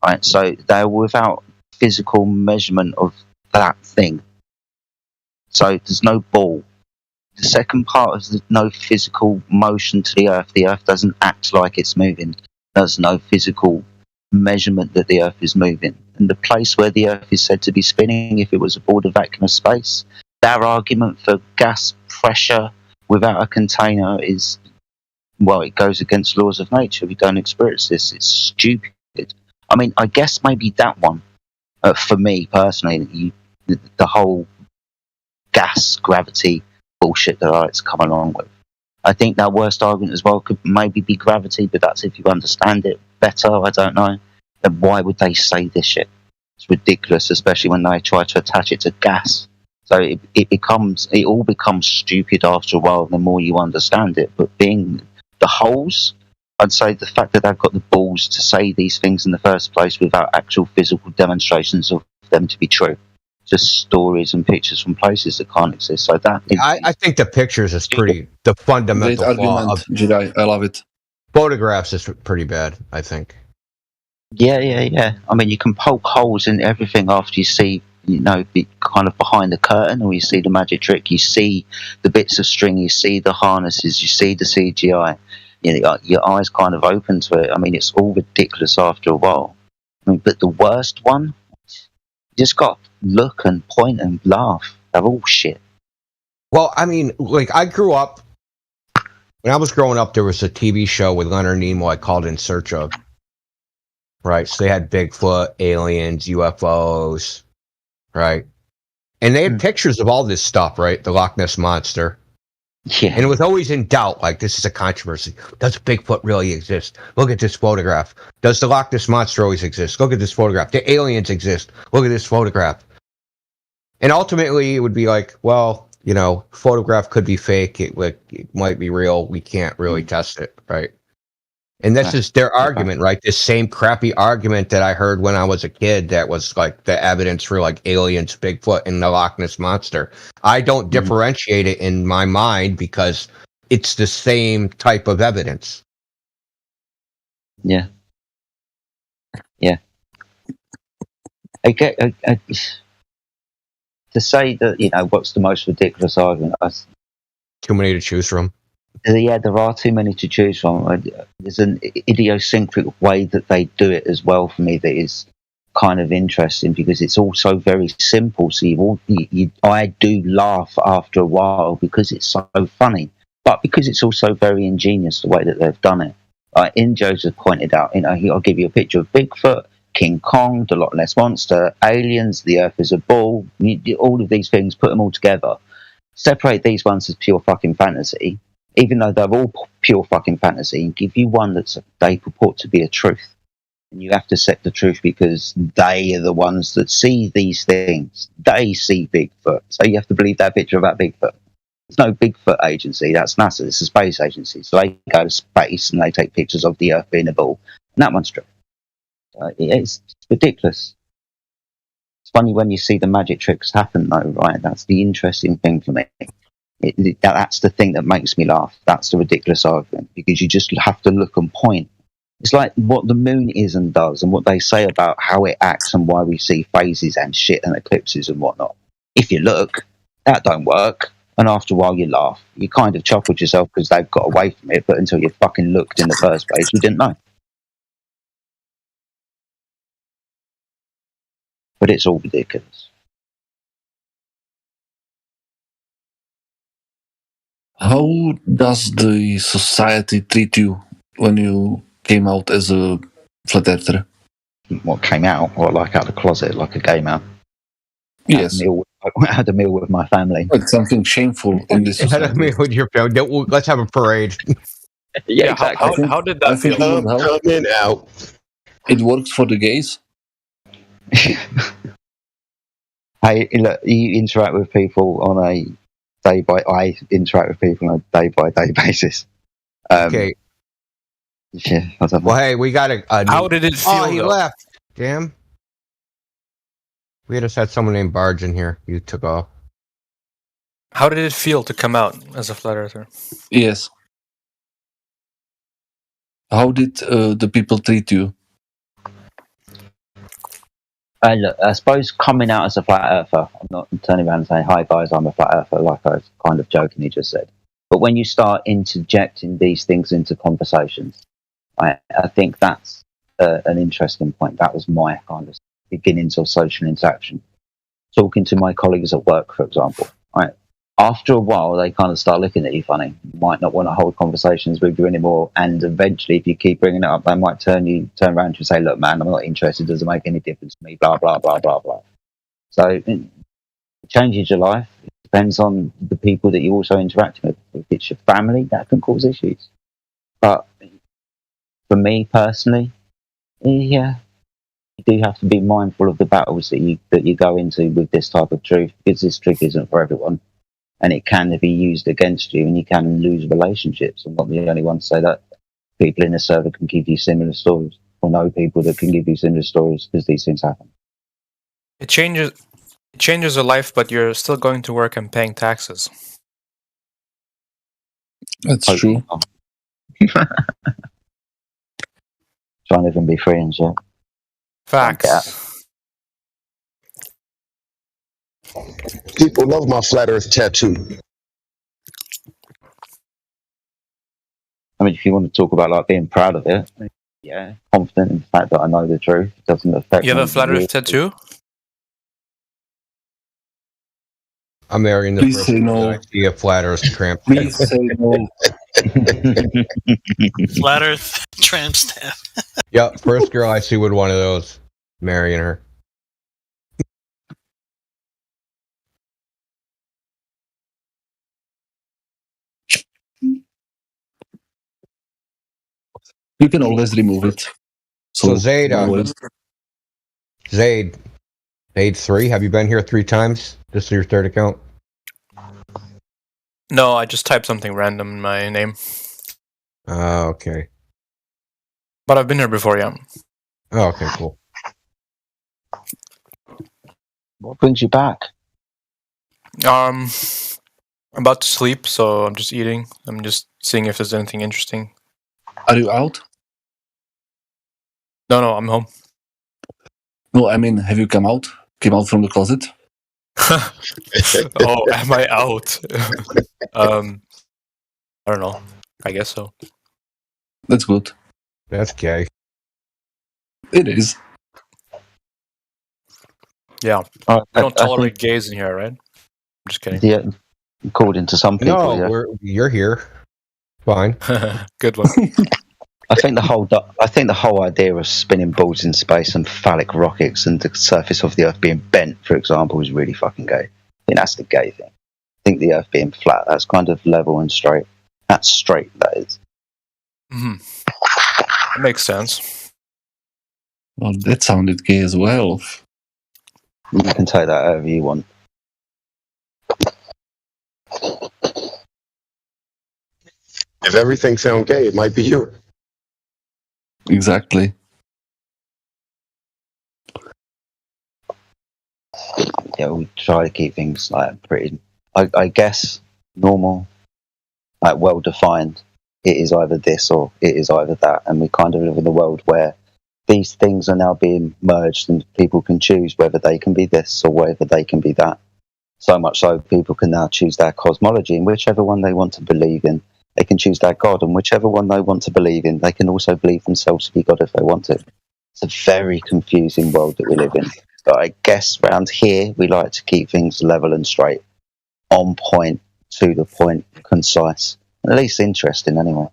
Right, so they're without physical measurement of that thing. So there's no ball. The second part is no physical motion to the Earth. The Earth doesn't act like it's moving. There's no physical measurement that the Earth is moving. And the place where the Earth is said to be spinning, if it was aboard a vacuum of space, their argument for gas pressure without a container is, well, it goes against laws of nature. We don't experience this. It's stupid. I mean, I guess maybe that one, for me personally, the whole gas gravity bullshit that it's come along with. I think that worst argument as well could maybe be gravity, but that's if you understand it better. I don't know. Then why would they say this shit? It's ridiculous, especially when they try to attach it to gas. So it all becomes stupid after a while. The more you understand it, but being the holes, I'd say the fact that they've got the balls to say these things in the first place without actual physical demonstrations of them to be true. Just stories and pictures from places that can't exist. So that I think the pictures is pretty the fundamental Great flaw argument, of Jedi. I love it. Photographs is pretty bad, I think. Yeah. I mean, you can poke holes in everything after you see, kind of behind the curtain, or you see the magic trick. You see the bits of string, you see the harnesses, you see the CGI. Your eyes kind of open to it. I mean, it's all ridiculous after a while. I mean, but the worst one, you just got to look and point and laugh. They're all shit. Well, I mean, like, I grew up, when I was growing up, there was a TV show with Leonard Nimoy called In Search Of. Right? So they had Bigfoot, aliens, UFOs, right? And they had pictures of all this stuff, right? The Loch Ness Monster. Yeah. And it was always in doubt, like, this is a controversy. Does Bigfoot really exist? Look at this photograph. Does the Loch Ness Monster always exist? Look at this photograph. Do aliens exist? Look at this photograph. And ultimately, it would be like, well, photograph could be fake. It might be real. We can't really test it, right? And this is their argument, right? This same crappy argument that I heard when I was a kid that was like the evidence for like aliens, Bigfoot, and the Loch Ness Monster. I don't differentiate it in my mind because it's the same type of evidence. Yeah. Yeah. I get to say that, you know, what's the most ridiculous argument? Too many to choose from. Yeah, there are too many to choose from. There's an idiosyncratic way that they do it as well for me that is kind of interesting because it's also very simple. So I do laugh after a while because it's so funny, but because it's also very ingenious the way that they've done it. Joseph pointed out, you know, I'll give you a picture of Bigfoot, King Kong, the Loch Ness Monster, aliens, the Earth is a ball. All of these things, put them all together. Separate these ones as pure fucking fantasy. Even though they're all pure fucking fantasy, and give you one they purport to be a truth. And you have to accept the truth because they are the ones that see these things. They see Bigfoot. So you have to believe that picture about Bigfoot. There's no Bigfoot agency. That's NASA. It's a space agency. So they go to space and they take pictures of the Earth being a ball. And that one's true. It's ridiculous. It's funny when you see the magic tricks happen, though, right? That's the interesting thing for me. That's the thing that makes me laugh. That's the ridiculous argument because you just have to look and point. It's like what the moon is and does and what they say about how it acts and why we see phases and shit and eclipses and whatnot. If you look, that don't work. And after a while you laugh. You kind of chuckled yourself because they've got away from it, but until you fucking looked in the first place, you didn't know. But it's all ridiculous. How does the society treat you when you came out as a flat earther? What came out? Or like out of the closet, like a gay man? Yes. I had a meal with my family. It's something shameful in this society. Had a meal with your family. Let's have a parade. Yeah, exactly. How did that feel? Come in out. It works for the gays. Hey, look, you interact with people on a I interact with people on a day-by-day basis. Okay. Yeah, I don't know. Well, hey, we got a How did it feel? Oh, he though? left. Damn. We just had someone named Barge in here. You took off. How did it feel to come out as a flat earther? Yes. How did the people treat you? Look, I suppose coming out as a flat earther, I'm not turning around and saying, hi guys, I'm a flat earther, like I kind of jokingly just said. But when you start interjecting these things into conversations, I think that's an interesting point. That was my kind of beginnings of social interaction. Talking to my colleagues at work, for example, right? After a while, they kind of start looking at you funny. You might not want to hold conversations with you anymore. And eventually, if you keep bringing it up, they might turn around to you and say, look, man, I'm not interested. Doesn't make any difference to me, blah, blah, blah, blah, blah. So it changes your life. It depends on the people that you also interact with. If it's your family, that can cause issues. But for me personally, yeah, you do have to be mindful of the battles that you go into with this type of truth, because this truth isn't for everyone. And it can be used against you, and you can lose relationships. I'm not the only one to say that. People in the server can give you similar stories, or know people that can give you similar stories, because these things happen. It changes your life, but you're still going to work and paying taxes. That's true. Try and live and be free and shit. Facts. People love my flat Earth tattoo. I mean, if you want to talk about like being proud of it, yeah, confident in the fact that I know the truth, it doesn't affect me. You have a flat Earth tattoo? I'm marrying the Please first say one no. that I see a flat Earth cramp. Please say no. Flat Earth tramp stamp. Yep, first girl I see with one of those, marrying her. You can always remove it. So Zaid, always. Zaid 3, have you been here 3 times? This is your 3rd account? No, I just typed something random in my name. Okay. But I've been here before, yeah. Oh, okay, cool. What brings you back? I'm about to sleep, so I'm just eating. I'm just seeing if there's anything interesting. Are you out? No, I'm home. No, I mean, have you come out? Came out from the closet? Oh, am I out? I don't know. I guess so. That's good. That's gay. It is. Yeah. I don't tolerate gays in here, right? I'm just kidding. Yeah, according to some people. No, yeah. you're here. Fine. Good one. I think the whole idea of spinning balls in space and phallic rockets and the surface of the Earth being bent, for example, is really fucking gay. I think that's the gay thing. I think the Earth being flat, that's kind of level and straight. That's straight, that is. Mm-hmm. That makes sense. Well, that sounded gay as well. You can take that however you want. If everything sounds gay, it might be you. Exactly. Yeah, we try to keep things like pretty, I guess, normal, like well defined. It is either this or it is either that, and we kind of live in a world where these things are now being merged, and people can choose whether they can be this or whether they can be that. So much so, people can now choose their cosmology, and whichever one they want to believe in, they can choose their God, and whichever one they want to believe in, they can also believe themselves to be God if they want to. It's a very confusing world that we live in. But I guess around here, we like to keep things level and straight, on point, to the point, concise, and at least interesting anyway.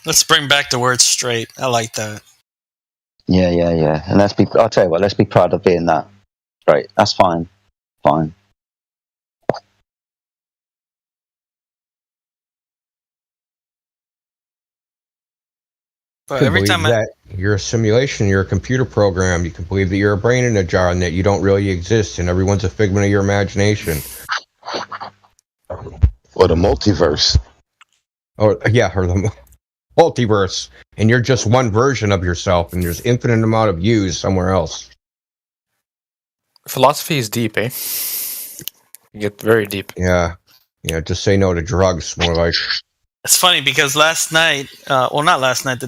Let's bring back the word straight. I like that. Yeah. And I'll tell you what, let's be proud of being that straight. That's fine. Fine. But You every believe time that you're a simulation, you're a computer program. You can believe that you're a brain in a jar and that you don't really exist and everyone's a figment of your imagination. Or the multiverse. Or the multiverse. And you're just one version of yourself and there's infinite amount of yous somewhere else. Philosophy is deep, eh? You get very deep. Yeah, just say no to drugs, more like. It's funny because last night, well, not last night,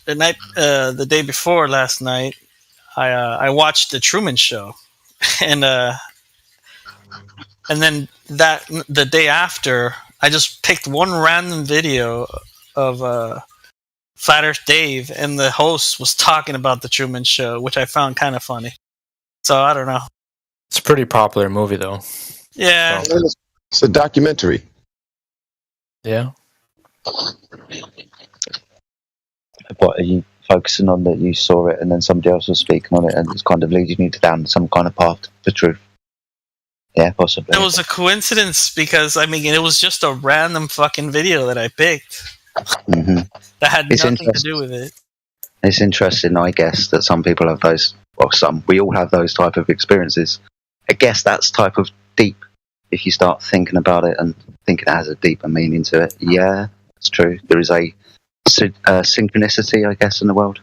the day before last night, I watched the Truman Show, and then the day after, I just picked one random video of Flat Earth Dave, and the host was talking about the Truman Show, which I found kind of funny. So I don't know. It's a pretty popular movie, though. Yeah, So. It's a documentary. Yeah. What are you focusing on, that you saw it and then somebody else was speaking on it and it's kind of leading you down some kind of path to truth? Yeah, possibly. it was a coincidence because it was just a random fucking video that I picked Mm-hmm. that had It's nothing to interesting. do with it. It's interesting, I guess, that some people have those, we all have those type of experiences. I guess that's type of deep, if you start thinking about it and think it has a deeper meaning to it. Yeah, it's true. There is a synchronicity, I guess, in the world.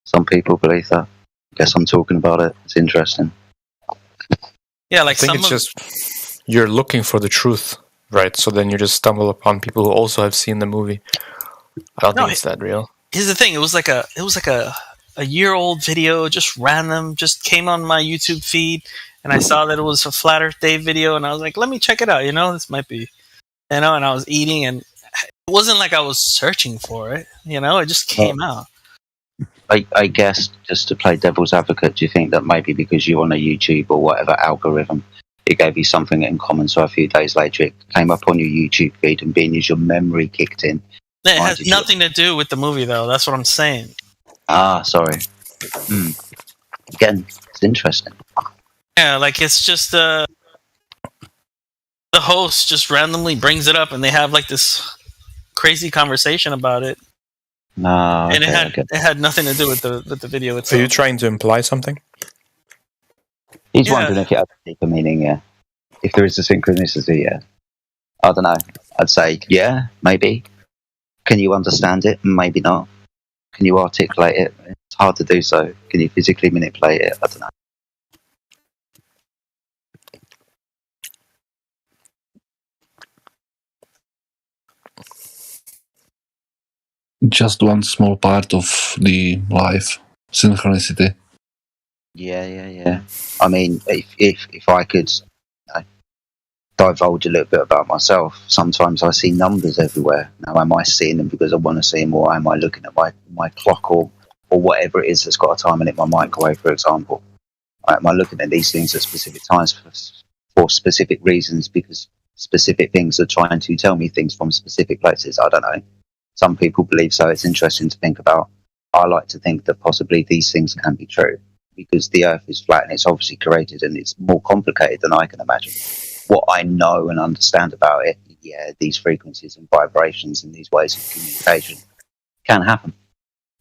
Some people believe that. I guess I'm talking about it. It's interesting. Yeah, I think it's just you're looking for the truth, right? So then you just stumble upon people who also have seen the movie. I don't think it's that real. Here's the thing: it was like a year-old video, just random, just came on my YouTube feed, and I saw that it was a Flat Earth Day video, and I was like, let me check it out. This might be, and I was eating, and it wasn't like I was searching for it. It just came out. I guess, just to play devil's advocate, do you think that maybe because you're on a YouTube or whatever algorithm, it gave you something in common, so a few days later it came up on your YouTube feed, and being as your memory kicked in? It has nothing to do with the movie, though. That's what I'm saying. Ah, sorry. Again, it's interesting. Yeah, like it's just the host just randomly brings it up, and they have like this crazy conversation about it. No, and it had nothing to do with the video Are itself. you trying to imply something? He's wondering if it has a deeper meaning, yeah. If there is a synchronicity, yeah. I don't know. I'd say, yeah, maybe. Can you understand it? Maybe not. Can you articulate it? It's hard to do so. Can you physically manipulate it? I don't know. Just one small part of the life, synchronicity. Yeah. I mean, if I could divulge a little bit about myself, sometimes I see numbers everywhere. Now, am I seeing them because I want to see them, or am I looking at my clock or whatever it is that's got a time in it, my microwave, for example? Am I looking at these things at specific times for specific reasons because specific things are trying to tell me things from specific places? I don't know. Some people believe so. It's interesting to think about. I like to think that possibly these things can be true because the Earth is flat and it's obviously created and it's more complicated than I can imagine. What I know and understand about it, yeah, these frequencies and vibrations and these ways of communication can happen.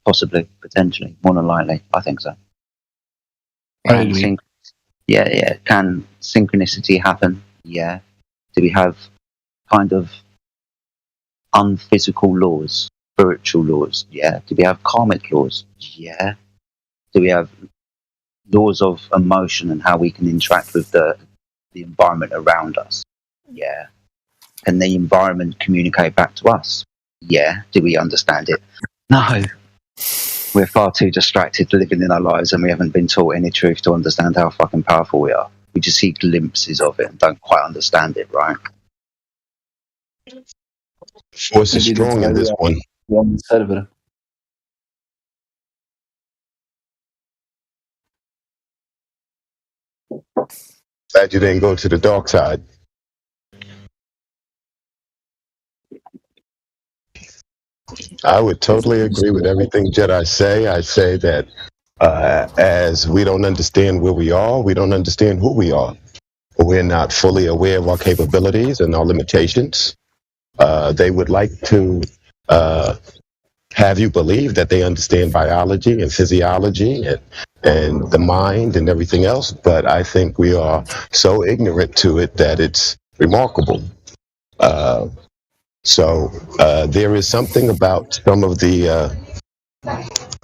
Possibly, potentially, more than likely. I think so. I agree. Can synchronicity happen? Yeah. Do we have kind of unphysical laws, spiritual laws? Yeah. Do we have karmic laws? Yeah. Do we have laws of emotion and how we can interact with the environment around us? Yeah. Can the environment communicate back to us? Yeah. Do we understand it? No. We're far too distracted living in our lives and we haven't been taught any truth to understand how fucking powerful we are. We just see glimpses of it and don't quite understand it, right? Force is strong in this one. One server. Glad you didn't go to the dark side. I would totally agree with everything Jedi say. I say that as we don't understand where we are, we don't understand who we are. We're not fully aware of our capabilities and our limitations. They would like to have you believe that they understand biology and physiology and the mind and everything else, but I think we are so ignorant to it that it's remarkable. So there is something about some of the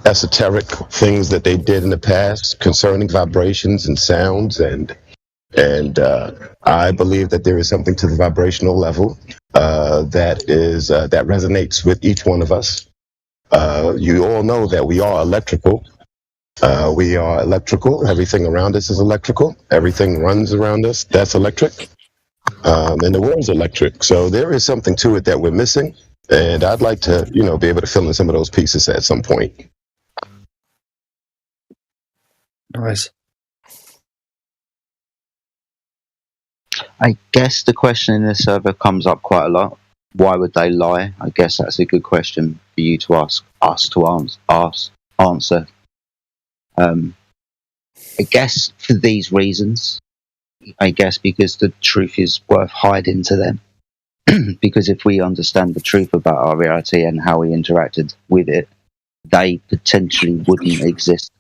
esoteric things that they did in the past concerning vibrations and sounds, and I believe that there is something to the vibrational level that resonates with each one of us. You all know that we are electrical. We are electrical. Everything around us is electrical. Everything runs around us. That's electric. And the world's electric. So there is something to it that we're missing. And I'd like to, be able to fill in some of those pieces at some point. Nice. I guess the question in this server comes up quite a lot. Why would they lie? I guess that's a good question for you to ask us to answer. I guess for these reasons. I guess because the truth is worth hiding to them. Because if we understand the truth about our reality and how we interacted with it, they potentially wouldn't exist,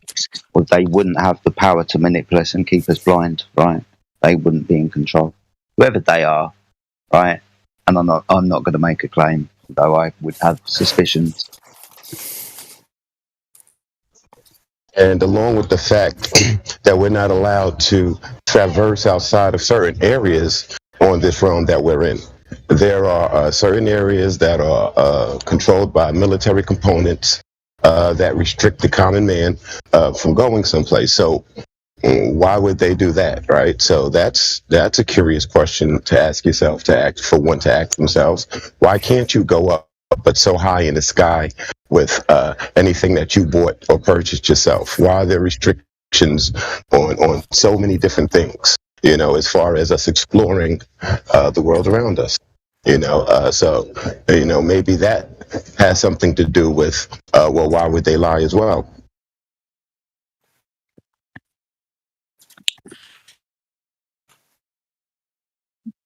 or they wouldn't have the power to manipulate us and keep us blind, right? They wouldn't be in control. Whoever they are, right? And I'm not going to make a claim, though I would have suspicions. And along with the fact that we're not allowed to traverse outside of certain areas on this realm that we're in, there are certain areas that are controlled by military components that restrict the common man from going someplace. So why would they do that, right? So that's a curious question to ask yourself, to ask themselves. Why can't you go up but so high in the sky with anything that you bought or purchased yourself? Why are there restrictions on so many different things, as far as us exploring the world around us? So maybe that has something to do with, why would they lie as well?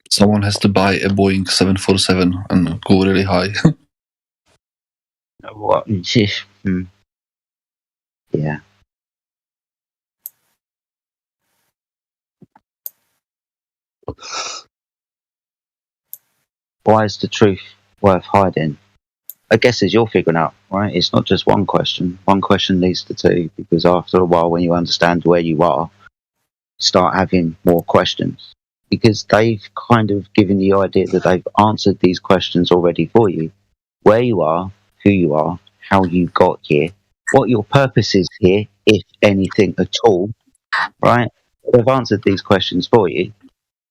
Someone has to buy a Boeing 747 and go really high. What? Yeah. Why is the truth worth hiding? I guess as you're figuring out, right? It's not just one question. One question leads to two, because after a while, when you understand where you are, start having more questions. Because they've kind of given the idea that they've answered these questions already for you. Where you are, who you are, how you got here, what your purpose is here, if anything at all, right? They've answered these questions for you.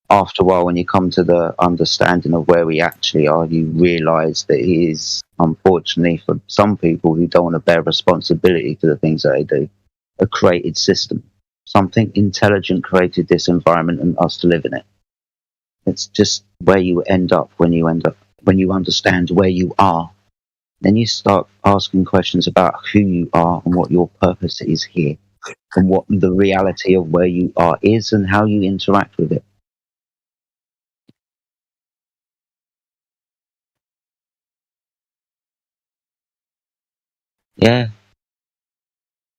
After a while, when you come to the understanding of where we actually are, you realise that it is, unfortunately, for some people who don't want to bear responsibility for the things that they do, a created system. Something intelligent created this environment and us to live in it. It's just where you end up when you understand where you are. Then you start asking questions about who you are and what your purpose is here, and what the reality of where you are is and how you interact with it. Yeah.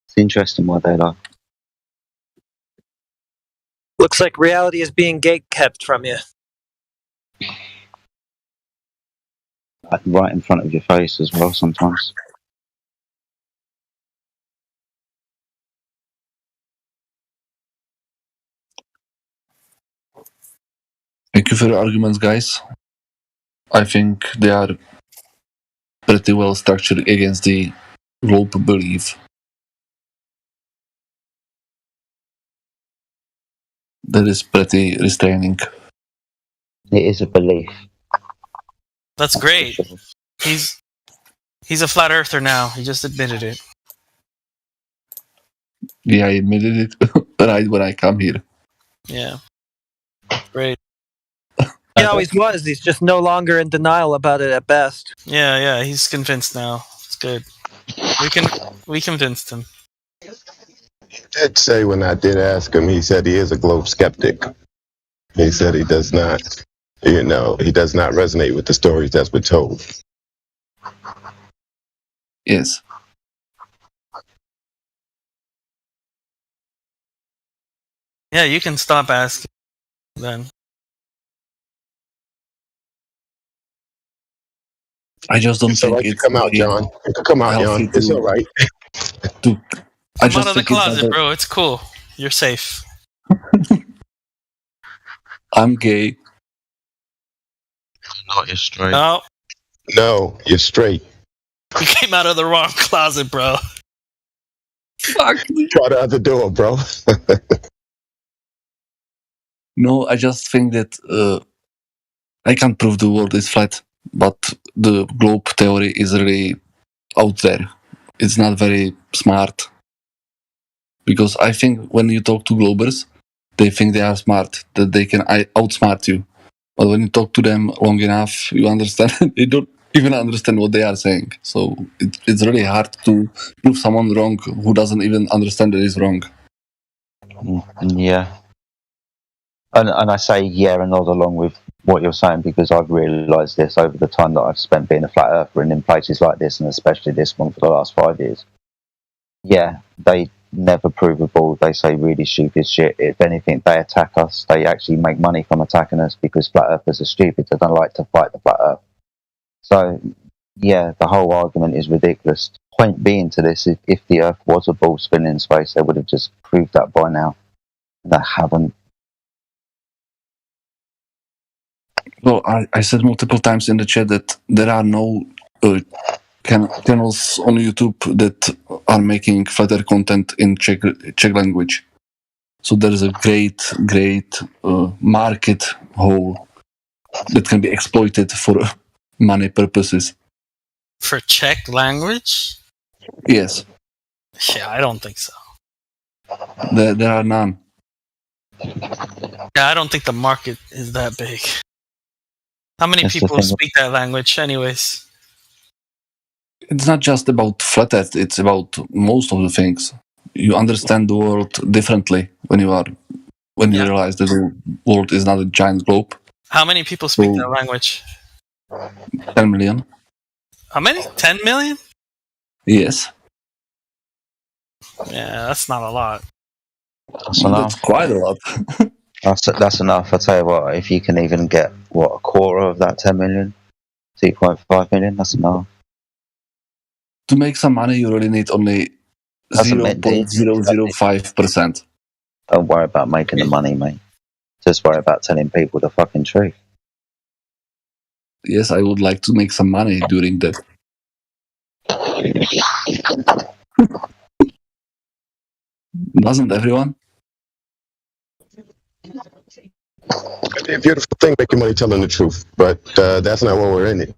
It's interesting what they like. Looks like reality is being gate-kept from you. Like right in front of your face as well sometimes. Thank you for your arguments, guys. I think they are pretty well structured against the globe belief. That is pretty restraining. It is a belief. That's great. He's a flat earther now. He just admitted it. Yeah, I admitted it right when I come here. Yeah. Great. He always was. He's just no longer in denial about it at best. Yeah, he's convinced now. It's good. We convinced him. He did say when I did ask him, he said he is a globe skeptic. He said he does not, he does not resonate with the stories that's been told. Yes. Yeah, you can stop asking then. I just don't think it's come out, John. You can come out, John. It's all right. Come out of the closet, bro. It's cool. You're safe. I'm gay. No, you're straight. No, you're straight. You came out of the wrong closet, bro. Fuck. Try the other door, bro. No, I just think that I can't prove the world is flat, but the globe theory is really out there. It's not very smart. Because I think when you talk to globers, they think they are smart, that they can outsmart you. But when you talk to them long enough, you understand they don't even understand what they are saying. So it's really hard to prove someone wrong who doesn't even understand that it's wrong. Yeah. And I say yeah and nod along with what you're saying, because I've realised this over the time that I've spent being a flat earther and in places like this, and especially this one for the last 5 years. Yeah, they never provable. They say really stupid shit. If anything, they attack us. They actually make money from attacking us because flat earthers are stupid. They don't like to fight the flat earth. So, yeah, the whole argument is ridiculous. Point being to this, if the earth was a ball spinning in space, they would have just proved that by now. They haven't. Well, I said multiple times in the chat that there are no channels on YouTube that are making flat earth content in Czech language. So there is a great market hole that can be exploited for money purposes. For Czech language? Yes. Yeah, I don't think so. There are none. Yeah, I don't think the market is that big. How many people speak that language anyways? It's not just about flat earth, it's about most of the things. You understand the world differently when you realize that the world is not a giant globe. How many people speak that language? 10 million. How many? 10 million? Yes. Yeah, that's not a lot. That's quite a lot. That's enough. I'll tell you what, if you can even get, a quarter of that 10 million, 2.5 million, that's enough. To make some money, you really need only 0.005%. Don't worry about making the money, mate. Just worry about telling people the fucking truth. Yes, I would like to make some money during that. Doesn't everyone? It'd be a beautiful thing making money telling the truth, but that's not why we're in it.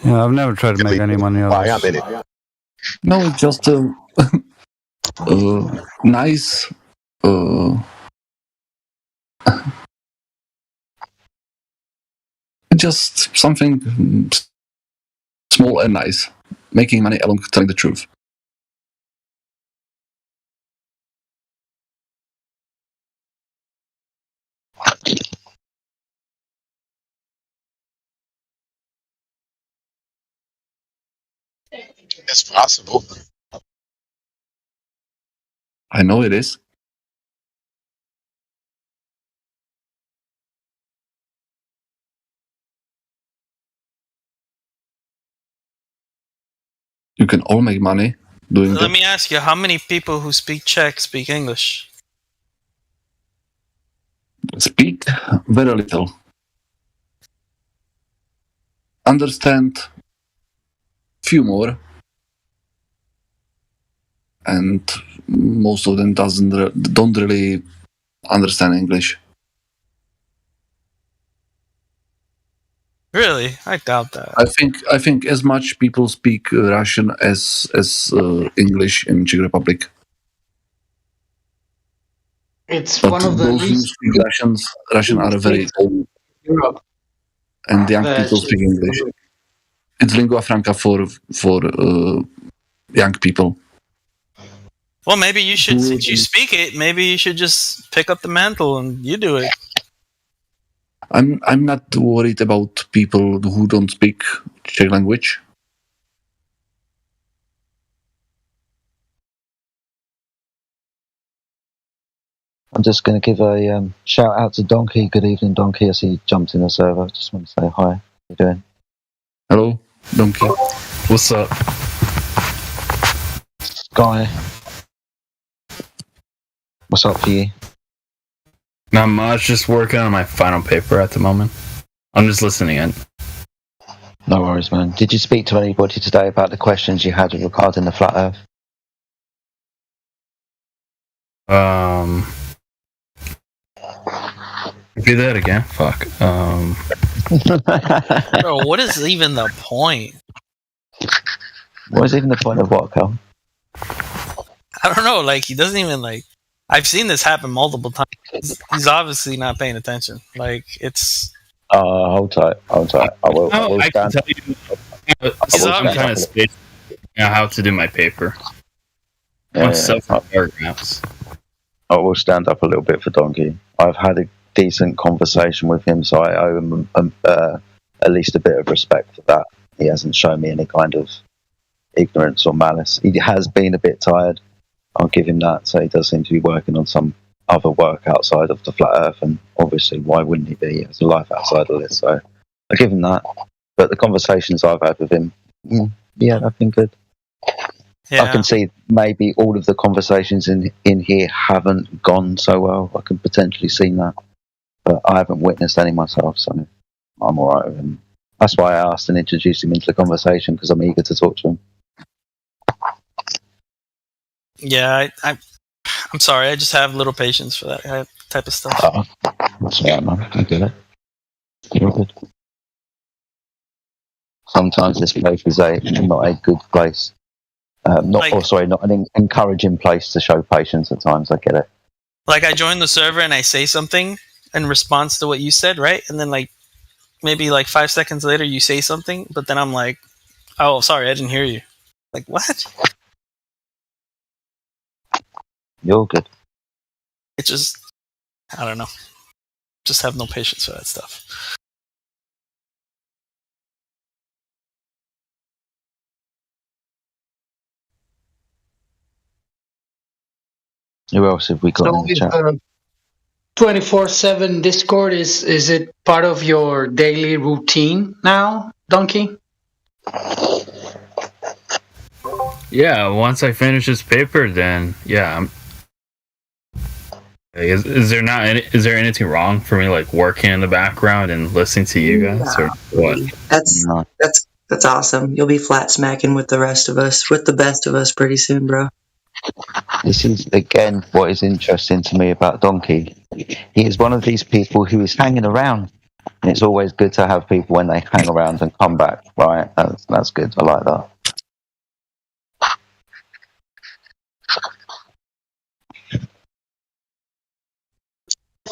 Yeah, I've never tried to make any money out Why of I'm this. in it. No, it's just nice. Just something small and nice. Making money along telling the truth. It's possible. I know it is. You can all make money doing Let that. me ask you, how many people who speak Czech speak English? Speak very little. Understand few more. And most of them don't really understand English. Really? I doubt that. I think as much people speak Russian as English in Czech Republic. It's But one of the those who least speak Russian are very old, Europe. and young The people speak English. It's lingua franca for young people. Well, maybe you should, since you speak it, maybe you should just pick up the mantle and you do it. I'm not worried about people who don't speak Czech language. I'm just going to give a shout out to Donkey. Good evening, Donkey. I see you jumped in the server. Just want to say hi. How you doing? Hello, Donkey. What's up? Guy. What's up for you? Not much, just working on my final paper at the moment. I'm just listening in. No worries, man. Did you speak to anybody today about the questions you had regarding the flat Earth? Do that again? Fuck. Bro, what is even the point? What is even the point of what, Carl? I don't know, like, he doesn't even, like... I've seen this happen multiple times. He's obviously not paying attention. Like, it's... Hold tight. I will I can stand. tell you some kind of space how to do my paper. Paragraphs. I will stand up a little bit for Donkey. I've had a decent conversation with him, so I owe him at least a bit of respect for that. He hasn't shown me any kind of ignorance or malice. He has been a bit tired. I'll give him that. So he does seem to be working on some other work outside of the flat Earth, and obviously, why wouldn't he be? He has a life outside of this, so I'll give him that. But the conversations I've had with him, yeah, I've been good. Yeah. I can see maybe all of the conversations in here haven't gone so well. I can potentially see that, but I haven't witnessed any myself, so I'm all right with him. That's why I asked and introduced him into the conversation, because I'm eager to talk to him. Yeah, I'm sorry. I just have little patience for that type of stuff. That's all right, man. I get it. You're good. Sometimes this place is not a good place. Not an encouraging place to show patience at times. I get it. Like, I join the server and I say something in response to what you said, right? And then, like, maybe like 5 seconds later you say something, but then I'm like, oh, sorry, I didn't hear you. Like, what? You're good. It just, I don't know. Just have no patience for that stuff. Who else have we got in the chat? 24/7 Discord, is it part of your daily routine now, Donkey? Yeah, once I finish this paper, then yeah. Is there not is there anything wrong for me like working in the background and listening to you guys or what? That's awesome. You'll be flat smacking with the rest of us, with the best of us pretty soon, bro. This is again what is interesting to me about Donkey. He is one of these people who is hanging around, and it's always good to have people when they hang around and come back. Right? That's good. I like that.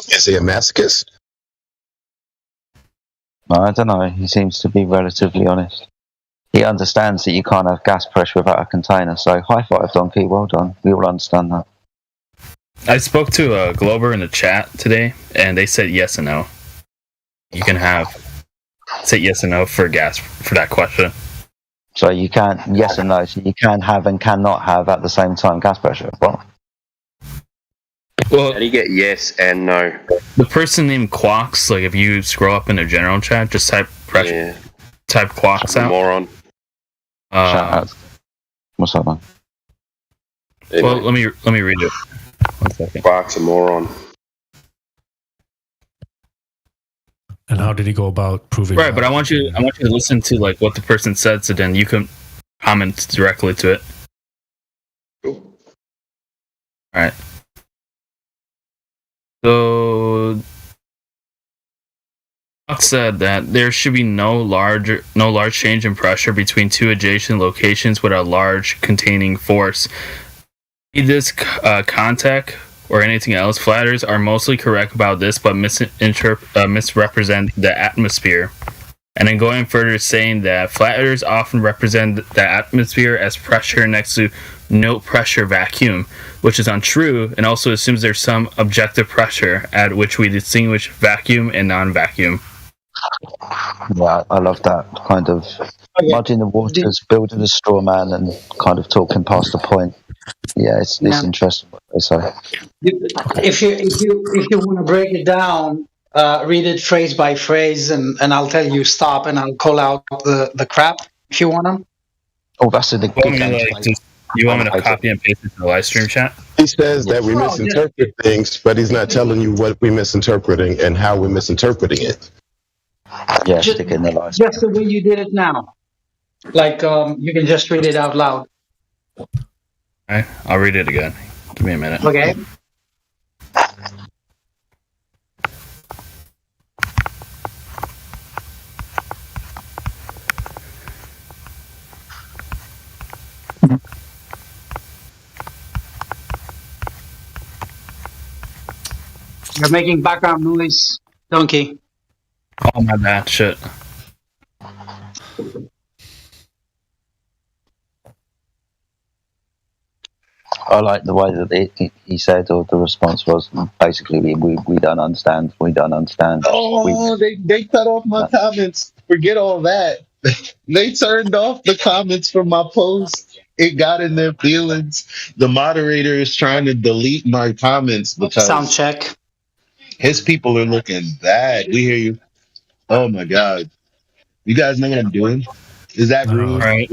Is he a masochist? I don't know. He seems to be relatively honest. He understands that you can't have gas pressure without a container. So high five, Donkey. Well done. We all understand that. I spoke to Glober in the chat today, and they said yes and no. You can say yes and no for gas for that question. So you can't yes and no. So you can have and cannot have at the same time gas pressure. Well, how do you get yes and no? The person named Quax, like if you scroll up in their general chat, just type pressure, type Quax out. Moron. What's up, man? Well, let me read it. 1 second. Quack's a moron. And how did he go about proving? Right, but I want you to listen to like what the person said, so then you can comment directly to it. All right. So, Fox said that there should be no large change in pressure between two adjacent locations with a large containing force. Be this contact or anything else, flat earthers are mostly correct about this, but misrepresent the atmosphere. And then going further, saying that flat earthers often represent the atmosphere as pressure next to no pressure vacuum, which is untrue, and also assumes there's some objective pressure at which we distinguish vacuum and non-vacuum. Yeah, I love that kind of muddying the waters, building a straw man, and kind of talking past the point. Yeah, it's interesting what they say. If you want to break it down, read it phrase by phrase, and I'll tell you stop, and I'll call out the crap if you want them. Oh, that's a good You want me to copy and paste it to the live stream chat? He says that we misinterpret things, but he's not telling you what we're misinterpreting and how we're misinterpreting it. Yeah, stick it in the live stream. Just the way you did it now. Like you can just read it out loud. Alright, I'll read it again. Give me a minute. Okay. You're making background noise, Donkey. Oh, my bad. Shit. I like the way that he said, or the response was basically, we don't understand. We don't understand. Oh, they cut off my comments. Forget all that. They turned off the comments from my post. It got in their feelings. The moderator is trying to delete my comments because sound check. His people are looking bad. We hear you. Oh my god. You guys know what I'm doing? Is that rude? Right.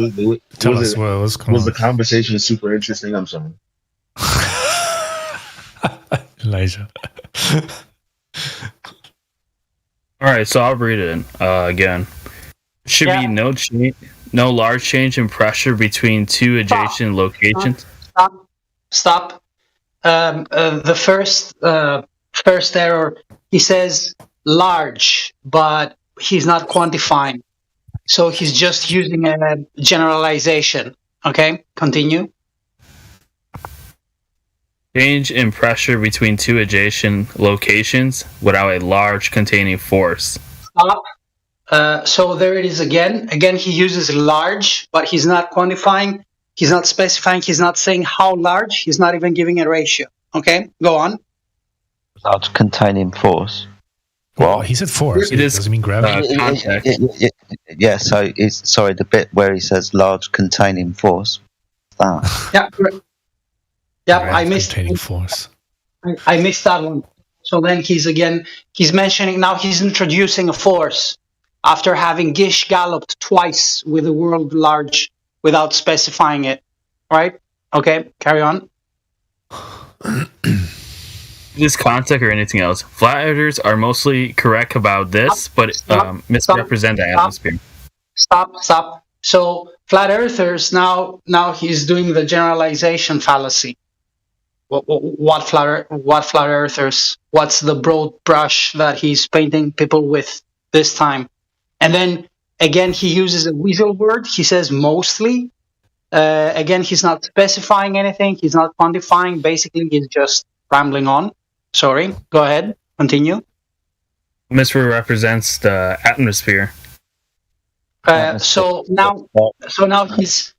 Tell us what's going on. Was the conversation super interesting? I'm sorry. Elijah. Alright, so I'll read it again. Should be no large change in pressure between two adjacent locations. Stop. The first error, he says large, but he's not quantifying. So he's just using a generalization. Okay, continue. Change in pressure between two adjacent locations without a large containing force. Stop. So there it is again. Again, he uses large, but he's not quantifying. He's not specifying. He's not saying how large. He's not even giving a ratio. Okay, go on. Large containing force. Well, he said force. It doesn't mean gravity. Yeah, so it's the bit where he says large containing force. Yeah, I missed containing force. I missed that one. So then he's mentioning now he's introducing a force after having Gish galloped twice with the word large without specifying it. right? Okay, carry on. This concept or anything else, flat earthers are mostly correct about this, but misrepresent the atmosphere. Stop. So flat earthers now he's doing the generalization fallacy. What flat earthers? What's the broad brush that he's painting people with this time? And then again he uses a weasel word. He says mostly. Again, he's not specifying anything. He's not quantifying. Basically, he's just rambling on. Sorry. Go ahead. Continue. Misrepresents the atmosphere. So now he's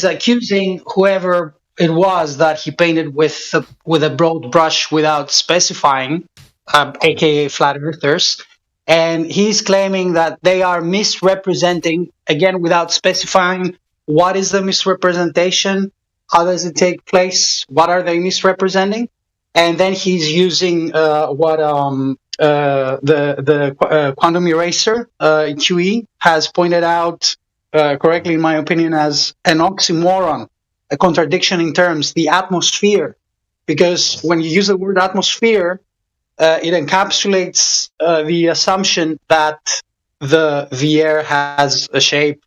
accusing whoever it was that he painted with a broad brush without specifying, aka flat earthers, and he's claiming that they are misrepresenting, again without specifying what is the misrepresentation, how does it take place, what are they misrepresenting, and then he's using the quantum eraser QE has pointed out correctly, in my opinion, as an oxymoron, a contradiction in terms, the atmosphere, because when you use the word atmosphere, it encapsulates the assumption that the air has a shape,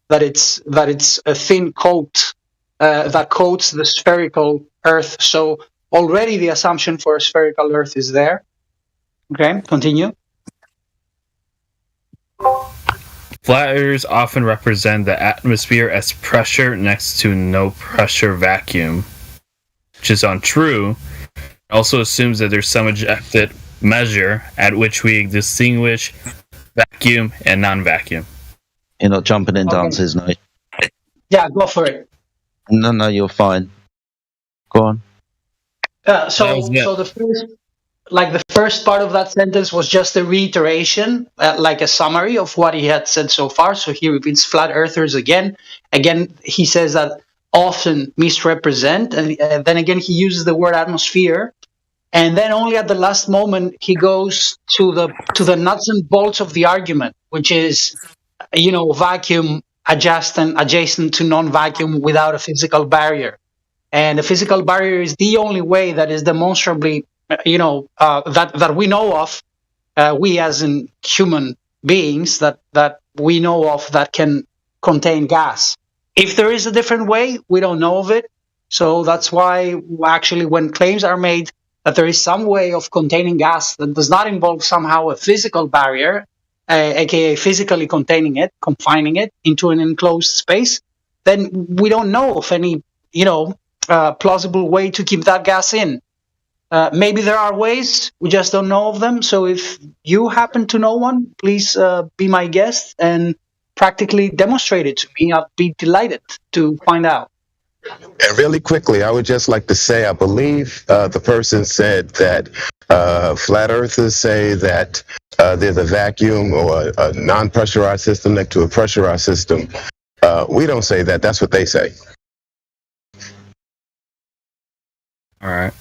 that it's a thin coat that coats the spherical Earth. So already the assumption for a spherical Earth is there. Okay, continue. Flat earthers often represent the atmosphere as pressure next to no pressure vacuum, which is untrue. It also assumes that there's some objective measure at which we distinguish vacuum and non-vacuum. You're not jumping in dances, no? Yeah, go for it. No, you're fine. Go on. So the first part of that sentence was just a reiteration, like a summary of what he had said so far. So he repeats flat earthers again. Again, he says that often misrepresent, and then again he uses the word atmosphere, and then only at the last moment he goes to the nuts and bolts of the argument, which is, vacuum adjacent to non-vacuum without a physical barrier. And the physical barrier is the only way that is demonstrably, that we know of, we as in human beings, that we know of that can contain gas. If there is a different way, we don't know of it. So that's why actually when claims are made that there is some way of containing gas that does not involve somehow a physical barrier, aka physically containing it, confining it into an enclosed space, then we don't know of any, plausible way to keep that gas in. Maybe there are ways, we just don't know of them. So if you happen to know one, please be my guest and practically demonstrate it to me. I'd be delighted to find out. And really quickly, I would just like to say, I believe the person said that flat earthers say that there's a vacuum or a non-pressurized system next to a pressurized system. We don't say that. That's what they say. All right.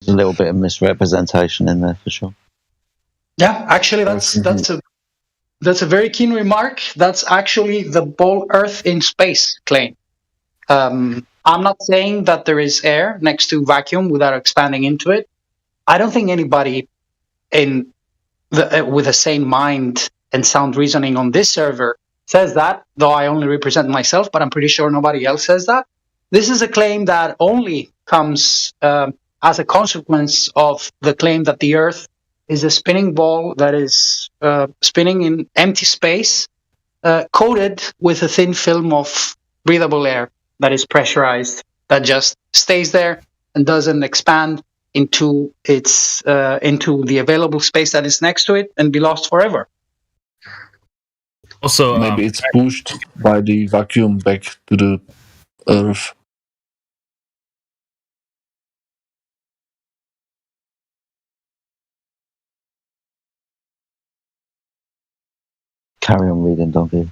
There's a little bit of misrepresentation in there for sure. Yeah, actually, that's a very keen remark. That's actually the ball Earth in space claim. I'm not saying that there is air next to vacuum without expanding into it. I don't think anybody with a sane mind and sound reasoning on this server says that, though I only represent myself, but I'm pretty sure nobody else says that. This is a claim that only comes as a consequence of the claim that the Earth is a spinning ball that is spinning in empty space, coated with a thin film of breathable air that is pressurized, that just stays there and doesn't expand into into the available space that is next to it and be lost forever. Also, maybe it's pushed by the vacuum back to the Earth. Carry on reading, Donkey.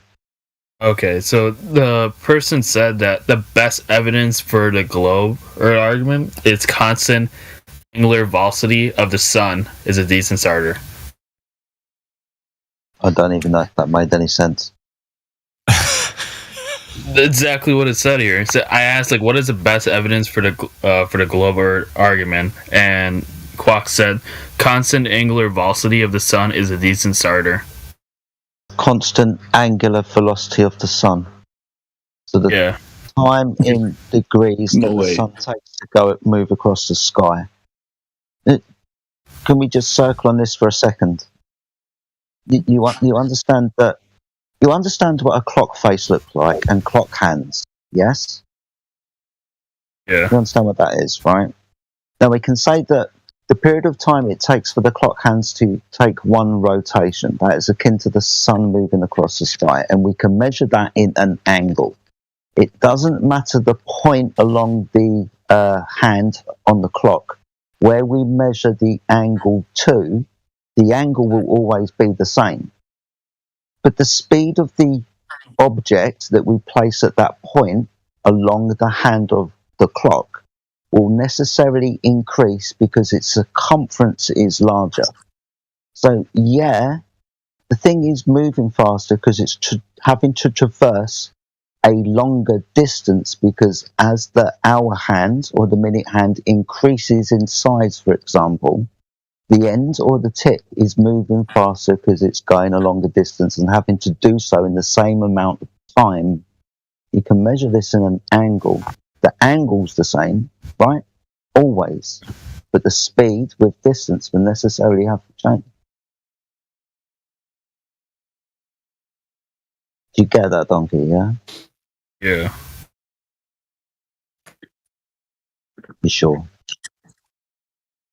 Okay, so the person said that the best evidence for the globe or argument is constant angular velocity of the sun is a decent starter. I don't even know if that made any sense. exactly what it said here. I asked, like, what is the best evidence for the globe argument, and Kwok said constant angular velocity of the sun is a decent starter. Constant angular velocity of the sun. So the time in degrees that the sun takes to move across the sky. Can we just circle on this for a second? You understand that? You understand what a clock face looks like and clock hands, yes? Yeah. You understand what that is, right? Now we can say that the period of time it takes for the clock hands to take one rotation, that is akin to the sun moving across the sky, and we can measure that in an angle. It doesn't matter the point along the hand on the clock. Where we measure the angle to, the angle will always be the same. But the speed of the object that we place at that point along the hand of the clock will necessarily increase because its circumference is larger. So, yeah, the thing is moving faster because it's having to traverse a longer distance, because as the hour hand or the minute hand increases in size, for example, the end or the tip is moving faster because it's going a longer distance and having to do so in the same amount of time. You can measure this in an angle. The angle's the same, right? Always. But the speed with distance will necessarily have to change. Do you get that, Donkey, yeah? Yeah. You sure?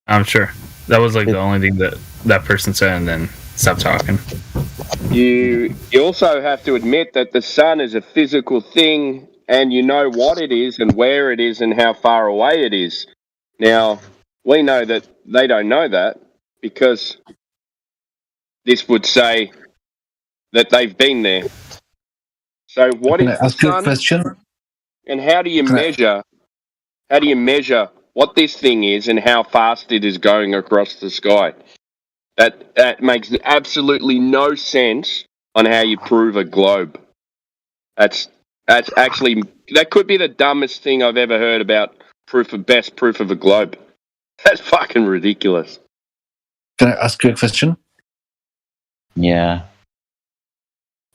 I'm sure. That was like the only thing that person said, and then stopped talking. You also have to admit that the sun is a physical thing, and you know what it is and where it is and how far away it is. Now, we know that they don't know that, because this would say that they've been there. So what is the sun? Question? And how do you measure? How do you measure what this thing is and how fast it is going across the sky? That makes absolutely no sense on how you prove a globe. That's actually, that could be the dumbest thing I've ever heard about best proof of a globe. That's fucking ridiculous. Can I ask you a question? Yeah.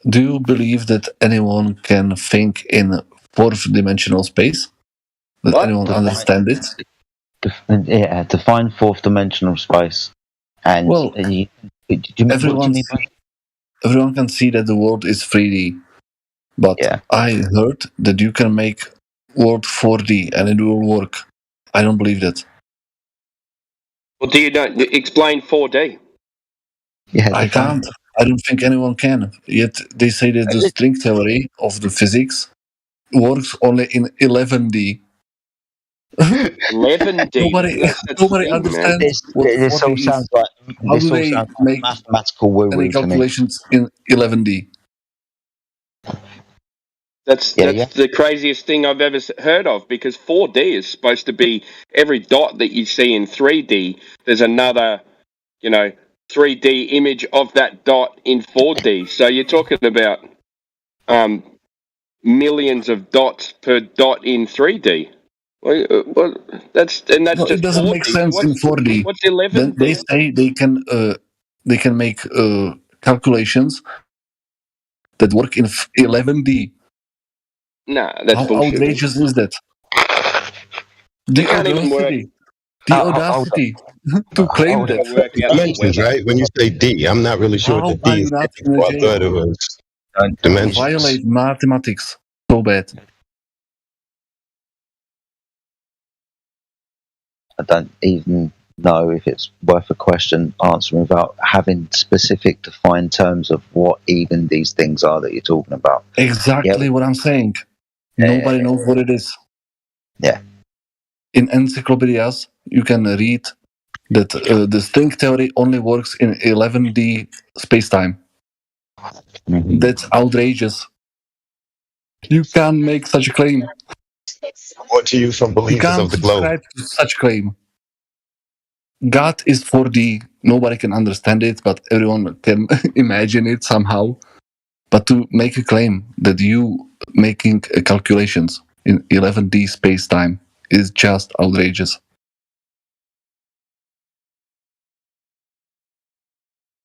Do you believe that anyone can think in fourth-dimensional space? That anyone understand it? Define fourth-dimensional space. And well, everyone can see that the world is 3D, but I heard that you can make world 4D and it will work. I don't believe that. Well, do you don't explain 4D? Yeah, I can't. I don't think anyone can. Yet they say that the string theory of the physics works only in 11D. 11D. Nobody understands what this all sounds like mathematical woo-woo any calculations in 11D. That's the craziest thing I've ever heard of, because 4D is supposed to be every dot that you see in 3D. There's another, 3D image of that dot in 4D. So you're talking about millions of dots per dot in 3D. Well, that's it doesn't 4D. make sense in 4D. What's 11D? Then they say they can make calculations that work in 11D. Nah, that's how bullshit. outrageous is that? The audacity to claim that. Dimensions, right? When you say D, I'm not really sure what the D is. I thought it was dimensions. Violate mathematics so bad. I don't even know if it's worth a question answering without having specific defined terms of what even these things are that you're talking about. Exactly what I'm saying. Nobody knows what it is. Yeah. In encyclopedias, you can read that the string theory only works in 11D spacetime. Mm-hmm. That's outrageous. You can't make such a claim. What to you from believers of the globe? You can't subscribe to such claim. God is 4D. Nobody can understand it, but everyone can imagine it somehow. But to make a claim that you making calculations in 11D space-time is just outrageous.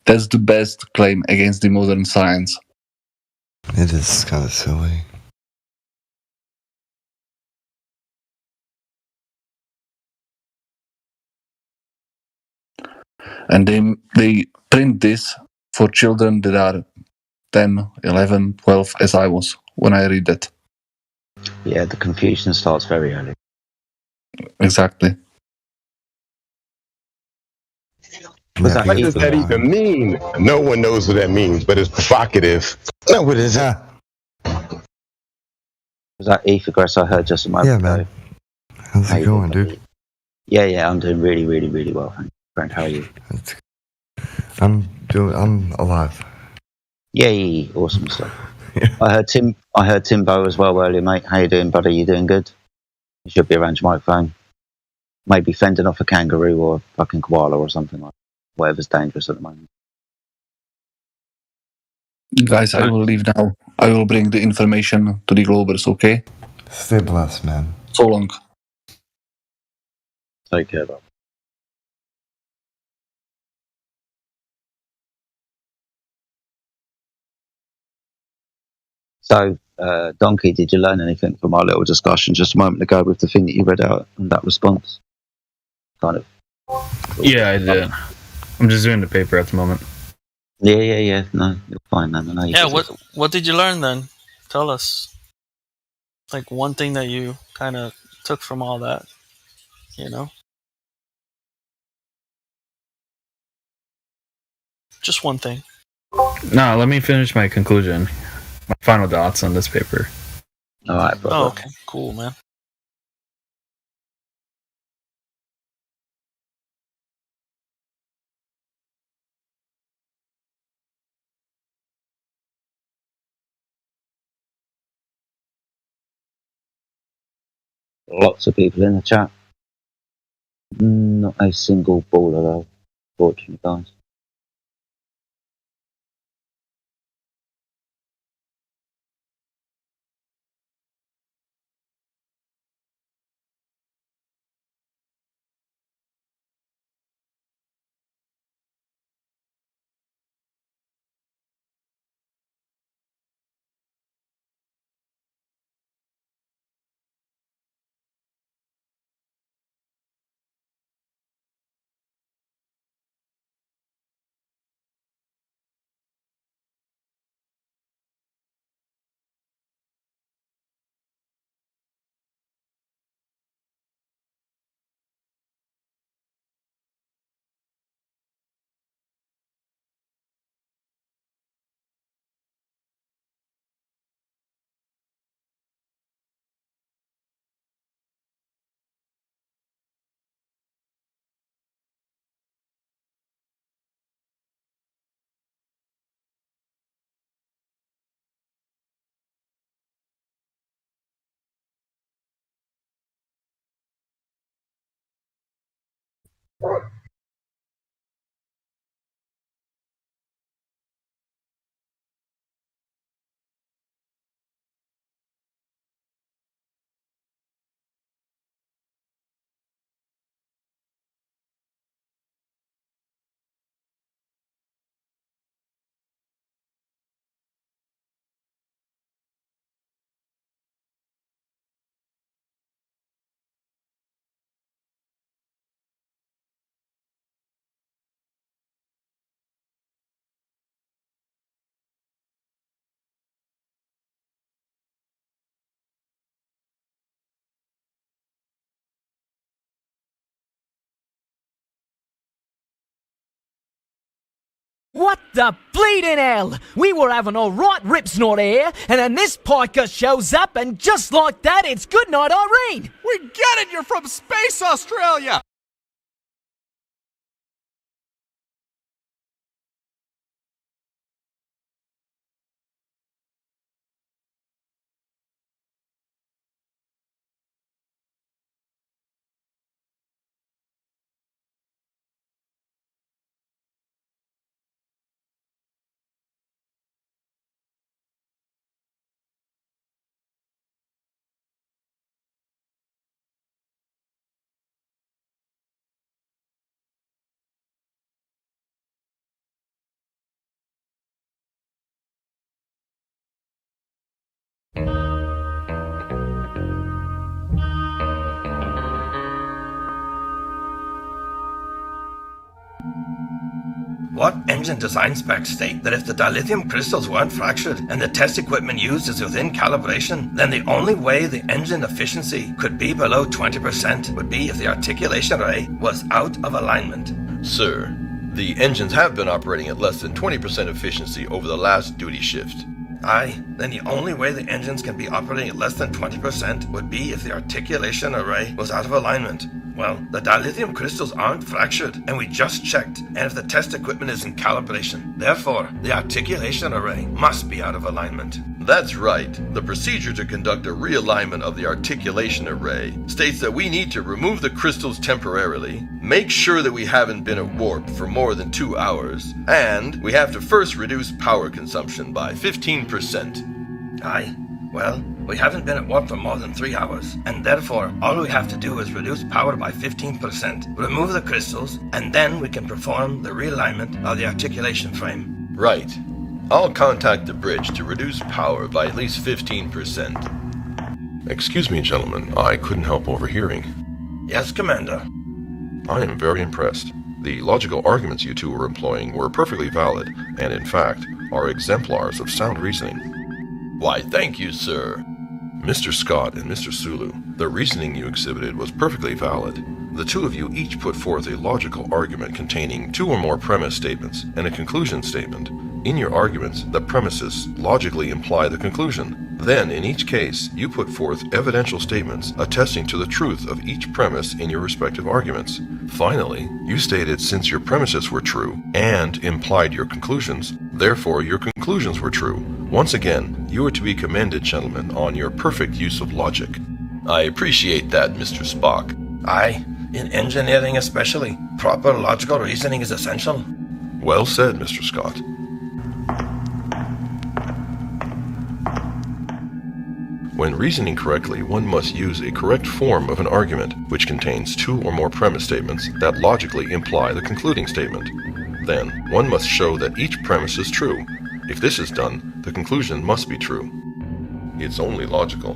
That's the best claim against the modern science. It is kind of silly. And they print this for children that are 10, 11, 12, as I was when I read that. Yeah, the confusion starts very early. Exactly. What does that even mean? No one knows what that means, but it's provocative. No, it isn't. Was that Ethergrass I heard just a moment ago? Man. How's it going, dude? Yeah, I'm doing really, really, really well. Thank you. Frank, how are you? I'm alive. Yay, awesome stuff. I heard Timbo as well earlier, mate. How you doing, buddy? You doing good? You should be around your microphone. Maybe fending off a kangaroo or a fucking koala or something like that. Whatever's dangerous at the moment. Guys, I will leave now. I will bring the information to the Globers, okay? Stay blessed, man. So long. Take care, bro. So, Donkey, did you learn anything from our little discussion just a moment ago with the thing that you read out and that response? Kind of. Yeah, I did. I'm just doing the paper at the moment. Yeah. No, you're fine, man. I know Yeah, what did you learn then? Tell us. Like one thing that you kind of took from all that, you know? Just one thing. No, let me finish my conclusion. My final thoughts on this paper. All right, brother. Oh, okay. Cool, man. Lots of people in the chat. Not a single baller though, fortunately, guys. What the bleeding hell? We were having all right rips not here, and then this piker shows up, and just like that, it's good night, Irene! We get it! You're from Space Australia! What engine design specs state that if the dilithium crystals weren't fractured and the test equipment used is within calibration, then the only way the engine efficiency could be below 20% would be if the articulation array was out of alignment? Sir, the engines have been operating at less than 20% efficiency over the last duty shift. Aye, then the only way the engines can be operating at less than 20% would be if the articulation array was out of alignment. Well, the dilithium crystals aren't fractured, and we just checked, and if the test equipment is in calibration, therefore, the articulation array must be out of alignment. That's right. The procedure to conduct a realignment of the articulation array states that we need to remove the crystals temporarily, make sure that we haven't been at warp for more than 2 hours, and we have to first reduce power consumption by 15%. Aye, well, we haven't been at warp for more than 3 hours, and therefore all we have to do is reduce power by 15%, remove the crystals, and then we can perform the realignment of the articulation frame. Right. I'll contact the bridge to reduce power by at least 15%. Excuse me, gentlemen, I couldn't help overhearing. Yes, Commander. I am very impressed. The logical arguments you two were employing were perfectly valid, and in fact, are exemplars of sound reasoning. Why, thank you, sir. Mr. Scott and Mr. Sulu, the reasoning you exhibited was perfectly valid. The two of you each put forth a logical argument containing 2 or more premise statements and a conclusion statement. In your arguments, the premises logically imply the conclusion. Then, in each case, you put forth evidential statements attesting to the truth of each premise in your respective arguments. Finally, you stated since your premises were true and implied your conclusions, therefore your conclusions were true. Once again, you are to be commended, gentlemen, on your perfect use of logic. I appreciate that, Mr. Spock. Aye, in engineering especially, proper logical reasoning is essential. Well said, Mr. Scott. When reasoning correctly, one must use a correct form of an argument, which contains 2 or more premise statements that logically imply the concluding statement. Then, one must show that each premise is true. If this is done, the conclusion must be true. It's only logical.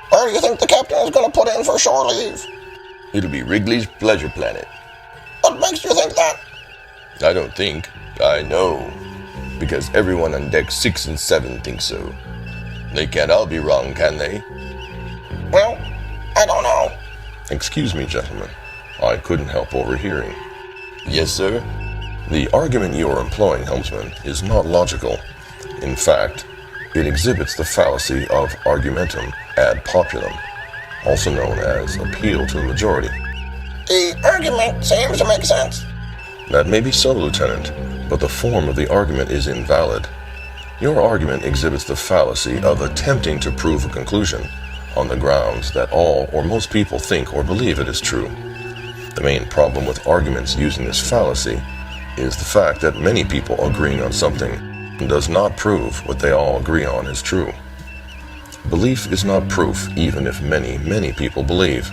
Where do you think the captain is going to put in for shore leave? It'll be Wrigley's Pleasure Planet. What makes you think that? I don't think. I know. Because everyone on deck 6 and 7 thinks so. They can't all be wrong, can they? Well, I don't know. Excuse me, gentlemen. I couldn't help overhearing. Yes, sir? The argument you are employing, helmsman, is not logical. In fact, it exhibits the fallacy of argumentum ad populum, also known as appeal to the majority. The argument seems to make sense. That may be so, Lieutenant, but the form of the argument is invalid. Your argument exhibits the fallacy of attempting to prove a conclusion on the grounds that all or most people think or believe it is true. The main problem with arguments using this fallacy is the fact that many people agreeing on something does not prove what they all agree on is true. Belief is not proof even if many people believe.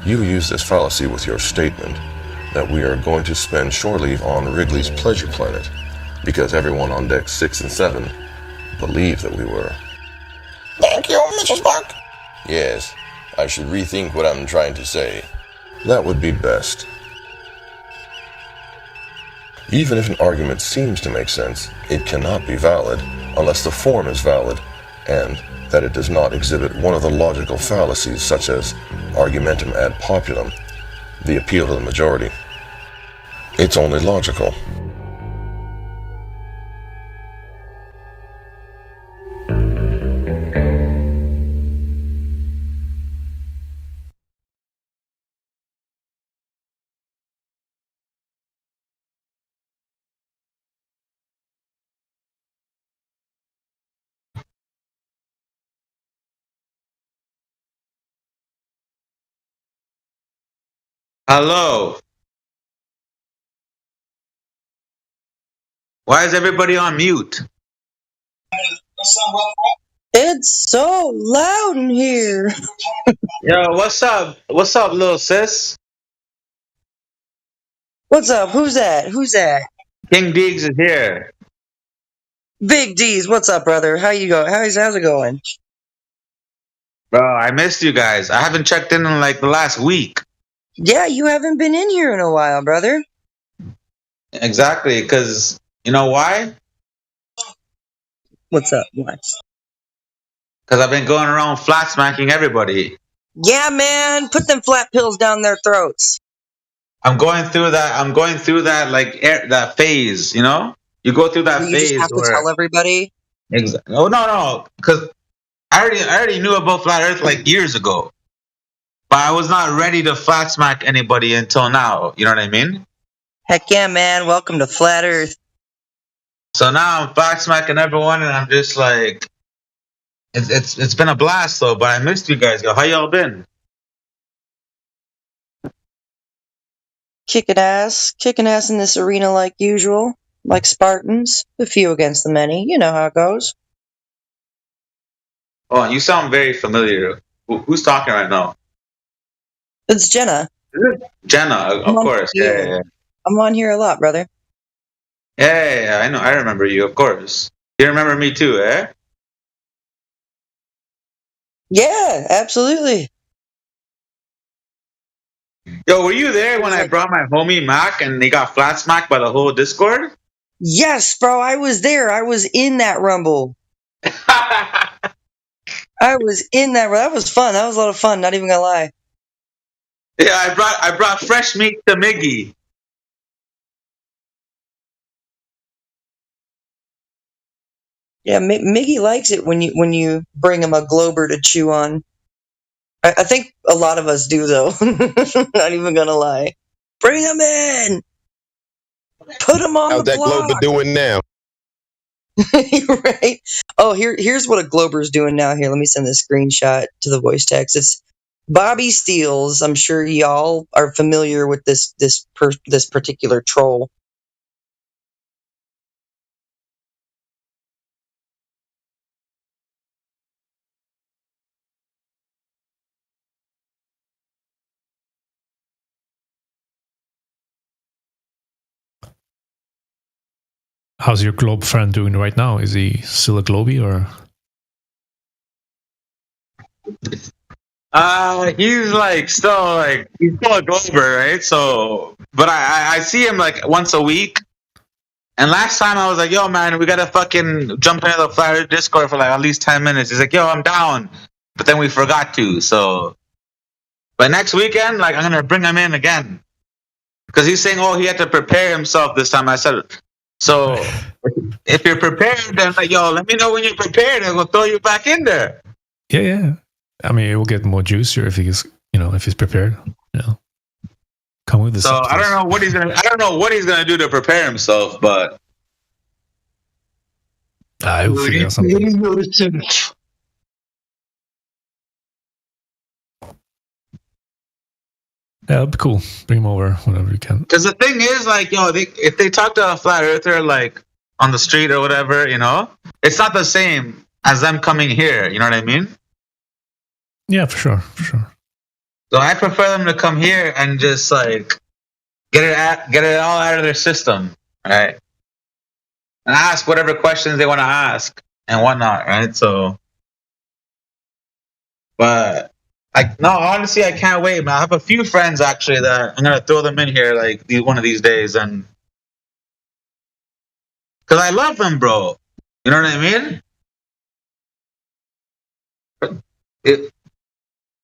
You use this fallacy with your statement that we are going to spend shore leave on Wrigley's Pleasure Planet because everyone on deck 6 and 7 believed that we were. Thank you, Mrs. Bark? Yes, I should rethink what I'm trying to say. That would be best. Even if an argument seems to make sense, it cannot be valid unless the form is valid, and that it does not exhibit one of the logical fallacies such as argumentum ad populum, the appeal to the majority. It's only logical. Hello. Why is everybody on mute? It's so loud in here. Yo, what's up? What's up, little sis? What's up? Who's that? Who's that? King Deegs is here. Big D's, what's up, brother? How you go? How's it going? Bro, I missed you guys. I haven't checked in like the last week. Yeah, you haven't been in here in a while, brother. Exactly, because you know why? What's up? What? Because I've been going around flat smacking everybody. Yeah, man, put them flat pills down their throats. I'm going through that like that phase, you know? You go through that You phase just have where to tell everybody. exactly. Oh no, because I already knew about flat Earth like years ago, but I was not ready to flat smack anybody until now. You know what I mean? Heck yeah, man! Welcome to Flat Earth. So now I'm flat smacking everyone, and I'm just like, it's been a blast though. But I missed you guys. How y'all been? Kicking ass in this arena like usual, like Spartans, the few against the many. You know how it goes. Oh, you sound very familiar. Who's talking right now? It's Jenna. Jenna, of course. Yeah. I'm on here a lot, brother. Yeah, I know. I remember you, of course. You remember me too, eh? Yeah, absolutely. Yo, were you there when I brought my homie Mac and he got flat smacked by the whole Discord? Yes, bro, I was there. I was in that rumble. I was in that. That was fun. That was a lot of fun. Not even gonna lie. Yeah, I brought fresh meat to Miggy. Yeah, Miggy likes it when you bring him a Glober to chew on. I think a lot of us do, though. Not even gonna lie. Bring him in. Put him on How's the that block. Glober doing now? Right. Oh, here's what a Glober's doing now. Here, let me send this screenshot to the voice text. It's Bobby Steels. I'm sure y'all are familiar with this particular troll. How's your globe friend doing right now? Is he still a globie or? He's still a Glober, right? So, but I see him like once a week. And last time I was like, yo, man, we gotta fucking jump into the Flat Earth Discord for like at least 10 minutes. He's like, yo, I'm down. But then we forgot to, so. But next weekend, like, I'm gonna bring him in again. Because he's saying, oh, he had to prepare himself this time. I said, so if you're prepared, then like, yo, let me know when you're prepared and we'll throw you back in there. Yeah. I mean, it will get more juicier if he's prepared. Come with the. So I don't know what he's gonna do to prepare himself, but I will figure out something. Yeah, that'd be cool. Bring him over whenever you can. Because the thing is, like, yo, if they talk to a flat earther like on the street or whatever, it's not the same as them coming here. You know what I mean? Yeah, for sure. So I prefer them to come here and just like get it all out of their system, right? And ask whatever questions they want to ask and whatnot, right? So But honestly, I can't wait, man. I have a few friends actually that I'm gonna throw them in here like one of these days, and because I love them, bro. You know what I mean?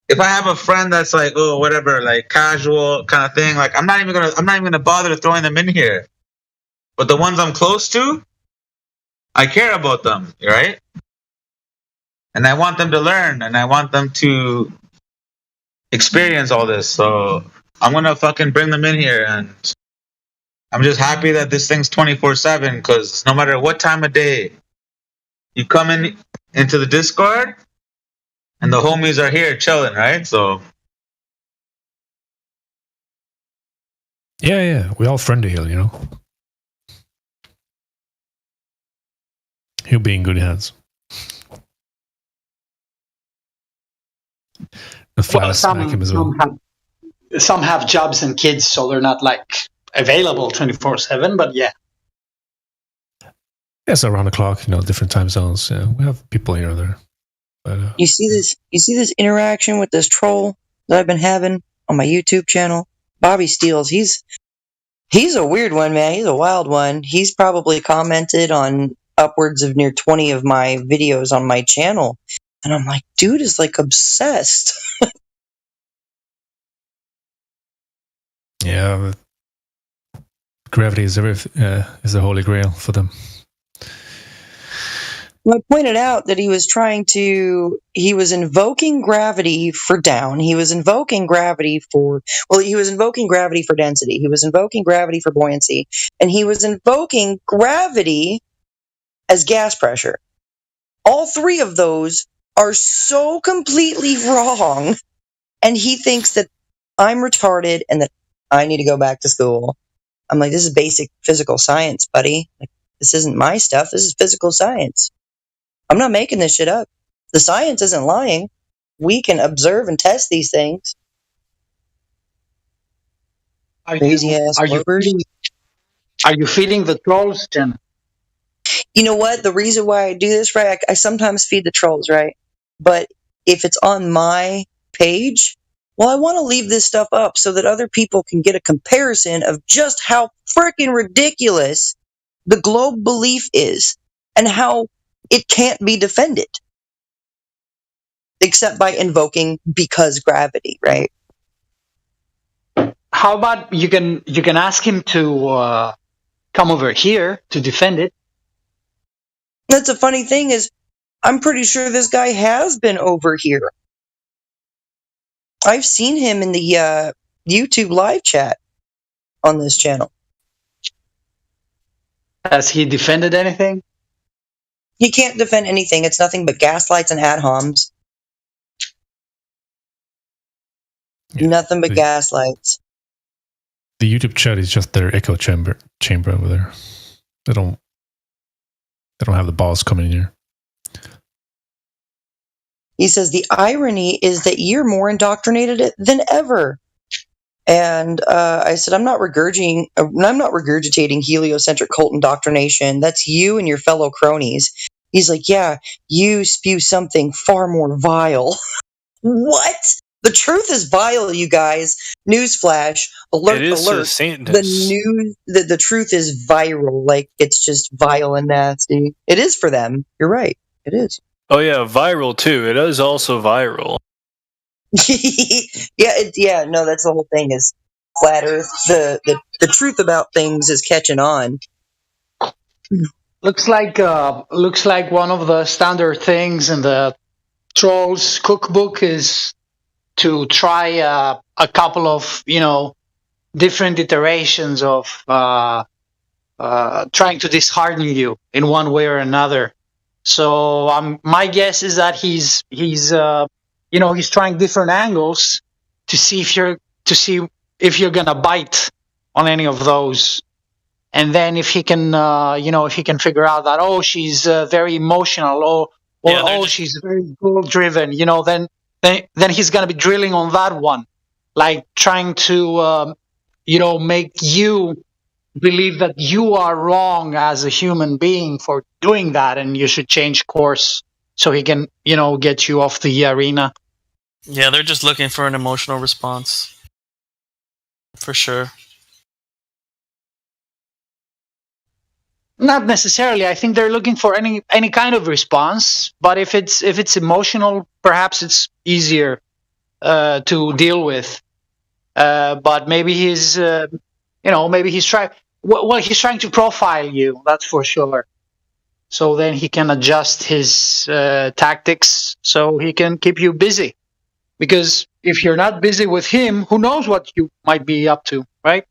If I have a friend that's like, oh, whatever, like casual kind of thing, like I'm not even gonna bother throwing them in here. But the ones I'm close to, I care about them, right? And I want them to learn, and I want them to experience all this. So I'm gonna fucking bring them in here, and I'm just happy that this thing's 24/7. Because no matter what time of day you come into the Discord, and the homies are here chilling, right? So Yeah, we all friendly here, you know. He'll be in good hands. The flat smack him as well. Some have jobs and kids, so they're not like available 24/7. But yeah, It's around the clock, you know, different time zones. Yeah, we have people here and there. But, You see this interaction with this troll that I've been having on my YouTube channel? Bobby Steels, he's a weird one, man. He's a wild one. He's probably commented on upwards of near 20 of my videos on my channel. And I'm like, dude is like obsessed. yeah, gravity is is the holy grail for them. I pointed out that he was invoking gravity for down. He was invoking gravity for density. He was invoking gravity for buoyancy. And he was invoking gravity as gas pressure. All three of those are so completely wrong. And he thinks that I'm retarded and that I need to go back to school. I'm like, this is basic physical science, buddy. Like, this isn't my stuff. This is physical science. I'm not making this shit up. The science isn't lying. We can observe and test these things. Crazy ass bloopers. Are you feeding the trolls, Jen? You know what? The reason why I do this, right? I sometimes feed the trolls, right? But if it's on my page, well, I want to leave this stuff up so that other people can get a comparison of just how freaking ridiculous the globe belief is and how it can't be defended except by invoking because gravity, right? How about you can ask him to come over here to defend it? That's a funny thing is I'm pretty sure this guy has been over here. I've seen him in the YouTube live chat on this channel. Has he defended anything? He can't defend anything. It's nothing but gaslights and ad homs. Yeah, nothing but gaslights. The YouTube chat is just their echo chamber over there. They don't have the balls coming in here. He says the irony is that you're more indoctrinated than ever. And I said, I'm not regurgitating heliocentric cult indoctrination. That's you and your fellow cronies. He's like, yeah, you spew something far more vile. What? The truth is vile, you guys. Newsflash. Alert, it is alert. The truth is viral. Like, it's just vile and nasty. It is for them. You're right. It is. Oh yeah, viral too. It is also viral. No, that's the whole thing is flat Earth. The truth about things is catching on. Looks like one of the standard things in the Trolls cookbook is to try a couple of different iterations of trying to dishearten you in one way or another. So my guess is that he's trying different angles to see if you're gonna bite on any of those, and then if he can figure out that she's very emotional or she's very goal driven, then he's gonna be drilling on that one, like trying to make you believe that you are wrong as a human being for doing that and you should change course so he can get you off the arena. Yeah, they're just looking for an emotional response. For sure. Not necessarily. I think they're looking for any kind of response. But if it's emotional, perhaps it's easier to deal with. But maybe maybe he's trying. Well, he's trying to profile you. That's for sure. So then he can adjust his tactics so he can keep you busy. Because if you're not busy with him, who knows what you might be up to, right?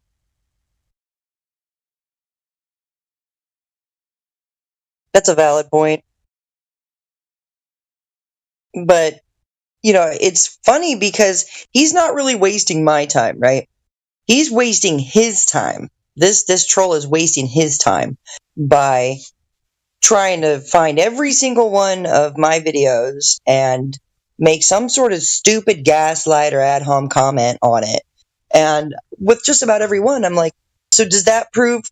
That's a valid point. But, it's funny because he's not really wasting my time, right? He's wasting his time. This troll is wasting his time by trying to find every single one of my videos and make some sort of stupid gaslight or ad hom comment on it. And with just about every one, I'm like, so does that prove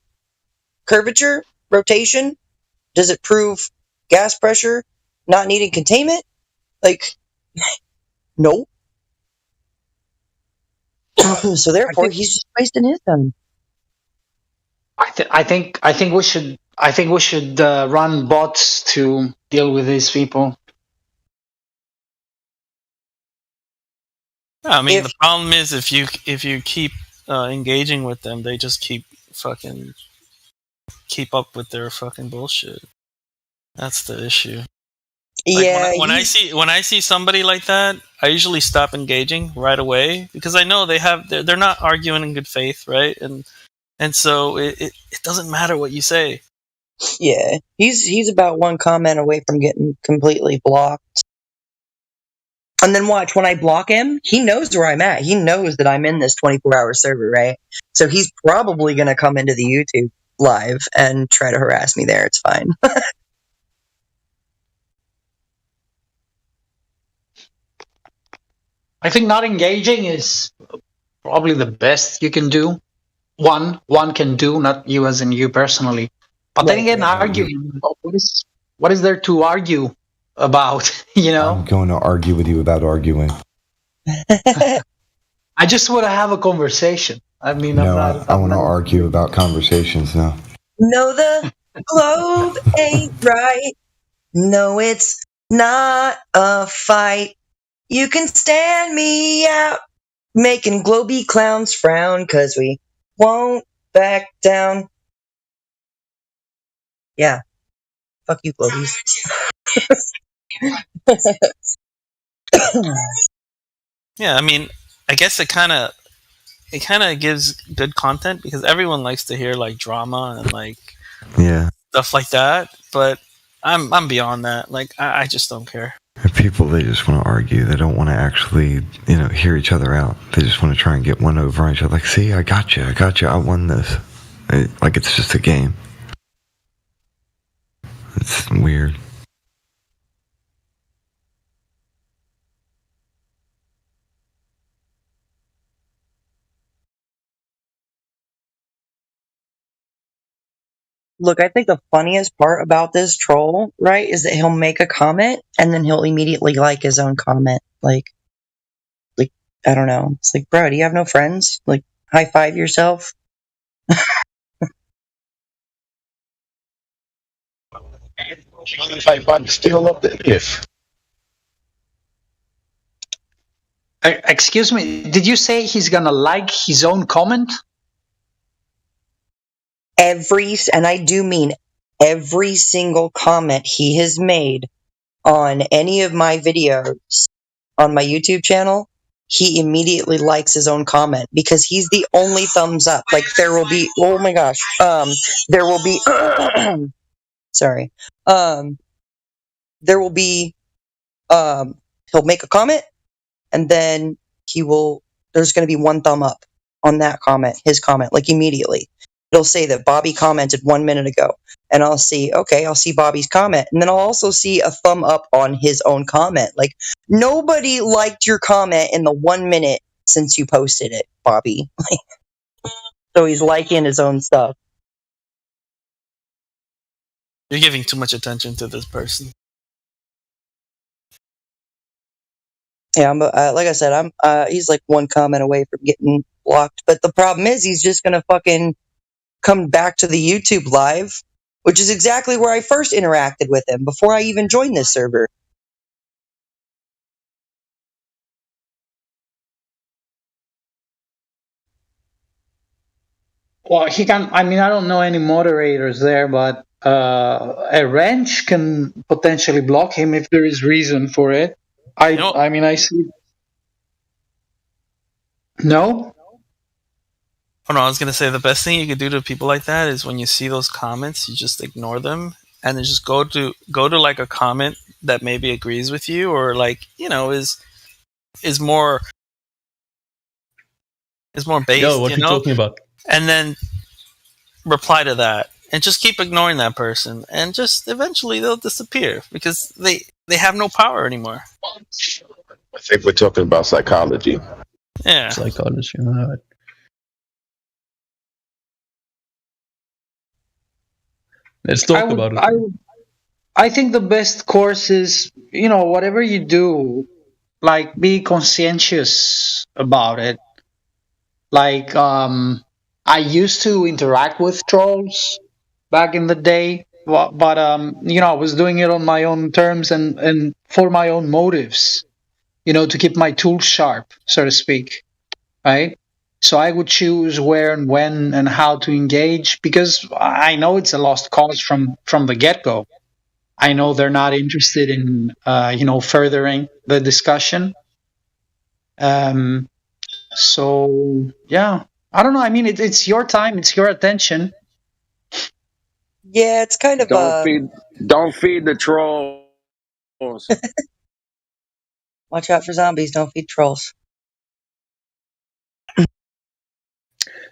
curvature, rotation? Does it prove gas pressure not needing containment? Like, no. So therefore, he's just wasting his time. I think we should run bots to deal with these people. Yeah, I mean, the problem is if you keep engaging with them, they just keep up with their fucking bullshit. That's the issue. Like Yeah. when I see somebody like that, I usually stop engaging right away because I know they're not arguing in good faith, right? And so it doesn't matter what you say. Yeah, he's about one comment away from getting completely blocked. And then watch, when I block him, he knows where I'm at. He knows that I'm in this 24-hour server, right? So he's probably going to come into the YouTube live and try to harass me there. It's fine. I think not engaging is probably the best you can do. One can do, not you as in you personally. But then again, arguing. What is there to argue about? I'm going to argue with you without arguing. I just want to have a conversation. I mean, No, I want to argue about conversations now. No, the globe ain't right. No, it's not a fight. You can stand me out, making globy clowns frown, 'cause we won't back down. Yeah. Fuck you, globies. Yeah, I mean, I guess it kind of gives good content because everyone likes to hear like drama and like stuff like that. But I'm beyond that. Like I just don't care. People, they just want to argue. They don't want to actually, hear each other out. They just want to try and get one over on each other. Like, see, I got you, I won this. Like it's just a game. It's weird. Look, I think the funniest part about this troll, right, is that he'll make a comment and then he'll immediately like his own comment. Like, I don't know. It's like, bro, do you have no friends? Like, high five yourself. Still up there. If excuse me, did you say he's gonna like his own comment? And I do mean every single comment he has made on any of my videos on my YouTube channel, he immediately likes his own comment because he's the only thumbs up. Like there will be, oh my gosh, there will be, sorry, there will be, he'll make a comment and then there's going to be one thumb up on that comment, his comment, like immediately. It'll say that Bobby commented 1 minute ago, and I'll see Bobby's comment, and then I'll also see a thumb up on his own comment. Like, nobody liked your comment in the 1 minute since you posted it, Bobby. So he's liking his own stuff. You're giving too much attention to this person. Yeah, like I said, he's like one comment away from getting blocked. But the problem is, he's just gonna fucking come back to the YouTube live, which is exactly where I first interacted with him before I even joined this server. Well, he can. I mean, I don't know any moderators there, but a wrench can potentially block him if there is reason for it. I mean, I see. No. Oh no, I was gonna say the best thing you could do to people like that is when you see those comments, you just ignore them and then just go to like a comment that maybe agrees with you or like is more based. Yo, what are you talking about? And then reply to that and just keep ignoring that person and just eventually they'll disappear because they have no power anymore. I think we're talking about psychology. Yeah. Psychology, all right. Let's talk about it. I think the best course is, whatever you do, like be conscientious about it. Like, I used to interact with trolls back in the day, but I was doing it on my own terms and for my own motives, to keep my tools sharp, so to speak, right? So I would choose where and when and how to engage because I know it's a lost cause from the get-go. I know they're not interested in, furthering the discussion. So, yeah. I don't know. I mean, it's your time. It's your attention. Yeah, it's kind of... Don't feed the trolls. Watch out for zombies. Don't feed trolls.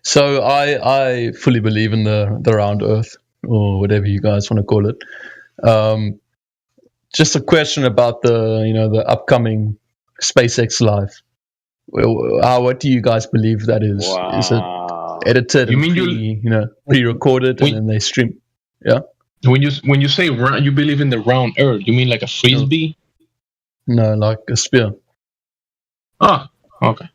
So I fully believe in the round Earth, or whatever you guys want to call it. Just a question about the upcoming SpaceX Live. What do you guys believe that is? Wow. Is it edited and pre-recorded and then they stream? Yeah. When you say round, you believe in the round Earth? You mean like a frisbee? No, like a spear. Ah, okay.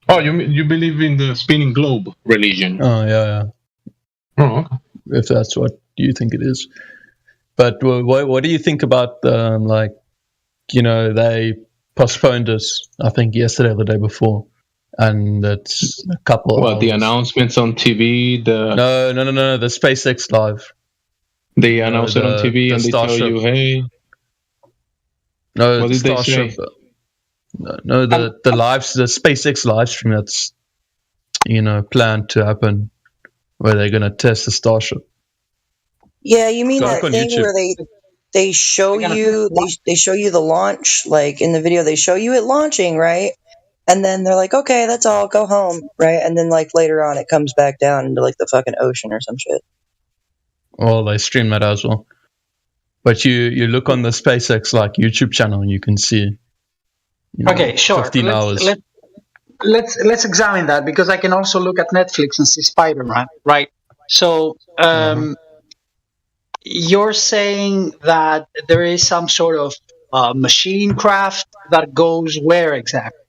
Oh, you believe in the spinning globe religion? Oh, yeah. Oh, okay. If that's what you think it is. But what do you think about, they postponed it, I think, yesterday or the day before. And it's a couple of hours. The announcements on TV? No, the SpaceX Live. They announce it on TV and they tell you, hey... No, what did Starship. they say? No, the SpaceX live stream that's planned to happen, where they're gonna test the Starship. Yeah, you mean that thing where they show you they show you the launch, like in the video they show you it launching, right? And then they're like, okay, that's all, go home, right? And then like later on it comes back down into like the fucking ocean or some shit. Well, they stream that as well. But you look on the SpaceX YouTube channel and you can see. Okay, sure. 15 hours. Let's examine that because I can also look at Netflix and see Spider-Man, right? So you're saying that there is some sort of machine craft that goes where exactly?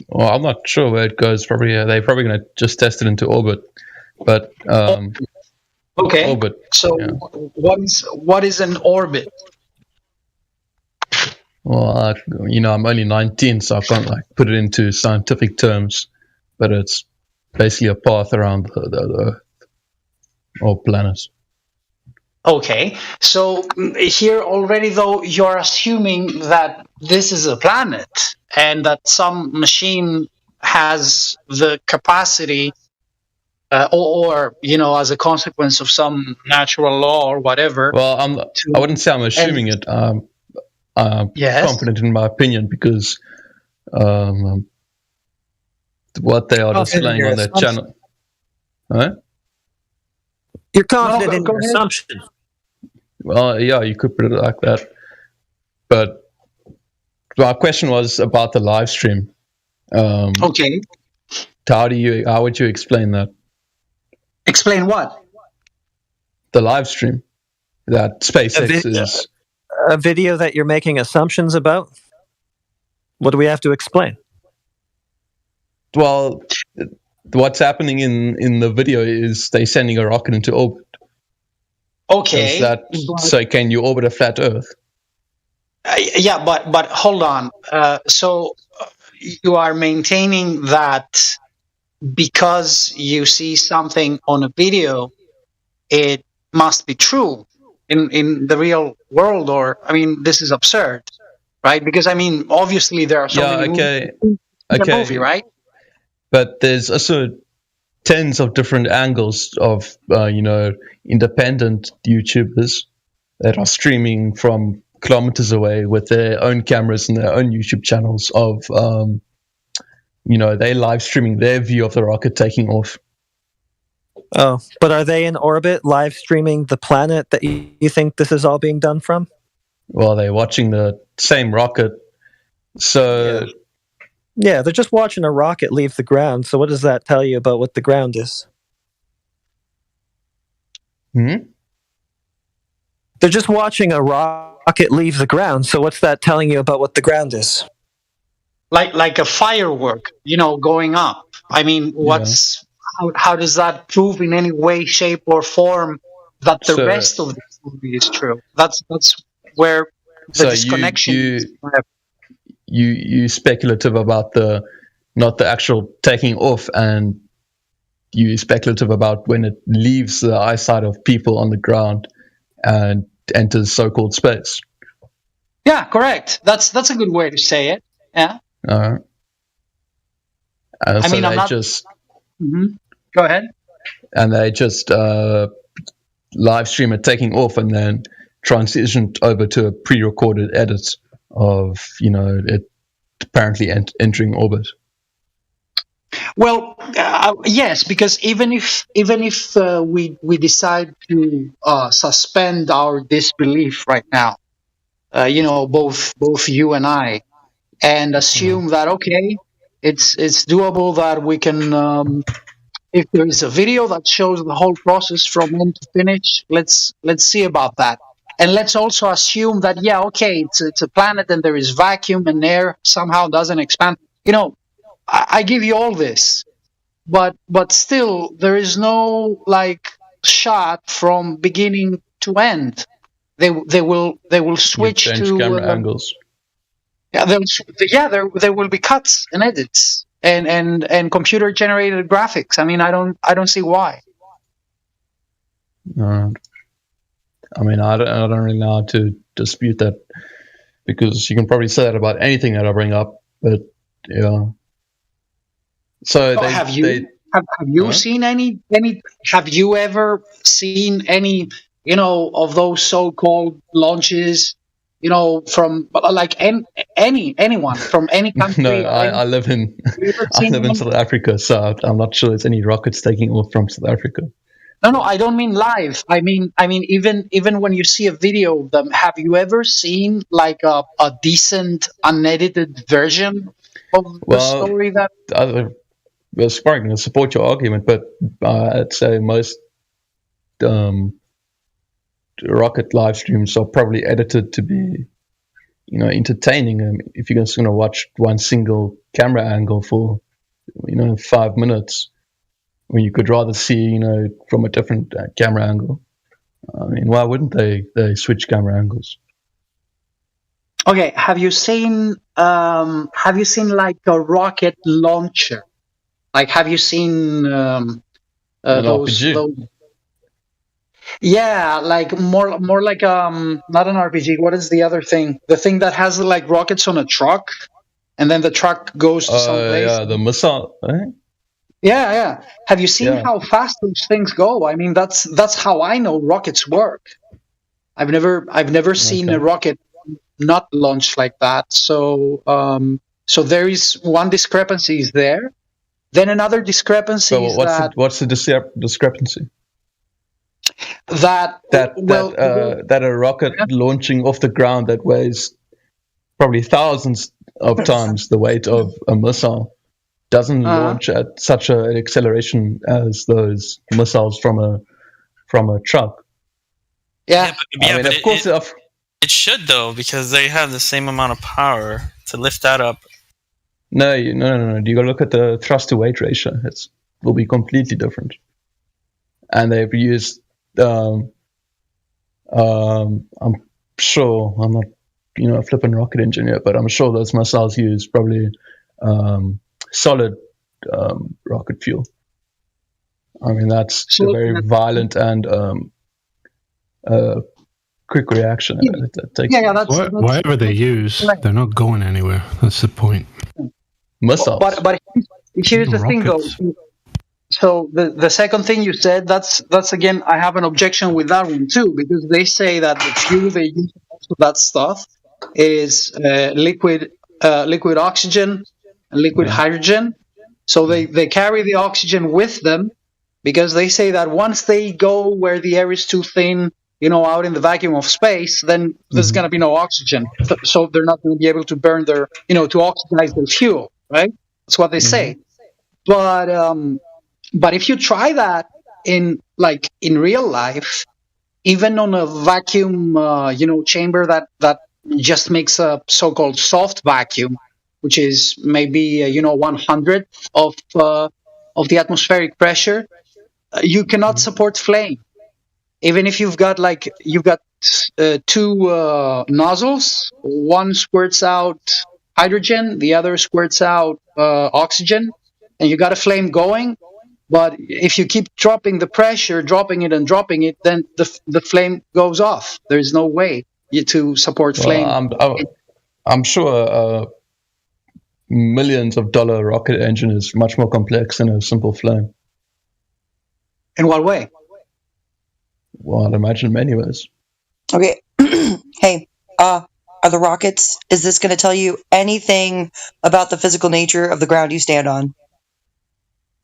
Well, I'm not sure where it goes. Probably they're probably going to just test it into orbit. But okay. Orbit. So what is an orbit? Well, I'm only 19, so I can't put it into scientific terms. But it's basically a path around the Earth or planet. Okay, so here already, though, you're assuming that this is a planet and that some machine has the capacity, or as a consequence of some natural law or whatever. Well, I wouldn't say I'm assuming it. I'm confident in my opinion because what they are displaying on their channel. Huh? You're confident in your assumption. Well, yeah, you could put it like that. But my question was about the live stream. Okay. How would you explain that? Explain what? The live stream that SpaceX is a video that you're making assumptions about. What do we have to explain? Well, what's happening in the video is they're sending a rocket into orbit. Okay. So can you orbit a flat Earth? Yeah, but hold on. So you are maintaining that because you see something on a video, it must be true in the real world, or I mean, this is absurd, right? Because I mean, obviously there are so many movies in the movie, right? But there's also tens of different angles of independent YouTubers that are streaming from kilometers away with their own cameras and their own YouTube channels of they live streaming their view of the rocket taking off. Oh, but are they in orbit live streaming the planet that you think this is all being done from? Well, they're watching the same rocket. So yeah, they're just watching a rocket leave the ground. So what does that tell you about what the ground is? They're just watching a rocket leave the ground. So what's that telling you about what the ground is? Like a firework, going up. I mean, how does that prove in any way, shape, or form that the rest of the movie is true? That's where the disconnection is. You speculative about not the actual taking off, and you speculative about when it leaves the eyesight of people on the ground and enters so-called space. Yeah, correct. That's a good way to say it. Yeah. I mean, I'm not just. Go ahead. And they just live stream it taking off, and then transitioned over to a pre-recorded edit of it apparently entering orbit. Well, yes, because even if we decide to suspend our disbelief right now, both you and I, and assume that it's doable that we can. If there is a video that shows the whole process from end to finish, let's see about that. And let's also assume that it's a planet and there is vacuum and air somehow doesn't expand. I give you all this, but still there is no shot from beginning to end. They will switch to camera angles. Yeah, there will be cuts and edits and computer generated graphics. I mean, I don't see why. I mean, I don't really know how to dispute that, because you can probably say that about anything that I bring up. But yeah. So have you seen any? Have you ever seen any? Of those so-called launches? From anyone from any country. No, I live in South Africa, so I'm not sure there's any rockets taking off from South Africa. No, I don't mean live. I mean, even when you see a video of them, have you ever seen a decent unedited version of the story that? Was going to support your argument, but I'd say most rocket live streams are probably edited to be, entertaining. If you're just going to watch one single camera angle for, 5 minutes, when you could rather see, from a different camera angle. I mean, why wouldn't they switch camera angles? Okay, have you seen like a rocket launcher? Like, have you seen those? Yeah, like more like not an RPG. What is the other thing? The thing that has like rockets on a truck, and then the truck goes to some place. Yeah, the missile. Yeah. Have you seen how fast those things go? I mean, that's how I know rockets work. I've never seen a rocket not launched like that. So there is one discrepancy is there. Then another discrepancy is what's the discrepancy? That a rocket launching off the ground that weighs probably thousands of times the weight of a missile doesn't launch at such an acceleration as those missiles from a truck. Yeah, I mean, of course, It should though, because they have the same amount of power to lift that up. No. You gotta look at the thrust to weight ratio. It will be completely different. And they've used. I'm sure I'm not, a flippin' rocket engineer, but I'm sure those missiles use probably solid rocket fuel. I mean, that's a very violent and quick reaction. Whatever they use, they're not going anywhere. That's the point. Missiles. But here's the thing, though. So the second thing you said, that's again, I have an objection with that one too, because they say that the fuel they use for most of that stuff is liquid oxygen and liquid hydrogen. So they carry the oxygen with them, because they say that once they go where the air is too thin, out in the vacuum of space, then there's going to be no oxygen. So they're not going to be able to burn their, to oxidize their fuel, right? That's what they say. But if you try that in real life, even on a vacuum, chamber that just makes a so-called soft vacuum, which is maybe 1/100th of the atmospheric pressure, you cannot support flame. Even if you've got two nozzles, one squirts out hydrogen, the other squirts out oxygen, and you got a flame going. But if you keep dropping the pressure, dropping it, then the flame goes off. There's no way to support flame. I'm sure millions of dollar rocket engine is much more complex than a simple flame. In what way? Well, I'd imagine many ways. Okay. Hey, are the rockets, is this going to tell you anything about the physical nature of the ground you stand on?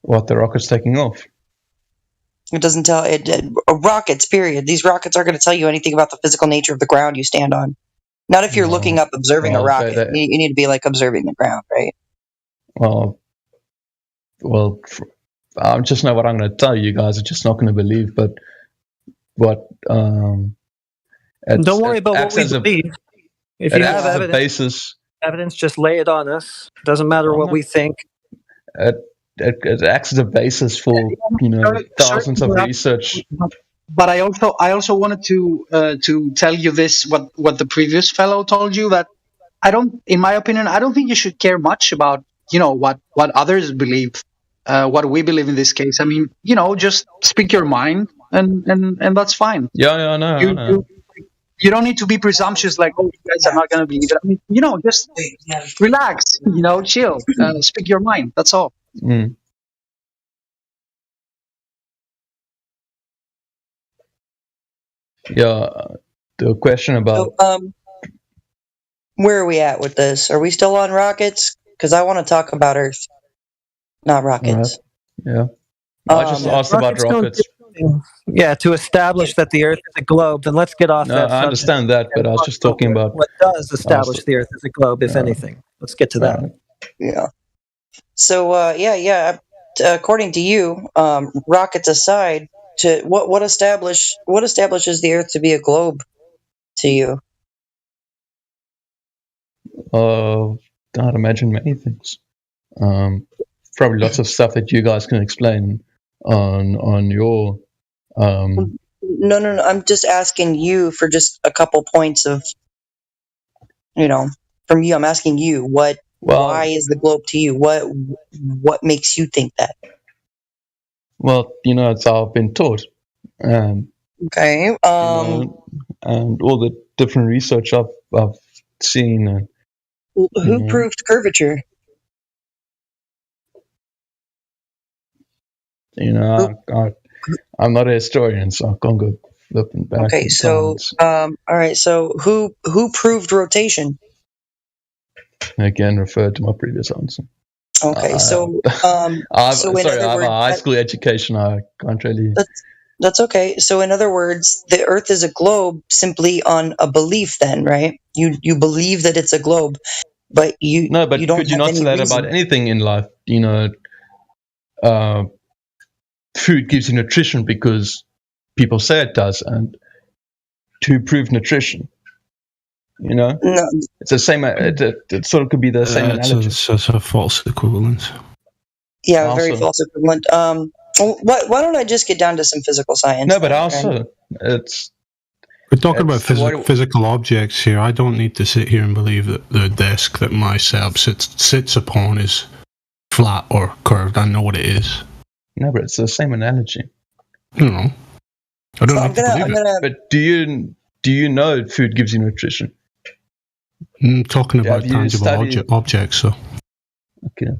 What, the rocket's taking off? It doesn't tell it. Rockets, period. These rockets aren't going to tell you anything about the physical nature of the ground you stand on. Not if you're looking up, observing a rocket. You need to be observing the ground, right? Well, I just know what I'm going to tell you. You guys are just not going to believe, but what? Don't worry about what we believe. If you have evidence, just lay it on us. Doesn't matter what we think. It acts as a basis for thousands of research. But I also wanted to tell you this, what the previous fellow told you, that in my opinion, I don't think you should care much about what others believe, what we believe in this case. I mean, just speak your mind, and that's fine. Yeah, I know. You don't need to be presumptuous, like, oh, you guys are not going to believe it. I mean, just relax, chill, speak your mind. That's all. Mm. Yeah, the question about where are we at with this? Are we still on rockets? Because I want to talk about Earth, not rockets. Right. Yeah, I just asked about rockets. Yeah, to establish that the Earth is a globe, then let's get off that. I understand that, but I was just talking about what does establish the Earth as a globe, if anything. Let's get to that. Yeah. So, according to you, rockets aside, what establishes the Earth to be a globe to you? I'd imagine many things. Probably lots of stuff that you guys can explain on your. No. I'm just asking you for just a couple points of, from you. I'm asking you why is the globe to you? What makes you think that? Well, it's how I've been taught. Okay. And all the different research I've seen. Who proved curvature? I'm not a historian, so I can't go flipping back. Okay, so all right. So who proved rotation? Again, referred to my previous answer. Okay, so I have a high school education. I can't really. That's okay. So in other words, the Earth is a globe simply on a belief. Then, right? You believe that it's a globe, but you don't. Could you not say that about anything in life? Food gives you nutrition because people say it does, and to prove nutrition, You know, No. it's the same. It sort of could be the same analogy. It's a false equivalence. Yeah, very false equivalent. Why don't I just get down to some physical science? No, but also it's. We're talking about physical objects here. I don't need to sit here and believe that the desk that my setup sits upon is flat or curved. I know what it is. No, but it's the same analogy. No, I don't need to believe it. But do you know food gives you nutrition? I'm talking about tangible objects, so. Okay.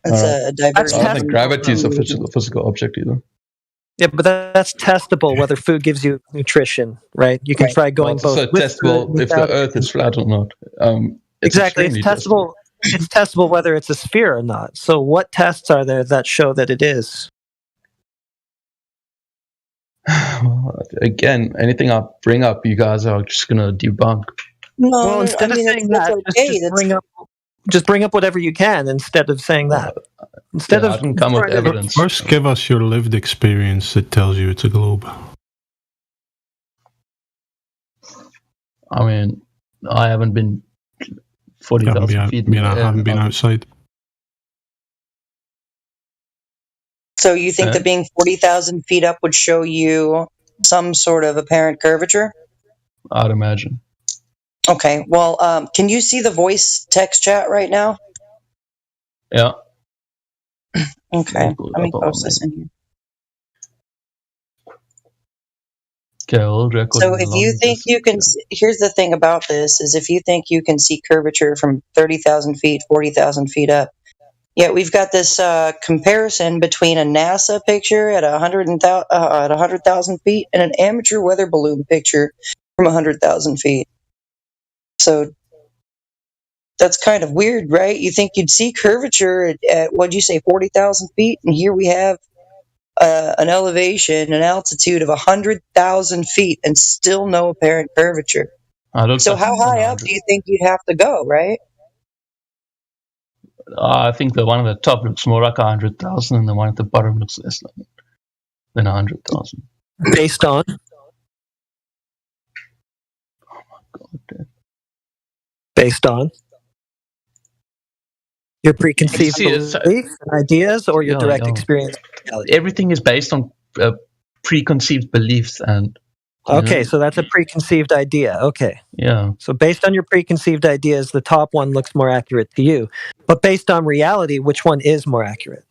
That's a diverse. I don't think gravity is a physical object either. Yeah, but that's testable whether food gives you nutrition, right? You can try going both. It's testable if the Earth is flat or not. Exactly, it's testable. It's testable whether it's a sphere or not. So, what tests are there that show that it is? Again, anything I bring up, you guys are just gonna debunk. No, well, instead of saying that, just bring up whatever you can instead of saying that. Instead of come with evidence. First, give us your lived experience that tells you it's a globe. I mean, I haven't been 40,000 feet. I haven't been outside. So you think that being 40,000 feet up would show you some sort of apparent curvature? I'd imagine. Okay, well, can you see the voice text chat right now? Yeah. Okay, let me post this in here. Okay, we'll record. So if you think you can, here's the thing about this, is if you think you can see curvature from 30,000 feet, 40,000 feet up, yeah, we've got this comparison between a NASA picture at 100,000 feet and an amateur weather balloon picture from 100,000 feet. So that's kind of weird, right? You think you'd see curvature at what'd you say, 40,000 feet? And here we have an elevation, an altitude of 100,000 feet and still no apparent curvature. So how high up do you think you'd have to go, right? I think the one at the top looks more like 100,000 and the one at the bottom looks less than 100,000. Based on? Oh my God. Based on? Your preconceived beliefs and ideas or your direct experience? Everything is based on preconceived beliefs and... Okay, so that's a preconceived idea. Okay. Yeah. So based on your preconceived ideas, the top one looks more accurate to you. But based on reality, which one is more accurate?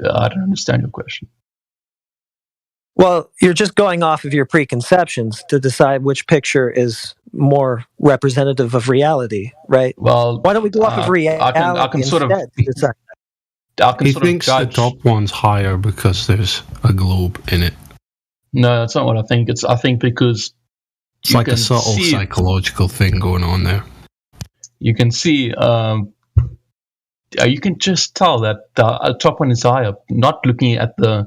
I don't understand your question. Well, you're just going off of your preconceptions to decide which picture is more representative of reality, right? Well, why don't we go off of reality I can sort of decide? He thinks the top one's higher because there's a globe in it. No, that's not what I think. I think because it's like a subtle psychological thing going on there. You can see, you can just tell that the top one is higher, not looking at the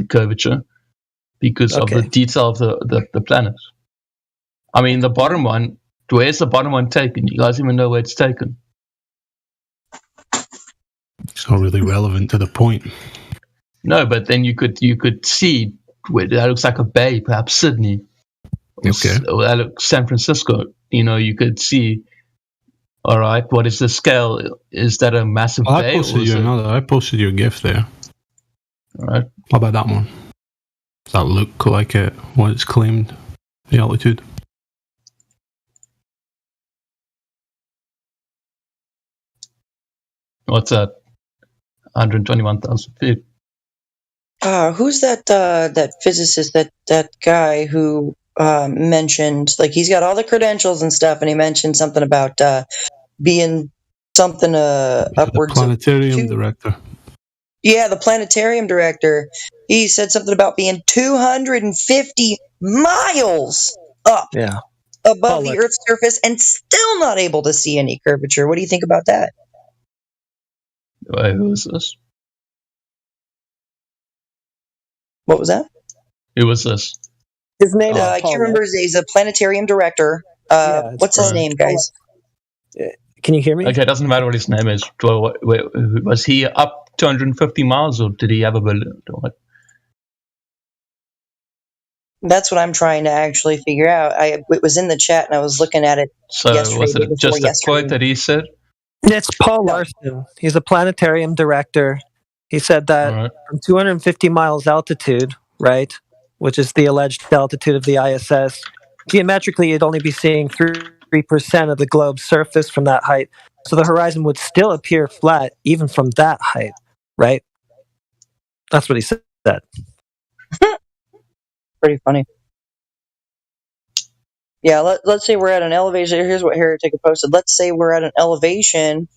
curvature because of the detail of the planet. I mean, the bottom one, where's the bottom one taken? You guys even know where it's taken? It's not really relevant to the point. No, but then you could see where that looks like a bay, perhaps Sydney. Okay. Or that looks San Francisco. You know, you could see. All right, what is the scale? Is that a massive bay? I posted you a GIF there. All right. How about that one? Does that look like what it's claimed, the altitude? What's that? 121,000 feet. Who's that physicist, that guy who mentioned, like, he's got all the credentials and stuff, and he mentioned something about being something upwards the planetarium director. Yeah, the planetarium director. He said something about being 250 miles up above the Earth's surface and still not able to see any curvature. What do you think about that? Wait, who is this? What was that? Who was this? His name is I can't remember. He's a planetarium director. What's his name, guys? Can you hear me? Okay, it doesn't matter what his name is. Was he up 250 miles or did he have a balloon? That's what I'm trying to actually figure out. It was in the chat, and I was looking at it yesterday. Was it just a quote that he said? It's Paul Larson. He's a planetarium director. He said that from 250 miles altitude, right, which is the alleged altitude of the ISS, geometrically you'd only be seeing 3% of the globe's surface from that height. So the horizon would still appear flat even from that height, right? That's what he said. Pretty funny. Yeah, let's say we're at an elevation. Here's what Heretic posted. Let's say we're at an elevation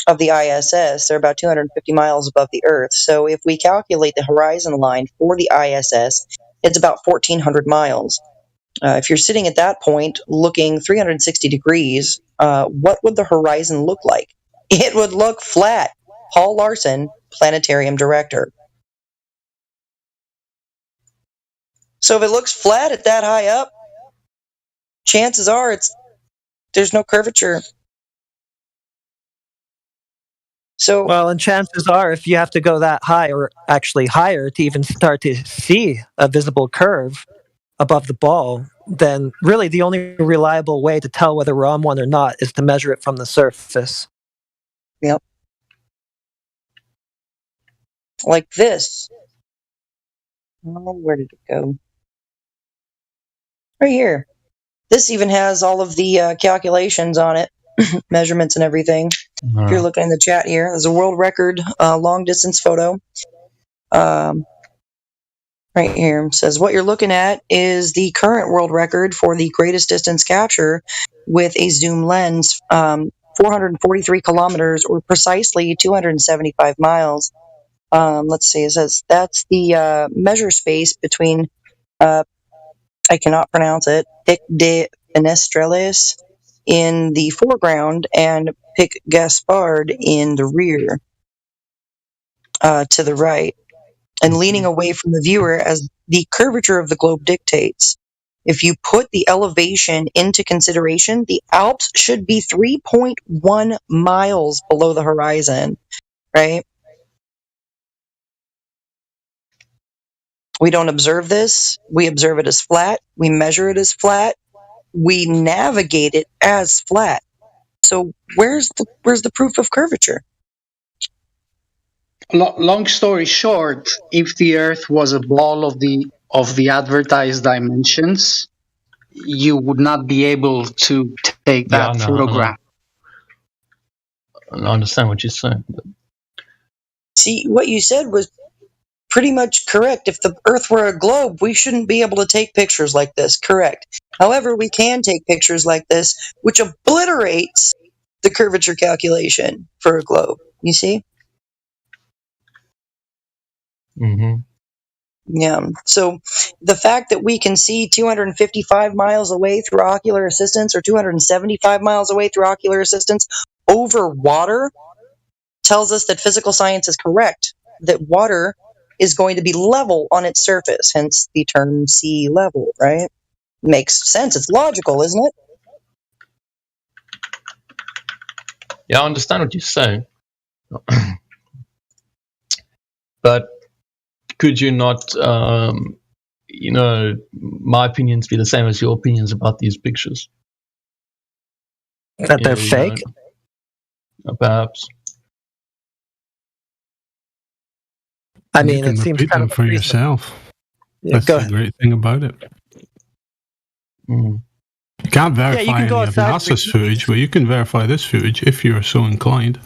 of the ISS. They're about 250 miles above the Earth. So if we calculate the horizon line for the ISS, it's about 1,400 miles. If you're sitting at that point, looking 360 degrees, what would the horizon look like? It would look flat. Paul Larson, planetarium director. So if it looks flat at that high up, chances are there's no curvature. So well, and chances are, if you have to go that high, or actually higher, to even start to see a visible curve above the ball, then really the only reliable way to tell whether we're on one or not is to measure it from the surface. Yep. Like this. Oh, where did it go? Right here. This even has all of the calculations on it, measurements and everything. If you're looking in the chat here, there's a world record long distance photo. Right here it says what you're looking at is the current world record for the greatest distance capture with a zoom lens, 443 kilometers, or precisely 275 miles. Let's see, it says that's the measure space between, I cannot pronounce it, Pic de Finestrelles in the foreground and Pic Gaspard in the rear, to the right, and leaning away from the viewer as the curvature of the globe dictates. If you put the elevation into consideration, the Alps should be 3.1 miles below the horizon, right? We don't observe this. We observe it as flat. We measure it as flat. We navigate it as flat. So where's the proof of curvature? Long story short, if the Earth was a ball of the advertised dimensions, you would not be able to take that photograph. I understand what you're saying. See, what you said was pretty much correct. If the Earth were a globe, we shouldn't be able to take pictures like this. Correct. However, we can take pictures like this, which obliterates the curvature calculation for a globe. You see? Mm-hmm. Yeah. So the fact that we can see 255 miles away through ocular assistance, or 275 miles away through ocular assistance over water, tells us that physical science is correct, that water is going to be level on its surface, hence the term sea level, right? Makes sense. It's logical, isn't it? Yeah, I understand what you're saying. But could you not, my opinions be the same as your opinions about these pictures? That they're fake? Perhaps. I mean, you can it seems repeat kind them of for yourself. Yeah, That's the great thing about it. Mm. You can't verify you can go any of outside NASA's footage, but you can verify this footage if you're so inclined.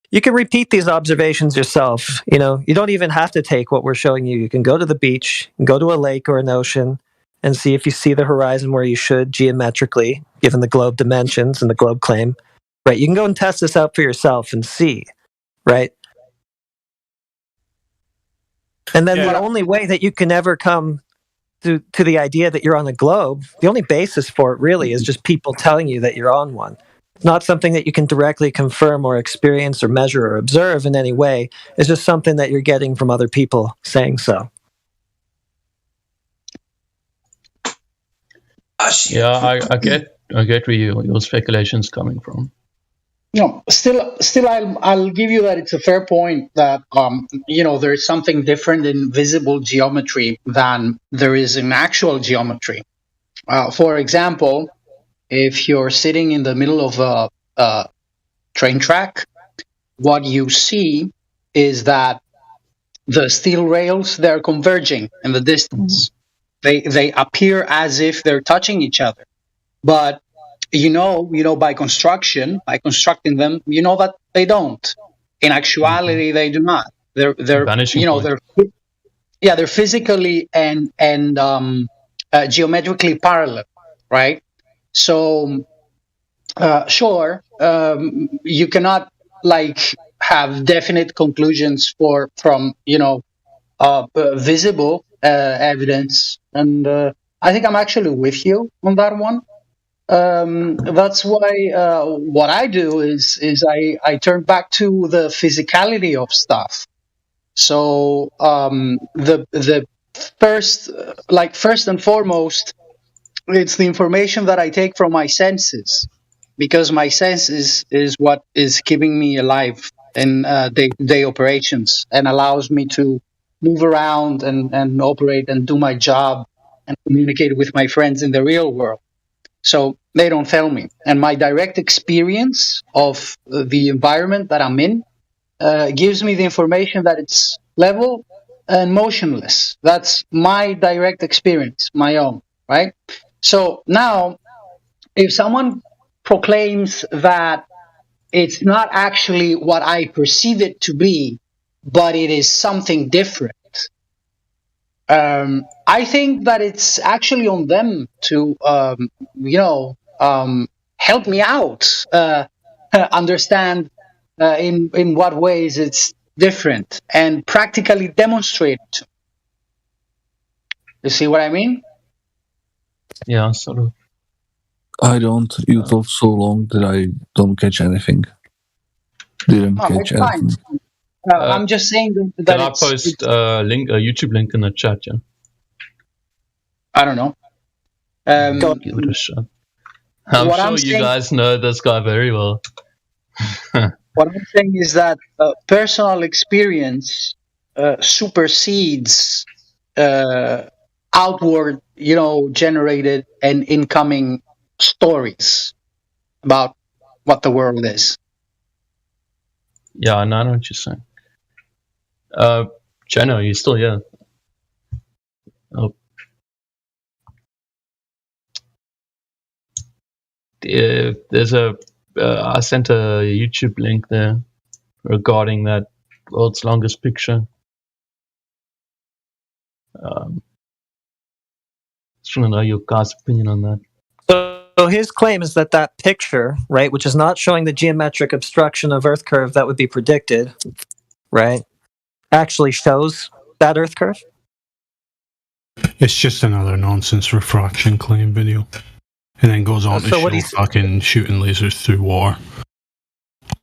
You can repeat these observations yourself. You don't even have to take what we're showing you. You can go to the beach, go to a lake or an ocean, and see if you see the horizon where you should geometrically, given the globe dimensions and the globe claim. Right? You can go and test this out for yourself and see. Right? And then the only way that you can ever come to the idea that you're on a globe, the only basis for it really is just people telling you that you're on one. It's not something that you can directly confirm or experience or measure or observe in any way. It's just something that you're getting from other people saying so. Yeah, I get where your speculation's coming from. No, still, I'll give you that it's a fair point that there is something different in visible geometry than there is in actual geometry. For example, if you're sitting in the middle of a train track, what you see is that the steel rails, they're converging in the distance. They appear as if they're touching each other, but by constructing them, that they don't. In actuality, they do not. They're they're physically and geometrically parallel, right? So sure, you cannot have definite conclusions from visible evidence, and I think I'm actually with you on that one. That's why what I do is I turn back to the physicality of stuff. So the first and foremost, it's the information that I take from my senses, because my senses is what is keeping me alive in day-to-day operations and allows me to move around and operate and do my job and communicate with my friends in the real world. So they don't fail me. And my direct experience of the environment that I'm in gives me the information that it's level and motionless. That's my direct experience, my own, right? So now, if someone proclaims that it's not actually what I perceive it to be, but it is something different, I think that it's actually on them to, help me out, understand in what ways it's different, and practically demonstrate it. You see what I mean? Yeah, sort of. I don't. You talk so long that I don't catch anything. Didn't catch anything. I'm just saying that. Can I post a YouTube link in the chat? Yeah. I don't know. Give it a shot. I'm sure you guys know this guy very well. What I'm saying is that personal experience supersedes outward, generated and incoming stories about what the world is. Yeah, I know what you're saying. Jenna, are you still here? Oh. There's I sent a YouTube link there regarding that world's longest picture. Just want to know your guys' opinion on that. So his claim is that picture, right, which is not showing the geometric obstruction of Earth curve that would be predicted, right, actually shows that Earth curve? It's just another nonsense refraction claim video. And then goes on to show fucking shooting lasers through water.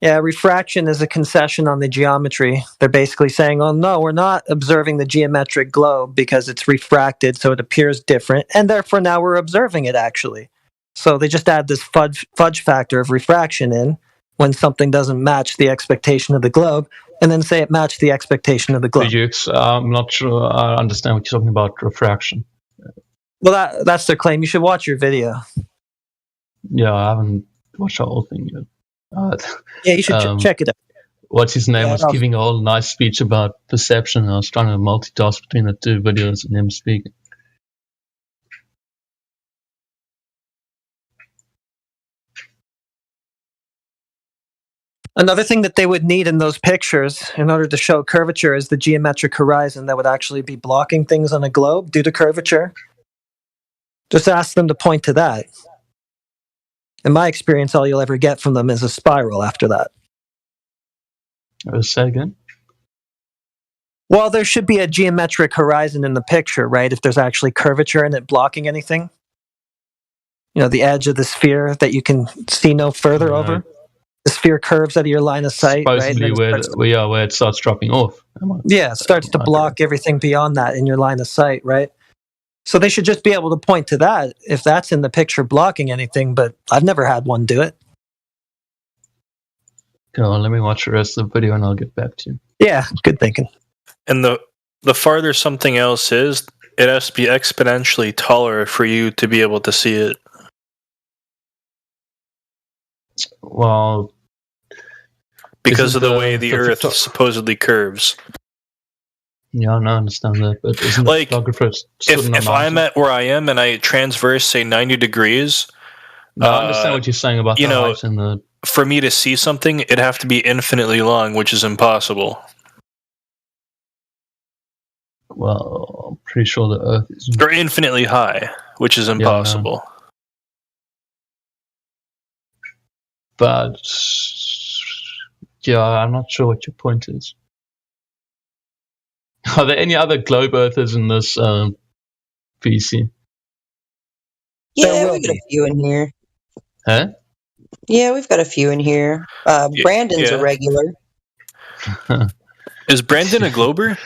Yeah, refraction is a concession on the geometry. They're basically saying, oh no, we're not observing the geometric globe because it's refracted, so it appears different, and therefore now we're observing it actually. So they just add this fudge factor of refraction in when something doesn't match the expectation of the globe, and then say it matched the expectation of the globe. I'm not sure I understand what you're talking about, refraction. Well, that's their claim. You should watch your video. Yeah, I haven't watched the whole thing yet. Yeah, you should check it out. What's his name was giving a whole nice speech about perception. I was trying to multitask between the two videos and him speaking. Another thing that they would need in those pictures in order to show curvature is the geometric horizon that would actually be blocking things on a globe due to curvature. Just ask them to point to that. In my experience, all you'll ever get from them is a spiral after that. Say again? Well, there should be a geometric horizon in the picture, right? If there's actually curvature in it blocking anything. The edge of the sphere that you can see no further over. The sphere curves out of your line of sight. Supposedly right? where it starts dropping off. Yeah, it starts to block everything beyond that in your line of sight, right? So they should just be able to point to that if that's in the picture blocking anything, but I've never had one do it. Go on, let me watch the rest of the video and I'll get back to you. Yeah, good thinking. And the farther something else is, it has to be exponentially taller for you to be able to see it. Well, because of the way the Earth supposedly curves. Yeah, I understand that, but isn't like if I'm at where I am and I transverse say 90 degrees, no, I understand what you're saying about the height and the. For me to see something, it'd have to be infinitely long, which is impossible. Well, I'm pretty sure the Earth is. Or infinitely high, which is impossible. But yeah, I'm not sure what your point is. Are there any other globe earthers in this PC? Yeah, we got a few in here. Huh? Yeah, we've got a few in here. Brandon's a regular. Is Brandon a glober?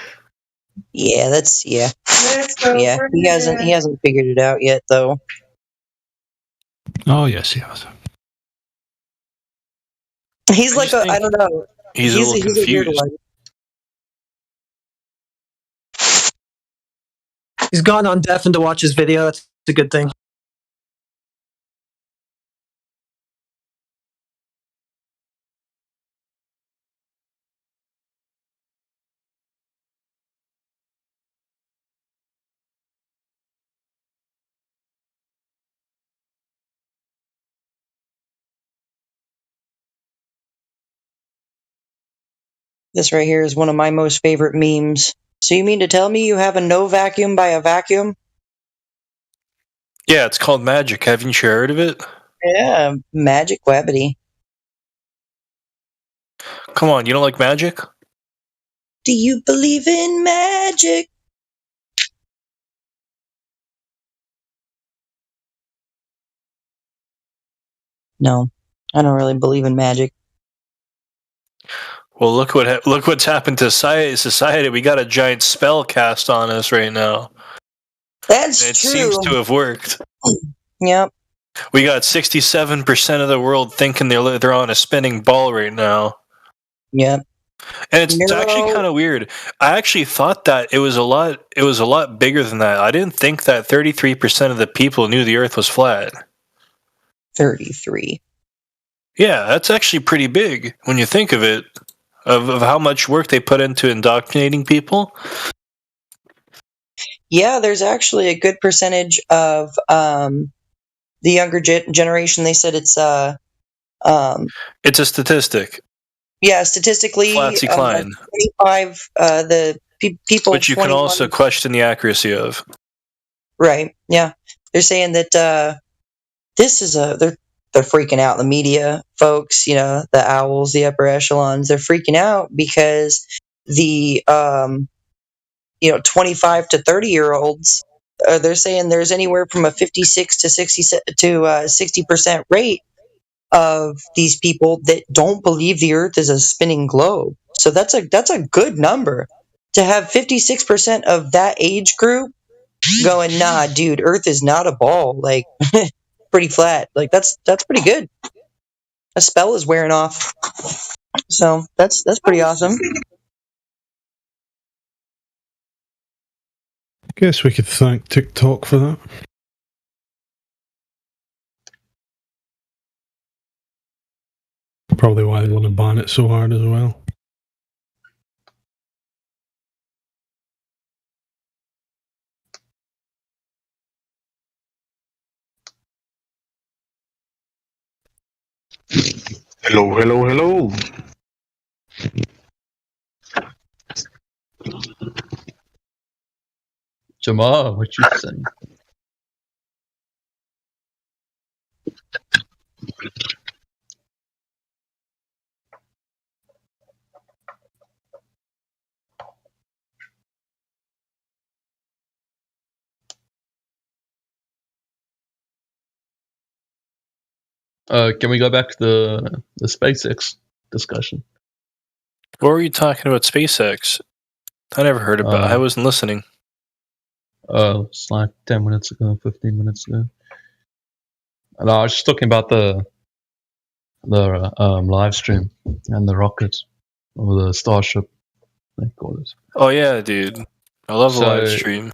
Yeah, yeah. Yeah, he hasn't figured it out yet, though. Oh yes, he has. He's like I don't know. He's a little confused. A weird one. He's gone on Deafin to watch his video. That's a good thing. This right here is one of my most favorite memes. So you mean to tell me you have a no vacuum by a vacuum? Yeah, it's called magic. Haven't you heard of it? Yeah, magic webbity. Come on, you don't like magic? Do you believe in magic? No, I don't really believe in magic. Well, look what's happened to society. We got a giant spell cast on us right now. That's true. It seems to have worked. Yep. We got 67% of the world thinking they're on a spinning ball right now. Yep. And it's actually kind of weird. I actually thought that it was a lot bigger than that. I didn't think that 33% of the people knew the Earth was flat. 33. Yeah, that's actually pretty big when you think of it. Of how much work they put into indoctrinating people. Yeah, there's actually a good percentage of the younger generation. They said it's a statistic. Yeah, statistically, Flat decline. 25 the people. Which you can also question the accuracy of. Right. Yeah, they're saying that this is they're freaking out. The media folks, the owls, the upper echelons, they're freaking out because the 25 to 30-year-olds, they're saying there's anywhere from a 56 to 60% rate of these people that don't believe the Earth is a spinning globe. So that's a good number to have 56% of that age group going, nah, dude, Earth is not a ball. Like, pretty flat. Like that's pretty good. A spell is wearing off. So that's pretty awesome. Guess we could thank TikTok for that. Probably why they want to ban it so hard as well. Hello, hello, hello. Jamal, what you saying? Can we go back to the SpaceX discussion? What were you talking about SpaceX? I never heard about it. I wasn't listening. It's like 10 minutes ago, 15 minutes ago. And I was just talking about the live stream and the rocket or the Starship, they call it. Oh yeah, dude, I love the live stream.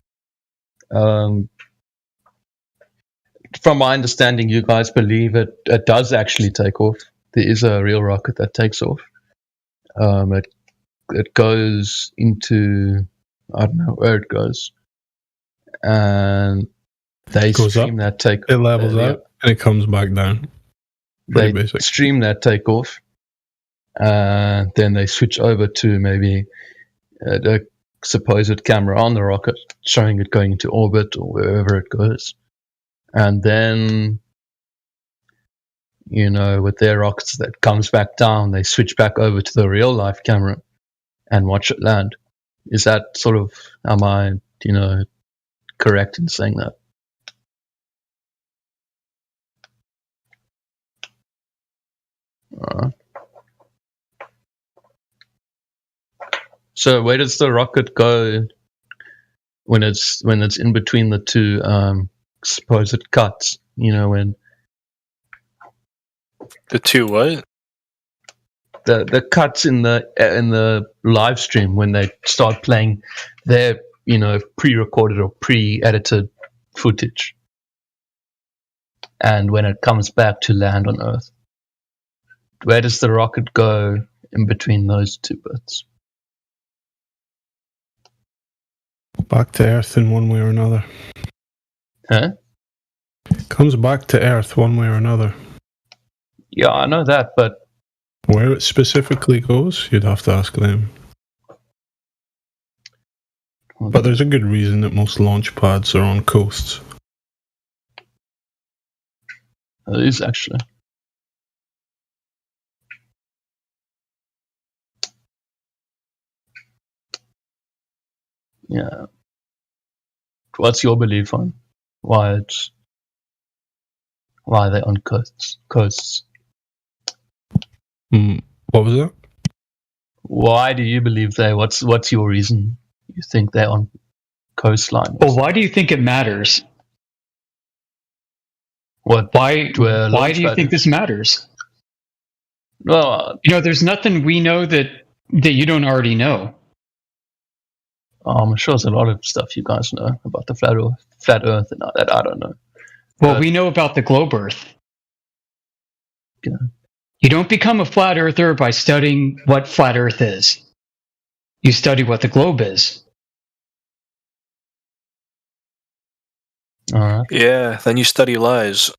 From my understanding, you guys believe it does actually take off. There is a real rocket that takes off. It goes into, I don't know where it goes, and they stream that takeoff. It levels out and it comes back down. They stream that takeoff, and then they switch over to maybe the supposed camera on the rocket, showing it going into orbit or wherever it goes. And then, with their rockets that comes back down, they switch back over to the real life camera and watch it land. Is that sort of, am I, correct in saying that? So where does the rocket go when it's in between the two supposed cuts? When the two what? The cuts in the live stream when they start playing their pre-recorded or pre-edited footage, and when it comes back to land on Earth, where does the rocket go in between those two bits? Back to Earth in one way or another. Huh? Comes back to Earth one way or another. Yeah, I know that, but where it specifically goes, you'd have to ask them. But there's a good reason that most launch pads are on coasts. It is actually. Yeah. What's your belief on why they're on coasts? What was that? Why do you believe they? What's your reason? You think they're on coastlines? Well, why do you think it matters? What? Why do you think this matters? Well, there's nothing we know that you don't already know. I'm sure there's a lot of stuff you guys know about the flat Earth and that I don't know. Well, we know about the globe Earth. Yeah. You don't become a flat earther by studying what flat Earth is. You study what the globe is. All right. Yeah, then you study lies.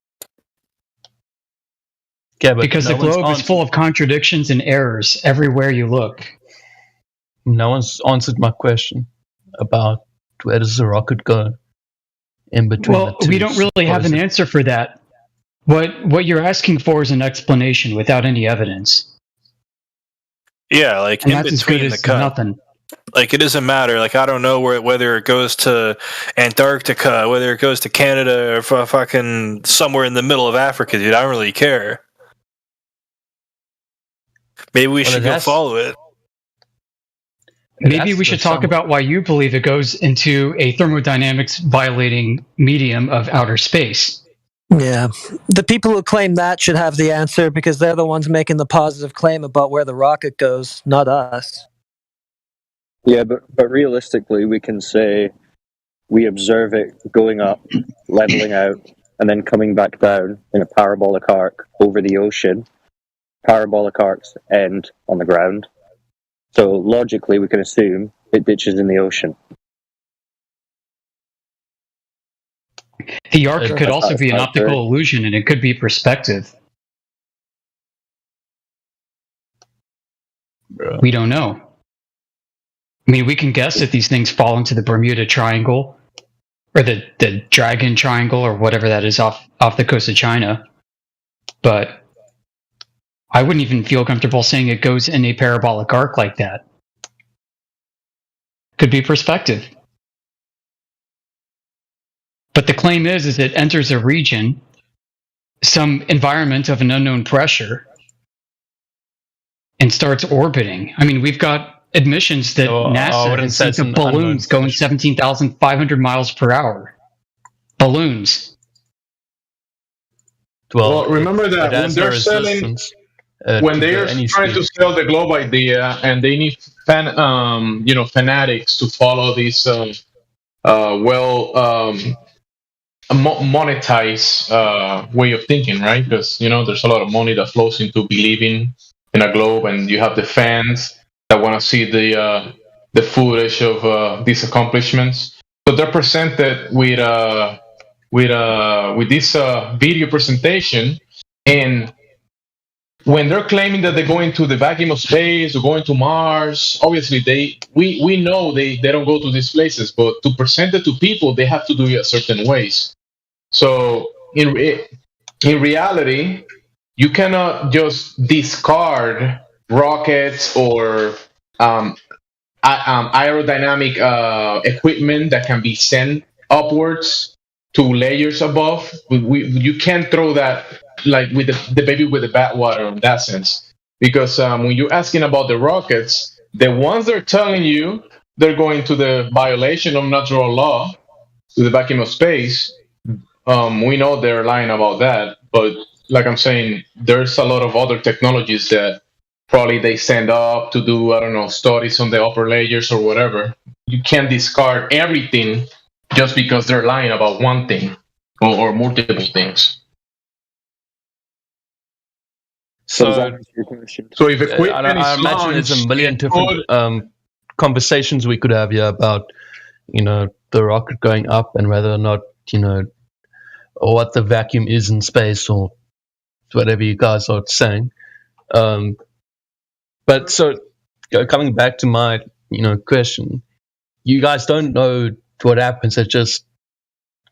Yeah, but because the globe is full of contradictions and errors everywhere you look. No one's answered my question about where does the rocket go in between the two. We don't really have an answer for that. What you're asking for is an explanation without any evidence. Yeah, like and in that's between as good the as cut. Nothing. Like it doesn't matter. Like I don't know whether it goes to Antarctica, whether it goes to Canada, or fucking somewhere in the middle of Africa, dude. I don't really care. Maybe we should go follow it. Maybe we should talk about why you believe it goes into a thermodynamics violating medium of outer space. Yeah. The people who claim that should have the answer because they're the ones making the positive claim about where the rocket goes, not us. Yeah, but realistically, we can say we observe it going up, leveling out, and then coming back down in a parabolic arc over the ocean. Parabolic arcs end on the ground. So logically, we can assume it ditches in the ocean. The arc could also be an optical illusion, and it could be perspective. We don't know. I mean, we can guess that these things fall into the Bermuda Triangle, or the Dragon Triangle, or whatever that is off the coast of China. But I wouldn't even feel comfortable saying it goes in a parabolic arc like that. Could be perspective. But the claim is it enters a region, some environment of an unknown pressure, and starts orbiting. I mean, we've got admissions that NASA has seen some balloons going 17,500 miles per hour. Balloons. Well, remember that when they're selling... when they're trying to sell the globe idea, and they need fanatics to follow this monetize way of thinking, right? Because there's a lot of money that flows into believing in a globe, and you have the fans that want to see the footage of these accomplishments. So they're presented with this video presentation, and when they're claiming that they're going to the vacuum of space or going to Mars, obviously we know they don't go to these places, but to present it to people, they have to do it certain ways. So in reality, you cannot just discard rockets or aerodynamic equipment that can be sent upwards to layers above. You can't throw that like with the baby with the bathwater in that sense, because when you're asking about the rockets, the ones they're telling you they're going to the violation of natural law, to the vacuum of space, we know they're lying about that. But like I'm saying, there's a lot of other technologies that probably they send up to do, I don't know, studies on the upper layers or whatever. You can't discard everything just because they're lying about one thing or multiple things. So if equipment I imagine there's a million different conversations we could have here about, the rocket going up and whether or not, or what the vacuum is in space or whatever you guys are saying. But so coming back to my, question, you guys don't know what happens. It just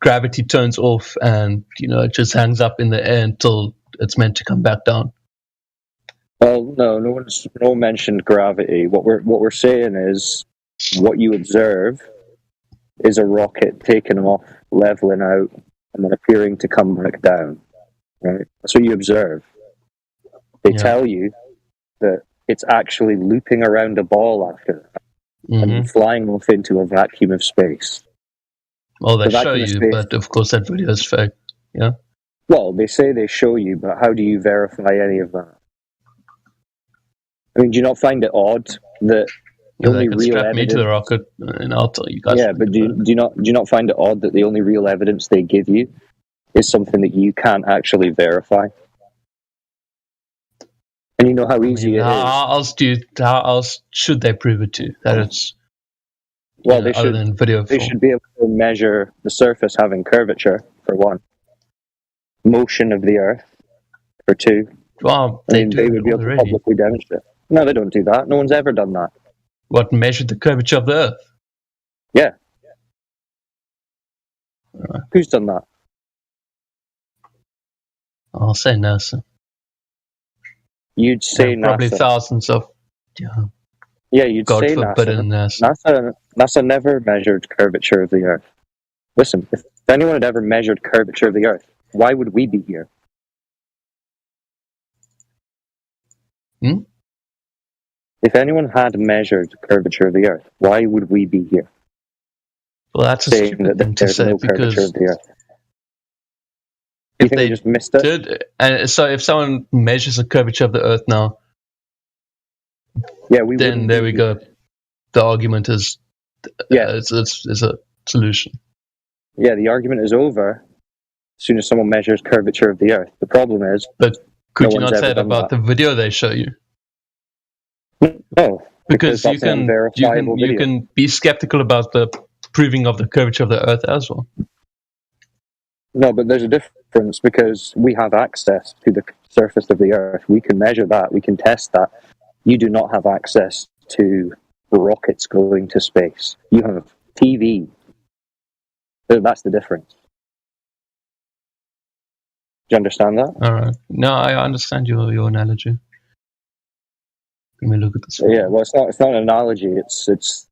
gravity turns off and, it just hangs up in the air until it's meant to come back down. Well, no one mentioned gravity. What we're saying is what you observe is a rocket taking off, leveling out, and then appearing to come back down. Right? That's what you observe. They tell you that it's actually looping around a ball after that and flying off into a vacuum of space. Well, they show you, but of course that video is fake. Yeah. Well, they say they show you, but how do you verify any of that? I mean, do you not find it odd that the only real strap evidence? Me to the rocket, and I'll tell you guys. Yeah, but do you not find it odd that the only real evidence they give you is something that you can't actually verify? And you know how easy it is. How else should they prove it to you? That it's they should. They should be able to measure the surface having curvature for one, motion of the Earth for two. Well, they would be able to publicly demonstrate. No, they don't do that. No one's ever done that. What, measured the curvature of the Earth? Yeah. Who's done that? I'll say NASA. You'd say NASA. Probably thousands of. Yeah, you'd God say forbid NASA. NASA never measured curvature of the Earth. Listen, if anyone had ever measured curvature of the Earth, why would we be here? If anyone had measured the curvature of the Earth, why would we be here? Well, that's saying that there's no curvature of the Earth. You think they just missed it? And so if someone measures the curvature of the Earth now, then there we go. The argument is, it's a solution. Yeah, the argument is over as soon as someone measures curvature of the Earth. The problem is, but could you not say it about the video they show you? No, because you can be skeptical about the proving of the curvature of the Earth as well. No, but there's a difference because we have access to the surface of the Earth. We can measure that. We can test that. You do not have access to rockets going to space. You have TV. So that's the difference. Do you understand that? All right. No, I understand your analogy. Let me look at this. Yeah, well, it's not an analogy. It's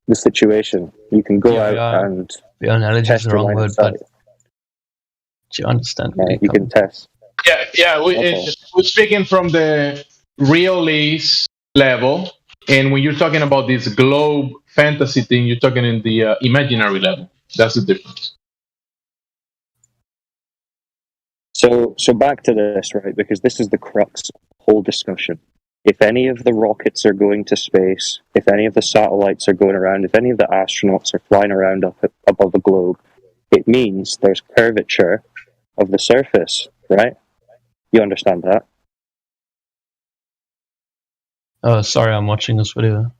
the situation. You can go out and the analogy is the wrong word, but do you understand? You can test. Yeah. We're speaking from the realist level, and when you're talking about this globe fantasy thing, you're talking in the imaginary level. That's the difference. So back to this, right? Because this is the crux whole discussion. If any of the rockets are going to space, if any of the satellites are going around, if any of the astronauts are flying around up above the globe, it means there's curvature of the surface, right? You understand that? Sorry, I'm watching this video.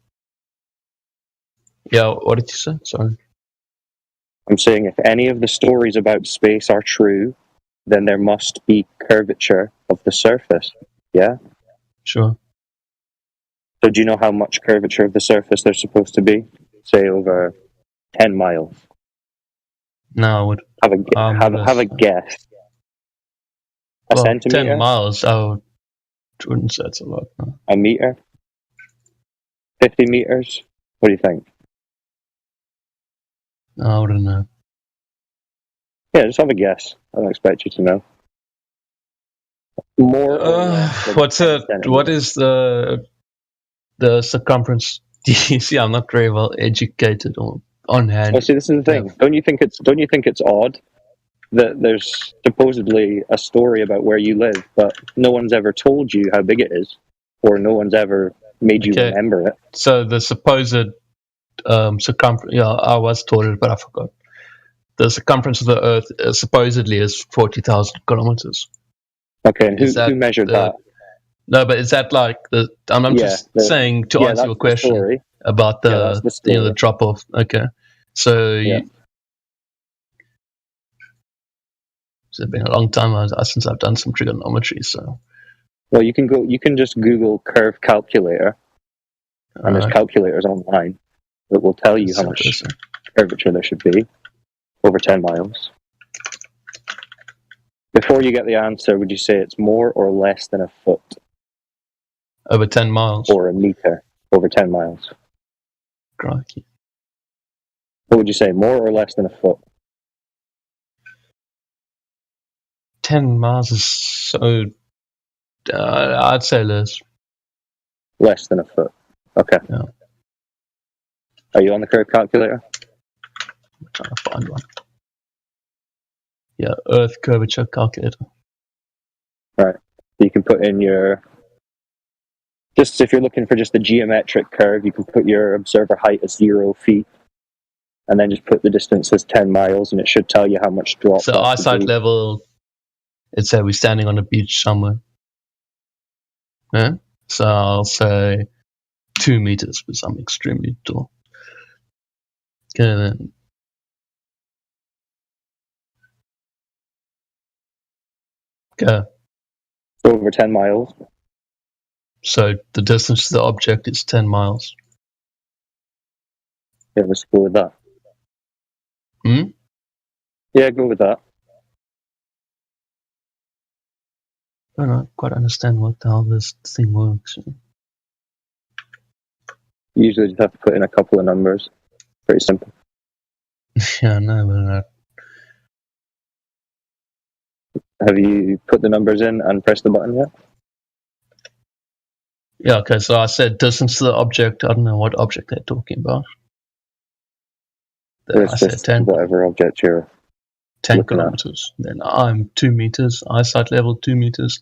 Yeah, what did you say? Sorry. I'm saying if any of the stories about space are true, then there must be curvature of the surface. Yeah? Sure. So do you know how much curvature of the surface there's supposed to be? Say over 10 miles. No, I would have a guess. A centimeter? 10 miles, I wouldn't say it's a lot. No. A meter? 50 meters? What do you think? No, I wouldn't know. Yeah, just have a guess. I don't expect you to know. More. What is the circumference? You see, I'm not very well educated on hand. Well, see, this is the thing. Don't you think it's odd that there's supposedly a story about where you live, but no one's ever told you how big it is, or no one's ever made you remember it? So the supposed circumference, yeah, I was told it, but I forgot. The circumference of the Earth supposedly is 40,000 kilometers. Okay, and who measured that? No, but is that like the? I'm just saying to answer your question about the drop off. Okay, so it's been a long time since I've done some trigonometry. So, well, you can just Google curve calculator, and there's calculators online that will tell you how much curvature there should be over 10 miles. Before you get the answer, would you say it's more or less than a foot? Over 10 miles. Or a meter over 10 miles. Crikey. What would you say, more or less than a foot? 10 miles is so... I'd say less. Less than a foot. Okay. Yeah. Are you on the curve calculator? I'm trying to find one. Yeah, Earth curvature calculator. Right. You can put in your... Just if you're looking for just a geometric curve, you can put your observer height as 0 feet, and then just put the distance as 10 miles, and it should tell you how much drop. So eyesight level, let's say we're standing on a beach somewhere. Yeah? So I'll say 2 meters because I'm extremely tall. Okay, then. Okay. Over 10 miles. So the distance to the object is 10 miles. Yeah, let's go with that. Yeah, go with that. I don't quite understand what the hell this thing works. You usually just have to put in a couple of numbers. Pretty simple. Yeah, no, but have you put the numbers in and pressed the button yet? Yeah, okay, so I said distance to the object. I don't know what object they're talking about. I said 10. Whatever object you're 10 kilometers. At. Then I'm 2 meters, eyesight level 2 meters.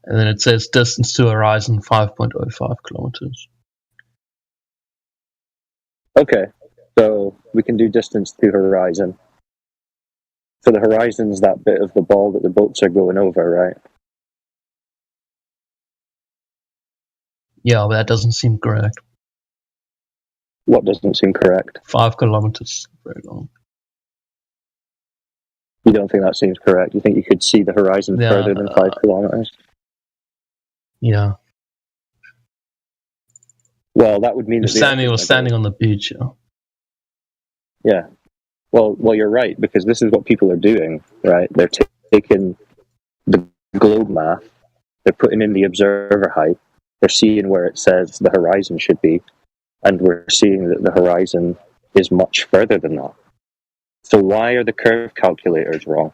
And then it says distance to horizon 5.05 kilometers. Okay, so we can do distance to horizon. So the horizon's that bit of the ball that the boats are going over, right? Yeah, but that doesn't seem correct. What doesn't seem correct? 5 kilometers. Very long. You don't think that seems correct? You think you could see the horizon further than 5 kilometers? Yeah. Well, that would mean that standing on the beach. Yeah. Yeah. Well, you're right, because this is what people are doing, right? They're taking the globe math, they're putting in the observer height, they're seeing where it says the horizon should be, and we're seeing that the horizon is much further than that. So why are the curve calculators wrong?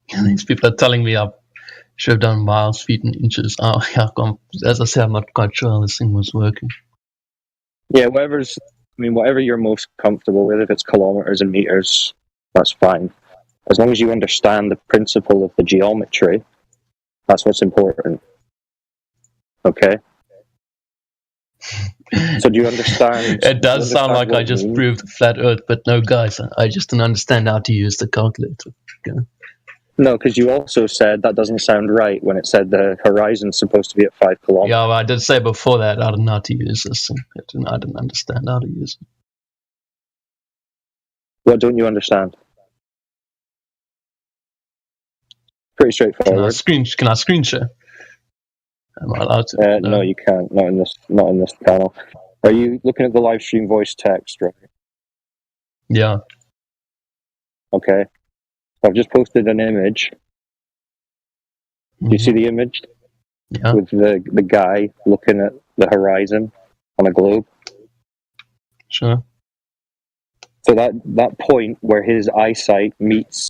These people are telling me I should have done miles, feet, and inches. Oh, yeah, as I said, I'm not quite sure how this thing was working. Yeah, whatever you're most comfortable with, if it's kilometers and meters, that's fine. As long as you understand the principle of the geometry, that's what's important. Okay? So do you understand? It does sound like I just proved flat Earth, but no, guys, I just don't understand how to use the calculator. Okay. No, because you also said that doesn't sound right when it said the horizon's supposed to be at 5 kilometers. Yeah, well, I did say before that I don't know how to use this. I didn't understand how to use it. What don't you understand? Pretty straightforward. Can I screen share? Am I allowed to? No, you can't. Not in this panel. Are you looking at the live stream voice text, right? Yeah. Okay. I've just posted an image. Do you see the image? Yeah. With the guy looking at the horizon on a globe. Sure. So that point where his eyesight meets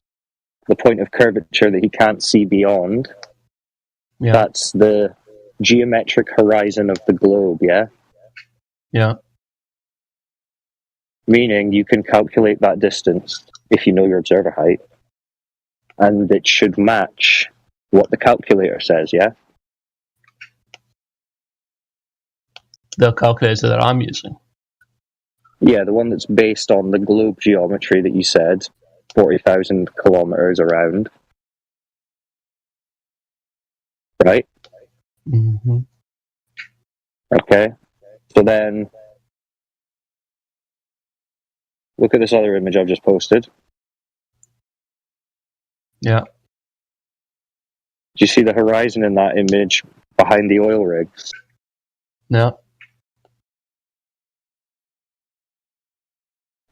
the point of curvature that he can't see beyond, that's the geometric horizon of the globe, yeah? Yeah. Meaning you can calculate that distance if you know your observer height, and it should match what the calculator says, yeah? The calculator that I'm using. Yeah, the one that's based on the globe geometry that you said, 40,000 kilometers around. Right? Mm-hmm. Okay. So then, look at this other image I've just posted. Yeah. Do you see the horizon in that image behind the oil rigs? No.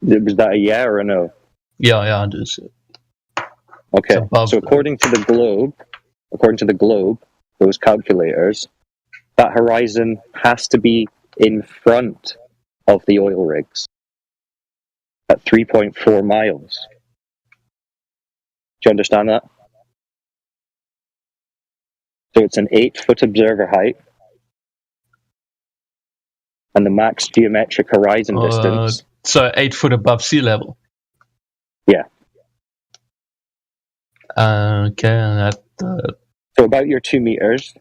Was that a yeah or a no? Yeah, I do see it. Okay. So according to the globe, those calculators, that horizon has to be in front of the oil rigs at 3.4 miles. Do you understand that? So it's an 8-foot observer height, and the max geometric horizon distance. So 8 foot above sea level. Yeah. Okay, and that. So about your 2 meters.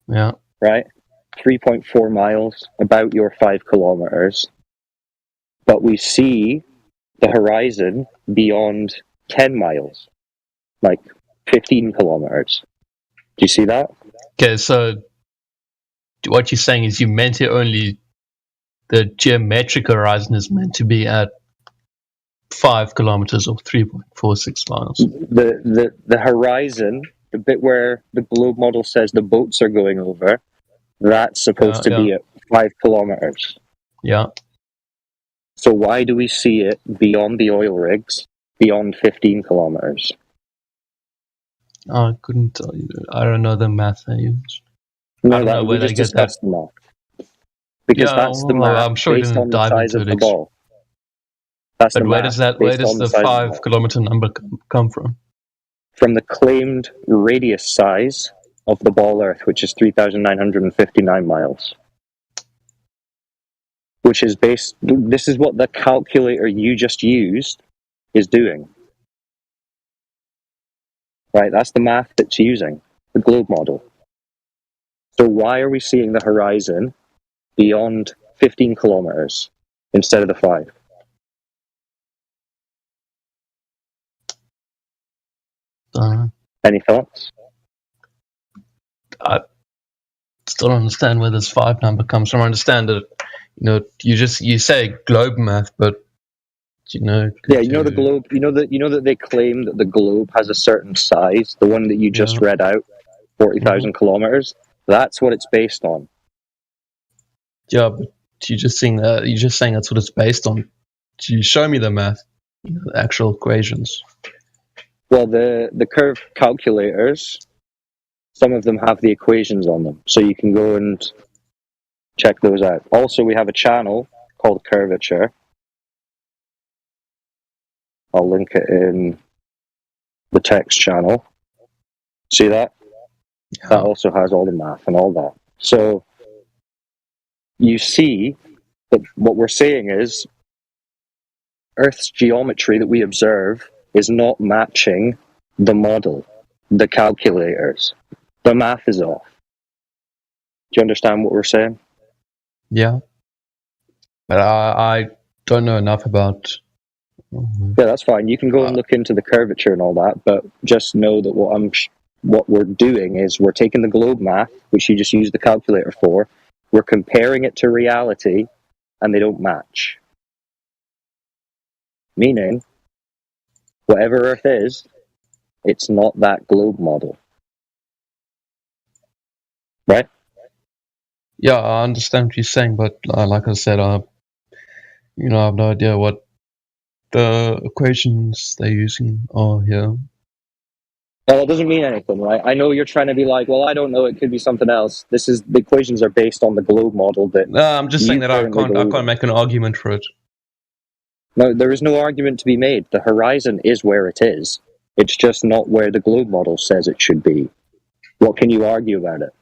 Yeah. Right. 3.4 miles, about your 5 kilometers. But we see the horizon beyond 10 miles, like 15 kilometers. Do you see that? Okay, so what you're saying is you meant to only the geometric horizon is meant to be at 5 kilometers or 3.46 miles. The horizon, the bit where the globe model says the boats are going over, that's supposed to be at 5 kilometers. Yeah. So why do we see it beyond the oil rigs, beyond 15 kilometers? I couldn't tell you. I don't know the math they use. No, I don't know where they get that. The math. Because that's the math I'm sure based on the size of the ball. That's but the where math does the 5 kilometer number come from? From the claimed radius size of the ball Earth, which is 3,959 miles. Which is this is what the calculator you just used is doing. Right, that's the math it's using, the globe model. So why are we seeing the horizon beyond 15 kilometers instead of the 5? Any thoughts? I still don't understand where this 5 number comes from. I understand that, you say globe math, but the globe. You know that they claim that the globe has a certain size. The one that you just read out, 40,000 kilometers. That's what it's based on. Yeah, but you're just saying that's what it's based on. You show me the math, the actual equations. Well, the curve calculators, some of them have the equations on them, so you can go and check those out. Also, we have a channel called Curvature. I'll link it in the text channel. See that? Yeah. That also has all the math and all that. So you see that what we're saying is Earth's geometry that we observe is not matching the model, the calculators. The math is off. Do you understand what we're saying? Yeah. But I don't know enough about... Yeah, that's fine. You can go and look into the curvature and all that, but just know that what we're doing is we're taking the globe math, which you just use the calculator for, we're comparing it to reality, and they don't match. Meaning, whatever Earth is, it's not that globe model. Right? Yeah, I understand what you're saying, but like I said, I have no idea what the equations they're using are here. Well, it doesn't mean anything, right? I know you're trying to be like, well, I don't know, it could be something else. The equations are based on the globe model that... No, I'm just saying that I can't make an argument for it. No, there is no argument to be made. The horizon is where it is. It's just not where the globe model says it should be. What can you argue about it?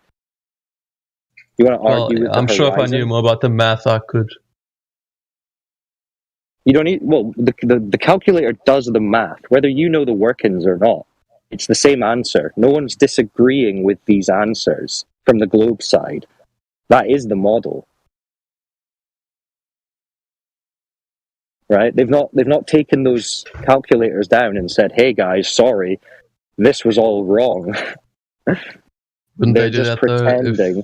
You want to argue with the I'm sure horizon? if I knew more about the math, I could. You don't need... Well, the calculator does the math, whether you know the workings or not. It's the same answer. No one's disagreeing with these answers from the globe side. That is the model. Right? They've not taken those calculators down and said, hey guys, sorry, this was all wrong. They're just pretending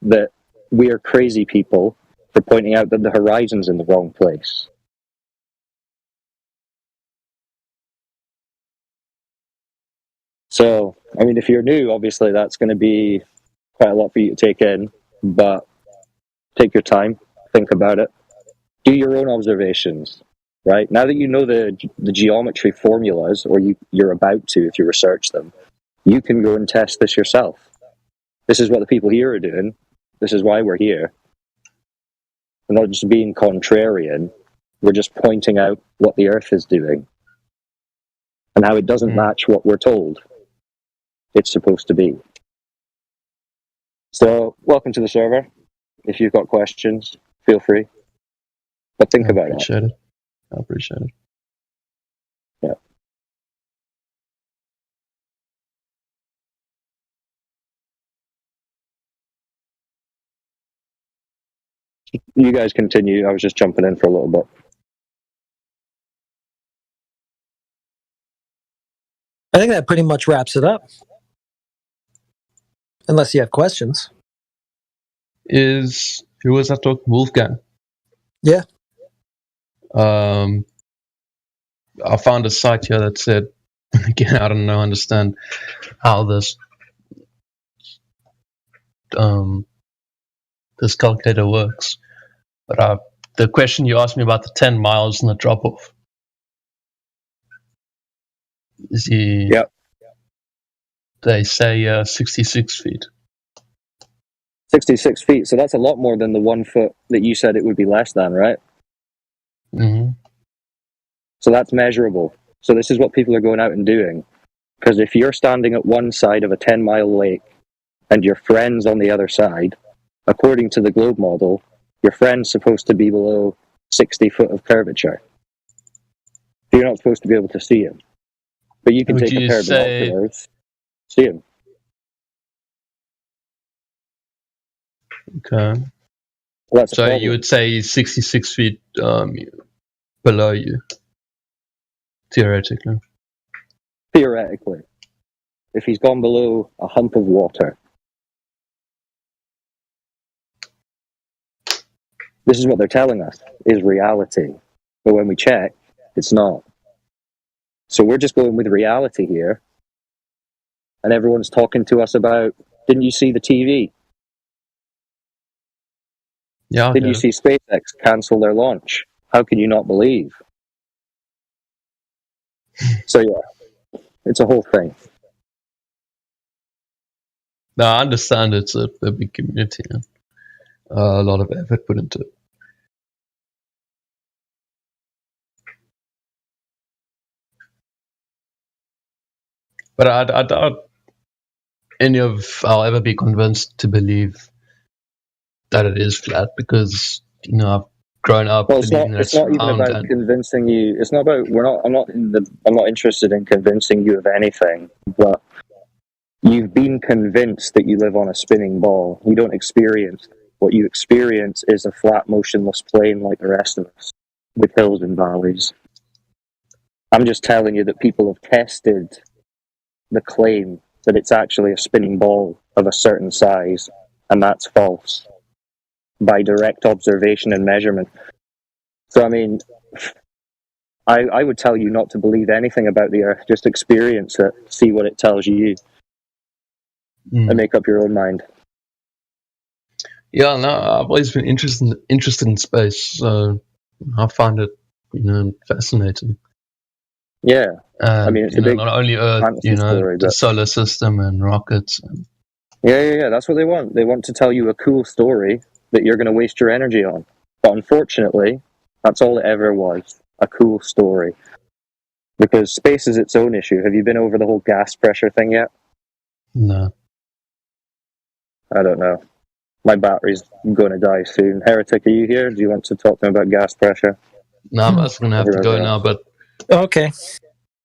that we are crazy people for pointing out that the horizon's in the wrong place. So, I mean, if you're new, obviously that's going to be quite a lot for you to take in, but take your time, think about it, do your own observations, right? Now that you know the geometry formulas, or you're about to if you research them, you can go and test this yourself. This is what the people here are doing. This is why we're here. We're not just being contrarian, we're just pointing out what the Earth is doing and how it doesn't match what we're told it's supposed to be. So, welcome to the server. If you've got questions, feel free. But think about it. I appreciate it. Yeah. You guys continue. I was just jumping in for a little bit. I think that pretty much wraps it up. Unless you have questions. Who was that talking? Wolfgang? Yeah. I found a site here that said, again, I don't understand how this calculator works. But the question you asked me about the 10 miles and the drop-off. Yep. They say 66 feet. 66 feet, so that's a lot more than the 1 foot that you said it would be less than, right? Mm-hmm. So that's measurable. So this is what people are going out and doing. Because if you're standing at one side of a 10-mile lake and your friend's on the other side, according to the globe model, your friend's supposed to be below 60 foot of curvature. You're not supposed to be able to see him. But you can take a pair of binoculars, see him. Okay. Well, so you would say 66 feet below you, theoretically. Theoretically. If he's gone below a hump of water. This is what they're telling us, is reality. But when we check, it's not. So we're just going with reality here. And everyone's talking to us about, didn't you see the TV? Yeah. Did you see SpaceX cancel their launch? How can you not believe? So yeah, it's a whole thing. No, I understand it's a big community and a lot of effort put into it. But I doubt I'll ever be convinced to believe that it is flat because, I've grown up Well, believing that it's not even round. about convincing you. It's not about. I'm not interested in convincing you of anything. But you've been convinced that you live on a spinning ball. You don't experience. What you experience is a flat, motionless plane like the rest of us, with hills and valleys. I'm just telling you that people have tested the claim that it's actually a spinning ball of a certain size, and that's false by direct observation and measurement. So, I mean, I would tell you not to believe anything about the Earth. Just experience it, see what it tells you, and make up your own mind. Yeah, no, I've always been interested in space, so I find it, fascinating. Yeah, I mean, it's a big not only Earth, story, the solar system and rockets. Yeah. That's what they want. They want to tell you a cool story that you're going to waste your energy on. But unfortunately, that's all it ever was, a cool story. Because space is its own issue. Have you been over the whole gas pressure thing yet? No. I don't know. My battery's going to die soon. Heretic, are you here? Do you want to talk to me about gas pressure? No, I'm also going to have to go now, but... Okay.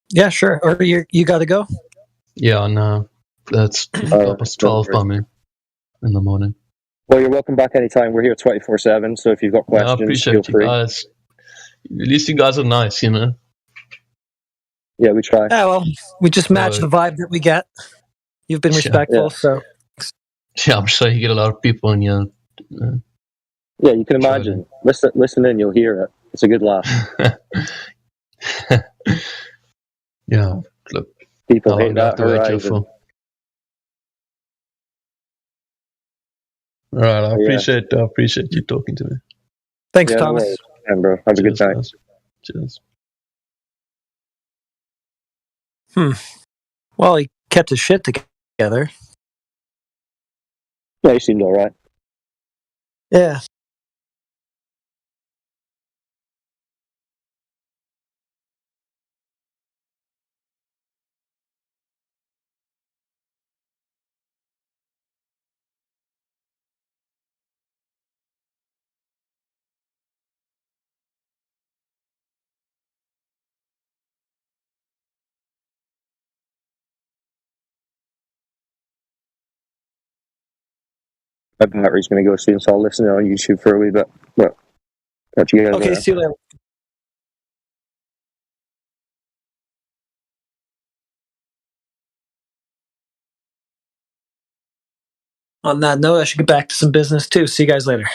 Yeah, sure. Or you got to go? Yeah, no. That's almost 12 by me in the morning. Well, you're welcome back anytime. We're here 24/7, so if you've got questions, I appreciate feel free. You guys. At least you guys are nice, Yeah, we try. Yeah, well, we just match the vibe that we get. You've been respectful, so... Yeah, I'm sure you get a lot of people in here. Yeah, you can imagine. Listen in, you'll hear it. It's a good laugh. Yeah, look. People hate that horizon. All right, I appreciate you talking to me. Thanks, Thomas. No bro. Have a good night. Guys. Cheers. Well, he kept his shit together. Yeah, he seemed all right. Yeah. My battery's going to go soon, so I'll listen on YouTube for a wee bit. But catch you guys Okay, later. see you later. On that note, I should get back to some business too. See you guys later.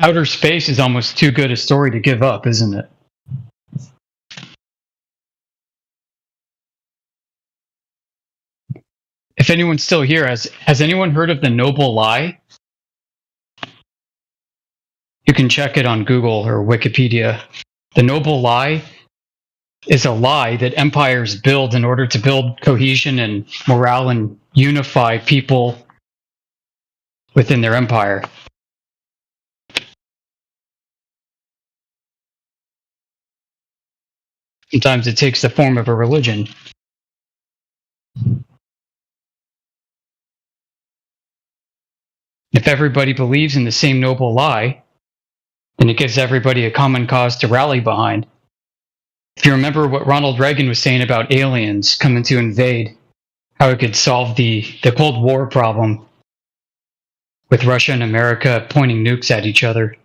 Outer space is almost too good a story to give up, isn't it? If anyone's still here, has anyone heard of the Noble Lie? You can check it on Google or Wikipedia. The Noble Lie is a lie that empires build in order to build cohesion and morale and unify people within their empire. Sometimes it takes the form of a religion. If everybody believes in the same noble lie, then it gives everybody a common cause to rally behind. If you remember what Ronald Reagan was saying about aliens coming to invade, how it could solve the Cold War problem with Russia and America pointing nukes at each other.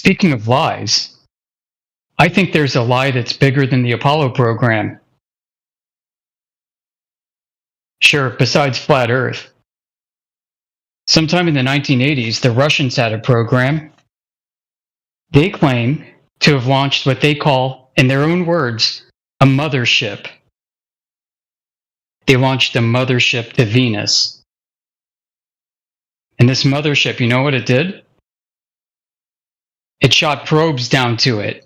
speaking of lies, I think there's a lie that's bigger than the Apollo program. Sure, besides flat Earth. Sometime in the 1980s, the Russians had a program. They claim to have launched what they call, in their own words, a mothership. They launched a mothership to Venus. And this mothership, you know what it did? It shot probes down to it.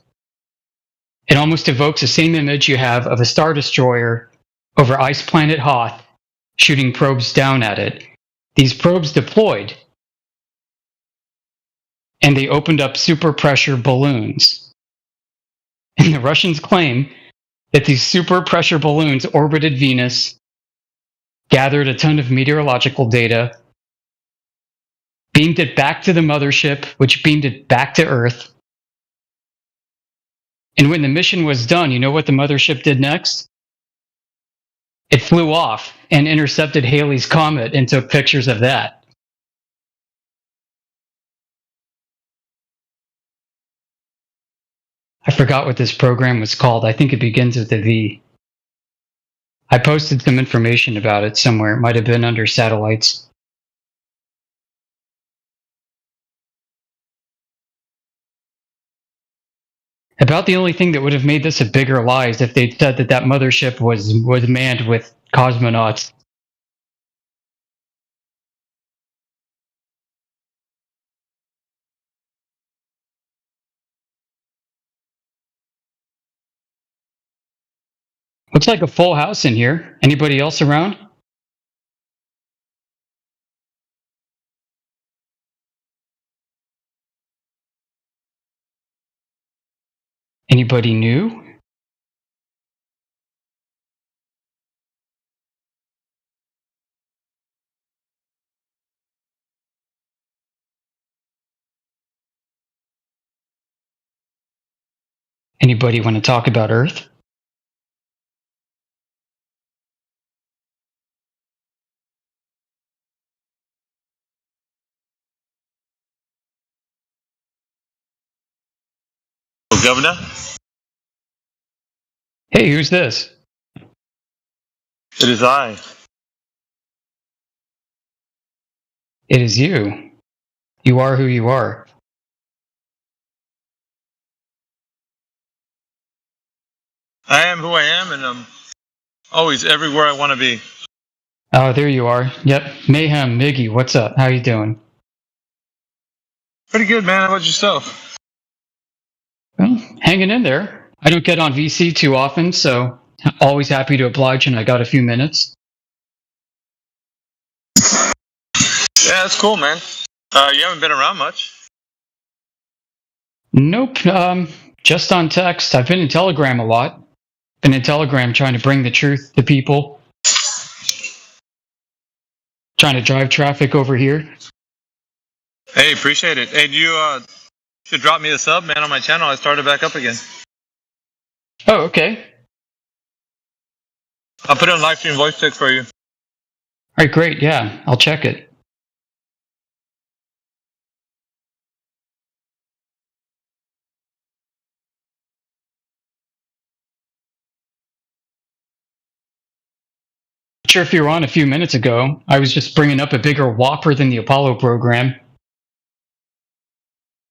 It almost evokes the same image you have of a Star Destroyer over ice planet Hoth shooting probes down at it. These probes deployed, and they opened up super pressure balloons. And the Russians claim that these super pressure balloons orbited Venus, gathered a ton of meteorological data, beamed it back to the mothership, which beamed it back to Earth. And when the mission was done, you know what the mothership did next? It flew off and intercepted Halley's Comet and took pictures of that. I forgot what this program was called. I think it begins with a V. I posted some information about it somewhere. It might have been under satellites. About the only thing that would have made this a bigger lie is if they'd said that that mothership was manned with cosmonauts. Looks like a full house in here. Anybody else around? Anybody new? Anybody want to talk about Earth? Governor? Hey, who's this? It is I. It is you. You are who you are. I am who I am, and I'm always everywhere I want to be. Oh, there you are. Yep. Mayhem, Miggy, what's up? How you doing? Pretty good, man. How about yourself? Well, hanging in there. I don't get on VC too often, so always happy to oblige, and I got a few minutes. Yeah, that's cool, man. You haven't been around much. Nope. Just on text. I've been in Telegram a lot. Been in Telegram trying to bring the truth to people. Trying to drive traffic over here. Hey, appreciate it. Hey, you should drop me a sub, man, on my channel. I started back up again. Oh, okay. I'll put it on live stream voice text for you. All right, great. Yeah, I'll check it. Not sure if you were on a few minutes ago. I was just bringing up a bigger whopper than the Apollo program.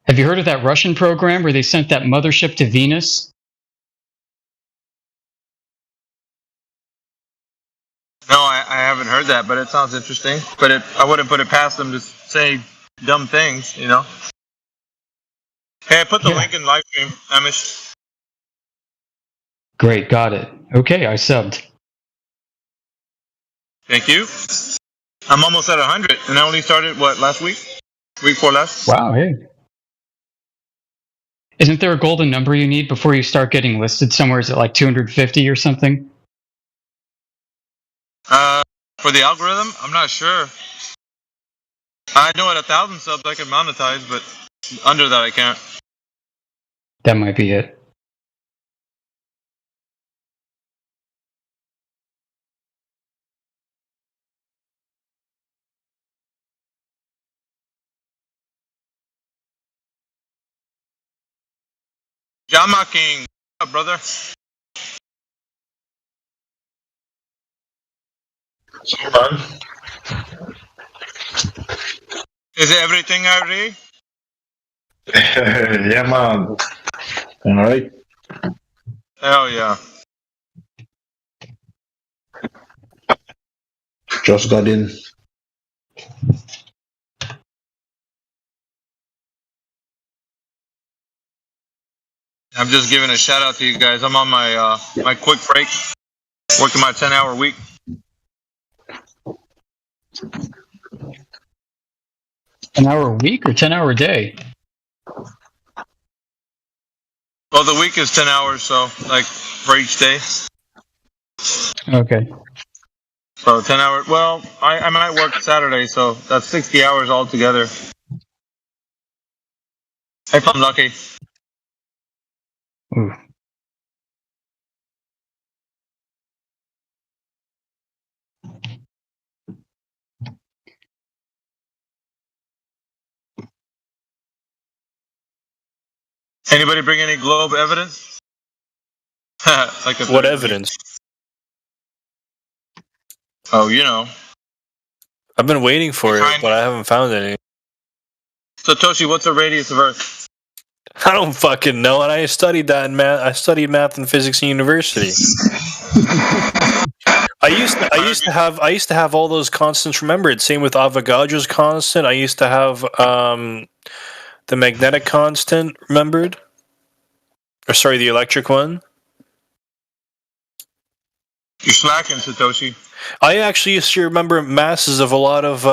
Have you heard of that Russian program where they sent that mothership to Venus? No, I haven't heard that, but it sounds interesting. But I wouldn't put it past them to say dumb things, you know? Hey, I put the link in live stream, Amish. Great, got it. Okay, I subbed. Thank you. I'm almost at 100, and I only started, last week? Week before last? Wow, hey. Isn't there a golden number you need before you start getting listed somewhere? Is it like 250 or something? For the algorithm, I'm not sure. I know at 1,000 subs I can monetize, but under that I can't. That might be it. Jama King, what's up, brother? Is it everything I read? Yeah, man. All right. Hell yeah. Just got in. I'm just giving a shout out to you guys. I'm on my my quick break, working my 10-hour week. An hour a week or 10-hour day? Well, the week is 10 hours, so like for each day. Okay. So 10 hours. Well, I might work Saturday, so that's 60 hours altogether. If I'm lucky. Ooh. Anybody bring any globe evidence? Like what evidence? Oh, you know. I've been waiting for it, but I haven't found any. So Toshi, what's the radius of Earth? I don't fucking know, and I studied that in math. I studied math and physics in university. I used to have all those constants remembered. Same with Avogadro's constant. I used to have the magnetic constant remembered. Or sorry, the electric one. You're slacking, Satoshi. I actually used to remember masses of a lot of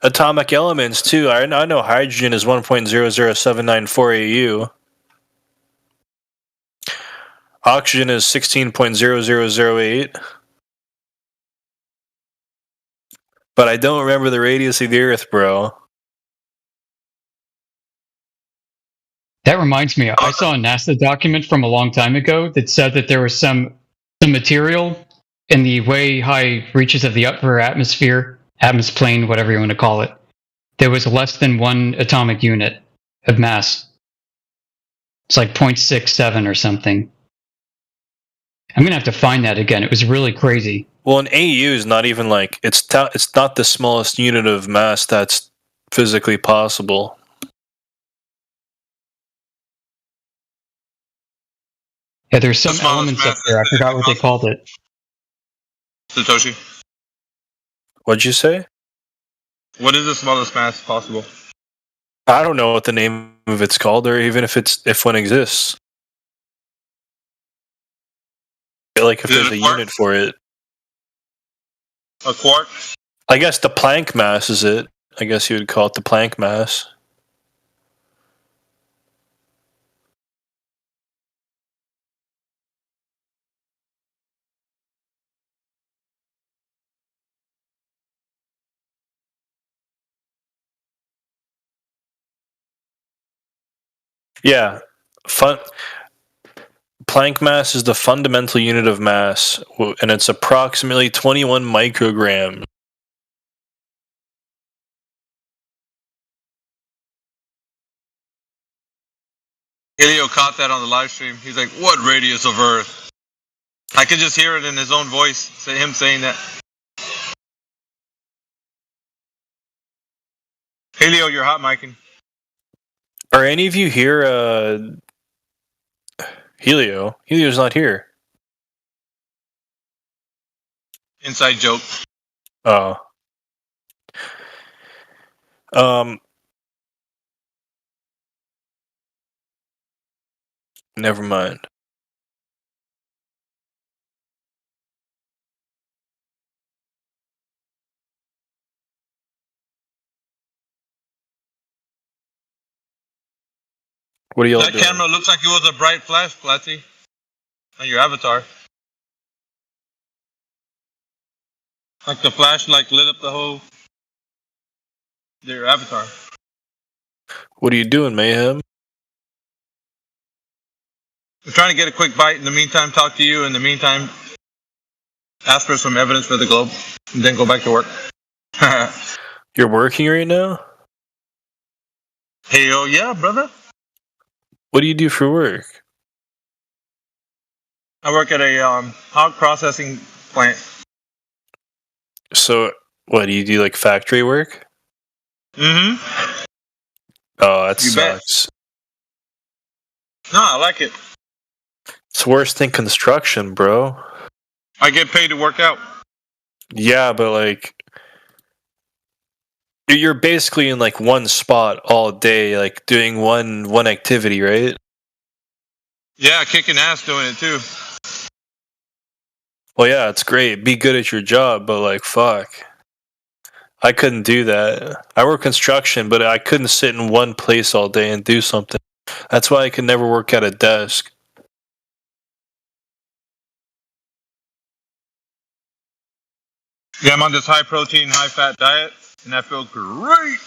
atomic elements too. I know hydrogen is 1.00794 AU. Oxygen is 16.0008. But I don't remember the radius of the Earth, bro. That reminds me, I saw a NASA document from a long time ago that said that there was some material in the way high reaches of the upper atmosphere, atmosphere, whatever you want to call it, there was less than 1 atomic unit of mass. It's like 0.67 or something. I'm going to have to find that again. It was really crazy. Well, an AU is not even like, it's not the smallest unit of mass that's physically possible. Yeah, there's some elements up there. I forgot what they called it. Satoshi. What'd you say? What is the smallest mass possible? I don't know what the name of it's called, or even if one exists. Like if there's a unit for it. A quark? I guess the Planck mass is it. I guess you would call it the Planck mass. Yeah, Planck mass is the fundamental unit of mass, and it's approximately 21 micrograms. Helio caught that on the live stream. He's like, "What radius of Earth?" I could just hear it in his own voice, him saying that. Helio, you're hot micing. Are any of you here, Helio? Helio's not here. Inside joke. Oh. Never mind. What are y'all doing? That camera looks like it was a bright flash, Platty, on your avatar. Like the flash, lit up the whole your avatar. What are you doing, Mayhem? I'm trying to get a quick bite. In the meantime, talk to you. In the meantime, ask for some evidence for the globe, and then go back to work. You're working right now? Hey, oh yeah, brother. What do you do for work? I work at a hog processing plant. So, what do you do? Like factory work? Mm-hmm. Oh, that You bet. sucks. No, I like it. It's worse than construction, bro. I get paid to work out. Yeah, but like, you're basically in like one spot all day, like doing one activity, right? Yeah, kicking ass doing it too. Well, yeah, it's great. Be good at your job, but like, fuck. I couldn't do that. I work construction, but I couldn't sit in one place all day and do something. That's why I could never work at a desk. Yeah, I'm on this high protein, high fat diet, and I feel great.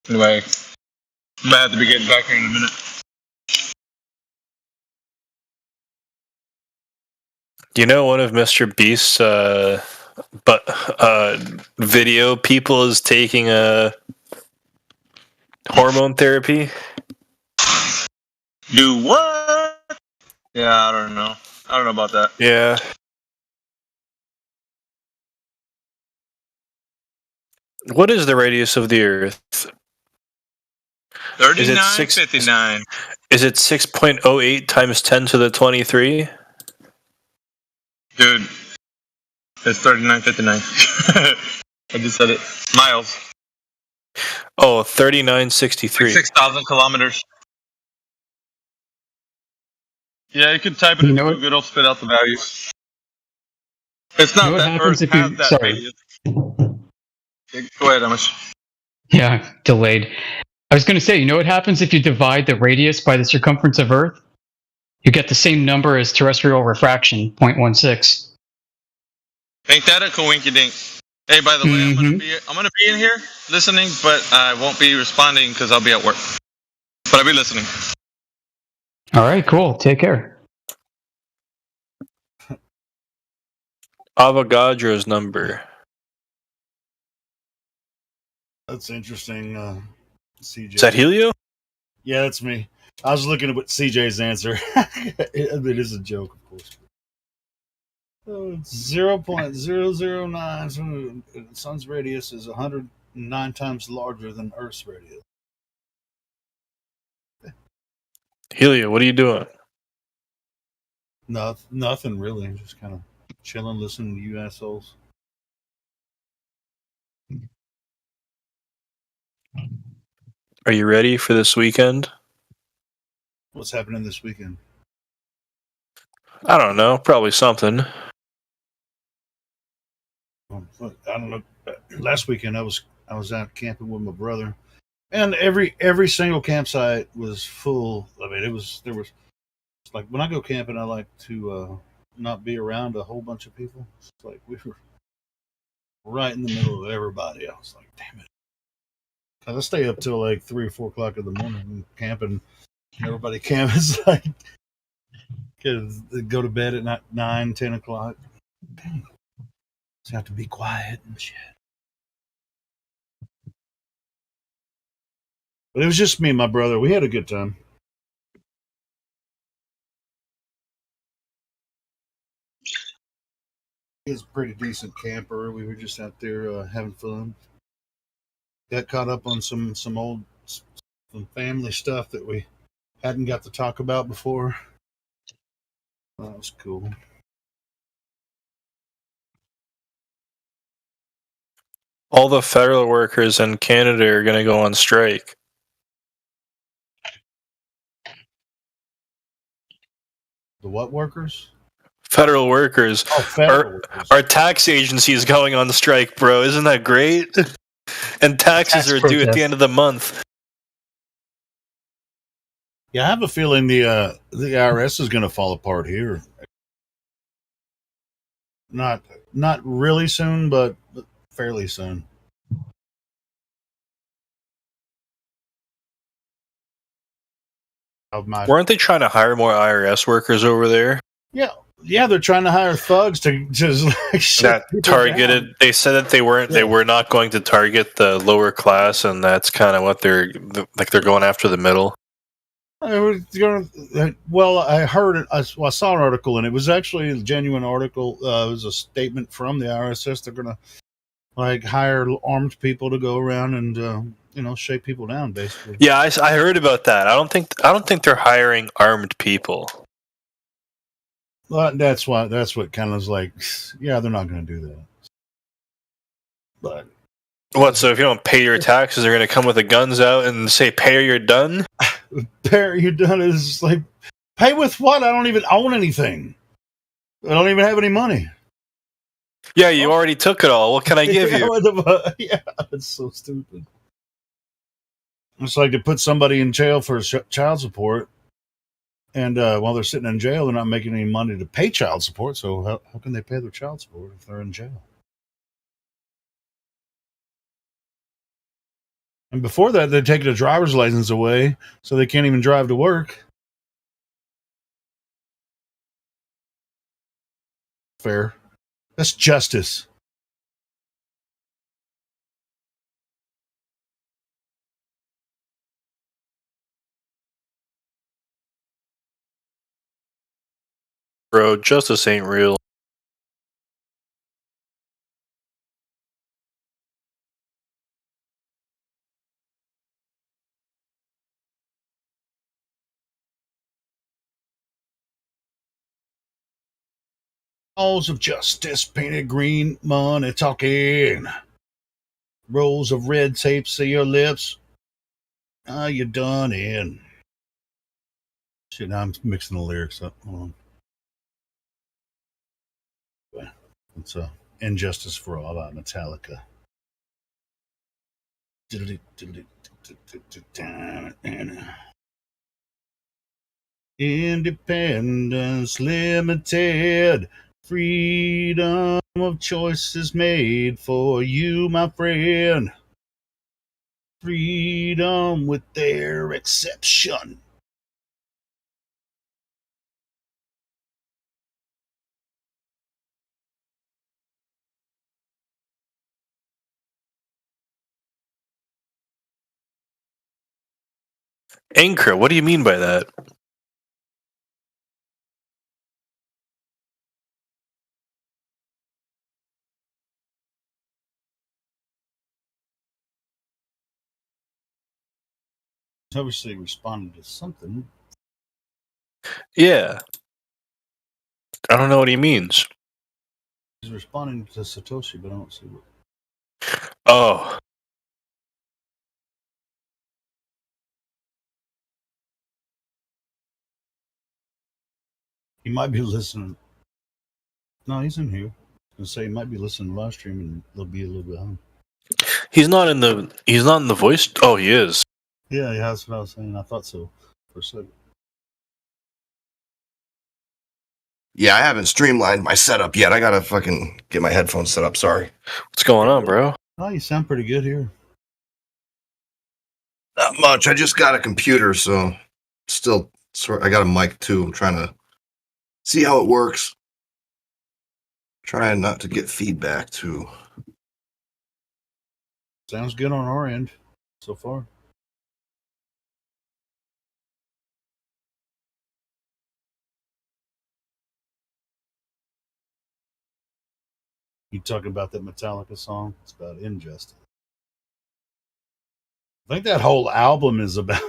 Anyway, I'm gonna have to be getting back here in a minute. You know, one of Mr. Beast's video people is taking a hormone therapy. Do what? Yeah, I don't know. I don't know about that. Yeah. What is the radius of the Earth? 3959. Is it 6.08 times 10 to the 23? Dude, it's 3959. I just said it. Miles. Oh, 3963. 6,000 kilometers. Yeah, you can type it into Google. It'll spit out the values. It's not what that happens Earth if you- has that sorry. radius. Go ahead, Amish. Yeah, delayed. I was going to say, you know what happens if you divide the radius by the circumference of Earth? You get the same number as terrestrial refraction, 0.16. Ain't that a coinkydink? Hey, by the way, I'm gonna be in here listening, but I won't be responding because I'll be at work. But I'll be listening. All right, cool. Take care. Avogadro's number. That's interesting, CJ. Is that Helio? Yeah, that's me. I was looking at what CJ's answer. It is a joke, of course. So it's 0.009. So the sun's radius is 109 times larger than Earth's radius. Helio, what are you doing? Nothing really. Just kind of chilling, listening to you assholes. Are you ready for this weekend? What's happening this weekend? I don't know. Probably something. I don't know. Last weekend I was out camping with my brother, and every single campsite was full. I mean, there was like when I go camping, I like to not be around a whole bunch of people. It's like we were right in the middle of everybody. I was like, damn it. I stay up till like 3 or 4 o'clock in the morning camping. Everybody camping like because they go to bed at 9, 10 o'clock. Dang. So you have to be quiet and shit. But it was just me and my brother. We had a good time. He was a pretty decent camper. We were just out there having fun. Got caught up on some old family stuff that we hadn't got to talk about before. That was cool. All the federal workers in Canada are going to go on strike. The what workers? Federal workers. Oh, federal workers. Our tax agency is going on strike, bro. Isn't that great? And taxes are due at the end of the month. Yeah, I have a feeling the IRS is going to fall apart here. Not really soon, but fairly soon. Weren't they trying to hire more IRS workers over there? Yeah, Yeah, they're trying to hire thugs to just that targeted. They said that they were not going to target the lower class, and that's kind of what they're going after the middle. Well, I heard it. I saw an article, and it was actually a genuine article. It was a statement from the RSS. They're going to hire armed people to go around and shake people down, basically. Yeah, I heard about that. I don't think they're hiring armed people. Well, that's what kind of is like. Yeah, they're not going to do that. But what? So if you don't pay your taxes, they're going to come with the guns out and say, "Pay or you're done." Pay or you're done is like, pay with what? I don't even own anything. I don't even have any money. Yeah, you already took it all. What can I give you? Yeah, it's so stupid. It's like to put somebody in jail for child support, and while they're sitting in jail, they're not making any money to pay child support. So how can they pay their child support if they're in jail? And before that, they take the driver's license away, so they can't even drive to work. Fair. That's justice. Bro, justice ain't real. Halls of justice painted green, money talking. Rolls of red tape see your lips. Are you done in? Shit, now I'm mixing the lyrics up. Hold on. It's Injustice for All by Metallica. Independence limited. Freedom of choice is made for you, my friend. Freedom with their exception. Anchor, what do you mean by that? Obviously responded to something. Yeah. I don't know what he means. He's responding to Satoshi, but I don't see what. Oh. He might be listening. No, he's in here. I was gonna say he might be listening to live stream and they'll be a little bit home. He's not in the voice. Oh, he is. Yeah, that's what I was saying. I thought so for a second. Yeah, I haven't streamlined my setup yet. I gotta fucking get my headphones set up. Sorry. What's going on, bro? Oh, you sound pretty good here. Not much. I just got a computer, so still. I got a mic too. I'm trying to see how it works. Trying not to get feedback too. Sounds good on our end so far. You talking about that Metallica song? It's about injustice. I think that whole album is about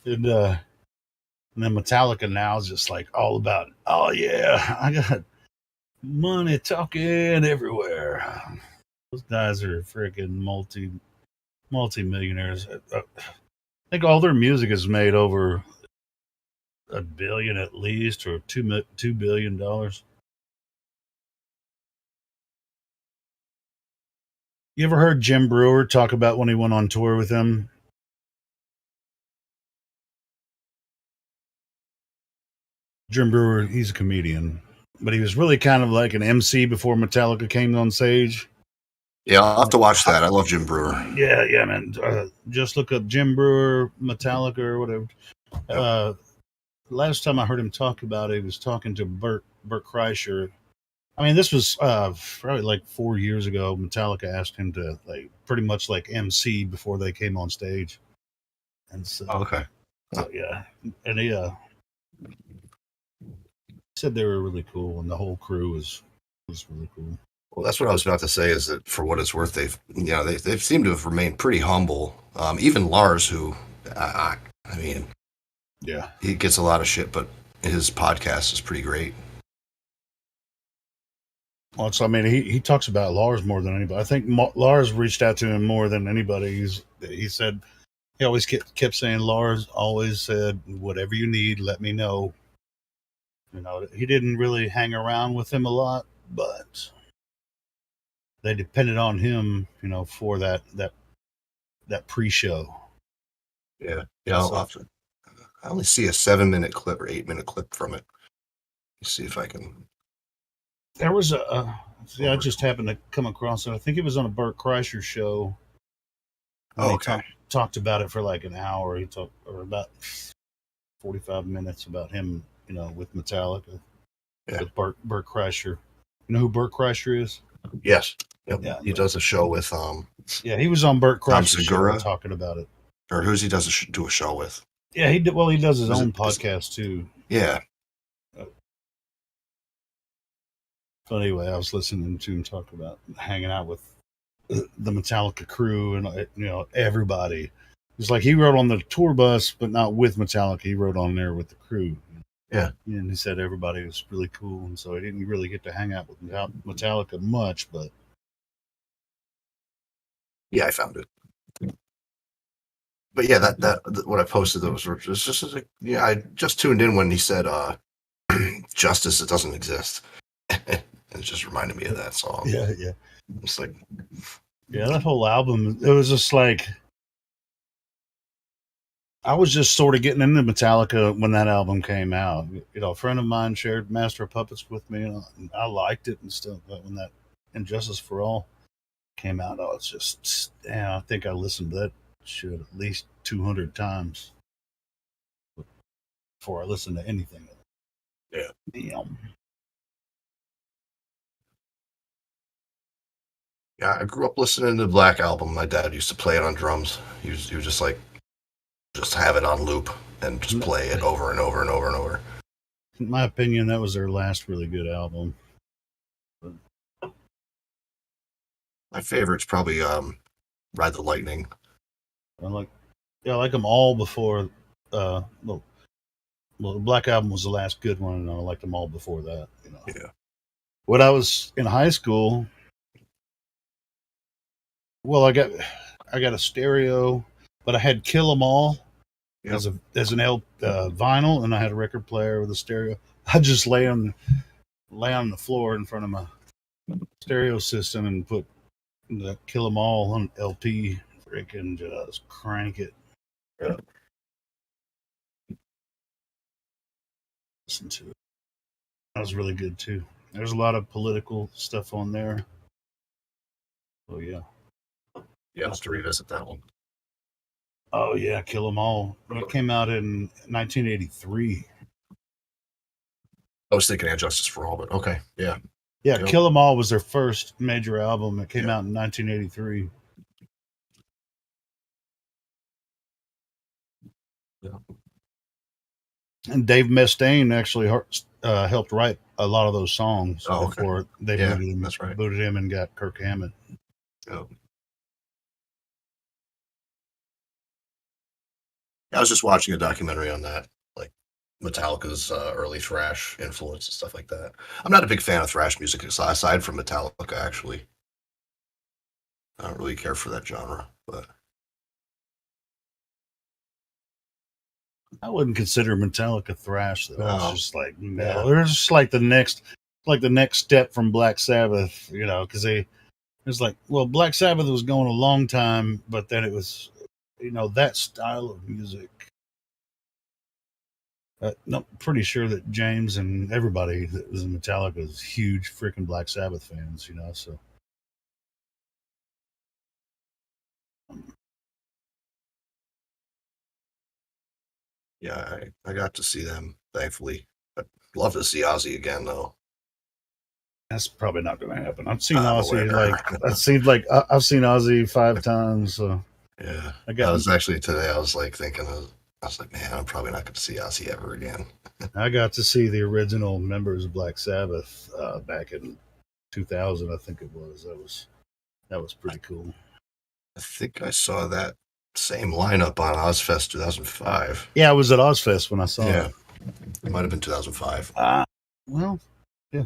and then Metallica now is just like all about, oh yeah, I got money talking everywhere. Those guys are freaking multi-millionaires. I think all their music is made over $1 billion at least, or $2 billion. You ever heard Jim Brewer talk about when he went on tour with him? Jim Brewer, he's a comedian, but he was really kind of like an MC before Metallica came on stage. Yeah, I'll have to watch that. I love Jim Brewer. Yeah, man. Just look up Jim Brewer, Metallica, or whatever. last time I heard him talk about it, he was talking to Bert Kreischer. I mean, this was probably like 4 years ago. Metallica asked him to like pretty much like MC before they came on stage, and so yeah, and he said they were really cool, and the whole crew was really cool. Well, that's what I was about to say. Is that for what it's worth, they've seemed to have remained pretty humble. Even Lars, who I mean, yeah, he gets a lot of shit, but his podcast is pretty great. Well, so I mean, he talks about Lars more than anybody. I think Lars reached out to him more than anybody. He said he always kept saying Lars always said, "Whatever you need, let me know." You know, he didn't really hang around with him a lot, but they depended on him, you know, for that pre-show. Yeah. I only see a 7-minute clip or 8-minute clip from it. Let's see if I can. There was I just happened to come across it. I think it was on a Bert Kreischer show. He talked about it for like an hour. He talked or about 45 minutes about him, you know, with Metallica. Yeah. With Bert Kreischer. You know who Bert Kreischer is? Yes. Yep. Yeah. He does a show with Yeah, he was on Bert Kreischer's Segura show talking about it. Or who's he does do a show with? Yeah, he did. Well, he does his own podcast too. Yeah. So anyway, I was listening to him talk about hanging out with the Metallica crew and, you know, everybody. It's like he rode on the tour bus, but not with Metallica. He rode on there with the crew. Yeah. And he said everybody was really cool, and so he didn't really get to hang out with Metallica much, but yeah, I found it. But yeah, that what I posted those were just like, yeah, I just tuned in when he said justice, it doesn't exist. It just reminded me of that song. Yeah. It's like, yeah, that whole album, it was just like, I was just sort of getting into Metallica when that album came out. You know, a friend of mine shared Master of Puppets with me, and I liked it and stuff. But when that Injustice for All came out, I was just, I think I listened to that shit at least 200 times before I listened to anything. Yeah. Damn. Yeah, I grew up listening to the Black Album. My dad used to play it on drums. He was just like, just have it on loop and just play it over and over and over and over. In my opinion, that was their last really good album. My favorite's probably Ride the Lightning. I like them all before. The Black Album was the last good one, and I liked them all before that. You know. Yeah. When I was in high school, well, I got a stereo, but I had Kill 'Em All as an vinyl, and I had a record player with a stereo. I just lay on the floor in front of my stereo system and put the Kill 'Em All on LP, freaking just crank it. Yeah. Listen to it. That was really good too. There's a lot of political stuff on there. Oh yeah. Yeah, I'll have to revisit that one. Oh yeah, Kill 'Em All. It came out in 1983. I was thinking Injustice for All, but okay, yeah. Yeah, Kill 'Em All was their first major album. It came out in 1983. Yeah. And Dave Mustaine actually helped write a lot of those songs before they booted him and got Kirk Hammett. Oh. I was just watching a documentary on that, like Metallica's early thrash influence and stuff like that. I'm not a big fan of thrash music aside from Metallica, actually. I don't really care for that genre, but I wouldn't consider Metallica thrash though. No. It's just like they're just like the next step from Black Sabbath, you know, because it's like, well, Black Sabbath was going a long time, but then it was, you know, that style of music. No, pretty sure that James and everybody that was in Metallica is huge freaking Black Sabbath fans, you know, so. Yeah, I got to see them, thankfully. I'd love to see Ozzy again, though. That's probably not going to happen. I've seen Ozzy I've seen Ozzy 5 times. So yeah, I was actually today. I was like thinking, I was like, man, I'm probably not going to see Ozzy ever again. I got to see the original members of Black Sabbath back in 2000, I think it was. That was pretty cool. I think I saw that same lineup on Ozfest 2005. Yeah, I was at Ozfest when I saw it. It might have been 2005. Well, yeah.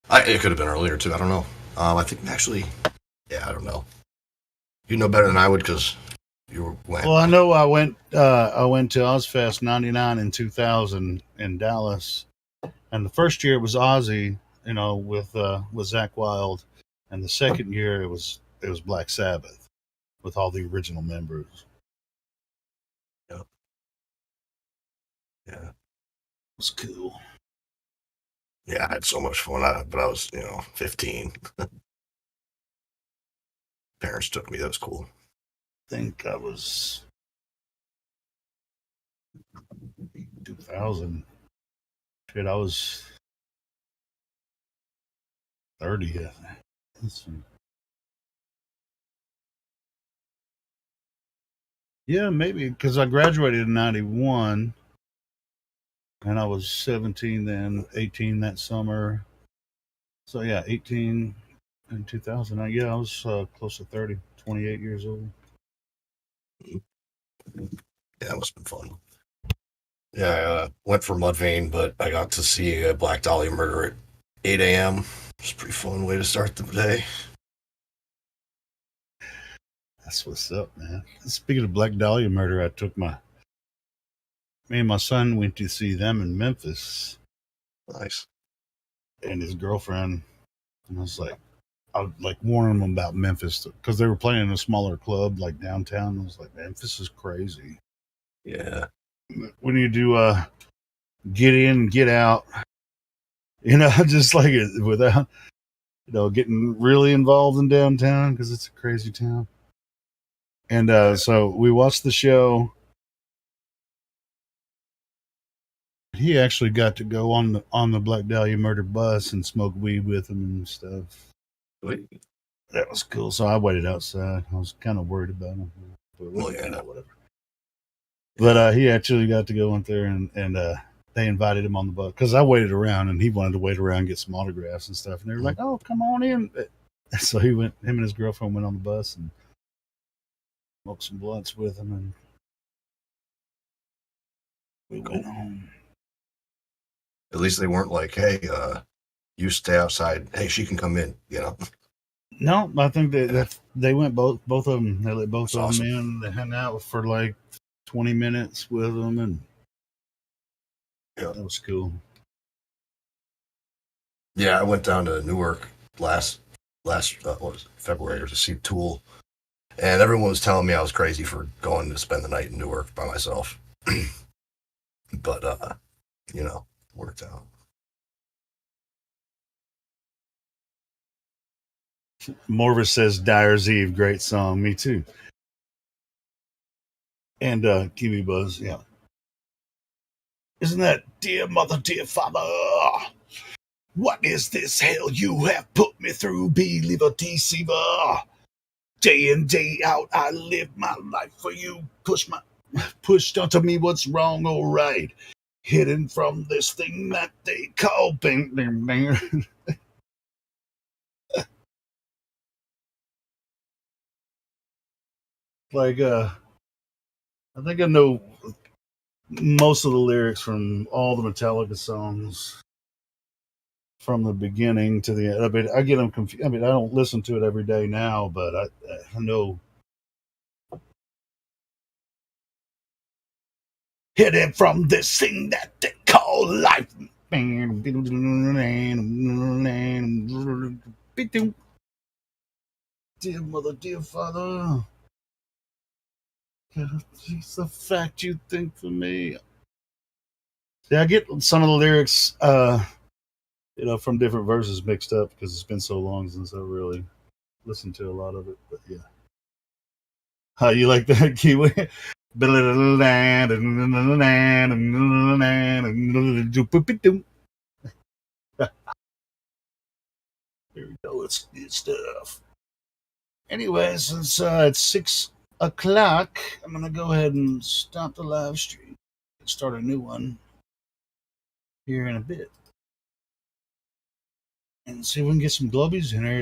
It could have been earlier, too. I don't know. I think actually, I don't know. You know better than I would because you went. Well, I know I went to Ozfest 99 and 2000 in Dallas. And the first year it was Ozzy, with Zakk Wylde. And the second year it was Black Sabbath with all the original members. Yep. Yeah. It was cool. Yeah, I had so much fun, but I was, 15. Parents took me. That was cool. I think I was 2000. Shit, I was 30, I think. Let's see. Yeah, maybe, because I graduated in 91. And I was 17 then, 18 that summer. So, 18 in 2000. I was close to 30, 28 years old. Yeah, that must have been fun. Yeah, I went for Mudvayne, but I got to see Black Dahlia Murder at 8 a.m. It's a pretty fun way to start the day. That's what's up, man. Speaking of Black Dahlia Murder, me and my son went to see them in Memphis. Nice. And his girlfriend, and I was like warning them about Memphis because they were playing in a smaller club like downtown. I was like, Memphis is crazy. Yeah. When you do get in, get out, just like it without, getting really involved in downtown because it's a crazy town. And so we watched the show. He actually got to go on the Black Dahlia Murder bus and smoke weed with him and stuff. Sweet. That was cool. So I waited outside. I was kind of worried about him. But whatever. But he actually got to go in there and they invited him on the bus because I waited around and he wanted to wait around and get some autographs and stuff. And they were like, "Oh, come on in." So him and his girlfriend went on the bus and smoked some blunts with him, and we went home. At least they weren't like, "Hey, you stay outside. Hey, she can come in." No, I think they went both of them. They let both of them in. They hung out for like 20 minutes with them, and that was cool. Yeah, I went down to Newark last what was it, February to see Tool, and everyone was telling me I was crazy for going to spend the night in Newark by myself. But worked out. Morvis says Dyer's Eve, great song. Me too. And Kiwi Buzz, yeah. Isn't that dear mother, dear father? What is this hell you have put me through, believer deceiver? Day in, day out, I live my life for you. Pushed onto me what's wrong or right. Hidden from this thing that they call bang, bang, bang. Like, I think I know most of the lyrics from all the Metallica songs from the beginning to the end. I mean, I get them confused. I mean, I don't listen to it every day now, but I know. Hidden from this thing that they call life. Dear mother, dear father. It's the fact you think for me. Yeah, I get some of the lyrics, from different verses mixed up because it's been so long since I really listened to a lot of it. But yeah, how you like that, Kiwi? There we go. It's good stuff. Anyway, since it's 6 o'clock, I'm going to go ahead and stop the live stream and start a new one here in a bit. And see if we can get some globies in here